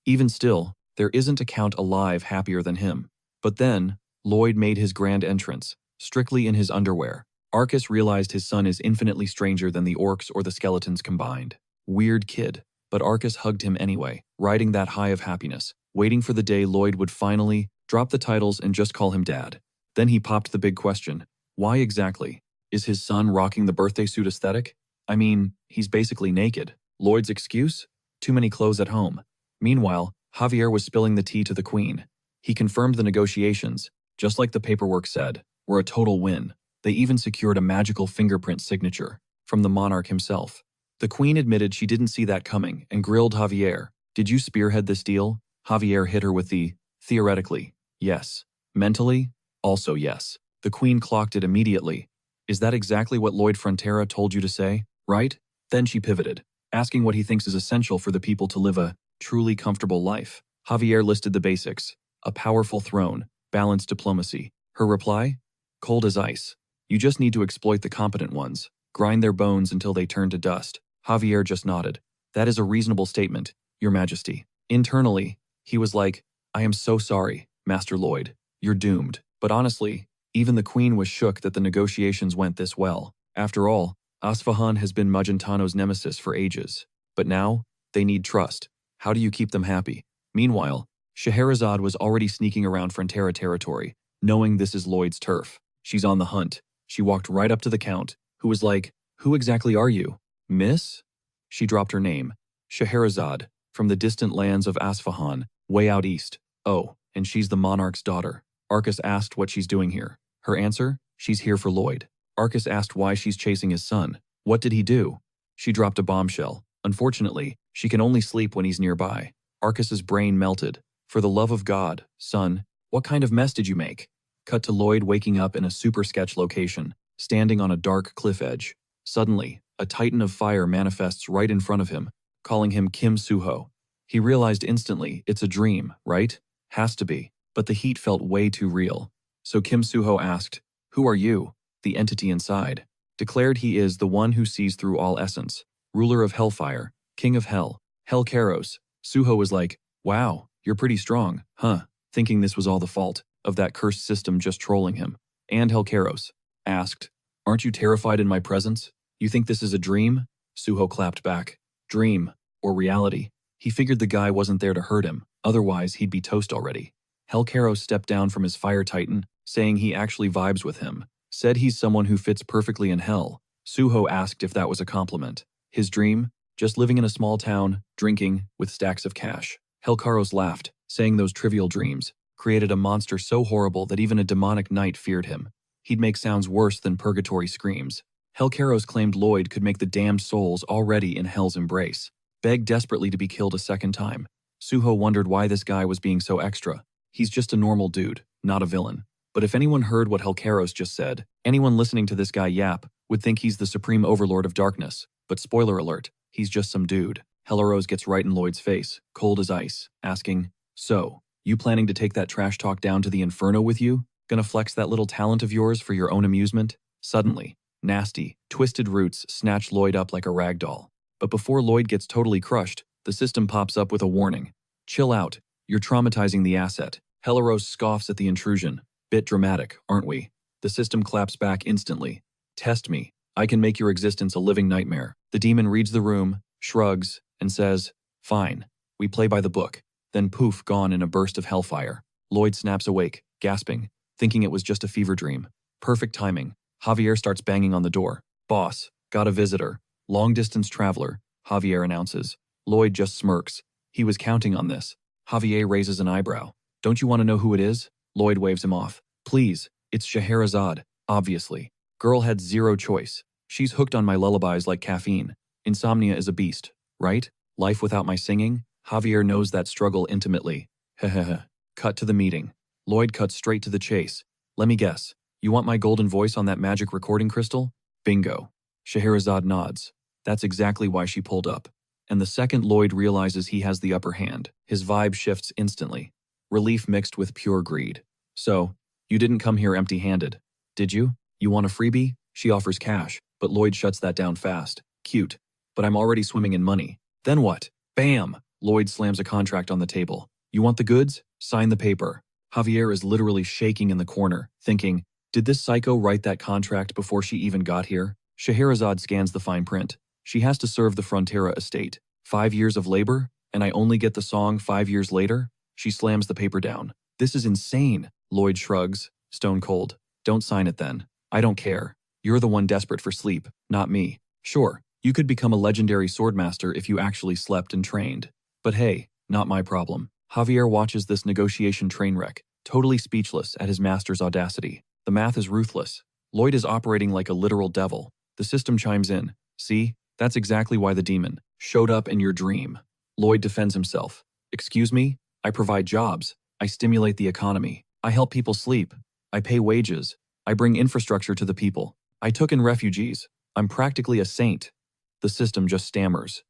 even still, there isn't a count alive happier than him. But then, Lloyd made his grand entrance, strictly in his underwear. Arcos realized his son is infinitely stranger than the orcs or the skeletons combined. Weird kid. But Arcus hugged him anyway, riding that high of happiness, waiting for the day Lloyd would finally drop the titles and just call him Dad. Then he popped the big question. Why exactly? Is his son rocking the birthday suit aesthetic? I mean, he's basically naked. Lloyd's excuse? Too many clothes at home. Meanwhile, Javier was spilling the tea to the queen. He confirmed the negotiations, just like the paperwork said, were a total win. They even secured a magical fingerprint signature from the monarch himself. The queen admitted she didn't see that coming and grilled Javier. Did you spearhead this deal? Javier hit her with the, theoretically, yes. Mentally, also yes. The queen clocked it immediately. Is that exactly what Lloyd Frontera told you to say, right? Then she pivoted, asking what he thinks is essential for the people to live a truly comfortable life. Javier listed the basics. A powerful throne, balanced diplomacy. Her reply? Cold as ice. You just need to exploit the competent ones, grind their bones until they turn to dust. Javier just nodded. That is a reasonable statement, Your Majesty. Internally, he was like, I am so sorry, Master Lloyd. You're doomed. But honestly, even the queen was shook that the negotiations went this well. After all, Asfahan has been Magentano's nemesis for ages. But now, they need trust. How do you keep them happy? Meanwhile, Scheherazade was already sneaking around Frontera territory, knowing this is Lloyd's turf. She's on the hunt. She walked right up to the Count, who was like, Who exactly are you? Miss? She dropped her name. Scheherazade, from the distant lands of Asfahan, way out east. Oh, and she's the monarch's daughter. Arcus asked what she's doing here. Her answer? She's here for Lloyd. Arcus asked why she's chasing his son. What did he do? She dropped a bombshell. Unfortunately, she can only sleep when he's nearby. Arcus's brain melted. For the love of God, son, what kind of mess did you make? Cut to Lloyd waking up in a super sketch location, standing on a dark cliff edge. Suddenly, a titan of fire manifests right in front of him, calling him Kim Suho. He realized instantly it's a dream, right? Has to be. But the heat felt way too real. So Kim Suho asked, Who are you? The entity inside. Declared he is the one who sees through all essence. Ruler of Hellfire. King of Hell. Hell Karos. Suho was like, Wow, you're pretty strong, huh? Thinking this was all the fault of that cursed system just trolling him. And Hell Karos asked, Aren't you terrified in my presence? You think this is a dream? Suho clapped back. Dream. Or reality. He figured the guy wasn't there to hurt him, otherwise he'd be toast already. Hell Karos stepped down from his fire titan, saying he actually vibes with him. Said he's someone who fits perfectly in hell. Suho asked if that was a compliment. His dream? Just living in a small town, drinking, with stacks of cash. Hell Karos laughed, saying those trivial dreams created a monster so horrible that even a demonic knight feared him. He'd make sounds worse than purgatory screams. Hell Karos claimed Lloyd could make the damned souls already in hell's embrace. Begged desperately to be killed a second time. Suho wondered why this guy was being so extra. He's just a normal dude, not a villain. But if anyone heard what Hell Karos just said, anyone listening to this guy yap would think he's the supreme overlord of darkness. But spoiler alert, he's just some dude. Helleros gets right in Lloyd's face, cold as ice, asking, So, you planning to take that trash talk down to the inferno with you? Gonna flex that little talent of yours for your own amusement? Suddenly, nasty, twisted roots snatch Lloyd up like a rag doll. But before Lloyd gets totally crushed, the system pops up with a warning. Chill out, you're traumatizing the asset. Helleros scoffs at the intrusion. Bit dramatic, aren't we? The system claps back instantly. Test me. I can make your existence a living nightmare. The demon reads the room, shrugs, and says, Fine. We play by the book. Then poof, gone in a burst of hellfire. Lloyd snaps awake, gasping, thinking it was just a fever dream. Perfect timing. Javier starts banging on the door. Boss, got a visitor. Long-distance traveler, Javier announces. Lloyd just smirks. He was counting on this. Javier raises an eyebrow. Don't you want to know who it is? Lloyd waves him off. Please, it's Scheherazade, obviously. Girl had zero choice. She's hooked on my lullabies like caffeine. Insomnia is a beast, right? Life without my singing? Javier knows that struggle intimately. Heheheh. Cut to the meeting. Lloyd cuts straight to the chase. Let me guess. You want my golden voice on that magic recording crystal? Bingo. Scheherazade nods. That's exactly why she pulled up. And the second Lloyd realizes he has the upper hand, his vibe shifts instantly. Relief mixed with pure greed. So, you didn't come here empty-handed, did you? You want a freebie? She offers cash, but Lloyd shuts that down fast. Cute. But I'm already swimming in money. Then what? Bam! Lloyd slams a contract on the table. You want the goods? Sign the paper. Javier is literally shaking in the corner, thinking, did this psycho write that contract before she even got here? Scheherazade scans the fine print. She has to serve the Frontera estate. 5 years of labor? And I only get the song 5 years later? She slams the paper down. This is insane. Lloyd shrugs, stone cold. Don't sign it then. I don't care. You're the one desperate for sleep, not me. Sure, you could become a legendary swordmaster if you actually slept and trained. But hey, not my problem. Javier watches this negotiation train wreck, totally speechless at his master's audacity. The math is ruthless. Lloyd is operating like a literal devil. The system chimes in. See, that's exactly why the demon showed up in your dream. Lloyd defends himself. Excuse me? I provide jobs. I stimulate the economy. I help people sleep. I pay wages. I bring infrastructure to the people. I took in refugees. I'm practically a saint. The system just stammers.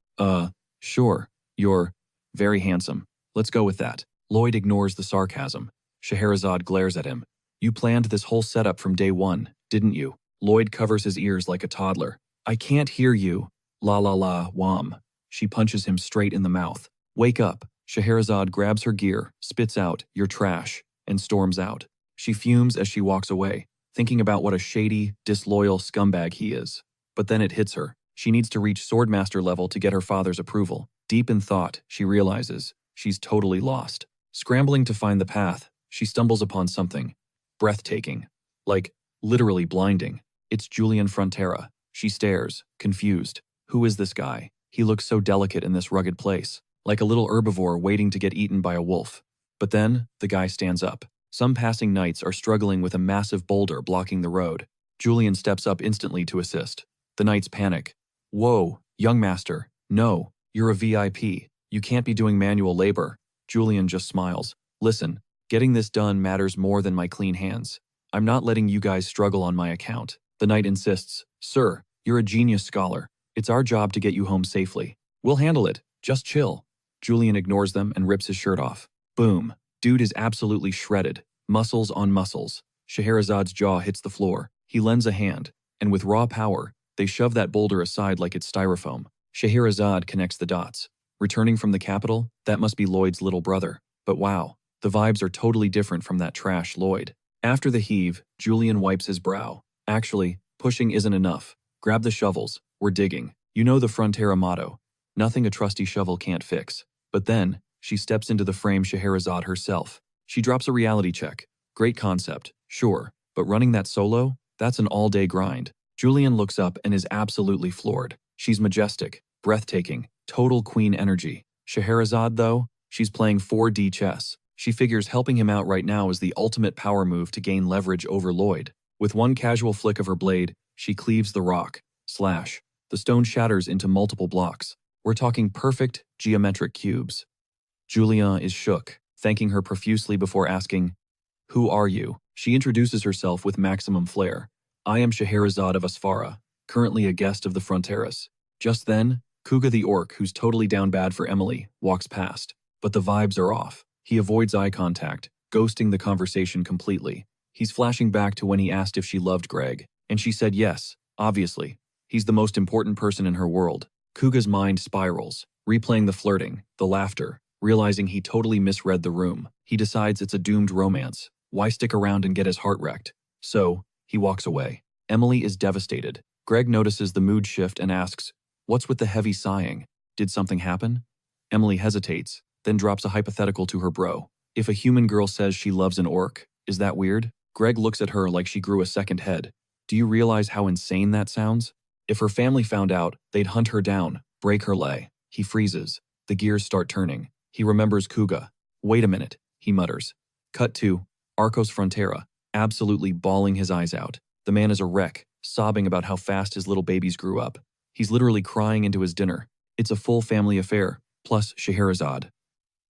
Sure. You're very handsome. Let's go with that. Lloyd ignores the sarcasm. Scheherazade glares at him. You planned this whole setup from day one, didn't you? Lloyd covers his ears like a toddler. I can't hear you. La la la, wham. She punches him straight in the mouth. Wake up. Scheherazade grabs her gear, spits out, you're trash, and storms out. She fumes as she walks away, thinking about what a shady, disloyal scumbag he is. But then it hits her. She needs to reach swordmaster level to get her father's approval. Deep in thought, she realizes she's totally lost. Scrambling to find the path, she stumbles upon something breathtaking, like literally blinding. It's Julian Frontera. She stares, confused. Who is this guy? He looks so delicate in this rugged place, like a little herbivore waiting to get eaten by a wolf. But then, the guy stands up. Some passing knights are struggling with a massive boulder blocking the road. Julian steps up instantly to assist. The knights panic. Whoa, young master, no, you're a VIP. You can't be doing manual labor. Julian just smiles. Listen, getting this done matters more than my clean hands. I'm not letting you guys struggle on my account. The knight insists. Sir, you're a genius scholar. It's our job to get you home safely. We'll handle it. Just chill. Julian ignores them and rips his shirt off. Boom. Dude is absolutely shredded. Muscles on muscles. Scheherazade's jaw hits the floor. He lends a hand, and with raw power, they shove that boulder aside like it's styrofoam. Scheherazade connects the dots. Returning from the capital, that must be Lloyd's little brother. But wow, the vibes are totally different from that trash Lloyd. After the heave, Julian wipes his brow. Actually, pushing isn't enough. Grab the shovels. We're digging. You know the Frontera motto. Nothing a trusty shovel can't fix. But then, she steps into the frame Scheherazade herself. She drops a reality check. Great concept, sure, but running that solo? That's an all-day grind. Julian looks up and is absolutely floored. She's majestic, breathtaking, total queen energy. Scheherazade, though, she's playing 4D chess. She figures helping him out right now is the ultimate power move to gain leverage over Lloyd. With one casual flick of her blade, she cleaves the rock. Slash. The stone shatters into multiple blocks. We're talking perfect, geometric cubes. Julien is shook, thanking her profusely before asking, Who are you? She introduces herself with maximum flair. I am Scheherazade of Asfara, currently a guest of the Fronteras. Just then, Kuga the orc, who's totally down bad for Emily, walks past. But the vibes are off. He avoids eye contact, ghosting the conversation completely. He's flashing back to when he asked if she loved Greg, and she said yes, obviously. He's the most important person in her world. Kuga's mind spirals, replaying the flirting, the laughter, realizing he totally misread the room. He decides it's a doomed romance. Why stick around and get his heart wrecked? So, he walks away. Emily is devastated. Greg notices the mood shift and asks, What's with the heavy sighing? Did something happen? Emily hesitates, then drops a hypothetical to her bro. If a human girl says she loves an orc, is that weird? Greg looks at her like she grew a second head. Do you realize how insane that sounds? If her family found out, they'd hunt her down, break her lay. He freezes. The gears start turning. He remembers Kuga. Wait a minute, he mutters. Cut to Arcos Frontera, absolutely bawling his eyes out. The man is a wreck, sobbing about how fast his little babies grew up. He's literally crying into his dinner. It's a full family affair, plus Scheherazade.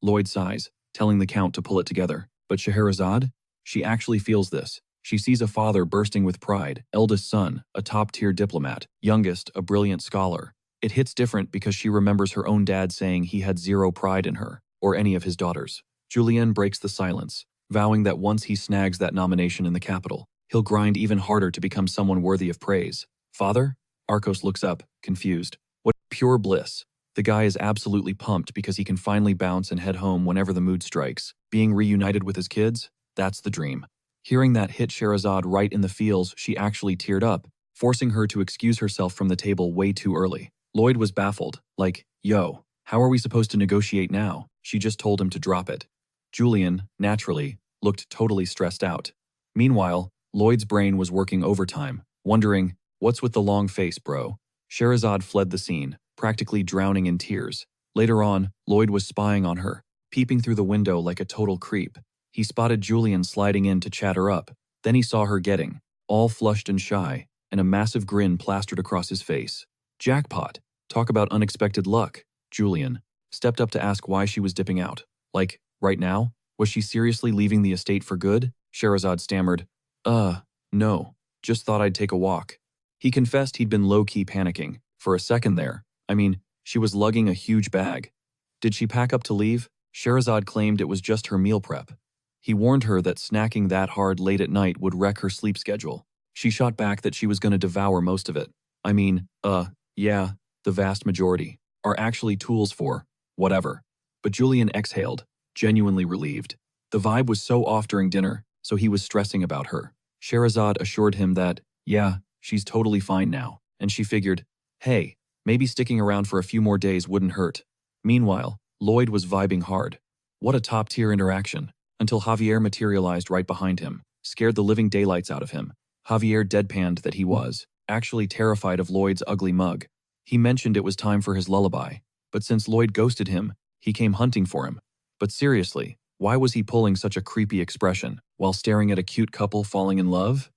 Lloyd sighs, telling the Count to pull it together. But Scheherazade? She actually feels this. She sees a father bursting with pride, eldest son, a top-tier diplomat, youngest, a brilliant scholar. It hits different because she remembers her own dad saying he had zero pride in her, or any of his daughters. Julien breaks the silence, vowing that once he snags that nomination in the capital, he'll grind even harder to become someone worthy of praise. Father? Arcos looks up, confused. What pure bliss. The guy is absolutely pumped because he can finally bounce and head home whenever the mood strikes. Being reunited with his kids? That's the dream. Hearing that hit Scheherazade right in the feels, she actually teared up, forcing her to excuse herself from the table way too early. Lloyd was baffled, like, yo, How are we supposed to negotiate now? She just told him to drop it. Julian, naturally, looked totally stressed out. Meanwhile, Lloyd's brain was working overtime, wondering, what's with the long face, bro? Sherazade fled the scene, practically drowning in tears. Later on, Lloyd was spying on her, peeping through the window like a total creep. He spotted Julian sliding in to chat her up. Then he saw her getting, all flushed and shy, and a massive grin plastered across his face. Jackpot! Talk about unexpected luck. Julian stepped up to ask why she was dipping out. Like, right now? Was she seriously leaving the estate for good? Sherazade stammered, no. Just thought I'd take a walk. He confessed he'd been low-key panicking. For a second there. I mean, she was lugging a huge bag. Did she pack up to leave? Sherazade claimed it was just her meal prep. He warned her that snacking that hard late at night would wreck her sleep schedule. She shot back that she was going to devour most of it. I mean, yeah, the vast majority are actually tools for whatever. But Julian exhaled, genuinely relieved. The vibe was so off during dinner, so he was stressing about her. Sherazade assured him that, yeah, she's totally fine now, and she figured, hey, maybe sticking around for a few more days wouldn't hurt. Meanwhile, Lloyd was vibing hard. What a top-tier interaction, until Javier materialized right behind him, scared the living daylights out of him. Javier deadpanned that he was, actually terrified of Lloyd's ugly mug. He mentioned it was time for his lullaby, but since Lloyd ghosted him, he came hunting for him. But seriously, why was he pulling such a creepy expression while staring at a cute couple falling in love?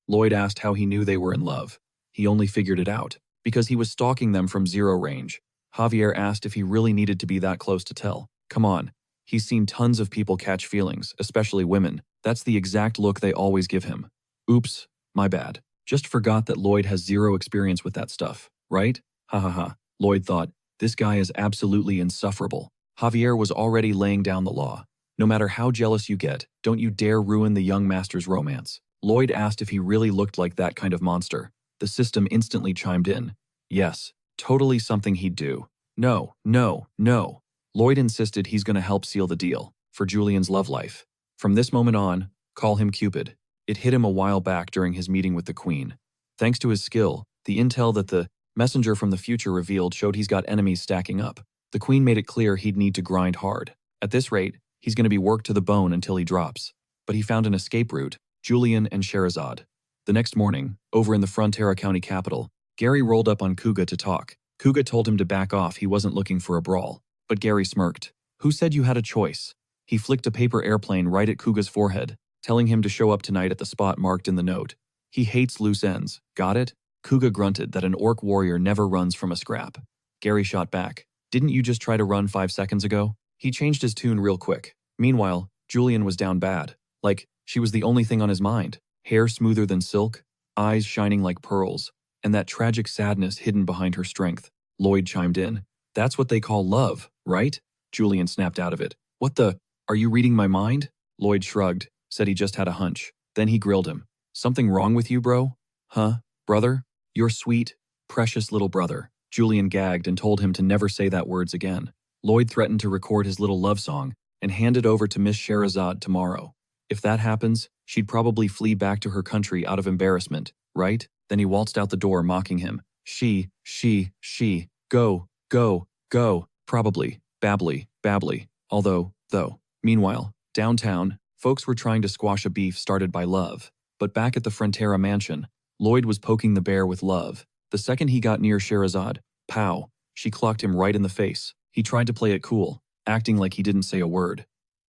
Lloyd asked how he knew they were in love. He only figured it out because he was stalking them from zero range. Javier asked if he really needed to be that close to tell. Come on, he's seen tons of people catch feelings, especially women. That's the exact look they always give him. Oops, my bad. Just forgot that Lloyd has zero experience with that stuff, right? Ha ha ha. Lloyd thought, this guy is absolutely insufferable. Javier was already laying down the law. No matter how jealous you get, don't you dare ruin the young master's romance. Lloyd asked if he really looked like that kind of monster. The system instantly chimed in. Yes, totally something he'd do. No, no, no. Lloyd insisted he's going to help seal the deal for Julian's love life. From this moment on, call him Cupid. It hit him a while back during his meeting with the Queen. Thanks to his skill, the intel that the messenger from the future revealed showed he's got enemies stacking up. The Queen made it clear he'd need to grind hard. At this rate, he's going to be worked to the bone until he drops. But he found an escape route, Julian and Sherazade. The next morning, over in the Frontera County capital, Gary rolled up on Kuga to talk. Kuga told him to back off, he wasn't looking for a brawl. But Gary smirked. Who said you had a choice? He flicked a paper airplane right at Kuga's forehead, telling him to show up tonight at the spot marked in the note. He hates loose ends, got it? Kuga grunted that an orc warrior never runs from a scrap. Gary shot back. Didn't you just try to run 5 seconds ago? He changed his tune real quick. Meanwhile, Julian was down bad. Like, she was the only thing on his mind. Hair smoother than silk, eyes shining like pearls, and that tragic sadness hidden behind her strength. Lloyd chimed in. That's what they call love, right? Julian snapped out of it. What the? Are you reading my mind? Lloyd shrugged, said he just had a hunch. Then he grilled him. Something wrong with you, bro? Huh? Brother? Your sweet, precious little brother. Julian gagged and told him to never say that words again. Lloyd threatened to record his little love song and hand it over to Miss Sherazade tomorrow. If that happens, she'd probably flee back to her country out of embarrassment, right? Then he waltzed out the door mocking him. She, go, go, go, probably, babbly, although, though. Meanwhile, downtown, folks were trying to squash a beef started by love. But back at the Frontera mansion, Lloyd was poking the bear with love. The second he got near Sherazade, pow, she clocked him right in the face. He tried to play it cool, acting like he didn't say a word.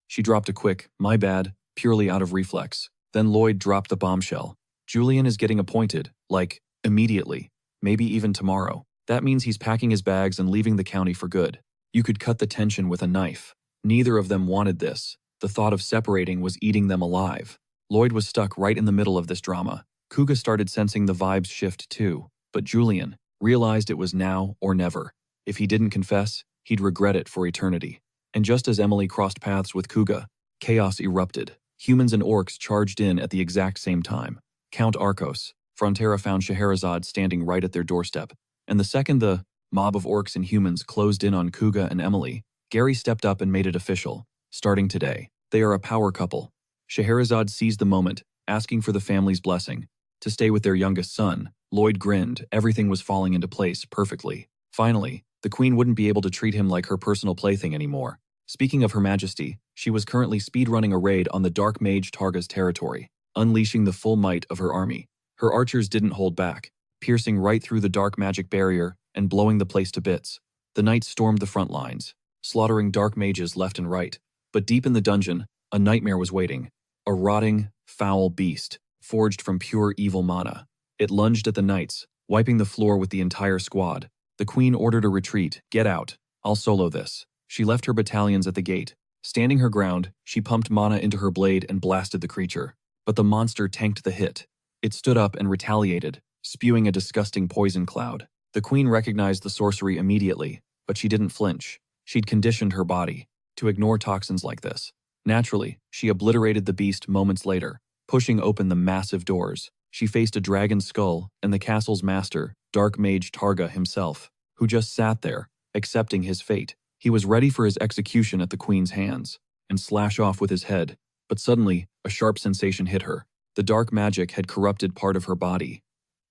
She dropped a quick, my bad, purely out of reflex. Then Lloyd dropped the bombshell. Julian is getting appointed, like, immediately, maybe even tomorrow. That means he's packing his bags and leaving the county for good. You could cut the tension with a knife. Neither of them wanted this. The thought of separating was eating them alive. Lloyd was stuck right in the middle of this drama. Kuga started sensing the vibes shift too, but Julian realized it was now or never. If he didn't confess, he'd regret it for eternity. And just as Emily crossed paths with Kuga, chaos erupted. Humans and orcs charged in at the exact same time. Count Arcos, Frontera found Scheherazade standing right at their doorstep. And the second the mob of orcs and humans closed in on Kuga and Emily, Gary stepped up and made it official. Starting today, they are a power couple. Scheherazade seized the moment, asking for the family's blessing. To stay with their youngest son, Lloyd grinned, everything was falling into place perfectly. Finally, The queen wouldn't be able to treat him like her personal plaything anymore. Speaking of Her Majesty, she was currently speedrunning a raid on the Dark Mage Targa's territory, unleashing the full might of her army. Her archers didn't hold back, piercing right through the dark magic barrier and blowing the place to bits. The knights stormed the front lines, slaughtering dark mages left and right. But deep in the dungeon, a nightmare was waiting. A rotting, foul beast, forged from pure evil mana. It lunged at the knights, wiping the floor with the entire squad. The queen ordered a retreat. Get out. I'll solo this. She left her battalions at the gate. Standing her ground, she pumped mana into her blade and blasted the creature. But the monster tanked the hit. It stood up and retaliated, spewing a disgusting poison cloud. The queen recognized the sorcery immediately, but she didn't flinch. She'd conditioned her body to ignore toxins like this. Naturally, she obliterated the beast moments later, pushing open the massive doors. She faced a dragon's skull and the castle's master, Dark Mage Targa himself, who just sat there, accepting his fate. He was ready for his execution at the queen's hands and slash off with his head, but suddenly, a sharp sensation hit her. The dark magic had corrupted part of her body.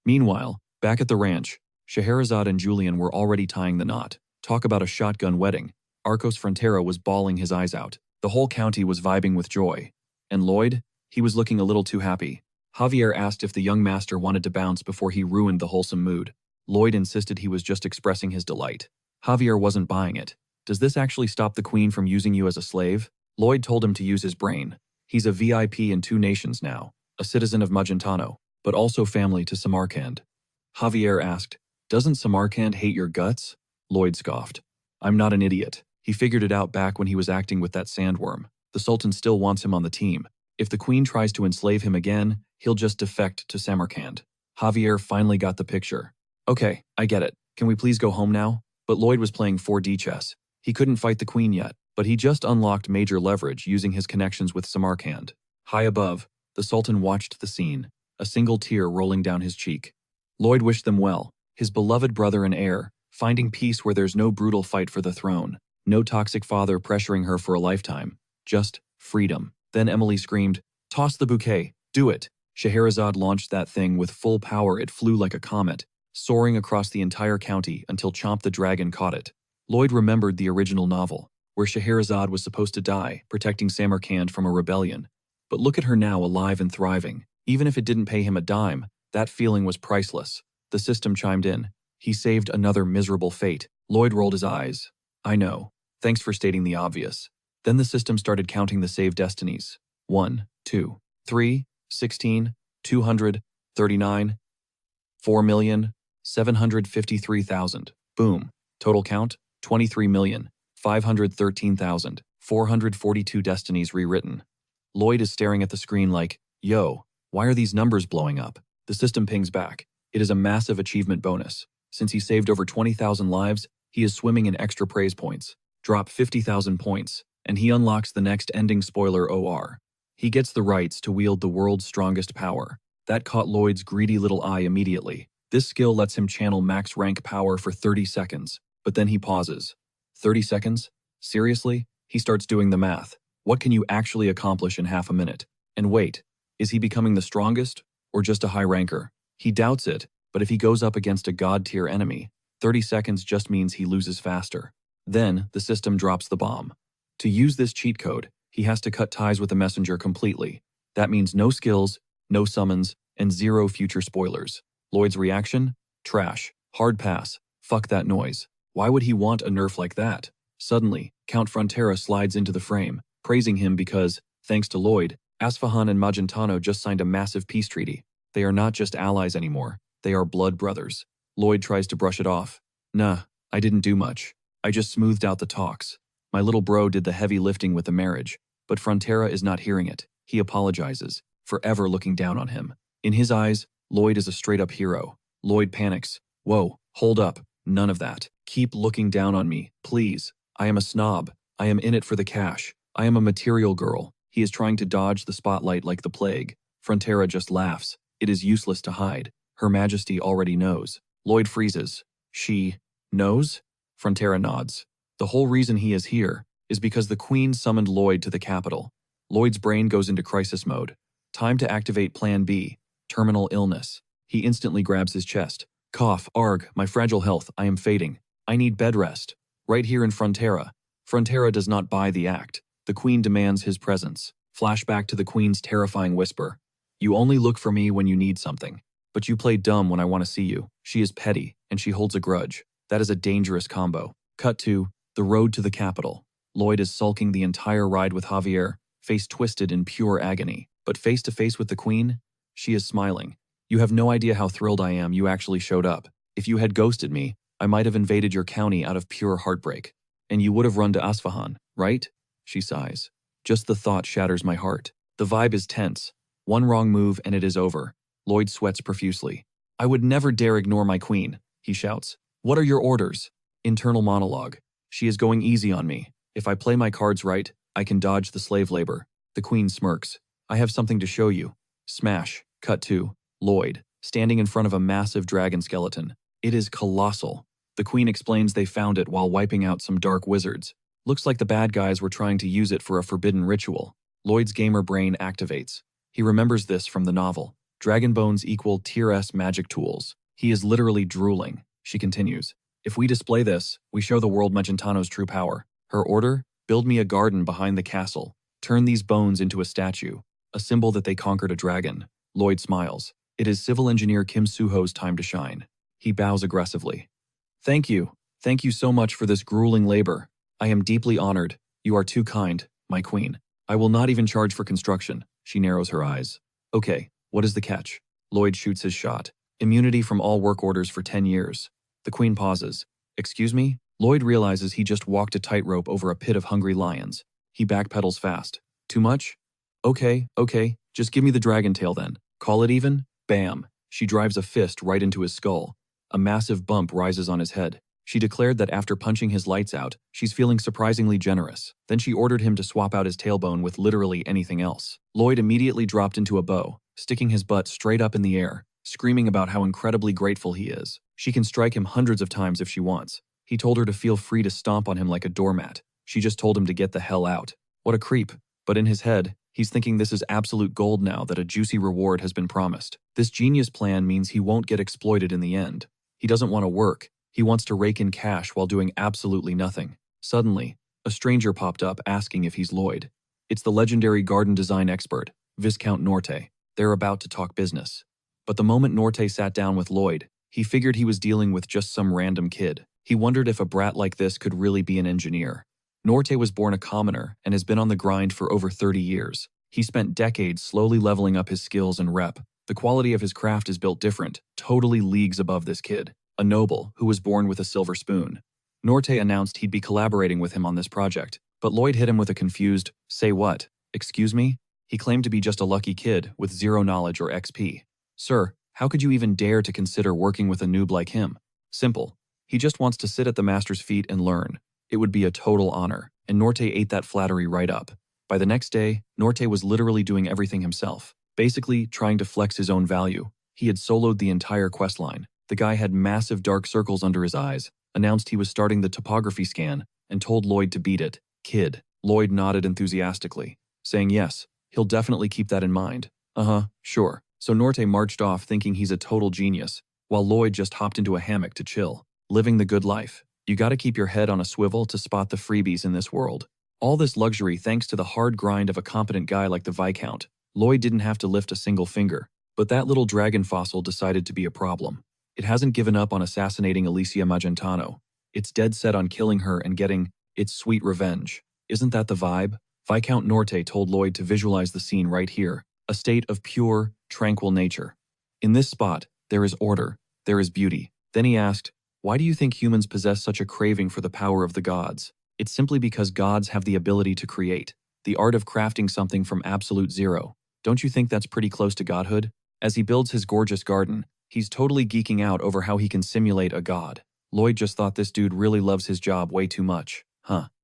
Meanwhile, back at the ranch, Scheherazade and Julian were already tying the knot. Talk about a shotgun wedding. Arcos Frontera was bawling his eyes out. The whole county was vibing with joy. And Lloyd? He was looking a little too happy. Javier asked if the young master wanted to bounce before he ruined the wholesome mood. Lloyd insisted he was just expressing his delight. Javier wasn't buying it. Does this actually stop the queen from using you as a slave? Lloyd told him to use his brain. He's a VIP in 2 nations now, a citizen of Magentano, but also family to Samarkand. Javier asked, "Doesn't Samarkand hate your guts?" Lloyd scoffed. "I'm not an idiot. He figured it out back when he was acting with that sandworm. The Sultan still wants him on the team. If the queen tries to enslave him again, he'll just defect to Samarkand." Javier finally got the picture. "Okay, I get it. Can we please go home now?" But Lloyd was playing 4D chess. He couldn't fight the queen yet, but he just unlocked major leverage using his connections with Samarkand. High above, the Sultan watched the scene, a single tear rolling down his cheek. Lloyd wished them well, his beloved brother and heir, finding peace where there's no brutal fight for the throne, no toxic father pressuring her for a lifetime, just freedom. Then Emily screamed, "Toss the bouquet, do it." Scheherazade launched that thing with full power. It flew like a comet, soaring across the entire county until Chomp the dragon caught it. Lloyd remembered the original novel, where Scheherazade was supposed to die, protecting Samarkand from a rebellion. But look at her now, alive and thriving. Even if it didn't pay him a dime, that feeling was priceless. The system chimed in. He saved another miserable fate. Lloyd rolled his eyes. "I know. Thanks for stating the obvious." Then the system started counting the saved destinies. 1, 2, 3, 16, 200, 39, 4,753,000. Boom. Total count, 23,513,442 destinies rewritten. Lloyd is staring at the screen like, "Yo, why are these numbers blowing up?" The system pings back. It is a massive achievement bonus. Since he saved over 20,000 lives, he is swimming in extra praise points. Drop 50,000 points, and he unlocks the next ending spoiler OR. He gets the rights to wield the world's strongest power. That caught Lloyd's greedy little eye immediately. This skill lets him channel max rank power for 30 seconds, but then he pauses. 30 seconds? Seriously? He starts doing the math. What can you actually accomplish in half a minute? And wait, is he becoming the strongest, or just a high ranker? He doubts it, but if he goes up against a god-tier enemy, 30 seconds just means he loses faster. Then, the system drops the bomb. To use this cheat code, he has to cut ties with the messenger completely. That means no skills, no summons, and 0 future spoilers. Lloyd's reaction? Trash. Hard pass. Fuck that noise. Why would he want a nerf like that? Suddenly, Count Frontera slides into the frame, praising him because, thanks to Lloyd, Asfahan and Magentano just signed a massive peace treaty. They are not just allies anymore, they are blood brothers. Lloyd tries to brush it off. "Nah, I didn't do much. I just smoothed out the talks. My little bro did the heavy lifting with the marriage." But Frontera is not hearing it. He apologizes, forever looking down on him. In his eyes, Lloyd is a straight-up hero. Lloyd panics. "Whoa, hold up, none of that. Keep looking down on me, please. I am a snob. I am in it for the cash. I am a material girl." He is trying to dodge the spotlight like the plague. Frontera just laughs. It is useless to hide. Her Majesty already knows. Lloyd freezes. "She knows?" Frontera nods. "The whole reason he is here is because the Queen summoned Lloyd to the capital." Lloyd's brain goes into crisis mode. Time to activate Plan B, terminal illness. He instantly grabs his chest. "Cough, arg, my fragile health, I am fading. I need bed rest. Right here in Frontera. Frontera does not buy the act. The queen demands his presence. Flashback to the queen's terrifying whisper. You only look for me when you need something. But you play dumb when I want to see you. She is petty, and she holds a grudge. That is a dangerous combo. Cut to the road to the capital. Lloyd is sulking the entire ride with Javier, face twisted in pure agony. But face to face with the queen, she is smiling. You have no idea how thrilled I am you actually showed up. If you had ghosted me, I might have invaded your county out of pure heartbreak. And you would have run to Asfahan, right? She sighs. Just the thought shatters my heart. The vibe is tense. One wrong move and it is over. Lloyd sweats profusely. I would never dare ignore my queen, he shouts. What are your orders? Internal monologue. She is going easy on me. If I play my cards right, I can dodge the slave labor. The queen smirks. I have something to show you. Smash. Cut to Lloyd, standing in front of a massive dragon skeleton. It is colossal. The queen explains they found it while wiping out some dark wizards. Looks like the bad guys were trying to use it for a forbidden ritual. Lloyd's gamer brain activates. He remembers this from the novel. Dragon bones equal tier S magic tools. He is literally drooling. She continues. If we display this, we show the world Magentano's true power. Her order? Build me a garden behind the castle. Turn these bones into a statue. A symbol that they conquered a dragon. Lloyd smiles. It is civil engineer Kim Soo-ho's time to shine. He bows aggressively. Thank you. Thank you so much for this grueling labor. I am deeply honored. You are too kind, my queen. I will not even charge for construction. She narrows her eyes. Okay, what is the catch? Lloyd shoots his shot. Immunity from all work orders for 10 years. The queen pauses. Excuse me? Lloyd realizes he just walked a tightrope over a pit of hungry lions. He backpedals fast. Too much? Okay, just give me the dragon tail then. Call it even? Bam. She drives a fist right into his skull. A massive bump rises on his head. She declared that after punching his lights out, she's feeling surprisingly generous. Then she ordered him to swap out his tailbone with literally anything else. Lloyd immediately dropped into a bow, sticking his butt straight up in the air, screaming about how incredibly grateful he is. She can strike him hundreds of times if she wants. He told her to feel free to stomp on him like a doormat. She just told him to get the hell out. What a creep. But in his head, he's thinking this is absolute gold now that a juicy reward has been promised. This genius plan means he won't get exploited in the end. He doesn't want to work. He wants to rake in cash while doing absolutely nothing. Suddenly, a stranger popped up asking if he's Lloyd. It's the legendary garden design expert, Viscount Norte. They're about to talk business. But the moment Norte sat down with Lloyd, he figured he was dealing with just some random kid. He wondered if a brat like this could really be an engineer. Norte was born a commoner and has been on the grind for over 30 years. He spent decades slowly leveling up his skills and rep. The quality of his craft is built different, totally leagues above this kid. A noble who was born with a silver spoon. Norte announced he'd be collaborating with him on this project, but Lloyd hit him with a confused, say what? Excuse me? He claimed to be just a lucky kid with zero knowledge or XP. Sir, how could you even dare to consider working with a noob like him? Simple. He just wants to sit at the master's feet and learn. It would be a total honor, and Norte ate that flattery right up. By the next day, Norte was literally doing everything himself, basically trying to flex his own value. He had soloed the entire questline. The guy had massive dark circles under his eyes, announced he was starting the topography scan, and told Lloyd to beat it. Kid. Lloyd nodded enthusiastically, saying yes, he'll definitely keep that in mind. Sure. So Norte marched off thinking he's a total genius, while Lloyd just hopped into a hammock to chill, living the good life. You gotta keep your head on a swivel to spot the freebies in this world. All this luxury thanks to the hard grind of a competent guy like the Viscount. Lloyd didn't have to lift a single finger, but that little dragon fossil decided to be a problem. It hasn't given up on assassinating Alicia Magentano. It's dead set on killing her and getting its sweet revenge. Isn't that the vibe? Viscount Norte told Lloyd to visualize the scene right here, a state of pure, tranquil nature. In this spot, there is order, there is beauty. Then he asked, why do you think humans possess such a craving for the power of the gods? It's simply because gods have the ability to create, the art of crafting something from absolute zero. Don't you think that's pretty close to godhood? As he builds his gorgeous garden, he's totally geeking out over how he can simulate a god. Lloyd just thought this dude really loves his job way too much.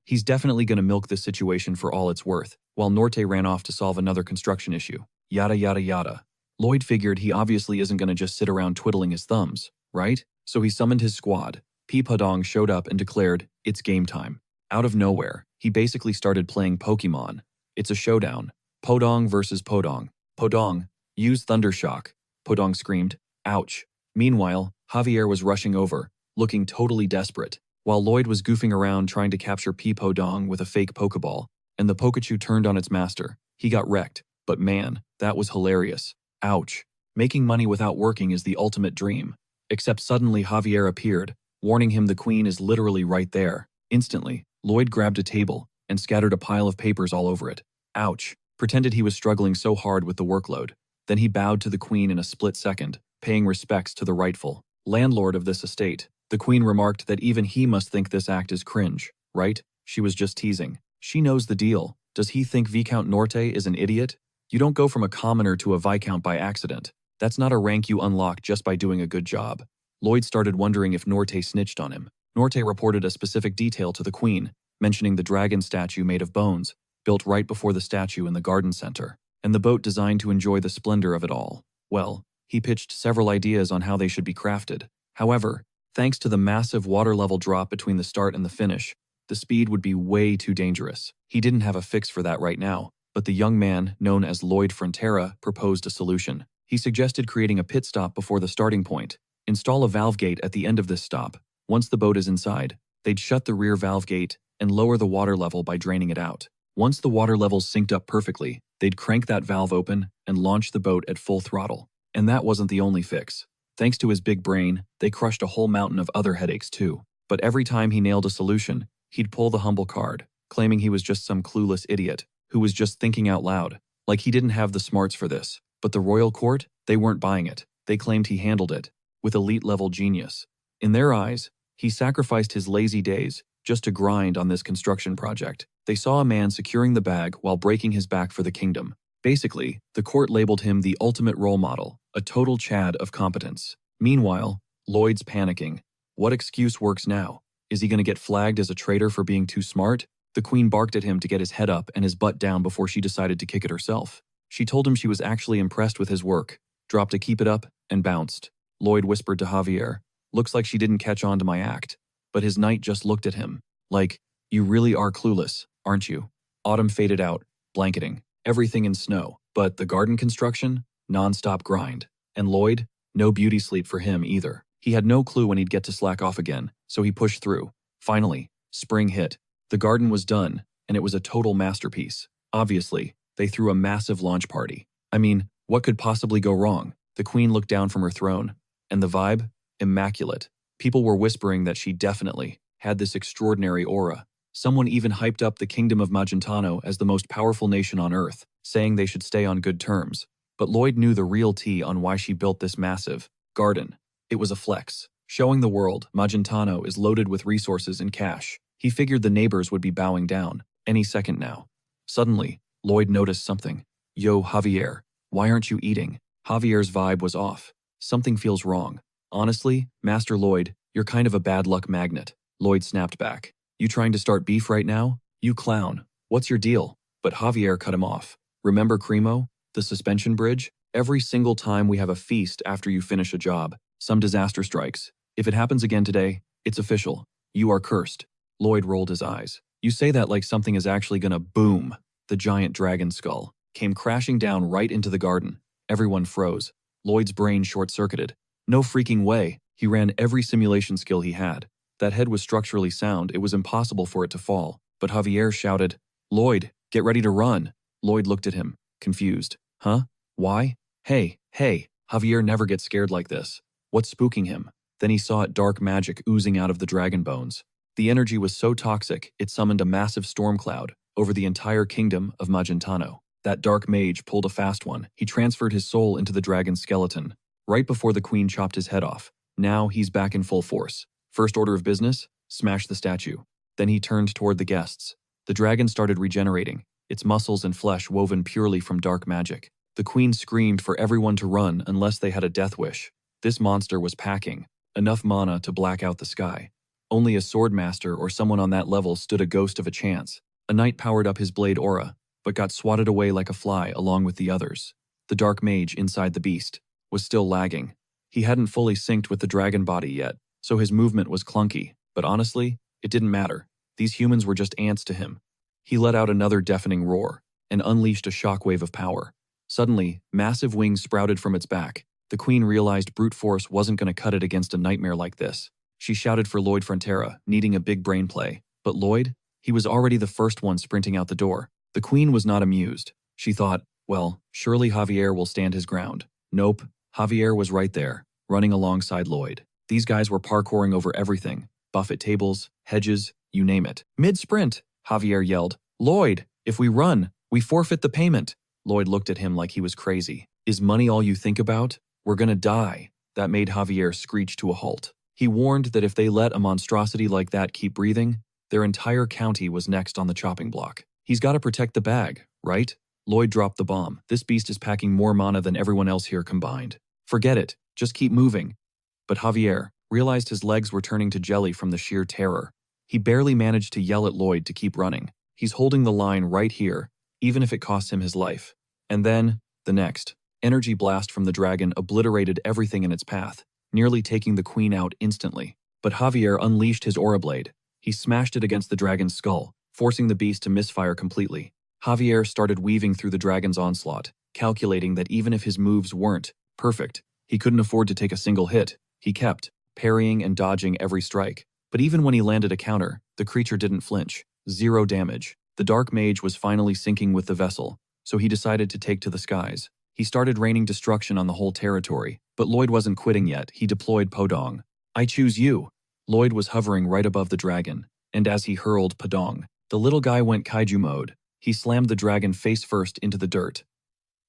He's definitely gonna milk this situation for all it's worth, while Norte ran off to solve another construction issue. Yada yada yada. Lloyd figured he obviously isn't gonna just sit around twiddling his thumbs, right? So he summoned his squad. P. Padong showed up and declared, it's game time. Out of nowhere, he basically started playing Pokemon. It's a showdown. Podong versus Podong. Podong, use Thundershock. Podong screamed, ouch. Meanwhile, Javier was rushing over, looking totally desperate. While Lloyd was goofing around trying to capture Peepo Dong with a fake Pokeball, and the Pikachu turned on its master, he got wrecked. But man, that was hilarious. Ouch. Making money without working is the ultimate dream. Except suddenly Javier appeared, warning him the queen is literally right there. Instantly, Lloyd grabbed a table and scattered a pile of papers all over it. Ouch. Pretended he was struggling so hard with the workload. Then he bowed to the queen in a split second, paying respects to the rightful landlord of this estate. The queen remarked that even he must think this act is cringe, right? She was just teasing. She knows the deal. Does he think Viscount Norte is an idiot? You don't go from a commoner to a viscount by accident. That's not a rank you unlock just by doing a good job. Lloyd started wondering if Norte snitched on him. Norte reported a specific detail to the queen, mentioning the dragon statue made of bones, built right before the statue in the garden center, and the boat designed to enjoy the splendor of it all. Well, he pitched several ideas on how they should be crafted. However, thanks to the massive water level drop between the start and the finish, the speed would be way too dangerous. He didn't have a fix for that right now, but the young man, known as Lloyd Frontera, proposed a solution. He suggested creating a pit stop before the starting point. Install a valve gate at the end of this stop. Once the boat is inside, they'd shut the rear valve gate and lower the water level by draining it out. Once the water levels synced up perfectly, they'd crank that valve open and launch the boat at full throttle. And that wasn't the only fix. Thanks to his big brain, they crushed a whole mountain of other headaches too. But every time he nailed a solution, he'd pull the humble card, claiming he was just some clueless idiot who was just thinking out loud, like he didn't have the smarts for this. But the royal court, they weren't buying it. They claimed he handled it with elite-level genius. In their eyes, he sacrificed his lazy days just to grind on this construction project. They saw a man securing the bag while breaking his back for the kingdom. Basically, the court labeled him the ultimate role model, a total Chad of competence. Meanwhile, Lloyd's panicking. What excuse works now? Is he going to get flagged as a traitor for being too smart? The queen barked at him to get his head up and his butt down before she decided to kick it herself. She told him she was actually impressed with his work, dropped a keep it up, and bounced. Lloyd whispered to Javier, "Looks like she didn't catch on to my act." But his knight just looked at him, like, "You really are clueless, aren't you?" Autumn faded out, blanketing everything in snow. But the garden construction? Non-stop grind. And Lloyd? No beauty sleep for him either. He had no clue when he'd get to slack off again, so he pushed through. Finally, spring hit. The garden was done, and it was a total masterpiece. Obviously, they threw a massive launch party. I mean, what could possibly go wrong? The queen looked down from her throne, and the vibe? Immaculate. People were whispering that she definitely had this extraordinary aura. Someone even hyped up the kingdom of Magentano as the most powerful nation on Earth, saying they should stay on good terms. But Lloyd knew the real tea on why she built this massive garden. It was a flex, showing the world Magentano is loaded with resources and cash. He figured the neighbors would be bowing down any second now. Suddenly, Lloyd noticed something. "Yo, Javier, why aren't you eating?" Javier's vibe was off. "Something feels wrong." "Honestly, Master Lloyd, you're kind of a bad luck magnet." Lloyd snapped back. "You trying to start beef right now? You clown. What's your deal?" But Javier cut him off. "Remember Cremo? The suspension bridge? Every single time we have a feast after you finish a job, some disaster strikes. If it happens again today, it's official. You are cursed." Lloyd rolled his eyes. "You say that like something is actually gonna boom." The giant dragon skull came crashing down right into the garden. Everyone froze. Lloyd's brain short-circuited. No freaking way. He ran every simulation skill he had. That head was structurally sound, it was impossible for it to fall. But Javier shouted, "Lloyd, get ready to run." Lloyd looked at him, confused. "Huh? Why? Hey. Javier never gets scared like this. What's spooking him?" Then he saw dark magic oozing out of the dragon bones. The energy was so toxic, it summoned a massive storm cloud over the entire kingdom of Magentano. That dark mage pulled a fast one. He transferred his soul into the dragon's skeleton, right before the queen chopped his head off. Now he's back in full force. First order of business? Smash the statue. Then he turned toward the guests. The dragon started regenerating, its muscles and flesh woven purely from dark magic. The queen screamed for everyone to run unless they had a death wish. This monster was packing enough mana to black out the sky. Only a swordmaster or someone on that level stood a ghost of a chance. A knight powered up his blade aura, but got swatted away like a fly along with the others. The dark mage inside the beast was still lagging. He hadn't fully synced with the dragon body yet, so his movement was clunky, but honestly, it didn't matter. These humans were just ants to him. He let out another deafening roar and unleashed a shockwave of power. Suddenly, massive wings sprouted from its back. The queen realized brute force wasn't going to cut it against a nightmare like this. She shouted for Lloyd Frontera, needing a big brain play. But Lloyd? He was already the first one sprinting out the door. The queen was not amused. She thought, well, surely Javier will stand his ground. Nope, Javier was right there, running alongside Lloyd. These guys were parkouring over everything. Buffet tables, hedges, you name it. Mid-sprint, Javier yelled. Lloyd, if we run, we forfeit the payment. Lloyd looked at him like he was crazy. Is money all you think about? We're gonna die. That made Javier screech to a halt. He warned that if they let a monstrosity like that keep breathing, their entire county was next on the chopping block. He's gotta protect the bag, right? Lloyd dropped the bomb. This beast is packing more mana than everyone else here combined. Forget it, just keep moving. But Javier realized his legs were turning to jelly from the sheer terror. He barely managed to yell at Lloyd to keep running. He's holding the line right here, even if it costs him his life. And then, the next energy blast from the dragon obliterated everything in its path, nearly taking the queen out instantly. But Javier unleashed his aura blade. He smashed it against the dragon's skull, forcing the beast to misfire completely. Javier started weaving through the dragon's onslaught, calculating that even if his moves weren't perfect, he couldn't afford to take a single hit. He kept parrying and dodging every strike. But even when he landed a counter, the creature didn't flinch. 0 damage. The dark mage was finally sinking with the vessel, so he decided to take to the skies. He started raining destruction on the whole territory, but Lloyd wasn't quitting yet. He deployed Podong. I choose you. Lloyd was hovering right above the dragon, and as he hurled Podong, the little guy went kaiju mode. He slammed the dragon face first into the dirt.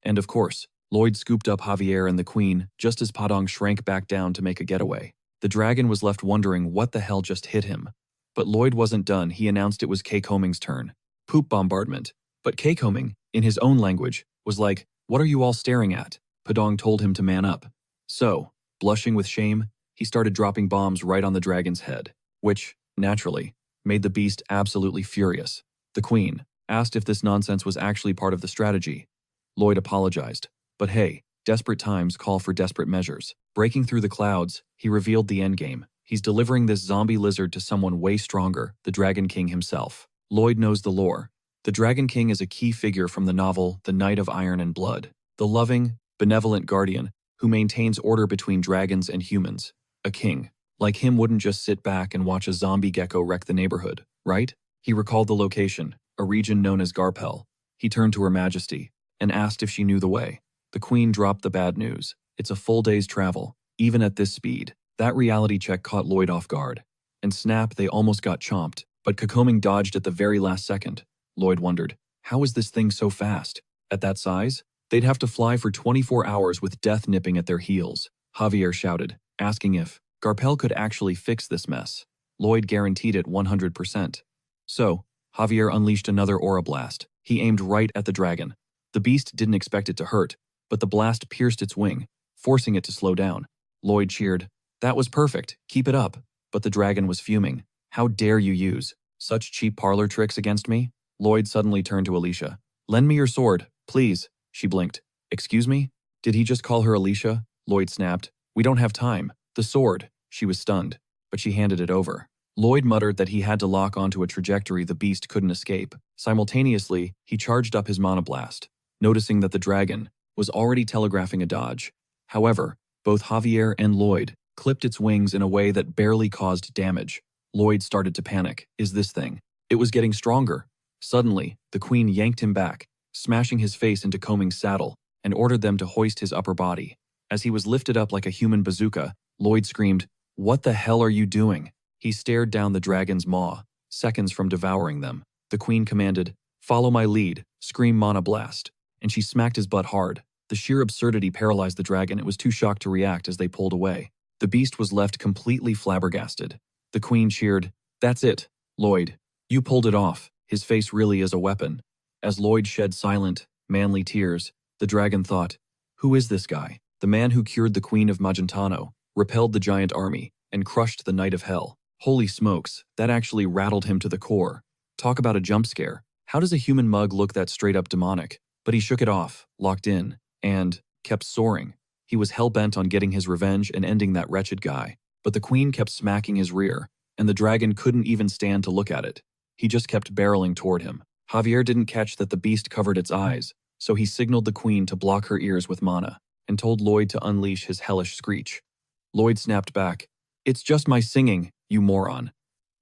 And of course, Lloyd scooped up Javier and the queen just as Podong shrank back down to make a getaway. The dragon was left wondering what the hell just hit him. But Lloyd wasn't done. He announced it was Kekoming's turn. Poop bombardment. But Kekoming, in his own language, was like, what are you all staring at? Podong told him to man up. So, blushing with shame, he started dropping bombs right on the dragon's head, which, naturally, made the beast absolutely furious. The queen asked if this nonsense was actually part of the strategy. Lloyd apologized. But hey, desperate times call for desperate measures. Breaking through the clouds, he revealed the endgame. He's delivering this zombie lizard to someone way stronger, the Dragon King himself. Lloyd knows the lore. The Dragon King is a key figure from the novel The Knight of Iron and Blood, the loving, benevolent guardian who maintains order between dragons and humans. A king, like him, wouldn't just sit back and watch a zombie gecko wreck the neighborhood, right? He recalled the location, a region known as Garpel. He turned to Her Majesty and asked if she knew the way. The queen dropped the bad news. It's a full day's travel, even at this speed. That reality check caught Lloyd off guard. And snap, they almost got chomped, but Kekoming dodged at the very last second. Lloyd wondered, how is this thing so fast? At that size, they'd have to fly for 24 hours with death nipping at their heels. Javier shouted, asking if Garpel could actually fix this mess. Lloyd guaranteed it 100%. So, Javier unleashed another aura blast. He aimed right at the dragon. The beast didn't expect it to hurt, but the blast pierced its wing, forcing it to slow down. Lloyd cheered, that was perfect, keep it up. But the dragon was fuming. How dare you use such cheap parlor tricks against me? Lloyd suddenly turned to Alicia. Lend me your sword, please. She blinked. Excuse me? Did he just call her Alicia? Lloyd snapped. We don't have time. The sword. She was stunned, but she handed it over. Lloyd muttered that he had to lock onto a trajectory the beast couldn't escape. Simultaneously, he charged up his mana blast, noticing that the dragon was already telegraphing a dodge. However, both Javier and Lloyd clipped its wings in a way that barely caused damage. Lloyd started to panic. Is this thing? It was getting stronger. Suddenly, the queen yanked him back, smashing his face into Coming's saddle, and ordered them to hoist his upper body. As he was lifted up like a human bazooka, Lloyd screamed, "What the hell are you doing?" He stared down the dragon's maw, seconds from devouring them. The queen commanded, "Follow my lead, scream mana blast," and she smacked his butt hard. The sheer absurdity paralyzed the dragon. It was too shocked to react as they pulled away. The beast was left completely flabbergasted. The queen cheered, "That's it, Lloyd. You pulled it off. His face really is a weapon." As Lloyd shed silent, manly tears, the dragon thought, who is this guy? The man who cured the Queen of Magentano, repelled the giant army, and crushed the Knight of Hell. Holy smokes, that actually rattled him to the core. Talk about a jump scare. How does a human mug look that straight up demonic? But he shook it off, locked in, and kept soaring. He was hell-bent on getting his revenge and ending that wretched guy. But the queen kept smacking his rear, and the dragon couldn't even stand to look at it. He just kept barreling toward him. Javier didn't catch that the beast covered its eyes, so he signaled the queen to block her ears with mana, and told Lloyd to unleash his hellish screech. Lloyd snapped back, It's just my singing, you moron.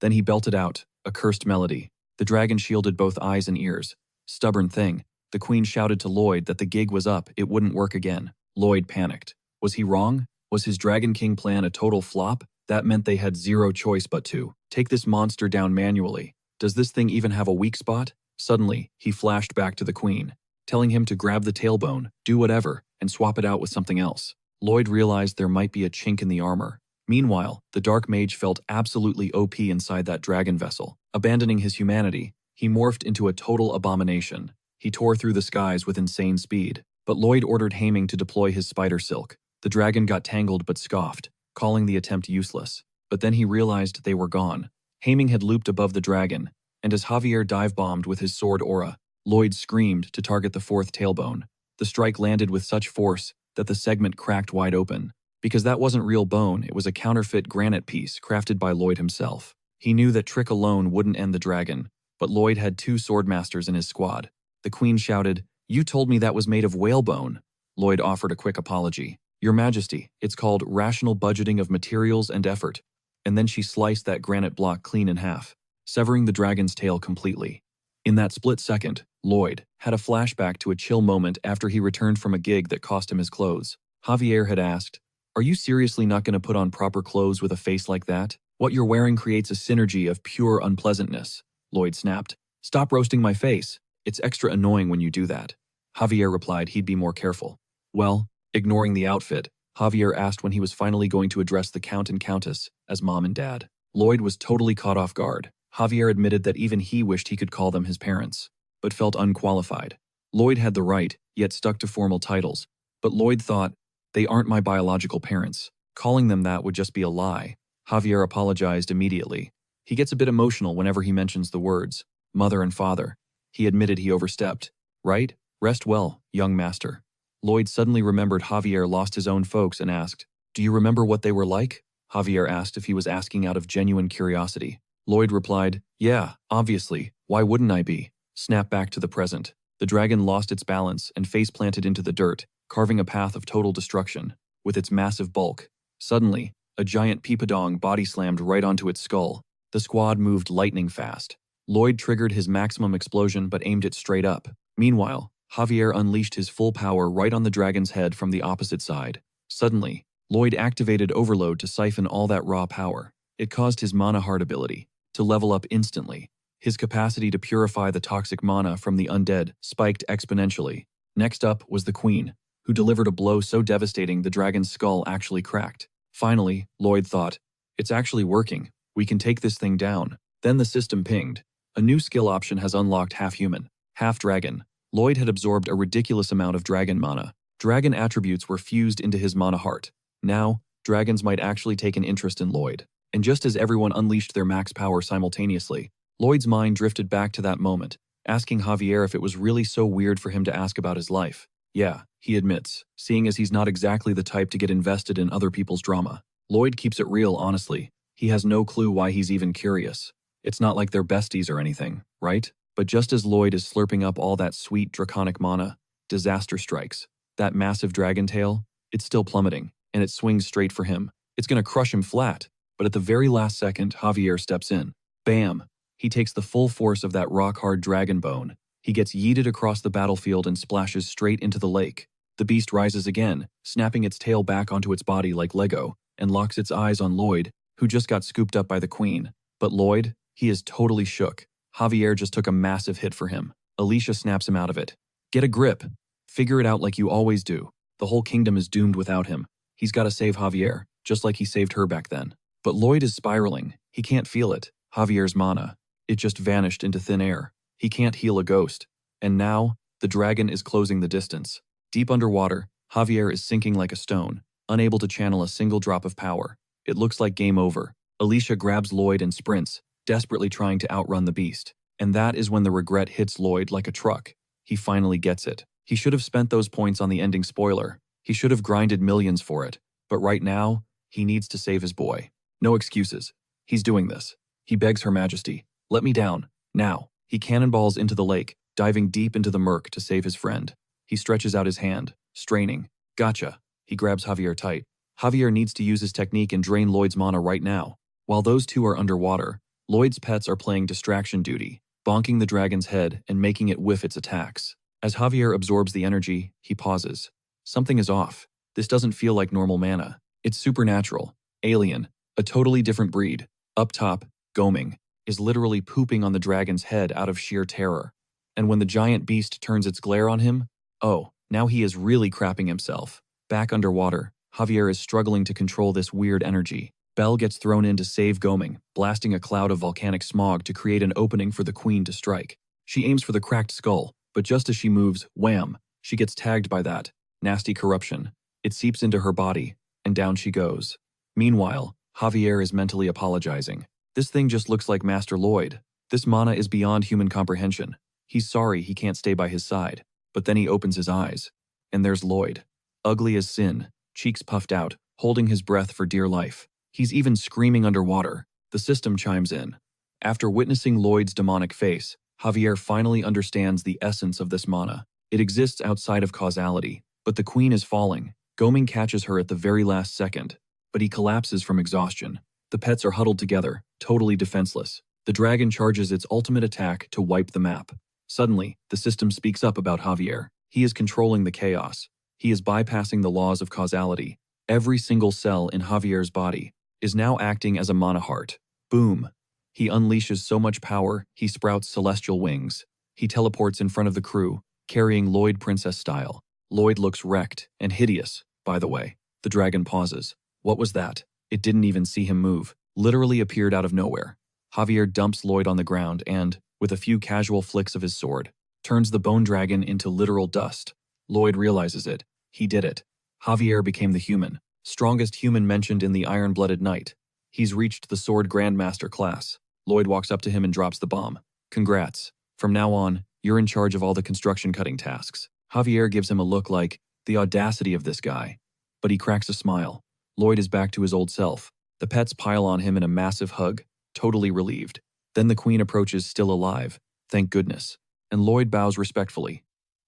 Then he belted out, a cursed melody. The dragon shielded both eyes and ears. Stubborn thing. The queen shouted to Lloyd that the gig was up, it wouldn't work again. Lloyd panicked. Was he wrong? Was his Dragon King plan a total flop? That meant they had zero choice but to take this monster down manually. Does this thing even have a weak spot? Suddenly, he flashed back to the queen, telling him to grab the tailbone, do whatever, and swap it out with something else. Lloyd realized there might be a chink in the armor. Meanwhile, the dark mage felt absolutely OP inside that dragon vessel. Abandoning his humanity, he morphed into a total abomination. He tore through the skies with insane speed. But Lloyd ordered Haming to deploy his spider silk. The dragon got tangled but scoffed, calling the attempt useless. But then he realized they were gone. Haming had looped above the dragon, and as Javier dive-bombed with his sword aura, Lloyd screamed to target the fourth tailbone. The strike landed with such force that the segment cracked wide open. Because that wasn't real bone, it was a counterfeit granite piece crafted by Lloyd himself. He knew that trick alone wouldn't end the dragon, but Lloyd had 2 swordmasters in his squad. The queen shouted, "You told me that was made of whalebone." Lloyd offered a quick apology. "Your Majesty, it's called rational budgeting of materials and effort." And then she sliced that granite block clean in half, severing the dragon's tail completely. In that split second, Lloyd had a flashback to a chill moment after he returned from a gig that cost him his clothes. Javier had asked, "Are you seriously not going to put on proper clothes with a face like that? What you're wearing creates a synergy of pure unpleasantness." Lloyd snapped. "Stop roasting my face. It's extra annoying when you do that." Javier replied he'd be more careful. Well, ignoring the outfit, Javier asked when he was finally going to address the Count and Countess as Mom and Dad. Lloyd was totally caught off guard. Javier admitted that even he wished he could call them his parents, but felt unqualified. Lloyd had the right, yet stuck to formal titles. But Lloyd thought, "They aren't my biological parents. Calling them that would just be a lie." Javier apologized immediately. He gets a bit emotional whenever he mentions the words mother and father. He admitted he overstepped. "Right? Rest well, young master." Lloyd suddenly remembered Javier lost his own folks and asked, "Do you remember what they were like?" Javier asked if he was asking out of genuine curiosity. Lloyd replied, "Yeah, obviously. Why wouldn't I be?" Snap back to the present. The dragon lost its balance and face planted into the dirt, carving a path of total destruction. With its massive bulk, suddenly, a giant peepadong body slammed right onto its skull. The squad moved lightning fast. Lloyd triggered his maximum explosion but aimed it straight up. Meanwhile, Javier unleashed his full power right on the dragon's head from the opposite side. Suddenly, Lloyd activated Overload to siphon all that raw power. It caused his mana heart ability to level up instantly. His capacity to purify the toxic mana from the undead spiked exponentially. Next up was the queen, who delivered a blow so devastating the dragon's skull actually cracked. Finally, Lloyd thought, "It's actually working. We can take this thing down." Then the system pinged. A new skill option has unlocked half human, half dragon. Lloyd had absorbed a ridiculous amount of dragon mana. Dragon attributes were fused into his mana heart. Now, dragons might actually take an interest in Lloyd. And just as everyone unleashed their max power simultaneously, Lloyd's mind drifted back to that moment, asking Javier if it was really so weird for him to ask about his life. Yeah, he admits, seeing as he's not exactly the type to get invested in other people's drama. Lloyd keeps it real, honestly. He has no clue why he's even curious. It's not like they're besties or anything, right? But just as Lloyd is slurping up all that sweet draconic mana, disaster strikes. That massive dragon tail, it's still plummeting, and it swings straight for him. It's gonna crush him flat. But at the very last second, Javier steps in. Bam! He takes the full force of that rock-hard dragon bone. He gets yeeted across the battlefield and splashes straight into the lake. The beast rises again, snapping its tail back onto its body like Lego, and locks its eyes on Lloyd, who just got scooped up by the queen. But Lloyd, he is totally shook. Javier just took a massive hit for him. Alicia snaps him out of it. "Get a grip. Figure it out like you always do. The whole kingdom is doomed without him. He's got to save Javier, just like he saved her back then." But Lloyd is spiraling. He can't feel it. Javier's mana. It just vanished into thin air. He can't heal a ghost. And now, the dragon is closing the distance. Deep underwater, Javier is sinking like a stone, unable to channel a single drop of power. It looks like game over. Alicia grabs Lloyd and sprints, desperately trying to outrun the beast. And that is when the regret hits Lloyd like a truck. He finally gets it. He should have spent those points on the ending spoiler. He should have grinded millions for it. But right now, he needs to save his boy. No excuses. He's doing this. He begs Her Majesty, "Let me down. Now." He cannonballs into the lake, diving deep into the murk to save his friend. He stretches out his hand, straining. "Gotcha." He grabs Javier tight. Javier needs to use his technique and drain Lloyd's mana right now. While those two are underwater, Lloyd's pets are playing distraction duty, bonking the dragon's head and making it whiff its attacks. As Javier absorbs the energy, he pauses. Something is off. This doesn't feel like normal mana. It's supernatural, alien, a totally different breed. Up top, Goming is literally pooping on the dragon's head out of sheer terror. And when the giant beast turns its glare on him, oh, now he is really crapping himself. Back underwater, Javier is struggling to control this weird energy. Belle gets thrown in to save Goming, blasting a cloud of volcanic smog to create an opening for the queen to strike. She aims for the cracked skull, but just as she moves, wham, she gets tagged by that nasty corruption. It seeps into her body, and down she goes. Meanwhile, Javier is mentally apologizing. This thing just looks like Master Lloyd. This mana is beyond human comprehension. He's sorry he can't stay by his side, but then he opens his eyes. And there's Lloyd. Ugly as sin, cheeks puffed out, holding his breath for dear life. He's even screaming underwater. The system chimes in. After witnessing Lloyd's demonic face, Javier finally understands the essence of this mana. It exists outside of causality, but the queen is falling. Goming catches her at the very last second, but he collapses from exhaustion. The pets are huddled together, totally defenseless. The dragon charges its ultimate attack to wipe the map. Suddenly, the system speaks up about Javier. He is controlling the chaos. He is bypassing the laws of causality. Every single cell in Javier's body is now acting as a mana heart. Boom. He unleashes so much power, he sprouts celestial wings. He teleports in front of the crew, carrying Lloyd princess style. Lloyd looks wrecked and hideous, by the way. The dragon pauses. What was that? It didn't even see him move. Literally appeared out of nowhere. Javier dumps Lloyd on the ground and, with a few casual flicks of his sword, turns the bone dragon into literal dust. Lloyd realizes it. He did it. Javier became the human. Strongest human mentioned in the Iron-Blooded Knight. He's reached the Sword Grandmaster class. Lloyd walks up to him and drops the bomb. Congrats. From now on, you're in charge of all the construction cutting tasks. Javier gives him a look like, the audacity of this guy. But he cracks a smile. Lloyd is back to his old self. The pets pile on him in a massive hug, totally relieved. Then the queen approaches, still alive. Thank goodness. And Lloyd bows respectfully.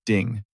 Ding.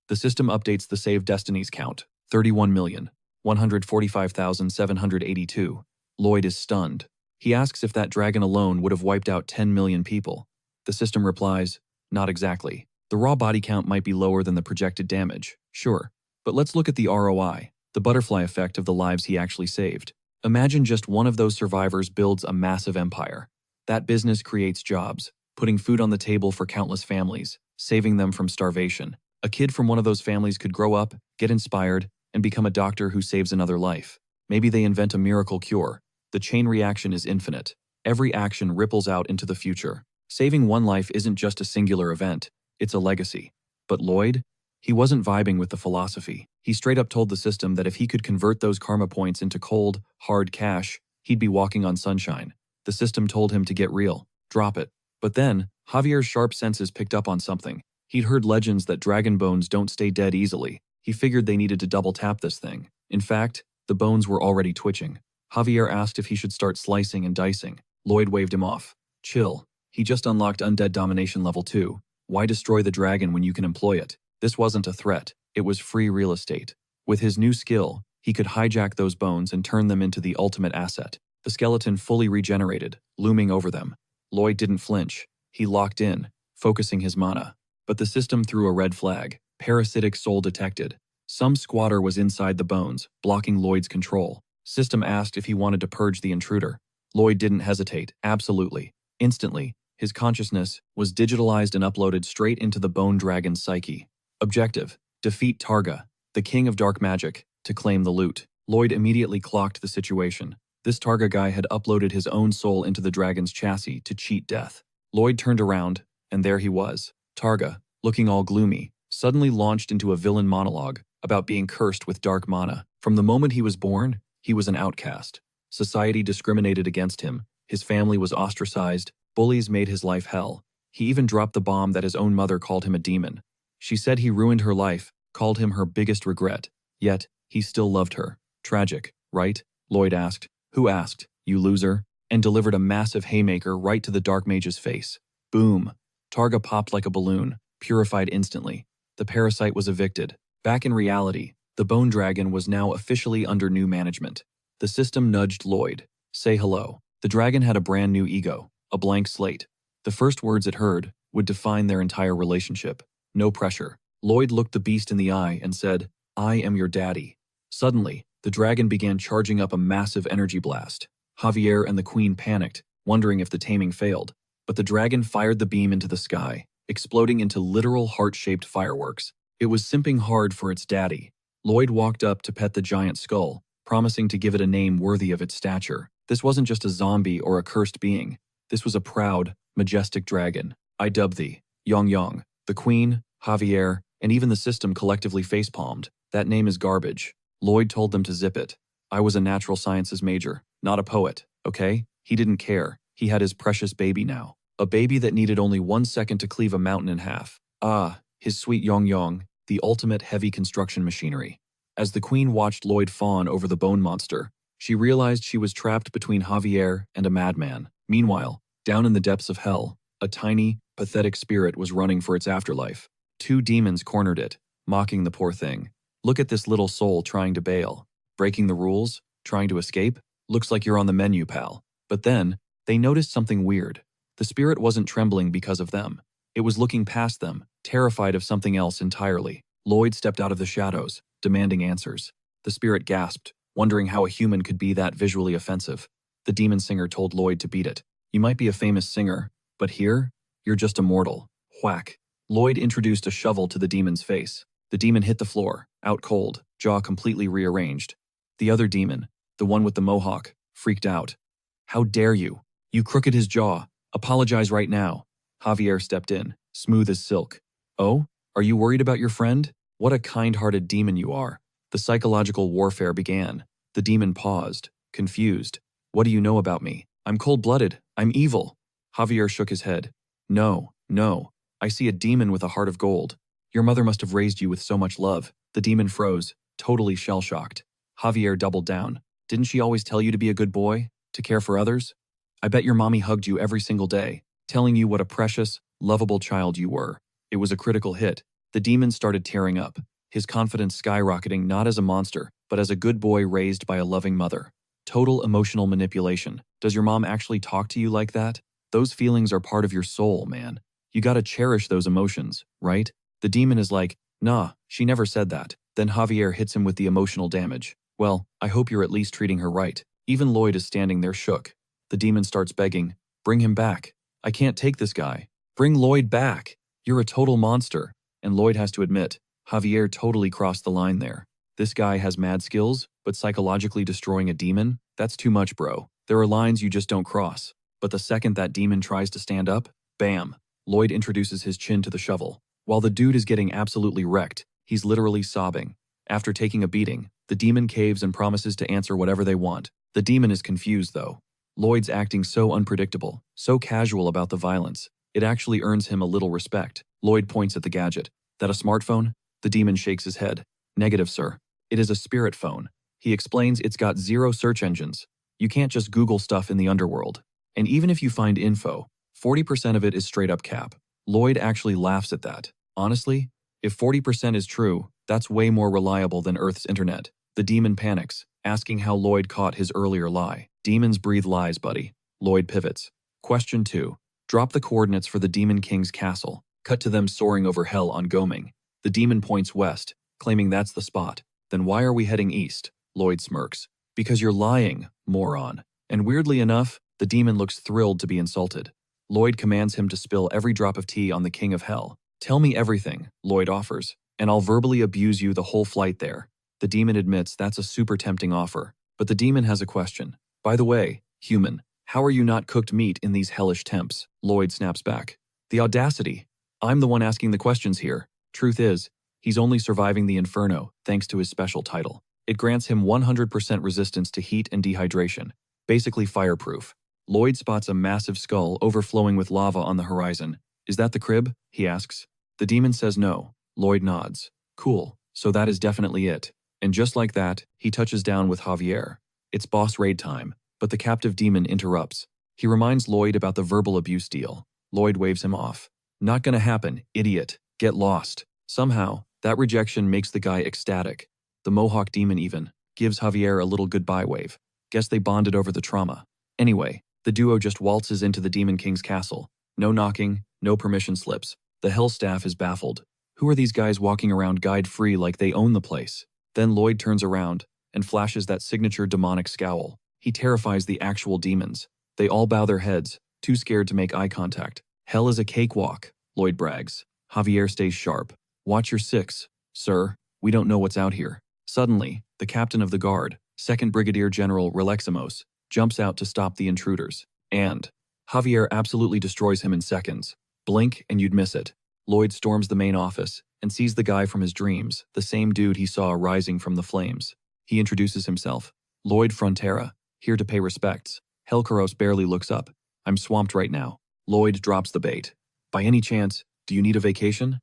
The system updates the saved destinies count. 31,145,782. Lloyd is stunned. He asks if that dragon alone would have wiped out 10 million people. The system replies, not exactly. The raw body count might be lower than the projected damage, sure. But let's look at the ROI, the butterfly effect of the lives he actually saved. Imagine just one of those survivors builds a massive empire. That business creates jobs, putting food on the table for countless families, saving them from starvation. A kid from one of those families could grow up, get inspired, and become a doctor who saves another life. Maybe they invent a miracle cure. The chain reaction is infinite. Every action ripples out into the future. Saving one life isn't just a singular event, it's a legacy. But Lloyd? He wasn't vibing with the philosophy. He straight up told the system that if he could convert those karma points into cold, hard cash, he'd be walking on sunshine. The system told him to get real, drop it. But then, Javier's sharp senses picked up on something. He'd heard legends that dragon bones don't stay dead easily. He figured they needed to double tap this thing. In fact, the bones were already twitching. Javier asked if he should start slicing and dicing. Lloyd waved him off. Chill. He just unlocked Undead Domination Level 2. Why destroy the dragon when you can employ it? This wasn't a threat. It was free real estate. With his new skill, he could hijack those bones and turn them into the ultimate asset. The skeleton fully regenerated, looming over them. Lloyd didn't flinch. He locked in, focusing his mana. But the system threw a red flag. Parasitic soul detected. Some squatter was inside the bones, blocking Lloyd's control. System asked if he wanted to purge the intruder. Lloyd didn't hesitate. Absolutely. Instantly, his consciousness was digitalized and uploaded straight into the bone dragon's psyche. Objective: defeat Targa, the king of dark magic, to claim the loot. Lloyd immediately clocked the situation. This Targa guy had uploaded his own soul into the dragon's chassis to cheat death. Lloyd turned around, and there he was. Targa, looking all gloomy, suddenly launched into a villain monologue about being cursed with dark mana. From the moment he was born, he was an outcast. Society discriminated against him. His family was ostracized. Bullies made his life hell. He even dropped the bomb that his own mother called him a demon. She said he ruined her life, called him her biggest regret. Yet, he still loved her. Tragic, right? Lloyd asked. Who asked, you loser? And delivered a massive haymaker right to the dark mage's face. Boom. Targa popped like a balloon, purified instantly. The parasite was evicted. Back in reality, The bone dragon was now officially under new management. The system nudged Lloyd. Say hello. The dragon had a brand new ego, a blank slate. The first words it heard would define their entire relationship. No pressure. Lloyd looked the beast in the eye and said, "I am your daddy." Suddenly, the dragon began charging up a massive energy blast. Javier and the queen panicked, wondering if the taming failed. But the dragon fired the beam into the sky, exploding into literal heart-shaped fireworks. It was simping hard for its daddy. Lloyd walked up to pet the giant skull, promising to give it a name worthy of its stature. This wasn't just a zombie or a cursed being. This was a proud, majestic dragon. I dub thee, Yong Yong. The queen, Javier, and even the system collectively facepalmed. That name is garbage. Lloyd told them to zip it. I was a natural sciences major, not a poet, okay? He didn't care. He had his precious baby now. A baby that needed only 1 second to cleave a mountain in half. Ah, his sweet Yong Yong, the ultimate heavy construction machinery. As the queen watched Lloyd fawn over the bone monster, she realized she was trapped between Javier and a madman. Meanwhile, down in the depths of hell, a tiny, pathetic spirit was running for its afterlife. 2 demons cornered it, mocking the poor thing. Look at this little soul trying to bail. Breaking the rules? Trying to escape? Looks like you're on the menu, pal. But then, they noticed something weird. The spirit wasn't trembling because of them. It was looking past them, terrified of something else entirely. Lloyd stepped out of the shadows, demanding answers. The spirit gasped, wondering how a human could be that visually offensive. The demon singer told Lloyd to beat it. You might be a famous singer, but here, you're just a mortal. Whack. Lloyd introduced a shovel to the demon's face. The demon hit the floor, out cold, jaw completely rearranged. The other demon, the one with the mohawk, freaked out. How dare you? You crooked his jaw. Apologize right now. Javier stepped in, smooth as silk. Oh? Are you worried about your friend? What a kind-hearted demon you are. The psychological warfare began. The demon paused, confused. What do you know about me? I'm cold-blooded. I'm evil. Javier shook his head. No, no. I see a demon with a heart of gold. Your mother must have raised you with so much love. The demon froze, totally shell-shocked. Javier doubled down. Didn't she always tell you to be a good boy? To care for others? I bet your mommy hugged you every single day, telling you what a precious, lovable child you were. It was a critical hit. The demon started tearing up, his confidence skyrocketing not as a monster, but as a good boy raised by a loving mother. Total emotional manipulation. Does your mom actually talk to you like that? Those feelings are part of your soul, man. You gotta cherish those emotions, right? The demon is like, nah, she never said that. Then Javier hits him with the emotional damage. Well, I hope you're at least treating her right. Even Lloyd is standing there shook. The demon starts begging, bring him back. I can't take this guy. Bring Lloyd back. You're a total monster. And Lloyd has to admit, Javier totally crossed the line there. This guy has mad skills, but psychologically destroying a demon? That's too much, bro. There are lines you just don't cross. But the second that demon tries to stand up, bam, Lloyd introduces his chin to the shovel. While the dude is getting absolutely wrecked, he's literally sobbing. After taking a beating, the demon caves and promises to answer whatever they want. The demon is confused, though. Lloyd's acting so unpredictable, so casual about the violence. It actually earns him a little respect. Lloyd points at the gadget. That a smartphone? The demon shakes his head. Negative, sir. It is a spirit phone. He explains it's got 0 search engines. You can't just Google stuff in the underworld. And even if you find info, 40% of it is straight up cap. Lloyd actually laughs at that. Honestly, if 40% is true, that's way more reliable than Earth's internet. The demon panics, asking how Lloyd caught his earlier lie. Demons breathe lies, buddy. Lloyd pivots. Question 2. Drop the coordinates for the Demon King's castle. Cut to them soaring over hell on Goming. The demon points west, claiming that's the spot. Then why are we heading east? Lloyd smirks. Because you're lying, moron. And weirdly enough, the demon looks thrilled to be insulted. Lloyd commands him to spill every drop of tea on the King of Hell. Tell me everything, Lloyd offers, and I'll verbally abuse you the whole flight there. The demon admits that's a super tempting offer, but the demon has a question. By the way, human, how are you not cooked meat in these hellish temps? Lloyd snaps back. The audacity. I'm the one asking the questions here. Truth is, he's only surviving the inferno thanks to his special title. It grants him 100% resistance to heat and dehydration, basically fireproof. Lloyd spots a massive skull overflowing with lava on the horizon. Is that the crib? He asks. The demon says no. Lloyd nods. Cool, so that is definitely it. And just like that, he touches down with Javier. It's boss raid time, but the captive demon interrupts. He reminds Lloyd about the verbal abuse deal. Lloyd waves him off. Not gonna happen, idiot. Get lost. Somehow, that rejection makes the guy ecstatic. The Mohawk demon even gives Javier a little goodbye wave. Guess they bonded over the trauma. Anyway, the duo just waltzes into the Demon King's castle. No knocking, no permission slips. The Hell staff is baffled. Who are these guys walking around guide-free like they own the place? Then Lloyd turns around and flashes that signature demonic scowl. He terrifies the actual demons. They all bow their heads, too scared to make eye contact. Hell is a cakewalk, Lloyd brags. Javier stays sharp. Watch your six, sir. We don't know what's out here. Suddenly, the captain of the guard, 2nd Brigadier General Releximos, jumps out to stop the intruders. And Javier absolutely destroys him in seconds. Blink and you'd miss it. Lloyd storms the main office and sees the guy from his dreams, the same dude he saw rising from the flames. He introduces himself. Lloyd Frontera, here to pay respects. Helkaros barely looks up. I'm swamped right now. Lloyd drops the bait. By any chance, do you need a vacation?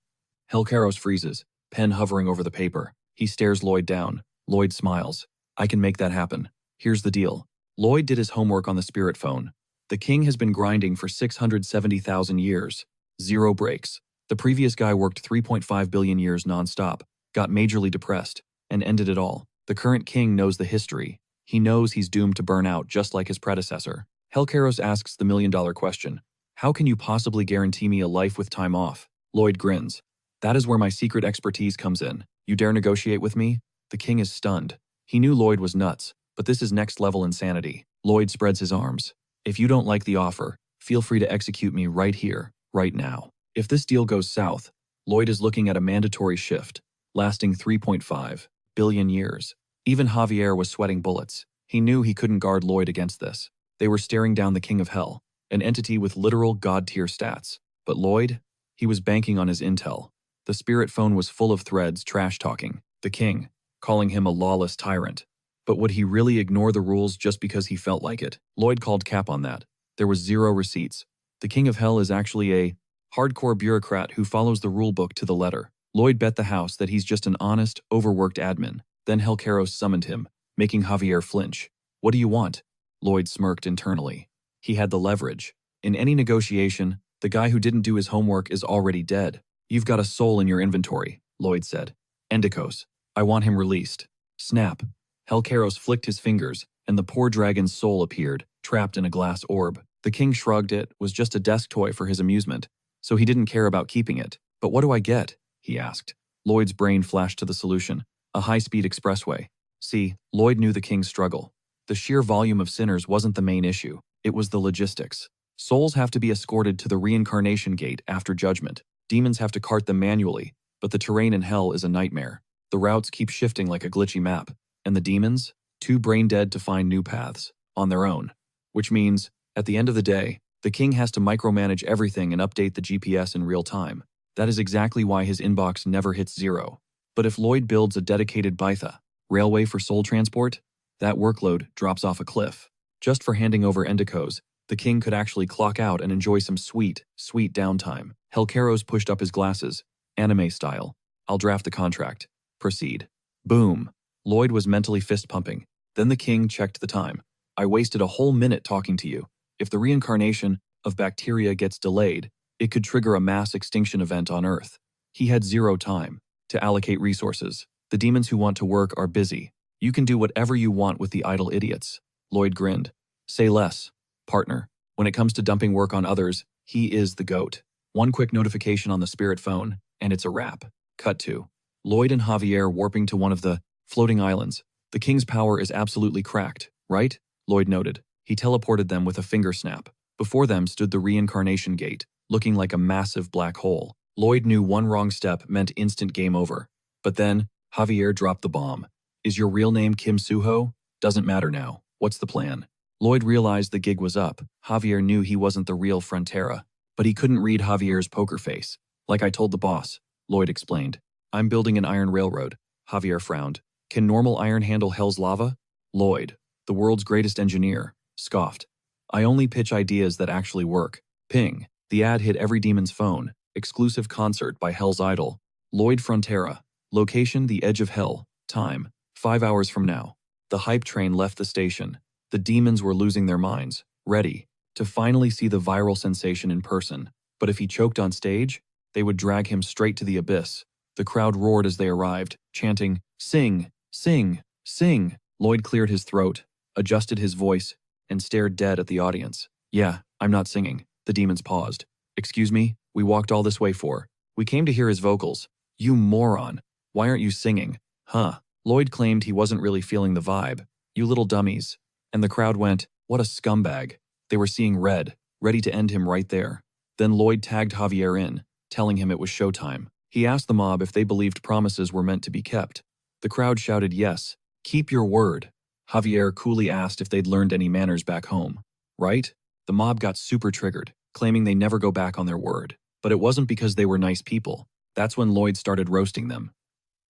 Helkaros freezes, pen hovering over the paper. He stares Lloyd down. Lloyd smiles. I can make that happen. Here's the deal. Lloyd did his homework on the spirit phone. The king has been grinding for 670,000 years. 0 breaks. The previous guy worked 3.5 billion years non-stop, got majorly depressed, and ended it all. The current king knows the history. He knows he's doomed to burn out just like his predecessor. Helkaros asks the million-dollar question. How can you possibly guarantee me a life with time off? Lloyd grins. That is where my secret expertise comes in. You dare negotiate with me? The king is stunned. He knew Lloyd was nuts, but this is next-level insanity. Lloyd spreads his arms. If you don't like the offer, feel free to execute me right here, right now. If this deal goes south, Lloyd is looking at a mandatory shift, lasting 3.5 billion years. Even Javier was sweating bullets. He knew he couldn't guard Lloyd against this. They were staring down the King of Hell, an entity with literal god-tier stats. But Lloyd? He was banking on his intel. The spirit phone was full of threads trash-talking the king, calling him a lawless tyrant. But would he really ignore the rules just because he felt like it? Lloyd called cap on that. There was 0 receipts. The King of Hell is actually a hardcore bureaucrat who follows the rulebook to the letter. Lloyd bet the house that he's just an honest, overworked admin. Then Helkaros summoned him, making Javier flinch. What do you want? Lloyd smirked internally. He had the leverage. In any negotiation, the guy who didn't do his homework is already dead. You've got a soul in your inventory, Lloyd said. Endicos. I want him released. Snap. Helkaros flicked his fingers, and the poor dragon's soul appeared, trapped in a glass orb. The king shrugged. It was just a desk toy for his amusement, so he didn't care about keeping it. But what do I get? He asked. Lloyd's brain flashed to the solution. A high-speed expressway. See, Lloyd knew the king's struggle. The sheer volume of sinners wasn't the main issue. It was the logistics. Souls have to be escorted to the reincarnation gate after judgment. Demons have to cart them manually, but the terrain in hell is a nightmare. The routes keep shifting like a glitchy map. And the demons? Too brain-dead to find new paths, on their own. Which means, at the end of the day, the king has to micromanage everything and update the GPS in real time. That is exactly why his inbox never hits 0. But if Lloyd builds a dedicated Baitha, railway for soul transport, that workload drops off a cliff. Just for handing over Endicos, the king could actually clock out and enjoy some sweet, sweet downtime. Helkaros pushed up his glasses, anime style. I'll draft the contract. Proceed. Boom. Lloyd was mentally fist-pumping. Then the king checked the time. I wasted a whole minute talking to you. If the reincarnation of bacteria gets delayed, it could trigger a mass extinction event on Earth. He had 0 time to allocate resources. The demons who want to work are busy. You can do whatever you want with the idle idiots. Lloyd grinned. Say less, partner. When it comes to dumping work on others, he is the GOAT. One quick notification on the spirit phone, and it's a wrap. Cut to Lloyd and Javier warping to one of the floating islands. The king's power is absolutely cracked, right? Lloyd noted. He teleported them with a finger snap. Before them stood the reincarnation gate, looking like a massive black hole. Lloyd knew one wrong step meant instant game over. But then, Javier dropped the bomb. Is your real name Kim Suho? Doesn't matter now. What's the plan? Lloyd realized the gig was up. Javier knew he wasn't the real Frontera, but he couldn't read Javier's poker face. Like I told the boss, Lloyd explained. I'm building an iron railroad. Javier frowned. Can normal iron handle hell's lava? Lloyd, the world's greatest engineer, scoffed. I only pitch ideas that actually work. Ping. The ad hit every demon's phone. Exclusive concert by Hell's Idol. Lloyd Frontera. Location the edge of hell. Time 5 hours from now. The hype train left the station. The demons were losing their minds, ready to finally see the viral sensation in person. But if he choked on stage, they would drag him straight to the abyss. The crowd roared as they arrived, chanting, Sing, Sing! Sing! Lloyd cleared his throat, adjusted his voice, and stared dead at the audience. Yeah, I'm not singing. The demons paused. Excuse me, we walked all this way for. We came to hear his vocals. You moron. Why aren't you singing? Huh. Lloyd claimed he wasn't really feeling the vibe. You little dummies. And the crowd went, what a scumbag. They were seeing red, ready to end him right there. Then Lloyd tagged Javier in, telling him it was showtime. He asked the mob if they believed promises were meant to be kept. The crowd shouted yes. Keep your word. Javier coolly asked if they'd learned any manners back home. Right? The mob got super triggered, claiming they never go back on their word. But it wasn't because they were nice people. That's when Lloyd started roasting them.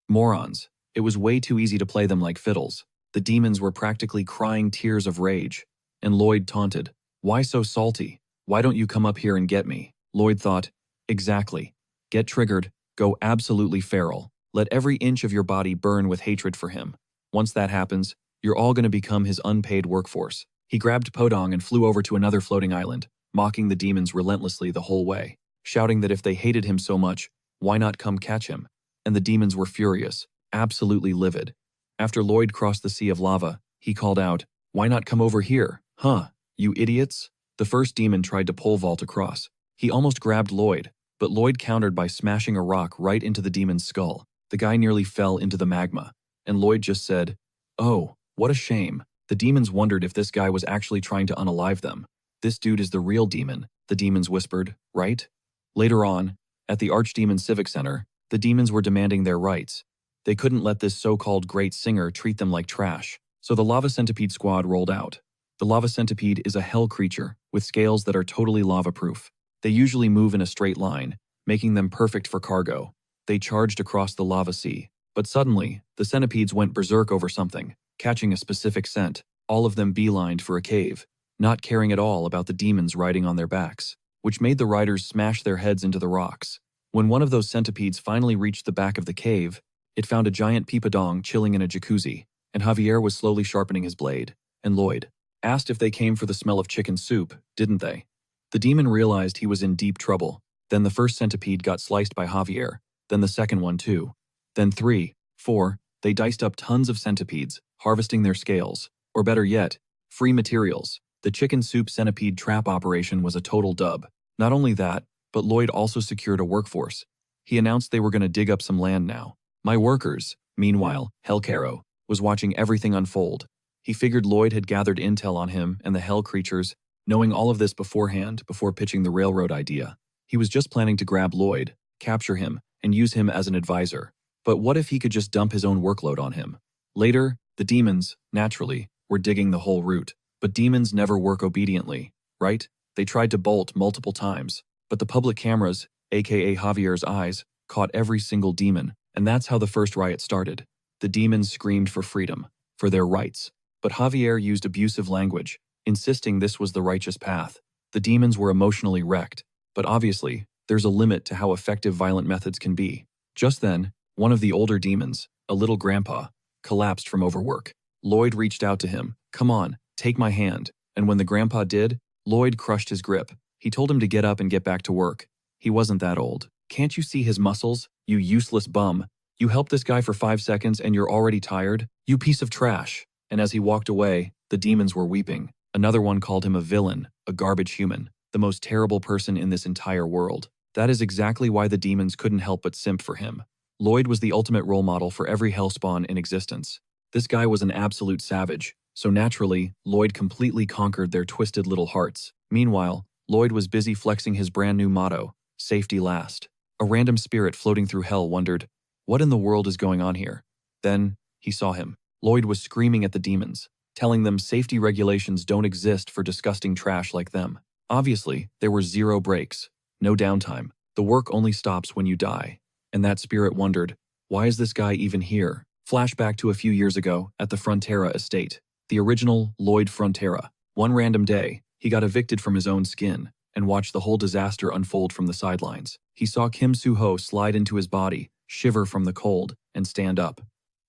Morons. It was way too easy to play them like fiddles. The demons were practically crying tears of rage. And Lloyd taunted, why so salty? Why don't you come up here and get me? Lloyd thought, exactly. Get triggered, go absolutely feral. Let every inch of your body burn with hatred for him. Once that happens, you're all going to become his unpaid workforce. He grabbed Podong and flew over to another floating island, mocking the demons relentlessly the whole way, shouting that if they hated him so much, why not come catch him? And the demons were furious, absolutely livid. After Lloyd crossed the sea of lava, he called out, why not come over here? Huh, you idiots? The first demon tried to pole vault across. He almost grabbed Lloyd, but Lloyd countered by smashing a rock right into the demon's skull. The guy nearly fell into the magma, and Lloyd just said, oh, what a shame. The demons wondered if this guy was actually trying to unalive them. This dude is the real demon, the demons whispered, right? Later on, at the Archdemon Civic Center, the demons were demanding their rights. They couldn't let this so-called great singer treat them like trash, so the Lava Centipede squad rolled out. The Lava Centipede is a hell creature with scales that are totally lava-proof. They usually move in a straight line, making them perfect for cargo. They charged across the lava sea. But suddenly, the centipedes went berserk over something, catching a specific scent, all of them beelined for a cave, not caring at all about the demons riding on their backs, which made the riders smash their heads into the rocks. When one of those centipedes finally reached the back of the cave, it found a giant peepadong chilling in a jacuzzi, and Javier was slowly sharpening his blade, and Lloyd asked if they came for the smell of chicken soup, didn't they? The demon realized he was in deep trouble. Then the first centipede got sliced by Javier, then the second one too. Then 3, 4, they diced up tons of centipedes, harvesting their scales, or better yet, free materials. The chicken soup centipede trap operation was a total dub. Not only that, but Lloyd also secured a workforce. He announced they were going to dig up some land now. My workers, meanwhile, Hellcaro, was watching everything unfold. He figured Lloyd had gathered intel on him and the hell creatures, knowing all of this beforehand before pitching the railroad idea. He was just planning to grab Lloyd, capture him, and use him as an advisor. But what if he could just dump his own workload on him? Later, the demons, naturally, were digging the whole route. But demons never work obediently, right? They tried to bolt multiple times, but the public cameras, aka Javier's eyes, caught every single demon, and that's how the first riot started. The demons screamed for freedom, for their rights. But Javier used abusive language, insisting this was the righteous path. The demons were emotionally wrecked, but obviously, there's a limit to how effective violent methods can be. Just then, one of the older demons, a little grandpa, collapsed from overwork. Lloyd reached out to him. Come on, take my hand. And when the grandpa did, Lloyd crushed his grip. He told him to get up and get back to work. He wasn't that old. Can't you see his muscles, you useless bum? You helped this guy for 5 seconds and you're already tired? You piece of trash. And as he walked away, the demons were weeping. Another one called him a villain, a garbage human, the most terrible person in this entire world. That is exactly why the demons couldn't help but simp for him. Lloyd was the ultimate role model for every hellspawn in existence. This guy was an absolute savage, so naturally, Lloyd completely conquered their twisted little hearts. Meanwhile, Lloyd was busy flexing his brand new motto, safety last. A random spirit floating through hell wondered, what in the world is going on here? Then, he saw him. Lloyd was screaming at the demons, telling them safety regulations don't exist for disgusting trash like them. Obviously, there were 0 breaks, no downtime. The work only stops when you die. And that spirit wondered, why is this guy even here? Flashback to a few years ago at the Frontera estate. The original Lloyd Frontera. One random day, he got evicted from his own skin and watched the whole disaster unfold from the sidelines. He saw Kim Soo-ho slide into his body, shiver from the cold, and stand up.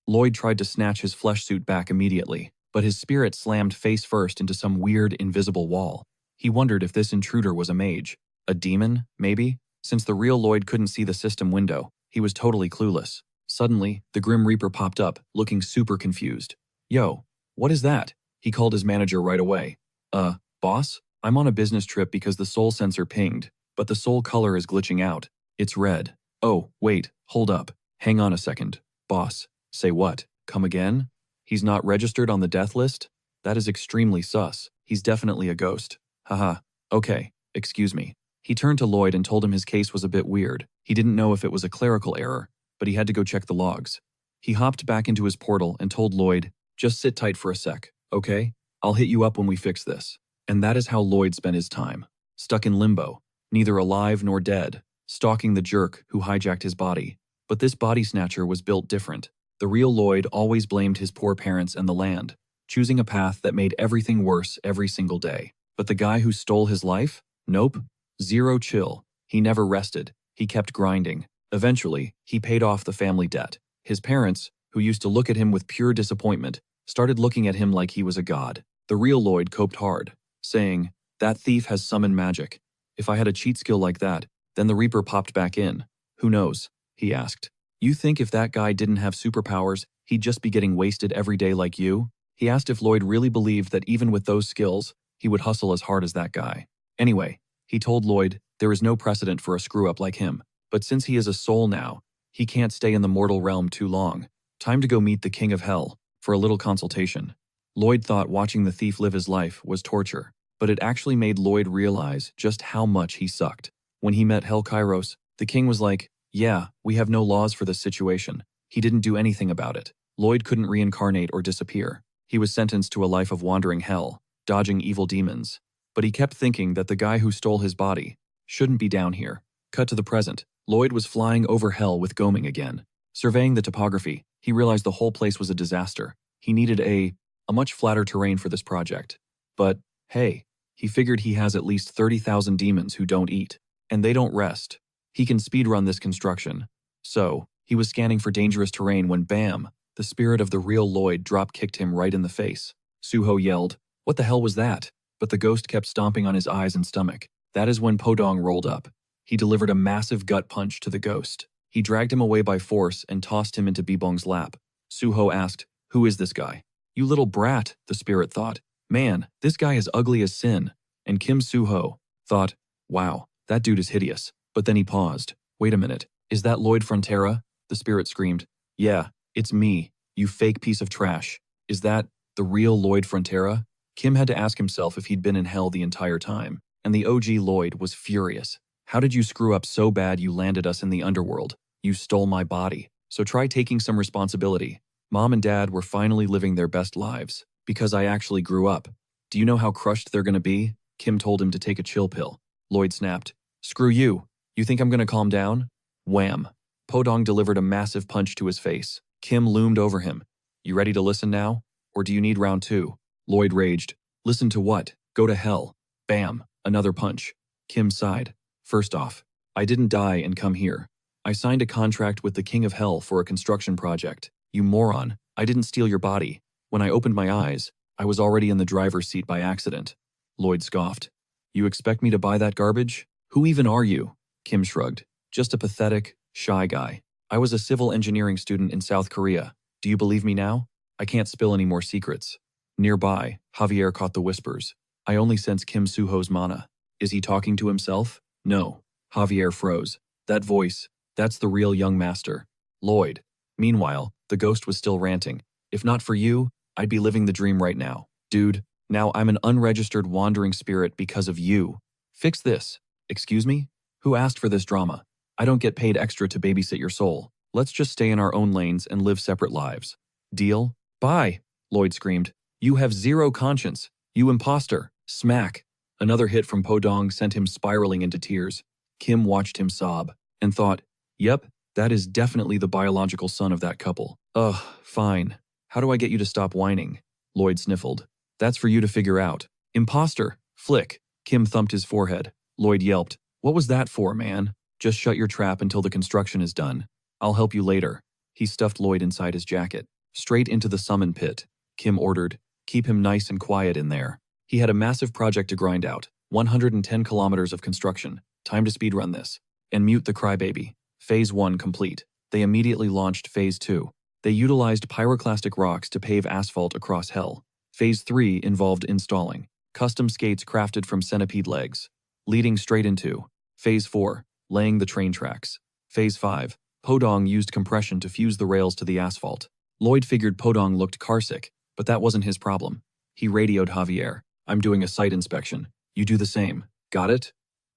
Lloyd tried to snatch his flesh suit back immediately, but his spirit slammed face first into some weird, invisible wall. He wondered if this intruder was a mage. A demon, maybe? Since the real Lloyd couldn't see the system window, he was totally clueless. Suddenly, the Grim Reaper popped up, looking super confused. Yo, what is that? He called his manager right away. Boss? I'm on a business trip because the soul sensor pinged, but the soul color is glitching out. It's red. Oh, wait, hold up. Hang on a second. Boss, say what? Come again? He's not registered on the death list? That is extremely sus. He's definitely a ghost. Haha. Okay, excuse me. He turned to Lloyd and told him his case was a bit weird. He didn't know if it was a clerical error, but he had to go check the logs. He hopped back into his portal and told Lloyd, just sit tight for a sec, okay? I'll hit you up when we fix this. And that is how Lloyd spent his time. Stuck in limbo, neither alive nor dead, stalking the jerk who hijacked his body. But this body snatcher was built different. The real Lloyd always blamed his poor parents and the land, choosing a path that made everything worse every single day. But the guy who stole his life? Nope. Zero chill. He never rested. He kept grinding. Eventually, he paid off the family debt. His parents, who used to look at him with pure disappointment, started looking at him like he was a god. The real Lloyd coped hard, saying, that thief has summoned magic. If I had a cheat skill like that, then the Reaper popped back in. Who knows? He asked. You think if that guy didn't have superpowers, he'd just be getting wasted every day like you? He asked if Lloyd really believed that even with those skills, he would hustle as hard as that guy. Anyway, he told Lloyd there is no precedent for a screw-up like him, but since he is a soul now, he can't stay in the mortal realm too long. Time to go meet the King of Hell for a little consultation. Lloyd thought watching the thief live his life was torture, but it actually made Lloyd realize just how much he sucked. When he met Hell Kairos, the king was like, yeah, we have no laws for this situation. He didn't do anything about it. Lloyd couldn't reincarnate or disappear. He was sentenced to a life of wandering hell, dodging evil demons. But he kept thinking that the guy who stole his body shouldn't be down here. Cut to the present. Lloyd was flying over hell with Goming again. Surveying the topography, he realized the whole place was a disaster. He needed a much flatter terrain for this project. But, hey, he figured he has at least 30,000 demons who don't eat, and they don't rest. He can speedrun this construction. So, he was scanning for dangerous terrain when bam, the spirit of the real Lloyd drop-kicked him right in the face. Suho yelled, what the hell was that? But the ghost kept stomping on his eyes and stomach. That is when Podong rolled up. He delivered a massive gut punch to the ghost. He dragged him away by force and tossed him into Bibong's lap. Suho asked, who is this guy? You little brat, the spirit thought. Man, this guy is ugly as sin. And Kim Suho thought, wow, that dude is hideous. But then he paused. Wait a minute, is that Lloyd Frontera? The spirit screamed. Yeah, it's me, you fake piece of trash. Is that the real Lloyd Frontera? Kim had to ask himself if he'd been in hell the entire time. And the OG Lloyd was furious. How did you screw up so bad you landed us in the underworld? You stole my body. So try taking some responsibility. Mom and Dad were finally living their best lives. Because I actually grew up. Do you know how crushed they're gonna be? Kim told him to take a chill pill. Lloyd snapped. Screw you. You think I'm gonna calm down? Wham. Podong delivered a massive punch to his face. Kim loomed over him. You ready to listen now? Or do you need round 2? Lloyd raged. Listen to what? Go to hell. Bam. Another punch. Kim sighed. First off, I didn't die and come here. I signed a contract with the King of Hell for a construction project. You moron, I didn't steal your body. When I opened my eyes, I was already in the driver's seat by accident. Lloyd scoffed. You expect me to buy that garbage? Who even are you? Kim shrugged. Just a pathetic, shy guy. I was a civil engineering student in South Korea. Do you believe me now? I can't spill any more secrets. Nearby, Javier caught the whispers. I only sense Kim Suho's mana. Is he talking to himself? No. Javier froze. That voice, that's the real young master. Lloyd. Meanwhile, the ghost was still ranting. If not for you, I'd be living the dream right now. Dude, now I'm an unregistered wandering spirit because of you. Fix this. Excuse me? Who asked for this drama? I don't get paid extra to babysit your soul. Let's just stay in our own lanes and live separate lives. Deal? Bye, Lloyd screamed. You have zero conscience. You imposter. Smack. Another hit from Podong sent him spiraling into tears. Kim watched him sob and thought, yep, that is definitely the biological son of that couple. Ugh, fine. How do I get you to stop whining? Lloyd sniffled. That's for you to figure out. Imposter. Flick. Kim thumped his forehead. Lloyd yelped. What was that for, man? Just shut your trap until the construction is done. I'll help you later. He stuffed Lloyd inside his jacket. Straight into the summon pit. Kim ordered. Keep him nice and quiet in there. He had a massive project to grind out. 110 kilometers of construction. Time to speedrun this. And mute the crybaby. Phase 1 complete. They immediately launched Phase 2. They utilized pyroclastic rocks to pave asphalt across hell. Phase 3 involved installing custom skates crafted from centipede legs, leading straight into Phase 4, laying the train tracks. Phase 5, Podong used compression to fuse the rails to the asphalt. Lloyd figured Podong looked carsick, but that wasn't his problem. He radioed Javier. I'm doing a site inspection. You do the same. Got it?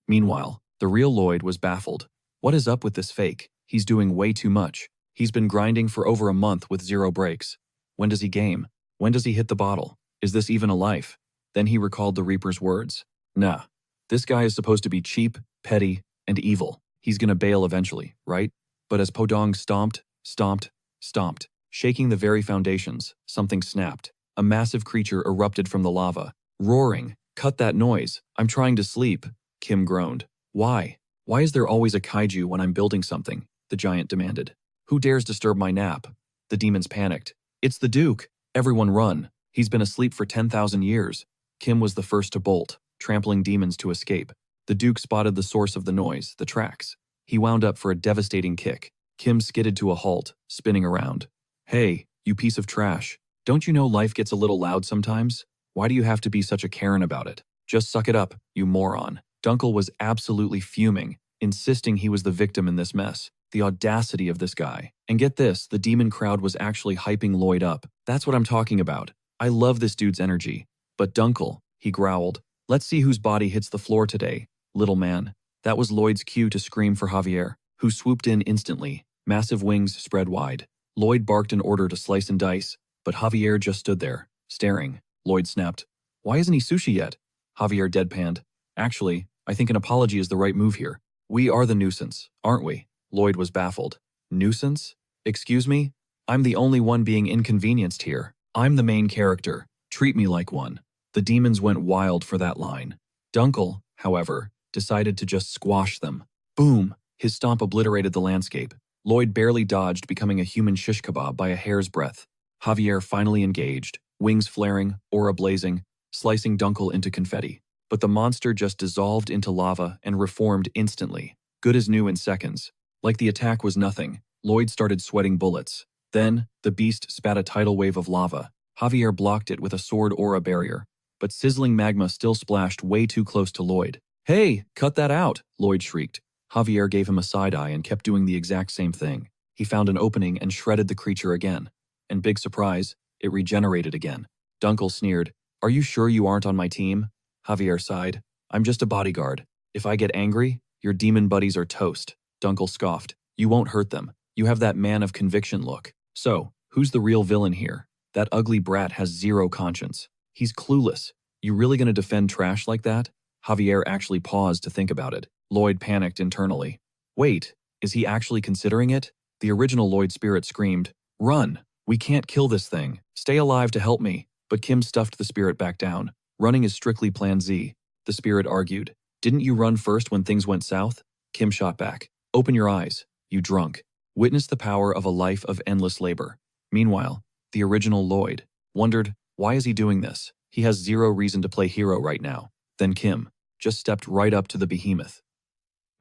Meanwhile, the real Lloyd was baffled. What is up with this fake? He's doing way too much. He's been grinding for over a month with 0 breaks. When does he game? When does he hit the bottle? Is this even a life? Then he recalled the Reaper's words. Nah. This guy is supposed to be cheap, petty, and evil. He's gonna bail eventually, right? But as Podong stomped, shaking the very foundations, something snapped. A massive creature erupted from the lava, roaring. Cut that noise. I'm trying to sleep. Kim groaned. Why? Why is there always a kaiju when I'm building something? The giant demanded. Who dares disturb my nap? The demons panicked. It's the Duke. Everyone run. He's been asleep for 10,000 years. Kim was the first to bolt, trampling demons to escape. The Duke spotted the source of the noise, the tracks. He wound up for a devastating kick. Kim skidded to a halt, spinning around. Hey, you piece of trash. Don't you know life gets a little loud sometimes? Why do you have to be such a Karen about it? Just suck it up, you moron. Dunkel was absolutely fuming, insisting he was the victim in this mess. The audacity of this guy. And get this, the demon crowd was actually hyping Lloyd up. That's what I'm talking about. I love this dude's energy. But Dunkel, he growled. Let's see whose body hits the floor today, little man. That was Lloyd's cue to scream for Javier, who swooped in instantly, massive wings spread wide. Lloyd barked an order to slice and dice, but Javier just stood there, staring. Lloyd snapped. Why isn't he sushi yet? Javier deadpanned. Actually, I think an apology is the right move here. We are the nuisance, aren't we? Lloyd was baffled. Nuisance? Excuse me? I'm the only one being inconvenienced here. I'm the main character. Treat me like one. The demons went wild for that line. Dunkel, however, decided to just squash them. Boom! His stomp obliterated the landscape. Lloyd barely dodged, becoming a human shish kebab by a hair's breadth. Javier finally engaged, wings flaring, aura blazing, slicing Dunkel into confetti. But the monster just dissolved into lava and reformed instantly, good as new in seconds. Like the attack was nothing, Lloyd started sweating bullets. Then, the beast spat a tidal wave of lava. Javier blocked it with a sword aura barrier, but sizzling magma still splashed way too close to Lloyd. Hey, cut that out, Lloyd shrieked. Javier gave him a side-eye and kept doing the exact same thing. He found an opening and shredded the creature again. And big surprise, it regenerated again. Dunkel sneered. Are you sure you aren't on my team? Javier sighed. I'm just a bodyguard. If I get angry, your demon buddies are toast. Dunkel scoffed. You won't hurt them. You have that man of conviction look. So, who's the real villain here? That ugly brat has 0 conscience. He's clueless. You really gonna defend trash like that? Javier actually paused to think about it. Lloyd panicked internally. Wait, is he actually considering it? The original Lloyd spirit screamed, Run! We can't kill this thing. Stay alive to help me. But Kim stuffed the spirit back down. Running is strictly Plan Z. The spirit argued. Didn't you run first when things went south? Kim shot back. Open your eyes, you drunk. Witness the power of a life of endless labor. Meanwhile, the original Lloyd wondered, why is he doing this? He has 0 reason to play hero right now. Then Kim just stepped right up to the behemoth.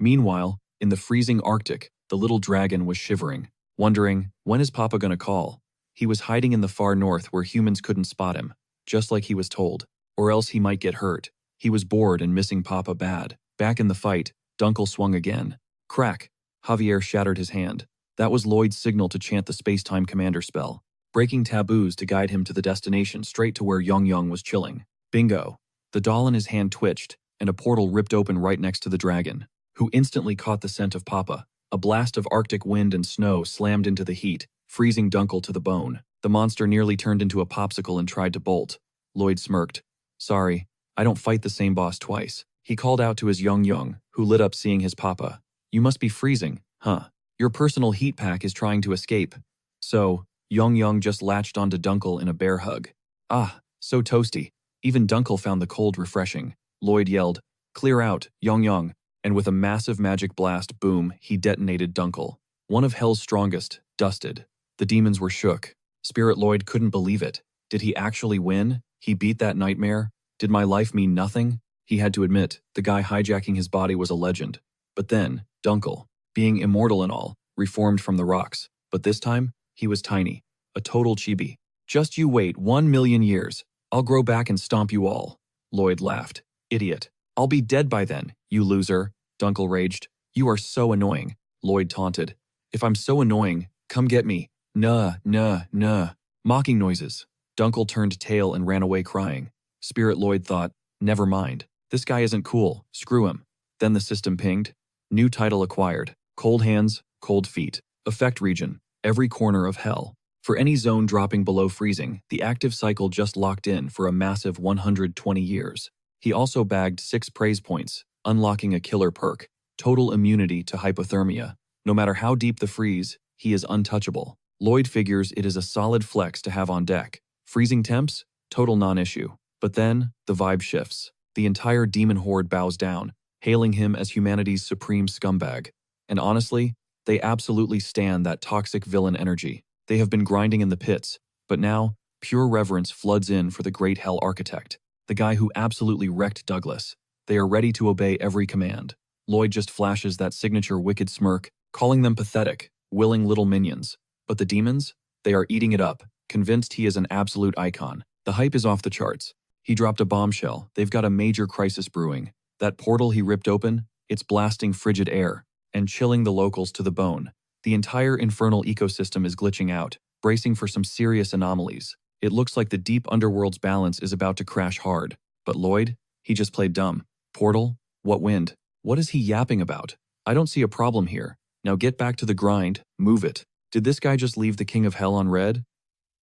Meanwhile, in the freezing Arctic, the little dragon was shivering, wondering, when is Papa gonna call? He was hiding in the far north where humans couldn't spot him, just like he was told, or else he might get hurt. He was bored and missing Papa bad. Back in the fight, Dunkel swung again. Crack! Javier shattered his hand. That was Lloyd's signal to chant the space-time commander spell, breaking taboos to guide him to the destination straight to where Yong was chilling. Bingo! The doll in his hand twitched, and a portal ripped open right next to the dragon, who instantly caught the scent of Papa. A blast of Arctic wind and snow slammed into the heat, freezing Dunkel to the bone. The monster nearly turned into a popsicle and tried to bolt. Lloyd smirked. Sorry, I don't fight the same boss twice. He called out to his Yong, who lit up seeing his Papa. You must be freezing, huh? Your personal heat pack is trying to escape. So, Yong just latched onto Dunkel in a bear hug. Ah, so toasty. Even Dunkel found the cold refreshing. Lloyd yelled, Clear out, Yong, and with a massive magic blast boom, he detonated Dunkel. One of Hell's strongest, dusted. The demons were shook. Spirit Lloyd couldn't believe it. Did he actually win? He beat that nightmare? Did my life mean nothing? He had to admit, the guy hijacking his body was a legend. But then, Dunkel, being immortal and all, reformed from the rocks. But this time, he was tiny. A total chibi. Just you wait 1,000,000 years. I'll grow back and stomp you all. Lloyd laughed. Idiot. I'll be dead by then, you loser. Dunkel raged. You are so annoying. Lloyd taunted. If I'm so annoying, come get me. Nah, nah, nah. Mocking noises. Dunkel turned tail and ran away crying. Spirit Lloyd thought, never mind. This guy isn't cool. Screw him. Then the system pinged. New title acquired. Cold hands, cold feet. Effect region. Every corner of hell. For any zone dropping below freezing, the active cycle just locked in for a massive 120 years. He also bagged 6 praise points, unlocking a killer perk. Total immunity to hypothermia. No matter how deep the freeze, he is untouchable. Lloyd figures it is a solid flex to have on deck. Freezing temps? Total non-issue. But then, the vibe shifts. The entire demon horde bows down, hailing him as humanity's supreme scumbag. And honestly, they absolutely stand that toxic villain energy. They have been grinding in the pits, but now, pure reverence floods in for the great hell architect, the guy who absolutely wrecked Douglas. They are ready to obey every command. Lloyd just flashes that signature wicked smirk, calling them pathetic, willing little minions. But the demons? They are eating it up, convinced he is an absolute icon. The hype is off the charts. He dropped a bombshell. They've got a major crisis brewing. That portal he ripped open, it's blasting frigid air and chilling the locals to the bone. The entire infernal ecosystem is glitching out, bracing for some serious anomalies. It looks like the deep underworld's balance is about to crash hard. But Lloyd? He just played dumb. Portal? What wind? What is he yapping about? I don't see a problem here. Now get back to the grind, move it. Did this guy just leave the King of Hell on red?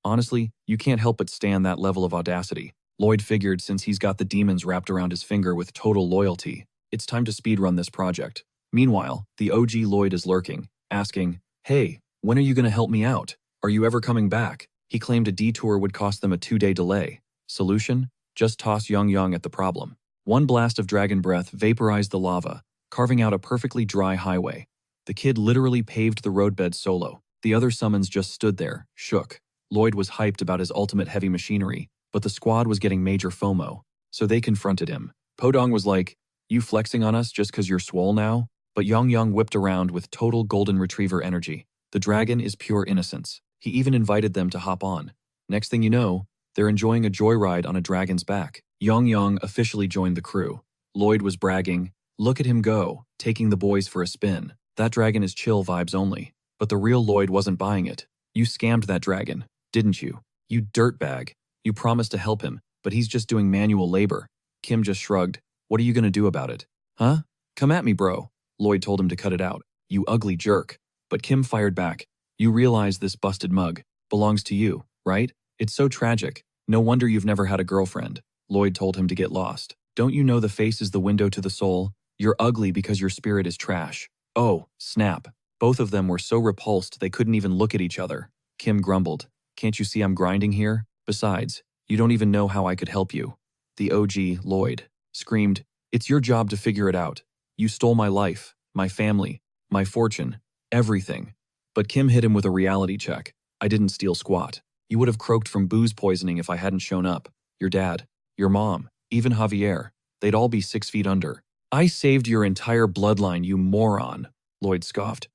Honestly, you can't help but stand that level of audacity. Lloyd figured since he's got the demons wrapped around his finger with total loyalty, it's time to speedrun this project. Meanwhile, the OG Lloyd is lurking, asking, hey, when are you going to help me out? Are you ever coming back? He claimed a detour would cost them a 2-day delay. Solution? Just toss Young at the problem. One blast of dragon breath vaporized the lava, carving out a perfectly dry highway. The kid literally paved the roadbed solo. The other summons just stood there, shook. Lloyd was hyped about his ultimate heavy machinery, but the squad was getting major FOMO, so they confronted him. Podong was like, you flexing on us just 'cause you're swole now? But Young whipped around with total golden retriever energy. The dragon is pure innocence. He even invited them to hop on. Next thing you know, they're enjoying a joyride on a dragon's back. Young officially joined the crew. Lloyd was bragging, look at him go, taking the boys for a spin. That dragon is chill vibes only. But the real Lloyd wasn't buying it. You scammed that dragon, didn't you? You dirtbag. You promised to help him, but he's just doing manual labor. Kim just shrugged. What are you gonna do about it? Huh? Come at me, bro. Lloyd told him to cut it out. You ugly jerk. But Kim fired back. You realize this busted mug belongs to you, right? It's so tragic. No wonder you've never had a girlfriend. Lloyd told him to get lost. Don't you know the face is the window to the soul? You're ugly because your spirit is trash. Oh, snap. Both of them were so repulsed they couldn't even look at each other. Kim grumbled. Can't you see I'm grinding here? Besides, you don't even know how I could help you. The OG, Lloyd, screamed, it's your job to figure it out. You stole my life, my family, my fortune, everything. But Kim hit him with a reality check. I didn't steal squat. You would have croaked from booze poisoning if I hadn't shown up. Your dad, your mom, even Javier. They'd all be 6 feet under. I saved your entire bloodline, you moron, Lloyd scoffed.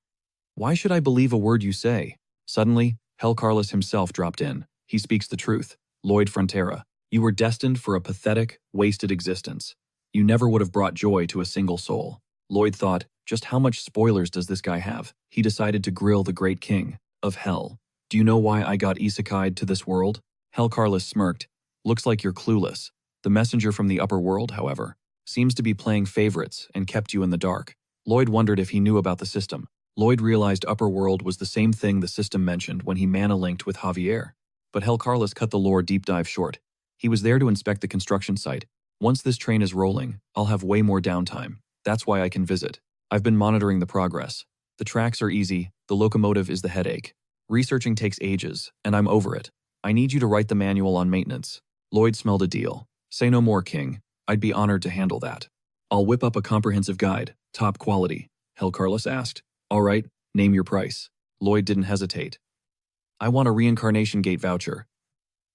Why should I believe a word you say? Suddenly, Hell Carlos himself dropped in. He speaks the truth. Lloyd Frontera, you were destined for a pathetic, wasted existence. You never would have brought joy to a single soul. Lloyd thought, just how much spoilers does this guy have? He decided to grill the great king of hell. Do you know why I got isekai'd to this world? Hell Carlos smirked. Looks like you're clueless. The messenger from the upper world, however, seems to be playing favorites and kept you in the dark. Lloyd wondered if he knew about the system. Lloyd realized upper world was the same thing the system mentioned when he mana-linked with Javier. But Hell Carlos cut the lore deep dive short. He was there to inspect the construction site. Once this train is rolling, I'll have way more downtime. That's why I can visit. I've been monitoring the progress. The tracks are easy, the locomotive is the headache. Researching takes ages, and I'm over it. I need you to write the manual on maintenance. Lloyd smelled a deal. Say no more, King. I'd be honored to handle that. I'll whip up a comprehensive guide, top quality. Hell Carlos asked. All right, name your price. Lloyd didn't hesitate. I want a reincarnation gate voucher.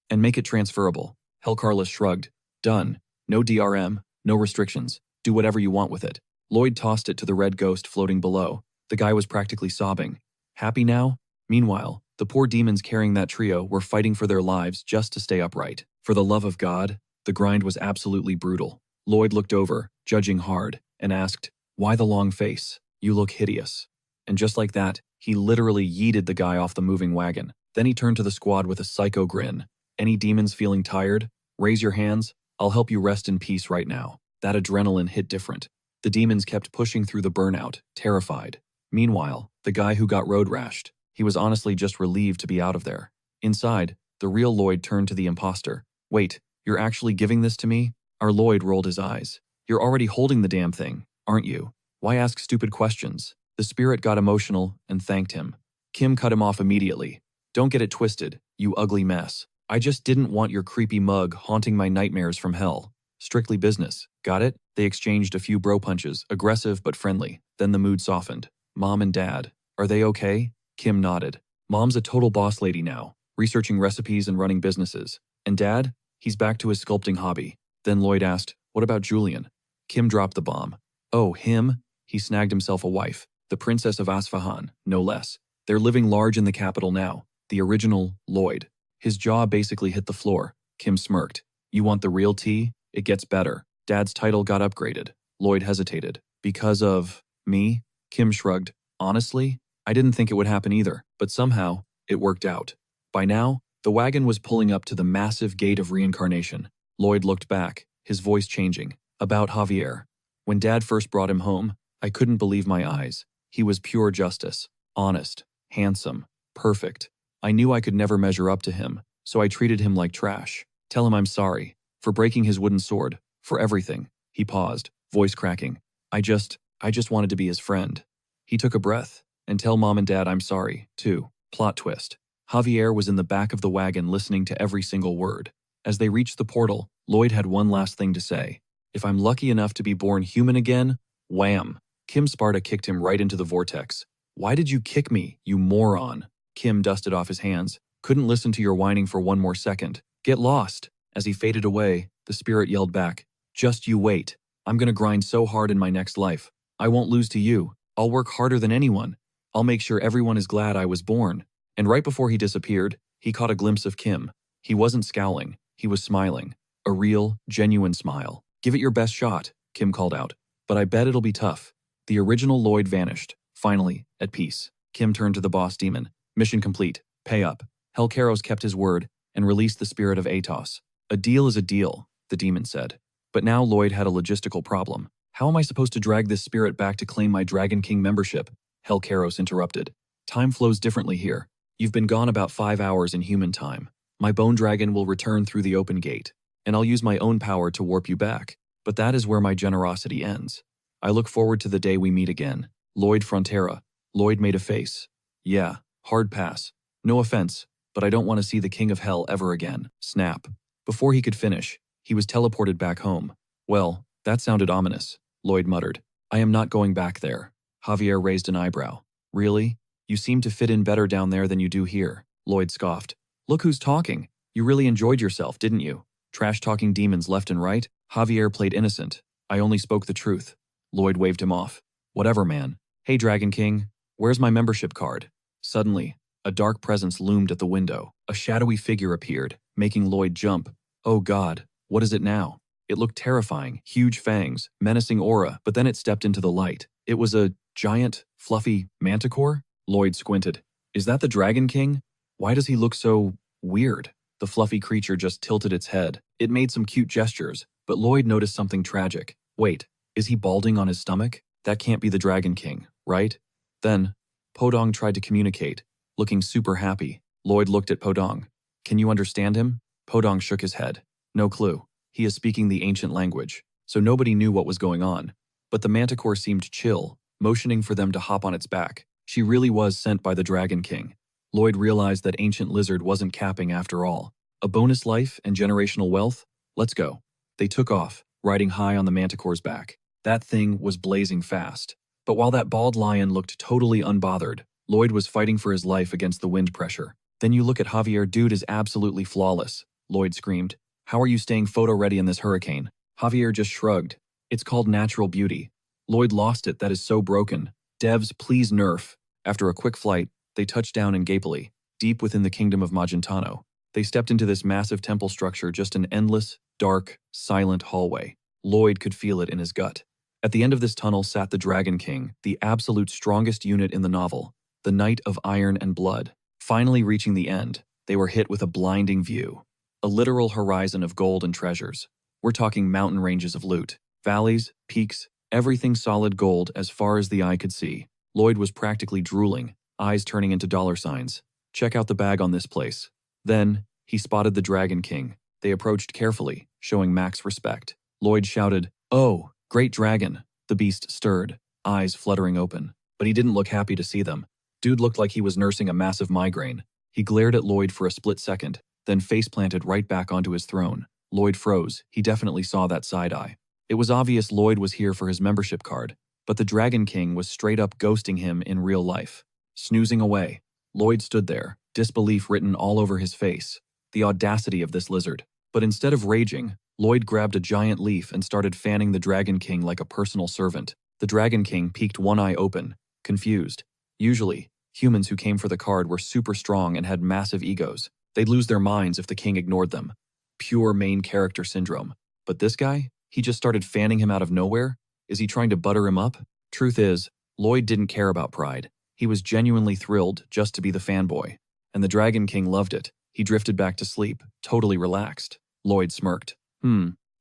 And make it transferable. Hell Carlos shrugged. Done. No DRM, no restrictions. Do whatever you want with it. Lloyd tossed it to the red ghost floating below. The guy was practically sobbing. Happy now? Meanwhile, the poor demons carrying that trio were fighting for their lives just to stay upright. For the love of God, the grind was absolutely brutal. Lloyd looked over, judging hard, and asked, "Why the long face? You look hideous." And just like that, he literally yeeted the guy off the moving wagon. Then he turned to the squad with a psycho grin. "Any demons feeling tired? Raise your hands. I'll help you rest in peace right now." That adrenaline hit different. The demons kept pushing through the burnout, terrified. Meanwhile, the guy who got road rashed, he was honestly just relieved to be out of there. Inside, the real Lloyd turned to the imposter. "Wait, you're actually giving this to me?" Our Lloyd rolled his eyes. "You're already holding the damn thing, aren't you? Why ask stupid questions?" The spirit got emotional and thanked him. Kim cut him off immediately. "Don't get it twisted, you ugly mess. I just didn't want your creepy mug haunting my nightmares from hell. Strictly business, got it?" They exchanged a few bro punches, aggressive but friendly. Then the mood softened. "Mom and Dad, are they okay?" Kim nodded. "Mom's a total boss lady now, researching recipes and running businesses. And Dad? He's back to his sculpting hobby." Then Lloyd asked, "What about Julian?" Kim dropped the bomb. "Oh, him? He snagged himself a wife. The Princess of Asfahan, no less. They're living large in the capital now. The original Lloyd." His jaw basically hit the floor. Kim smirked. "You want the real tea? It gets better. Dad's title got upgraded." Lloyd hesitated. "Because of me?" Kim shrugged. "Honestly, I didn't think it would happen either, but somehow, it worked out." By now, the wagon was pulling up to the massive gate of reincarnation. Lloyd looked back, his voice changing. "About Javier. When Dad first brought him home, I couldn't believe my eyes. He was pure justice. Honest. Handsome. Perfect. I knew I could never measure up to him, so I treated him like trash. Tell him I'm sorry. For breaking his wooden sword. For everything." He paused, voice cracking. I just wanted to be his friend." He took a breath. "And tell Mom and Dad I'm sorry, too." Plot twist. Javier was in the back of the wagon listening to every single word. As they reached the portal, Lloyd had one last thing to say. "If I'm lucky enough to be born human again," wham! Kim Sparta kicked him right into the vortex. "Why did you kick me, you moron?" Kim dusted off his hands. "Couldn't listen to your whining for one more second. Get lost." As he faded away, the spirit yelled back, "Just you wait. I'm gonna grind so hard in my next life. I won't lose to you. I'll work harder than anyone. I'll make sure everyone is glad I was born." And right before he disappeared, he caught a glimpse of Kim. He wasn't scowling, he was smiling. A real, genuine smile. "Give it your best shot," Kim called out. "But I bet it'll be tough." The original Lloyd vanished, finally, at peace. Kim turned to the boss demon. "Mission complete. Pay up." Helcaros kept his word and released the spirit of Atos. "A deal is a deal," the demon said. But now Lloyd had a logistical problem. "How am I supposed to drag this spirit back to claim my Dragon King membership?" Helcaros interrupted. "Time flows differently here. You've been gone about 5 hours in human time. My bone dragon will return through the open gate, and I'll use my own power to warp you back. But that is where my generosity ends. I look forward to the day we meet again. Lloyd Frontera." Lloyd made a face. "Yeah, hard pass. No offense, but I don't want to see the King of Hell ever again." Snap. Before he could finish, he was teleported back home. "Well, that sounded ominous," Lloyd muttered. "I am not going back there." Javier raised an eyebrow. "Really? You seem to fit in better down there than you do here," Lloyd scoffed. "Look who's talking. You really enjoyed yourself, didn't you? Trash-talking demons left and right?" Javier played innocent. "I only spoke the truth." Lloyd waved him off. "Whatever, man. Hey, Dragon King, where's my membership card?" Suddenly, a dark presence loomed at the window. A shadowy figure appeared, making Lloyd jump. Oh God, what is it now? It looked terrifying, huge fangs, menacing aura, but then it stepped into the light. It was a giant, fluffy manticore? Lloyd squinted. "Is that the Dragon King? Why does he look so weird?" The fluffy creature just tilted its head. It made some cute gestures, but Lloyd noticed something tragic. Wait, is he balding on his stomach? That can't be the Dragon King, right? Then, Podong tried to communicate, looking super happy. Lloyd looked at Podong. "Can you understand him?" Podong shook his head. "No clue. He is speaking the ancient language, so nobody knew what was going on. But the manticore seemed chill, motioning for them to hop on its back. She really was sent by the Dragon King." Lloyd realized that Ancient Lizard wasn't capping after all. A bonus life and generational wealth? Let's go. They took off, riding high on the manticore's back. That thing was blazing fast. But while that bald lion looked totally unbothered, Lloyd was fighting for his life against the wind pressure. "Then you look at Javier, dude is absolutely flawless," Lloyd screamed. "How are you staying photo-ready in this hurricane?" Javier just shrugged. "It's called natural beauty." Lloyd lost it, that is so broken. "Devs, please nerf." After a quick flight, they touched down in Gapily, deep within the kingdom of Magentano. They stepped into this massive temple structure, just an endless, dark, silent hallway. Lloyd could feel it in his gut. At the end of this tunnel sat the Dragon King, the absolute strongest unit in the novel, the Knight of Iron and Blood. Finally reaching the end, they were hit with a blinding view. A literal horizon of gold and treasures. We're talking mountain ranges of loot, valleys, peaks, everything solid gold as far as the eye could see. Lloyd was practically drooling, eyes turning into dollar signs. Check out the bag on this place. Then, he spotted the Dragon King. They approached carefully, showing max respect. Lloyd shouted, "Oh, great dragon." The beast stirred, eyes fluttering open. But he didn't look happy to see them. Dude looked like he was nursing a massive migraine. He glared at Lloyd for a split second, then face-planted right back onto his throne. Lloyd froze. He definitely saw that side-eye. It was obvious Lloyd was here for his membership card, but the Dragon King was straight-up ghosting him in real life. Snoozing away, Lloyd stood there, disbelief written all over his face. The audacity of this lizard. But instead of raging, Lloyd grabbed a giant leaf and started fanning the Dragon King like a personal servant. The Dragon King peeked one eye open, confused. Usually, humans who came for the card were super strong and had massive egos. They'd lose their minds if the king ignored them. Pure main character syndrome. But this guy? He just started fanning him out of nowhere? Is he trying to butter him up? Truth is, Lloyd didn't care about pride. He was genuinely thrilled just to be the fanboy. And the Dragon King loved it. He drifted back to sleep, totally relaxed. Lloyd smirked.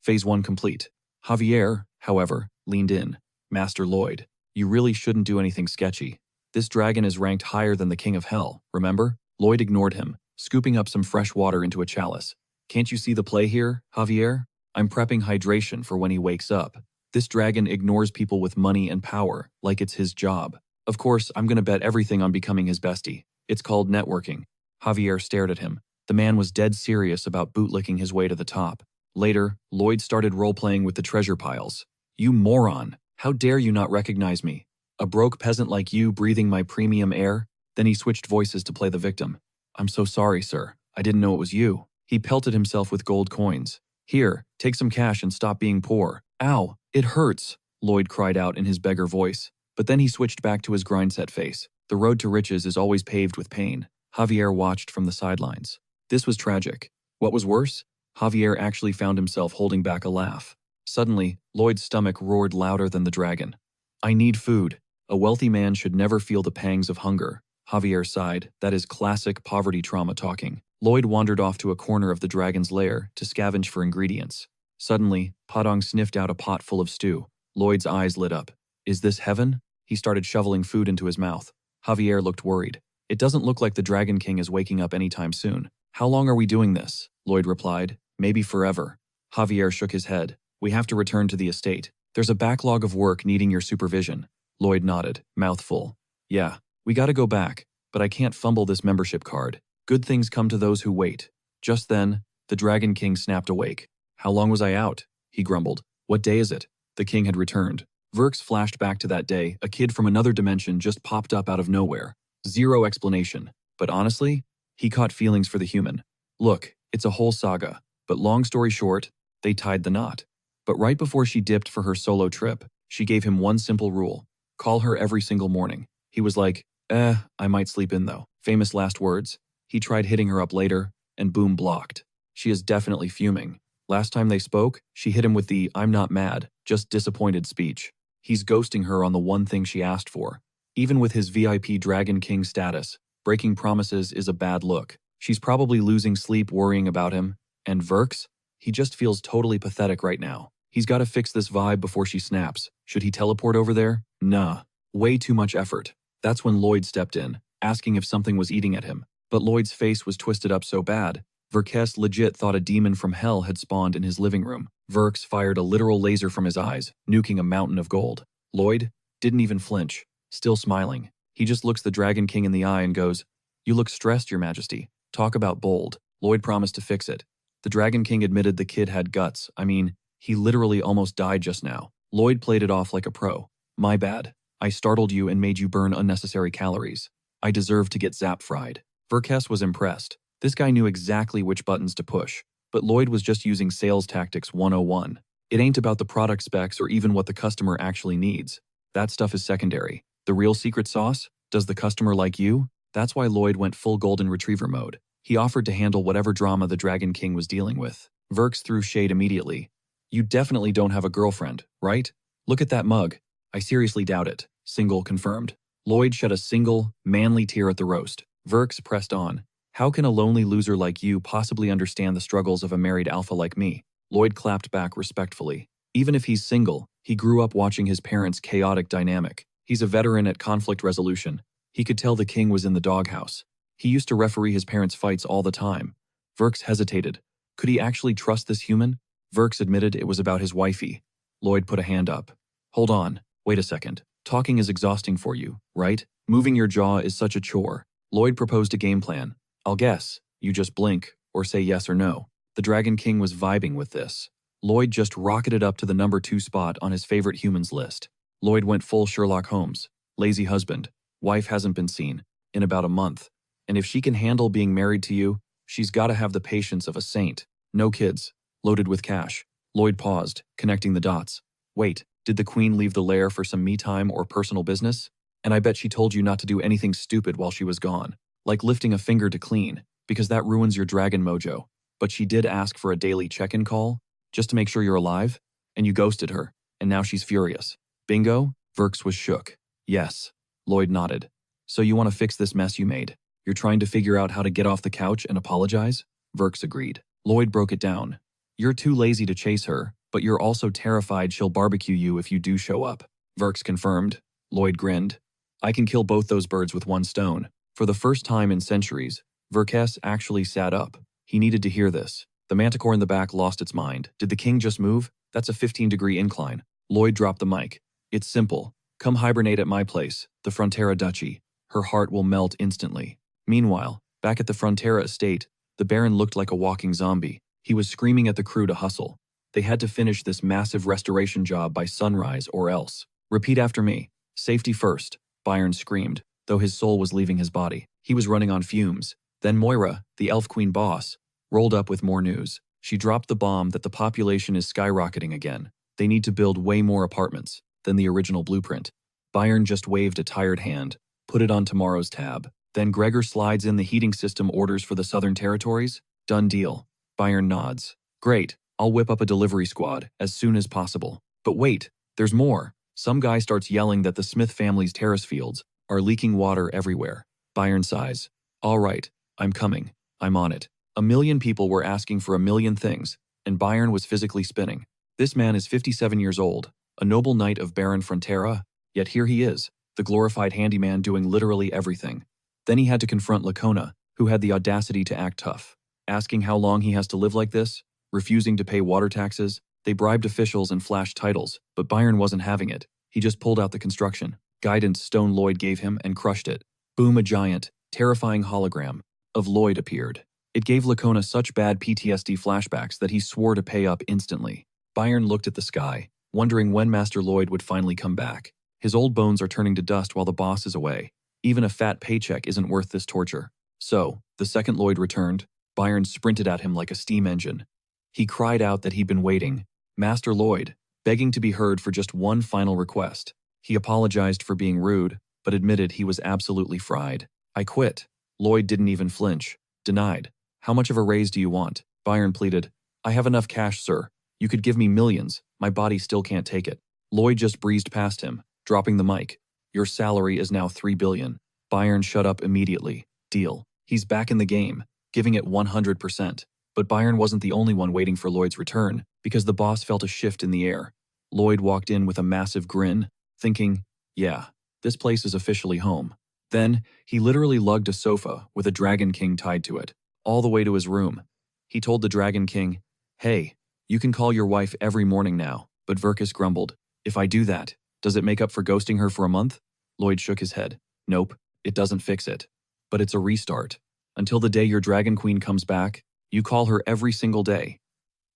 Phase 1 complete. Javier, however, leaned in. Master Lloyd, you really shouldn't do anything sketchy. This dragon is ranked higher than the King of Hell, remember? Lloyd ignored him, scooping up some fresh water into a chalice. Can't you see the play here, Javier? I'm prepping hydration for when he wakes up. This dragon ignores people with money and power, like it's his job. Of course, I'm gonna bet everything on becoming his bestie. It's called networking. Javier stared at him. The man was dead serious about bootlicking his way to the top. Later, Lloyd started role-playing with the treasure piles. You moron! How dare you not recognize me? A broke peasant like you breathing my premium air? Then he switched voices to play the victim. I'm so sorry, sir. I didn't know it was you. He pelted himself with gold coins. Here, take some cash and stop being poor. Ow, it hurts, Lloyd cried out in his beggar voice. But then he switched back to his grindset face. The road to riches is always paved with pain. Javier watched from the sidelines. This was tragic. What was worse? Javier actually found himself holding back a laugh. Suddenly, Lloyd's stomach roared louder than the dragon. I need food. A wealthy man should never feel the pangs of hunger. Javier sighed. That is classic poverty trauma talking. Lloyd wandered off to a corner of the dragon's lair to scavenge for ingredients. Suddenly, Padong sniffed out a pot full of stew. Lloyd's eyes lit up. Is this heaven? He started shoveling food into his mouth. Javier looked worried. It doesn't look like the Dragon King is waking up anytime soon. How long are we doing this? Lloyd replied. Maybe forever. Javier shook his head. We have to return to the estate. There's a backlog of work needing your supervision. Lloyd nodded, mouth full. Yeah, we gotta go back, but I can't fumble this membership card. Good things come to those who wait. Just then, the Dragon King snapped awake. How long was I out? He grumbled. What day is it? The king had returned. Verks flashed back to that day. A kid from another dimension just popped up out of nowhere. Zero explanation. But honestly, he caught feelings for the human. Look, it's a whole saga. But long story short, they tied the knot. But right before she dipped for her solo trip, she gave him one simple rule. Call her every single morning. He was like, I might sleep in though. Famous last words. He tried hitting her up later, and boom, blocked. She is definitely fuming. Last time they spoke, she hit him with the I'm not mad, just disappointed speech. He's ghosting her on the one thing she asked for. Even with his VIP Dragon King status, breaking promises is a bad look. She's probably losing sleep worrying about him. And Verks? He just feels totally pathetic right now. He's got to fix this vibe before she snaps. Should he teleport over there? Nah. Way too much effort. That's when Lloyd stepped in, asking if something was eating at him. But Lloyd's face was twisted up so bad, Verkes legit thought a demon from hell had spawned in his living room. Verks fired a literal laser from his eyes, nuking a mountain of gold. Lloyd didn't even flinch, still smiling. He just looks the Dragon King in the eye and goes, You look stressed, Your Majesty. Talk about bold. Lloyd promised to fix it. The Dragon King admitted the kid had guts. I mean, he literally almost died just now. Lloyd played it off like a pro. My bad. I startled you and made you burn unnecessary calories. I deserve to get zap fried. Verkes was impressed. This guy knew exactly which buttons to push. But Lloyd was just using sales tactics 101. It ain't about the product specs or even what the customer actually needs. That stuff is secondary. The real secret sauce? Does the customer like you? That's why Lloyd went full golden retriever mode. He offered to handle whatever drama the Dragon King was dealing with. Verks threw shade immediately. You definitely don't have a girlfriend, right? Look at that mug. I seriously doubt it. Single confirmed. Lloyd shed a single, manly tear at the roast. Verks pressed on. How can a lonely loser like you possibly understand the struggles of a married alpha like me? Lloyd clapped back respectfully. Even if he's single, he grew up watching his parents' chaotic dynamic. He's a veteran at conflict resolution. He could tell the king was in the doghouse. He used to referee his parents' fights all the time. Verks hesitated. Could he actually trust this human? Verks admitted it was about his wifey. Lloyd put a hand up. Hold on, wait a second. Talking is exhausting for you, right? Moving your jaw is such a chore. Lloyd proposed a game plan. I'll guess. You just blink, or say yes or no. The Dragon King was vibing with this. Lloyd just rocketed up to the number 2 spot on his favorite humans list. Lloyd went full Sherlock Holmes. Lazy husband. Wife hasn't been seen. In about a month. And if she can handle being married to you, she's gotta have the patience of a saint. No kids. Loaded with cash. Lloyd paused, connecting the dots. Wait, did the queen leave the lair for some me time or personal business? And I bet she told you not to do anything stupid while she was gone. Like lifting a finger to clean, because that ruins your dragon mojo. But she did ask for a daily check-in call, just to make sure you're alive, and you ghosted her, and now she's furious. Bingo? Verks was shook. Yes. Lloyd nodded. So you want to fix this mess you made? You're trying to figure out how to get off the couch and apologize? Verks agreed. Lloyd broke it down. You're too lazy to chase her, but you're also terrified she'll barbecue you if you do show up. Verks confirmed. Lloyd grinned. I can kill both those birds with one stone. For the first time in centuries, Verkes actually sat up. He needed to hear this. The manticore in the back lost its mind. Did the king just move? That's a 15-degree incline. Lloyd dropped the mic. It's simple. Come hibernate at my place, the Frontera Duchy. Her heart will melt instantly. Meanwhile, back at the Frontera estate, the Baron looked like a walking zombie. He was screaming at the crew to hustle. They had to finish this massive restoration job by sunrise or else. Repeat after me. Safety first, Byron screamed, though his soul was leaving his body. He was running on fumes. Then Moira, the Elf Queen boss, rolled up with more news. She dropped the bomb that the population is skyrocketing again. They need to build way more apartments than the original blueprint. Byron just waved a tired hand. Put it on tomorrow's tab. Then Gregor slides in the heating system orders for the Southern Territories. Done deal. Byron nods. Great. I'll whip up a delivery squad as soon as possible. But wait, there's more. Some guy starts yelling that the Smith family's terrace fields are leaking water everywhere. Byron sighs. All right, I'm coming. I'm on it. A million people were asking for a million things, and Byron was physically spinning. This man is 57 years old, a noble knight of Baron Frontera, yet here he is, the glorified handyman doing literally everything. Then he had to confront Lacona, who had the audacity to act tough. Asking how long he has to live like this, refusing to pay water taxes. They bribed officials and flashed titles, but Byron wasn't having it. He just pulled out the construction guidance stone Lloyd gave him and crushed it. Boom, a giant, terrifying hologram of Lloyd appeared. It gave Lacona such bad PTSD flashbacks that he swore to pay up instantly. Byron looked at the sky, wondering when Master Lloyd would finally come back. His old bones are turning to dust while the boss is away. Even a fat paycheck isn't worth this torture. So, the second Lloyd returned, Byron sprinted at him like a steam engine. He cried out that he'd been waiting. Master Lloyd, begging to be heard for just one final request. He apologized for being rude, but admitted he was absolutely fried. I quit. Lloyd didn't even flinch. Denied. How much of a raise do you want? Byron pleaded. I have enough cash, sir. You could give me millions. My body still can't take it. Lloyd just breezed past him, dropping the mic. Your salary is now $3 billion. Byron shut up immediately. Deal. He's back in the game, giving it 100%. But Byron wasn't the only one waiting for Lloyd's return, because the boss felt a shift in the air. Lloyd walked in with a massive grin, thinking, yeah, this place is officially home. Then, he literally lugged a sofa with a Dragon King tied to it, all the way to his room. He told the Dragon King, hey, you can call your wife every morning now, but Verkus grumbled. If I do that, does it make up for ghosting her for a month? Lloyd shook his head. Nope, it doesn't fix it. But it's a restart. Until the day your Dragon Queen comes back, you call her every single day.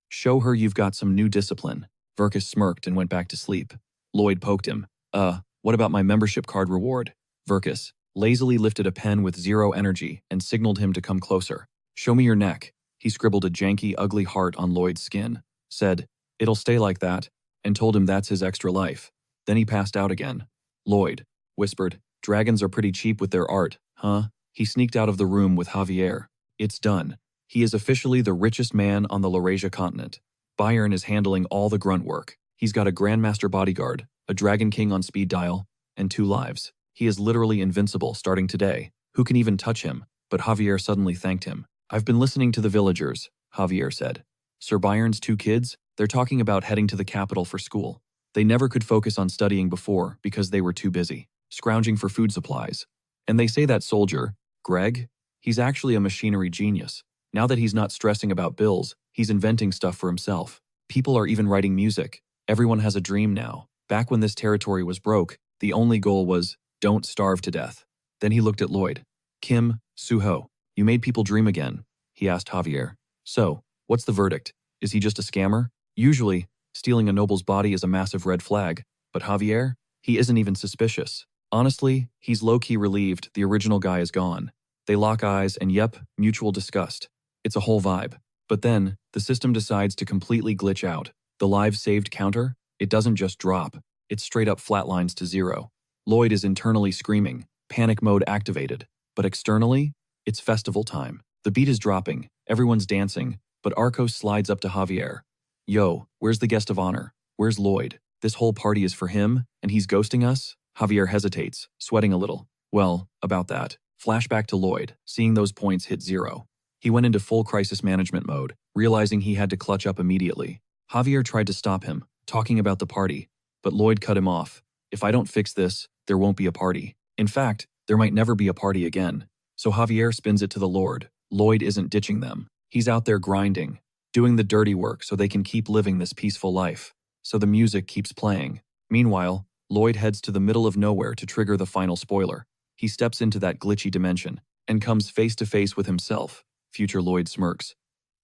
Show her you've got some new discipline. Verkus smirked and went back to sleep. Lloyd poked him. What about my membership card reward? Verkus lazily lifted a pen with 0 energy and signaled him to come closer. Show me your neck. He scribbled a janky, ugly heart on Lloyd's skin, said, it'll stay like that, and told him that's his extra life. Then he passed out again. Lloyd whispered, dragons are pretty cheap with their art, huh? He sneaked out of the room with Javier. It's done. He is officially the richest man on the Laurasia continent. Bayern is handling all the grunt work. He's got a Grandmaster bodyguard, a Dragon King on speed dial, and 2 lives. He is literally invincible starting today. Who can even touch him? But Javier suddenly thanked him. I've been listening to the villagers, Javier said. Sir Bayern's 2 kids, they're talking about heading to the capital for school. They never could focus on studying before because they were too busy, scrounging for food supplies. And they say that soldier, Greg, he's actually a machinery genius. Now that he's not stressing about bills, he's inventing stuff for himself. People are even writing music. Everyone has a dream now. Back when this territory was broke, the only goal was, don't starve to death. Then he looked at Lloyd. Kim, Suho, you made people dream again, he asked Javier. So, what's the verdict? Is he just a scammer? Usually, stealing a noble's body is a massive red flag, but Javier, he isn't even suspicious. Honestly, he's low-key relieved the original guy is gone. They lock eyes and yep, mutual disgust. It's a whole vibe. But then, the system decides to completely glitch out. The lives saved counter, it doesn't just drop. It straight up flatlines to 0. Lloyd is internally screaming, panic mode activated. But externally, it's festival time. The beat is dropping, everyone's dancing, but Arcos slides up to Javier. Yo, where's the guest of honor? Where's Lloyd? This whole party is for him, and he's ghosting us? Javier hesitates, sweating a little. Well, about that. Flashback to Lloyd, seeing those points hit 0. He went into full crisis management mode, realizing he had to clutch up immediately. Javier tried to stop him, talking about the party, but Lloyd cut him off. If I don't fix this, there won't be a party. In fact, there might never be a party again. So Javier spins it to the Lord. Lloyd isn't ditching them. He's out there grinding, doing the dirty work so they can keep living this peaceful life. So the music keeps playing. Meanwhile, Lloyd heads to the middle of nowhere to trigger the final spoiler. He steps into that glitchy dimension and comes face to face with himself. Future Lloyd smirks.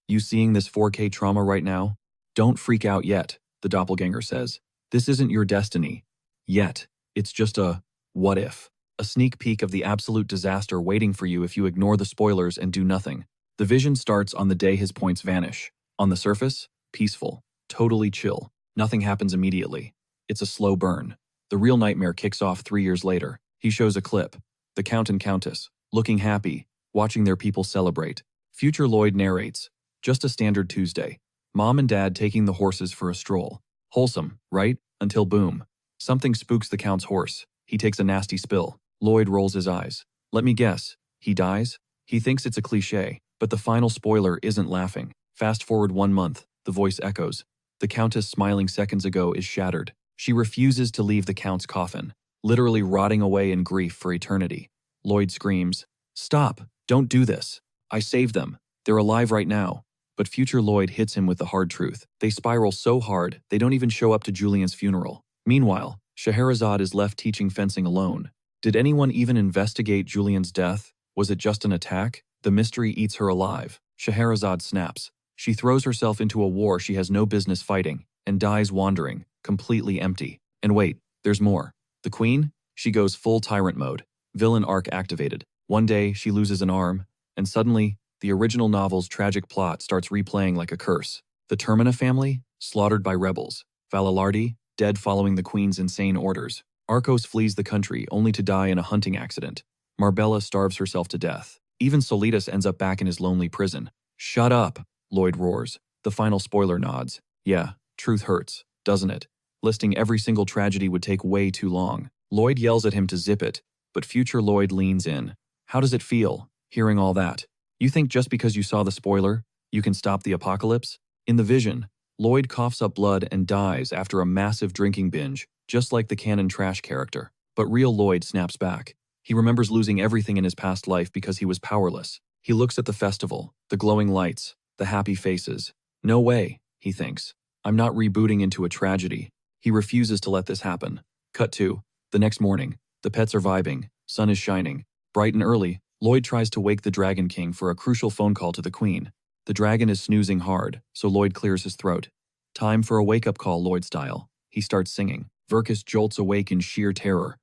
You seeing this 4K trauma right now? Don't freak out yet, the doppelganger says. This isn't your destiny. Yet. It's just a what if. A sneak peek of the absolute disaster waiting for you if you ignore the spoilers and do nothing. The vision starts on the day his points vanish. On the surface, peaceful, totally chill. Nothing happens immediately. It's a slow burn. The real nightmare kicks off 3 years later. He shows a clip. The Count and Countess, looking happy, watching their people celebrate. Future Lloyd narrates. Just a standard Tuesday. Mom and Dad taking the horses for a stroll. Wholesome, right? Until boom. Something spooks the Count's horse. He takes a nasty spill. Lloyd rolls his eyes. Let me guess. He dies? He thinks it's a cliché, but the final spoiler isn't laughing. Fast forward 1 month, the voice echoes. The Countess smiling seconds ago is shattered. She refuses to leave the Count's coffin, literally rotting away in grief for eternity. Lloyd screams, "Stop! Don't do this! I saved them. They're alive right now." But future Lloyd hits him with the hard truth. They spiral so hard, they don't even show up to Julian's funeral. Meanwhile, Scheherazade is left teaching fencing alone. Did anyone even investigate Julian's death? Was it just an attack? The mystery eats her alive. Scheherazade snaps. She throws herself into a war she has no business fighting, and dies wandering, completely empty. And wait, there's more. The Queen? She goes full tyrant mode. Villain arc activated. One day, she loses an arm, and suddenly, the original novel's tragic plot starts replaying like a curse. The Termina family? Slaughtered by rebels. Valalardi? Dead following the Queen's insane orders. Arcos flees the country only to die in a hunting accident. Marbella starves herself to death. Even Solitas ends up back in his lonely prison. Shut up, Lloyd roars. The final spoiler nods. Yeah, truth hurts, doesn't it? Listing every single tragedy would take way too long. Lloyd yells at him to zip it, but future Lloyd leans in. How does it feel, hearing all that? You think just because you saw the spoiler, you can stop the apocalypse? In the vision, Lloyd coughs up blood and dies after a massive drinking binge, just like the canon trash character. But real Lloyd snaps back. He remembers losing everything in his past life because he was powerless. He looks at the festival, the glowing lights, the happy faces. No way, he thinks. I'm not rebooting into a tragedy. He refuses to let this happen. Cut to, the next morning. The pets are vibing, sun is shining. Bright and early, Lloyd tries to wake the Dragon King for a crucial phone call to the Queen. The dragon is snoozing hard, so Lloyd clears his throat. Time for a wake-up call, Lloyd style. He starts singing. Verkus jolts awake in sheer terror.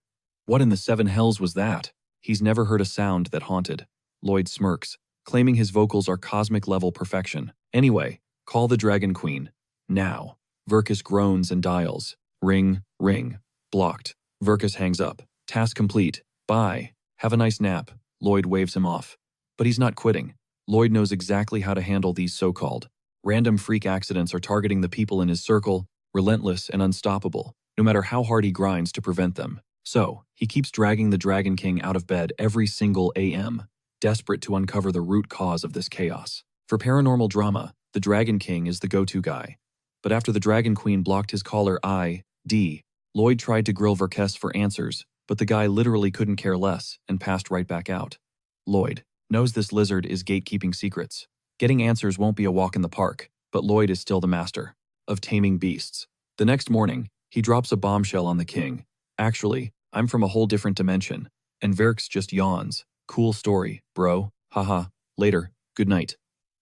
What in the 7 hells was that? He's never heard a sound that haunted. Lloyd smirks, claiming his vocals are cosmic-level perfection. Anyway, call the Dragon Queen. Now. Verkus groans and dials. Ring, ring. Blocked. Verkus hangs up. Task complete. Bye. Have a nice nap. Lloyd waves him off. But he's not quitting. Lloyd knows exactly how to handle these so-called random freak accidents are targeting the people in his circle, relentless and unstoppable, no matter how hard he grinds to prevent them. So, he keeps dragging the Dragon King out of bed every single AM, desperate to uncover the root cause of this chaos. For paranormal drama, the Dragon King is the go-to guy. But after the Dragon Queen blocked his caller ID, Lloyd tried to grill Verkes for answers, but the guy literally couldn't care less and passed right back out. Lloyd knows this lizard is gatekeeping secrets. Getting answers won't be a walk in the park, but Lloyd is still the master of taming beasts. The next morning, he drops a bombshell on the king. Actually, I'm from a whole different dimension. And Verks just yawns. Cool story, bro. Haha. Later. Good night.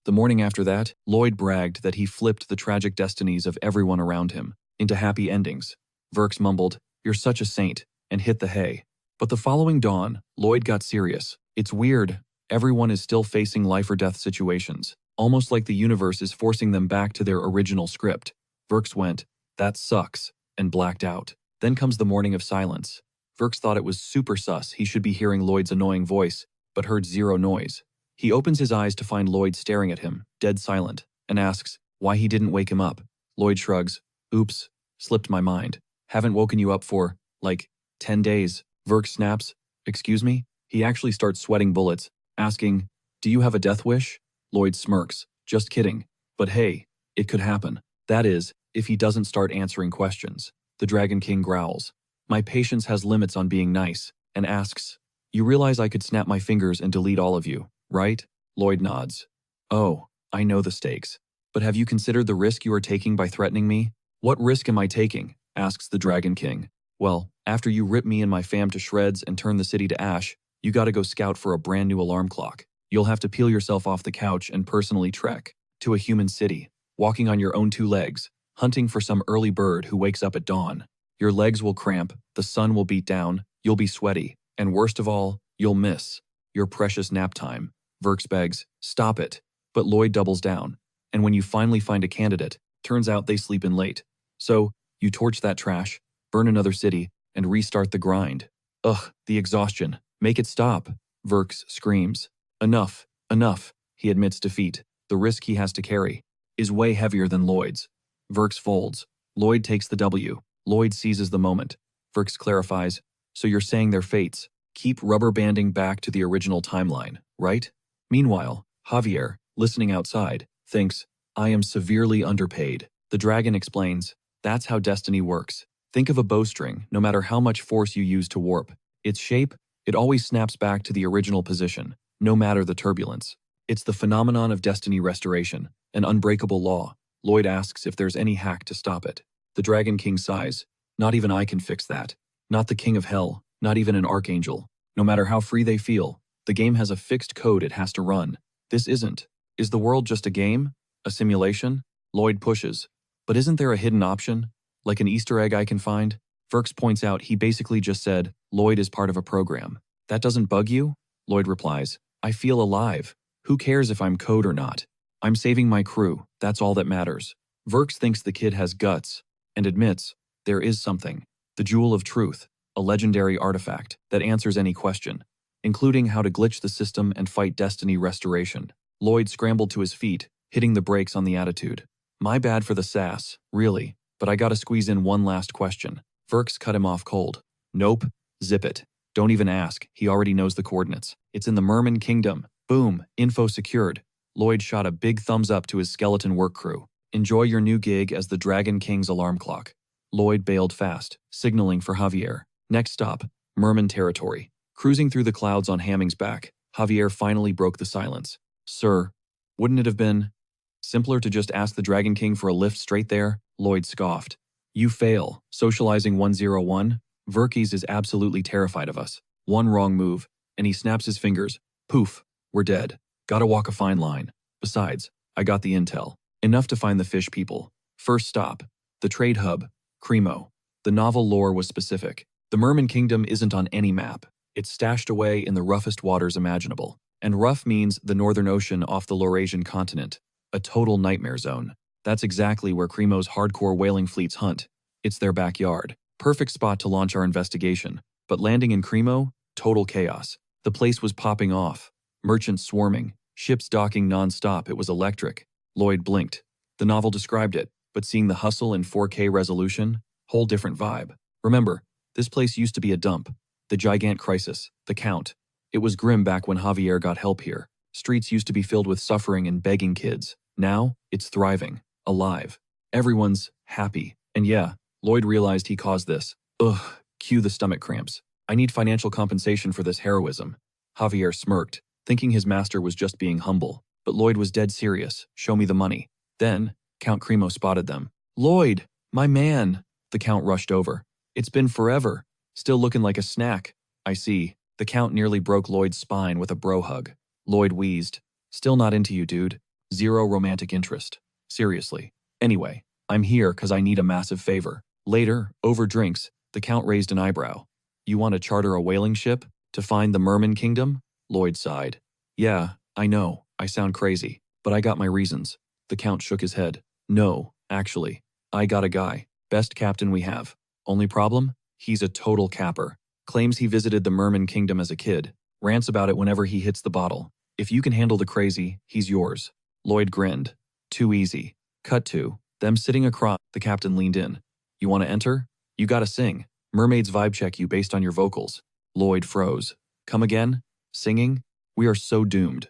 The morning after that, Lloyd bragged that he flipped the tragic destinies of everyone around him into happy endings. Verks mumbled, "You're such a saint," and hit the hay. But the following dawn, Lloyd got serious. It's weird. Everyone is still facing life or death situations, almost like the universe is forcing them back to their original script. Verks went, "That sucks," and blacked out. Then comes the morning of silence. Verks thought it was super sus he should be hearing Lloyd's annoying voice, but heard zero noise. He opens his eyes to find Lloyd staring at him, dead silent, and asks why he didn't wake him up. Lloyd shrugs, "Oops, slipped my mind. Haven't woken you up for, 10 days. Verks snaps, "Excuse me?" He actually starts sweating bullets, asking, "Do you have a death wish?" Lloyd smirks, "Just kidding. But hey, it could happen. That is, if he doesn't start answering questions." The Dragon King growls, "My patience has limits on being nice," and asks, "You realize I could snap my fingers and delete all of you, right?" Lloyd nods. "Oh, I know the stakes. But have you considered the risk you are taking by threatening me?" "What risk am I taking?" asks the Dragon King. "Well, after you rip me and my fam to shreds and turn the city to ash, you gotta go scout for a brand new alarm clock. You'll have to peel yourself off the couch and personally trek to a human city, walking on your own two legs, hunting for some early bird who wakes up at dawn. Your legs will cramp, the sun will beat down, you'll be sweaty, and worst of all, you'll miss your precious nap time." Verks begs, "Stop it." But Lloyd doubles down. "And when you finally find a candidate, turns out they sleep in late. So, you torch that trash, burn another city, and restart the grind. Ugh, the exhaustion. Make it stop." Verks screams. "Enough, enough." He admits defeat. The risk he has to carry is way heavier than Lloyd's. Verks folds. Lloyd takes the W. Lloyd seizes the moment. Verks clarifies, "So you're saying their fates keep rubber banding back to the original timeline, right?" Meanwhile, Javier, listening outside, thinks, "I am severely underpaid." The dragon explains, "That's how destiny works. Think of a bowstring, no matter how much force you use to warp its shape, it always snaps back to the original position, no matter the turbulence. It's the phenomenon of destiny restoration, an unbreakable law." Lloyd asks if there's any hack to stop it. The Dragon King sighs, "Not even I can fix that. Not the King of Hell, not even an archangel. No matter how free they feel, the game has a fixed code it has to run. This isn't. Is the world just a game? A simulation?" Lloyd pushes. "But isn't there a hidden option? Like an Easter egg I can find?" Verks points out he basically just said, Lloyd is part of a program. "That doesn't bug you?" Lloyd replies, "I feel alive. Who cares if I'm code or not? I'm saving my crew, that's all that matters." Verks thinks the kid has guts, and admits, there is something. The Jewel of Truth, a legendary artifact that answers any question, including how to glitch the system and fight destiny restoration. Lloyd scrambled to his feet, hitting the brakes on the attitude. "My bad for the sass, really, but I gotta squeeze in one last question." Verks cut him off cold. "Nope, zip it. Don't even ask, he already knows the coordinates. It's in the Merman Kingdom. Boom, info secured." Lloyd shot a big thumbs up to his skeleton work crew. "Enjoy your new gig as the Dragon King's alarm clock." Lloyd bailed fast, signaling for Javier. Next stop, Merman territory. Cruising through the clouds on Hamming's back, Javier finally broke the silence. "Sir, wouldn't it have been simpler to just ask the Dragon King for a lift straight there?" Lloyd scoffed. "You fail. Socializing 101? Verkes is absolutely terrified of us. One wrong move, and he snaps his fingers. Poof, we're dead. Gotta walk a fine line. Besides, I got the intel. Enough to find the fish people. First stop, the trade hub, Cremo." The novel lore was specific. The Merman Kingdom isn't on any map. It's stashed away in the roughest waters imaginable. And rough means the Northern Ocean off the Laurasian continent. A total nightmare zone. That's exactly where Cremo's hardcore whaling fleets hunt. It's their backyard. Perfect spot to launch our investigation. But landing in Cremo? Total chaos. The place was popping off. Merchants swarming, ships docking non-stop. It was electric. Lloyd blinked. The novel described it, but seeing the hustle in 4K resolution, whole different vibe. Remember, this place used to be a dump. The Gigant Crisis, the Count. It was grim back when Javier got help here. Streets used to be filled with suffering and begging kids. Now, it's thriving, alive. Everyone's happy. And yeah, Lloyd realized he caused this. Ugh, cue the stomach cramps. I need financial compensation for this heroism. Javier smirked, thinking his master was just being humble. But Lloyd was dead serious. Show me the money. Then, Count Cremo spotted them. Lloyd, my man. The Count rushed over. It's been forever. Still looking like a snack. I see. The Count nearly broke Lloyd's spine with a bro hug. Lloyd wheezed. Still not into you, dude. Zero romantic interest. Seriously. Anyway, I'm here because I need a massive favor. Later, over drinks, the Count raised an eyebrow. You want to charter a whaling ship to find the Merman Kingdom? Lloyd sighed. Yeah, I know, I sound crazy, but I got my reasons. The Count shook his head. No, actually, I got a guy. Best captain we have. Only problem? He's a total capper. Claims he visited the Merman Kingdom as a kid. Rants about it whenever he hits the bottle. If you can handle the crazy, he's yours. Lloyd grinned. Too easy. Cut to them sitting across. The captain leaned in. You want to enter? You gotta sing. Mermaids vibe check you based on your vocals. Lloyd froze. Come again? Singing? We are so doomed.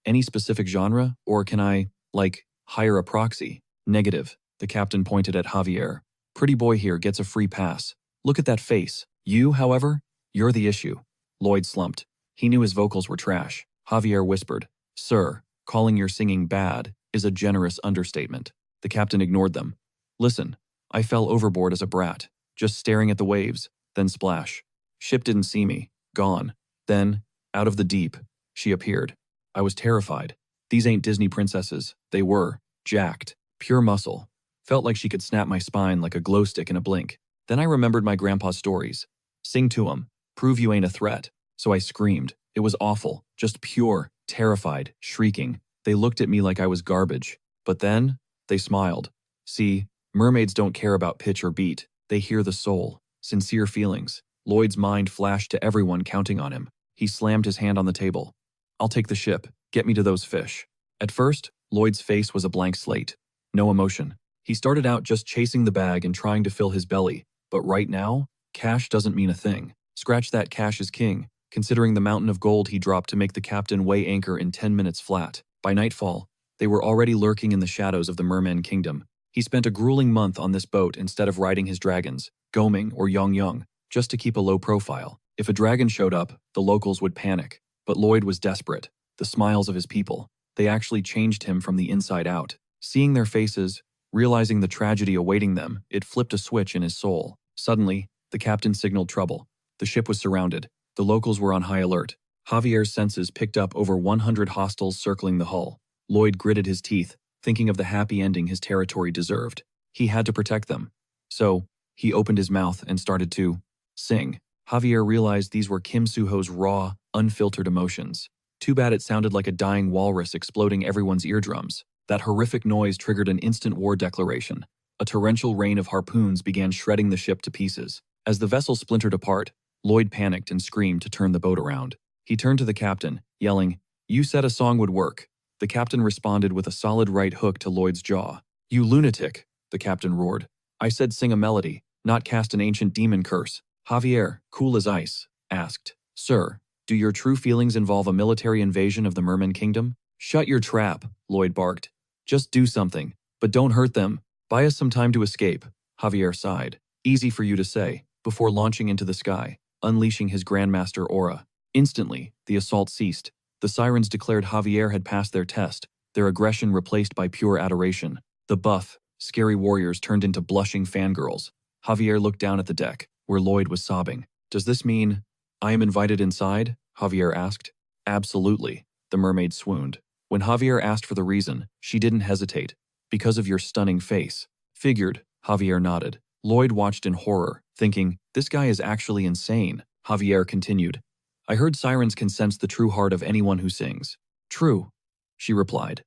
Any specific genre? Or can I, like, hire a proxy? Negative. The captain pointed at Javier. Pretty boy here gets a free pass. Look at that face. You, however, you're the issue. Lloyd slumped. He knew his vocals were trash. Javier whispered. Sir, calling your singing bad is a generous understatement. The captain ignored them. Listen, I fell overboard as a brat, just staring at the waves, then splash. Ship didn't see me. Gone. Then, out of the deep, she appeared. I was terrified. These ain't Disney princesses. They were. Jacked. Pure muscle. Felt like she could snap my spine like a glow stick in a blink. Then I remembered my grandpa's stories. Sing to 'em. Prove you ain't a threat. So I screamed. It was awful. Just pure, terrified, shrieking. They looked at me like I was garbage. But then, they smiled. See, mermaids don't care about pitch or beat. They hear the soul. Sincere feelings. Lloyd's mind flashed to everyone counting on him. He slammed his hand on the table. I'll take the ship. Get me to those fish. At first, Lloyd's face was a blank slate. No emotion. He started out just chasing the bag and trying to fill his belly. But right now, cash doesn't mean a thing. Scratch that, cash is king, considering the mountain of gold he dropped to make the captain weigh anchor in 10 minutes flat. By nightfall, they were already lurking in the shadows of the Merman Kingdom. He spent a grueling month on this boat instead of riding his dragons, Goming or Yong, just to keep a low profile. If a dragon showed up, the locals would panic. But Lloyd was desperate. The smiles of his people, they actually changed him from the inside out. Seeing their faces, realizing the tragedy awaiting them, it flipped a switch in his soul. Suddenly, the captain signaled trouble. The ship was surrounded. The locals were on high alert. Javier's senses picked up over 100 hostiles circling the hull. Lloyd gritted his teeth, thinking of the happy ending his territory deserved. He had to protect them. So, he opened his mouth and started to sing. Javier realized these were Kim Soo-ho's raw, unfiltered emotions. Too bad it sounded like a dying walrus exploding everyone's eardrums. That horrific noise triggered an instant war declaration. A torrential rain of harpoons began shredding the ship to pieces. As the vessel splintered apart, Lloyd panicked and screamed to turn the boat around. He turned to the captain, yelling, "You said a song would work." The captain responded with a solid right hook to Lloyd's jaw. "You lunatic," the captain roared. "I said sing a melody, not cast an ancient demon curse." Javier, cool as ice, asked, "Sir, do your true feelings involve a military invasion of the Merman Kingdom?" "Shut your trap," Lloyd barked. "Just do something, but don't hurt them. Buy us some time to escape." Javier sighed. Easy for you to say, before launching into the sky, unleashing his Grandmaster aura. Instantly, the assault ceased. The sirens declared Javier had passed their test, their aggression replaced by pure adoration. The buff, scary warriors turned into blushing fangirls. Javier looked down at the deck, where Lloyd was sobbing. "Does this mean I am invited inside?" Javier asked. "Absolutely," the mermaid swooned. When Javier asked for the reason, she didn't hesitate. "Because of your stunning face." "Figured," Javier nodded. Lloyd watched in horror, thinking, this guy is actually insane. Javier continued, "I heard sirens can sense the true heart of anyone who sings." "True," she replied.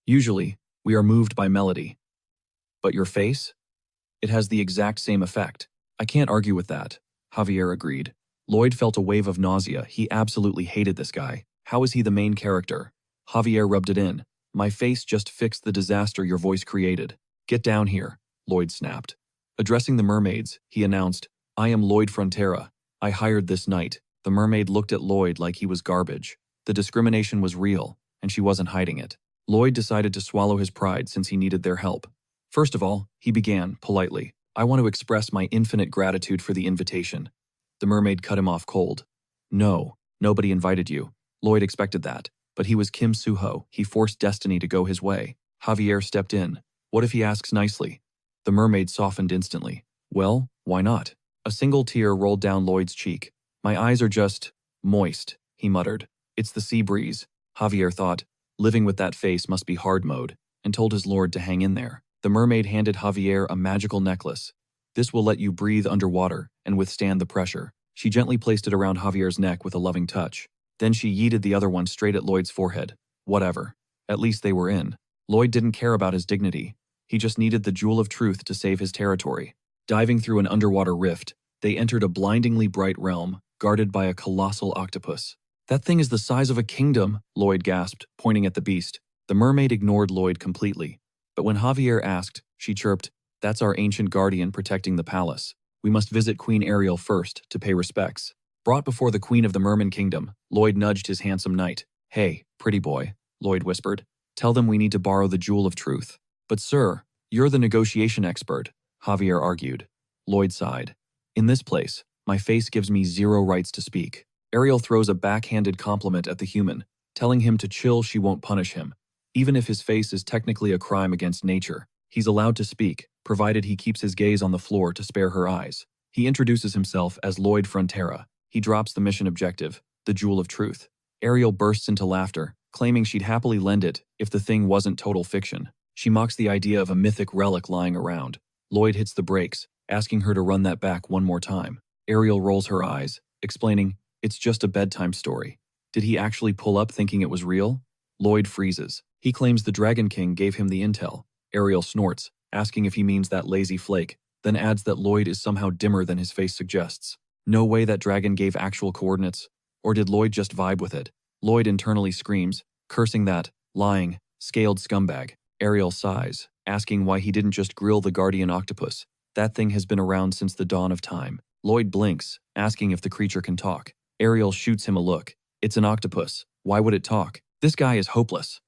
"Usually, we are moved by melody. But your face? It has the exact same effect." "I can't argue with that," Javier agreed. Lloyd felt a wave of nausea. He absolutely hated this guy. How is he the main character? Javier rubbed it in. My face just fixed the disaster your voice created. Get down here, Lloyd snapped. Addressing the mermaids, he announced, I am Lloyd Frontera. I hired this night. The mermaid looked at Lloyd like he was garbage. The discrimination was real, and she wasn't hiding it. Lloyd decided to swallow his pride since he needed their help. First of all, he began, politely, I want to express my infinite gratitude for the invitation. The mermaid cut him off cold. No, nobody invited you. Lloyd expected that, but he was Kim Soo-ho. He forced destiny to go his way. Javier stepped in. What if he asks nicely? The mermaid softened instantly. Well, why not? A single tear rolled down Lloyd's cheek. My eyes are just moist, he muttered. It's the sea breeze. Javier thought, living with that face must be hard mode, and told his lord to hang in there. The mermaid handed Javier a magical necklace. This will let you breathe underwater and withstand the pressure. She gently placed it around Javier's neck with a loving touch. Then she yeeted the other one straight at Lloyd's forehead. Whatever. At least they were in. Lloyd didn't care about his dignity. He just needed the jewel of truth to save his territory. Diving through an underwater rift, they entered a blindingly bright realm, guarded by a colossal octopus. That thing is the size of a kingdom, Lloyd gasped, pointing at the beast. The mermaid ignored Lloyd completely. But when Javier asked, she chirped, That's our ancient guardian protecting the palace. We must visit Queen Ariel first to pay respects. Brought before the Queen of the Merman Kingdom, Lloyd nudged his handsome knight. Hey, pretty boy, Lloyd whispered. Tell them we need to borrow the jewel of truth. But sir, you're the negotiation expert, Javier argued. Lloyd sighed. In this place, my face gives me zero rights to speak. Ariel throws a backhanded compliment at the human, telling him to chill, she won't punish him. Even if his face is technically a crime against nature, he's allowed to speak, provided he keeps his gaze on the floor to spare her eyes. He introduces himself as Lloyd Frontera. He drops the mission objective, the jewel of truth. Ariel bursts into laughter, claiming she'd happily lend it if the thing wasn't total fiction. She mocks the idea of a mythic relic lying around. Lloyd hits the brakes, asking her to run that back one more time. Ariel rolls her eyes, explaining, it's just a bedtime story. Did he actually pull up thinking it was real? Lloyd freezes. He claims the Dragon King gave him the intel. Ariel snorts, asking if he means that lazy flake, then adds that Lloyd is somehow dimmer than his face suggests. No way that dragon gave actual coordinates. Or did Lloyd just vibe with it? Lloyd internally screams, cursing that, lying, scaled scumbag. Ariel sighs, asking why he didn't just grill the guardian octopus. That thing has been around since the dawn of time. Lloyd blinks, asking if the creature can talk. Ariel shoots him a look. It's an octopus. Why would it talk? This guy is hopeless.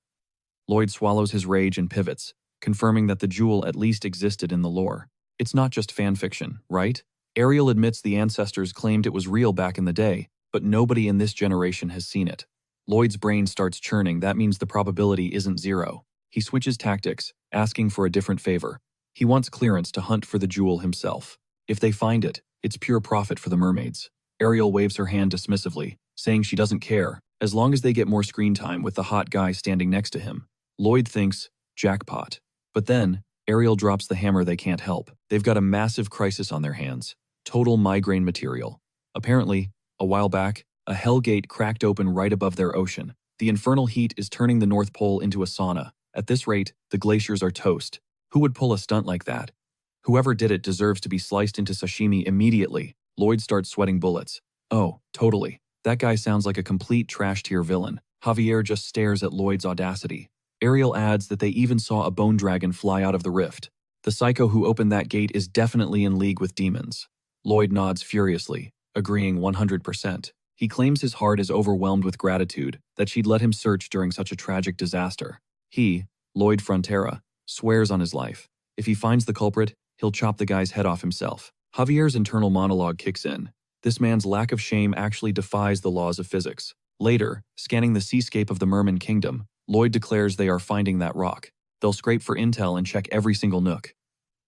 Lloyd swallows his rage and pivots, confirming that the jewel at least existed in the lore. It's not just fanfiction, right? Ariel admits the ancestors claimed it was real back in the day, but nobody in this generation has seen it. Lloyd's brain starts churning. That means the probability isn't zero. He switches tactics, asking for a different favor. He wants clearance to hunt for the jewel himself. If they find it, it's pure profit for the mermaids. Ariel waves her hand dismissively, saying she doesn't care, as long as they get more screen time with the hot guy standing next to him. Lloyd thinks, jackpot. But then, Ariel drops the hammer. They can't help. They've got a massive crisis on their hands. Total migraine material. Apparently, a while back, a hellgate cracked open right above their ocean. The infernal heat is turning the North Pole into a sauna. At this rate, the glaciers are toast. Who would pull a stunt like that? Whoever did it deserves to be sliced into sashimi immediately. Lloyd starts sweating bullets. Oh, totally. That guy sounds like a complete trash-tier villain. Javier just stares at Lloyd's audacity. Ariel adds that they even saw a bone dragon fly out of the rift. The psycho who opened that gate is definitely in league with demons. Lloyd nods furiously, agreeing 100%. He claims his heart is overwhelmed with gratitude that she'd let him search during such a tragic disaster. He, Lloyd Frontera, swears on his life. If he finds the culprit, he'll chop the guy's head off himself. Javier's internal monologue kicks in. This man's lack of shame actually defies the laws of physics. Later, scanning the seascape of the Merman Kingdom, Lloyd declares they are finding that rock. They'll scrape for intel and check every single nook.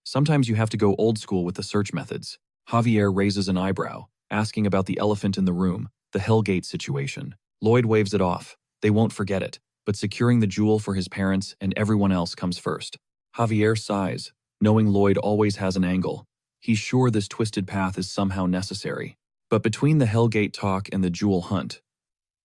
Sometimes you have to go old school with the search methods. Javier raises an eyebrow, asking about the elephant in the room, the Hellgate situation. Lloyd waves it off. They won't forget it, but securing the jewel for his parents and everyone else comes first. Javier sighs, knowing Lloyd always has an angle. He's sure this twisted path is somehow necessary. But between the Hellgate talk and the jewel hunt,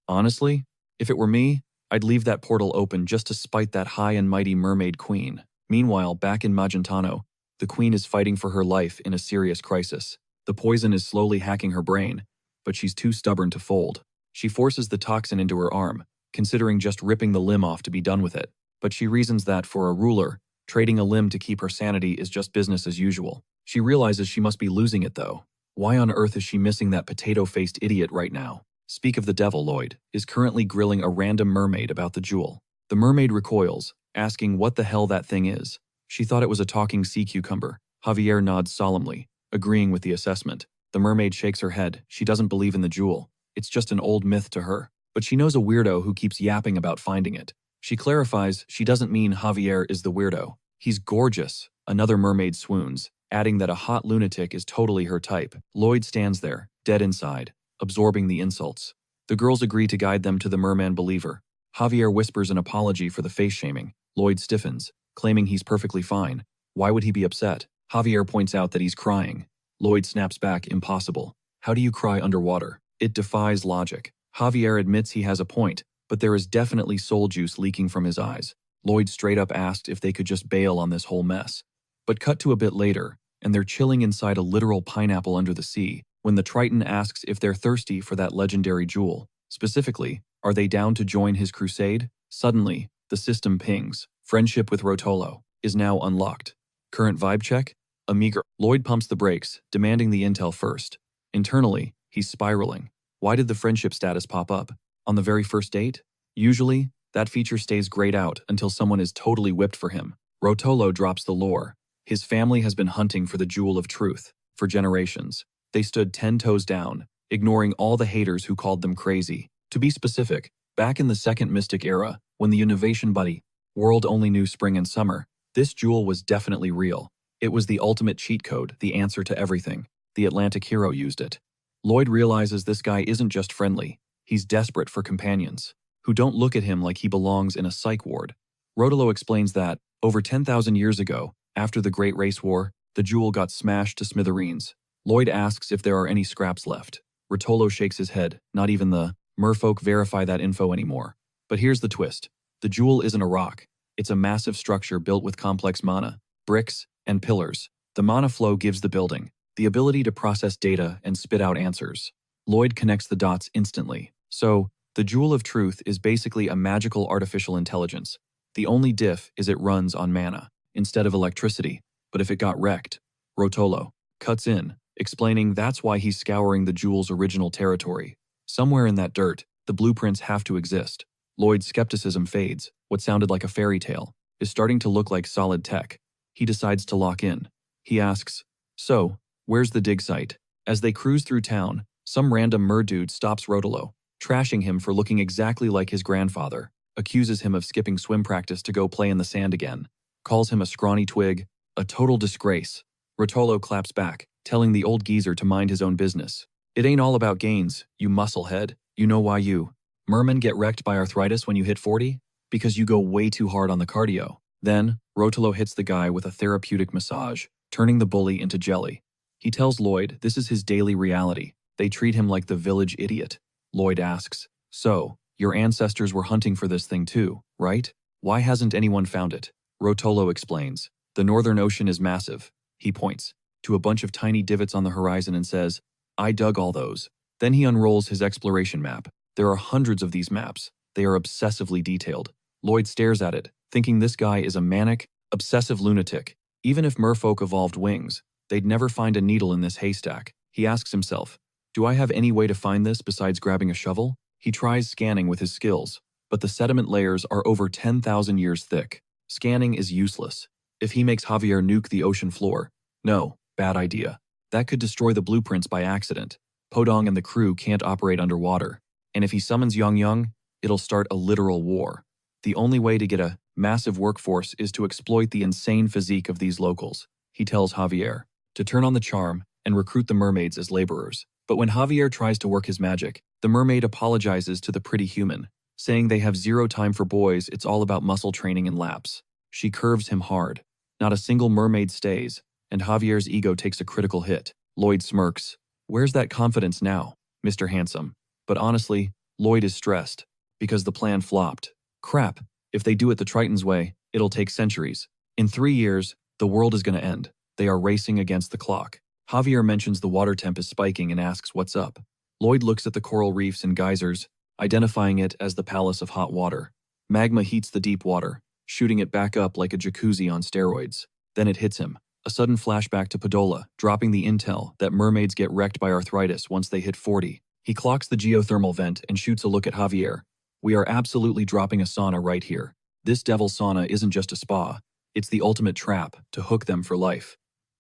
honestly, if it were me, I'd leave that portal open just to spite that high and mighty mermaid queen. Meanwhile, back in Magentano, the queen is fighting for her life in a serious crisis. The poison is slowly hacking her brain, but she's too stubborn to fold. She forces the toxin into her arm, considering just ripping the limb off to be done with it. But she reasons that, for a ruler, trading a limb to keep her sanity is just business as usual. She realizes she must be losing it though. Why on earth is she missing that potato-faced idiot right now? Speak of the devil, Lloyd is currently grilling a random mermaid about the jewel. The mermaid recoils, asking what the hell that thing is. She thought it was a talking sea cucumber. Javier nods solemnly, agreeing with the assessment. The mermaid shakes her head. She doesn't believe in the jewel. It's just an old myth to her. But she knows a weirdo who keeps yapping about finding it. She clarifies she doesn't mean Javier is the weirdo. He's gorgeous. Another mermaid swoons, adding that a hot lunatic is totally her type. Lloyd stands there, dead inside, absorbing the insults. The girls agree to guide them to the merman believer. Javier whispers an apology for the face shaming. Lloyd stiffens, claiming he's perfectly fine. Why would he be upset? Javier points out that he's crying. Lloyd snaps back, impossible. How do you cry underwater? It defies logic. Javier admits he has a point, but there is definitely soul juice leaking from his eyes. Lloyd straight up asked if they could just bail on this whole mess. But cut to a bit later, and they're chilling inside a literal pineapple under the sea, when the Triton asks if they're thirsty for that legendary jewel. Specifically, are they down to join his crusade? Suddenly, the system pings. Friendship with Rotolo is now unlocked. Current vibe check? A meager. Lloyd pumps the brakes, demanding the intel first. Internally, he's spiraling. Why did the friendship status pop up? On the very first date? Usually, that feature stays grayed out until someone is totally whipped for him. Rotolo drops the lore. His family has been hunting for the jewel of truth for generations. They stood 10 toes down, ignoring all the haters who called them crazy. To be specific, back in the second Mystic era, when the innovation buddy world only knew spring and summer, this jewel was definitely real. It was the ultimate cheat code, the answer to everything. The Atlantic hero used it. Lloyd realizes this guy isn't just friendly, he's desperate for companions, who don't look at him like he belongs in a psych ward. Rotolo explains that, over 10,000 years ago, after the Great Race War, the jewel got smashed to smithereens. Lloyd asks if there are any scraps left. Rotolo shakes his head, not even the merfolk verify that info anymore. But here's the twist. The jewel isn't a rock. It's a massive structure built with complex mana, bricks, and pillars. The mana flow gives the building the ability to process data and spit out answers. Lloyd connects the dots instantly. So, the Jewel of Truth is basically a magical artificial intelligence. The only diff is it runs on mana, instead of electricity. But if it got wrecked, Rotolo cuts in, explaining that's why he's scouring the jewel's original territory. Somewhere in that dirt, the blueprints have to exist. Lloyd's skepticism fades. What sounded like a fairy tale is starting to look like solid tech. He decides to lock in. He asks, so, where's the dig site? As they cruise through town, some random mer-dude stops Rotolo, trashing him for looking exactly like his grandfather, accuses him of skipping swim practice to go play in the sand again, calls him a scrawny twig, a total disgrace. Rotolo claps back, telling the old geezer to mind his own business. It ain't all about gains, you musclehead. You know why you mermen get wrecked by arthritis when you hit 40? Because you go way too hard on the cardio. Then, Rotolo hits the guy with a therapeutic massage, turning the bully into jelly. He tells Lloyd this is his daily reality. They treat him like the village idiot. Lloyd asks, so, your ancestors were hunting for this thing too, right? Why hasn't anyone found it? Rotolo explains. The Northern Ocean is massive. He points to a bunch of tiny divots on the horizon and says, I dug all those. Then he unrolls his exploration map. There are hundreds of these maps. They are obsessively detailed. Lloyd stares at it, thinking this guy is a manic, obsessive lunatic. Even if merfolk evolved wings, they'd never find a needle in this haystack. He asks himself, do I have any way to find this besides grabbing a shovel? He tries scanning with his skills, but the sediment layers are over 10,000 years thick. Scanning is useless. If he makes Javier nuke the ocean floor, no, bad idea. That could destroy the blueprints by accident. Podong and the crew can't operate underwater. And if he summons Yang, it'll start a literal war. The only way to get a massive workforce is to exploit the insane physique of these locals. He tells Javier to turn on the charm and recruit the mermaids as laborers. But when Javier tries to work his magic, the mermaid apologizes to the pretty human, saying they have zero time for boys, it's all about muscle training and laps. She curves him hard. Not a single mermaid stays, and Javier's ego takes a critical hit. Lloyd smirks. Where's that confidence now, Mr. Handsome? But honestly, Lloyd is stressed, because the plan flopped. Crap, if they do it the Triton's way, it'll take centuries. In 3 years, the world is gonna end. They are racing against the clock. Javier mentions the water temp is spiking and asks what's up. Lloyd looks at the coral reefs and geysers, identifying it as the Palace of Hot Water. Magma heats the deep water, shooting it back up like a jacuzzi on steroids. Then it hits him. A sudden flashback to Padola, dropping the intel that mermaids get wrecked by arthritis once they hit 40. He clocks the geothermal vent and shoots a look at Javier. We are absolutely dropping a sauna right here. This devil's sauna isn't just a spa. It's the ultimate trap to hook them for life.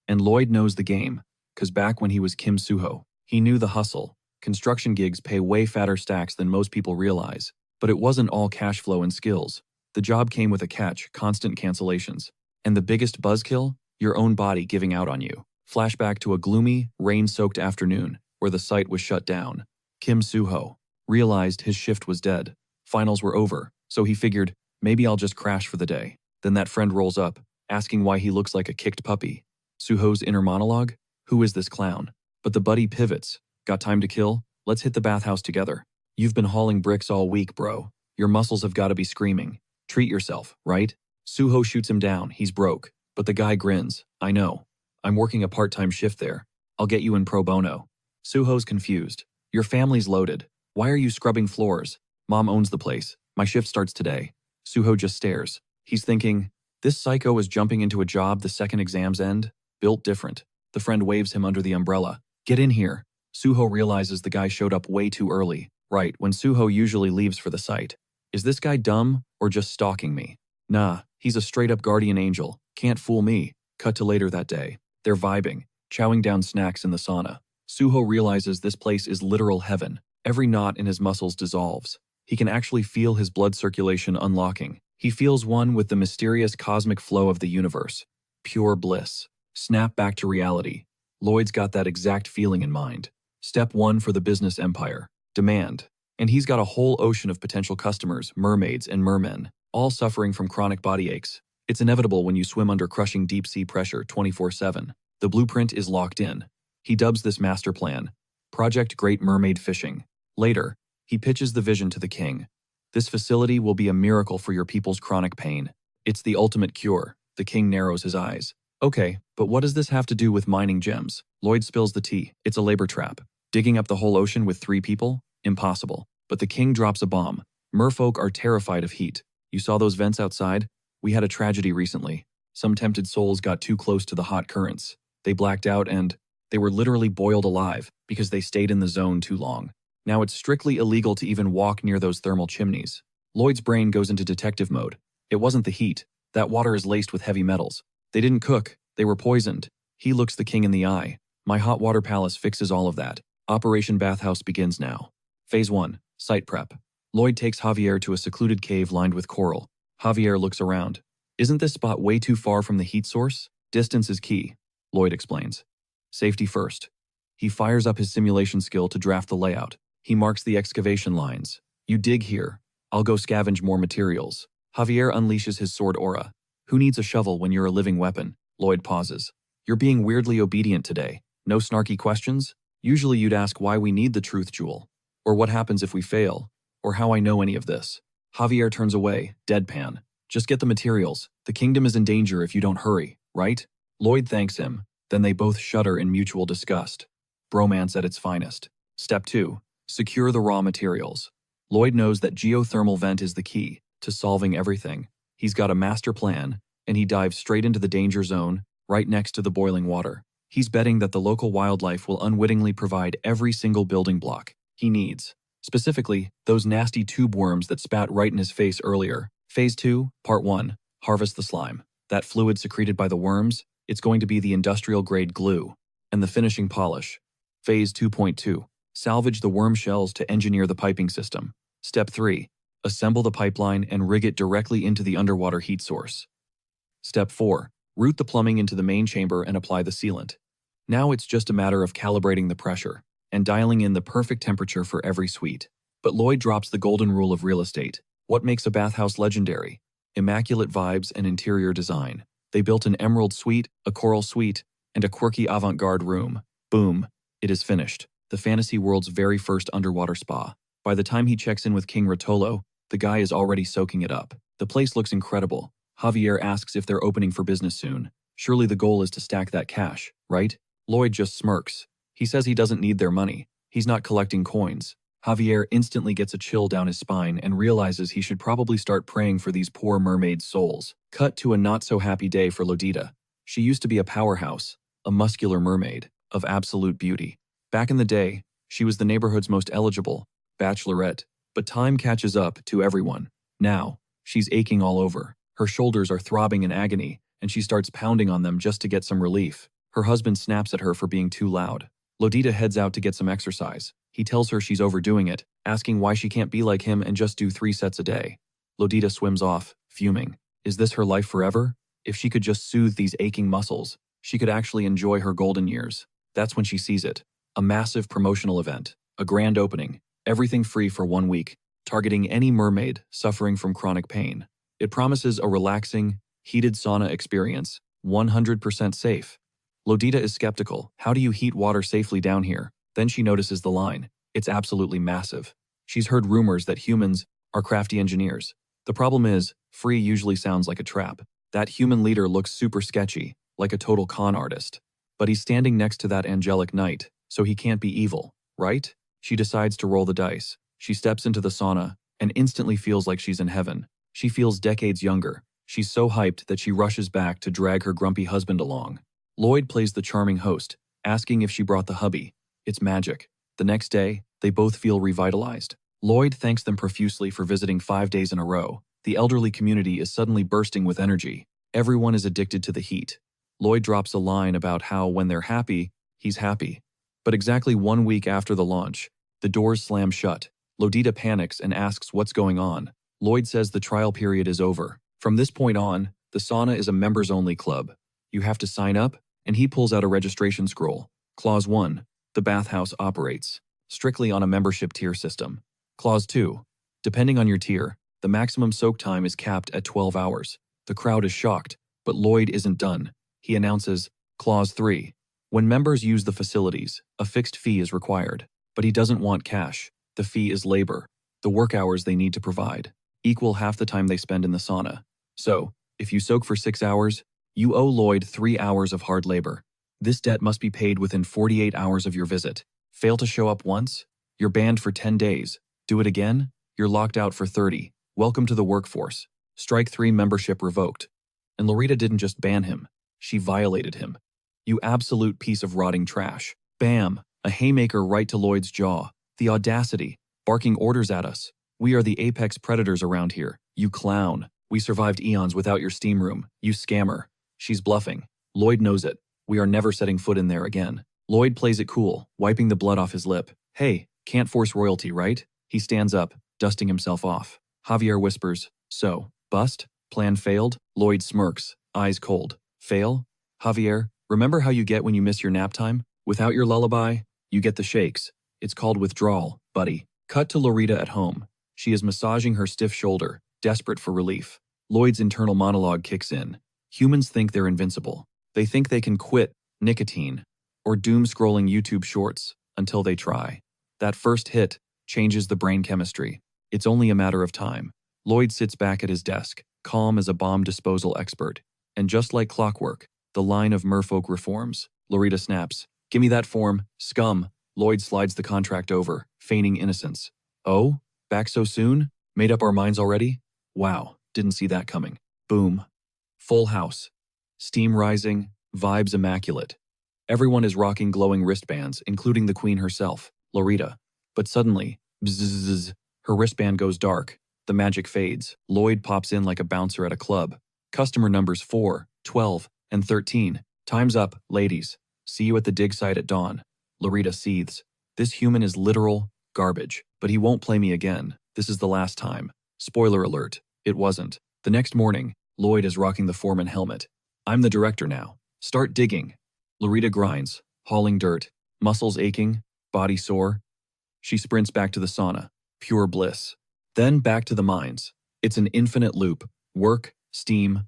And Lloyd knows the game, because back when he was Kim Suho, he knew the hustle. Construction gigs pay way fatter stacks than most people realize. But it wasn't all cash flow and skills. The job came with a catch, constant cancellations. And the biggest buzzkill? Your own body giving out on you. Flashback to a gloomy, rain-soaked afternoon where the site was shut down. Kim Suho realized his shift was dead. Finals were over, so he figured, maybe I'll just crash for the day. Then that friend rolls up, asking why he looks like a kicked puppy. Suho's inner monologue? Who is this clown? But the buddy pivots. Got time to kill? Let's hit the bathhouse together. You've been hauling bricks all week, bro. Your muscles have got to be screaming. Treat yourself, right? Suho shoots him down. He's broke. But the guy grins. I know. I'm working a part-time shift there. I'll get you in pro bono. Suho's confused. Your family's loaded. Why are you scrubbing floors? Mom owns the place. My shift starts today. Suho just stares. He's thinking, this psycho is jumping into a job the second exams end? Built different. The friend waves him under the umbrella. Get in here. Suho realizes the guy showed up way too early, right when Suho usually leaves for the site. Is this guy dumb or just stalking me? Nah, he's a straight-up guardian angel. Can't fool me. Cut to later that day. They're vibing, chowing down snacks in the sauna. Suho realizes this place is literal heaven. Every knot in his muscles dissolves. He can actually feel his blood circulation unlocking. He feels one with the mysterious cosmic flow of the universe. Pure bliss. Snap back to reality. Lloyd's got that exact feeling in mind. Step 1 for the business empire. Demand. And he's got a whole ocean of potential customers, mermaids and mermen, all suffering from chronic body aches. It's inevitable when you swim under crushing deep-sea pressure 24/7. The blueprint is locked in. He dubs this master plan, Project Great Mermaid Fishing. Later, he pitches the vision to the king. This facility will be a miracle for your people's chronic pain. It's the ultimate cure. The king narrows his eyes. Okay, but what does this have to do with mining gems? Lloyd spills the tea. It's a labor trap. Digging up the whole ocean with 3 people? Impossible. But the king drops a bomb. Merfolk are terrified of heat. You saw those vents outside? We had a tragedy recently. Some tempted souls got too close to the hot currents. They blacked out and they were literally boiled alive because they stayed in the zone too long. Now it's strictly illegal to even walk near those thermal chimneys. Lloyd's brain goes into detective mode. It wasn't the heat. That water is laced with heavy metals. They didn't cook. They were poisoned. He looks the king in the eye. My hot water palace fixes all of that. Operation Bathhouse begins now. Phase 1. Site prep. Lloyd takes Javier to a secluded cave lined with coral. Javier looks around. Isn't this spot way too far from the heat source? Distance is key, Lloyd explains. Safety first. He fires up his simulation skill to draft the layout. He marks the excavation lines. You dig here. I'll go scavenge more materials. Javier unleashes his sword aura. Who needs a shovel when you're a living weapon? Lloyd pauses. You're being weirdly obedient today. No snarky questions? Usually you'd ask why we need the truth jewel. Or what happens if we fail. Or how I know any of this. Javier turns away, deadpan. Just get the materials. The kingdom is in danger if you don't hurry, right? Lloyd thanks him. Then they both shudder in mutual disgust. Bromance at its finest. Step 2. Secure the raw materials. Lloyd knows that geothermal vent is the key to solving everything. He's got a master plan, and he dives straight into the danger zone, right next to the boiling water. He's betting that the local wildlife will unwittingly provide every single building block he needs. Specifically, those nasty tube worms that spat right in his face earlier. Phase 2, Part 1. Harvest the slime. That fluid secreted by the worms, it's going to be the industrial-grade glue. And the finishing polish. Phase 2.2. Salvage the worm shells to engineer the piping system. Step 3. Assemble the pipeline and rig it directly into the underwater heat source. Step 4. Route the plumbing into the main chamber and apply the sealant. Now it's just a matter of calibrating the pressure and dialing in the perfect temperature for every suite. But Lloyd drops the golden rule of real estate. What makes a bathhouse legendary? Immaculate vibes and interior design. They built an emerald suite, a coral suite, and a quirky avant-garde room. Boom. It is finished. The fantasy world's very first underwater spa. By the time he checks in with King Rotolo, the guy is already soaking it up. The place looks incredible. Javier asks if they're opening for business soon. Surely the goal is to stack that cash, right? Lloyd just smirks. He says he doesn't need their money. He's not collecting coins. Javier instantly gets a chill down his spine and realizes he should probably start praying for these poor mermaids' souls. Cut to a not-so-happy day for Lodita. She used to be a powerhouse, a muscular mermaid, of absolute beauty. Back in the day, she was the neighborhood's most eligible bachelorette, but time catches up to everyone. Now, she's aching all over. Her shoulders are throbbing in agony, and she starts pounding on them just to get some relief. Her husband snaps at her for being too loud. Lodita heads out to get some exercise. He tells her she's overdoing it, asking why she can't be like him and just do 3 sets a day. Lodita swims off, fuming. Is this her life forever? If she could just soothe these aching muscles, she could actually enjoy her golden years. That's when she sees it. A massive promotional event. A grand opening. Everything free for 1 week, targeting any mermaid suffering from chronic pain. It promises a relaxing, heated sauna experience, 100% safe. Lodita is skeptical. How do you heat water safely down here? Then she notices the line. It's absolutely massive. She's heard rumors that humans are crafty engineers. The problem is, free usually sounds like a trap. That human leader looks super sketchy, like a total con artist. But he's standing next to that angelic knight, so he can't be evil, right? She decides to roll the dice. She steps into the sauna and instantly feels like she's in heaven. She feels decades younger. She's so hyped that she rushes back to drag her grumpy husband along. Lloyd plays the charming host, asking if she brought the hubby. It's magic. The next day, they both feel revitalized. Lloyd thanks them profusely for visiting 5 days in a row. The elderly community is suddenly bursting with energy. Everyone is addicted to the heat. Lloyd drops a line about how when they're happy, he's happy. But exactly 1 week after the launch, the doors slam shut. Lodita panics and asks what's going on. Lloyd says the trial period is over. From this point on, the sauna is a members-only club. You have to sign up, and he pulls out a registration scroll. Clause 1. The bathhouse operates strictly on a membership tier system. Clause 2. Depending on your tier, the maximum soak time is capped at 12 hours. The crowd is shocked, but Lloyd isn't done. He announces, Clause 3. When members use the facilities, a fixed fee is required. But he doesn't want cash. The fee is labor. The work hours they need to provide equal half the time they spend in the sauna. So, if you soak for 6 hours, you owe Lloyd 3 hours of hard labor. This debt must be paid within 48 hours of your visit. Fail to show up once? You're banned for 10 days. Do it again? You're locked out for 30. Welcome to the workforce. Strike 3 membership revoked. And Lorita didn't just ban him. She violated him. You absolute piece of rotting trash. Bam! A haymaker right to Lloyd's jaw. The audacity. Barking orders at us. We are the apex predators around here. You clown. We survived eons without your steam room. You scammer. She's bluffing. Lloyd knows it. We are never setting foot in there again. Lloyd plays it cool, wiping the blood off his lip. Hey, can't force royalty, right? He stands up, dusting himself off. Javier whispers, so, bust? Plan failed? Lloyd smirks, eyes cold. Fail? Javier, remember how you get when you miss your nap time? Without your lullaby, you get the shakes. It's called withdrawal, buddy. Cut to Lorita at home. She is massaging her stiff shoulder, desperate for relief. Lloyd's internal monologue kicks in. Humans think they're invincible. They think they can quit nicotine or doom-scrolling YouTube shorts until they try. That first hit changes the brain chemistry. It's only a matter of time. Lloyd sits back at his desk, calm as a bomb disposal expert. And just like clockwork, the line of merfolk reforms. Lorita snaps, "Give me that form, scum." Lloyd slides the contract over, feigning innocence. Oh? Back so soon? Made up our minds already? Wow, didn't see that coming. Boom. Full house. Steam rising, vibes immaculate. Everyone is rocking glowing wristbands, including the queen herself, Lorita. But suddenly, bzzz, her wristband goes dark. The magic fades. Lloyd pops in like a bouncer at a club. Customer numbers 4, 12, and 13. Time's up, ladies. See you at the dig site at dawn. Lorita seethes. This human is literal garbage, but he won't play me again. This is the last time. Spoiler alert, it wasn't. The next morning, Lloyd is rocking the foreman helmet. I'm the director now. Start digging. Lorita grinds, hauling dirt, muscles aching, body sore. She sprints back to the sauna. Pure bliss. Then back to the mines. It's an infinite loop. Work, steam,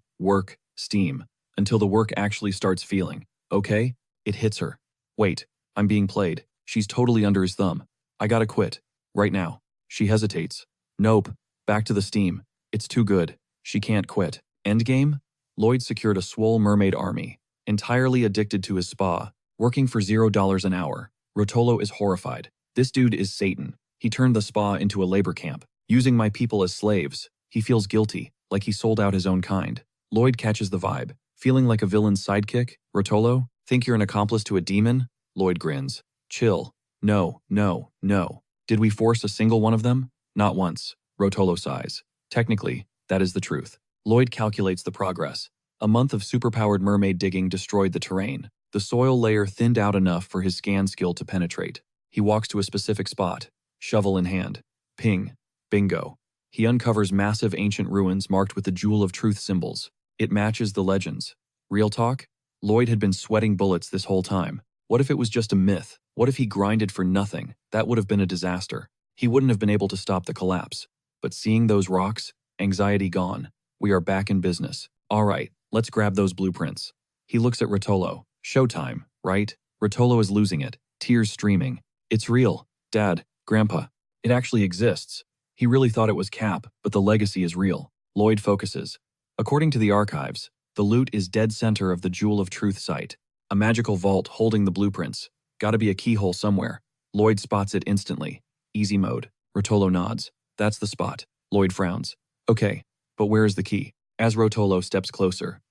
until the work actually starts feeling. Okay? It hits her. Wait, I'm being played. She's totally under his thumb. I gotta quit. Right now. She hesitates. Nope. Back to the steam. It's too good. She can't quit. Endgame? Lloyd secured a swole mermaid army, entirely addicted to his spa, working for $0 an hour. Rotolo is horrified. This dude is Satan. He turned the spa into a labor camp, using my people as slaves. He feels guilty, like he sold out his own kind. Lloyd catches the vibe. Feeling like a villain's sidekick? Rotolo? Think you're an accomplice to a demon? Lloyd grins. Chill. No, no, no. Did we force a single one of them? Not once. Rotolo sighs. Technically, that is the truth. Lloyd calculates the progress. A month of superpowered mermaid digging destroyed the terrain. The soil layer thinned out enough for his scan skill to penetrate. He walks to a specific spot, shovel in hand. Ping. Bingo. He uncovers massive ancient ruins marked with the Jewel of Truth symbols. It matches the legends. Real talk? Lloyd had been sweating bullets this whole time. What if it was just a myth? What if he grinded for nothing? That would have been a disaster. He wouldn't have been able to stop the collapse. But seeing those rocks, anxiety gone. We are back in business. All right, let's grab those blueprints. He looks at Rotolo. Showtime, right? Rotolo is losing it, tears streaming. It's real, Dad, Grandpa. It actually exists. He really thought it was Cap, but the legacy is real. Lloyd focuses. According to the archives, the loot is dead center of the Jewel of Truth site. A magical vault holding the blueprints. Gotta be a keyhole somewhere. Lloyd spots it instantly. Easy mode. Rotolo nods. That's the spot. Lloyd frowns. Okay, but where is the key? As Rotolo steps closer.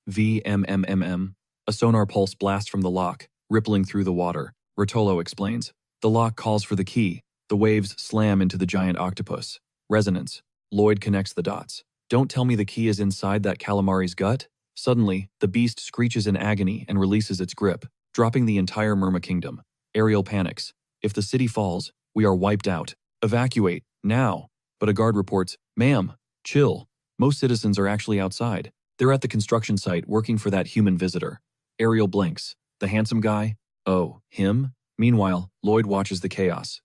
VMMMM. A sonar pulse blasts from the lock, rippling through the water. Rotolo explains. The lock calls for the key. The waves slam into the giant octopus. Resonance. Lloyd connects the dots. Don't tell me the key is inside that calamari's gut? Suddenly, the beast screeches in agony and releases its grip, dropping the entire Merma kingdom. Ariel panics. If the city falls, we are wiped out. Evacuate, now. But a guard reports, Ma'am, chill. Most citizens are actually outside. They're at the construction site working for that human visitor. Ariel blinks. The handsome guy? Oh, him? Meanwhile, Lloyd watches the chaos.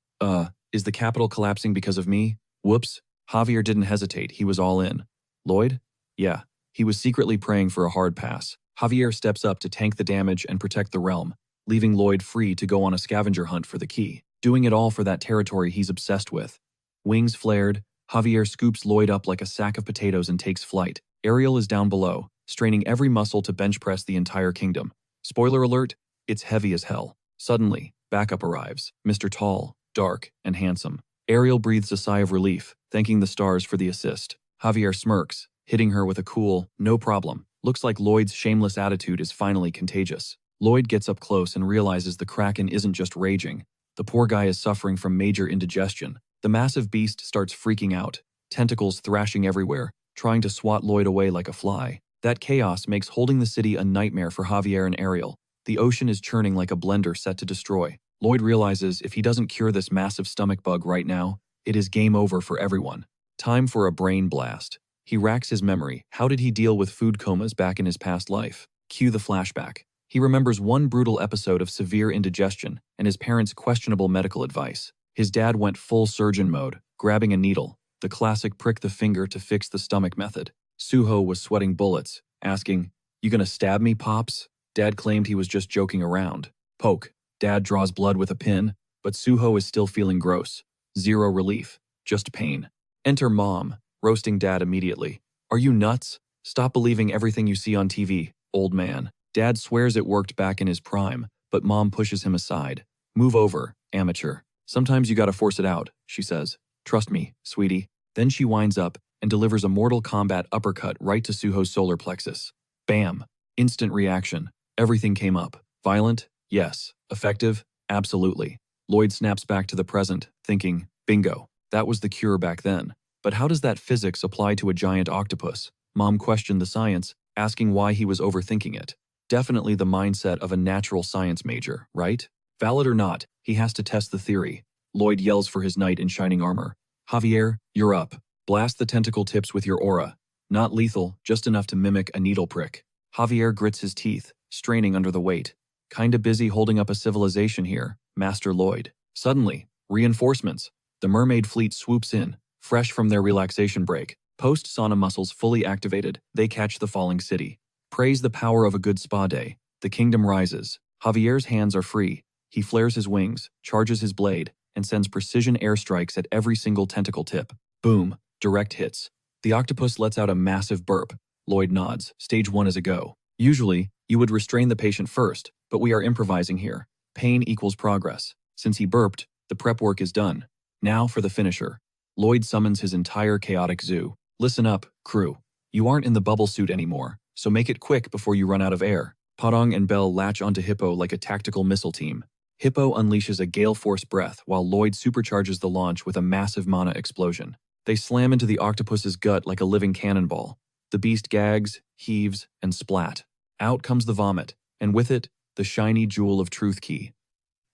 Is the capital collapsing because of me? Whoops. Javier didn't hesitate, he was all in. Lloyd? Yeah. He was secretly praying for a hard pass. Javier steps up to tank the damage and protect the realm, leaving Lloyd free to go on a scavenger hunt for the key, doing it all for that territory he's obsessed with. Wings flared, Javier scoops Lloyd up like a sack of potatoes and takes flight. Ariel is down below, straining every muscle to bench press the entire kingdom. Spoiler alert, it's heavy as hell. Suddenly, backup arrives, Mr. Tall, dark, and handsome. Ariel breathes a sigh of relief, thanking the stars for the assist. Javier smirks, hitting her with a cool, no problem. Looks like Lloyd's shameless attitude is finally contagious. Lloyd gets up close and realizes the Kraken isn't just raging. The poor guy is suffering from major indigestion. The massive beast starts freaking out, tentacles thrashing everywhere, trying to swat Lloyd away like a fly. That chaos makes holding the city a nightmare for Javier and Ariel. The ocean is churning like a blender set to destroy. Lloyd realizes if he doesn't cure this massive stomach bug right now, it is game over for everyone. Time for a brain blast. He racks his memory. How did he deal with food comas back in his past life? Cue the flashback. He remembers one brutal episode of severe indigestion and his parents' questionable medical advice. His dad went full surgeon mode, grabbing a needle, the classic prick the finger to fix the stomach method. Suho was sweating bullets, asking, "You gonna stab me, Pops?" Dad claimed he was just joking around. Poke. Dad draws blood with a pin, but Suho is still feeling gross. Zero relief, just pain. Enter Mom, roasting Dad immediately. "Are you nuts? Stop believing everything you see on TV, old man." Dad swears it worked back in his prime, but Mom pushes him aside. "Move over, amateur. Sometimes you gotta force it out," she says. "Trust me, sweetie." Then she winds up and delivers a Mortal Kombat uppercut right to Suho's solar plexus. Bam! Instant reaction. Everything came up. Violent? Yes. Effective? Absolutely. Lloyd snaps back to the present, thinking, bingo, that was the cure back then. But how does that physics apply to a giant octopus? Mom questioned the science, asking why he was overthinking it. Definitely the mindset of a natural science major, right? Valid or not, he has to test the theory. Lloyd yells for his knight in shining armor. "Javier, you're up. Blast the tentacle tips with your aura. Not lethal, just enough to mimic a needle prick." Javier grits his teeth, straining under the weight. "Kinda busy holding up a civilization here, Master Lloyd." Suddenly, reinforcements. The mermaid fleet swoops in, fresh from their relaxation break. Post-sauna muscles fully activated, they catch the falling city. Praise the power of a good spa day. The kingdom rises. Javier's hands are free. He flares his wings, charges his blade, and sends precision airstrikes at every single tentacle tip. Boom, direct hits. The octopus lets out a massive burp. Lloyd nods. Stage 1 is a go. Usually, you would restrain the patient first, but we are improvising here. Pain equals progress. Since he burped, The prep work is done. Now for the finisher. Lloyd summons his entire chaotic zoo. Listen up, crew. You aren't in the bubble suit anymore, so make it quick before you run out of air. Padong and Bell latch onto Hippo like a tactical missile team. Hippo unleashes a gale force breath while Lloyd supercharges the launch with a massive mana explosion. They slam into the octopus's gut like a living cannonball. The beast gags, heaves, and splat. Out comes the vomit, and with it, the shiny jewel of truth key.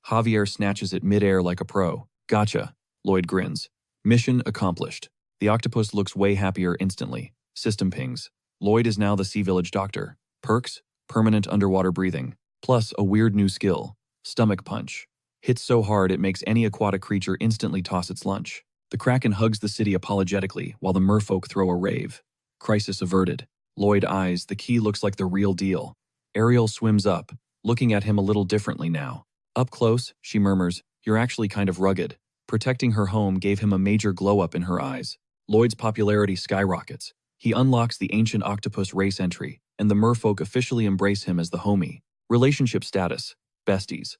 Javier snatches it midair like a pro. Gotcha, Lloyd grins. Mission accomplished. The octopus looks way happier instantly. System pings. Lloyd is now the Sea Village doctor. Perks, permanent underwater breathing. Plus a weird new skill, stomach punch. Hits so hard it makes any aquatic creature instantly toss its lunch. The Kraken hugs the city apologetically while the merfolk throw a rave. Crisis averted. Lloyd eyes, the key looks like the real deal. Ariel swims up, looking at him a little differently now. Up close, she murmurs, "You're actually kind of rugged." Protecting her home gave him a major glow-up in her eyes. Lloyd's popularity skyrockets. He unlocks the ancient octopus race entry, and the merfolk officially embrace him as the homie. Relationship status, besties.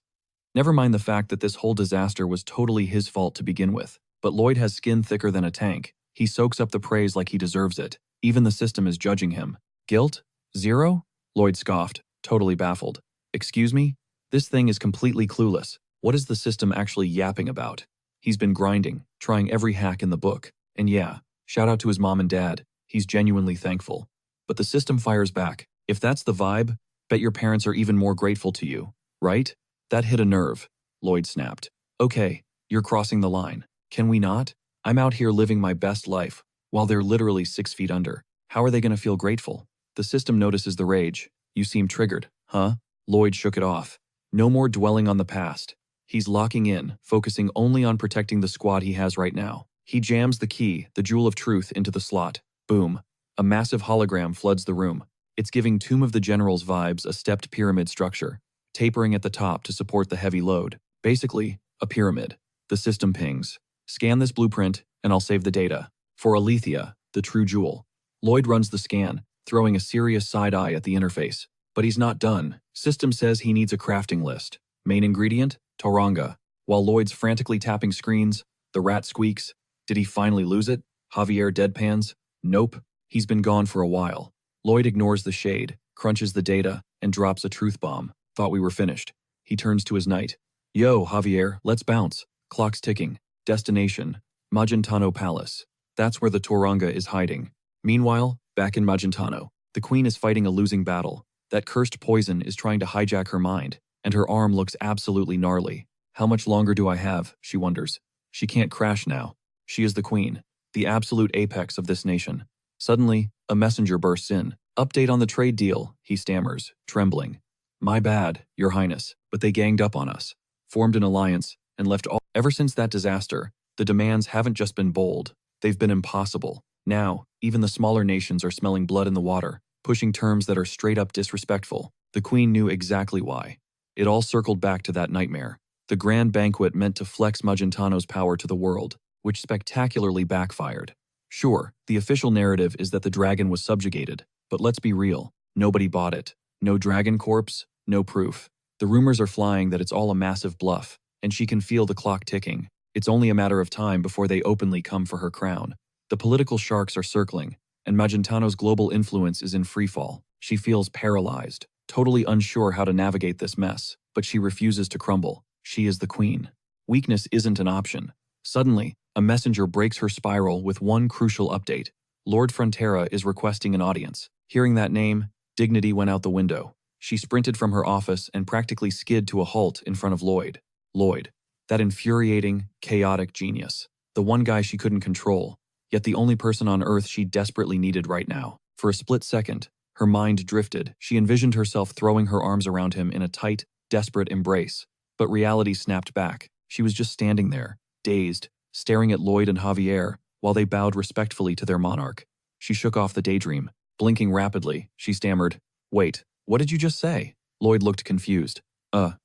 Never mind the fact that this whole disaster was totally his fault to begin with, but Lloyd has skin thicker than a tank. He soaks up the praise like he deserves it. Even the system is judging him. Guilt? Zero? Lloyd scoffed, totally baffled. Excuse me? This thing is completely clueless. What is the system actually yapping about? He's been grinding, trying every hack in the book. And yeah, shout out to his mom and dad. He's genuinely thankful. But the system fires back. If that's the vibe, bet your parents are even more grateful to you, right? That hit a nerve, Lloyd snapped. Okay, you're crossing the line. Can we not? I'm out here living my best life, while they're literally 6 feet under. How are they going to feel grateful? The system notices the rage. You seem triggered, huh? Lloyd shook it off. No more dwelling on the past. He's locking in, focusing only on protecting the squad he has right now. He jams the key, the jewel of truth, into the slot. Boom. A massive hologram floods the room. It's giving Tomb of the Generals vibes, a stepped pyramid structure, tapering at the top to support the heavy load. Basically, a pyramid. The system pings. Scan this blueprint, and I'll save the data. For Alethea, the true jewel. Lloyd runs the scan, throwing a serious side-eye at the interface. But he's not done. System says he needs a crafting list. Main ingredient? Toranga. While Lloyd's frantically tapping screens, the rat squeaks. Did he finally lose it? Javier deadpans. Nope. He's been gone for a while. Lloyd ignores the shade, crunches the data, and drops a truth bomb. Thought we were finished. He turns to his knight. Yo, Javier, let's bounce. Clock's ticking. Destination, Magentano Palace. That's where the Toranga is hiding. Meanwhile, back in Magentano, the queen is fighting a losing battle. That cursed poison is trying to hijack her mind, and her arm looks absolutely gnarly. How much longer do I have, she wonders. She can't crash now. She is the queen, the absolute apex of this nation. Suddenly, a messenger bursts in. Update on the trade deal, he stammers, trembling. My bad, your highness, but they ganged up on us, formed an alliance, and left all. Ever since that disaster, the demands haven't just been bold, they've been impossible. Now, even the smaller nations are smelling blood in the water, pushing terms that are straight up disrespectful. The queen knew exactly why. It all circled back to that nightmare. The grand banquet meant to flex Magentano's power to the world, which spectacularly backfired. Sure, the official narrative is that the dragon was subjugated, but let's be real, nobody bought it. No dragon corpse, no proof. The rumors are flying that it's all a massive bluff, and she can feel the clock ticking. It's only a matter of time before they openly come for her crown. The political sharks are circling, and Magentano's global influence is in freefall. She feels paralyzed, totally unsure how to navigate this mess, but she refuses to crumble. She is the queen. Weakness isn't an option. Suddenly, a messenger breaks her spiral with one crucial update. Lord Frontera is requesting an audience. Hearing that name, dignity went out the window. She sprinted from her office and practically skid to a halt in front of Lloyd. Lloyd, that infuriating, chaotic genius. The one guy she couldn't control, yet the only person on Earth she desperately needed right now. For a split second, her mind drifted. She envisioned herself throwing her arms around him in a tight, desperate embrace. But reality snapped back. She was just standing there, dazed, staring at Lloyd and Javier while they bowed respectfully to their monarch. She shook off the daydream. Blinking rapidly, she stammered, "Wait, what did you just say?" Lloyd looked confused.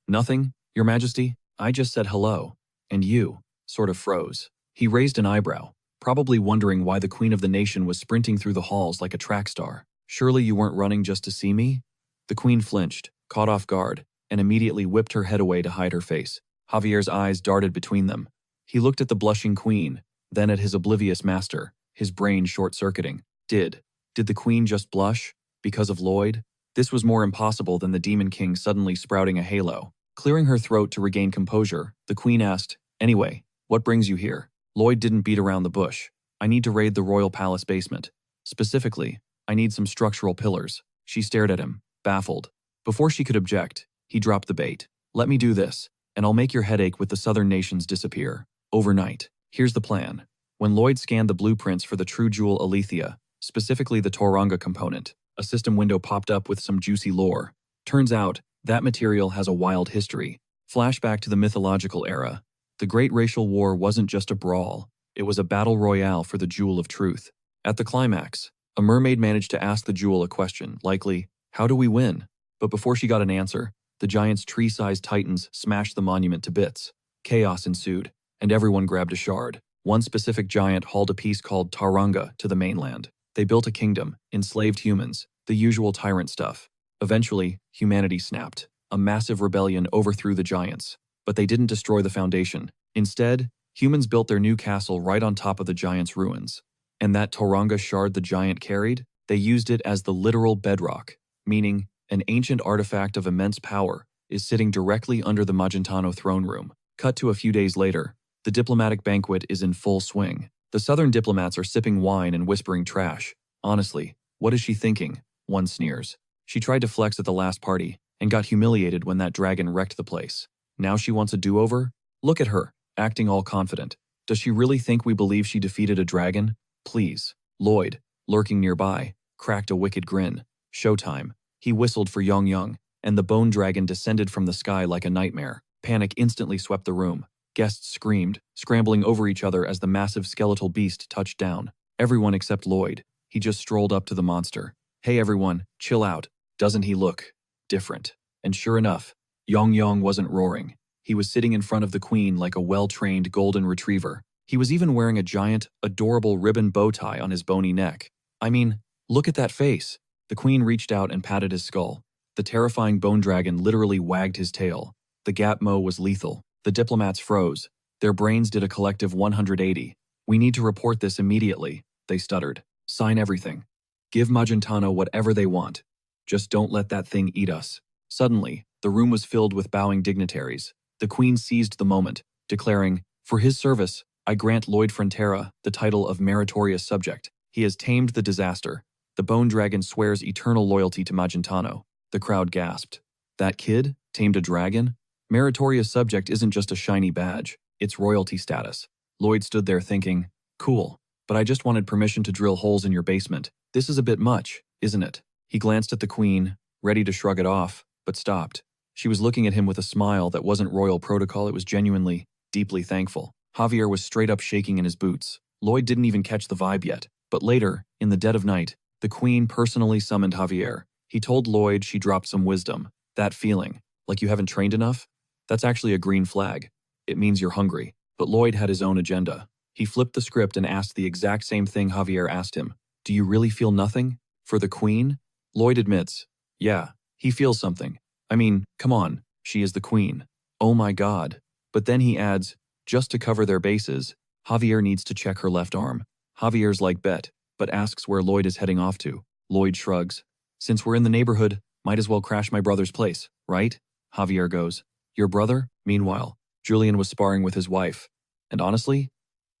Nothing, Your Majesty. I just said hello. And you, sort of froze. He raised an eyebrow, probably wondering why the queen of the nation was sprinting through the halls like a track star. Surely you weren't running just to see me? The queen flinched, caught off guard, and immediately whipped her head away to hide her face. Javier's eyes darted between them. He looked at the blushing queen, then at his oblivious master, his brain short-circuiting. Did the queen just blush? Because of Lloyd? This was more impossible than the Demon King suddenly sprouting a halo. Clearing her throat to regain composure, the queen asked, "Anyway, what brings you here?" Lloyd didn't beat around the bush. "I need to raid the royal palace basement. Specifically, I need some structural pillars." She stared at him, baffled. Before she could object, he dropped the bait. "Let me do this, and I'll make your headache with the southern nations disappear. Overnight. Here's the plan." When Lloyd scanned the blueprints for the true jewel Alethea, specifically the Tauranga component, a system window popped up with some juicy lore. Turns out, that material has a wild history. Flashback to the mythological era. The Great Racial War wasn't just a brawl, it was a battle royale for the Jewel of Truth. At the climax, a mermaid managed to ask the jewel a question, likely, "How do we win?" But before she got an answer, the giant's tree-sized titans smashed the monument to bits. Chaos ensued, and everyone grabbed a shard. One specific giant hauled a piece called Tauranga to the mainland. They built a kingdom, enslaved humans, the usual tyrant stuff. Eventually, humanity snapped. A massive rebellion overthrew the giants, but they didn't destroy the foundation. Instead, humans built their new castle right on top of the giants' ruins. And that Tauranga shard the giant carried, they used it as the literal bedrock, meaning an ancient artifact of immense power is sitting directly under the Magentano throne room. Cut to a few days later, the diplomatic banquet is in full swing. The southern diplomats are sipping wine and whispering trash. Honestly, what is she thinking? One sneers. She tried to flex at the last party and got humiliated when that dragon wrecked the place. Now she wants a do-over? Look at her, acting all confident. Does she really think we believe she defeated a dragon? Please. Lloyd, lurking nearby, cracked a wicked grin. Showtime. He whistled for Yong Yong, and the bone dragon descended from the sky like a nightmare. Panic instantly swept the room. Guests screamed, scrambling over each other as the massive skeletal beast touched down. Everyone except Lloyd. He just strolled up to the monster. "Hey everyone, chill out. Doesn't he look different?" And sure enough, Yong Yong wasn't roaring. He was sitting in front of the queen like a well-trained golden retriever. He was even wearing a giant, adorable ribbon bow tie on his bony neck. I mean, look at that face. The queen reached out and patted his skull. The terrifying bone dragon literally wagged his tail. The gap mo was lethal. The diplomats froze. Their brains did a collective 180. "We need to report this immediately," they stuttered. "Sign everything. Give Magentano whatever they want. Just don't let that thing eat us." Suddenly, the room was filled with bowing dignitaries. The queen seized the moment, declaring, "For his service, I grant Lloyd Frontera the title of meritorious subject. He has tamed the disaster. The bone dragon swears eternal loyalty to Magentano." The crowd gasped. That kid? Tamed a dragon? Meritorious subject isn't just a shiny badge, it's royalty status. Lloyd stood there thinking, "Cool, but I just wanted permission to drill holes in your basement. This is a bit much, isn't it?" He glanced at the queen, ready to shrug it off, but stopped. She was looking at him with a smile that wasn't royal protocol, it was genuinely, deeply thankful. Javier was straight up shaking in his boots. Lloyd didn't even catch the vibe yet, but later, in the dead of night, the queen personally summoned Javier. He told Lloyd she dropped some wisdom. That feeling, like you haven't trained enough? That's actually a green flag. It means you're hungry. But Lloyd had his own agenda. He flipped the script and asked the exact same thing Javier asked him. "Do you really feel nothing? For the queen?" Lloyd admits, "Yeah, he feels something. I mean, come on, she is the queen. Oh my god." But then he adds, just to cover their bases, Javier needs to check her left arm. Javier's like bet, but asks where Lloyd is heading off to. Lloyd shrugs. "Since we're in the neighborhood, might as well crash my brother's place, right?" Javier goes, "Your brother?" Meanwhile, Julian was sparring with his wife. And honestly,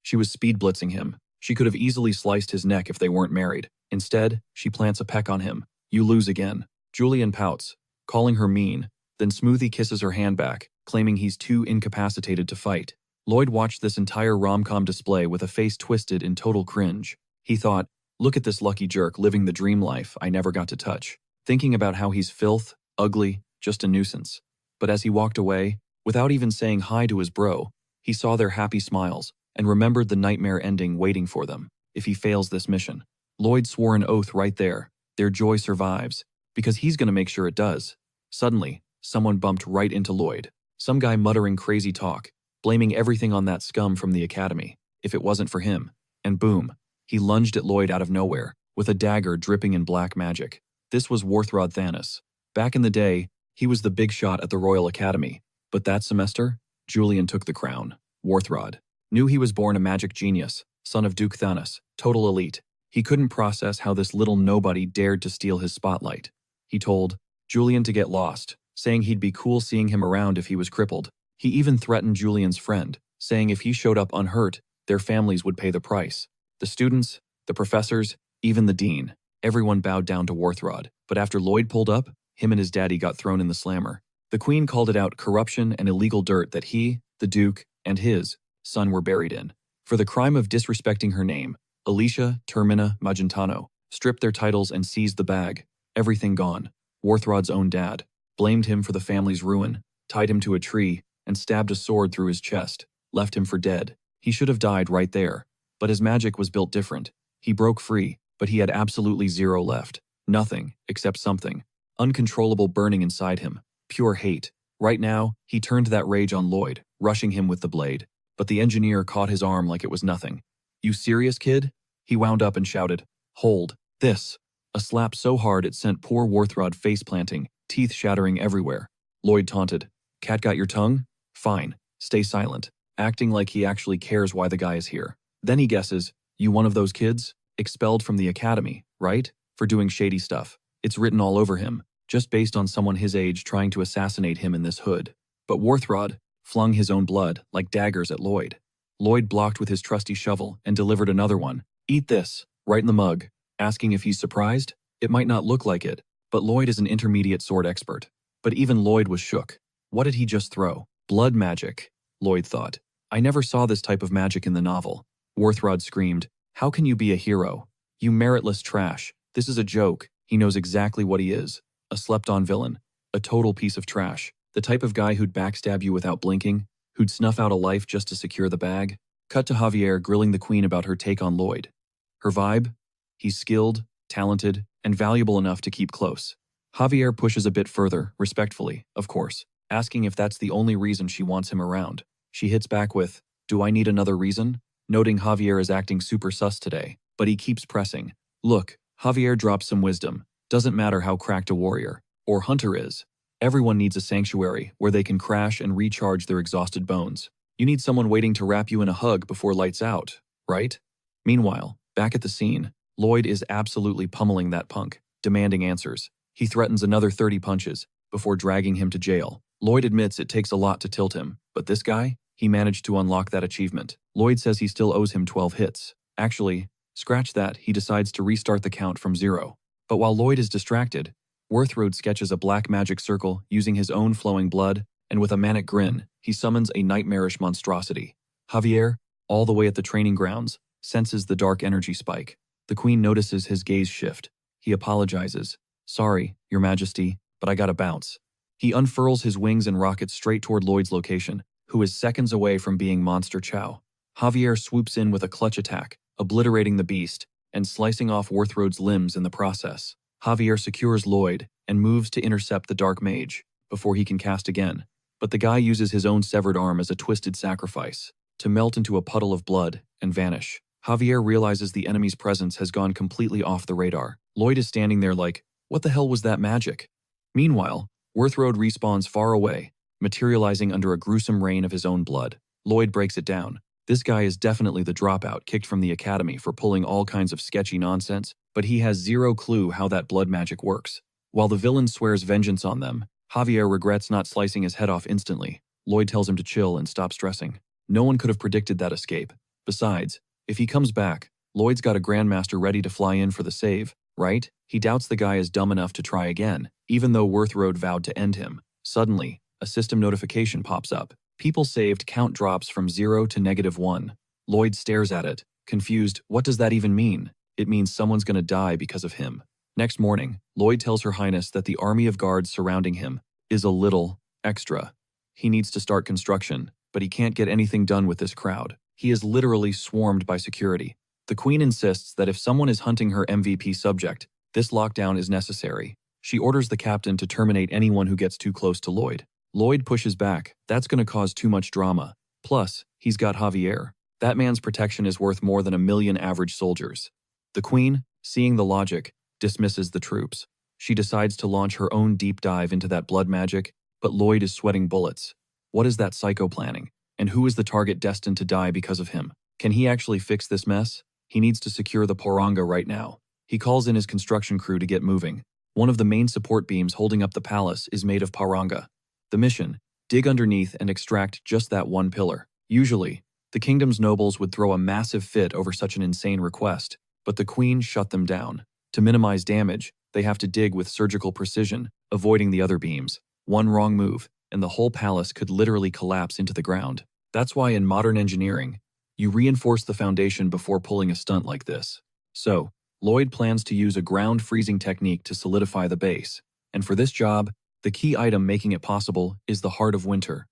she was speed blitzing him. She could have easily sliced his neck if they weren't married. Instead, she plants a peck on him. "You lose again." Julian pouts, calling her mean, then Smoothie kisses her hand back, claiming he's too incapacitated to fight. Lloyd watched this entire rom-com display with a face twisted in total cringe. He thought, look at this lucky jerk living the dream life I never got to touch, thinking about how he's filth, ugly, just a nuisance. But as he walked away, without even saying hi to his bro, he saw their happy smiles and remembered the nightmare ending waiting for them if he fails this mission. Lloyd swore an oath right there. Their joy survives, because he's going to make sure it does. Suddenly, someone bumped right into Lloyd. Some guy muttering crazy talk, blaming everything on that scum from the academy, if it wasn't for him. And boom, he lunged at Lloyd out of nowhere, with a dagger dripping in black magic. This was Warthrod Thanos. Back in the day, he was the big shot at the Royal Academy. But that semester, Julian took the crown. Warthrod knew he was born a magic genius, son of Duke Thanos, total elite. He couldn't process how this little nobody dared to steal his spotlight. He told Julian to get lost, saying he'd be cool seeing him around if he was crippled. He even threatened Julian's friend, saying if he showed up unhurt, their families would pay the price. The students, the professors, even the dean, everyone bowed down to Warthrod. But after Lloyd pulled up, him and his daddy got thrown in the slammer. The queen called it out corruption and illegal dirt that he, the duke, and his son were buried in. For the crime of disrespecting her name, Alicia Termina Magentano stripped their titles and seized the bag. Everything gone. Warthrod's own dad blamed him for the family's ruin, tied him to a tree, and stabbed a sword through his chest, left him for dead. He should have died right there. But his magic was built different. He broke free, but he had absolutely zero left. Nothing, except something. Uncontrollable burning inside him. Pure hate. Right now, he turned that rage on Lloyd, rushing him with the blade. But the engineer caught his arm like it was nothing. "You serious, kid?" He wound up and shouted, "Hold this." A slap so hard it sent poor Warthrod face-planting, teeth shattering everywhere. Lloyd taunted, "Cat got your tongue? Fine, stay silent," acting like he actually cares why the guy is here. Then he guesses, "You one of those kids? Expelled from the academy, right? For doing shady stuff." It's written all over him, just based on someone his age trying to assassinate him in this hood. But Warthrod flung his own blood like daggers at Lloyd. Lloyd blocked with his trusty shovel and delivered another one. "Eat this," right in the mug, asking if he's surprised. It might not look like it, but Lloyd is an intermediate sword expert. But even Lloyd was shook. What did he just throw? Blood magic, Lloyd thought. I never saw this type of magic in the novel. Warthrod screamed, "How can you be a hero? You meritless trash. This is a joke." He knows exactly what he is. A slept-on villain. A total piece of trash. The type of guy who'd backstab you without blinking, who'd snuff out a life just to secure the bag. Cut to Javier grilling the queen about her take on Lloyd. Her vibe? He's skilled, talented, and valuable enough to keep close. Javier pushes a bit further, respectfully, of course, asking if that's the only reason she wants him around. She hits back with, "Do I need another reason?" Noting Javier is acting super sus today, but he keeps pressing. Look, Javier drops some wisdom. Doesn't matter how cracked a warrior or hunter is. Everyone needs a sanctuary where they can crash and recharge their exhausted bones. You need someone waiting to wrap you in a hug before lights out, right? Meanwhile, back at the scene, Lloyd is absolutely pummeling that punk, demanding answers. He threatens another 30 punches before dragging him to jail. Lloyd admits it takes a lot to tilt him, but this guy, he managed to unlock that achievement. Lloyd says he still owes him 12 hits. Actually, scratch that, he decides to restart the count from 0. But while Lloyd is distracted, Warthrod sketches a black magic circle using his own flowing blood, and with a manic grin, he summons a nightmarish monstrosity. Javier, all the way at the training grounds, senses the dark energy spike. The queen notices his gaze shift. He apologizes. "Sorry, your majesty, but I gotta bounce." He unfurls his wings and rockets straight toward Lloyd's location, who is seconds away from being Monster Chow. Javier swoops in with a clutch attack, obliterating the beast, and slicing off Warthrod's limbs in the process. Javier secures Lloyd and moves to intercept the Dark Mage before he can cast again. But the guy uses his own severed arm as a twisted sacrifice to melt into a puddle of blood and vanish. Javier realizes the enemy's presence has gone completely off the radar. Lloyd is standing there like, what the hell was that magic? Meanwhile, Warthrod respawns far away, materializing under a gruesome rain of his own blood. Lloyd breaks it down. This guy is definitely the dropout kicked from the academy for pulling all kinds of sketchy nonsense, but he has zero clue how that blood magic works. While the villain swears vengeance on them, Javier regrets not slicing his head off instantly. Lloyd tells him to chill and stop stressing. No one could have predicted that escape. Besides, if he comes back, Lloyd's got a Grandmaster ready to fly in for the save, right? He doubts the guy is dumb enough to try again, even though Warthrod vowed to end him. Suddenly, a system notification pops up. People saved count drops from 0 to -1. Lloyd stares at it, confused. What does that even mean? It means someone's gonna die because of him. Next morning, Lloyd tells Her Highness that the army of guards surrounding him is a little extra. He needs to start construction, but he can't get anything done with this crowd. He is literally swarmed by security. The Queen insists that if someone is hunting her MVP subject, this lockdown is necessary. She orders the captain to terminate anyone who gets too close to Lloyd. Lloyd pushes back. That's going to cause too much drama. Plus, he's got Javier. That man's protection is worth more than 1,000,000 average soldiers. The Queen, seeing the logic, dismisses the troops. She decides to launch her own deep dive into that blood magic, but Lloyd is sweating bullets. What is that psycho planning? And who is the target destined to die because of him? Can he actually fix this mess? He needs to secure the Poranga right now. He calls in his construction crew to get moving. One of the main support beams holding up the palace is made of Poranga. The mission: dig underneath and extract just that one pillar. Usually, the kingdom's nobles would throw a massive fit over such an insane request, but the queen shut them down. To minimize damage, they have to dig with surgical precision, avoiding the other beams. One wrong move, and the whole palace could literally collapse into the ground. That's why in modern engineering, you reinforce the foundation before pulling a stunt like this. So, Lloyd plans to use a ground freezing technique to solidify the base, and for this job, the key item making it possible is the Heart of Winter,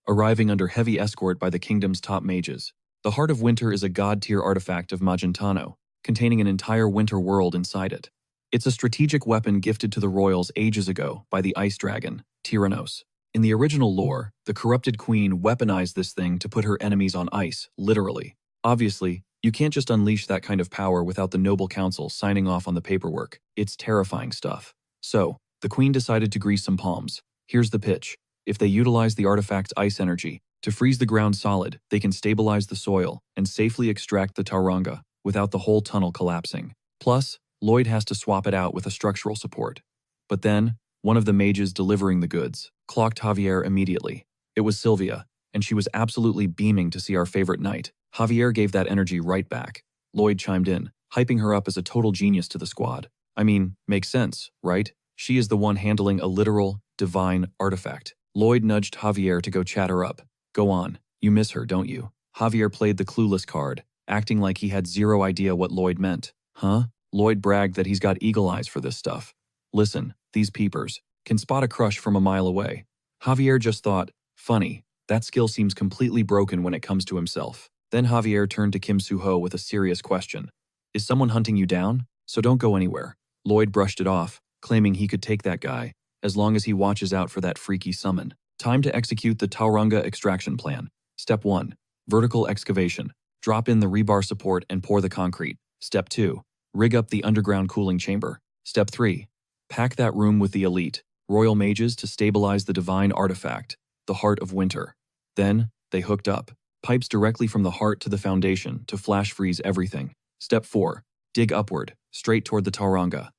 arriving under heavy escort by the kingdom's top mages. The Heart of Winter is a god-tier artifact of Magentano, containing an entire winter world inside it. It's a strategic weapon gifted to the royals ages ago by the ice dragon, Tyrannos. In the original lore, the corrupted queen weaponized this thing to put her enemies on ice, literally. Obviously, you can't just unleash that kind of power without the noble council signing off on the paperwork. It's terrifying stuff. So, the queen decided to grease some palms. Here's the pitch. If they utilize the artifact's ice energy to freeze the ground solid, they can stabilize the soil and safely extract the Tauranga without the whole tunnel collapsing. Plus, Lloyd has to swap it out with a structural support. But then, one of the mages delivering the goods clocked Javier immediately. It was Sylvia, and she was absolutely beaming to see our favorite knight. Javier gave that energy right back. Lloyd chimed in, hyping her up as a total genius to the squad. I mean, makes sense, right? She is the one handling a literal, divine artifact. Lloyd nudged Javier to go chat her up. Go on, you miss her, don't you? Javier played the clueless card, acting like he had zero idea what Lloyd meant. Huh? Lloyd bragged that he's got eagle eyes for this stuff. Listen, these peepers can spot a crush from a mile away. Javier just thought, funny, that skill seems completely broken when it comes to himself. Then Javier turned to Kim Soo-ho with a serious question. Is someone hunting you down? So don't go anywhere. Lloyd brushed it off, claiming he could take that guy, as long as he watches out for that freaky summon. Time to execute the Tauranga extraction plan. Step 1. Vertical excavation. Drop in the rebar support and pour the concrete. Step 2. Rig up the underground cooling chamber. Step 3. Pack that room with the elite, royal mages to stabilize the divine artifact, the Heart of Winter. Then, they hooked up. Pipes directly from the heart to the foundation to flash freeze everything. Step 4. Dig upward, straight toward the Tauranga.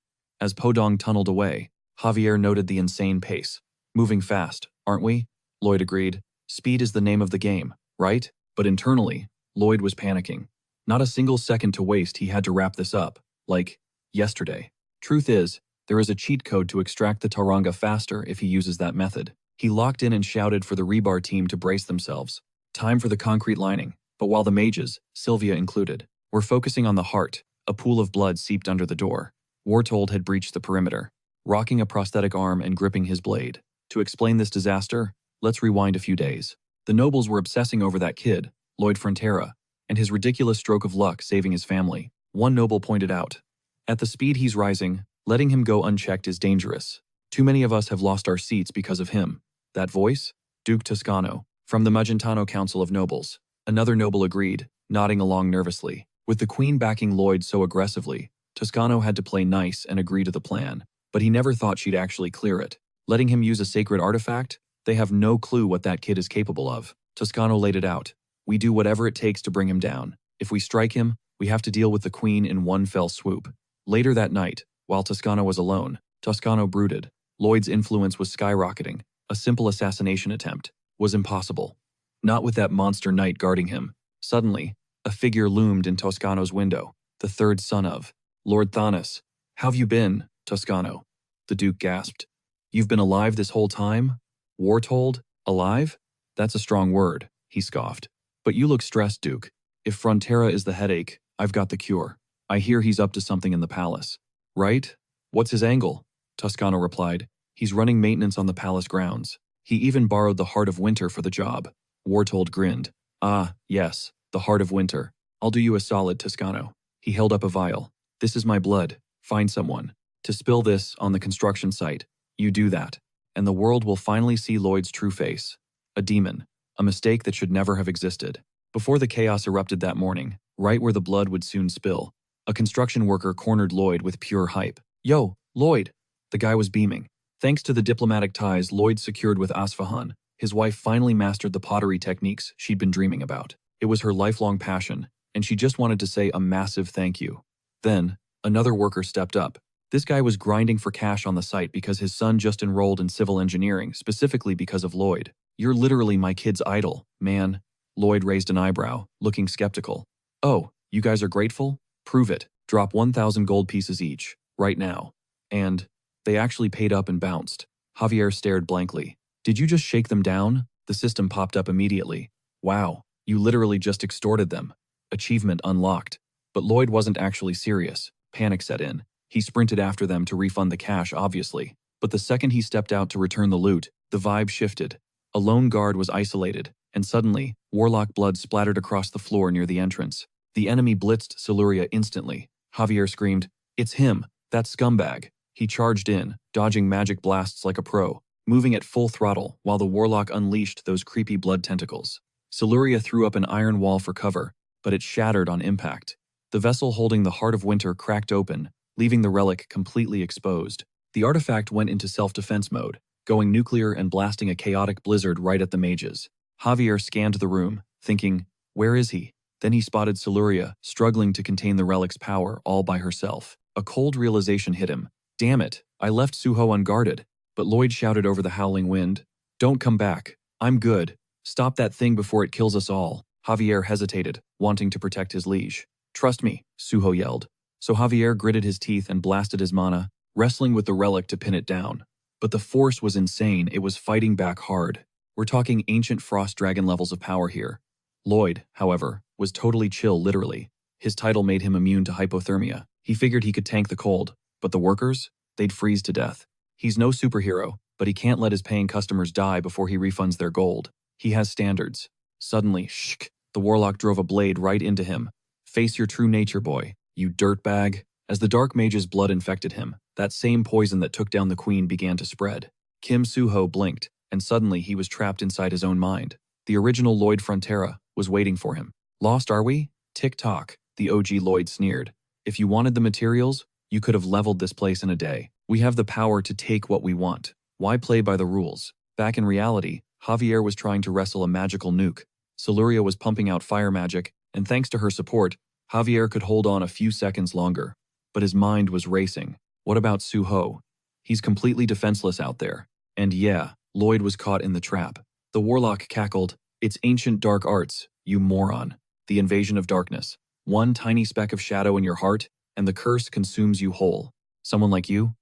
As Podong tunneled away, Javier noted the insane pace. Moving fast, aren't we? Lloyd agreed. Speed is the name of the game, right? But internally, Lloyd was panicking. Not a single second to waste, he had to wrap this up. Like, yesterday. Truth is, there is a cheat code to extract the Tauranga faster if he uses that method. He locked in and shouted for the rebar team to brace themselves. Time for the concrete lining. But while the mages, Sylvia included, were focusing on the heart, a pool of blood seeped under the door. Wartold had breached the perimeter, rocking a prosthetic arm and gripping his blade. To explain this disaster, let's rewind a few days. The nobles were obsessing over that kid, Lloyd Frontera, and his ridiculous stroke of luck saving his family. One noble pointed out, at the speed he's rising, letting him go unchecked is dangerous. Too many of us have lost our seats because of him. That voice? Duke Toscano, from the Magentano Council of Nobles. Another noble agreed, nodding along nervously. With the queen backing Lloyd so aggressively, Toscano had to play nice and agree to the plan, but he never thought she'd actually clear it. Letting him use a sacred artifact? They have no clue what that kid is capable of. Toscano laid it out. We do whatever it takes to bring him down. If we strike him, we have to deal with the queen in one fell swoop. Later that night, while Toscano was alone, Toscano brooded. Lloyd's influence was skyrocketing. A simple assassination attempt was impossible. Not with that monster knight guarding him. Suddenly, a figure loomed in Toscano's window, the third son of Lord Thanos. How've you been, Toscano? The Duke gasped. You've been alive this whole time? Wartold? Alive? That's a strong word, he scoffed. But you look stressed, Duke. If Frontera is the headache, I've got the cure. I hear he's up to something in the palace. Right? What's his angle? Toscano replied. He's running maintenance on the palace grounds. He even borrowed the Heart of Winter for the job. Wartold grinned. Ah, yes, the Heart of Winter. I'll do you a solid, Toscano. He held up a vial. This is my blood. Find someone to spill this on the construction site. You do that, and the world will finally see Lloyd's true face. A demon. A mistake that should never have existed. Before the chaos erupted that morning, right where the blood would soon spill, a construction worker cornered Lloyd with pure hype. Yo, Lloyd! The guy was beaming. Thanks to the diplomatic ties Lloyd secured with Asfahan, His wife finally mastered the pottery techniques she'd been dreaming about. It was her lifelong passion, and she just wanted to say a massive thank you. Then, another worker stepped up. This guy was grinding for cash on the site because his son just enrolled in civil engineering, specifically because of Lloyd. "You're literally my kid's idol, man." Lloyd raised an eyebrow, looking skeptical. "Oh, you guys are grateful? Prove it. Drop 1,000 gold pieces each, right now." And they actually paid up and bounced. Javier stared blankly. "Did you just shake them down?" The system popped up immediately. "Wow, you literally just extorted them. Achievement unlocked." But Lloyd wasn't actually serious. Panic set in. He sprinted after them to refund the cash, obviously. But the second he stepped out to return the loot, the vibe shifted. A lone guard was isolated, and suddenly, warlock blood splattered across the floor near the entrance. The enemy blitzed Siluria instantly. Javier screamed, "It's him, that scumbag." He charged in, dodging magic blasts like a pro, moving at full throttle while the warlock unleashed those creepy blood tentacles. Siluria threw up an iron wall for cover, but it shattered on impact. The vessel holding the Heart of Winter cracked open, leaving the relic completely exposed. The artifact went into self-defense mode, going nuclear and blasting a chaotic blizzard right at the mages. Javier scanned the room, thinking, where is he? Then he spotted Siluria, struggling to contain the relic's power all by herself. A cold realization hit him. Damn it, I left Suho unguarded. But Lloyd shouted over the howling wind, "Don't come back. I'm good. Stop that thing before it kills us all." Javier hesitated, wanting to protect his liege. "Trust me," Suho yelled. So Javier gritted his teeth and blasted his mana, wrestling with the relic to pin it down. But the force was insane. It was fighting back hard. We're talking ancient frost dragon levels of power here. Lloyd, however, was totally chill literally. His title made him immune to hypothermia. He figured he could tank the cold. But the workers? They'd freeze to death. He's no superhero, but he can't let his paying customers die before he refunds their gold. He has standards. Suddenly, shk, the warlock drove a blade right into him. "Face your true nature, boy, you dirtbag." As the dark mage's blood infected him, that same poison that took down the queen began to spread. Kim Suho blinked, and suddenly he was trapped inside his own mind. The original Lloyd Frontera was waiting for him. "Lost, are we?" "Tick-tock," the OG Lloyd sneered. "If you wanted the materials, you could have leveled this place in a day. We have the power to take what we want. Why play by the rules?" Back in reality, Javier was trying to wrestle a magical nuke. Siluria was pumping out fire magic, and thanks to her support, Javier could hold on a few seconds longer. But his mind was racing. What about Suho? He's completely defenseless out there. And yeah, Lloyd was caught in the trap. The warlock cackled, "It's ancient dark arts, you moron. The invasion of darkness. One tiny speck of shadow in your heart, and the curse consumes you whole. Someone like you?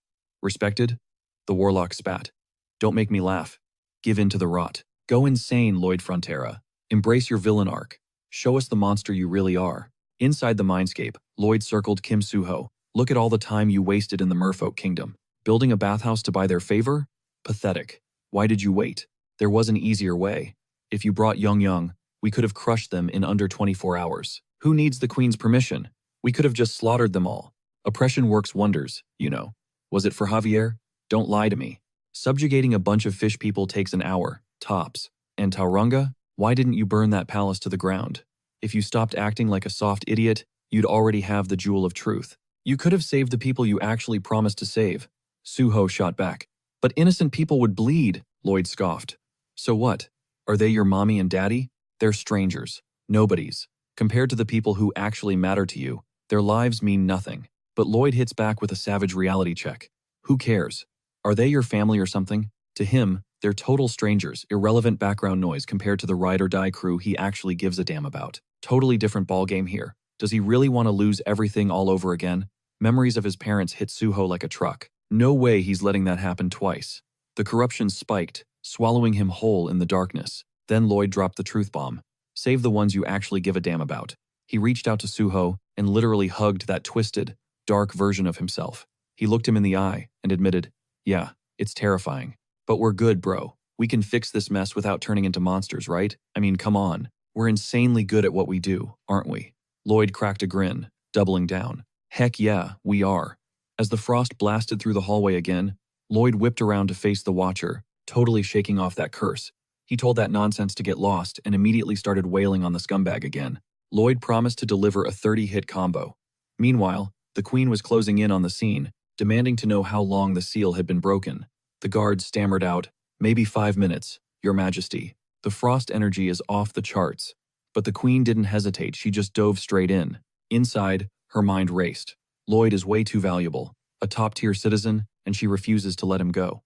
Respected?" The warlock spat. "Don't make me laugh. Give in to the rot. Go insane, Lloyd Frontera. Embrace your villain arc. Show us the monster you really are." Inside the mindscape, Lloyd circled Kim Suho. "Look at all the time you wasted in the merfolk kingdom. Building a bathhouse to buy their favor? Pathetic. Why did you wait? There was an easier way. If you brought Young, we could have crushed them in under 24 hours. Who needs the queen's permission? We could have just slaughtered them all. Oppression works wonders, you know. Was it for Javier? Don't lie to me. Subjugating a bunch of fish people takes an hour, tops. And Tauranga? Why didn't you burn that palace to the ground? If you stopped acting like a soft idiot, you'd already have the jewel of truth. You could have saved the people you actually promised to save." Suho shot back. "But innocent people would bleed," Lloyd scoffed. "So what? Are they your mommy and daddy? They're strangers. Nobodies. Compared to the people who actually matter to you, their lives mean nothing." But Lloyd hits back with a savage reality check. Who cares? Are they your family or something? To him, they're total strangers, irrelevant background noise compared to the ride or die crew he actually gives a damn about. Totally different ballgame here. Does he really want to lose everything all over again? Memories of his parents hit Suho like a truck. No way he's letting that happen twice. The corruption spiked, swallowing him whole in the darkness. Then Lloyd dropped the truth bomb. Save the ones you actually give a damn about. He reached out to Suho and literally hugged that twisted, dark version of himself. He looked him in the eye and admitted, "Yeah, it's terrifying. But we're good, bro. We can fix this mess without turning into monsters, right? I mean, come on. We're insanely good at what we do, aren't we?" Lloyd cracked a grin, doubling down. "Heck yeah, we are." As the frost blasted through the hallway again, Lloyd whipped around to face the Watcher, totally shaking off that curse. He told that nonsense to get lost and immediately started wailing on the scumbag again. Lloyd promised to deliver a 30-hit combo. Meanwhile, the queen was closing in on the scene, demanding to know how long the seal had been broken. The guard stammered out, "Maybe 5 minutes." Your Majesty. The frost energy is off the charts. But the queen didn't hesitate, she just dove straight in. Inside, her mind raced. Lloyd is way too valuable, a top-tier citizen, and she refuses to let him go.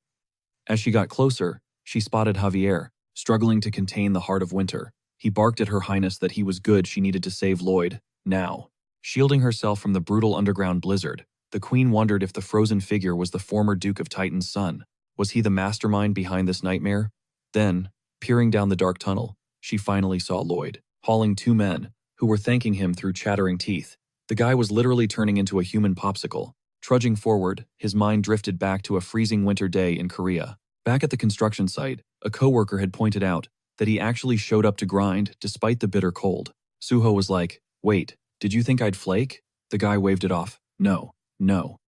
As she got closer, she spotted Javier, struggling to contain the heart of winter. He barked at Her Highness that he was good, she needed to save Lloyd, now. Shielding herself from the brutal underground blizzard, the queen wondered if the frozen figure was the former Duke of Titan's son. Was he the mastermind behind this nightmare? Then, peering down the dark tunnel, she finally saw Lloyd, hauling two men, who were thanking him through chattering teeth. The guy was literally turning into a human popsicle. Trudging forward, his mind drifted back to a freezing winter day in Korea. Back at the construction site, a coworker had pointed out that he actually showed up to grind despite the bitter cold. Suho was like, "Wait, did you think I'd flake?" The guy waved it off. No.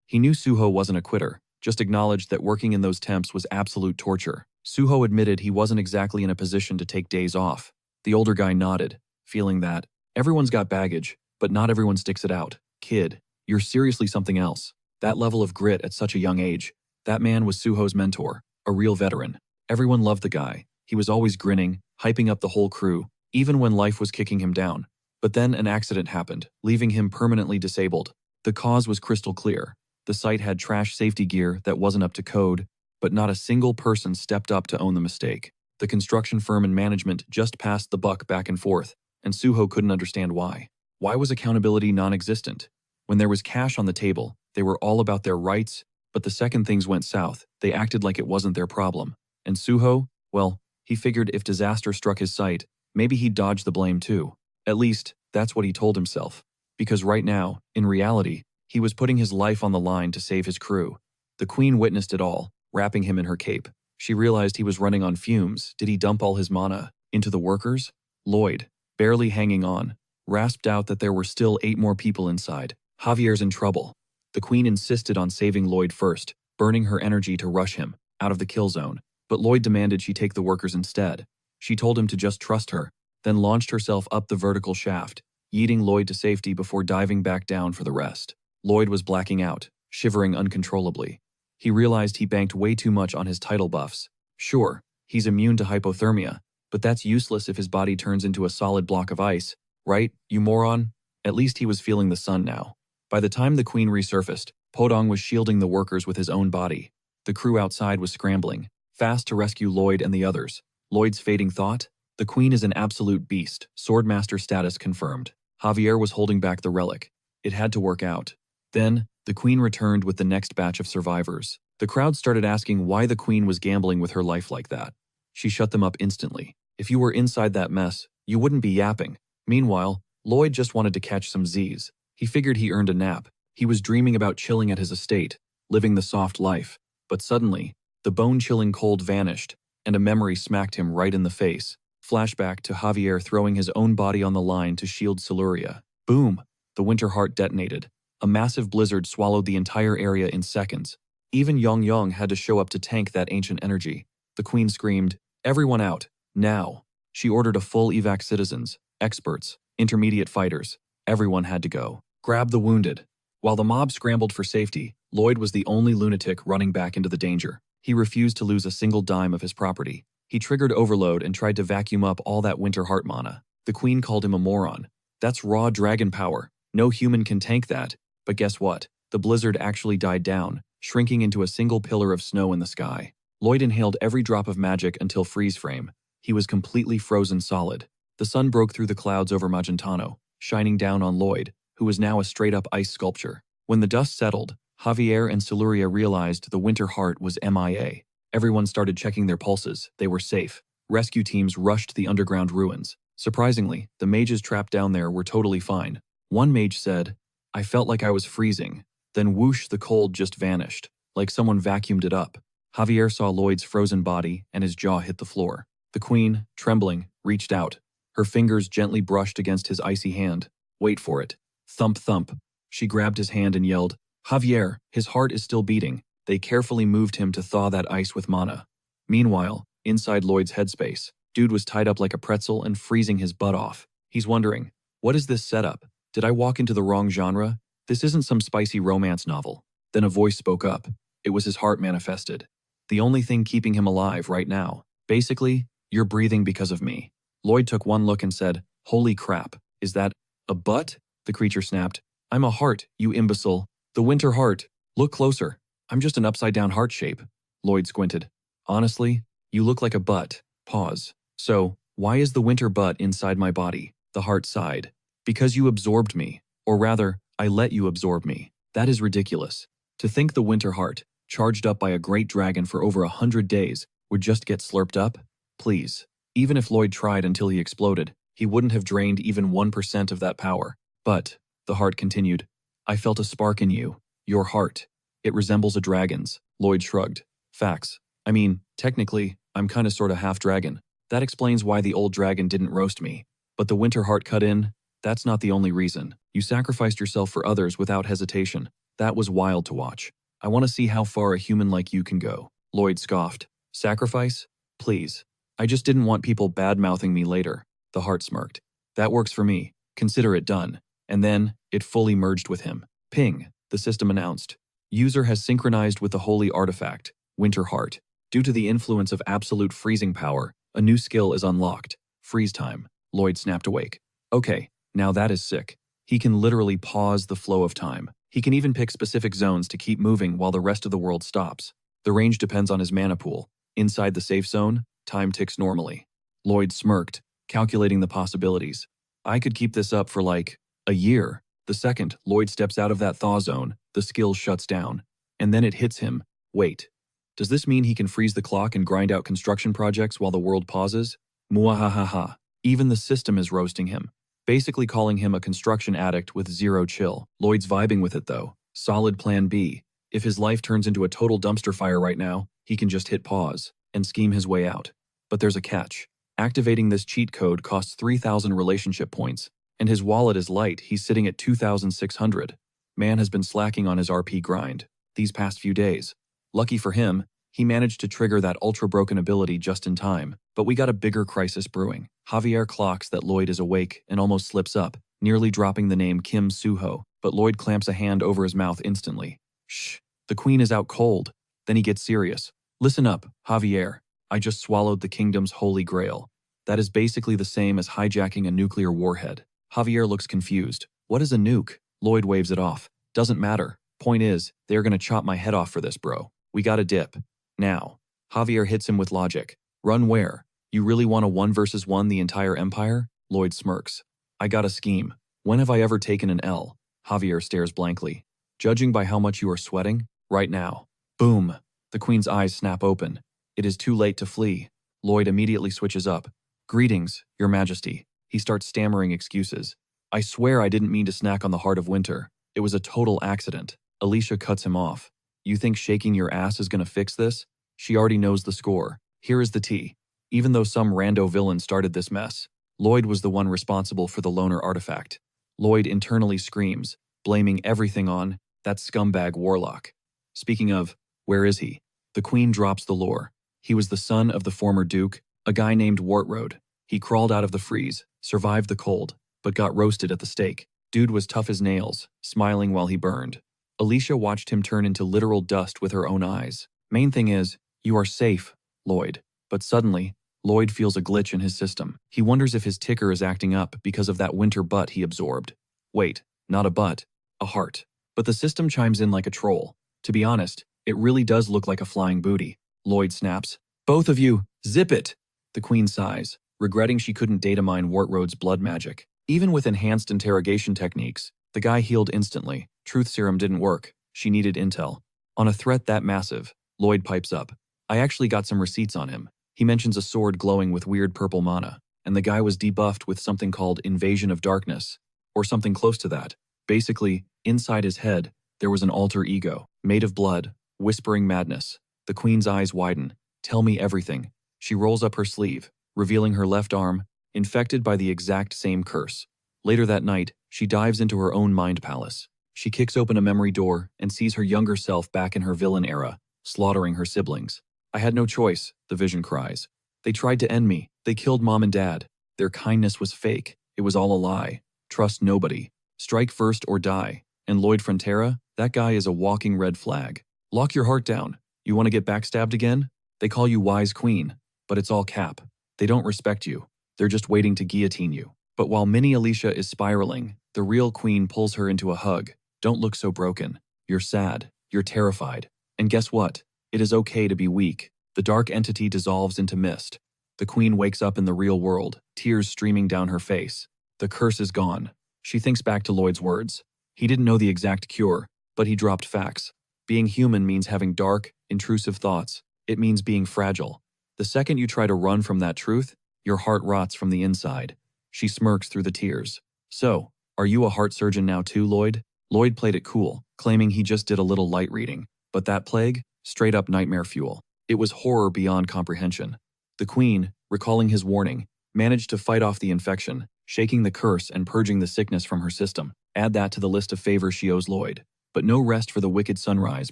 He knew Suho wasn't a quitter, just acknowledged that working in those temps was absolute torture. Suho admitted he wasn't exactly in a position to take days off. The older guy nodded, feeling that everyone's got baggage, but not everyone sticks it out. Kid, you're seriously something else. That level of grit at such a young age. That man was Suho's mentor, a real veteran. Everyone loved the guy. He was always grinning, hyping up the whole crew, even when life was kicking him down. But then an accident happened, leaving him permanently disabled. The cause was crystal clear. The site had trash safety gear that wasn't up to code, but not a single person stepped up to own the mistake. The construction firm and management just passed the buck back and forth, and Suho couldn't understand why. Why was accountability non-existent? When there was cash on the table, they were all about their rights, but the second things went south, they acted like it wasn't their problem. And Suho, well, he figured if disaster struck his site, maybe he'd dodge the blame too. At least, that's what he told himself. Because right now, in reality, he was putting his life on the line to save his crew. The queen witnessed it all, wrapping him in her cape. She realized he was running on fumes. Did he dump all his mana into the workers? Lloyd, barely hanging on, rasped out that there were still 8 more people inside. Javier's in trouble. The queen insisted on saving Lloyd first, burning her energy to rush him out of the kill zone. But Lloyd demanded she take the workers instead. She told him to just trust her, then launched herself up the vertical shaft, yeeting Lloyd to safety before diving back down for the rest. Lloyd was blacking out, shivering uncontrollably. He realized he banked way too much on his title buffs. Sure, he's immune to hypothermia, but that's useless if his body turns into a solid block of ice, right, you moron? At least he was feeling the sun now. By the time the queen resurfaced, Podong was shielding the workers with his own body. The crew outside was scrambling, fast to rescue Lloyd and the others. Lloyd's fading thought? The queen is an absolute beast, swordmaster status confirmed. Javier was holding back the relic. It had to work out. Then, the queen returned with the next batch of survivors. The crowd started asking why the queen was gambling with her life like that. She shut them up instantly. If you were inside that mess, you wouldn't be yapping. Meanwhile, Lloyd just wanted to catch some Z's. He figured he earned a nap. He was dreaming about chilling at his estate, living the soft life. But suddenly, the bone-chilling cold vanished, and a memory smacked him right in the face. Flashback to Javier throwing his own body on the line to shield Siluria. Boom! The winter heart detonated. A massive blizzard swallowed the entire area in seconds. Even Yong had to show up to tank that ancient energy. The queen screamed, "Everyone out, now!" She ordered a full evac citizens, experts, intermediate fighters. Everyone had to go. Grab the wounded. While the mob scrambled for safety, Lloyd was the only lunatic running back into the danger. He refused to lose a single dime of his property. He triggered overload and tried to vacuum up all that winter heart mana. The queen called him a moron. That's raw dragon power. No human can tank that. But guess what? The blizzard actually died down, shrinking into a single pillar of snow in the sky. Lloyd inhaled every drop of magic until freeze frame. He was completely frozen solid. The sun broke through the clouds over Magentano, shining down on Lloyd, who was now a straight-up ice sculpture. When the dust settled, Javier and Siluria realized the winter heart was MIA. Everyone started checking their pulses. They were safe. Rescue teams rushed the underground ruins. Surprisingly, the mages trapped down there were totally fine. One mage said, "I felt like I was freezing." Then whoosh, the cold just vanished, like someone vacuumed it up. Javier saw Lloyd's frozen body and his jaw hit the floor. The queen, trembling, reached out. Her fingers gently brushed against his icy hand. Wait for it. Thump thump. She grabbed his hand and yelled, "Javier, his heart is still beating." They carefully moved him to thaw that ice with mana. Meanwhile, inside Lloyd's headspace, dude was tied up like a pretzel and freezing his butt off. He's wondering, what is this setup? Did I walk into the wrong genre? This isn't some spicy romance novel. Then a voice spoke up. It was his heart manifested. The only thing keeping him alive right now. Basically, You're breathing because of me. Lloyd took one look and said, "Holy crap, is that a butt?" The creature snapped. "I'm a heart, you imbecile. The winter heart. Look closer. I'm just an upside-down heart shape." Lloyd squinted. "Honestly, you look like a butt." Pause. "So, why is the winter butt inside my body?" The heart sighed. "Because you absorbed me. Or rather, I let you absorb me. That is ridiculous. To think the winter heart, charged up by a great dragon for over 100 days, would just get slurped up? Please." Even if Lloyd tried until he exploded, he wouldn't have drained even 1% of that power. "But," the heart continued, "I felt a spark in you. Your heart. It resembles a dragon's." Lloyd shrugged. "Facts. I mean, technically, I'm kinda sorta half dragon. That explains why the old dragon didn't roast me. But the winter heart cut in? That's not the only reason. You sacrificed yourself for others without hesitation. That was wild to watch. I want to see how far a human like you can go." Lloyd scoffed. "Sacrifice? Please. I just didn't want people bad-mouthing me later." The heart smirked. "That works for me. Consider it done." And then, it fully merged with him. "Ping," the system announced. "User has synchronized with the holy artifact, Winter Heart. Due to the influence of absolute freezing power, a new skill is unlocked. Freeze time." Lloyd snapped awake. "Okay, now that is sick. He can literally pause the flow of time. He can even pick specific zones to keep moving while the rest of the world stops. The range depends on his mana pool. Inside the safe zone, time ticks normally." Lloyd smirked, calculating the possibilities. "I could keep this up for like a year." The second Lloyd steps out of that thaw zone, the skill shuts down. And then it hits him. Wait. Does this mean he can freeze the clock and grind out construction projects while the world pauses? Muahahaha. Even the system is roasting him, basically calling him a construction addict with zero chill. Lloyd's vibing with it though. Solid plan B. If his life turns into a total dumpster fire right now, he can just hit pause and scheme his way out. But there's a catch. Activating this cheat code costs 3,000 relationship points, and his wallet is light. He's sitting at 2,600. Man has been slacking on his RP grind these past few days. Lucky for him, he managed to trigger that ultra-broken ability just in time, but we got a bigger crisis brewing. Javier clocks that Lloyd is awake and almost slips up, nearly dropping the name Kim Suho, but Lloyd clamps a hand over his mouth instantly. "Shh, the queen is out cold." Then he gets serious. "Listen up, Javier. I just swallowed the kingdom's holy grail. That is basically the same as hijacking a nuclear warhead." Javier looks confused. "What is a nuke?" Lloyd waves it off. "Doesn't matter. Point is, they're gonna chop my head off for this, bro. We gotta dip. Now." Javier hits him with logic. "Run where? You really want a 1 versus 1 the entire empire?" Lloyd smirks. "I got a scheme. When have I ever taken an L?" Javier stares blankly. "Judging by how much you are sweating, right now." Boom. The queen's eyes snap open. It is too late to flee. Lloyd immediately switches up. "Greetings, your majesty." He starts stammering excuses. "I swear I didn't mean to snack on the heart of winter. It was a total accident." Alicia cuts him off. "You think shaking your ass is gonna fix this? She already knows the score. Here is the tea. Even though some rando villain started this mess, Lloyd was the one responsible for the loner artifact." Lloyd internally screams, blaming everything on that scumbag warlock. Speaking of, where is he? The queen drops the lore. He was the son of the former duke, a guy named Wartroad. He crawled out of the freeze, survived the cold, but got roasted at the stake. Dude was tough as nails, smiling while he burned. Alicia watched him turn into literal dust with her own eyes. Main thing is, you are safe, Lloyd. But suddenly, Lloyd feels a glitch in his system. He wonders if his ticker is acting up because of that winter butt he absorbed. Wait, not a butt, a heart. But the system chimes in like a troll. To be honest, it really does look like a flying booty. Lloyd snaps. "Both of you, zip it!" The queen sighs, regretting she couldn't data mine Wartroad's blood magic. Even with enhanced interrogation techniques, the guy healed instantly. Truth serum didn't work. She needed intel. On a threat that massive, Lloyd pipes up. "I actually got some receipts on him." He mentions a sword glowing with weird purple mana, and the guy was debuffed with something called Invasion of Darkness, or something close to that. Basically, inside his head, there was an alter ego, made of blood, whispering madness. The queen's eyes widen. "Tell me everything." She rolls up her sleeve, revealing her left arm, infected by the exact same curse. Later that night, she dives into her own mind palace. She kicks open a memory door and sees her younger self back in her villain era, slaughtering her siblings. "I had no choice," the vision cries. "They tried to end me. They killed mom and dad. Their kindness was fake. It was all a lie. Trust nobody. Strike first or die." And Lloyd Frontera, that guy is a walking red flag. Lock your heart down. You want to get backstabbed again? They call you Wise Queen, but it's all cap. They don't respect you. They're just waiting to guillotine you. But while mini Alicia is spiraling, the real queen pulls her into a hug. Don't look so broken. You're sad. You're terrified. And guess what? It is okay to be weak. The dark entity dissolves into mist. The queen wakes up in the real world, tears streaming down her face. The curse is gone. She thinks back to Lloyd's words. He didn't know the exact cure, but he dropped facts. Being human means having dark, intrusive thoughts. It means being fragile. The second you try to run from that truth, your heart rots from the inside. She smirks through the tears. So, are you a heart surgeon now too, Lloyd? Lloyd played it cool, claiming he just did a little light reading. But that plague? Straight up nightmare fuel. It was horror beyond comprehension. The queen, recalling his warning, managed to fight off the infection, shaking the curse and purging the sickness from her system. Add that to the list of favors she owes Lloyd. But no rest for the wicked sunrise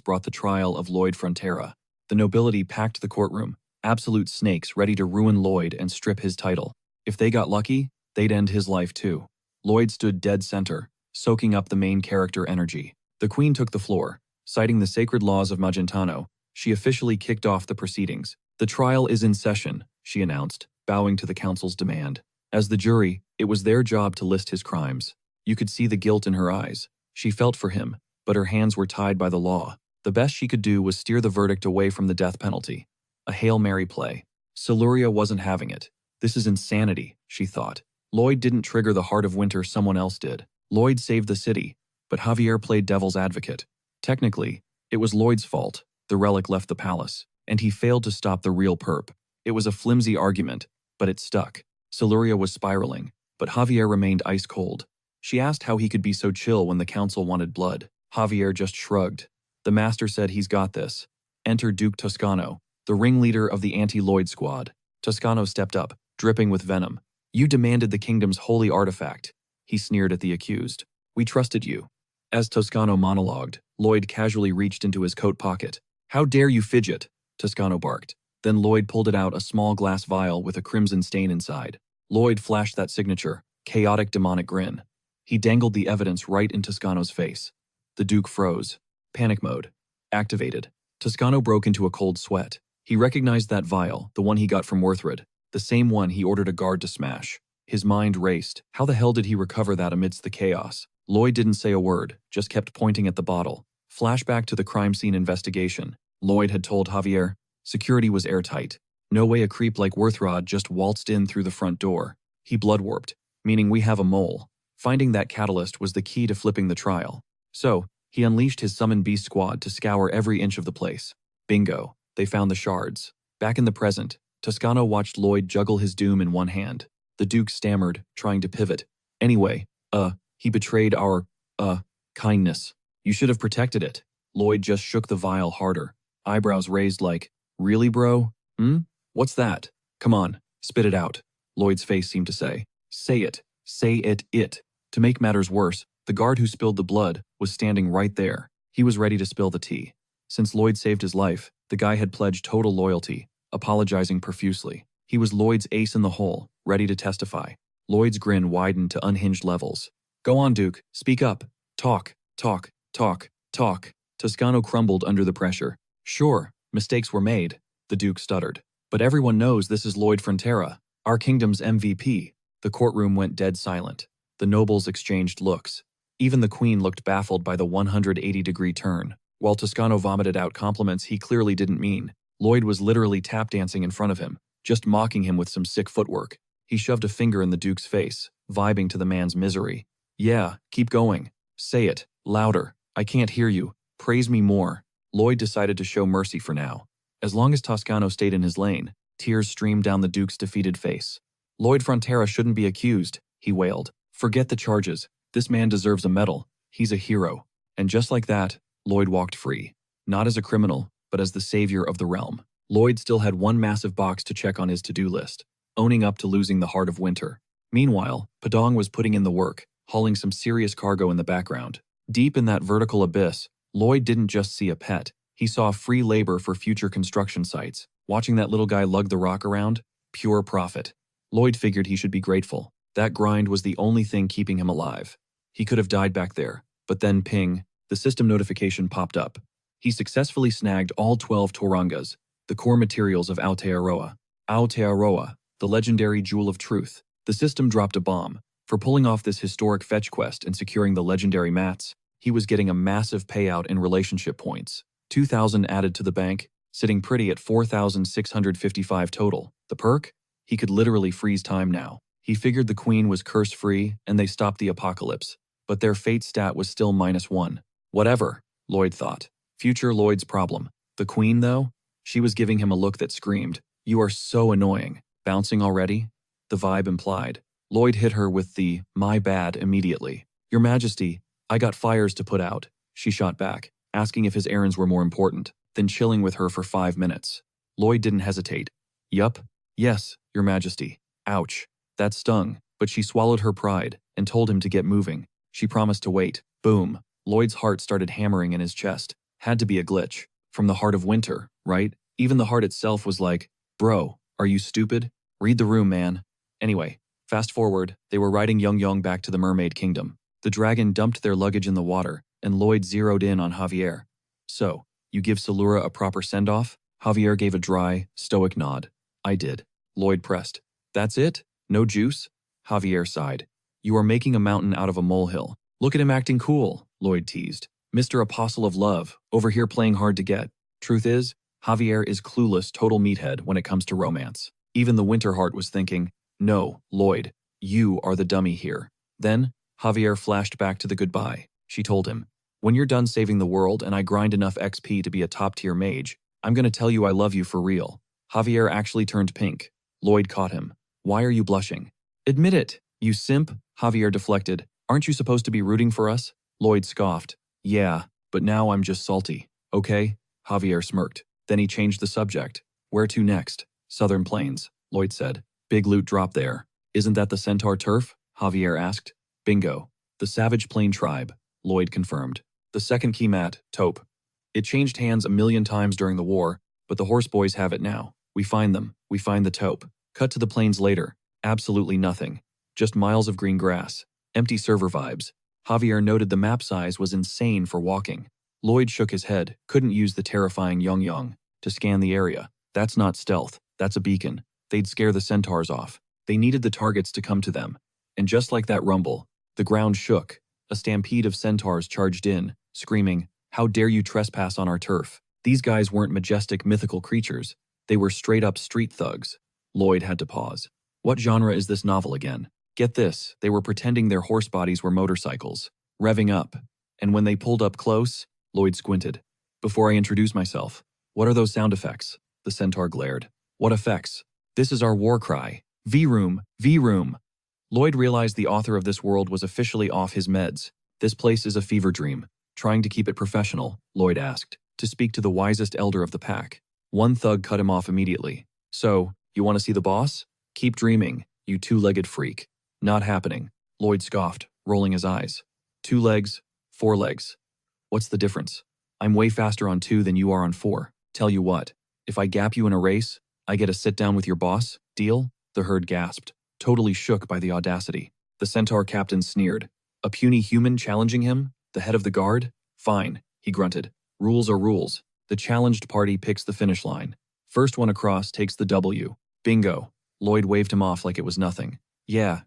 brought the trial of Lloyd Frontera. The nobility packed the courtroom, absolute snakes ready to ruin Lloyd and strip his title. If they got lucky, they'd end his life too. Lloyd stood dead center, soaking up the main character energy. The queen took the floor. Citing the sacred laws of Magentano, she officially kicked off the proceedings. The trial is in session, she announced, bowing to the council's demand. As the jury, it was their job to list his crimes. You could see the guilt in her eyes. She felt for him, but her hands were tied by the law. The best she could do was steer the verdict away from the death penalty. A Hail Mary play. Siluria wasn't having it. This is insanity, she thought. Lloyd didn't trigger the heart of winter, someone else did. Lloyd saved the city, but Javier played devil's advocate. Technically, it was Lloyd's fault. The relic left the palace, and he failed to stop the real perp. It was a flimsy argument, but it stuck. Siluria was spiraling, but Javier remained ice cold. She asked how he could be so chill when the council wanted blood. Javier just shrugged. The master said he's got this. Enter Duke Toscano, the ringleader of the anti-Lloyd squad. Toscano stepped up, dripping with venom. You demanded the kingdom's holy artifact. He sneered at the accused. We trusted you. As Toscano monologued, Lloyd casually reached into his coat pocket. How dare you fidget? Toscano barked. Then Lloyd pulled out a small glass vial with a crimson stain inside. Lloyd flashed that signature, chaotic demonic grin. He dangled the evidence right in Toscano's face. The Duke froze. Panic mode. Activated. Toscano broke into a cold sweat. He recognized that vial, the one he got from Worthred, the same one he ordered a guard to smash. His mind raced. How the hell did he recover that amidst the chaos? Lloyd didn't say a word, just kept pointing at the bottle. Flashback to the crime scene investigation. Lloyd had told Javier, security was airtight. No way a creep like Worthrod just waltzed in through the front door. He blood-warped, meaning we have a mole. Finding that catalyst was the key to flipping the trial. So, he unleashed his Summon Beast squad to scour every inch of the place. Bingo, they found the shards. Back in the present, Toscano watched Lloyd juggle his doom in one hand. The Duke stammered, trying to pivot. Anyway, he betrayed our, kindness. You should have protected it. Lloyd just shook the vial harder, eyebrows raised like, really, bro? What's that? Come on, spit it out. Lloyd's face seemed to say. Say it. Say it. To make matters worse, the guard who spilled the blood was standing right there. He was ready to spill the tea. Since Lloyd saved his life, the guy had pledged total loyalty, apologizing profusely. He was Lloyd's ace in the hole, ready to testify. Lloyd's grin widened to unhinged levels. Go on, Duke. Speak up. Talk. Toscano crumbled under the pressure. Sure, mistakes were made, the Duke stuttered. But everyone knows this is Lloyd Frontera, our kingdom's MVP. The courtroom went dead silent. The nobles exchanged looks. Even the queen looked baffled by the 180-degree turn. While Toscano vomited out compliments he clearly didn't mean, Lloyd was literally tap dancing in front of him, just mocking him with some sick footwork. He shoved a finger in the Duke's face, vibing to the man's misery. Yeah, keep going. Say it, louder. I can't hear you. Praise me more. Lloyd decided to show mercy for now. As long as Toscano stayed in his lane, tears streamed down the Duke's defeated face. Lloyd Frontera shouldn't be accused, he wailed. Forget the charges. This man deserves a medal. He's a hero. And just like that, Lloyd walked free. Not as a criminal, but as the savior of the realm. Lloyd still had one massive box to check on his to-do list, owning up to losing the heart of winter. Meanwhile, Padong was putting in the work, hauling some serious cargo in the background. Deep in that vertical abyss, Lloyd didn't just see a pet. He saw free labor for future construction sites. Watching that little guy lug the rock around, pure profit. Lloyd figured he should be grateful. That grind was the only thing keeping him alive. He could have died back there, but then ping, the system notification popped up. He successfully snagged all 12 Torangas, the core materials of Aotearoa. Aotearoa, the legendary Jewel of Truth. The system dropped a bomb. For pulling off this historic fetch quest and securing the legendary mats, he was getting a massive payout in relationship points. 2,000 added to the bank, sitting pretty at 4,655 total. The perk? He could literally freeze time now. He figured the queen was curse-free and they stopped the apocalypse, but their fate stat was still -1. Whatever, Lloyd thought. Future Lloyd's problem. The queen, though? She was giving him a look that screamed, "You are so annoying." Bouncing already? The vibe implied. Lloyd hit her with the, "My bad," immediately. "Your Majesty, I got fires to put out," she shot back, asking if his errands were more important than chilling with her for 5 minutes. Lloyd didn't hesitate. "Yup. Yes, Your Majesty." Ouch. That stung, but she swallowed her pride and told him to get moving. She promised to wait. Boom. Lloyd's heart started hammering in his chest. Had to be a glitch. From the heart of winter, right? Even the heart itself was like, "Bro, are you stupid? Read the room, man." Anyway, fast forward, they were riding Young back to the Mermaid Kingdom. The dragon dumped their luggage in the water, and Lloyd zeroed in on Javier. "So, you give Salura a proper send-off?" Javier gave a dry, stoic nod. "I did." Lloyd pressed. "That's it? No juice?" Javier sighed. "You are making a mountain out of a molehill. Look at him acting cool," Lloyd teased. "Mr. Apostle of Love, over here playing hard to get." Truth is, Javier is clueless total meathead when it comes to romance. Even the Winterheart was thinking, "No, Lloyd, you are the dummy here." Then, Javier flashed back to the goodbye. She told him, "When you're done saving the world and I grind enough XP to be a top-tier mage, I'm gonna tell you I love you for real." Javier actually turned pink. Lloyd caught him. "Why are you blushing?" "Admit it, you simp," Javier deflected. "Aren't you supposed to be rooting for us?" Lloyd scoffed. "Yeah, but now I'm just salty." "Okay," Javier smirked. Then he changed the subject. "Where to next?" "Southern Plains," Lloyd said. "Big loot drop there." "Isn't that the Centaur turf?" Javier asked. "Bingo. The Savage Plain Tribe," Lloyd confirmed. "The second key mat, taupe. It changed hands a million times during the war, but the horse boys have it now. We find them. We find the taupe. Cut to the plains later. Absolutely nothing. Just miles of green grass. Empty server vibes." Javier noted the map size was insane for walking. Lloyd shook his head, couldn't use the terrifying Young to scan the area. "That's not stealth. That's a beacon. They'd scare the centaurs off. They needed the targets to come to them." And just like that rumble, the ground shook. A stampede of centaurs charged in, screaming, "How dare you trespass on our turf?" These guys weren't majestic mythical creatures. They were straight-up street thugs. Lloyd had to pause. What genre is this novel again? Get this, they were pretending their horse bodies were motorcycles, revving up. And when they pulled up close, Lloyd squinted. "Before I introduce myself, what are those sound effects?" The centaur glared. "What effects? This is our war cry. V-room, V-room." Lloyd realized the author of this world was officially off his meds. "This place is a fever dream. Trying to keep it professional?" Lloyd asked, to speak to the wisest elder of the pack. One thug cut him off immediately. "So, you want to see the boss? Keep dreaming, you two-legged freak." "Not happening," Lloyd scoffed, rolling his eyes. 2 legs, 4 legs. What's the difference? I'm way faster on 2 than you are on 4. Tell you what, if I gap you in a race, I get a sit-down with your boss, deal?" The herd gasped, totally shook by the audacity. The centaur captain sneered. "A puny human challenging him? The head of the guard? Fine," he grunted. "Rules are rules. The challenged party picks the finish line. First one across takes the W. Bingo." Lloyd waved him off like it was nothing. Yeah,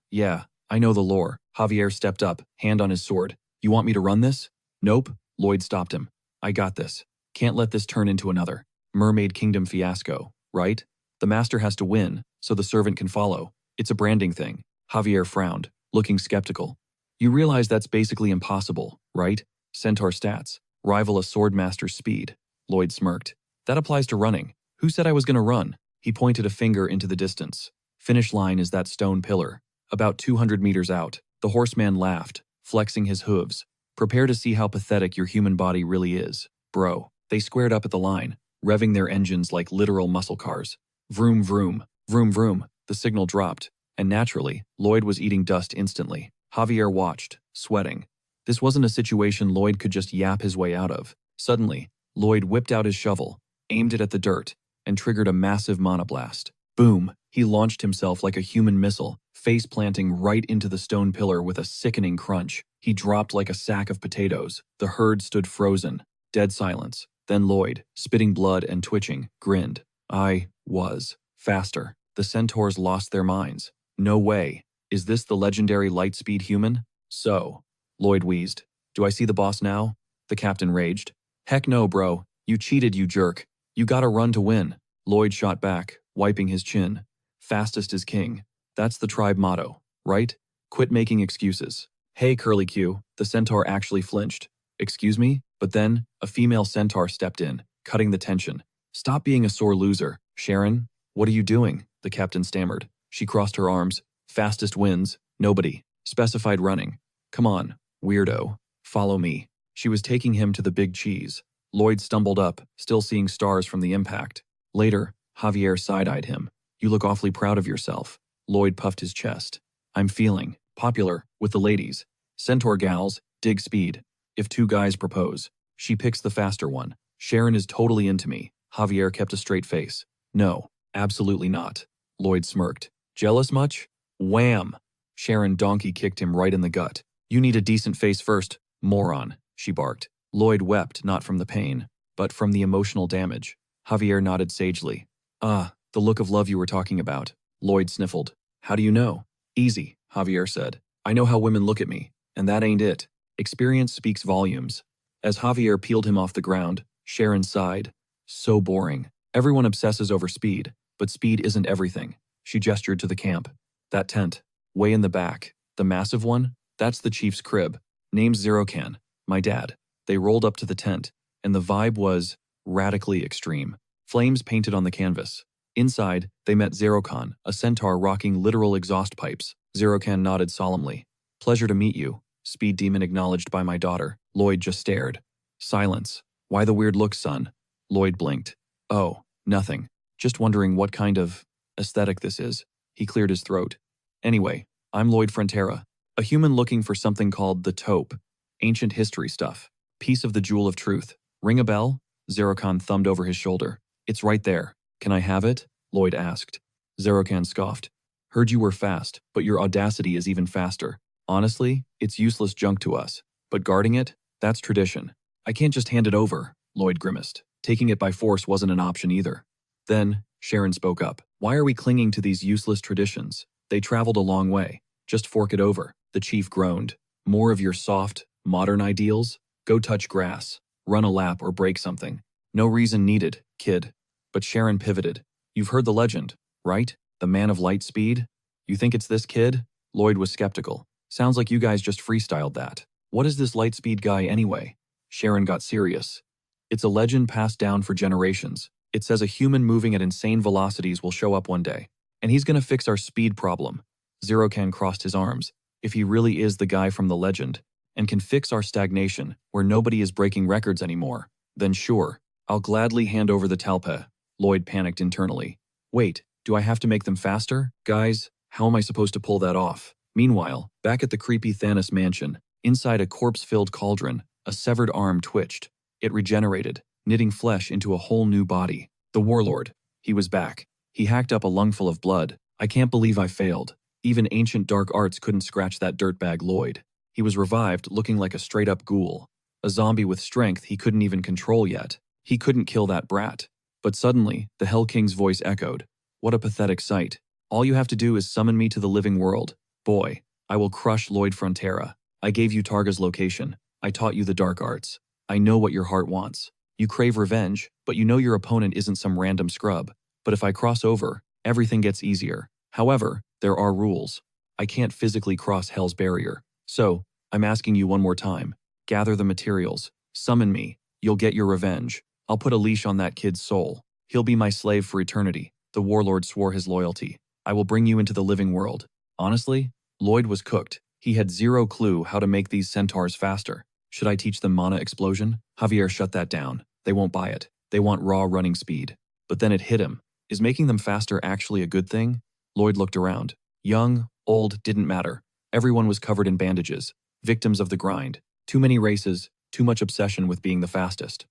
I know the lore." Javier stepped up, hand on his sword. "You want me to run this?" "Nope," Lloyd stopped him. "I got this. Can't let this turn into another Mermaid Kingdom fiasco, right? The master has to win, so the servant can follow. It's a branding thing." Javier frowned, looking skeptical. "You realize that's basically impossible, right? Centaur stats. Rival a swordmaster's speed." Lloyd smirked. "That applies to running. Who said I was going to run?" He pointed a finger into the distance. "Finish line is that stone pillar. About 200 meters out." The horseman laughed, flexing his hooves. "Prepare to see how pathetic your human body really is, bro." They squared up at the line, revving their engines like literal muscle cars. Vroom vroom, vroom vroom. The signal dropped, and naturally, Lloyd was eating dust instantly. Javier watched, sweating. This wasn't a situation Lloyd could just yap his way out of. Suddenly, Lloyd whipped out his shovel, aimed it at the dirt, and triggered a massive monoblast. Boom! He launched himself like a human missile, face planting right into the stone pillar with a sickening crunch. He dropped like a sack of potatoes. The herd stood frozen, dead silence. Then Lloyd, spitting blood and twitching, grinned. "I was faster." The centaurs lost their minds. No way. Is this the legendary Lightspeed human? So, Lloyd wheezed. Do I see the boss now? The captain raged. Heck no, bro. You cheated, you jerk. You gotta run to win. Lloyd shot back, wiping his chin. Fastest is king. That's the tribe motto, right? Quit making excuses. Hey, Curly Q, the centaur actually flinched. Excuse me? But then, a female centaur stepped in, cutting the tension. Stop being a sore loser, Sharon. What are you doing? The captain stammered. She crossed her arms. Fastest wins. Nobody. Specified running. Come on, weirdo. Follow me. She was taking him to the big cheese. Lloyd stumbled up, still seeing stars from the impact. Later, Javier side-eyed him. You look awfully proud of yourself. Lloyd puffed his chest. I'm feeling popular with the ladies. Centaur gals, dig speed. If two guys propose, she picks the faster one. Sharon is totally into me. Javier kept a straight face. No, absolutely not. Lloyd smirked. Jealous much? Wham! Sharon donkey kicked him right in the gut. You need a decent face first, moron, she barked. Lloyd wept not from the pain, but from the emotional damage. Javier nodded sagely. Ah, the look of love you were talking about. Lloyd sniffled. How do you know? Easy, Javier said. I know how women look at me, and that ain't it. Experience speaks volumes. As Javier peeled him off the ground, Sharon sighed. So boring. Everyone obsesses over speed, but speed isn't everything. She gestured to the camp. That tent, way in the back, the massive one, that's the chief's crib. Name's Zerocan, my dad. They rolled up to the tent, and the vibe was radically extreme. Flames painted on the canvas. Inside, they met Zerocan, a centaur rocking literal exhaust pipes. Zerocan nodded solemnly. Pleasure to meet you, speed demon acknowledged by my daughter. Lloyd just stared. Silence. Why the weird look, son? Lloyd blinked. Oh, nothing. Just wondering what kind of aesthetic this is. He cleared his throat. Anyway, I'm Lloyd Frontera, a human looking for something called the taupe. Ancient history stuff. Piece of the jewel of truth. Ring a bell? Zerocan thumbed over his shoulder. It's right there. Can I have it? Lloyd asked. Zerocan scoffed. Heard you were fast, but your audacity is even faster. Honestly, it's useless junk to us. But guarding it? That's tradition. I can't just hand it over, Lloyd grimaced. Taking it by force wasn't an option either. Then, Sharon spoke up. Why are we clinging to these useless traditions? They traveled a long way. Just fork it over. The chief groaned. More of your soft, modern ideals? Go touch grass. Run a lap or break something. No reason needed, kid. But Sharon pivoted. You've heard the legend, right? The man of light speed? You think it's this kid? Lloyd was skeptical. Sounds like you guys just freestyled that. What is this light speed guy anyway? Sharon got serious. It's a legend passed down for generations. It says a human moving at insane velocities will show up one day. And he's gonna fix our speed problem. Zerocan crossed his arms. If he really is the guy from the legend, and can fix our stagnation, where nobody is breaking records anymore, then sure, I'll gladly hand over the talpa. Lloyd panicked internally. Wait, do I have to make them faster? Guys, how am I supposed to pull that off? Meanwhile, back at the creepy Thanos mansion, inside a corpse-filled cauldron, a severed arm twitched. It regenerated, knitting flesh into a whole new body. The warlord. He was back. He hacked up a lungful of blood. I can't believe I failed. Even ancient dark arts couldn't scratch that dirtbag Lloyd. He was revived, looking like a straight-up ghoul. A zombie with strength he couldn't even control yet. He couldn't kill that brat. But suddenly, the Hell King's voice echoed. What a pathetic sight. All you have to do is summon me to the living world. Boy, I will crush Lloyd Frontera. I gave you Targa's location. I taught you the dark arts. I know what your heart wants. You crave revenge, but you know your opponent isn't some random scrub. But if I cross over, everything gets easier. However, there are rules. I can't physically cross Hell's barrier. So, I'm asking you one more time. Gather the materials. Summon me. You'll get your revenge. I'll put a leash on that kid's soul. He'll be my slave for eternity. The warlord swore his loyalty. I will bring you into the living world. Honestly, Lloyd was cooked. He had zero clue how to make these centaurs faster. Should I teach them mana explosion? Javier shut that down. They won't buy it. They want raw running speed. But then it hit him. Is making them faster actually a good thing? Lloyd looked around. Young, old, didn't matter. Everyone was covered in bandages. Victims of the grind. Too many races, too much obsession with being the fastest.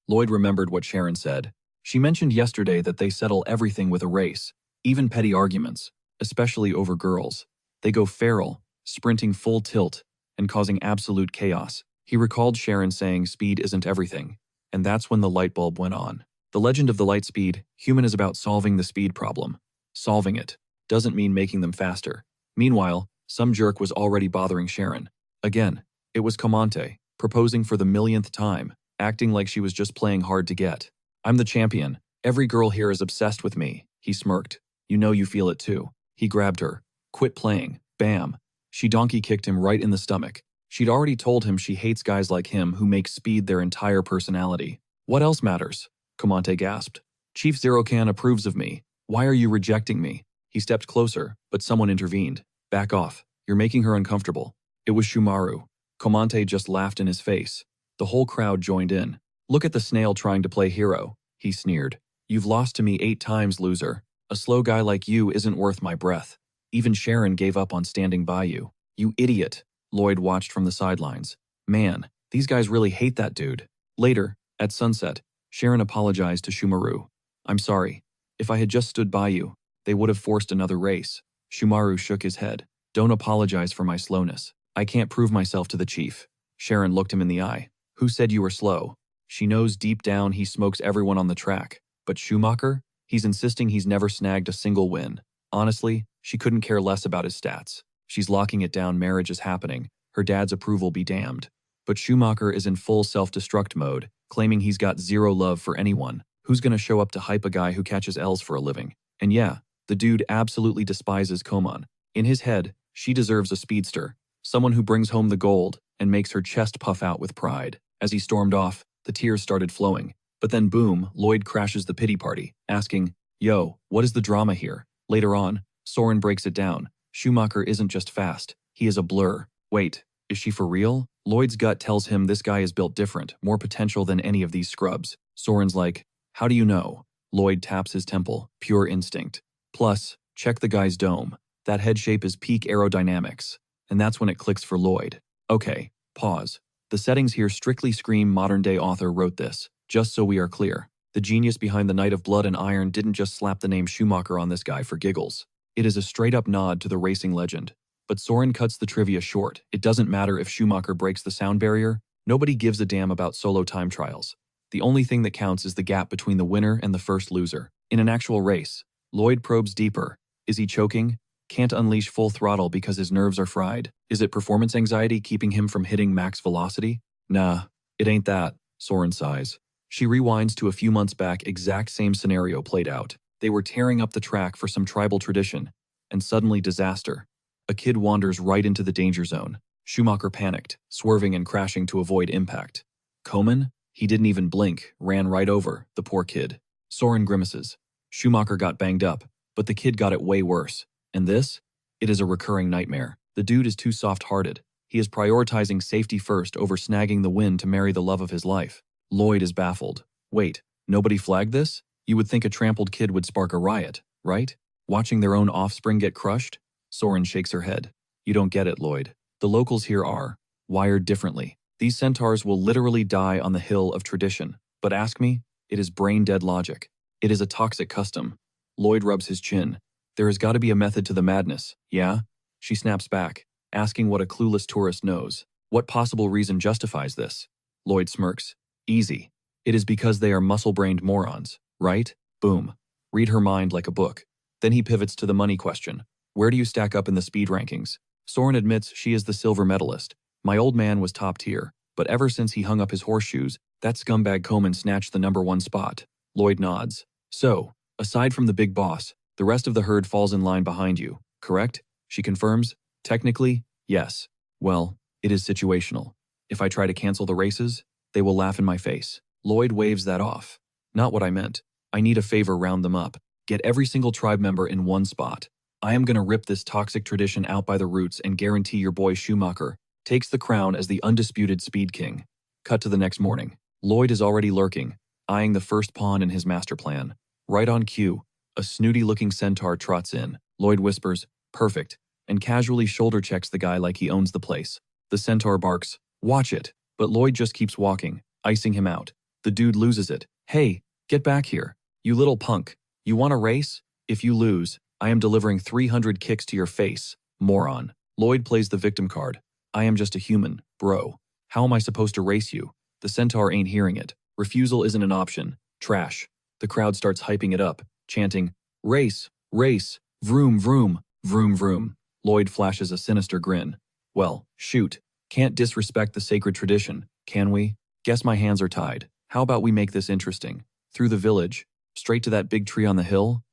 Lloyd remembered what Sharon said. She mentioned yesterday that they settle everything with a race, even petty arguments, especially over girls. They go feral, sprinting full tilt, and causing absolute chaos. He recalled Sharon saying speed isn't everything, and that's when the light bulb went on. The legend of the light speed, human is about solving the speed problem. Solving it doesn't mean making them faster. Meanwhile, some jerk was already bothering Sharon. Again, it was Comante, proposing for the millionth time, acting like she was just playing hard to get. I'm the champion. Every girl here is obsessed with me, he smirked. You know you feel it too. He grabbed her. Quit playing. Bam. She donkey kicked him right in the stomach. She'd already told him she hates guys like him who make speed their entire personality. What else matters? Comante gasped. Chief Zerocan approves of me. Why are you rejecting me? He stepped closer, but someone intervened. Back off. You're making her uncomfortable. It was Shumaru. Comante just laughed in his face. The whole crowd joined in. Look at the snail trying to play hero, he sneered. You've lost to me 8 times, loser. A slow guy like you isn't worth my breath. Even Sharon gave up on standing by you. You idiot. Lloyd watched from the sidelines. Man, these guys really hate that dude. Later, at sunset, Sharon apologized to Shumaru. I'm sorry. If I had just stood by you, they would have forced another race. Shumaru shook his head. Don't apologize for my slowness. I can't prove myself to the chief. Sharon looked him in the eye. Who said you were slow? She knows deep down he smokes everyone on the track. But Schumacher? He's insisting he's never snagged a single win. Honestly, she couldn't care less about his stats. She's locking it down, marriage is happening. Her dad's approval be damned. But Schumacher is in full self-destruct mode, claiming he's got zero love for anyone. Who's gonna show up to hype a guy who catches L's for a living? And yeah, the dude absolutely despises Koman. In his head, she deserves a speedster. Someone who brings home the gold and makes her chest puff out with pride. As he stormed off, the tears started flowing. But then boom, Lloyd crashes the pity party, asking, Yo, what is the drama here? Later on, Soren breaks it down. Schumacher isn't just fast, he is a blur. Wait, is she for real? Lloyd's gut tells him this guy is built different, more potential than any of these scrubs. Soren's like, how do you know? Lloyd taps his temple, pure instinct. Plus, check the guy's dome. That head shape is peak aerodynamics. And that's when it clicks for Lloyd. Okay, pause. The settings here strictly scream modern-day author wrote this, just so we are clear. The genius behind the Knight of Blood and Iron didn't just slap the name Schumacher on this guy for giggles. It is a straight-up nod to the racing legend. But Soren cuts the trivia short. It doesn't matter if Schumacher breaks the sound barrier. Nobody gives a damn about solo time trials. The only thing that counts is the gap between the winner and the first loser. In an actual race, Lloyd probes deeper. Is he choking? Can't unleash full throttle because his nerves are fried? Is it performance anxiety keeping him from hitting max velocity? Nah, it ain't that, Soren sighs. She rewinds to a few months back, exact same scenario played out. They were tearing up the track for some tribal tradition, and suddenly disaster. A kid wanders right into the danger zone. Schumacher panicked, swerving and crashing to avoid impact. Komen? He didn't even blink, ran right over, the poor kid. Soren grimaces. Schumacher got banged up, but the kid got it way worse. And this? It is a recurring nightmare. The dude is too soft-hearted. He is prioritizing safety first over snagging the win to marry the love of his life. Lloyd is baffled. Wait, nobody flagged this? You would think a trampled kid would spark a riot, right? Watching their own offspring get crushed? Soren shakes her head. You don't get it, Lloyd. The locals here are wired differently. These centaurs will literally die on the hill of tradition. But ask me, it is brain-dead logic. It is a toxic custom. Lloyd rubs his chin. There has got to be a method to the madness, yeah? She snaps back, asking what a clueless tourist knows. What possible reason justifies this? Lloyd smirks. Easy. It is because they are muscle-brained morons, right? Boom. Read her mind like a book. Then he pivots to the money question. Where do you stack up in the speed rankings? Soren admits she is the silver medalist. My old man was top tier, but ever since he hung up his horseshoes, that scumbag Komen snatched the #1 spot. Lloyd nods. So, aside from the big boss, the rest of the herd falls in line behind you, correct? She confirms. Technically, yes. Well, it is situational. If I try to cancel the races, they will laugh in my face. Lloyd waves that off. Not what I meant. I need a favor, round them up. Get every single tribe member in one spot. I am gonna rip this toxic tradition out by the roots and guarantee your boy Schumacher takes the crown as the undisputed speed king. Cut to the next morning. Lloyd is already lurking, eyeing the first pawn in his master plan. Right on cue, a snooty-looking centaur trots in. Lloyd whispers, perfect, and casually shoulder checks the guy like he owns the place. The centaur barks, watch it, but Lloyd just keeps walking, icing him out. The dude loses it. Hey, get back here. You little punk. You want a race? If you lose, I am delivering 300 kicks to your face, moron. Lloyd plays the victim card. I am just a human, bro. How am I supposed to race you? The centaur ain't hearing it. Refusal isn't an option. Trash. The crowd starts hyping it up, chanting, race, Race. Vroom, vroom, vroom, vroom. Lloyd flashes a sinister grin. Well, shoot. Can't disrespect the sacred tradition, can we? Guess my hands are tied. How about we make this interesting? Through the village, straight to that big tree on the hill?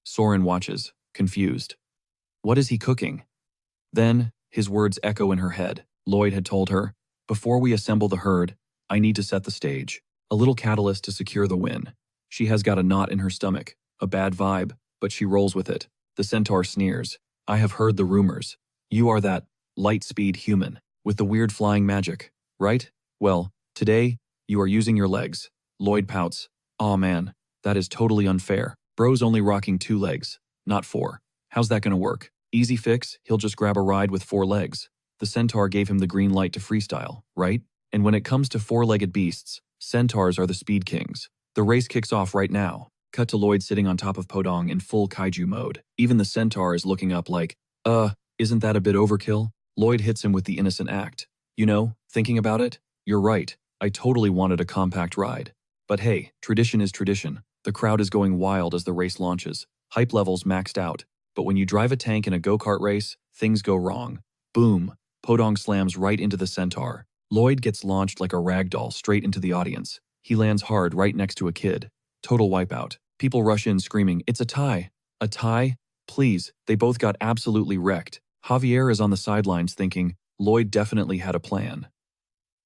Soren watches, confused. What is he cooking? Then, his words echo in her head. Lloyd had told her, before we assemble the herd, I need to set the stage. A little catalyst to secure the win. She has got a knot in her stomach, a bad vibe, but she rolls with it. The centaur sneers. I have heard the rumors. You are that light-speed human with the weird flying magic, right? Well, today, you are using your legs. Lloyd pouts. Aw man, that is totally unfair. Bro's only rocking 2 legs, not 4. How's that gonna work? Easy fix, he'll just grab a ride with 4 legs. The centaur gave him the green light to freestyle, right? And when it comes to 4-legged beasts, centaurs are the speed kings. The race kicks off right now. Cut to Lloyd sitting on top of Podong in full kaiju mode. Even the centaur is looking up like, isn't that a bit overkill? Lloyd hits him with the innocent act. You know, thinking about it, you're right. I totally wanted a compact ride. But hey, tradition is tradition. The crowd is going wild as the race launches. Hype levels maxed out. But when you drive a tank in a go-kart race, things go wrong. Boom. Podong slams right into the centaur. Lloyd gets launched like a ragdoll straight into the audience. He lands hard right next to a kid. Total wipeout. People rush in screaming, it's a tie. A tie? Please, they both got absolutely wrecked. Javier is on the sidelines thinking, Lloyd definitely had a plan.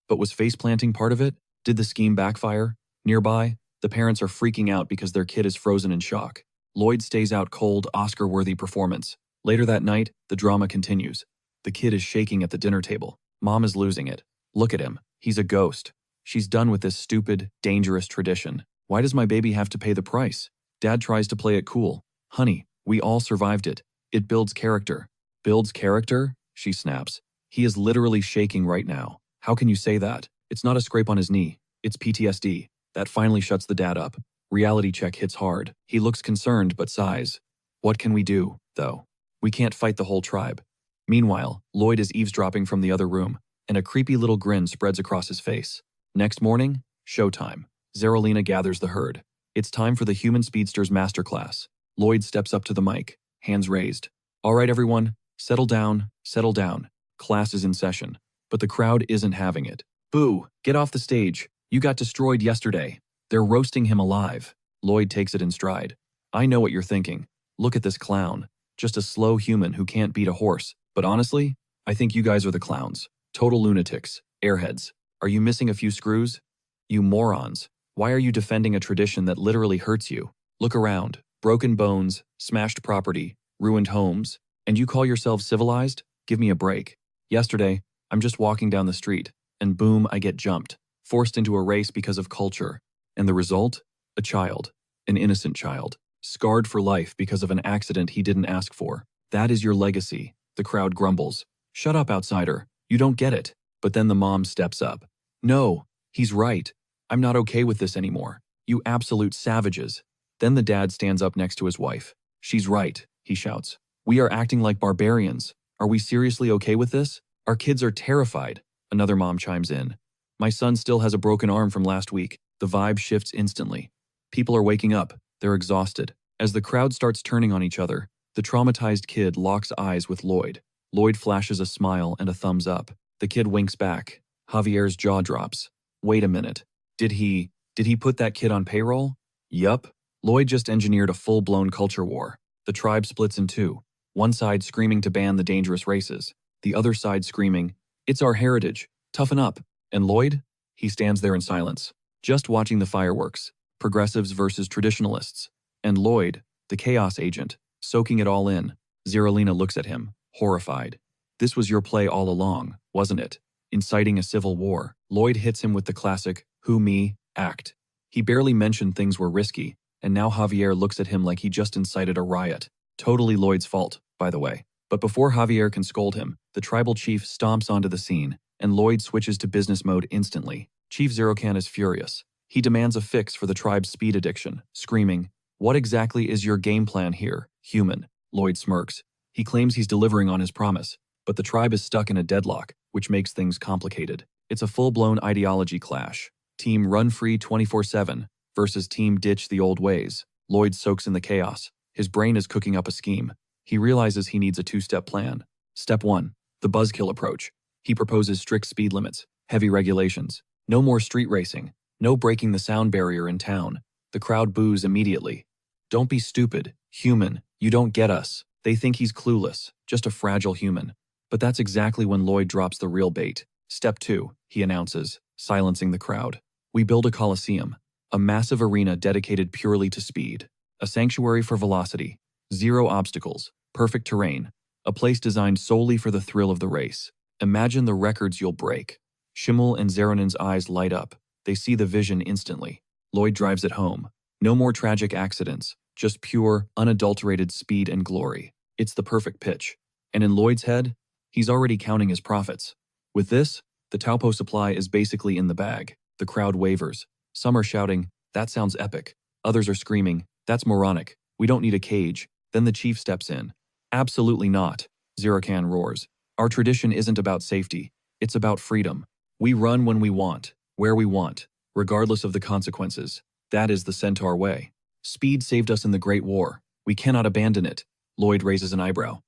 But was face-planting part of it? Did the scheme backfire? Nearby, the parents are freaking out because their kid is frozen in shock. Lloyd stays out cold, Oscar-worthy performance. Later that night, the drama continues. The kid is shaking at the dinner table. Mom is losing it. Look at him. He's a ghost. She's done with this stupid, dangerous tradition. Why does my baby have to pay the price? Dad tries to play it cool. Honey, we all survived it. It builds character. Builds character? She snaps. He is literally shaking right now. How can you say that? It's not a scrape on his knee. It's PTSD. That finally shuts the dad up. Reality check hits hard. He looks concerned but sighs. What can we do, though? We can't fight the whole tribe. Meanwhile, Lloyd is eavesdropping from the other room, and a creepy little grin spreads across his face. Next morning, showtime. Zerolina gathers the herd. It's time for the Human Speedsters Masterclass. Lloyd steps up to the mic, hands raised. All right, everyone, settle down, settle down. Class is in session. But the crowd isn't having it. Boo, get off the stage. You got destroyed yesterday. They're roasting him alive. Lloyd takes it in stride. I know what you're thinking. Look at this clown. Just a slow human who can't beat a horse. But honestly, I think you guys are the clowns. Total lunatics. Airheads. Are you missing a few screws? You morons. Why are you defending a tradition that literally hurts you? Look around. Broken bones, smashed property, ruined homes. And you call yourselves civilized? Give me a break. Yesterday, I'm just walking down the street, and boom, I get jumped. Forced into a race because of culture. And the result? A child. An innocent child. Scarred for life because of an accident he didn't ask for. That is your legacy. The crowd grumbles. Shut up, outsider. You don't get it. But then the mom steps up. No, he's right. I'm not okay with this anymore. You absolute savages. Then the dad stands up next to his wife. She's right, he shouts. We are acting like barbarians. Are we seriously okay with this? Our kids are terrified. Another mom chimes in. My son still has a broken arm from last week. The vibe shifts instantly. People are waking up. They're exhausted. As the crowd starts turning on each other, the traumatized kid locks eyes with Lloyd. Lloyd flashes a smile and a thumbs up. The kid winks back. Javier's jaw drops. Wait a minute. Did he put that kid on payroll? Yup. Lloyd just engineered a full-blown culture war. The tribe splits in two. One side screaming to ban the dangerous races. The other side screaming, it's our heritage. Toughen up. And Lloyd? He stands there in silence, just watching the fireworks. Progressives versus traditionalists. And Lloyd, the chaos agent, soaking it all in. Zerolina looks at him, horrified. This was your play all along, wasn't it? Inciting a civil war. Lloyd hits him with the classic, who me, act. He barely mentioned things were risky, and now Javier looks at him like he just incited a riot. Totally Lloyd's fault, by the way. But before Javier can scold him, the tribal chief stomps onto the scene, and Lloyd switches to business mode instantly. Chief Zerocan is furious. He demands a fix for the tribe's speed addiction, screaming, what exactly is your game plan here, human? Lloyd smirks. He claims he's delivering on his promise, but the tribe is stuck in a deadlock, which makes things complicated. It's a full-blown ideology clash. Team Run Free 24/7 versus Team Ditch the Old Ways. Lloyd soaks in the chaos, His brain is cooking up a scheme. He realizes he needs a two-step plan. Step 1. The buzzkill approach. He proposes strict speed limits, heavy regulations. No more street racing. No breaking the sound barrier in town. The crowd boos immediately. Don't be stupid. Human. You don't get us. They think he's clueless. Just a fragile human. But that's exactly when Lloyd drops the real bait. Step 2, he announces, silencing the crowd. We build a coliseum. A massive arena dedicated purely to speed. A sanctuary for velocity. Zero obstacles. Perfect terrain. A place designed solely for the thrill of the race. Imagine the records you'll break. Schimmel and Zeronin's eyes light up. They see the vision instantly. Lloyd drives it home. No more tragic accidents. Just pure, unadulterated speed and glory. It's the perfect pitch. And in Lloyd's head, he's already counting his profits. With this, the Taupo supply is basically in the bag. The crowd wavers. Some are shouting, "That sounds epic." Others are screaming, "That's moronic. We don't need a cage." Then the chief steps in. "Absolutely not," Zirakan roars. "Our tradition isn't about safety. It's about freedom. We run when we want, where we want, regardless of the consequences. That is the Centaur way. Speed saved us in the Great War. We cannot abandon it." Lloyd raises an eyebrow.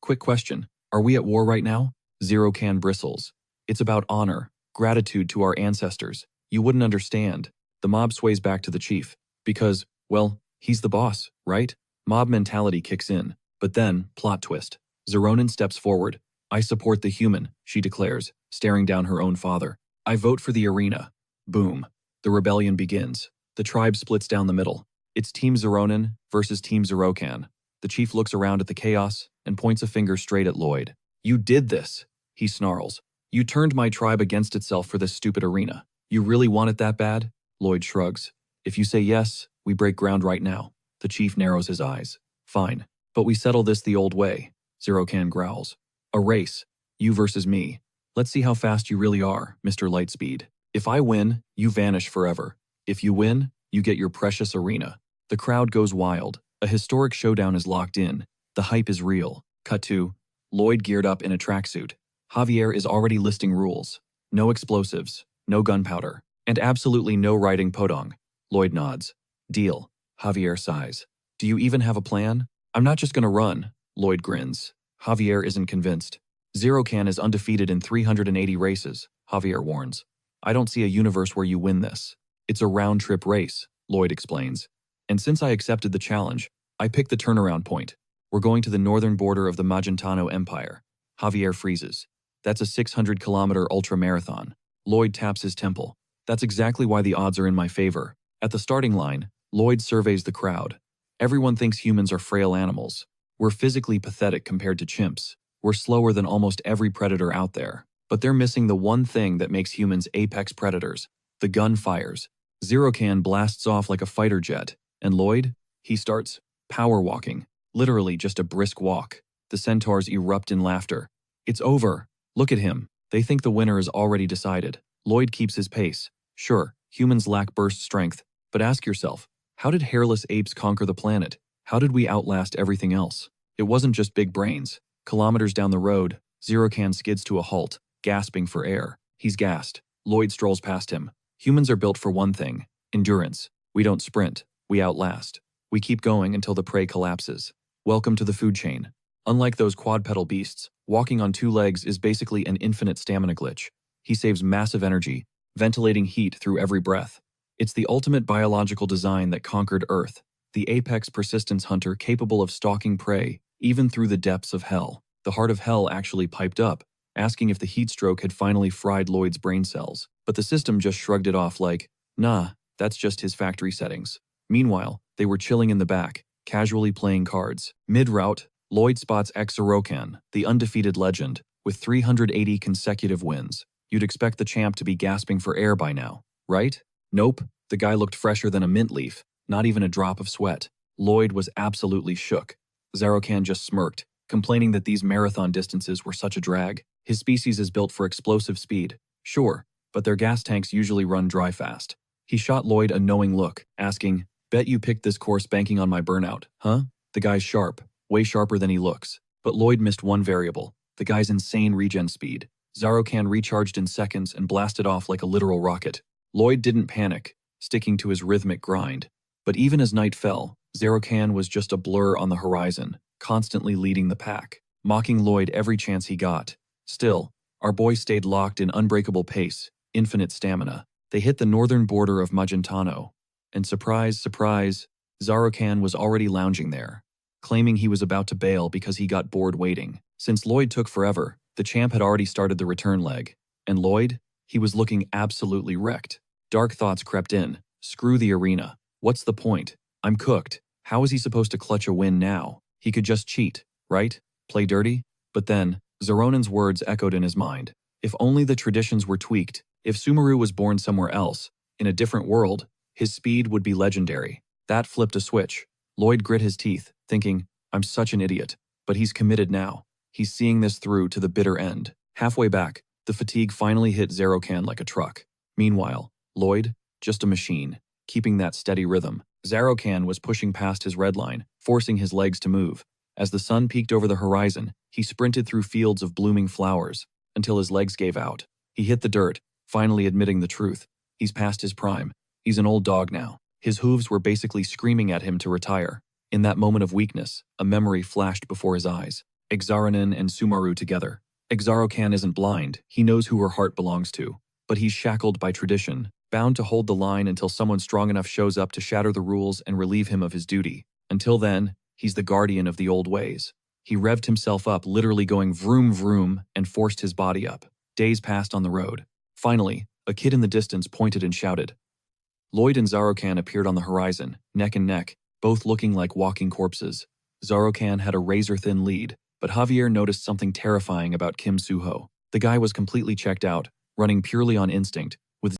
Quick question. Are we at war right now? Zirakan bristles. It's about honor, gratitude to our ancestors. You wouldn't understand. The mob sways back to the chief. Because, well, he's the boss, right? Mob mentality kicks in. But then, plot twist. Zeronin steps forward. "I support the human," she declares, staring down her own father. "I vote for the arena." Boom. The rebellion begins. The tribe splits down the middle. It's Team Zeronin versus Team Zerokan. The chief looks around at the chaos and points a finger straight at Lloyd. "You did this," he snarls. "You turned my tribe against itself for this stupid arena. You really want it that bad?" Lloyd shrugs. "If you say yes, we break ground right now." The chief narrows his eyes. "Fine. But we settle this the old way," Zerokan growls. "A race. You versus me. Let's see how fast you really are, Mr. Lightspeed. If I win, you vanish forever. If you win, you get your precious arena." The crowd goes wild. A historic showdown is locked in. The hype is real. Cut to Lloyd geared up in a tracksuit. Javier is already listing rules. No explosives, no gunpowder, and absolutely no riding podong. Lloyd nods. "Deal." Javier sighs. "Do you even have a plan?" "I'm not just gonna run." Lloyd grins. Javier isn't convinced. "Zerokan is undefeated in 380 races, Javier warns. "I don't see a universe where you win this. It's a round-trip race," Lloyd explains. "And since I accepted the challenge, I picked the turnaround point. We're going to the northern border of the Magentano Empire." Javier freezes. "That's a 600-kilometer ultra-marathon." Lloyd taps his temple. "That's exactly why the odds are in my favor." At the starting line, Lloyd surveys the crowd. Everyone thinks humans are frail animals. We're physically pathetic compared to chimps. We're slower than almost every predator out there. But they're missing the one thing that makes humans apex predators. The gun fires. Zerokan blasts off like a fighter jet. And Lloyd? He starts power walking. Literally just a brisk walk. The centaurs erupt in laughter. "It's over. Look at him." They think the winner is already decided. Lloyd keeps his pace. Sure, humans lack burst strength. But ask yourself, how did hairless apes conquer the planet? How did we outlast everything else? It wasn't just big brains. Kilometers down the road, Zerokan skids to a halt, gasping for air. He's gassed. Lloyd strolls past him. Humans are built for one thing: endurance. We don't sprint. We outlast. We keep going until the prey collapses. Welcome to the food chain. Unlike those quadrupedal beasts, walking on two legs is basically an infinite stamina glitch. He saves massive energy, ventilating heat through every breath. It's the ultimate biological design that conquered Earth. The apex persistence hunter capable of stalking prey, even through the depths of hell. The heart of hell actually piped up, asking if the heat stroke had finally fried Lloyd's brain cells. But the system just shrugged it off like, nah, that's just his factory settings. Meanwhile, they were chilling in the back, casually playing cards. Mid-route, Lloyd spots Zerokan, the undefeated legend, with 380 consecutive wins. You'd expect the champ to be gasping for air by now, right? Nope, the guy looked fresher than a mint leaf, not even a drop of sweat. Lloyd was absolutely shook. Zerokan just smirked, complaining that these marathon distances were such a drag. His species is built for explosive speed, sure, but their gas tanks usually run dry fast. He shot Lloyd a knowing look, asking, "Bet you picked this course banking on my burnout, huh?" The guy's sharp, way sharper than he looks. But Lloyd missed one variable: the guy's insane regen speed. Zerokan recharged in seconds and blasted off like a literal rocket. Lloyd didn't panic, sticking to his rhythmic grind. But even as night fell, Zerokan was just a blur on the horizon, constantly leading the pack, mocking Lloyd every chance he got. Still, our boy stayed locked in unbreakable pace, infinite stamina. They hit the northern border of Magentano, and surprise, surprise, Zarokan was already lounging there, claiming he was about to bail because he got bored waiting. Since Lloyd took forever, the champ had already started the return leg, and Lloyd, he was looking absolutely wrecked. Dark thoughts crept in. Screw the arena. What's the point? I'm cooked. How is he supposed to clutch a win now? He could just cheat, right? Play dirty? But then, Zeronan's words echoed in his mind. If only the traditions were tweaked, if Sumeru was born somewhere else, in a different world, his speed would be legendary. That flipped a switch. Lloyd grit his teeth, thinking, I'm such an idiot. But he's committed now. He's seeing this through to the bitter end. Halfway back, the fatigue finally hit Zerokan like a truck. Meanwhile, Lloyd, just a machine, keeping that steady rhythm. Zerokan was pushing past his red line, forcing his legs to move. As the sun peeked over the horizon, he sprinted through fields of blooming flowers, until his legs gave out. He hit the dirt, finally admitting the truth. He's past his prime. He's an old dog now. His hooves were basically screaming at him to retire. In that moment of weakness, a memory flashed before his eyes. Exaranen and Sumaru together. Exarokan isn't blind, he knows who her heart belongs to. But he's shackled by tradition, bound to hold the line until someone strong enough shows up to shatter the rules and relieve him of his duty. Until then, he's the guardian of the old ways. He revved himself up, literally going vroom vroom, and forced his body up. Days passed on the road. Finally, a kid in the distance pointed and shouted. Lloyd and Zarokan appeared on the horizon, neck and neck, both looking like walking corpses. Zarokan had a razor-thin lead, but Javier noticed something terrifying about Kim Suho. The guy was completely checked out, running purely on instinct,